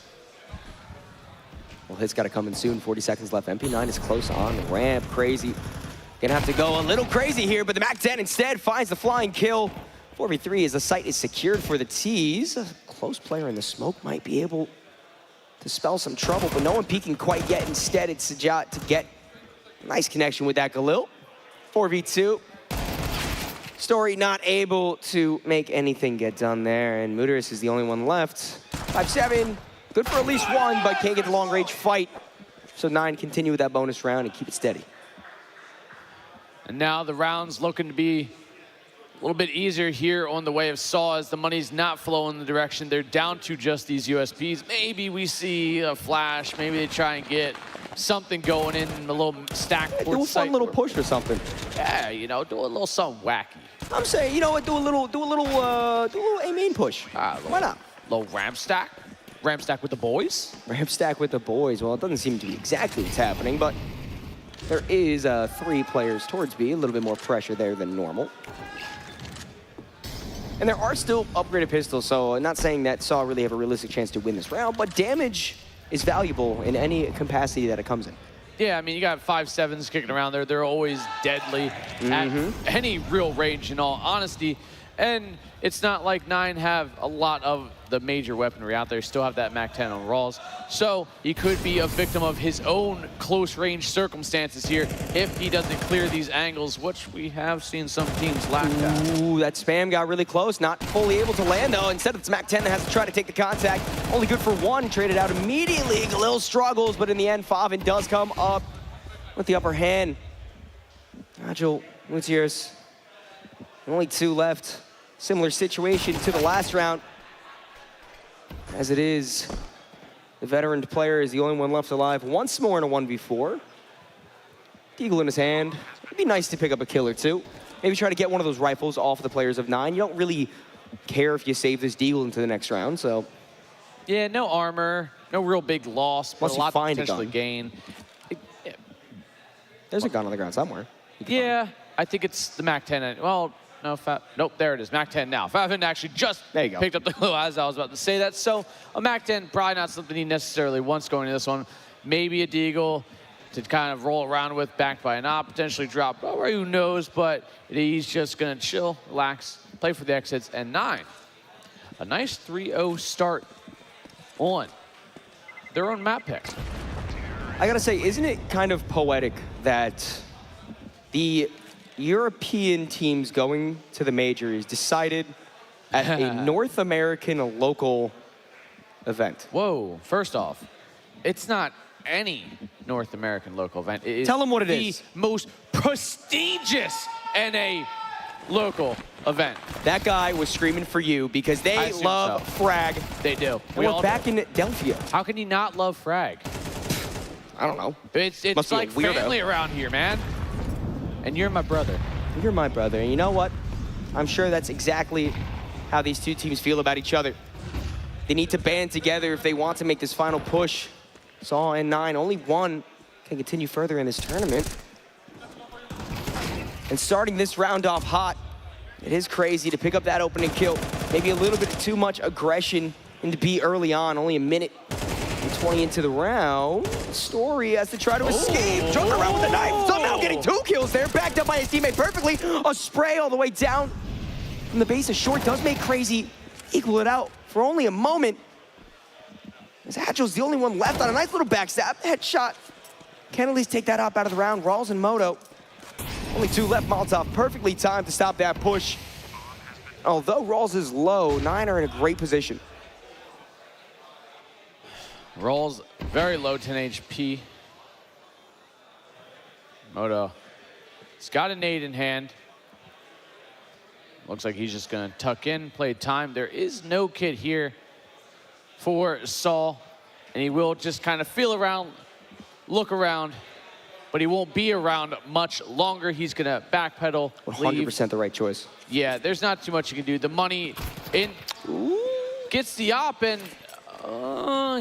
Well, hit's got to come in soon. 40 seconds left. MP9 is close on the ramp. Crazy. Gonna have to go a little crazy here, but the MAC-10 instead finds the flying kill. 4v3 as the site is secured for the T's. A close player in the smoke might be able to spell some trouble, but no one peeking quite yet. Instead, it's Sajat to get a nice connection with that Galil. 4v2. Story not able to make anything get done there, and Muteris is the only one left. 5-7, good for at least one, but can't get the long-range fight. So Nine continue with that bonus round and keep it steady.
And now the round's looking to be a little bit easier here on the way of Saw as the money's not flowing the direction. They're down to just these USPs. Maybe we see a flash. Maybe they try and get something going in a little stack.
Do a fun little push or something.
Yeah, you know, do a little something wacky.
I'm saying, you know what? Do a little A main push. Why not?
Little ramp stack. Ramp stack with the boys.
Ramp stack with the boys. Well, it doesn't seem to be exactly what's happening, but there is 3 players towards B. A little bit more pressure there than normal. And there are still upgraded pistols, so I'm not saying that Saw really have a realistic chance to win this round, but damage is valuable in any capacity that it comes in.
Yeah, I mean, you got 5.7s kicking around there. They're always deadly at any real range, in all honesty. And it's not like 9 have a lot of the major weaponry out there. Still have that MAC-10 on Rawls. So he could be a victim of his own close-range circumstances here if he doesn't clear these angles, which we have seen some teams lack at.
Ooh, that spam got really close. Not fully able to land, though. Instead, it's MAC-10 that has to try to take the contact. Only good for 1. Traded out immediately. Galil struggles, but in the end, Favin does come up with the upper hand. Agile, Gutierrez. Only 2 left. Similar situation to the last round. As it is, the veteran player is the only one left alive. Once more in a 1v4. Deagle in his hand. It'd be nice to pick up a kill or 2. Maybe try to get one of those rifles off the players of 9. You don't really care if you save this Deagle into the next round, so.
Yeah, no armor, no real big loss, but
Once
a
you
lot to
find a
potentially
gun.
gain.
There's a gun on the ground somewhere.
Yeah, I think it's the MAC-10. Well, no, nope, there it is, MAC-10 now. Favin actually just picked up the clue as I was about to say that. So a MAC-10, probably not something he necessarily wants going into this one. Maybe a Deagle to kind of roll around with, backed by an op, potentially drop over, who knows, but he's just gonna chill, relax, play for the exits, and 9. A nice 3-0 start on their own map pick.
I gotta say, isn't it kind of poetic that the European teams going to the majors decided at a North American local event?
Whoa, first off, it's not any North American local event. It is
Tell them what it is.
the most prestigious NA local event.
That guy was screaming for you because they love Frag.
They do.
And we're back in Delphia.
How can you not love Frag?
I don't know.
It's
Must be a
like
weirdo.
family around here, man. And you're my brother.
You're my brother. And you know what? I'm sure that's exactly how these two teams feel about each other. They need to band together if they want to make this final push. Saw and 9, only 1 can continue further in this tournament. And starting this round off hot, it is crazy to pick up that opening kill. Maybe a little bit too much aggression into B early on, only a minute and 20 into the round. Story has to try to escape, jumping around with the knife, somehow getting 2 kills there, backed up by his teammate perfectly. A spray all the way down from the base of short does make Crazy equal it out for only a moment. As Agile's the only one left on a nice little backstab headshot. Can at least take that up out of the round. Rawls and Moto. Only 2 left. Molotov perfectly timed to stop that push. Although Rawls is low, 9 are in a great position.
Rawls very low, 10 HP. Moto, he's got a nade in hand. Looks like he's just gonna tuck in, play time. There is no kid here for Saul, and he will just kind of feel around, look around, but he won't be around much longer. He's gonna backpedal,
100% the right choice.
Yeah, there's not too much you can do. The money in gets the op, and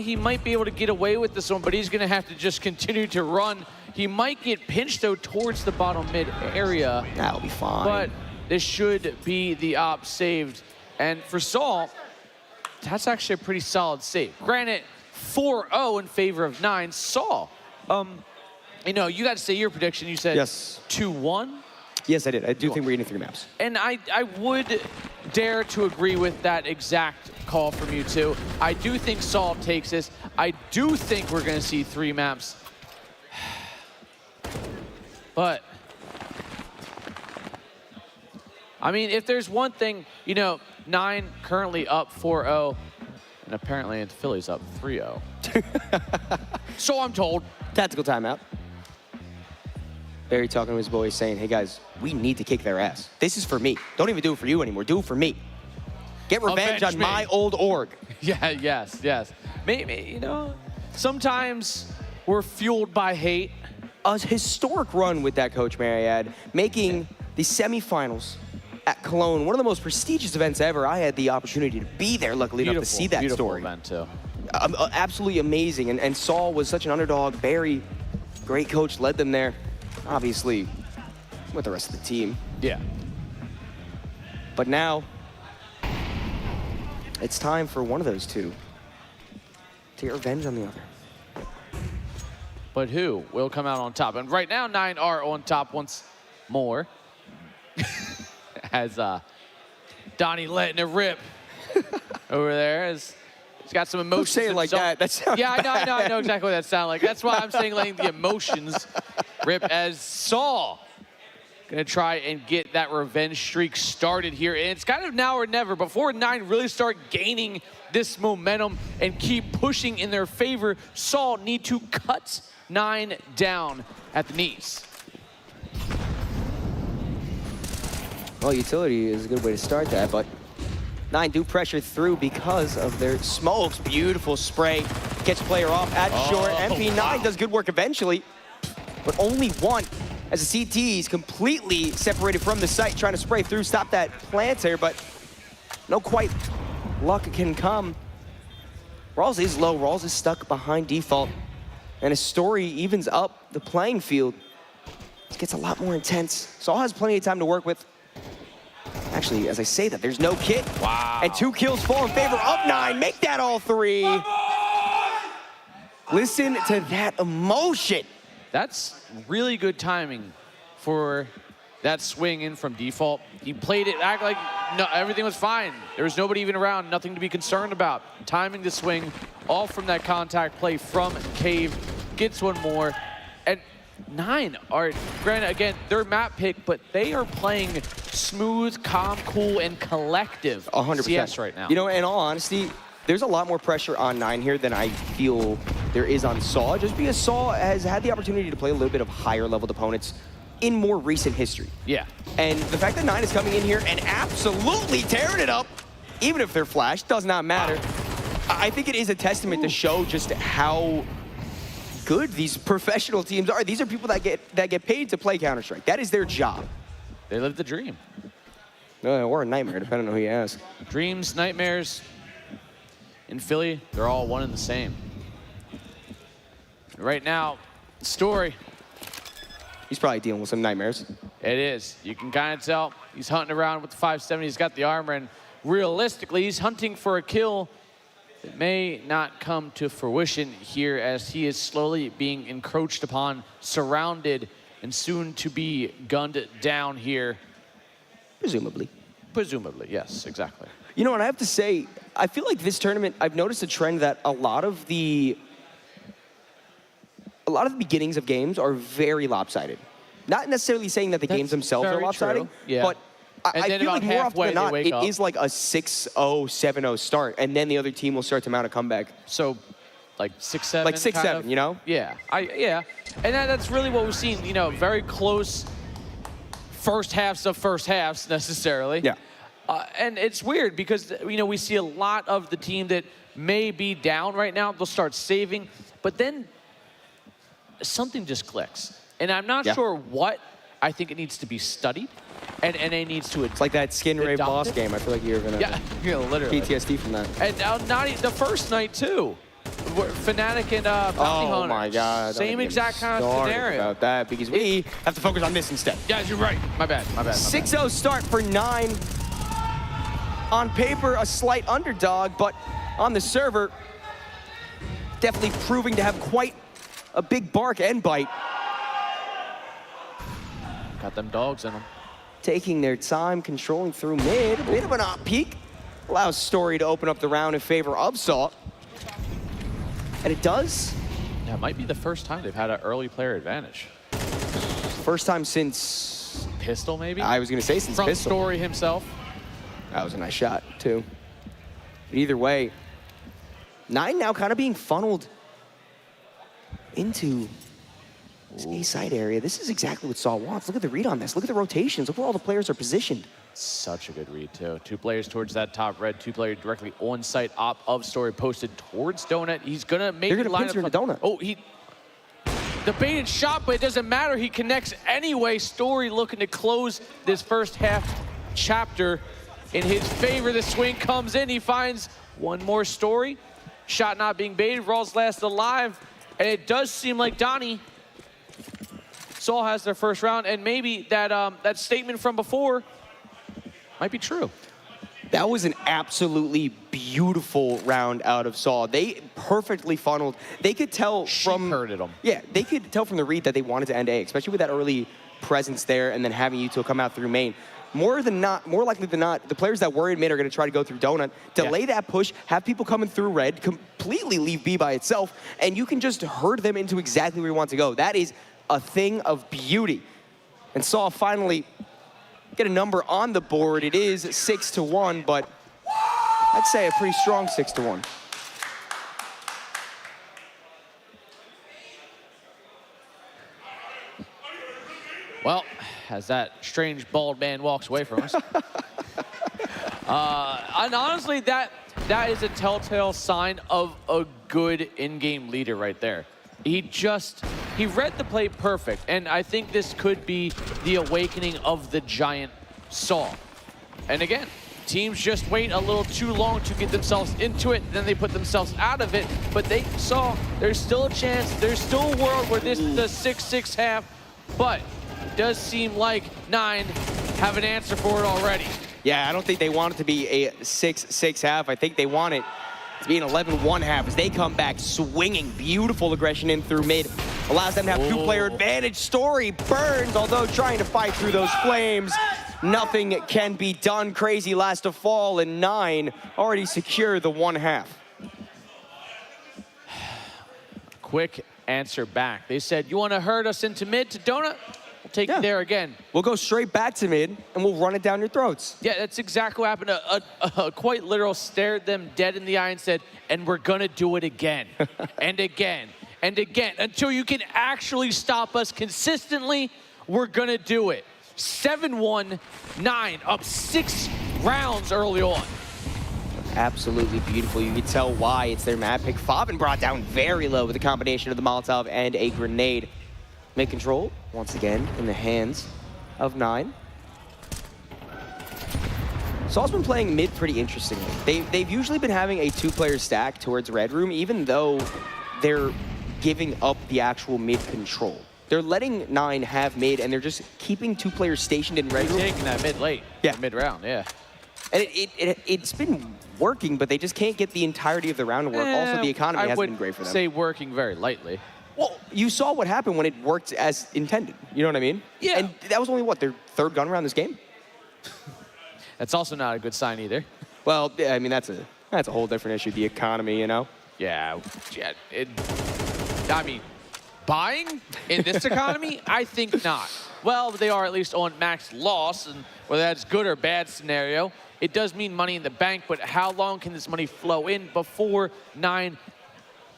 he might be able to get away with this one, but he's gonna have to just continue to run. He might get pinched though towards the bottom mid area.
That'll be fine.
But this should be the op saved. And for Saul, that's actually a pretty solid save. Granted, 4-0 in favor of 9. Saul, you know, you got to say your prediction. You said
yes.
2-1?
Yes, I did. I do think we're getting 3 maps.
And I would dare to agree with that exact call from you too. I do think Saul takes this. I do think we're going to see 3 maps. But, I mean, if there's one thing, you know, 9 currently up 4-0, and apparently Philly's up 3-0. So I'm told.
Tactical timeout. Barry talking to his boys saying, hey guys, we need to kick their ass. This is for me. Don't even do it for you anymore. Do it for me. Get revenge on my old org.
Yeah, yes. Maybe, you know, sometimes we're fueled by hate.
A historic run with that coach, may I add, making the semifinals at Cologne, one of the most prestigious events ever. I had the opportunity to be there, luckily enough to see that story.
Event too.
Absolutely amazing, and Saul was such an underdog. Barry, great coach, led them there. Obviously, with the rest of the team.
Yeah.
But now, it's time for one of those two to get revenge on the other.
But who will come out on top? And right now, 9 are on top once more. As Donnie letting it rip over there. He's got some emotions.
Don't say it like that. That sounds
Yeah,
bad.
I know exactly what that sounds like. That's why I'm saying letting the emotions rip as Saul gonna try and get that revenge streak started here. And it's kind of now or never before 9 really start gaining this momentum and keep pushing in their favor. Saul need to cut 9 down at the knees.
Well, utility is a good way to start that, but 9 do pressure through because of their smokes. Beautiful spray. Gets player off at short. MP9 does good work eventually, but only one as the CT's completely separated from the site, trying to spray through, stop that planter, but no quite luck can come. Rawls is low. Rawls is stuck behind default, and his story evens up the playing field. It gets a lot more intense. Saul has plenty of time to work with. Actually, as I say that, there's no kit.
Wow.
And 2 kills fall in favor of 9. Make that all 3. Listen to that emotion.
That's really good timing for that swing in from default. He played it, act like no, everything was fine. There was nobody even around, nothing to be concerned about. Timing the swing, all from that contact play from Cave. Gets one more. And 9 are, granted, again, they're map pick, but they are playing smooth, calm, cool, and collective
100%.
CS right now.
You know, in all honesty, there's a lot more pressure on 9 here than I feel there is on Saw, just because Saw has had the opportunity to play a little bit of higher leveled opponents in more recent history.
Yeah.
And the fact that 9 is coming in here and absolutely tearing it up, even if they're flashed, does not matter. I think it is a testament to show just how good these professional teams are. These are people that get paid to play Counter-Strike. That is their job.
They live the dream.
Or a nightmare, depending on who you ask.
Dreams, nightmares. In Philly, they're all one and the same. Right now, Story.
He's probably dealing with some nightmares.
It is. You can kind of tell. He's hunting around with the 570. He's got the armor, and realistically, he's hunting for a kill that may not come to fruition here as he is slowly being encroached upon, surrounded, and soon to be gunned down here.
Presumably.
Presumably, yes, exactly.
You know, and I have to say, I feel like this tournament, I've noticed a trend that a lot of the beginnings of games are very lopsided. Not necessarily saying that the games themselves are lopsided,
yeah.
but I feel like more often than not, it
up.
is like a 6-0, 7-0 start, and then the other team will start to mount a comeback.
So, like 6-7?
Like 6-7, you know?
Yeah, yeah. And that's really what we've seen, you know, very close first halves of first halves, necessarily.
Yeah.
And it's weird because, you know, we see a lot of the team that may be down right now, they'll start saving, but then something just clicks. And I'm not sure what. I think it needs to be studied, and NA needs to
It's like that Skin Rave boss game. I feel like you're gonna
literally
PTSD from that.
And now the first night too, Fnatic and Bounty Hunter.
Oh my God!
Same exact kind of scenario.
About that because we have to focus on this instead.
Yeah, you're right. My bad.
6-0 start for 9. On paper, a slight underdog, but on the server, definitely proving to have quite a big bark and bite.
Got them dogs in them.
Taking their time, controlling through mid. A bit of an op peek. Allows Story to open up the round in favor of Salt. And it does.
Yeah, it might be the first time they've had an early player advantage.
First time since...
Pistol, maybe?
I was going to say since
From
Pistol.
Story himself.
That was a nice shot, too. But either way, 9 now kind of being funneled into this A side area. This is exactly what Saul wants. Look at the read on this. Look at the rotations. Look where all the players are positioned.
Such a good read, too. 2 players towards that top red, 2 players directly on site op of Story posted towards Donut. He's going to maybe line up.
They're going to pincer into Donut.
Oh, the baited shot, but it doesn't matter. He connects anyway. Story looking to close this first half chapter in his favor. The swing comes in. He finds one more Story. Shot not being baited. Rawls last alive. And it does seem like Donnie Saul has their first round, and maybe that statement from before might be true.
That was an absolutely beautiful round out of Saul. They perfectly funneled. They could tell
herded them.
Yeah, they could tell from the read that they wanted to end A, especially with that early presence there and then having Util come out through main. more likely than not, the players that were in mid are going to try to go through donut, delay that push, have people coming through red, completely leave B by itself, and you can just herd them into exactly where you want to go. That is a thing of beauty. And Saw finally get a number on the board. It is 6-1, but I'd say a pretty strong 6-1.
Well, as that strange bald man walks away from us. And honestly, that is a telltale sign of a good in-game leader right there. He read the play perfect, and I think this could be the awakening of the giant Saw. And again, teams just wait a little too long to get themselves into it, then they put themselves out of it, but they saw there's still a chance, there's still a world where this is a 6-6 half, but it does seem like 9 have an answer for it already.
Yeah, I don't think they want it to be a 6-6 half. I think they want it to be an 11-1 half as they come back swinging. Beautiful aggression in through mid. Allows them to have two-player advantage. Story burns, although trying to fight through those flames. Nothing can be done. Crazy last to fall, and 9 already secure the 1 half.
Quick answer back. They said, you want to herd us into mid to donut? We'll take it there again.
We'll go straight back to mid, and we'll run it down your throats.
Yeah, that's exactly what happened. A quite literal stared them dead in the eye and said, and we're going to do it again, and again, and again. Until you can actually stop us consistently, we're going to do it. 7-1, 9, up 6 rounds early on.
Absolutely beautiful. You can tell why it's their map pick. Faben brought down very low with a combination of the Molotov and a grenade. Mid control, once again, in the hands of 9. Saw's been playing mid pretty interestingly. They've usually been having a 2-player stack towards Red Room, even though they're giving up the actual mid control. They're letting 9 have mid, and they're just keeping 2 players stationed in Red Room.
Taking that mid late.
Yeah.
Mid round, yeah.
And it's been working, but they just can't get the entirety of the round to work. Also, the economy hasn't been great for them.
I would say working very lightly.
Well, you saw what happened when it worked as intended. You know what I mean?
Yeah.
And that was only, what, their 3rd gun round this game?
That's also not a good sign either.
Well, I mean, that's a whole different issue, the economy, you know?
Yeah, I mean, buying in this economy? I think not. Well, they are at least on max loss, and whether that's good or bad scenario, it does mean money in the bank, but how long can this money flow in before 9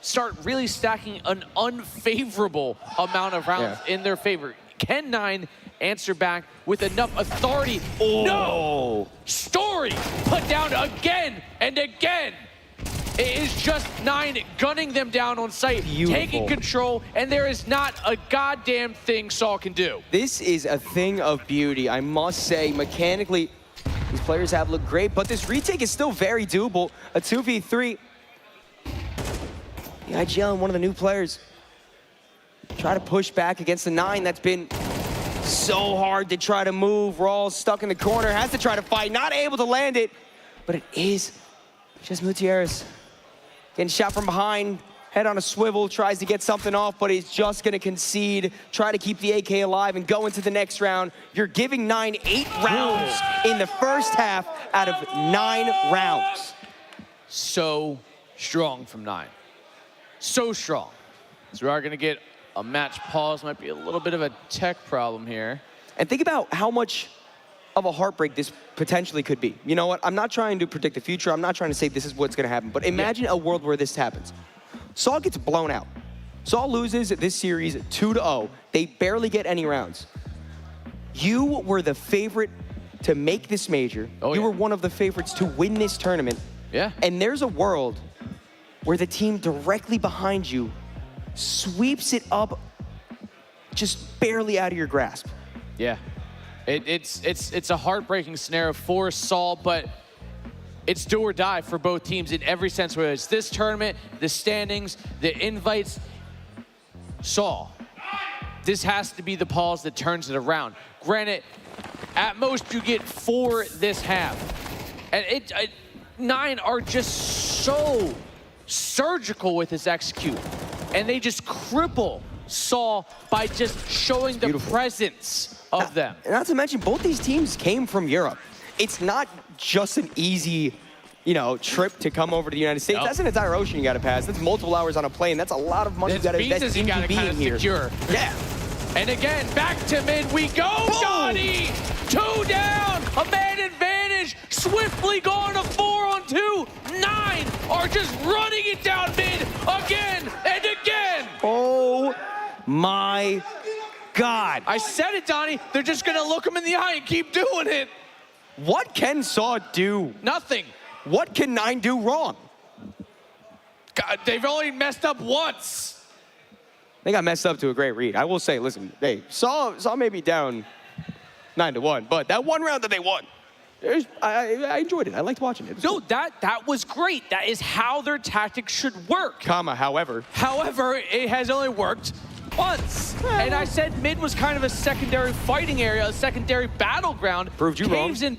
start really stacking an unfavorable amount of rounds in their favor? Can 9 answer back with enough authority?
Oh.
No! Story put down again and again. It is just 9 gunning them down on sight, taking control, and there is not a goddamn thing Saw can do.
This is a thing of beauty, I must say. Mechanically, these players have looked great, but this retake is still very doable. A 2v3. The IGL and one of the new players try to push back against the 9 that's been so hard to try to move. Rawls stuck in the corner, has to try to fight, not able to land it, but it is just Gutierrez. Getting shot from behind, head on a swivel, tries to get something off, but he's just gonna concede, try to keep the AK alive and go into the next round. You're giving 9 8 rounds in the first half out of 9 rounds.
So strong from 9. So strong. So we are gonna get a match pause. Might be a little bit of a tech problem here.
And think about how much of a heartbreak this potentially could be. You know what? I'm not trying to predict the future. I'm not trying to say this is what's going to happen. But imagine a world where this happens. Saw gets blown out. Saw loses this series 2-0. They barely get any rounds. You were the favorite to make this major. You were one of the favorites to win this tournament.
Yeah.
And there's a world where the team directly behind you sweeps it up just barely out of your grasp.
Yeah. It's a heartbreaking scenario for Saul, but it's do or die for both teams in every sense, whether it's this tournament, the standings, the invites. Saul, this has to be the pause that turns it around. Granted, at most you get 4 this half. And 9 are just so surgical with his execute. And they just cripple Saul by just showing the presence of them.
Not to mention, both these teams came from Europe. It's not just an easy, trip to come over to the United States.
Nope.
That's an entire ocean you got to pass. That's multiple hours on a plane. That's a lot of money you got to invest
you
into
gotta
being
kind of
here.
secure.
Yeah.
And again, back to mid we go, Donnie! 2 down, a man advantage, swiftly going to 4-on-2. 9 are just running it down mid again and again.
Oh my God.
I said it, Donnie. They're just gonna look him in the eye and keep doing it.
What can Saw do?
Nothing.
What can 9 do wrong?
God, they've only messed up once.
They got messed up to a great read. I will say, listen, hey, Saw may be down 9-1, but that one round that they won, I enjoyed it. I liked watching it.
No, that was great. That is how their tactics should work.
However,
it has only worked once. And I said mid was kind of a secondary fighting area, a secondary battleground.
Proved you wrong.
Caves and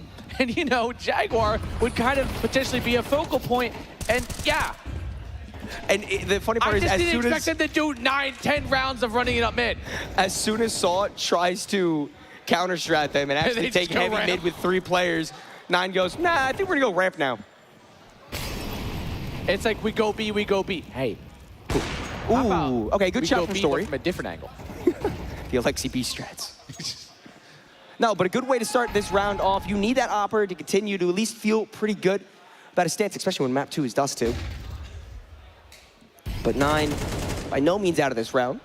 Jaguar would kind of potentially be a focal point. And yeah.
And the funny part is,
I just didn't expect them to do 9-10 rounds of running it up mid.
As soon as Saw tries to counter-strat them and actually take heavy mid with 3 players, 9 goes, nah, I think we're gonna go ramp now.
It's like we go B, we go B. Hey.
Ooh, okay, good shot from Story.
From a different angle.
The Alexi B strats. No, but a good way to start this round off. You need that Opper to continue to at least feel pretty good about his stance, especially when map 2 is Dust 2. But 9, by no means out of this round.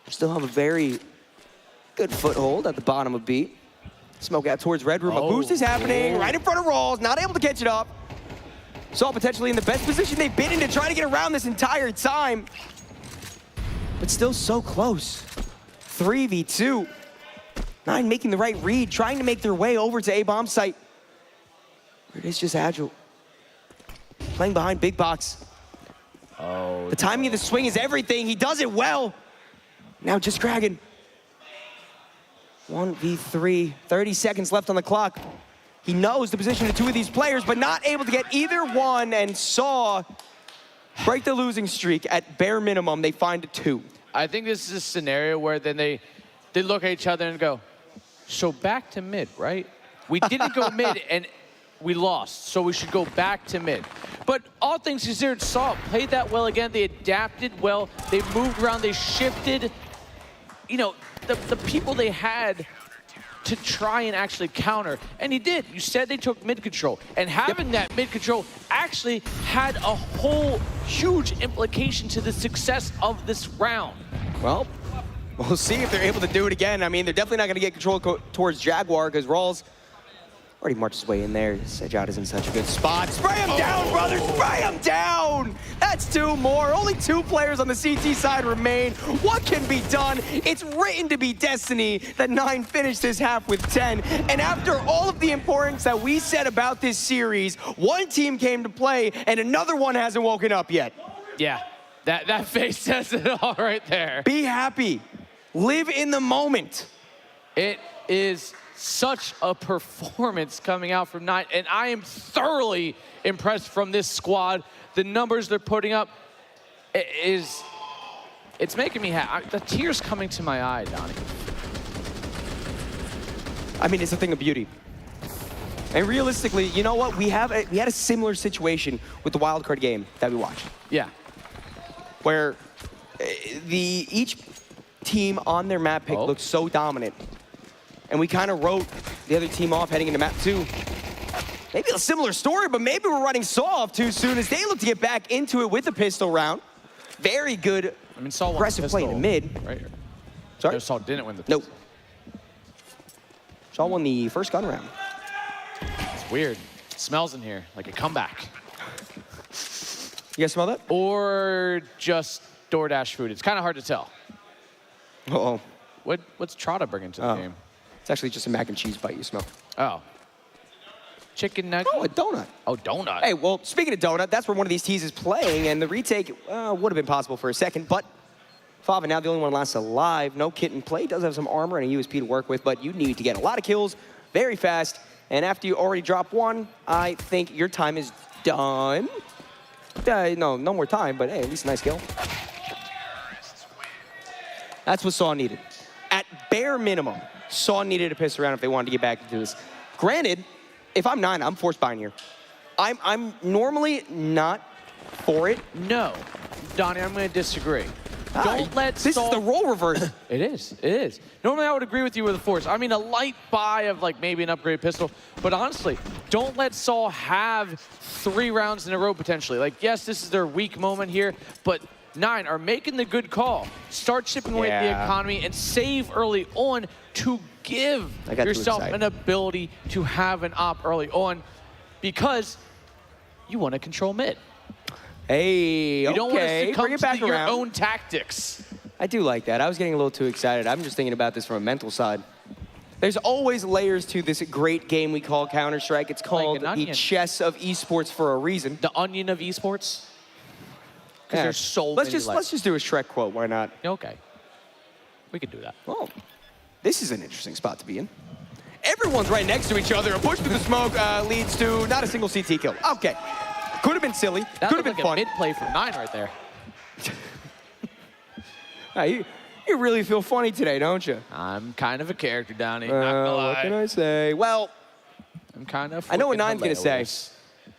Still have a very good foothold at the bottom of B. Smoke out towards Red Room. A boost is happening right in front of Rawls, not able to catch it up. Saw potentially in the best position they've been in to try to get around this entire time. But still so close. 3v2. 9 making the right read, trying to make their way over to A-bomb site. It is just agile. Playing behind big box. The timing of the swing is everything. He does it well. Now just Kragan. 1v3, 30 seconds left on the clock. He knows the position of 2 of these players, but not able to get either one, and Saw break the losing streak. At bare minimum, they find a 2.
I think this is a scenario where then they look at each other and go, so back to mid, right? We didn't go mid and we lost, so we should go back to mid. But all things considered, Saw played that well again. They adapted well. They moved around. They shifted, the people they had to try and actually counter. And he did. You said they took mid control. And having that mid control actually had a whole huge implication to the success of this round.
Well, we'll see if they're able to do it again. I mean, they're definitely not going to get control towards Jaguar because Rawls already marched his way in there. Sejad is in such a good spot. Spray him down, brother! Spray him down! That's 2 more. Only 2 players on the CT side remain. What can be done? It's written to be destiny that 9 finished this half with 10. And after all of the importance that we said about this series, one team came to play and another one hasn't woken up yet.
Yeah, that face says it all right there.
Be happy. Live in the moment.
It is such a performance coming out from 9, and I am thoroughly impressed from this squad. The numbers they're putting up it's making me happy. The tears coming to my eye, Donnie.
I mean, it's a thing of beauty. And realistically, you know what? We had a similar situation with the wildcard game that we watched.
Yeah.
Where each team on their map pick looked so dominant. And we kind of wrote the other team off heading into map 2. Maybe a similar story, but maybe we're running Saw off too soon as they look to get back into it with a pistol round. Very good,
Saw
aggressive play in the mid.
Right here.
Sorry?
No, Saw didn't win the
pistol. Nope. Saw won the first gun round.
It's weird. It smells in here like a comeback.
You guys smell that?
Or just DoorDash food. It's kind of hard to tell.
Uh-oh.
What's Trotta bringing to the game?
It's actually just a mac and cheese bite you smell.
Oh. Chicken nugget?
Oh, a donut.
Oh, donut.
Hey, well, speaking of donut, that's where one of these tees is playing, and the retake would have been possible for a second, but Fava now the only one last alive. No kit in play. Does have some armor and a USP to work with, but you need to get a lot of kills very fast, and after you already drop 1, I think your time is done. No more time, but hey, at least a nice kill. That's what Saw needed. At bare minimum, Saw needed a piss around if they wanted to get back into this. Granted, if I'm 9, I'm force buying here. I'm normally not for it.
No. Donnie, I'm going to disagree. Don't let
This is the role reverse.
It is. It is. Normally, I would agree with you with the force. I mean, a light buy of like maybe an upgrade pistol. But honestly, don't let Saul have 3 rounds in a row potentially. Like, yes, this is their weak moment here, but 9 are making the good call. Start chipping away at the economy and save early on to give yourself an ability to have an op early on because you want to control mid.
Hey,
you don't want to succumb
bring it back
to your
around.
own tactics.
I do like that. I was getting a little too excited. I'm just thinking about this from a mental side. There's always layers to this great game we call Counter-Strike. It's called the chess of esports for a reason.
The onion of esports? Because there's so
let's
many
Let's just do a Shrek quote. Why not?
Okay. We could do that.
Oh, this is an interesting spot to be in. Everyone's right next to each other. A push through the smoke leads to not a single CT kill. Okay. Could have been silly. Could have been
like
fun.
A mid-play from 9 right there.
You really feel funny today, don't you?
I'm kind of a character, Donnie. Not gonna lie.
What can I say? Well,
I'm kind of.
I know what 9's going to say. 9's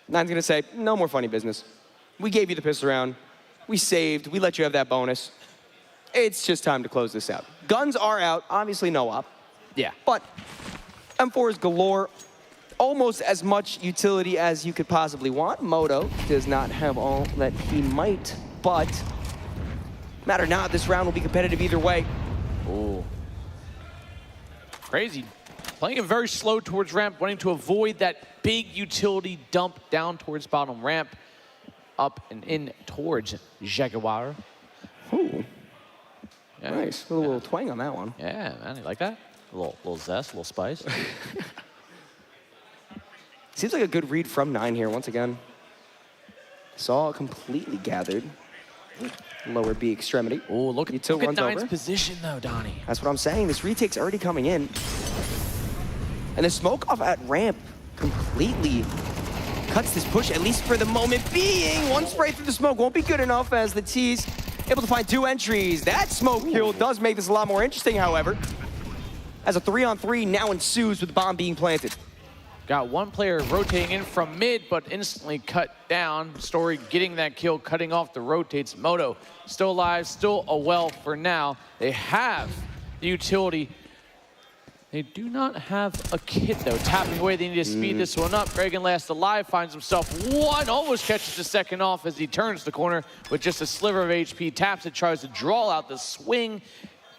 going to say, no more funny business. We gave you the pistol round. We saved. We let you have that bonus. It's just time to close this out. Guns are out. Obviously, no op.
Yeah.
But M4 is galore. Almost as much utility as you could possibly want. Moto does not have all that he might, but matter not, this round will be competitive either way.
Ooh. Crazy. Playing it very slow towards ramp, wanting to avoid that big utility dump down towards bottom ramp. Up and in towards Jaguar.
Ooh.
Yeah.
Nice. A little twang on that one.
Yeah, man. You like that? A little zest, a little spice.
Seems like a good read from 9 here once again. Saw completely gathered. Lower B extremity.
Oh, look at 9's position though, Donnie.
That's what I'm saying. This retake's already coming in. And the smoke off at ramp completely cuts this push, at least for the moment being. One spray through the smoke won't be good enough as the T's able to find 2 entries. That smoke kill does make this a lot more interesting, however, as a 3-on-3 now ensues with the bomb being planted.
Got one player rotating in from mid, but instantly cut down. Story getting that kill, cutting off the rotates. Moto still alive, still a well for now. They have the utility. They do not have a kit though. Tapping away, they need to speed this one up. Reagan last alive, finds himself 1, almost catches the second off as he turns the corner with just a sliver of HP. Taps it, tries to draw out the swing.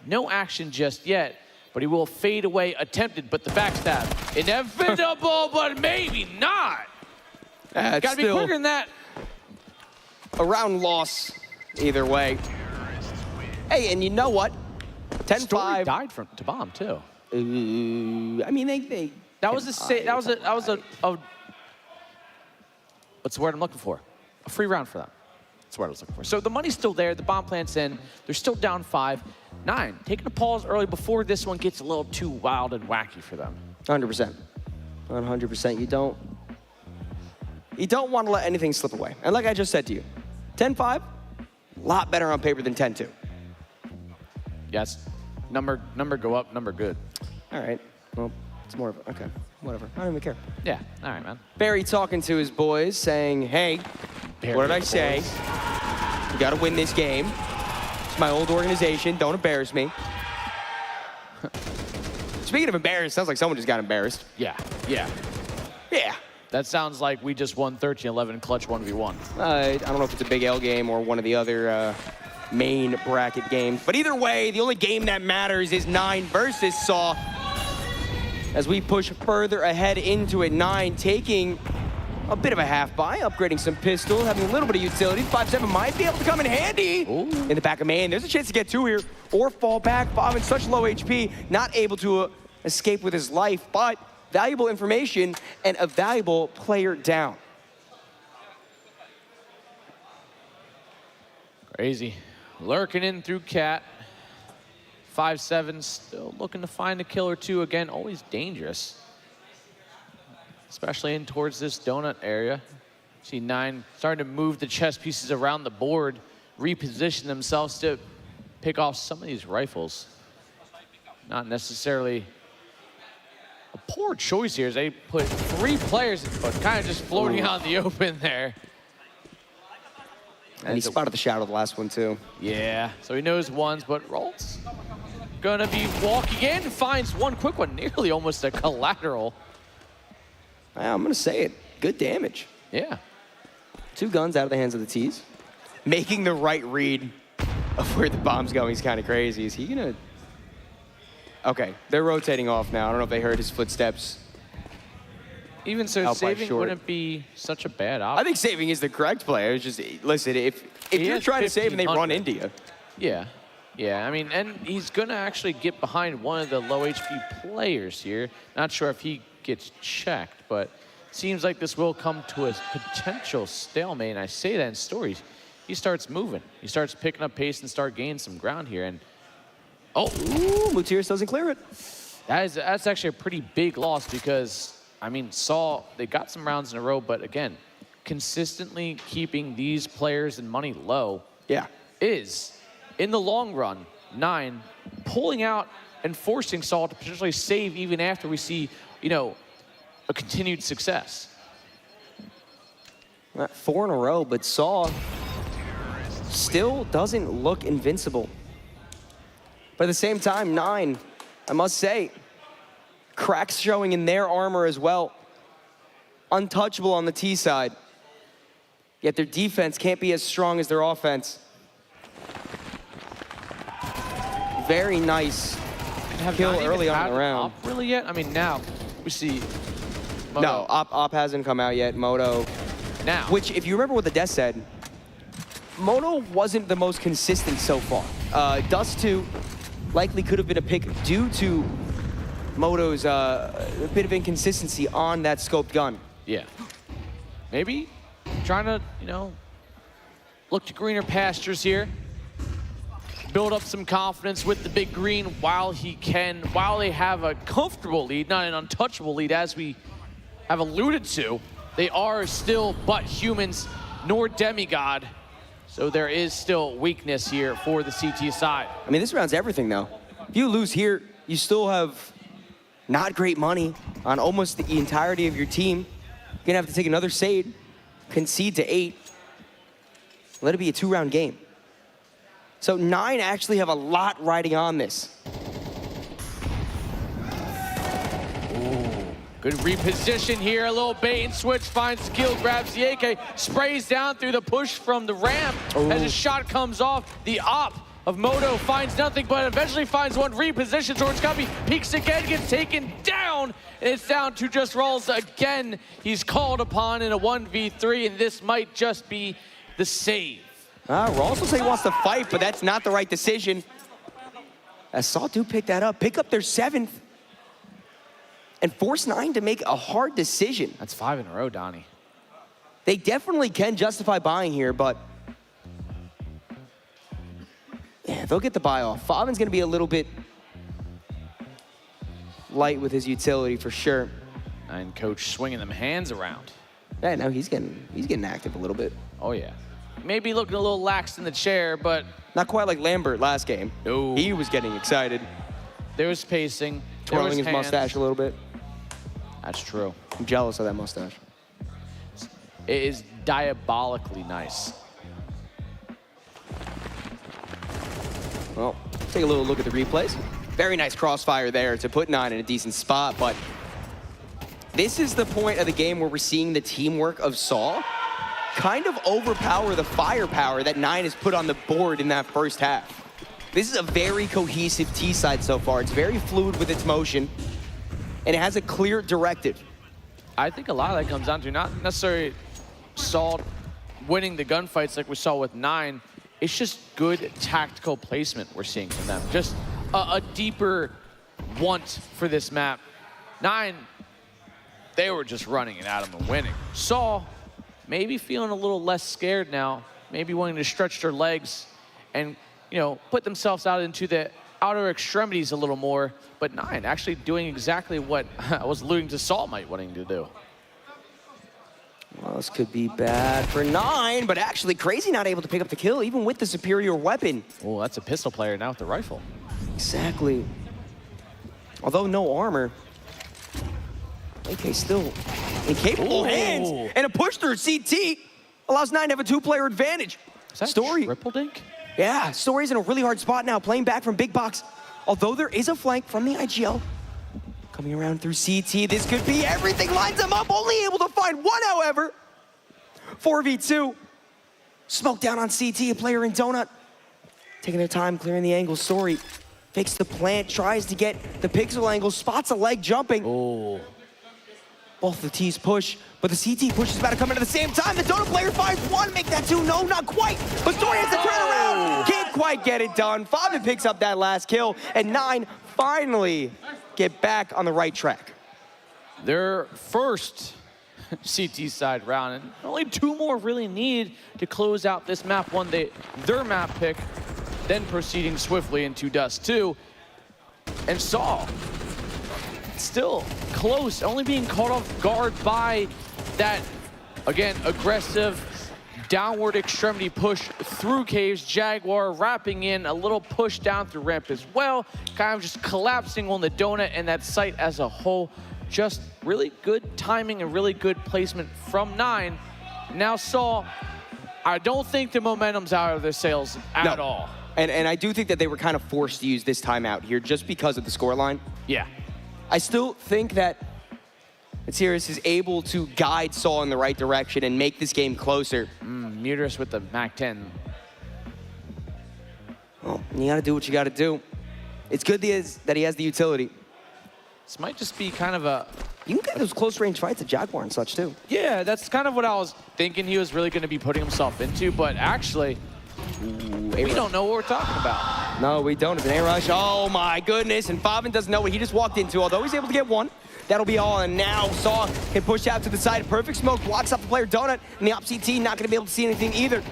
No action just yet. But he will fade away, attempted, but the backstab. Inevitable, but maybe not. Gotta be quicker than that.
A round loss, either way. Hey, and you know what? 10-5.
Story died to bomb, too.
I mean, they
that was a what's the word I'm looking for? A free round for them. That's what I was looking for. So the money's still there. The bomb plant's in. They're still down 5. 9, taking a pause early before this one gets a little too wild and wacky for them.
100%. 100%. You don't want to let anything slip away. And like I just said to you, 10-5, a lot better on paper than 10-2.
Yes. Number go up, number good.
All right. Well, it's more of a, okay, whatever. I don't even care.
Yeah, all right, man.
Barry talking to his boys saying, hey, what did I say? You got to win this game. It's my old organization. Don't embarrass me. Speaking of embarrassed, sounds like someone just got embarrassed.
Yeah.
Yeah.
That sounds like we just won 13-11 clutch 1v1.
I don't know if it's a big L game or one of the other main bracket games. But either way, the only game that matters is 9 versus Saw. As we push further ahead into it, 9 taking a bit of a half buy, upgrading some pistol, having a little bit of utility. 5-7 might be able to come in handy. Ooh. In the back of man. There's a chance to get 2 here or fall back. Bob in such low HP, not able to escape with his life, but valuable information and a valuable player down.
Crazy. Lurking in through Cat. 5-7 still looking to find a kill or 2 again. Always dangerous. Especially in towards this donut area. See 9 starting to move the chess pieces around the board, reposition themselves to pick off some of these rifles. not necessarily a poor choice here as they put 3 players, but kind of just floating out in the open there.
And he spotted the shadow the last one, too.
Yeah, so he knows ones, but Ralt's gonna be walking in, finds one quick one, nearly almost a collateral.
I'm gonna say it, good damage.
Yeah.
2 guns out of the hands of the T's. Making the right read of where the bomb's going is kind of crazy. Is he gonna? Okay, they're rotating off now. I don't know if they heard his footsteps.
Even so, saving wouldn't be such a bad option.
I think saving is the correct play. It's just, listen, if you're trying to save and they run into you.
Yeah. Yeah, I mean, and he's going to actually get behind one of the low HP players here. Not sure if he gets checked, but seems like this will come to a potential stalemate. And I say that in stories. He starts moving. He starts picking up pace and start gaining some ground here. And
Mutiris doesn't clear it.
That's actually a pretty big loss because, I mean, they got some rounds in a row, but again, consistently keeping these players and money low is, in the long run, 9 pulling out and forcing Saul to potentially save even after we see, you know, a continued success.
4 in a row, but Saul still doesn't look invincible. But at the same time, 9, I must say, cracks showing in their armor as well. Untouchable on the T side. Yet their defense can't be as strong as their offense. Very nice kill early on in the round.
Op really yet? I mean, now we see Moto.
No, Op hasn't come out yet. Moto.
Now.
Which, if you remember what the death said, Moto wasn't the most consistent so far. Dust 2 likely could have been a pick due to Moto's a bit of inconsistency on that scoped gun.
Yeah. Maybe trying to, you know, look to greener pastures here. Build up some confidence with the big green while he can, while they have a comfortable lead, not an untouchable lead, as we have alluded to. They are still but humans, nor demigod. So there is still weakness here for the CT side.
I mean, this round's everything, though. If you lose here, you still have not great money on almost the entirety of your team. You're gonna have to take another Sade, concede to 8, let it be a 2-round game. So 9 actually have a lot riding on this.
Good reposition here, a little bait and switch, finds skill, grabs the AK, sprays down through the push from the ramp. As his shot comes off, the op of Moto finds nothing, but eventually finds one, repositions towards Guppy, peeks again, gets taken down, and it's down to just Rawls again. He's called upon in a 1v3, and this might just be the save.
Rawls will say he wants to fight, but that's not the right decision. As Saw do pick that up, pick up their 7th, and force 9 to make a hard decision.
That's 5 in a row, Donnie.
They definitely can justify buying here, but yeah, they'll get the buy off. Favin's gonna be a little bit light with his utility for sure.
And coach swinging them hands around.
Yeah, no, he's getting active a little bit.
Oh yeah. Maybe looking a little lax in the chair, but
not quite like Lambert last game.
No.
He was getting excited.
There was pacing.
Twirling his mustache a little bit.
That's true.
I'm jealous of that mustache.
It is diabolically nice.
Well, take a little look at the replays. Very nice crossfire there to put 9 in a decent spot, but this is the point of the game where we're seeing the teamwork of Saul kind of overpower the firepower that 9 has put on the board in that first half. This is a very cohesive T side so far. It's very fluid with its motion, and it has a clear directive.
I think a lot of that comes down to not necessarily Saul winning the gunfights like we saw with 9. It's just good tactical placement we're seeing from them. Just a deeper want for this map. 9, they were just running it at them and winning. Saul, maybe feeling a little less scared now, maybe wanting to stretch their legs and, you know, put themselves out into the outer extremities a little more, but 9 actually doing exactly what I was alluding to Saul might wanting to do.
Well, this could be bad for 9, but actually Crazy not able to pick up the kill, even with the superior weapon.
Oh, that's a pistol player now with the rifle.
Exactly. Although no armor, AK still in capable hands. And a push through CT allows 9 to have a 2-player advantage.
Is that
Story.
triple dink?
Yeah, Story's in a really hard spot now, playing back from big box. Although there is a flank from the IGL. Coming around through CT, this could be everything. Lines them up, only able to find one, however. 4v2. Smoke down on CT, a player in Donut. Taking their time, clearing the angle. Story fakes the plant, tries to get the pixel angle, spots a leg jumping.
Oh.
Both the T's push, but the CT push is about to come in at the same time. The Donut player finds one, make that 2. No, not quite. But Story has to turn around. Can't quite get it done. Fabi picks up that last kill, and 9 finally get back on the right track.
Their first CT side round, and only 2 more really need to close out this map 1. Their map pick, then proceeding swiftly into Dust 2. And Saw, still close, only being caught off guard by that, again, aggressive downward extremity push through caves. Jaguar wrapping in a little push down through ramp as well, kind of just collapsing on the Donut and that site as a whole. Just really good timing and really good placement from 9. Now Saw, I don't think the momentum's out of their sails at all.
And I do think that they were kind of forced to use this timeout here just because of the scoreline.
Yeah.
I still think that Sirius is able to guide Saw in the right direction and make this game closer.
Muterus with the MAC-10.
Well, you gotta do what you gotta do. It's good that he has the utility.
This might just be kind of a...
You can get those close range fights at Jaguar and such too.
Yeah, that's kind of what I was thinking he was really gonna be putting himself into, but actually, we don't know what we're talking about.
No, we don't. It's an air rush. Oh my goodness. And Fabin doesn't know what he just walked into, although he's able to get 1. That'll be all, and now Saw can push out to the side. Perfect smoke blocks off the player Donut, and the op CT not gonna be able to see anything either.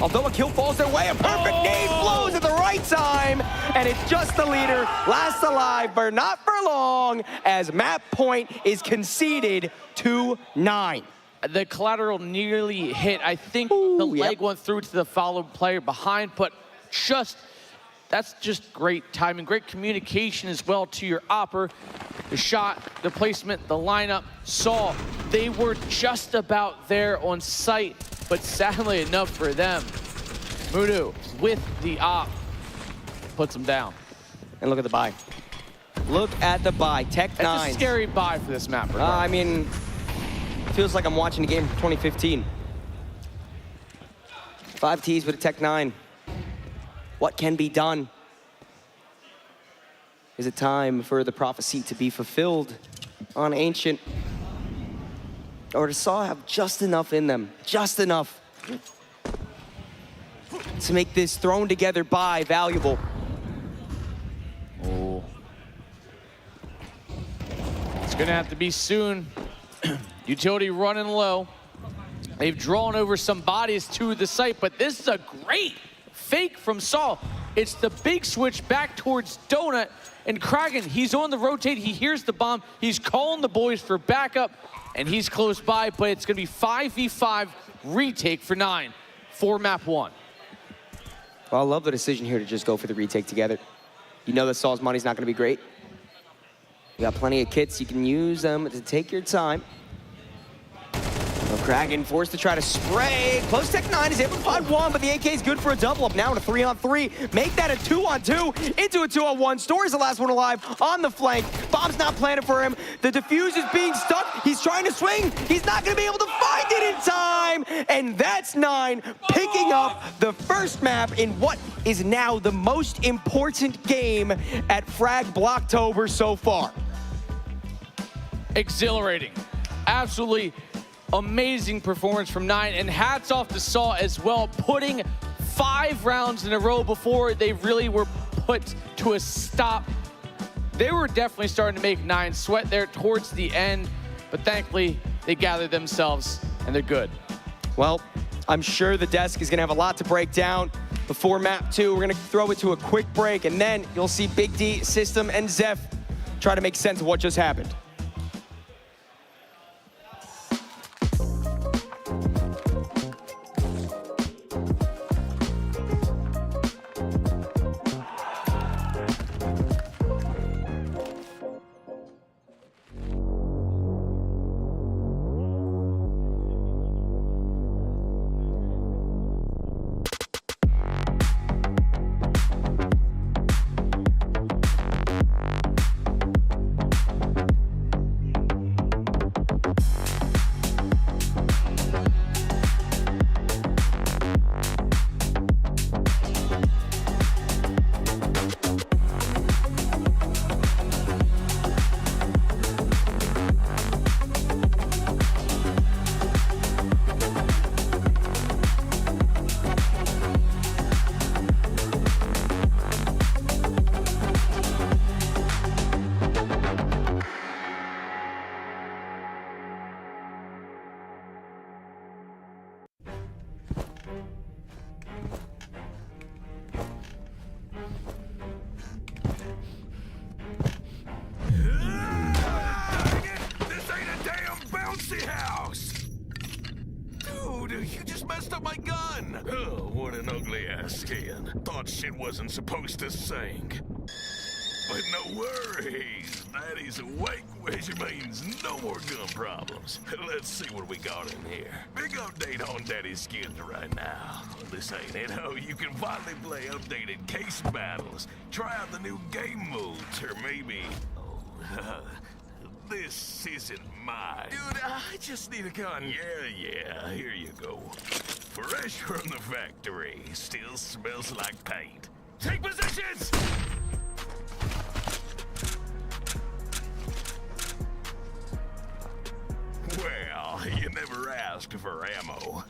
Although a kill falls their way, a perfect nade blows at the right time, and it's just the leader lasts alive, but not for long, as map point is conceded to 9.
The collateral nearly hit. I think the leg went through to the followed player behind, but that's just great timing, great communication as well to your opper. The shot, the placement, the lineup. Saw, they were just about there on site, but sadly enough for them, Mudu with the op puts them down.
And look at the buy. Look at the buy. Tech 9.
It's a scary buy for this map.
I mean, feels like I'm watching a game from 2015. 5 Ts with a Tech 9. What can be done? Is it time for the prophecy to be fulfilled on Ancient? Or does Saw have just enough in them? Just enough to make this thrown together buy valuable?
Oh. It's gonna have to be soon. Utility running low. They've drawn over some bodies to the site, but this is a great fake from Saw. It's the big switch back towards Donut, and Kragan, he's on the rotate, he hears the bomb, he's calling the boys for backup, and he's close by, but it's gonna be 5v5 retake for 9 for map 1.
Well, I love the decision here to just go for the retake together. You know that Saw's money's not gonna be great. You got plenty of kits, you can use them to take your time. Kragan forced to try to spray. Close Tech 9 is able to find 1, but the AK is good for a double up. Now in a 3-on-3. Make that a 2-on-2 into a 2-on-1. Story's the last one alive on the flank. Bomb's not planted for him. The defuse is being stuck. He's trying to swing. He's not going to be able to find it in time. And that's 9 picking up the first map in what is now the most important game at Frag Blocktober so far.
Exhilarating. Absolutely amazing performance from 9, and hats off to Saw as well, putting 5 rounds in a row before they really were put to a stop. They were definitely starting to make 9 sweat there towards the end, but thankfully they gathered themselves and they're good.
Well, I'm sure the desk is gonna have a lot to break down before map 2. We're gonna throw it to a quick break, and then you'll see Big D, System, and Zeph try to make sense of what just happened.
up my gun! Oh, what an ugly ass skin. Thought shit wasn't supposed to sink. But no worries, Daddy's awake, which means no more gun problems. Let's see what we got in here. Big update on Daddy's skins right now. This ain't it. Oh, you can finally play updated case battles. Try out the new game modes, or maybe... Oh, this isn't mine. Dude, I just need a gun. Yeah, here you go. Fresh from the factory. Still smells like paint. Take positions! Well, you never asked for ammo.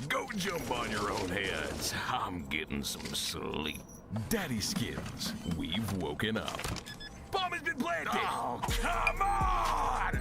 Go jump on your own heads. I'm getting some sleep. Daddy Skins, we've woken up. Bomb has been planted! Oh, come on!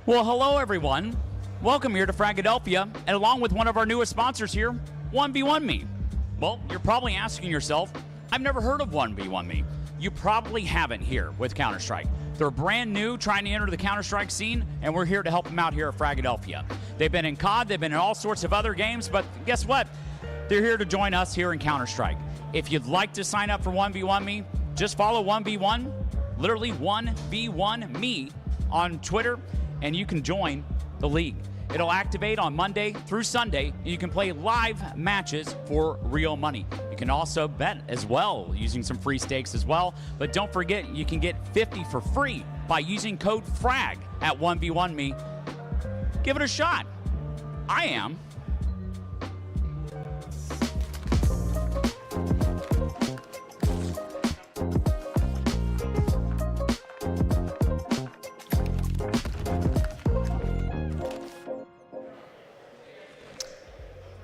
Well, hello, everyone. Welcome here to Fragadelphia, and along with one of our newest sponsors here, 1v1me. Well, you're probably asking yourself, I've never heard of 1v1me. You probably haven't here with Counter-Strike. They're brand new, trying to enter the Counter-Strike scene, and we're here to help them out here at Fragadelphia. They've been in COD, they've been in all sorts of other games, but guess what? They're here to join us here in Counter-Strike. If you'd like to sign up for 1v1 Me, just follow 1v1, literally 1v1 Me on Twitter, and you can join the league. It'll activate on Monday through Sunday, and you can play live matches for real money. You can also bet as well, using some free stakes as well. But don't forget, you can get 50 for free by using code FRAG at 1v1 Me. Give it a shot. I am.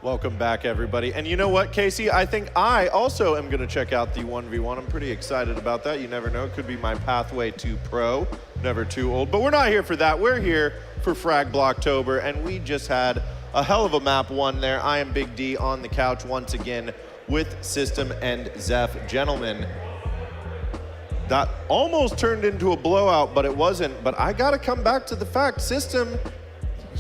Welcome back, everybody. And you know what, Casey? I think I also am going to check out the 1v1. I'm pretty excited about that. You never know. It could be my pathway to pro. Never too old. But we're not here for that. We're here for Frag Blocktober, and we just had a hell of a map one there. I am Big D on the couch once again with System and Zeph. Gentlemen, that almost turned into a blowout, but it wasn't. But I got to come back to the fact, System,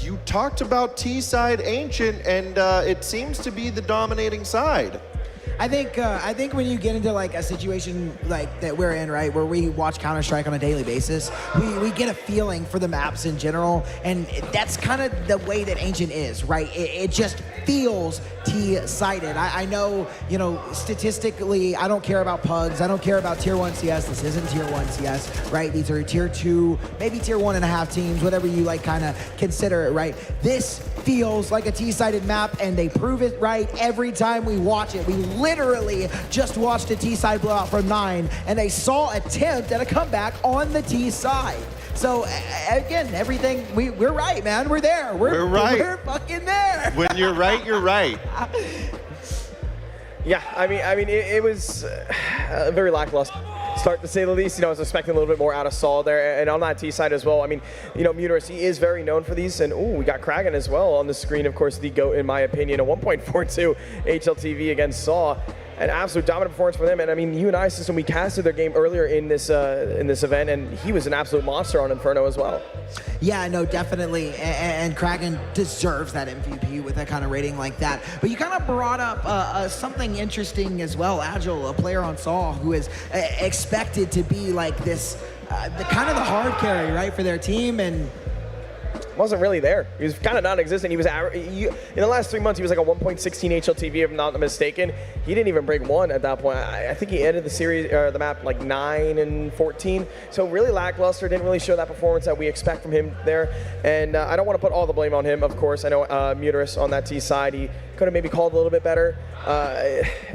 you talked about T-side Ancient, and it seems to be the dominating side.
I think when you get into like a situation like that we're in, right, where we watch Counter-Strike on a daily basis, we get a feeling for the maps in general, and that's kind of the way that Ancient is, right? It just feels T-sided. I know, you know, statistically, I don't care about pugs. I don't care about Tier 1 CS. This isn't Tier 1 CS, right? These are Tier 2, maybe Tier 1.5 teams, whatever you like kind of consider it, right? This feels like a T-sided map, and they prove it right every time we watch it. We literally just watched a T-side blowout from 9, and they saw attempt at a comeback on the T-side. So again, everything, we're right, man. We're there. We're right. We're fucking there.
When you're right, you're right.
Yeah, I mean, it was a very lackluster start, to say the least. You know, I was expecting a little bit more out of Saul there, and on that T side as well. I mean, you know, Muterus, he is very known for these, and we got Kragan as well on the screen. Of course, the GOAT, in my opinion, a 1.42 HLTV against Saul. An absolute dominant performance for them, and I mean, you and I, System, we casted their game earlier in this event, and he was an absolute monster on Inferno as well.
Yeah, no, definitely, and Kragan deserves that MVP with that kind of rating like that. But you kind of brought up something interesting as well. Agile, a player on Saw, who is expected to be like this, the kind of the hard carry, right, for their team, and
wasn't really there. He was kind of non-existent. He was in the last 3 months, he was like a 1.16 HLTV, if I'm not mistaken. He didn't even break 1 at that point. I think he ended the series or the map like 9 and 14. So really lackluster. Didn't really show that performance that we expect from him there. And I don't want to put all the blame on him, of course. I know Muterus on that T side, he could have maybe called a little bit better.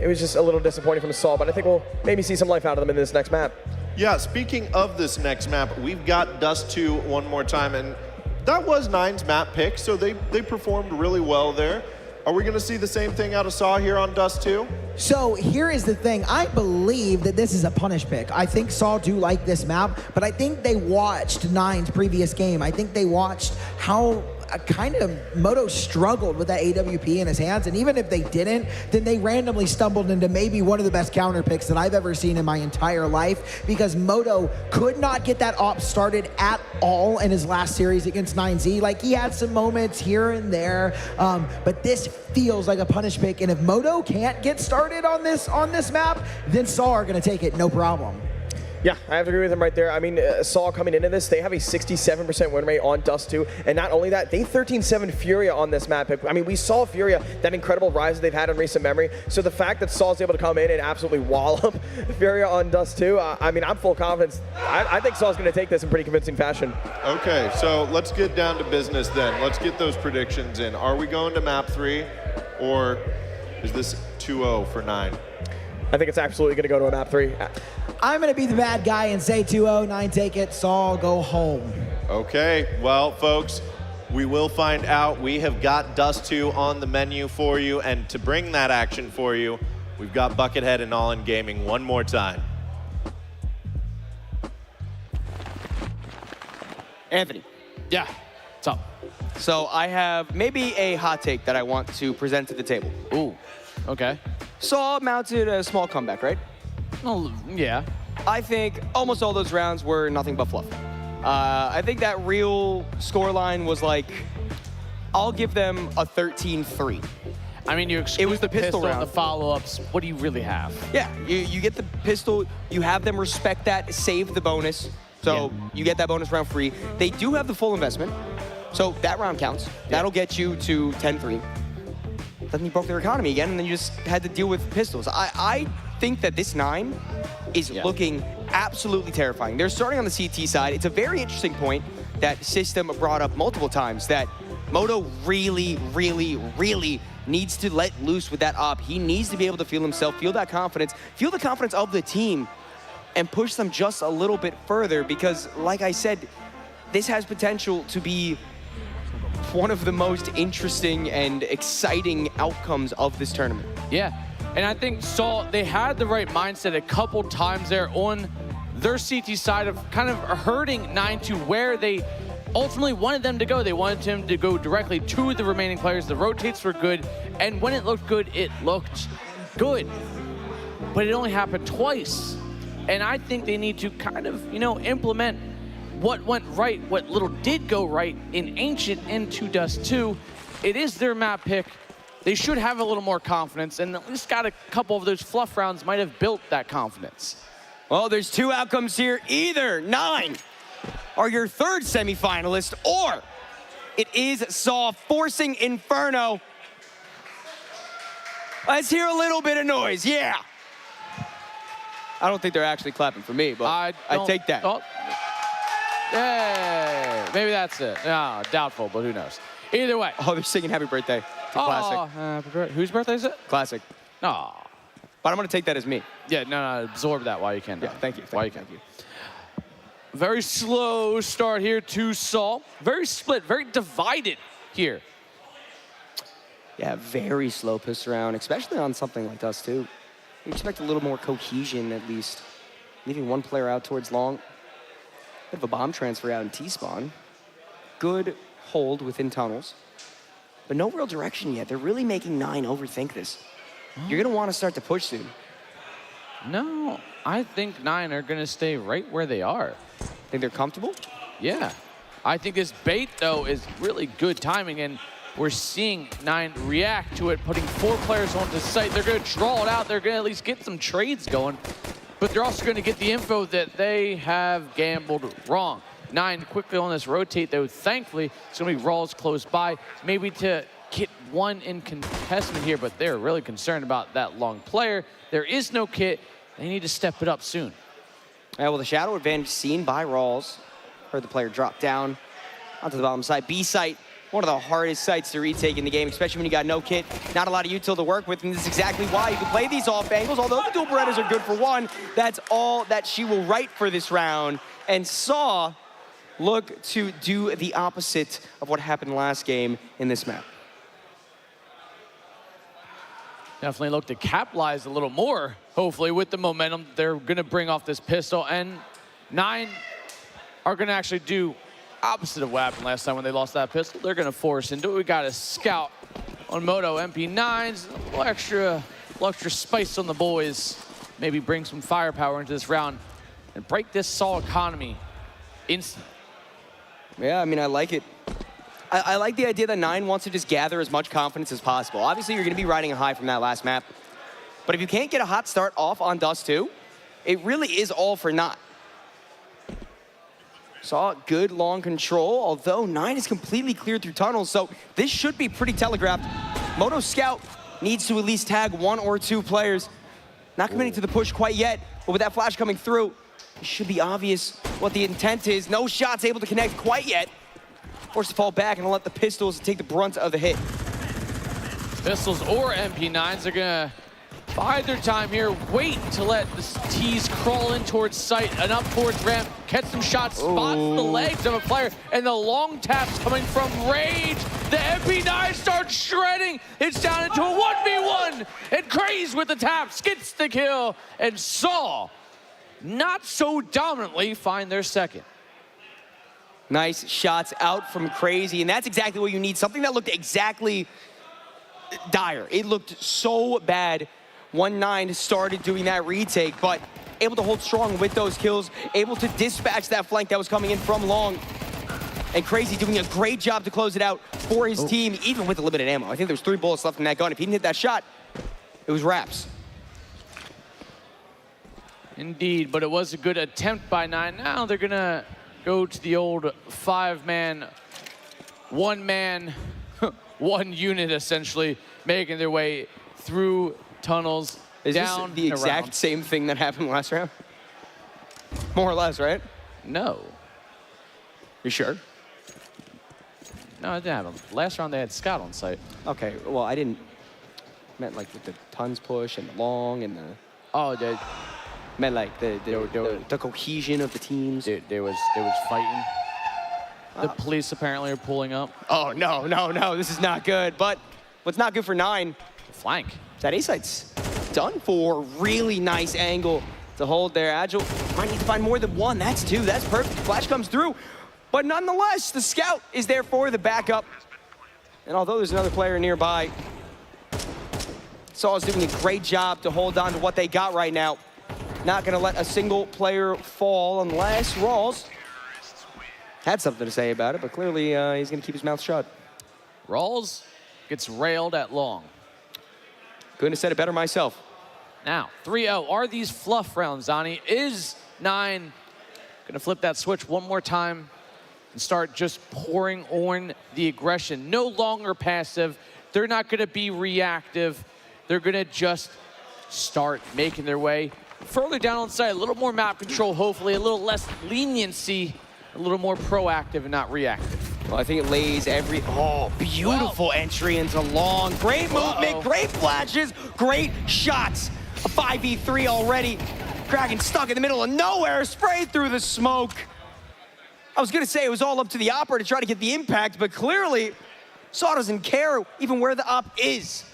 It was just a little disappointing from Saul, but I think we'll maybe see some life out of them in this next map.
Yeah, speaking of this next map, we've got Dust 2 one more time, and that was Nine's map pick, so they performed really well there. Are we going to see the same thing out of Saw here on Dust 2?
So here is the thing. I believe that this is a punish pick. I think Saw do like this map, but I think they watched Nine's previous game. I think they watched how kind of Moto struggled with that AWP in his hands, and even if they didn't, then they randomly stumbled into maybe one of the best counter picks that I've ever seen in my entire life, because Moto could not get that op started at all in his last series against 9Z. Like, he had some moments here and there, but this feels like a punish pick, and if Moto can't get started on this map, then Saw are going to take it, no problem.
Yeah, I have to agree with him right there. I mean, Saul coming into this, they have a 67% win rate on Dust 2, and not only that, they 13-7 Furia on this map. I mean, we saw Furia, that incredible rise they've had in recent memory, so the fact that Saul's able to come in and absolutely wallop Furia on Dust 2, I mean, I'm full confidence. I think Saul's going to take this in pretty convincing fashion.
Okay, so let's get down to business then. Let's get those predictions in. Are we going to map 3, or is this 2-0 for 9?
I think it's absolutely going to go to a map 3.
I'm going to be the bad guy and say 2-0, 9 take it, Saul go home.
Okay, well, folks, we will find out. We have got Dust 2 on the menu for you, and to bring that action for you, we've got Buckethead and All In Gaming one more time.
Anthony.
Yeah, what's up?
So I have maybe a hot take that I want to present to the table.
Ooh, okay.
Saul mounted a small comeback, right?
Oh, yeah.
I think almost all those rounds were nothing but fluff. I think that real scoreline was like, I'll give them a 13-3.
I mean, it was the pistol round. The follow-ups. What do you really have?
Yeah, you get the pistol. You have them respect that, save the bonus. So you get that bonus round free. They do have the full investment. So that round counts. That'll get you to 10-3. Then you broke their economy again, and then you just had to deal with pistols. I think that this 9 is looking absolutely terrifying. They're starting on the CT side. It's a very interesting point that System brought up multiple times, that Moto really, really, really needs to let loose with that op. He needs to be able to feel himself, feel that confidence, feel the confidence of the team, and push them just a little bit further, because, like I said, this has potential to be one of the most interesting and exciting outcomes of this tournament.
Yeah, and I think they had the right mindset a couple times there on their CT side of kind of hurting 9 to where they ultimately wanted them to go. They wanted him to go directly to the remaining players. The rotates were good, and when it looked good, it looked good. But it only happened twice. And I think they need to kind of, implement what went right, what little did go right in Ancient into Dust 2. It is their map pick. They should have a little more confidence, and at least got a couple of those fluff rounds might have built that confidence.
Well, there's 2 outcomes here. Either 9 are your 3rd semifinalist, or it is Saw forcing Inferno. Let's hear a little bit of noise, yeah. I don't think they're actually clapping for me, but I take that.
Oh. Hey, maybe that's it. No, doubtful, but who knows. Either way.
Oh, they're singing Happy Birthday to Classic.
Happy birthday. Whose birthday is it?
Classic.
Oh.
But I'm going to take that as me.
Yeah, no, absorb that while you can.
Yeah, thank you.
While you can. Very slow start here to Saul. Very split, very divided here.
Yeah, very slow piss around, especially on something like Dust 2. You expect a little more cohesion, at least. Leaving one player out towards long. Bit of a bomb transfer out in T-spawn. Good hold within tunnels. But no real direction yet. They're really making 9 overthink this. You're going to want to start to push soon.
No, I think 9 are going to stay right where they are.
Think they're comfortable?
Yeah. I think this bait, though, is really good timing, and we're seeing 9 react to it, putting 4 players onto site. They're going to draw it out. They're going to at least get some trades going, but they're also going to get the info that they have gambled wrong. 9 quickly on this rotate, though. Thankfully, it's going to be Rawls close by, maybe to get one in contestment here, but they're really concerned about that long player. There is no kit. They need to step it up soon.
Yeah, well, the shadow advantage seen by Rawls. Heard the player drop down onto the bottom side. B site, one of the hardest sites to retake in the game, especially when you got no kit, not a lot of util to work with, and this is exactly why you can play these off angles. Although the dual Berettas are good for 1, that's all that she will write for this round. And Saw look to do the opposite of what happened last game in this map.
Definitely look to capitalize a little more, hopefully, with the momentum. They're going to bring off this pistol, and 9 are going to actually do opposite of what happened last time when they lost that pistol. They're going to force into it. We got a scout on Moto MP9s, a little extra spice on the boys. Maybe bring some firepower into this round and break this Saw economy instantly.
Yeah, I mean, I like it. I like the idea that 9 wants to just gather as much confidence as possible. Obviously, you're going to be riding a high from that last map. But if you can't get a hot start off on Dust 2, it really is all for naught. Saw good long control, although 9 is completely cleared through tunnels, so this should be pretty telegraphed. Moto Scout needs to at least tag 1 or 2 players. Not committing to the push quite yet, but with that flash coming through, it should be obvious what the intent is. No shots able to connect quite yet. Forced to fall back and let the pistols take the brunt of the hit.
Pistols or MP9s are gonna bide their time here, wait to let the T's crawl in towards site, and up towards ramp, catch some shots, spots the legs of a player, and the long taps coming from Rage. The MP9 starts shredding. It's down into a 1v1, and Craze with the taps gets the kill, and Saw not so dominantly find their second.
Nice shots out from Crazy, and that's exactly what you need. Something that looked exactly dire. It looked so bad when 9 started doing that retake, but able to hold strong with those kills, able to dispatch that flank that was coming in from long. And Crazy doing a great job to close it out for his team, even with the limited ammo. I think there was 3 bullets left in that gun. If he didn't hit that shot, it was wraps.
Indeed, but it was a good attempt by 9. Now they're gonna go to the old 5-man, 1-man, 1 unit essentially, making their way through tunnels,
Is
down
this the exact
around.
same thing that happened last round? More or less, right?
No.
You sure?
No, it didn't happen. Last round they had Scott on site.
Okay, well, I didn't, meant like with the tons push and the long and the...
Oh, they
meant like the cohesion of the teams.
There was fighting. The police apparently are pulling up.
Oh, no, this is not good. But what's not good for 9?
Flank.
That A-site's done for. Really nice angle to hold there. Agile might need to find more than 1. That's 2. That's perfect. Flash comes through. But nonetheless, the scout is there for the backup. And although there's another player nearby, Saul's doing a great job to hold on to what they got right now. Not going to let a single player fall unless Rawls had something to say about it, but clearly he's going to keep his mouth shut.
Rawls gets railed at long.
Couldn't have said it better myself.
Now, 3-0. Are these fluff rounds, Donnie? Is 9 going to flip that switch one more time and start just pouring on the aggression? No longer passive. They're not going to be reactive. They're going to just start making their way further down on the side. A little more map control, hopefully. A little less leniency. A little more proactive and not reactive.
Well, I think it lays every... Oh, beautiful entry into long. Great movement, great flashes, great shots. A 5v3 already. Kraken stuck in the middle of nowhere, sprayed through the smoke. I was going to say it was all up to the operator to try to get the impact, but clearly, Saw doesn't care even where the op is.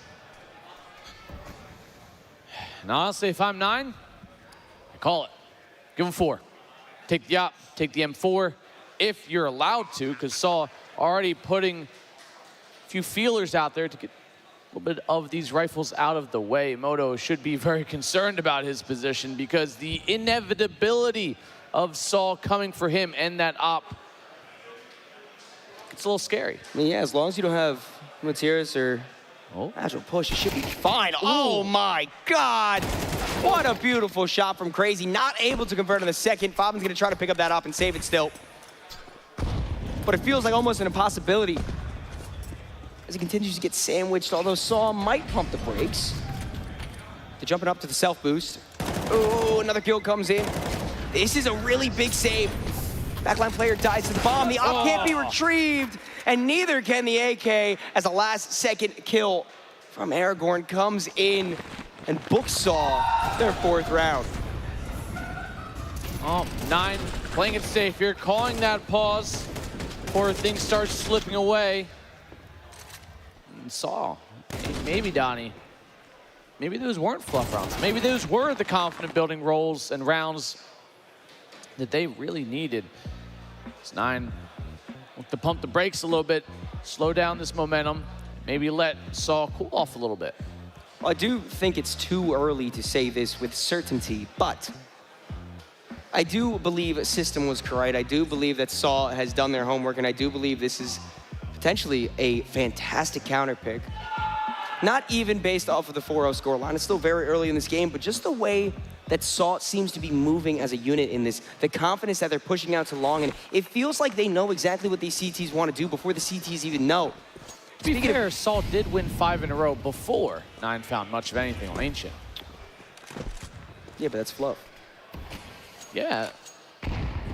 And honestly, if I'm 9, I call it. Give him 4. Take the op, take the M4, if you're allowed to, because Saw already putting a few feelers out there to get a little bit of these rifles out of the way. Moto should be very concerned about his position because the inevitability of Saw coming for him and that op, it's a little scary.
I mean, yeah, as long as you don't have Matthias or Agile push, it should be fine. Oh my God. What a beautiful shot from Crazy. Not able to convert on the second. Fobin's gonna try to pick up that op and save it still. But it feels like almost an impossibility as he continues to get sandwiched, although Saw might pump the brakes. To jumping up to the self boost. Oh, another kill comes in. This is a really big save. Backline player dies to the bomb. The op can't be retrieved, and neither can the AK as a last-second kill from Aragorn comes in and books Saw their 4th round.
Oh, 9 playing it safe here, calling that pause before things start slipping away. And Saw, maybe Donnie, maybe those weren't fluff rounds. Maybe those were the confident building rolls and rounds that they really needed. It's 9 to pump the brakes a little bit, slow down this momentum, maybe let Saw cool off a little bit.
Well, I do think it's too early to say this with certainty, but I do believe System was correct. I do believe that Saw has done their homework, and I do believe this is potentially a fantastic counter pick. Not even based off of the 4-0 scoreline. It's still very early in this game, but just the way that Saw seems to be moving as a unit in this, the confidence that they're pushing out to long, and it feels like they know exactly what these CTs want to do before the CTs even know.
To be fair, Saw did win 5 in a row before 9 found much of anything on Ancient.
Yeah, but that's fluff.
Yeah.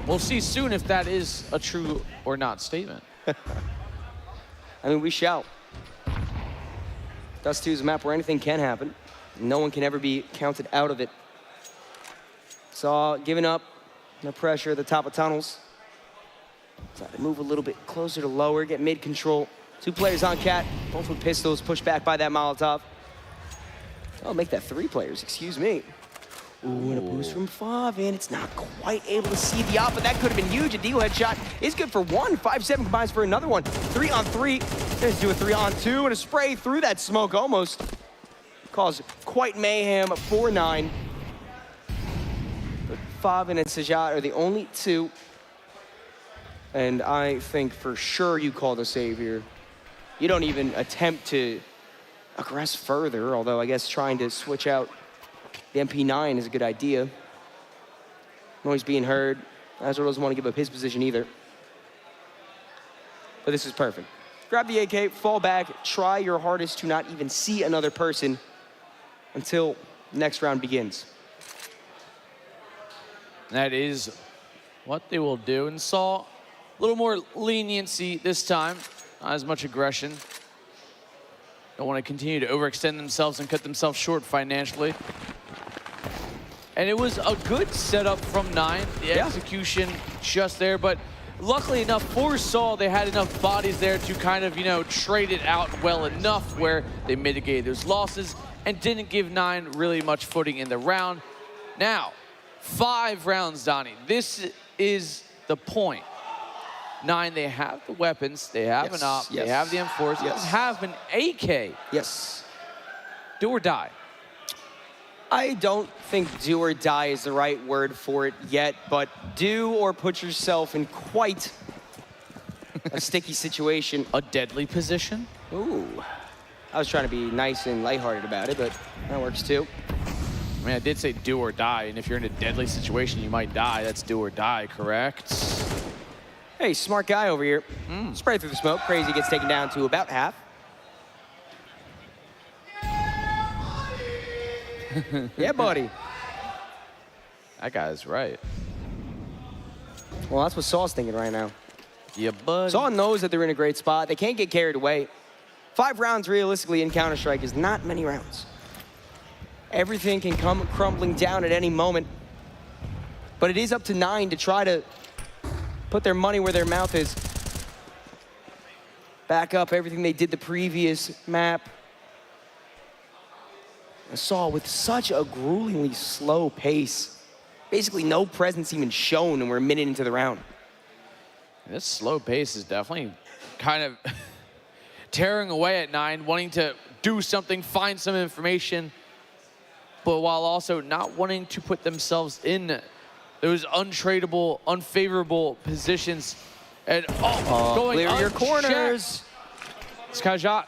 We'll see soon if that is a true or not statement.
I mean, we shall. Dust 2 is a map where anything can happen. No one can ever be counted out of it. Saw giving up, no pressure at the top of tunnels. Try to move a little bit closer to lower, get mid control. 2 players on Cat, both with pistols, pushed back by that Molotov. Oh, make that 3 players, excuse me. Ooh, and a boost from Favin. It's not quite able to see the op, but that could have been huge. A deal headshot is good for 1. 5-7 combines for another one. 3 on 3. Let's do a 3 on 2 and a spray through that smoke almost. Caused quite mayhem for 9. Fav and Sajat are the only two. And I think for sure you call the save here. You don't even attempt to aggress further, although I guess trying to switch out the MP9 is a good idea. Noise being heard. Azrael doesn't want to give up his position either. But this is perfect. Grab the AK, fall back, try your hardest to not even see another person until next round begins.
That is what they will do. And saw a little more leniency this time, not as much aggression. Don't want to continue to overextend themselves and cut themselves short financially. And it was a good setup from 9. The execution just there, but luckily enough for Saul, they had enough bodies there to kind of, you know, trade it out well enough where they mitigated those losses and didn't give 9 really much footing in the round. Now, 5 rounds, Donnie. This is the point. 9, they have the weapons, they have an op, they have the M4s, they have an AK.
Yes.
Do or die.
I don't think do or die is the right word for it yet, but do or put yourself in quite a sticky situation.
A deadly position?
Ooh. I was trying to be nice and lighthearted about it, but that works too.
I mean, I did say do or die, and if you're in a deadly situation, you might die. That's do or die, correct?
Hey, smart guy over here. Spray through the smoke. Crazy gets taken down to about half. Yeah, buddy.
That guy's right.
Well, that's what Saul's thinking right now.
Yeah, buddy.
Saul knows that they're in a great spot. They can't get carried away. 5 rounds, realistically, in Counter-Strike is not many rounds. Everything can come crumbling down at any moment. But it is up to 9 to try to put their money where their mouth is. Back up everything they did the previous map. Saul with such a gruelingly slow pace. Basically no presence even shown, and we're a minute into the round.
This slow pace is definitely kind of tearing away at 9, wanting to do something, find some information, but while also not wanting to put themselves in those untradeable, unfavorable positions. And going
clear your
unchecked.
corners.
Sajat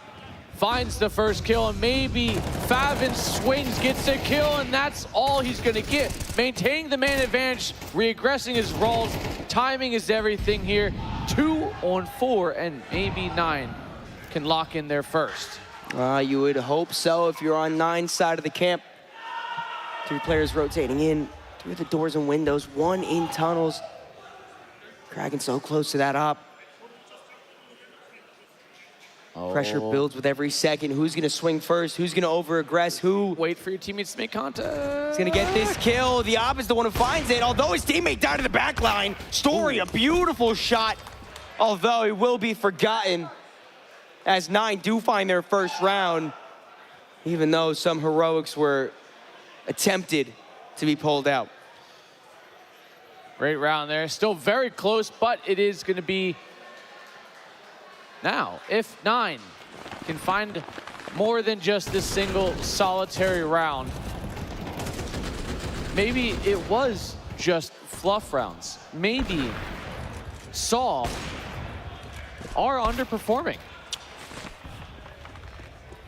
finds the first kill, and maybe Favin swings, gets a kill, and that's all he's gonna get. Maintaining the man advantage, reaggressing his rolls, timing is everything here. 2 on 4, and maybe 9 can lock in their first.
You would hope so if you're on 9's side of the camp. 3 players rotating in through the doors and windows, 1 in tunnels. Kraken so close to that op. Pressure builds with every second. Who's gonna swing first? Who's gonna over-aggress? Who?
Wait for your teammates to make contact.
He's gonna get this kill. The op is the one who finds it, although his teammate died to the back line. Story, a beautiful shot, although it will be forgotten as 9 do find their first round, even though some heroics were attempted to be pulled out.
Great round there. Still very close, but it is gonna be now, if 9 can find more than just this single solitary round, maybe it was just fluff rounds. Maybe Saul are underperforming.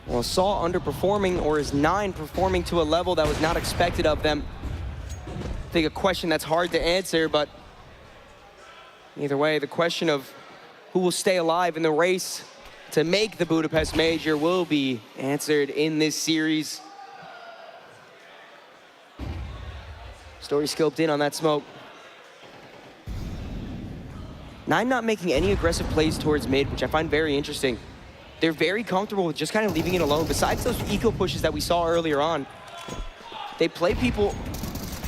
Well, Saul underperforming, or is 9 performing to a level that was not expected of them? I think a question that's hard to answer, but either way, the question of who will stay alive in the race to make the Budapest Major will be answered in this series. Story scoped in on that smoke. 9 not making any aggressive plays towards mid, which I find very interesting. They're very comfortable with just kind of leaving it alone. Besides those eco pushes that we saw earlier on, they play people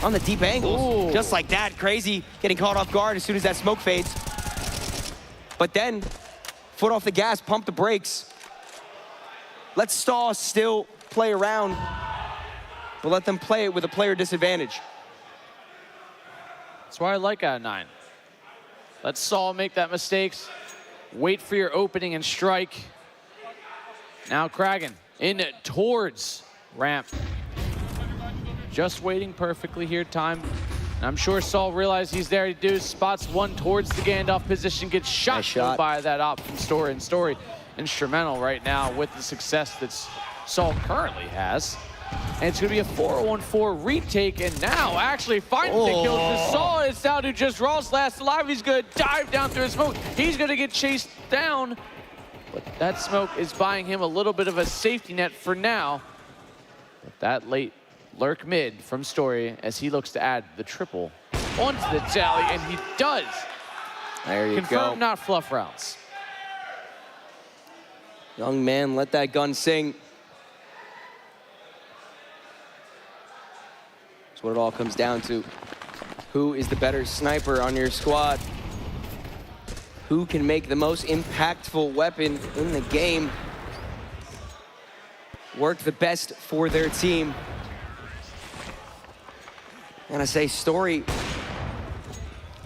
on the deep angles. Just like that, Crazy getting caught off guard as soon as that smoke fades. But then, foot off the gas, pump the brakes. Let Staw still play around, but let them play it with a player disadvantage.
That's why I like out of 9. Let Saul make that mistakes. Wait for your opening and strike. Now Kraken in towards ramp. Just waiting perfectly here. Time And I'm sure Saul realized he's there. He does, spots one towards the Gandalf position, gets shot, by that op from Story. And Story instrumental right now with the success that Saul currently has. And it's going to be a 4-1-4 retake, and now actually finds the kills. As Saul is down to just Rawls last alive. He's going to dive down through the smoke. He's going to get chased down, but that smoke is buying him a little bit of a safety net for now. But that late lurk mid from Story as he looks to add the triple onto the tally, and he does.
There you
Confirmed,
go.
not fluff rounds.
Young man, let that gun sing. That's what it all comes down to. Who is the better sniper on your squad? Who can make the most impactful weapon in the game work the best for their team? And I say Story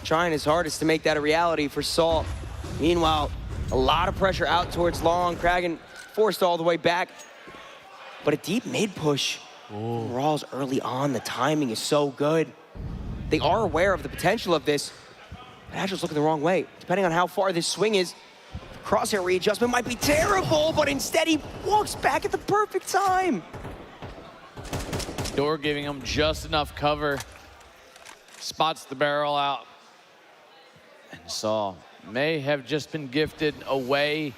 trying his hardest to make that a reality for Saul. Meanwhile, a lot of pressure out towards long. Kragan forced all the way back. But a deep mid push. Rawls early on, the timing is so good. They are aware of the potential of this. But Agile's looking the wrong way. Depending on how far this swing is, crosshair readjustment might be terrible, but instead he walks back at the perfect time.
Door giving him just enough cover. Spots the barrel out. And Saul may have just been gifted a way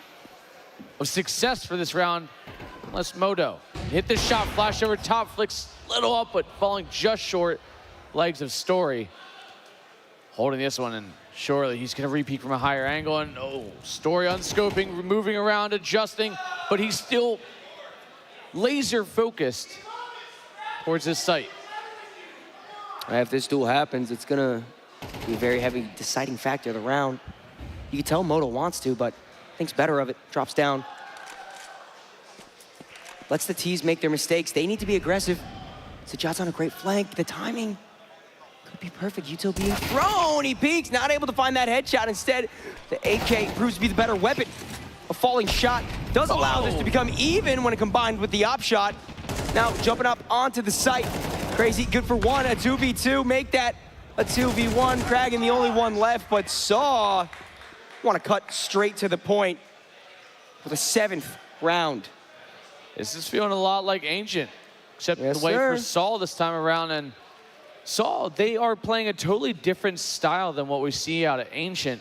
of success for this round. Unless Moto hit the shot, flash over top, flicks little up, but falling just short. Legs of Story holding this one, and surely he's gonna repeat from a higher angle. And Story unscoping, moving around, adjusting, but he's still laser focused towards his sight.
If this duel happens, it's gonna be a very heavy deciding factor of the round. You can tell Moto wants to, but thinks better of it, drops down. Lets the T's make their mistakes. They need to be aggressive. Sajad's on a great flank. The timing could be perfect. Util being thrown. He peeks, not able to find that headshot. Instead, the AK proves to be the better weapon. A falling shot does allow this to become even when combined with the op shot. Now jumping up onto the site. Crazy, good for one, a 2v2. Make that a 2v1. Kragan the only one left, but Saw want to cut straight to the point for the 7th round.
This is feeling a lot like Ancient, except the way for Saul this time around. And Saul, they are playing a totally different style than what we see out of Ancient.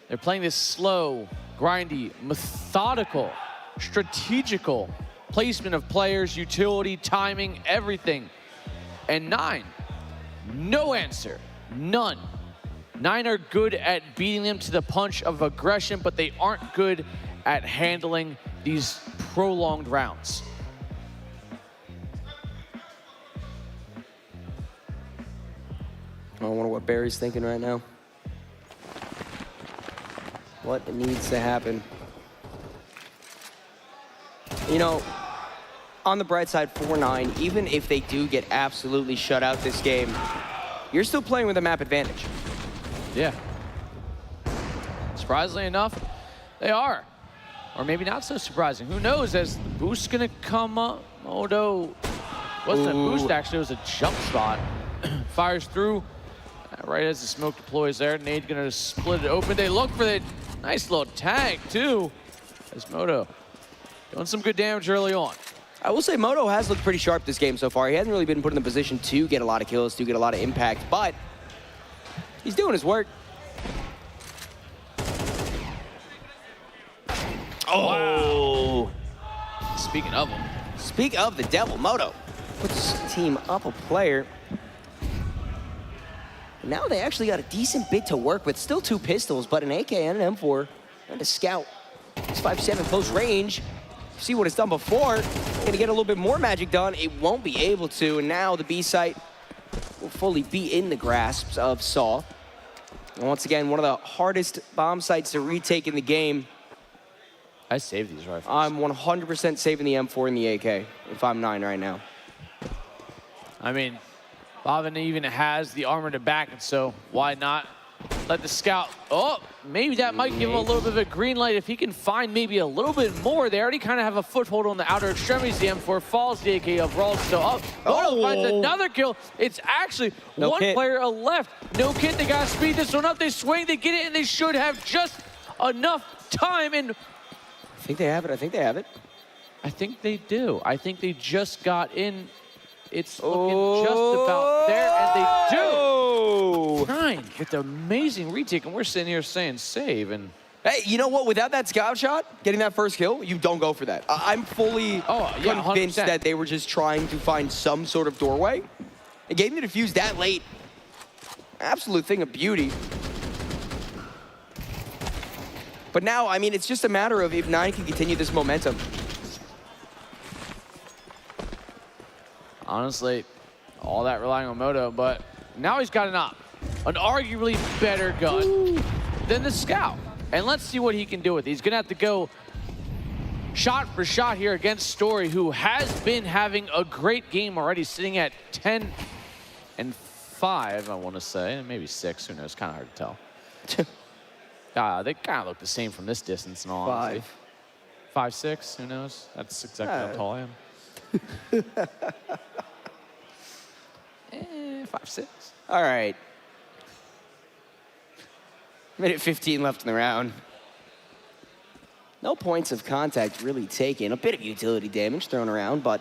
They're playing this slow, grindy, methodical, strategical placement of players, utility, timing, everything. And Nine, no answer, none. Nine are good at beating them to the punch of aggression, but they aren't good at handling these prolonged rounds.
I wonder what Barry's thinking right now. What needs to happen? You know, on the bright side, 4-9, even if they do get absolutely shut out this game, you're still playing with a map advantage.
Yeah. Surprisingly enough, they are. Or maybe not so surprising. Who knows, as the boost's gonna come up. Moto wasn't a boost, actually, it was a jump spot. Fires through right as the smoke deploys there. Nade gonna split it open. They look for the nice little tag, too, as Moto doing some good damage early on.
I will say Moto has looked pretty sharp this game so far. He hasn't really been put in the position to get a lot of kills, to get a lot of impact, but he's doing his work.
Oh! Wow. Speaking of him.
Speak of the devil, Moto puts his team up a player. Now they actually got a decent bit to work with. Still 2 pistols, but an AK and an M4 and a scout. 6.57 close range. See what it's done before. Gonna get a little bit more magic done. It won't be able to, and now the B site will fully be in the grasps of Saw. And once again, one of the hardest bomb sites to retake in the game.
I saved these rifles.
I'm 100% saving the M4 and the AK if I'm 9 right now.
I mean, Bhavin even has the armor to back it, so why not let the scout, oh, maybe that might give him a little bit of a green light if he can find maybe a little bit more. They already kind of have a foothold on the outer extremities. The M4 falls, the AK of Raw still up. Moto finds another kill. It's actually one player left. No kit, they gotta speed this one up. They swing, they get it, and they should have just enough time. And
I think they have it, I think they have it.
I think they do. I think they just got in. It's looking just about there, and they do. 9 with the amazing retake, and we're sitting here saying save. And
hey, you know what? Without that scout shot, getting that first kill, you don't go for that. I'm fully convinced
100%.
that they were just trying to find some sort of doorway. And getting the defuse that late, absolute thing of beauty. But now, I mean, it's just a matter of if 9 can continue this momentum.
Honestly, all that relying on Moto, but now he's got an arguably better gun than the scout. And let's see what he can do with it. He's gonna have to go shot for shot here against Story, who has been having a great game already, sitting at 10 and 5, I wanna say, maybe 6, who knows, kinda hard to tell. They kinda look the same from this distance in all honesty. 5, 6, who knows? That's exactly how tall I am.
5, 6. All right. Minute 15 left in the round. No points of contact really taken. A bit of utility damage thrown around, but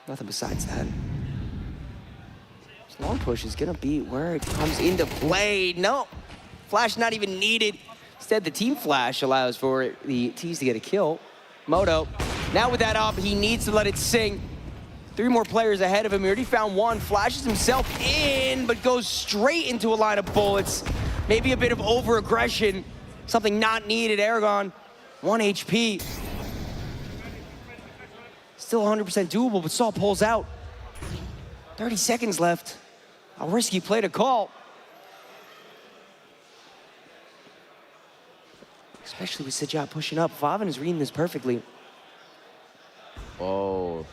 nothing besides that. This long push is gonna be where it comes into play. No, flash not even needed. Instead, the team flash allows for the T's to get a kill. Moto, now with that up, he needs to let it sink. 3 more players ahead of him. He already found one, flashes himself in, but goes straight into a line of bullets. Maybe a bit of over-aggression, something not needed. Aragon, 1 HP. Still 100% doable, but Saul pulls out. 30 seconds left. A risky play to call. Especially with Sijat pushing up. Favin is reading this perfectly.
Whoa.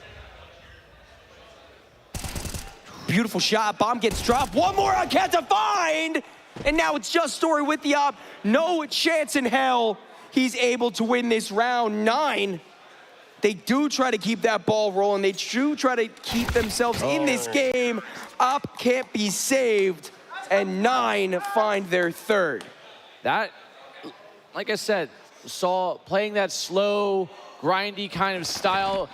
Beautiful shot. Bomb gets dropped. One more on Cat to find. And now it's just Story with the op. No chance in hell he's able to win this round. 9. They do try to keep that ball rolling. They do try to keep themselves in this game. Op can't be saved. And 9 find their 3rd.
That, like I said, saw playing that slow, grindy kind of style,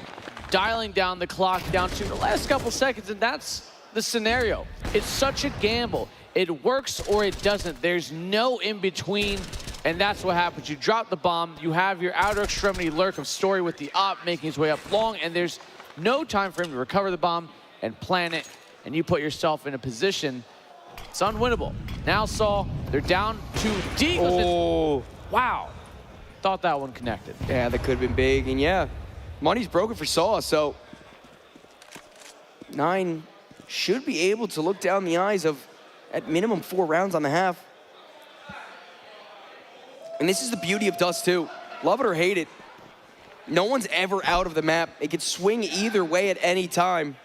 dialing down the clock down to the last couple seconds, and that's the scenario. It's such a gamble. It works or it doesn't. There's no in between, and that's what happens. You drop the bomb, you have your outer extremity lurk of Story with the op making his way up long, and there's no time for him to recover the bomb and plant it, and you put yourself in a position. It's unwinnable. Now, Saul, they're down to Deagles. Wow. Thought that one connected.
Yeah, that could have been big. And yeah, money's broken for Saw, so 9 should be able to look down the eyes of, at minimum, 4 rounds on the half. And this is the beauty of Dust 2. Love it or hate it, no one's ever out of the map. It could swing either way at any time.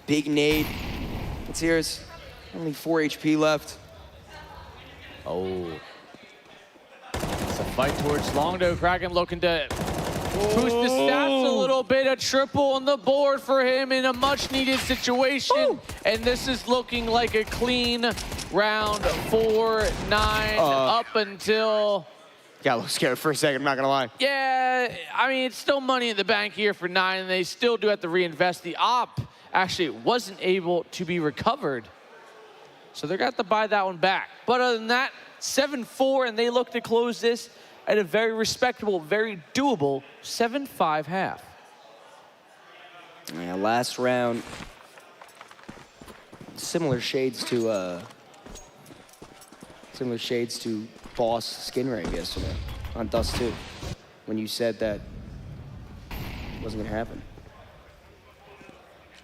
Big nade. Let's hear us. Only 4 HP left.
Oh. It's a fight towards Longdo. Kraken looking to boost the stats a little bit. A triple on the board for him in a much-needed situation. And this is looking like a clean round 4-9 up until...
Got a little scared for a second, I'm not gonna lie.
Yeah, I mean, it's still money in the bank here for 9, and they still do have to reinvest. The op actually wasn't able to be recovered, so they're gonna have to buy that one back. But other than that, 7-4, and they look to close this at a very respectable, very doable 7-5 half.
Yeah, last round. Similar shades to Boss skin rate yesterday on Dust 2, when you said that it wasn't gonna happen.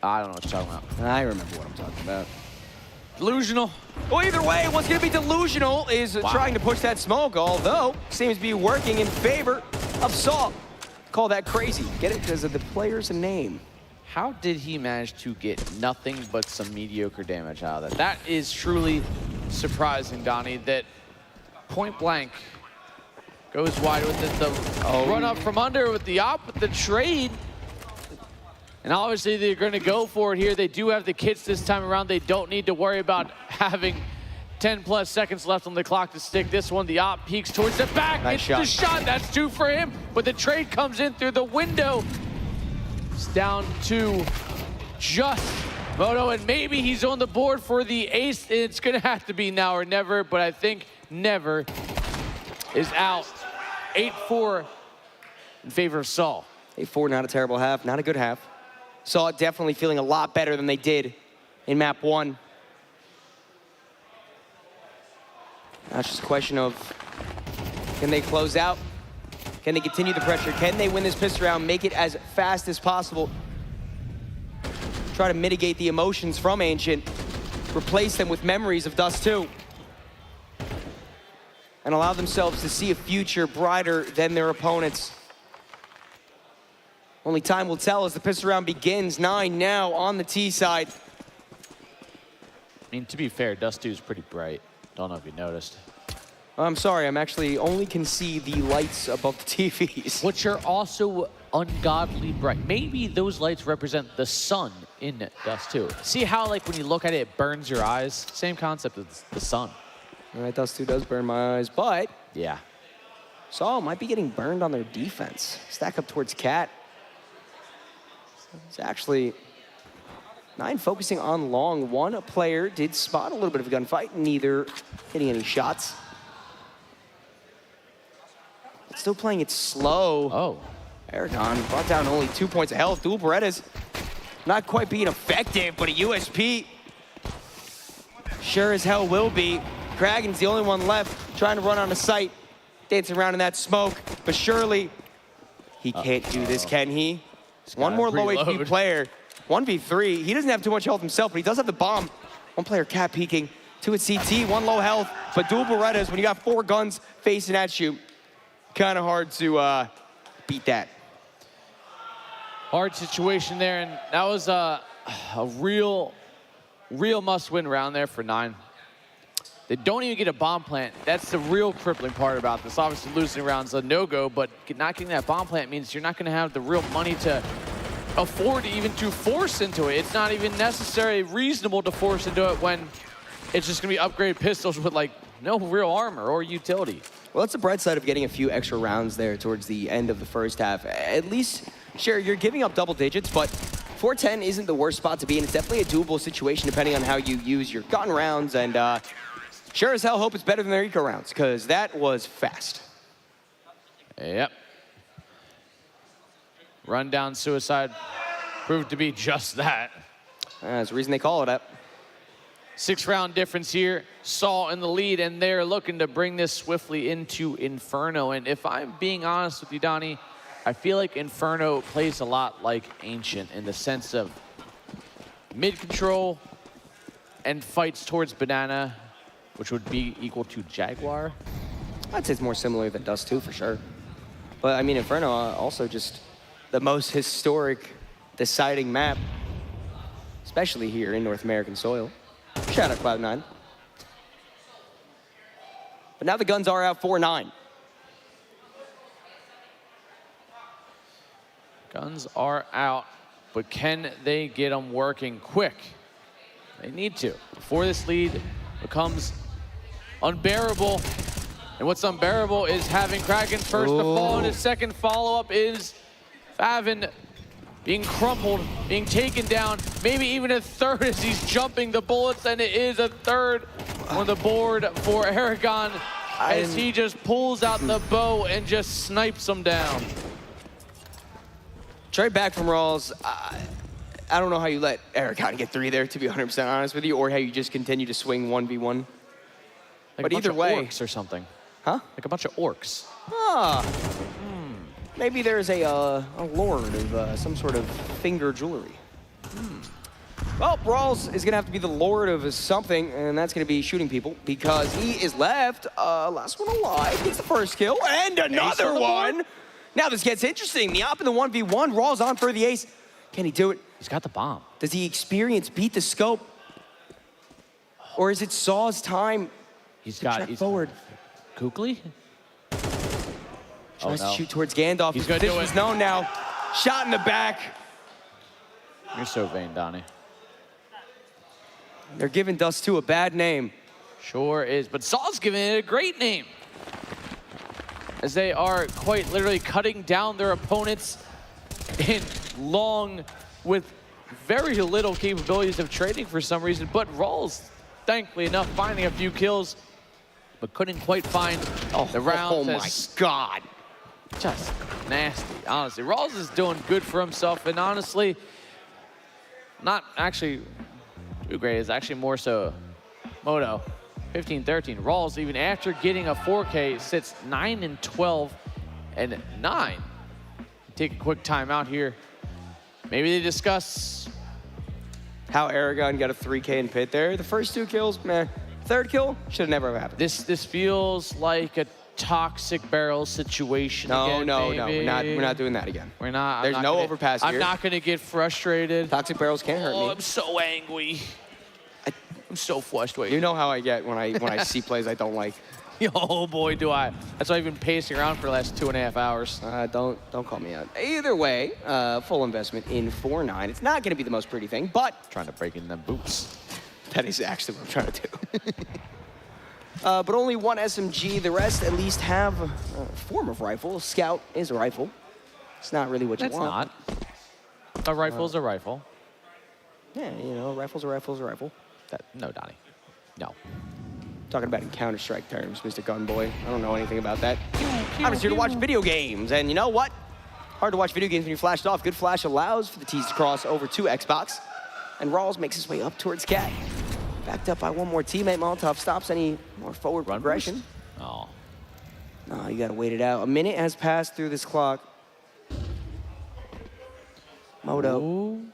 I don't know what you're talking about.
I remember what I'm talking about.
Delusional.
Well, either way, what's going to be delusional is trying to push that smoke, although seems to be working in favor of Saul. Call that crazy. Get it? Because of the player's name.
How did he manage to get nothing but some mediocre damage out of that? That is truly surprising, Donnie, that point blank goes wide with it. The run up from under with the op, with the trade. And obviously they're going to go for it here. They do have the kits this time around. They don't need to worry about having 10+ seconds left on the clock to stick this one. The op peeks towards the back.
Nice
The shot. That's 2 for him. But the trade comes in through the window. It's down to just Moto, and maybe he's on the board for the ace. It's going to have to be now or never, but I think never is out. 8-4 in favor of Saul.
8-4, not a terrible half, not a good half. Saw definitely feeling a lot better than they did in map 1. Now it's just a question of, can they close out? Can they continue the pressure? Can they win this pistol round, make it as fast as possible? Try to mitigate the emotions from Ancient, replace them with memories of Dust 2, and allow themselves to see a future brighter than their opponents. Only time will tell as the pistol round begins. 9 now on the T side.
I mean, to be fair, Dust 2 is pretty bright. Don't know if you noticed.
I'm sorry, I'm actually only can see the lights above the TVs.
Which are also ungodly bright. Maybe those lights represent the sun in Dust 2. See how, like, when you look at it, it burns your eyes? Same concept as the sun.
All right, Dust 2 does burn my eyes, but
yeah,
Saul might be getting burned on their defense. Stack up towards Cat. It's actually 9 focusing on long. One player did spot a little bit of a gunfight, neither hitting any shots. Still playing it slow.
Oh.
Aragon brought down only 2 points of health. Dual Berettas not quite being effective, but a USP sure as hell will be. Kragen's the only one left, trying to run on a site, dancing around in that smoke, but surely he can't do this, can he? One more low HP player, 1v3. He doesn't have too much health himself, but he does have the bomb. One player Cat peeking, 2 at CT, 1 low health, but Dual Berettas, when you got 4 guns facing at you, kind of hard to beat that.
Hard situation there, and that was a real must-win round there for 9. They don't even get a bomb plant. That's the real crippling part about this. Obviously, losing rounds a no-go, but not getting that bomb plant means you're not going to have the real money to afford even to force into it. It's not even necessarily reasonable to force into it when it's just going to be upgraded pistols with, like, no real armor or utility.
Well, it's the bright side of getting a few extra rounds there towards the end of the first half. At least, sure, you're giving up double digits, but 410 isn't the worst spot to be in. It's definitely a doable situation depending on how you use your gun rounds, and sure as hell hope it's better than their eco rounds, because that was fast.
Yep. Rundown suicide proved to be just that.
That's the reason they call it up.
6-round difference here. Saul in the lead, and they're looking to bring this swiftly into Inferno. And if I'm being honest with you, Donnie, I feel like Inferno plays a lot like Ancient in the sense of mid-control and fights towards Banana, which would be equal to Jaguar.
I'd say it's more similar than Dust 2 for sure. But I mean, Inferno also just the most historic deciding map, especially here in North American soil. Shout out Cloud9. But now the guns are out 4-9.
Guns are out, but can they get them working quick? They need to, before this lead becomes unbearable. And what's unbearable is having Kraken first to fall, and his second follow-up is Favin being crumpled, being taken down, maybe even a third as he's jumping the bullets, and it is a third on the board for Aragon as he just pulls out the bow and just snipes him down.
Trade back from Rawls. I don't know how you let Aragon get 3 there, to be 100% honest with you, or how you just continue to swing 1v1.
Like
but
a
either
bunch
way,
of orcs or something.
Huh?
Like a bunch of orcs.
Ah. Maybe there's a lord of some sort of finger jewelry. Well, Rawls is going to have to be the lord of something, and that's going to be shooting people, because he is left last one alive. Gets the first kill, and another one. Now this gets interesting. The op in the 1v1, Rawls on for the ace. Can he do it?
He's got the bomb.
Does the experience beat the scope? Or is it Saw's time
He's
to
got
track forward?
Kukli?
Tries to shoot towards Gandalf.
He's
His
gonna do
position's
it.
known now. Shot in the back.
You're so vain, Donnie.
They're giving Dust 2 a bad name.
Sure is, but Saw's giving it a great name, as they are quite literally cutting down their opponents in long with very little capabilities of trading for some reason. But Rawls, thankfully enough, finding a few kills, but couldn't quite find the rounds.
Oh my God.
Just nasty, honestly. Rawls is doing good for himself, and honestly, not actually too great. It's actually more so Moto. 15-13. Rawls, even after getting a 4K, sits 9-12 and 9. Take a quick timeout here. Maybe they discuss
how Aragon got a 3K in pit there. The first 2 kills, meh. Third kill, should have never happened.
This feels like a toxic barrel situation again.
No, we're not doing that again.
We're not.
There's no overpass here.
I'm not gonna get frustrated.
Toxic barrels can't hurt me.
Oh, I'm so angry. I'm so frustrated.
You know how I get when I see plays I don't like.
Oh boy, do I. That's why I've been pacing around for the last 2.5 hours.
Don't call me out. Either way, full investment in 4-9. It's not going to be the most pretty thing, but
trying to break in them boots.
That is actually what I'm trying to do. But only one SMG. The rest at least have a form of rifle. Scout is a rifle. It's not really what you want.
It's not. A rifle's a rifle.
Yeah, you know, rifle's a rifle's a rifle.
No, Donnie. No.
Talking about in Counter-Strike terms, Mr. Gunboy. I don't know anything about that. I'm just here to watch video games, and you know what? Hard to watch video games when you're flashed off. Good flash allows for the T's to cross over to Xbox, and Rawls makes his way up towards Cat. Backed up by one more teammate. Molotov stops any more forward progression.
Oh.
No, you gotta wait it out. A minute has passed through this clock. Moto.
Ooh.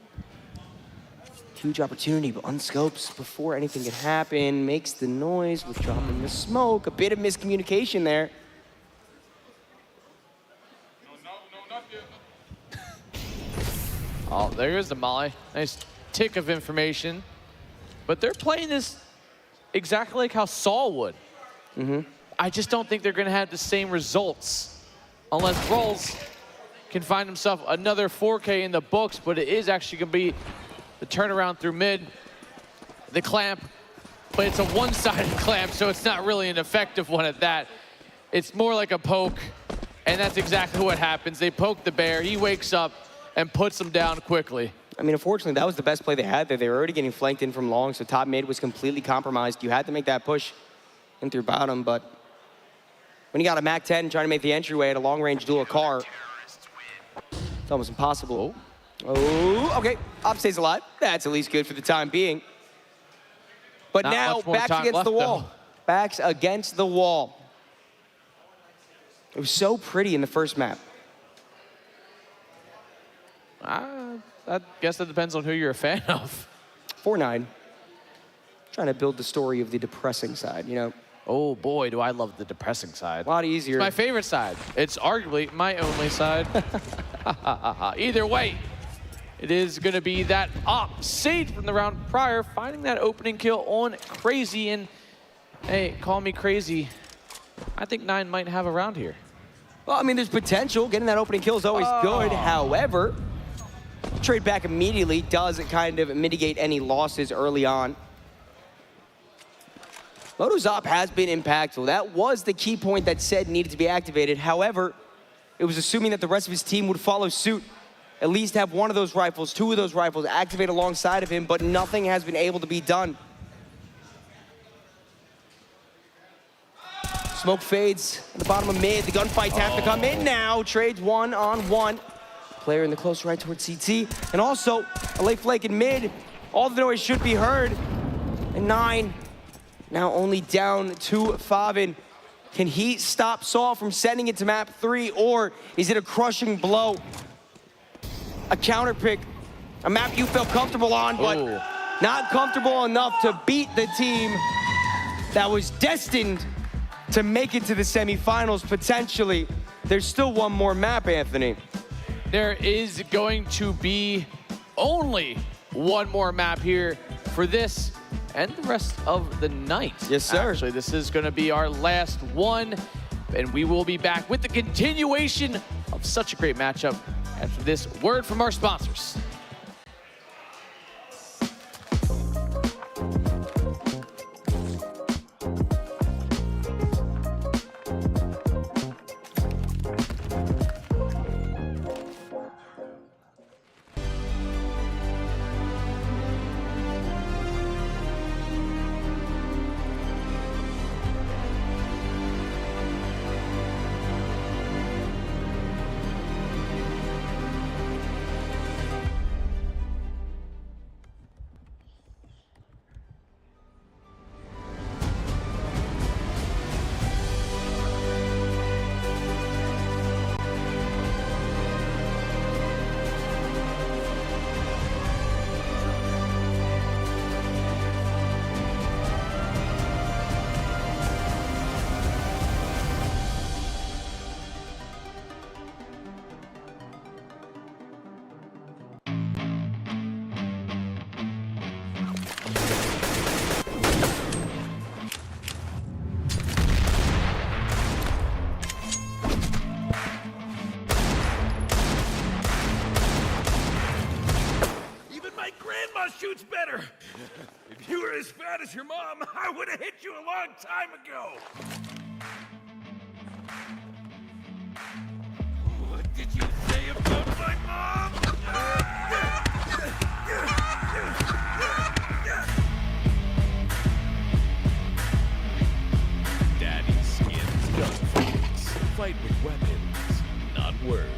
Huge opportunity, but unscopes before anything can happen. Makes the noise with dropping the smoke. A bit of miscommunication there.
Oh, there's the molly. Nice tick of information. But they're playing this exactly like how Saul would. I just don't think they're going to have the same results unless Rawls can find himself another 4K in the books, but it is actually going to be the turnaround through mid, the clamp, but it's a one-sided clamp, so it's not really an effective one at that. It's more like a poke, and that's exactly what happens. They poke the bear, he wakes up and puts him down quickly.
I mean, unfortunately, that was the best play they had there. They were already getting flanked in from long, so top mid was completely compromised. You had to make that push in through bottom, but when you got a MAC-10 trying to make the entryway at a long-range dual car, it's almost impossible. Oh, okay. Op stays alive. That's at least good for the time being. But
Not
now,
much more
backs
time
against the
left,
wall.
though.
Backs against the wall. It was so pretty in the first map.
I guess that depends on who you're a fan of.
4-9. Trying to build the story of the depressing side, you know?
Oh boy, do I love the depressing side.
A lot easier.
It's my favorite side. It's arguably my only side. Either way, it is going to be that Op Sage from the round prior, finding that opening kill on Crazy. And hey, call me crazy, I think 9 might have a round here.
Well, I mean, there's potential. Getting that opening kill is always good. However, trade back immediately does kind of mitigate any losses early on. Moto's op has been impactful. That was the key point that said needed to be activated. However, it was assuming that the rest of his team would follow suit. At least have one of those rifles, 2 of those rifles activate alongside of him, but nothing has been able to be done. Smoke fades at the bottom of mid. The gunfights have to come in now. Trades 1-on-1. Player in the close right towards CT. And also, a late flake in mid. All the noise should be heard. And 9 now only down to Favin. Can he stop Saw from sending it to map 3, or is it a crushing blow? A counter pick, a map you felt comfortable on, but not comfortable enough to beat the team that was destined to make it to the semifinals potentially. There's still one more map, Anthony.
There is going to be
only one more map here for this and the rest of the night.
Yes, sir.
Actually, this is going to be our last one, and we will be back with the continuation of such a great matchup after this word from our sponsors.
Shoots better. If you were as fat as your mom, I would have hit you a long time ago. What did you say about my mom? Daddy skins gunfights. Fight with weapons, not words.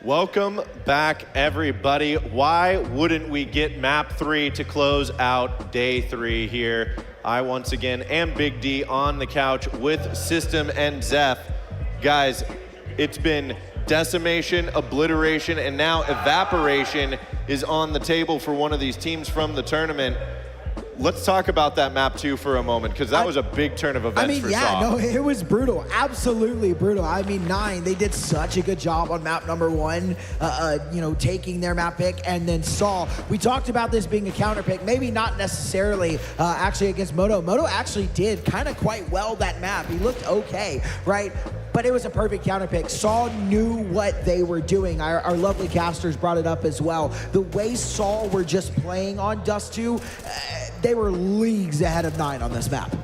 Welcome back, everybody. Why wouldn't we get map 3 to close out day 3 here? I once again am Big D on the couch with System and Zeph. Guys, it's been decimation, obliteration, and now evaporation is on the table for one of these teams from the tournament. Let's talk about that map 2 for a moment, because that was a big turn of events for Saw.
No, it was brutal, absolutely brutal. I mean, 9, they did such a good job on map number 1, taking their map pick, and then Saw. We talked about this being a counter pick, maybe not necessarily actually against Moto. Moto actually did kind of quite well that map. He looked okay, right? But it was a perfect counter pick. Saw knew what they were doing. Our lovely casters brought it up as well. The way Saw were just playing on Dust 2, they were leagues ahead of 9 on this map.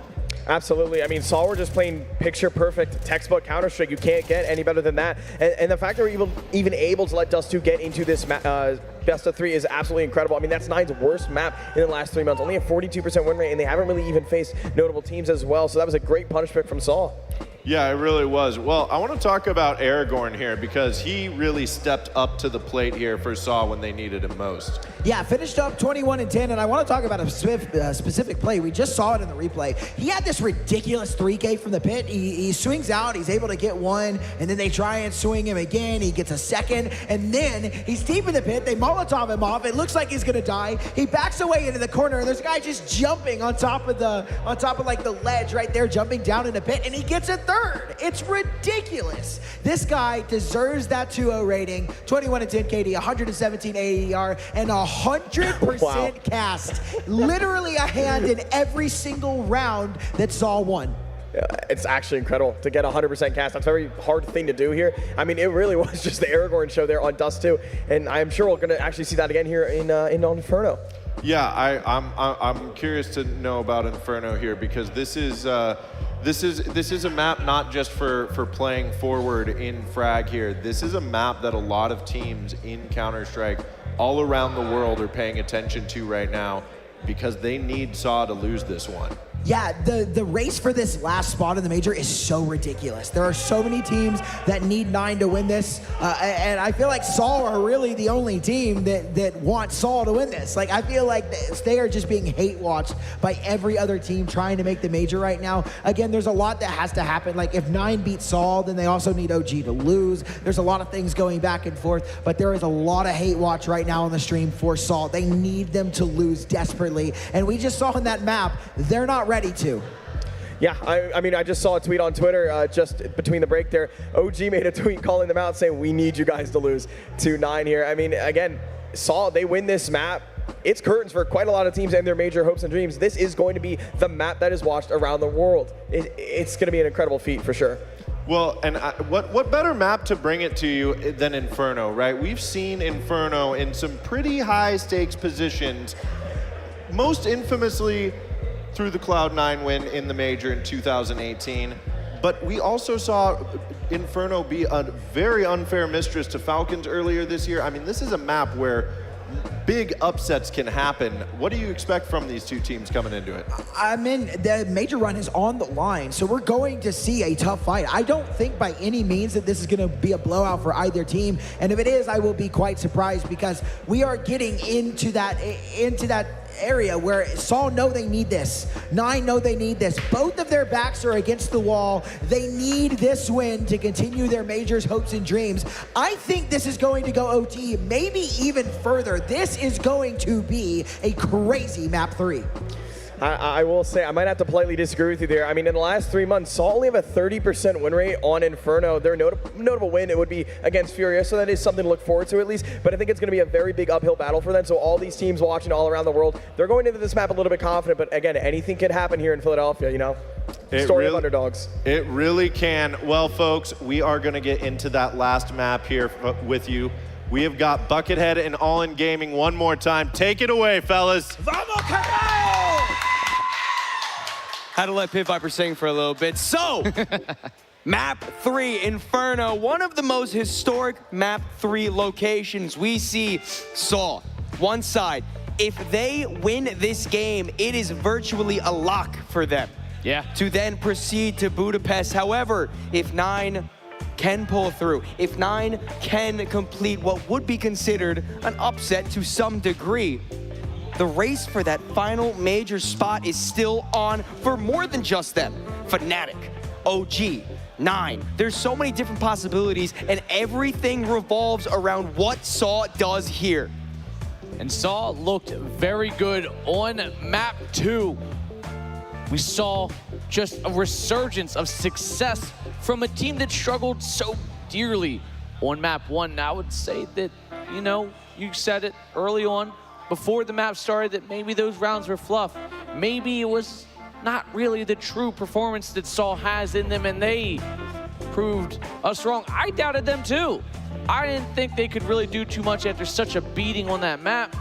Absolutely. I mean, Saw were just playing picture-perfect textbook Counter-Strike. You can't get any better than that. And the fact that we're even able to let Dust 2 get into this best of 3 is absolutely incredible. I mean, that's 9's worst map in the last 3 months. Only a 42% win rate, and they haven't really even faced notable teams as well. So that was a great punish pick from Saw.
Yeah, it really was. Well, I want to talk about Aragorn here, because he really stepped up to the plate here for Saw when they needed him most.
Yeah, finished up 21-10, and I want to talk about a specific play. We just saw it in the replay. He had this ridiculous 3K from the pit. He swings out, he's able to get one, and then they try and swing him again. He gets a second, and then he's deep in the pit. They Molotov him off. It looks like he's gonna die. He backs away into the corner, and there's a guy just jumping on top of like the ledge right there, jumping down in the pit, and he gets a third. It's ridiculous. This guy deserves that 2-0 rating, 21-10 KD, 117 AER, and 100% cast. Literally a hand in every single round that Saw won.
It's actually incredible to get 100% cast. That's a very hard thing to do here. I mean, it really was just the Aragorn show there on Dust 2, and I'm sure we're going to actually see that again here in Inferno.
Yeah, I'm curious to know about Inferno here, because this is a map not just for playing forward in frag here. This is a map that a lot of teams in Counter-Strike all around the world are paying attention to right now, because they need Saw to lose this one.
Yeah, the race for this last spot in the major is so ridiculous. There are so many teams that need 9 to win this, and I feel like Saw are really the only team that wants Saw to win this. Like, I feel like they are just being hate-watched by every other team trying to make the major right now. Again, there's a lot that has to happen. Like, if 9 beats Saw, then they also need OG to lose. There's a lot of things going back and forth, but there is a lot of hate watch right now on the stream for Saw. They need them to lose desperately, and we just saw in that map, they're not ready to.
Yeah, I mean, I just saw a tweet on Twitter just between the break there. OG made a tweet calling them out saying, we need you guys to lose to 9 here. I mean, again, Saw, they win this map. It's curtains for quite a lot of teams and their major hopes and dreams. This is going to be the map that is watched around the world. It's going to be an incredible feat for sure.
Well, and what better map to bring it to you than Inferno, right? We've seen Inferno in some pretty high stakes positions, most infamously through the Cloud9 win in the major in 2018. But we also saw Inferno be a very unfair mistress to Falcons earlier this year. I mean, this is a map where big upsets can happen. What do you expect from these two teams coming into it?
I mean, the major run is on the line, so we're going to see a tough fight. I don't think by any means that this is going to be a blowout for either team, and if it is, I will be quite surprised, because we are getting into that area where Saw know they need this. 9 know they need this. Both of their backs are against the wall. They need this win to continue their majors, hopes, and dreams. I think this is going to go OT, maybe even further. This is going to be a crazy map 3.
I will say, I might have to politely disagree with you there. I mean, in the last 3 months, Saw only have a 30% win rate on Inferno. Their notable win, it would be against Furia, so that is something to look forward to at least. But I think it's going to be a very big uphill battle for them. So all these teams watching all around the world, they're going into this map a little bit confident. But again, anything can happen here in Philadelphia, you know? Story of underdogs.
It really can. Well, folks, we are going to get into that last map here with you. We have got Buckethead and All In Gaming one more time. Take it away, fellas.
Vamos, carajo!
Had to let Pit Viper sing for a little bit. So, map 3, Inferno, one of the most historic map 3 locations. We see Saw, one side. If they win this game, it is virtually a lock for them.
Yeah.
To then proceed to Budapest. However, if 9
can pull through, if 9 can complete what would be considered an upset to some degree, the race for that final major spot is still on for more than just them. Fnatic, OG, 9. There's so many different possibilities, and everything revolves around what Saw does here.
And Saw looked very good on map 2. We saw just a resurgence of success from a team that struggled so dearly on map 1. Now I would say that, you know, you said it early on, before the map started, that maybe those rounds were fluff. Maybe it was not really the true performance that Saw has in them, and they proved us wrong. I doubted them too. I didn't think they could really do too much after such a beating on that map.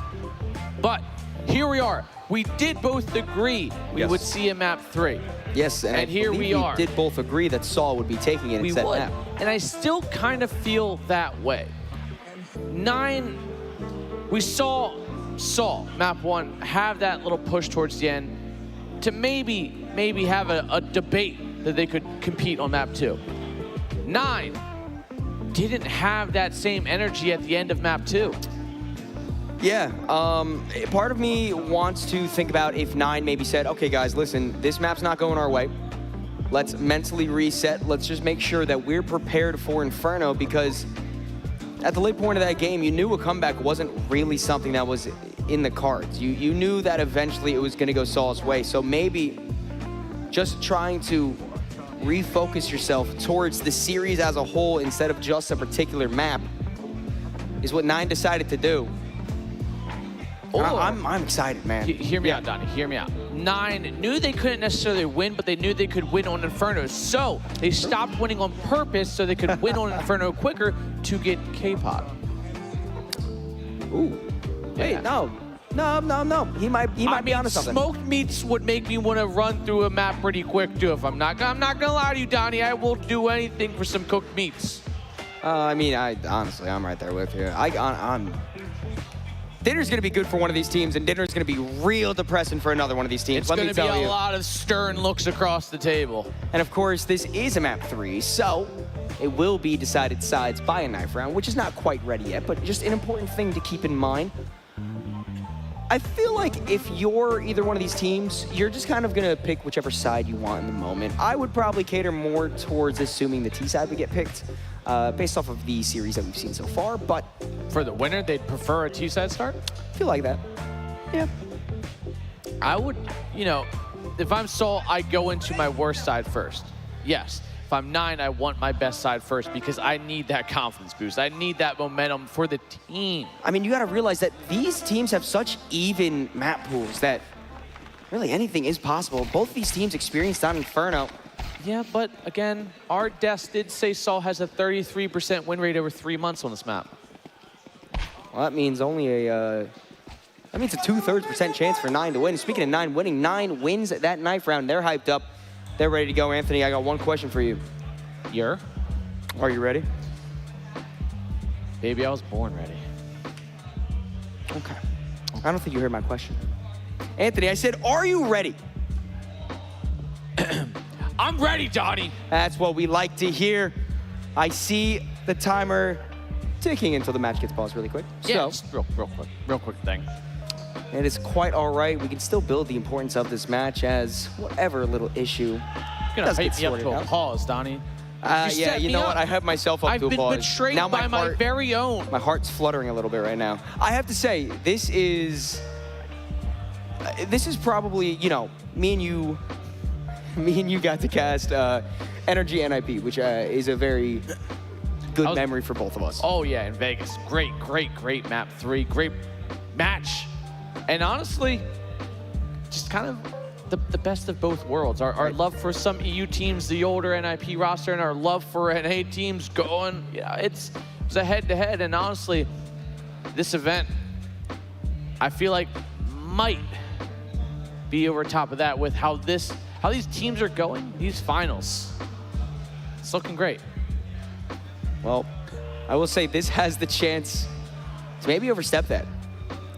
But here we are. We did both agree we would see a map 3.
Yes, and
here we are.
We did both agree that Saw would be taking it instead of map.
And I still kind of feel that way. 9, we saw map 1 have that little push towards the end to maybe have a debate that they could compete on map 2. 9 didn't have that same energy at the end of map 2.
Yeah, part of me wants to think about if 9 maybe said, okay guys, listen, this map's not going our way. Let's mentally reset. Let's just make sure that we're prepared for Inferno, because at the late point of that game, you knew a comeback wasn't really something that was in the cards. You knew that eventually it was going to go Saw's way. So maybe just trying to refocus yourself towards the series as a whole instead of just a particular map is what 9 decided to do. I'm excited, man.
Hear me out, Donnie. Hear me out. 9 knew they couldn't necessarily win, but they knew they could win on Inferno. So they stopped winning on purpose so they could win on Inferno quicker to get K-pop.
Ooh. Wait, no. He might be onto something.
Smoked meats would make me want to run through a map pretty quick too. If I'm not gonna lie to you, Donnie, I will do anything for some cooked meats.
I mean, honestly, I'm right there with you. Dinner's gonna be good for one of these teams, and dinner's gonna be real depressing for another one of these teams.
It's gonna be a lot of stern looks across the table.
And of course, this is a map 3, so it will be decided sides by a knife round, which is not quite ready yet, but just an important thing to keep in mind. I feel like if you're either one of these teams, you're just kind of gonna pick whichever side you want in the moment. I would probably cater more towards assuming the T side would get picked, based off of the series that we've seen so far, but...
For the winner, they'd prefer a T-side start?
I feel like that. Yeah.
I would, you know, if I'm Saw, I go into my worst side first. Yes. If I'm 9, I want my best side first because I need that confidence boost. I need that momentum for the team.
I mean, you gotta realize that these teams have such even map pools that really anything is possible. Both these teams experienced on Inferno.
Yeah, but again, our desk did say Saw has a 33% win rate over 3 months on this map.
Well, that means only a 2/3% chance for 9 to win. Speaking of 9 winning, 9 wins that knife round. They're hyped up. They're ready to go. Anthony, I got one question for you. Are you ready?
Baby, I was born ready.
Okay. I don't think you heard my question. Anthony, I said, are you ready?
I'm ready, Donnie.
That's what we like to hear. I see the timer ticking until the match gets paused really quick.
Yeah,
So,
just real quick thing.
it is quite all right. We can still build the importance of this match as whatever little issue
You're gonna
does get
hype me up
sorted
to a
out.
pause, Donnie.
Yeah, you know what? I have myself up
I've
to a
been
pause.
betrayed
Now
by my very own.
My heart's fluttering a little bit right now. I have to say, this is probably, you know, me and you got to cast Energy NIP, which is a very good memory for both of us.
Oh yeah, in Vegas. Great map 3. Great match. And honestly, just kind of the best of both worlds. Our love for some EU teams, the older NIP roster, and our love for NA teams going. Yeah, it's a head-to-head, and honestly, this event, I feel like might be over top of that with how these teams are going, these finals. It's looking great.
Well, I will say this has the chance to maybe overstep that.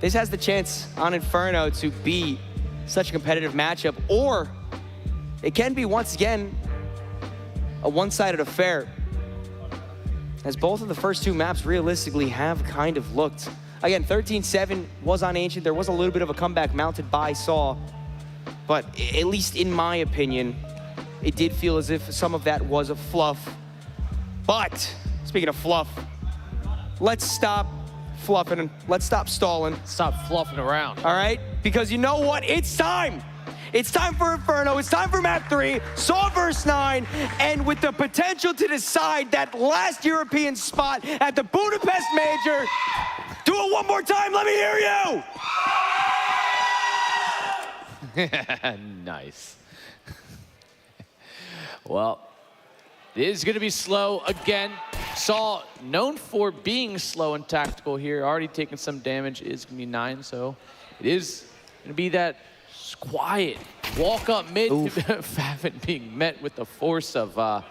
This has the chance on Inferno to be such a competitive matchup, or it can be once again a one-sided affair as both of the first two maps realistically have kind of looked. Again, 13-7 was on Ancient. There was a little bit of a comeback mounted by Saw, but at least in my opinion, it did feel as if some of that was a fluff. But speaking of fluff, let's stop fluffing. Let's stop stalling.
Stop fluffing around.
All right? Because you know what? It's time. It's time for Inferno. It's time for map 3. Saw versus 9. And with the potential to decide that last European spot at the Budapest Major. Do it one more time. Let me hear you.
Nice. Well, it is going to be slow again. Saw known for being slow and tactical here. Already taking some damage. It is going to be 9, so it is going to be that quiet walk up mid. Favin being met with the force of a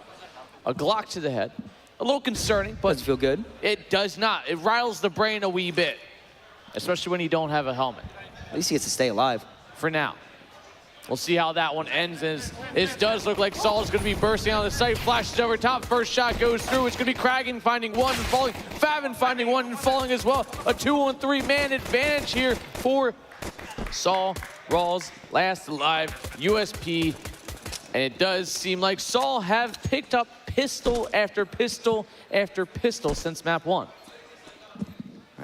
Glock to the head. A little concerning, but
doesn't feel good.
It does not. It riles the brain a wee bit, especially when you don't have a helmet.
At least he gets to stay alive.
For now. We'll see how that one ends. As it does look like Saul is going to be bursting on the site. Flashes over top. First shot goes through. It's going to be Kragan finding one and falling. Favin finding one and falling as well. A 2-on-3 man advantage here for Saul. Rawls last alive. USP. And it does seem like Saul have picked up pistol after pistol after pistol since map 1.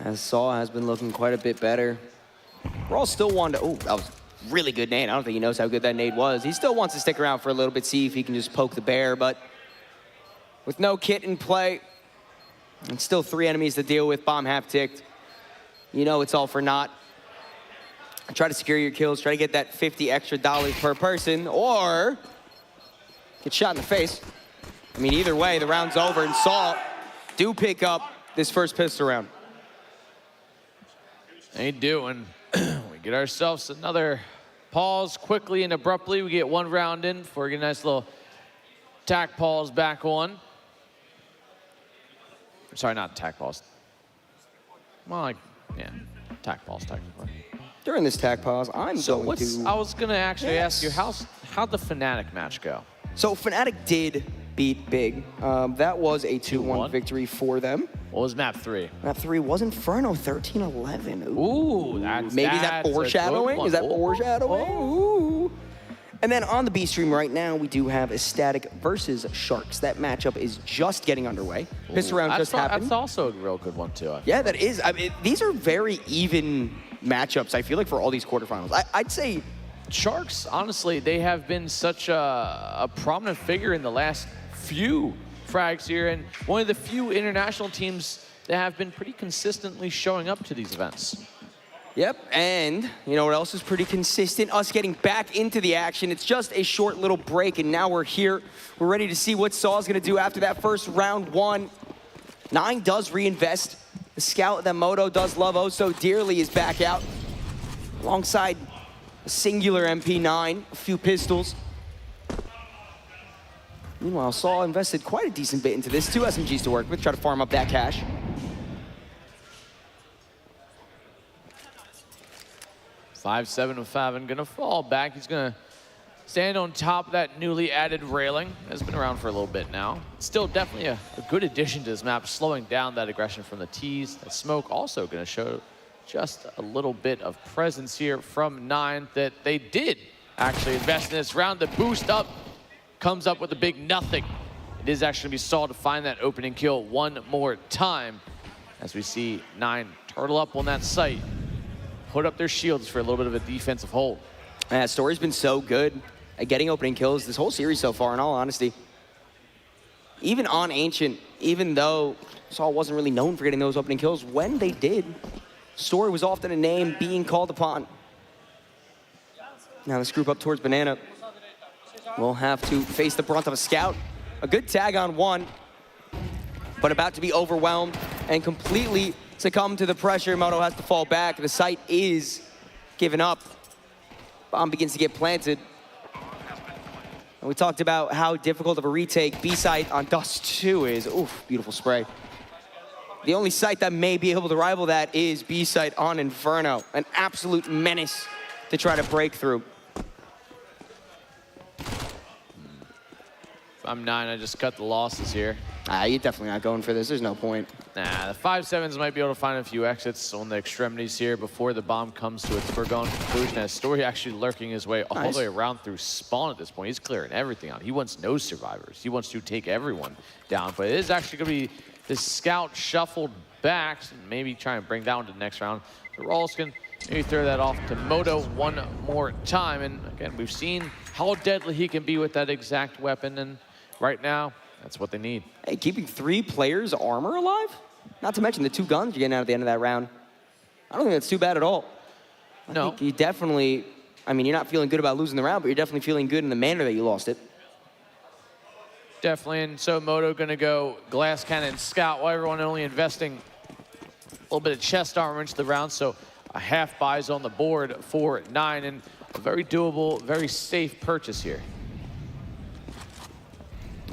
As Saul has been looking quite a bit better. Rawls still wanted to, oh, that was really good nade. I don't think he knows how good that nade was. He still wants to stick around for a little bit, see if he can just poke the bear, but with no kit in play, and still 3 enemies to deal with, bomb half ticked, you know it's all for naught. Try to secure your kills, try to get that $50 extra per person, or get shot in the face. I mean, either way, the round's over, and Saul do pick up this first pistol round.
They do, and we get ourselves another pause quickly and abruptly. We get 1 round in before we get a nice little tack pause back on. Sorry, not tack pause. Well, like, yeah, tack pause technically.
During this tack pause, I was
going to actually ask you, how'd the Fnatic match go?
So Fnatic did beat Big. That was a 2-1 victory for them.
What was map 3?
Map 3 was Inferno, 13-11.
Ooh, that's
maybe is that foreshadowing? Is that foreshadowing? Ooh. And then on the B stream right now, we do have Ecstatic versus Sharks. That matchup is just getting underway. Pistol round just happened.
That's also a real good one too.
Yeah, that is. I mean, these are very even matchups, I feel like, for all these quarterfinals. I'd say
Sharks, honestly, they have been such a prominent figure in the last few frags here, and one of the few international teams that have been pretty consistently showing up to these events.
Yep, and you know what else is pretty consistent? Us getting back into the action. It's just a short little break, and now we're here. We're ready to see what Saw's gonna do after that first round 1. 9 does reinvest. The scout that Moto does love oh so dearly is back out. Alongside a singular MP9, a few pistols. Meanwhile, Saw invested quite a decent bit into this. 2 SMGs to work with, try to farm up that cash.
$5-7 with Favin gonna fall back. He's gonna stand on top of that newly added railing. It's been around for a little bit now. Still definitely a good addition to this map, slowing down that aggression from the T's. That smoke also gonna show just a little bit of presence here from 9 that they did actually invest in this round. The boost up comes up with a big nothing. It is actually gonna be Saul to find that opening kill one more time as we see 9 turtle up on that site, put up their shields for a little bit of a defensive hold.
Man, Story's been so good at getting opening kills this whole series so far, in all honesty. Even on Ancient, even though Saul wasn't really known for getting those opening kills, when they did, Story was often a name being called upon. Now let's group up towards Banana. We'll have to face the brunt of a scout. A good tag on 1, but about to be overwhelmed and completely succumb to the pressure. Moto has to fall back. The site is given up. Bomb begins to get planted. And we talked about how difficult of a retake B-site on Dust 2 is. Oof, beautiful spray. The only site that may be able to rival that is B-site on Inferno. An absolute menace to try to break through.
If I'm 9, I just cut the losses here.
You're definitely not going for this. There's no point.
Nah, the 5-7s might be able to find a few exits on the extremities here before the bomb comes to its foregone conclusion. As Story actually lurking his way all the way around through spawn at this point. He's clearing everything out. He wants no survivors. He wants to take everyone down. But it is actually going to be this scout shuffled back and maybe try and bring down to the next round. So Rawls can maybe throw that off to Moto one more time. And again, we've seen how deadly he can be with that exact weapon. And right now, that's what they need.
Hey, keeping 3 players' armor alive? Not to mention the 2 guns you're getting out at the end of that round. I don't think that's too bad at all. I think you definitely, I mean, you're not feeling good about losing the round, but you're definitely feeling good in the manner that you lost it.
Definitely, and so Moto gonna go Glass Cannon Scout while everyone only investing a little bit of chest armor into the round, so a half buys on the board for 9, and a very doable, very safe purchase here.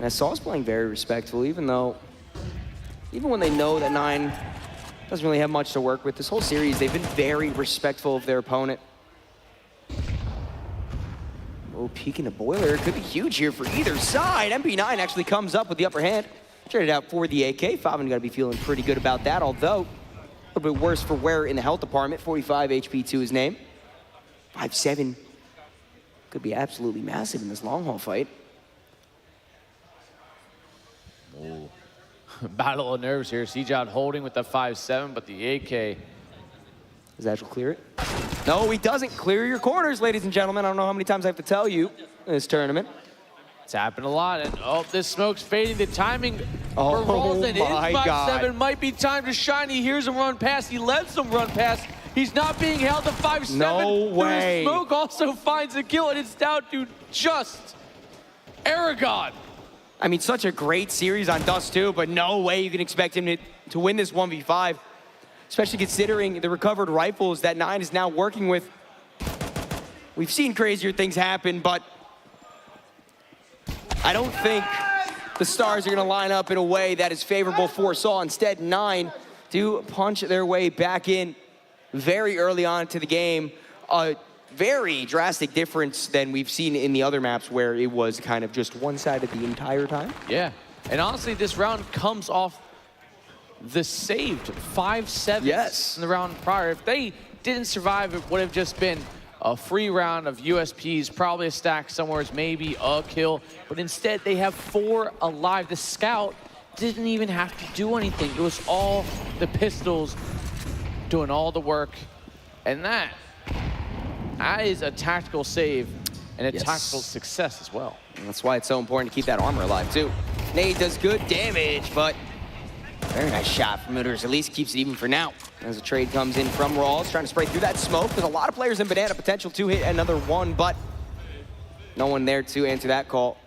And Saul's playing very respectful, even when they know that 9 doesn't really have much to work with. This whole series, they've been very respectful of their opponent. Oh, peeking the boiler. It could be huge here for either side. MP9 actually comes up with the upper hand. Traded out for the AK. Favin got to be feeling pretty good about that, although a little bit worse for Ware in the health department. 45 HP to his name. 5-7 could be absolutely massive in this long haul fight.
Oh. Battle of nerves here. Sejad holding with the 5-7, but the AK.
Does Agile clear it? No, he doesn't. Clear your corners, ladies and gentlemen. I don't know how many times I have to tell you in this tournament.
It's happened a lot, and oh, this smoke's fading. The timing
Oh,
for Rawls and his
my
5-7
God.
might be time to shine. He hears him run past. He lets him run past. He's not being held to 5-7.
No way.
The smoke also finds a kill, and it's down to just Aragon.
I mean, such a great series on Dust 2, but no way you can expect him to win this 1v5, especially considering the recovered rifles that 9 is now working with. We've seen crazier things happen, but I don't think the stars are going to line up in a way that is favorable for Saul. Instead, 9 do punch their way back in very early on to the game. A very drastic difference than we've seen in the other maps where it was kind of just one-sided the entire time.
Yeah, and honestly, this round comes off the saved 5-7 in the round prior. If they didn't survive, it would have just been a free round of USPs, probably a stack somewhere, maybe a kill, but instead they have 4 alive. The scout didn't even have to do anything. It was all the pistols doing all the work, and that is a tactical save and a tactical success as well.
And that's why it's so important to keep that armor alive too. Nade does good damage, but very nice shot from Mooters. At least keeps it even for now. As the trade comes in from Rawls, trying to spray through that smoke. There's a lot of players in Banana, potential to hit another one, but no one there to answer that call.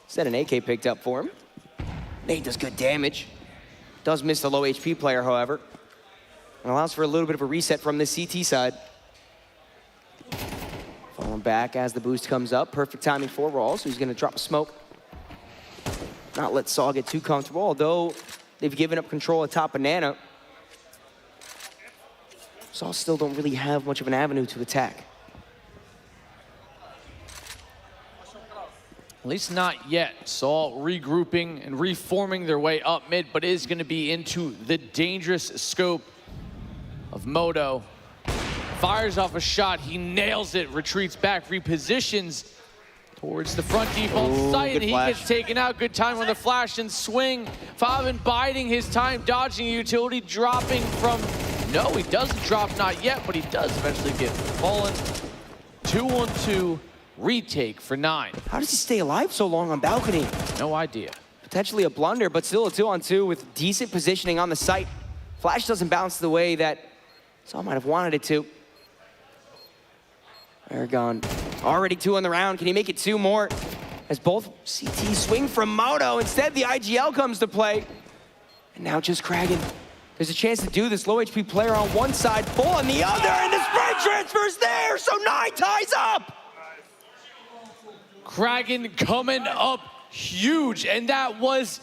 Instead, an AK picked up for him. Nade does good damage. Does miss the low HP player, however. And allows for a little bit of a reset from the CT side. Falling back as the boost comes up. Perfect timing for Rawls, who's going to drop a smoke. Not let Saul get too comfortable, although they've given up control atop Banana. Saul still don't really have much of an avenue to attack.
At least not yet. Saul regrouping and reforming their way up mid, but is going to be into the dangerous scope of Moto. Fires off a shot, he nails it, retreats back, repositions towards the front default site, and he gets taken out. Good time on the flash and swing. Favin biding his time, dodging a utility, dropping from... No, he doesn't drop, not yet, but he does eventually get fallen. 2-on-2 retake for 9.
How does he stay alive so long on balcony?
No idea.
Potentially a blunder, but still a 2-on-2 with decent positioning on the site. Flash doesn't bounce the way that Saul might have wanted it to. Aragon already 2 on the round. Can he make it 2 more? As both CT swing from Moto. Instead, the IGL comes to play. And now just Kragan. There's a chance to do this. Low HP player on one side, full on the other, and the spray transfer's there, so 9 ties up!
Kragan coming up huge, and that was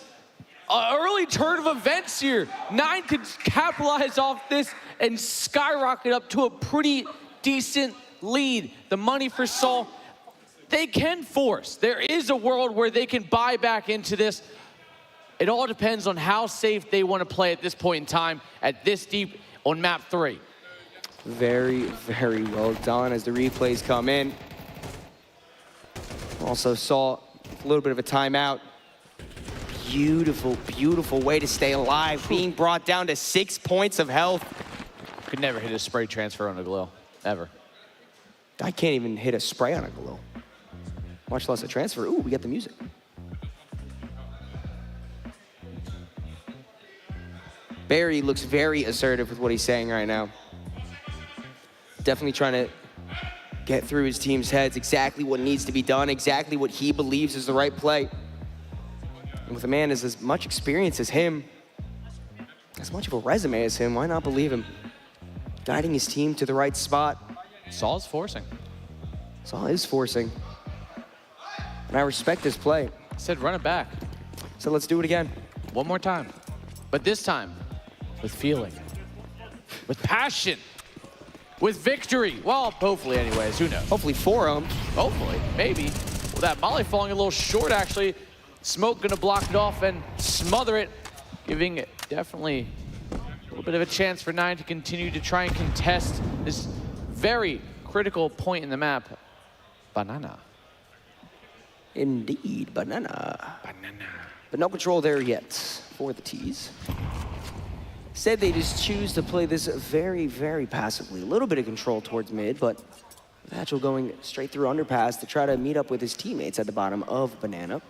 an early turn of events here. 9 could capitalize off this and skyrocket up to a pretty decent lead. The money for Saul, they can force. There is a world where they can buy back into this, It all depends on how safe they want to play at this point in time, at this deep on map 3.
Very, very well done as the replays come in. Also saw a little bit of a timeout. Beautiful, beautiful way to stay alive, being brought down to 6 points of health.
Could never hit a spray transfer on a Galil, ever.
I can't even hit a spray on a Galil, much less a transfer. Ooh, we got the music. Barry looks very assertive with what he's saying right now. Definitely trying to get through his team's heads exactly what needs to be done, exactly what he believes is the right play. And with a man as much experience as him, as much of a resume as him, why not believe him? Guiding his team to the right spot.
Saul's forcing.
Saul is forcing. And I respect his play.
Said run it back.
So let's do it again.
One more time. But this time, with feeling. With passion. With victory. Well, hopefully anyways, who knows?
Hopefully for him.
Hopefully, maybe. Well, that molly falling a little short, actually. Smoke gonna block it off and smother it, giving it definitely a little bit of a chance for 9 to continue to try and contest this very critical point in the map. Banana.
Indeed, banana. But no control there yet for the T's. Said they just choose to play this very, very passively. A little bit of control towards mid, but Natural going straight through underpass to try to meet up with his teammates at the bottom of Banana.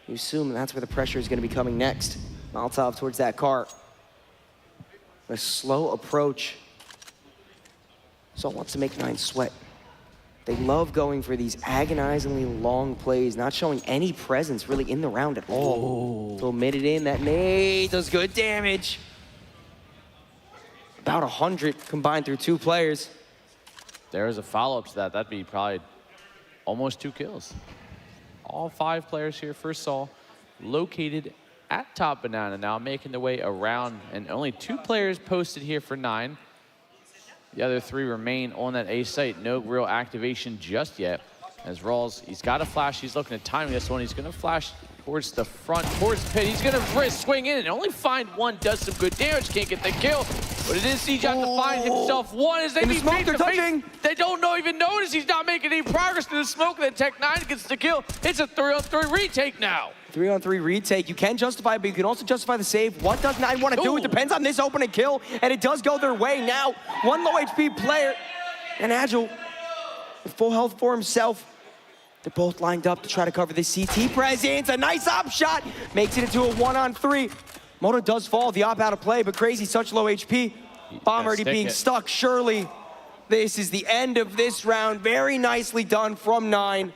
You assume that's where the pressure is going to be coming next. Molotov towards that car. A slow approach. Saul wants to make 9 sweat. They love going for these agonizingly long plays, not showing any presence really in the round at all. So mid it in, that nade does good damage. About 100 combined through 2 players.
There's a follow-up to that. That'd be probably almost 2 kills. All 5 players here for Saul, located at top Banana now, making their way around, and only 2 players posted here for 9. The other 3 remain on that A site. No real activation just yet. As Rawls, he's got a flash. He's looking at timing this one. He's going to flash towards the front, towards pit. He's going to wrist swing in and only find 1. Does some good damage. Can't get the kill. But it is CJ to find himself 1 as they
in the smoke, they're touching.
They don't even notice he's not making any progress through the smoke. Then Tech9 gets the kill. It's a 3-on-3 retake now.
3-on-3 retake. You can justify it, but you can also justify the save. What does 9 want to do? It depends on this opening kill, and it does go their way now. 1 low HP player, and Agile with full health for himself. They're both lined up to try to cover this CT presence. A nice op shot makes it into a 1-on-3. Moto does fall, the op out of play, but Crazy such low HP. Bomb already being stuck. Surely this is the end of this round. Very nicely done from 9.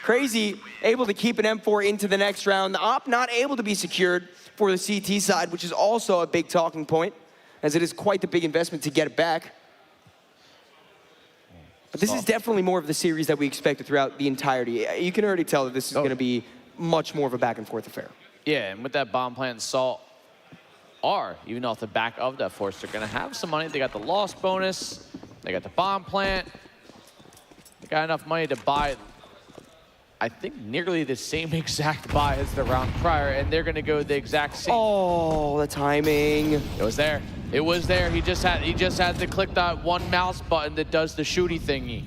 Crazy able to keep an M4 into the next round. The op not able to be secured for the CT side, which is also a big talking point, as it is quite the big investment to get it back. But this is definitely more of the series that we expected throughout the entirety. You can already tell that this is going to be much more of a back and forth affair.
Yeah, and with that bomb plant, Salt are, even off the back of that force, they're going to have some money. They got the loss bonus. They got the bomb plant. They got enough money to buy, I think, nearly the same exact buy as the round prior, and they're going to go the exact same.
Oh, the timing.
It was there. It was there. He just had to click that 1 mouse button that does the shooty thingy.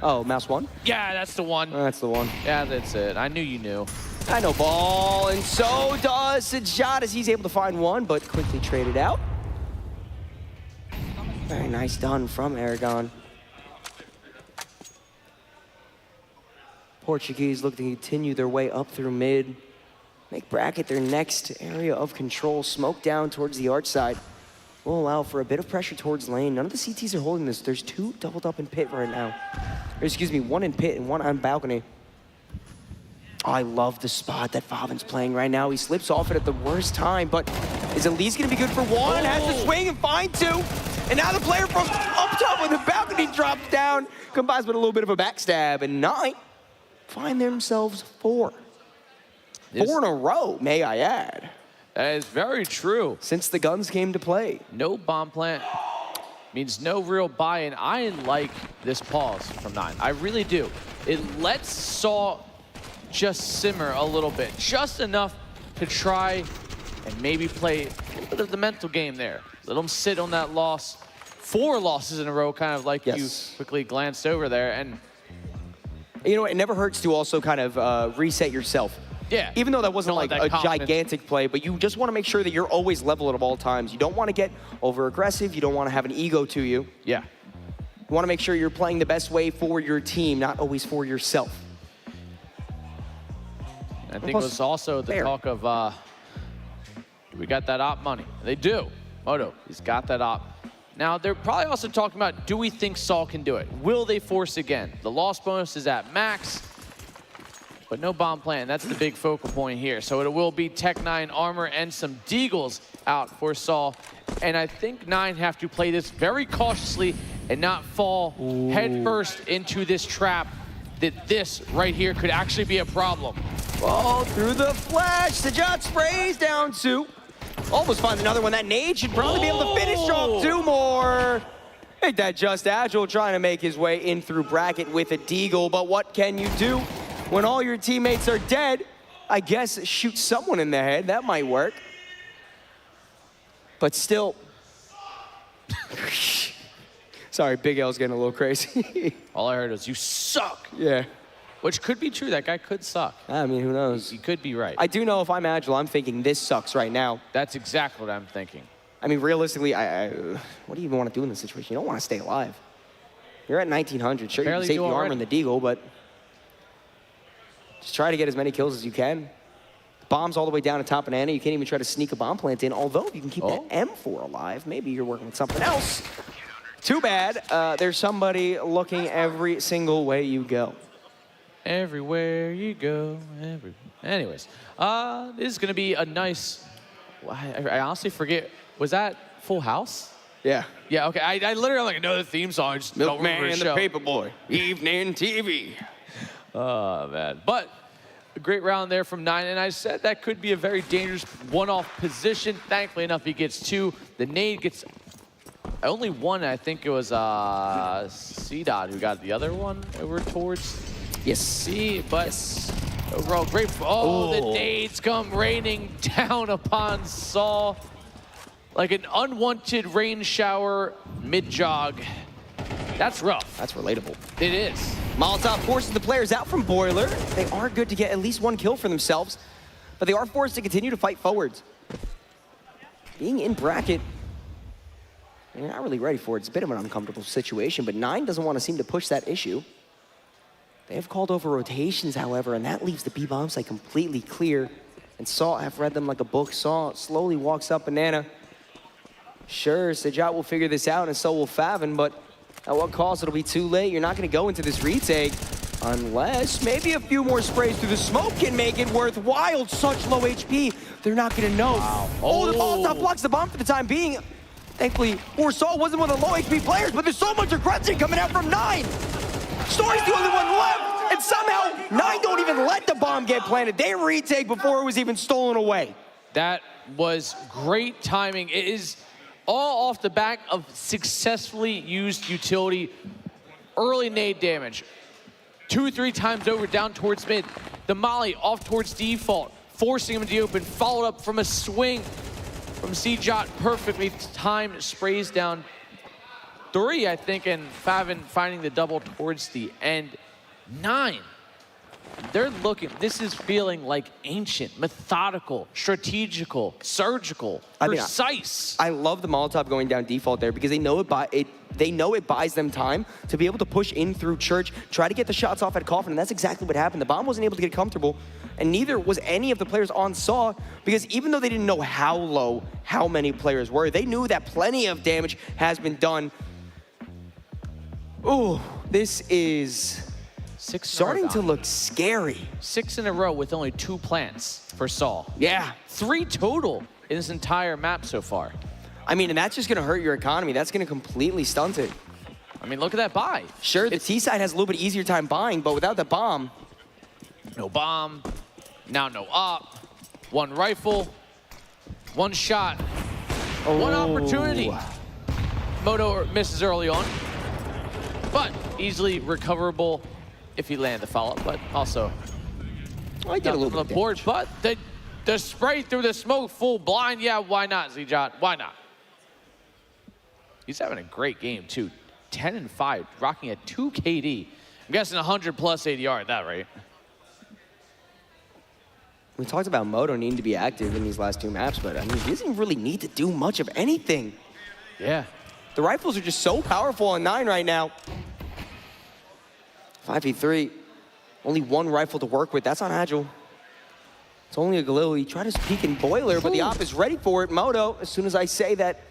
Oh, mouse 1?
Yeah, that's the one.
That's the one.
Yeah, that's it. I knew you knew.
I know ball, and so does Sajad as he's able to find 1, but quickly traded out. Very nice done from Aragon. Portuguese look to continue their way up through mid. Make bracket their next area of control. Smoke down towards the arch side. Will allow for a bit of pressure towards lane. None of the CTs are holding this. There's 2 doubled up in pit right now. Or excuse me, 1 in pit and 1 on balcony. Oh, I love the spot that Favin's playing right now. He slips off it at the worst time, but is Elise gonna be good for 1? Has to swing and find 2. And now the player from up top when the balcony drops down, combines with a little bit of a backstab, and 9 find themselves 4. 4 in a row, may I add.
That is very true.
Since the guns came to play.
No bomb plant means no real buy-in. I like this pause from 9. I really do. It lets Saul just simmer a little bit, just enough to try and maybe play a little bit of the mental game there. Let them sit on that loss. 4 losses in a row, kind of like you quickly glanced over there. And
you know, it never hurts to also kind of reset yourself.
Yeah.
Even though that wasn't like a gigantic play, but you just want to make sure that you're always level at all times. You don't want to get over-aggressive. You don't want to have an ego to you.
Yeah.
You want to make sure you're playing the best way for your team, not always for yourself.
I think it was also the talk of, we got that op money? They do. Moto, he's got that op. Now, they're probably also talking about, do we think Saul can do it? Will they force again? The loss bonus is at max, but no bomb plan. That's the big focal point here. So it will be Tech 9 armor and some deagles out for Saul. And I think 9 have to play this very cautiously and not fall headfirst into this trap that this right here could actually be a problem.
Oh, through the flash, Sajat sprays down 2. Almost find another one. That nade should probably be able to finish off 2 more. Ain't that just Agile trying to make his way in through bracket with a deagle, but what can you do when all your teammates are dead? I guess shoot someone in the head, that might work. But still, sorry, Big L's getting a little crazy.
All I heard was, you suck.
Yeah.
Which could be true, that guy could suck.
I mean, who knows?
He could be right.
I do know if I'm Agile, I'm thinking this sucks right now.
That's exactly what I'm thinking.
I mean, realistically, what do you even want to do in this situation? You don't want to stay alive. You're at 1900. Sure, you can save the armor and the deagle, but just try to get as many kills as you can. The bomb's all the way down to top banana. You can't even try to sneak a bomb plant in, although if you can keep that M4 alive, maybe you're working with something else. Too bad. There's somebody looking every single way you go.
Everywhere you go, Anyways, this is going to be a nice, I honestly forget, was that Full House?
Yeah.
Yeah, okay, I literally like know the theme song, I just don't remember
Milkman
the
and
show.
the Paperboy, evening TV.
Oh, man. But a great round there from 9, and I said that could be a very dangerous one-off position. Thankfully enough, he gets 2. The nade gets only 1, I think it was C-Dot who got the other one over towards...
Yes.
C, but overall great. The nades come raining down upon Saul like an unwanted rain shower mid-jog. That's rough.
That's relatable.
It is.
Molotov forces the players out from Boiler. They are good to get at least 1 kill for themselves, but they are forced to continue to fight forwards. Being in bracket, they're not really ready for it. It's a bit of an uncomfortable situation, but 9 doesn't want to seem to push that issue. They have called over rotations, however, and that leaves the B-bomb site completely clear. And Saw have read them like a book. Saw slowly walks up banana. Sure, Sajat will figure this out, and so will Favin, but at what cost? It'll be too late. You're not going to go into this retake unless maybe a few more sprays through the smoke can make it worthwhile. Such low HP, they're not going to know. Wow. The Molotov blocks the bomb for the time being. Thankfully, Saw wasn't one of the low HP players, but there's so much aggression coming out from 9. Story's the only one left, and somehow 9 don't even let the bomb get planted. They retake before it was even stolen away.
That was great timing. It is all off the back of successfully used utility. Early nade damage. 2-3 times over down towards mid. The molly off towards default, forcing him to the open, followed up from a swing from C-Jot. Perfectly timed sprays down 3, I think, and Favin finding the double towards the end. 9, they're looking, this is feeling like ancient, methodical, strategical, surgical, precise.
I love the Molotov going down default there because they know it buys them time to be able to push in through Church, try to get the shots off at Coffin, and that's exactly what happened. The bomb wasn't able to get comfortable, and neither was any of the players on Saw, because even though they didn't know how low how many players were, they knew that plenty of damage has been done. Ooh, this is starting to look scary.
6 in a row with only 2 plants for Saul.
Yeah.
3 total in this entire map so far.
I mean, and that's just going to hurt your economy. That's going to completely stunt it.
I mean, look at that buy.
Sure, the T side has a little bit easier time buying, but without the bomb.
No bomb, now no op, 1 rifle, 1 shot, 1 opportunity. Moto misses early on, but easily recoverable if he landed the follow-up, but also
I get a little bit
on the board. But the The spray through the smoke, full blind. Yeah, why not, Zijot? Why not? He's having a great game, too. 10 and 5, rocking at 2 KD. I'm guessing 100 plus ADR at that rate.
We talked about Moto needing to be active in these last 2 maps, but I mean, he doesn't really need to do much of anything.
Yeah.
The rifles are just so powerful on 9 right now. 5v3, only 1 rifle to work with. That's not agile. It's only a Galil. He tried to peek in Boiler, but the op is ready for it. Moto, as soon as I say that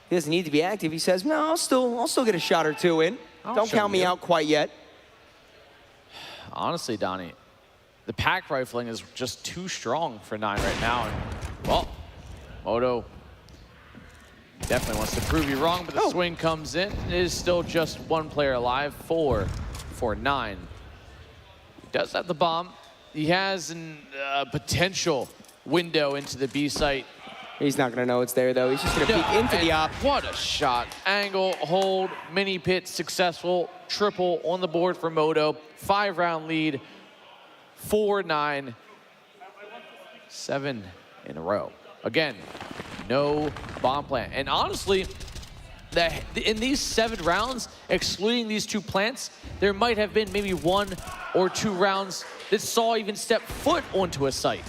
he doesn't need to be active, he says, no, I'll still get a shot or 2 in. Don't count me out quite yet.
Honestly, Donnie, the pack rifling is just too strong for 9 right now. And, well, Moto definitely wants to prove you wrong, but the swing comes in. It is still just 1 player alive, 4 for 9. He does have the bomb. He has a potential window into the B site.
He's not going to know it's there, though. He's just going to peek into the op.
What a shot. Angle, hold, mini pit, successful. Triple on the board for Moto. 5-round lead, 4-9, 7 in a row. Again, no bomb plant. And honestly, in these 7 rounds, excluding these 2 plants, there might have been maybe 1 or 2 rounds that saw even step foot onto a site.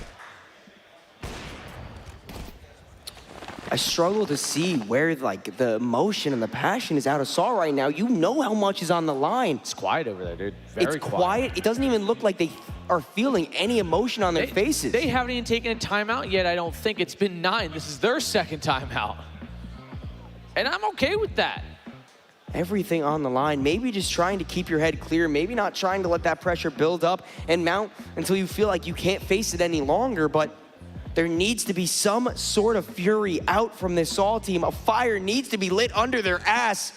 I struggle to see where like the emotion and the passion is out of Saw right now. You know how much is on the line.
It's quiet over there, dude. Very
it's quiet. It doesn't even look like they are feeling any emotion on their faces.
They haven't even taken a timeout yet. I don't think it's been 9. This is their 2nd timeout. And I'm okay with that.
Everything on the line, maybe just trying to keep your head clear, maybe not trying to let that pressure build up and mount until you feel like you can't face it any longer, but there needs to be some sort of fury out from this Saw team. A fire needs to be lit under their ass,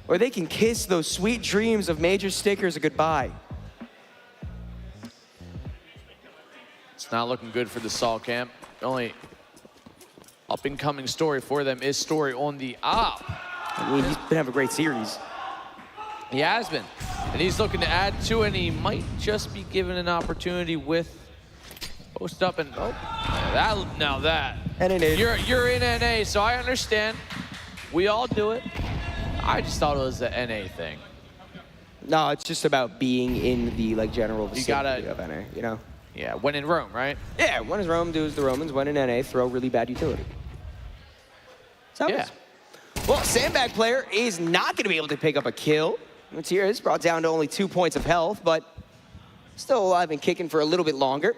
or they can kiss those sweet dreams of major stickers a goodbye.
It's not looking good for the Saw camp. The only up-and-coming story for them is story on the op.
I mean, he's been having a great series.
He has been. And he's looking to add to it, and he might just be given an opportunity with post up and now that.
NA.
You're in NA, so I understand. We all do it. I just thought it was the NA thing.
No, it's just about being in the like general vicinity of NA, you know?
Yeah, when in Rome, right?
Yeah, when in Rome, do as the Romans. When in NA, throw really bad utility. So yeah. Well, Sandbag player is not going to be able to pick up a kill. Let's hear it's brought down to only 2 points of health, but still alive and kicking for a little bit longer.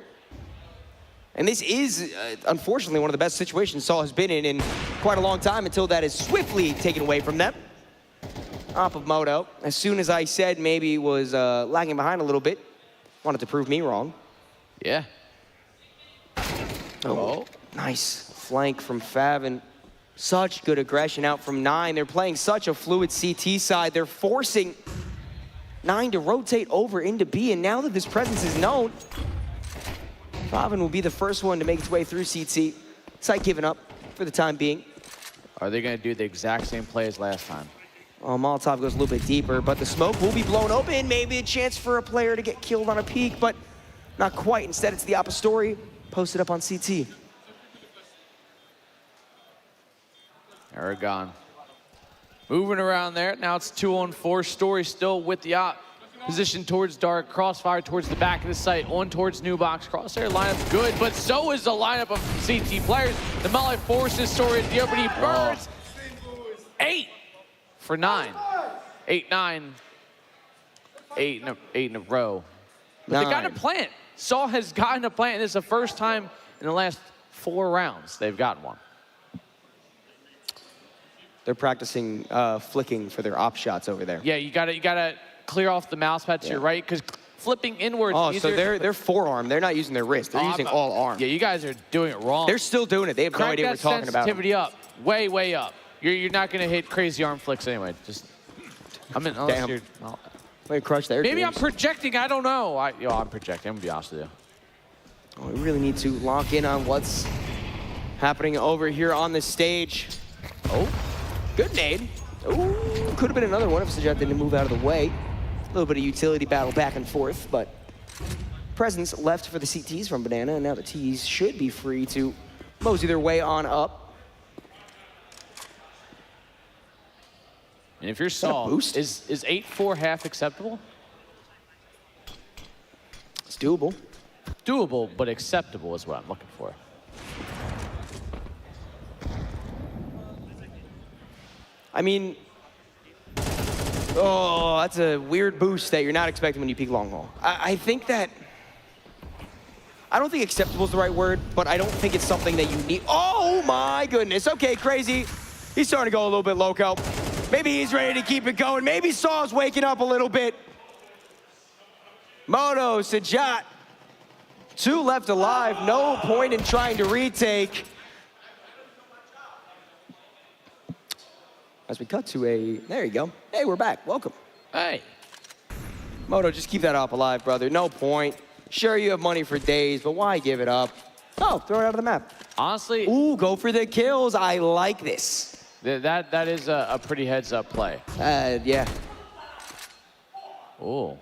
And this is, unfortunately, one of the best situations Saw has been in quite a long time until that is swiftly taken away from them. Op of Moto, as soon as I said maybe was lagging behind a little bit, wanted to prove me wrong.
Yeah.
Oh, nice flank from Fav, and such good aggression out from 9. They're playing such a fluid CT side. They're forcing 9 to rotate over into B, and now that this presence is known, Robin will be the first one to make its way through CT. Site giving up for the time being.
Are they going to do the exact same play as last time?
Oh, Molotov goes a little bit deeper, but the smoke will be blown open. Maybe a chance for a player to get killed on a peak, but not quite. Instead, it's the Apostory posted up on CT.
Aragon moving around there. Now it's 2-on-4. Story still with the op. Position towards Dark. Crossfire towards the back of the site. On towards New Box. Crosshair lineup good, but so is the lineup of CT players. The melee forces Story at the open. He burns. 8 for 9. 8-9. 8 in a row. But they got a plant. Saw has gotten a plant. This is the first time in the last 4 rounds they've gotten one.
They're practicing flicking for their op shots over there.
Yeah, you gotta clear off the mouse pad to your right, because flipping inwards.
Oh, so they're forearm. They're not using their wrist. They're using all arm.
Yeah, you guys are doing it wrong.
They're still doing it. They have no idea what we're talking about.
Sensitivity up, way up. You're not gonna hit crazy arm flicks anyway. Just
Damn. Way to crush their
Maybe
dreams.
I'm projecting. I don't know. I'm projecting. I'm gonna be honest with you.
Oh, we really need to lock in on what's happening over here on the stage. Oh, good nade. Oh, could have been another one if Sajat didn't move out of the way. A little bit of utility battle back and forth, but presence left for the CTs from Banana, and now the Ts should be free to mosey their way on up.
And if you're Saul, is 8-4 half acceptable?
It's doable.
Doable, but acceptable is what I'm looking for.
I mean, oh, that's a weird boost that you're not expecting when you peek long haul. I think that, I don't think acceptable is the right word, but I don't think it's something that you need. Oh my goodness, okay, crazy. He's starting to go a little bit loco. Maybe he's ready to keep it going. Maybe Saw's waking up a little bit. Moto, Sajat, 2 left alive. No point in trying to retake. As we cut to a, there you go. Hey, we're back, welcome.
Hey.
Moto, just keep that up alive, brother. No point. Sure, you have money for days, but why give it up? Oh, throw it out of the map.
Honestly.
Ooh, go for the kills. I like this.
That is a pretty heads-up play.
Yeah.
Ooh.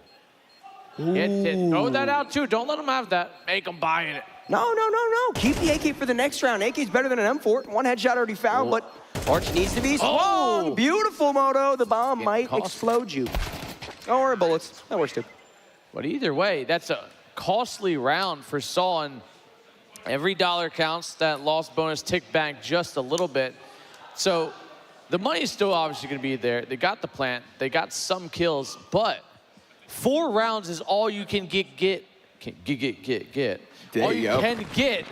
Throw that out, too. Don't let them have that. Make them buy it.
No. Keep the AK for the next round. AK's better than an M4. 1 headshot already found, but Arch needs to be strong. Beautiful, Moto. The bomb might explode you. Don't worry, bullets. That works, too.
But either way, that's a costly round for Saul, and every dollar counts. That loss bonus ticked back just a little bit. So the money's still obviously going to be there. They got the plant. They got some kills, but 4 rounds is all you can get.
There
all
you
you
go.
can get.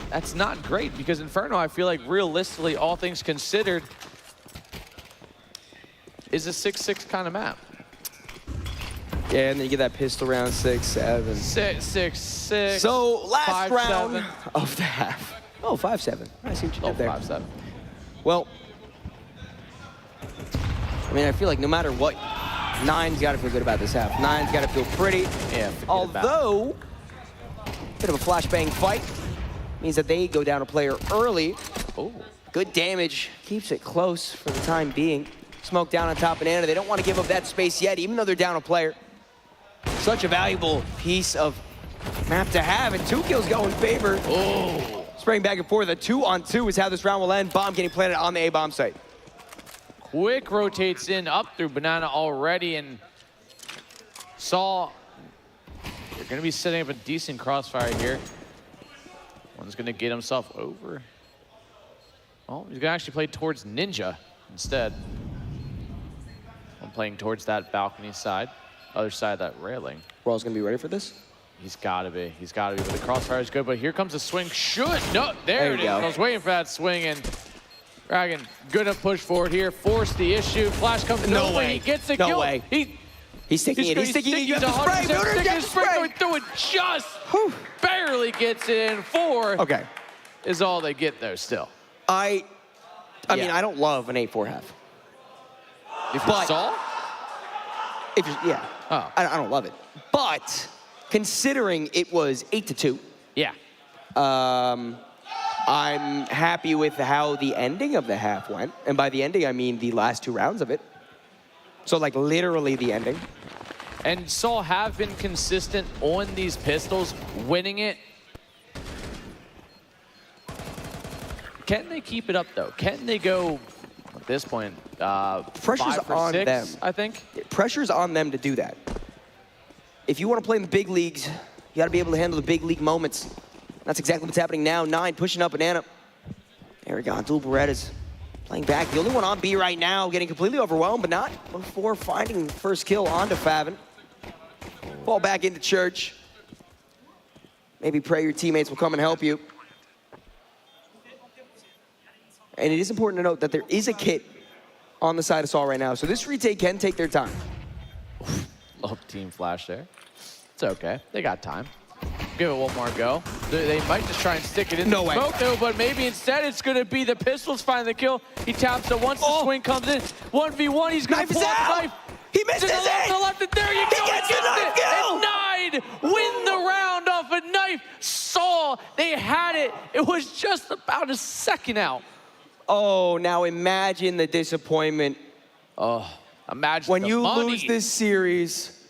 That's not great, because Inferno, I feel like realistically, all things considered, is a 6-6 kind of map.
Yeah, and then you get that pistol round 6-7.
6-6.
So last
5-7.
round of the half. Oh, 5-7. I see what you did there.
5-7.
Well, I mean, I feel like no matter what, 9's got to feel good about this half. 9's got to feel pretty.
Yeah.
Although, bit of a flashbang fight means that they go down a player early.
Oh,
good damage. Keeps it close for the time being. Smoke down on top of Banana. They don't want to give up that space yet, even though they're down a player. Such a valuable piece of map to have, and 2 kills go in favor.
Oh.
Spraying back and forth. A 2-on-2 is how this round will end. Bomb getting planted on the A-bomb site.
Quick rotates in up through Banana already, and Saul, you're going to be setting up a decent crossfire here. One's going to get himself over. Oh, he's going to actually play towards Ninja instead. I'm playing towards that balcony side, other side of that railing.
Raw's going to be ready for this?
He's got to be. He's got to be. But the crossfire is good, but here comes a swing. No, there it is. I was waiting for that swing, and Dragon, good to push forward here. Force the issue. Flash comes in.
No way.
He gets the
no
kill.
way. He's sticking it. He's sticking it. You have to spray. Booter, you have to spray.
Going through it just barely gets it in. 4 is all they get there still.
I mean, I don't love an 8-4 half.
If you saw?
If you're, yeah.
Oh.
I don't love it. But considering it was 8-2.
Yeah.
I'm happy with how the ending of the half went. And by the ending, I mean the last 2 rounds of it. So like literally the ending.
And Saul have been consistent on these pistols, winning it. Can they keep it up though? Can they go at this point?
Pressure's
5 for
on
6,
them.
I think.
Pressure's on them to do that. If you want to play in the big leagues, you got to be able to handle the big league moments. That's exactly what's happening now. 9 pushing up Banana. There we go. Dual Berettas playing back. The only one on B right now, getting completely overwhelmed, but not before finding first kill onto Favin. Fall back into church. Maybe pray your teammates will come and help you. And it is important to note that there is a kit on the side of Saul right now, so this retake can take their time.
Love team flash there. It's okay. They got time. Give it one more go. They might just try and stick it in the smoke, though, but maybe instead it's going to be the pistols finding the kill. He taps it once the swing comes in. 1v1, he's going to pull out the knife.
He missed
to the
it!
left, and there you go.
He gets the knife kill!
And 9 win the round off a knife. Saul, they had it. It was just about a second out.
Oh, now imagine the disappointment.
Oh, imagine
when
the
you
money.
lose this series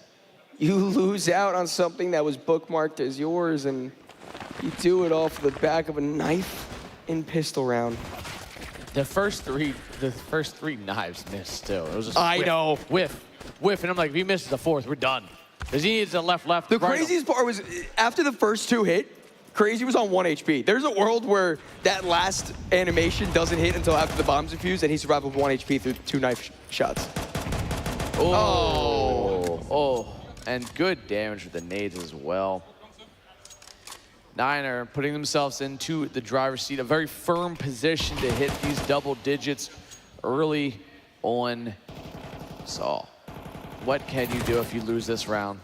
you lose out on something that was bookmarked as yours, and you do it off the back of a knife in pistol round.
The first three knives missed still. It was just
I know.
Whiff, and I'm like, if he misses the fourth, we're done. Because he needs a left.
The craziest part was, after the first 2 hit, Crazy was on 1 HP. There's a world where that last animation doesn't hit until after the bomb's defused, and he survived with 1 HP through 2 knife shots.
Oh, and good damage with the nades as well. Niner putting themselves into the driver's seat, a very firm position to hit these double digits early on. So, what can you do if you lose this round?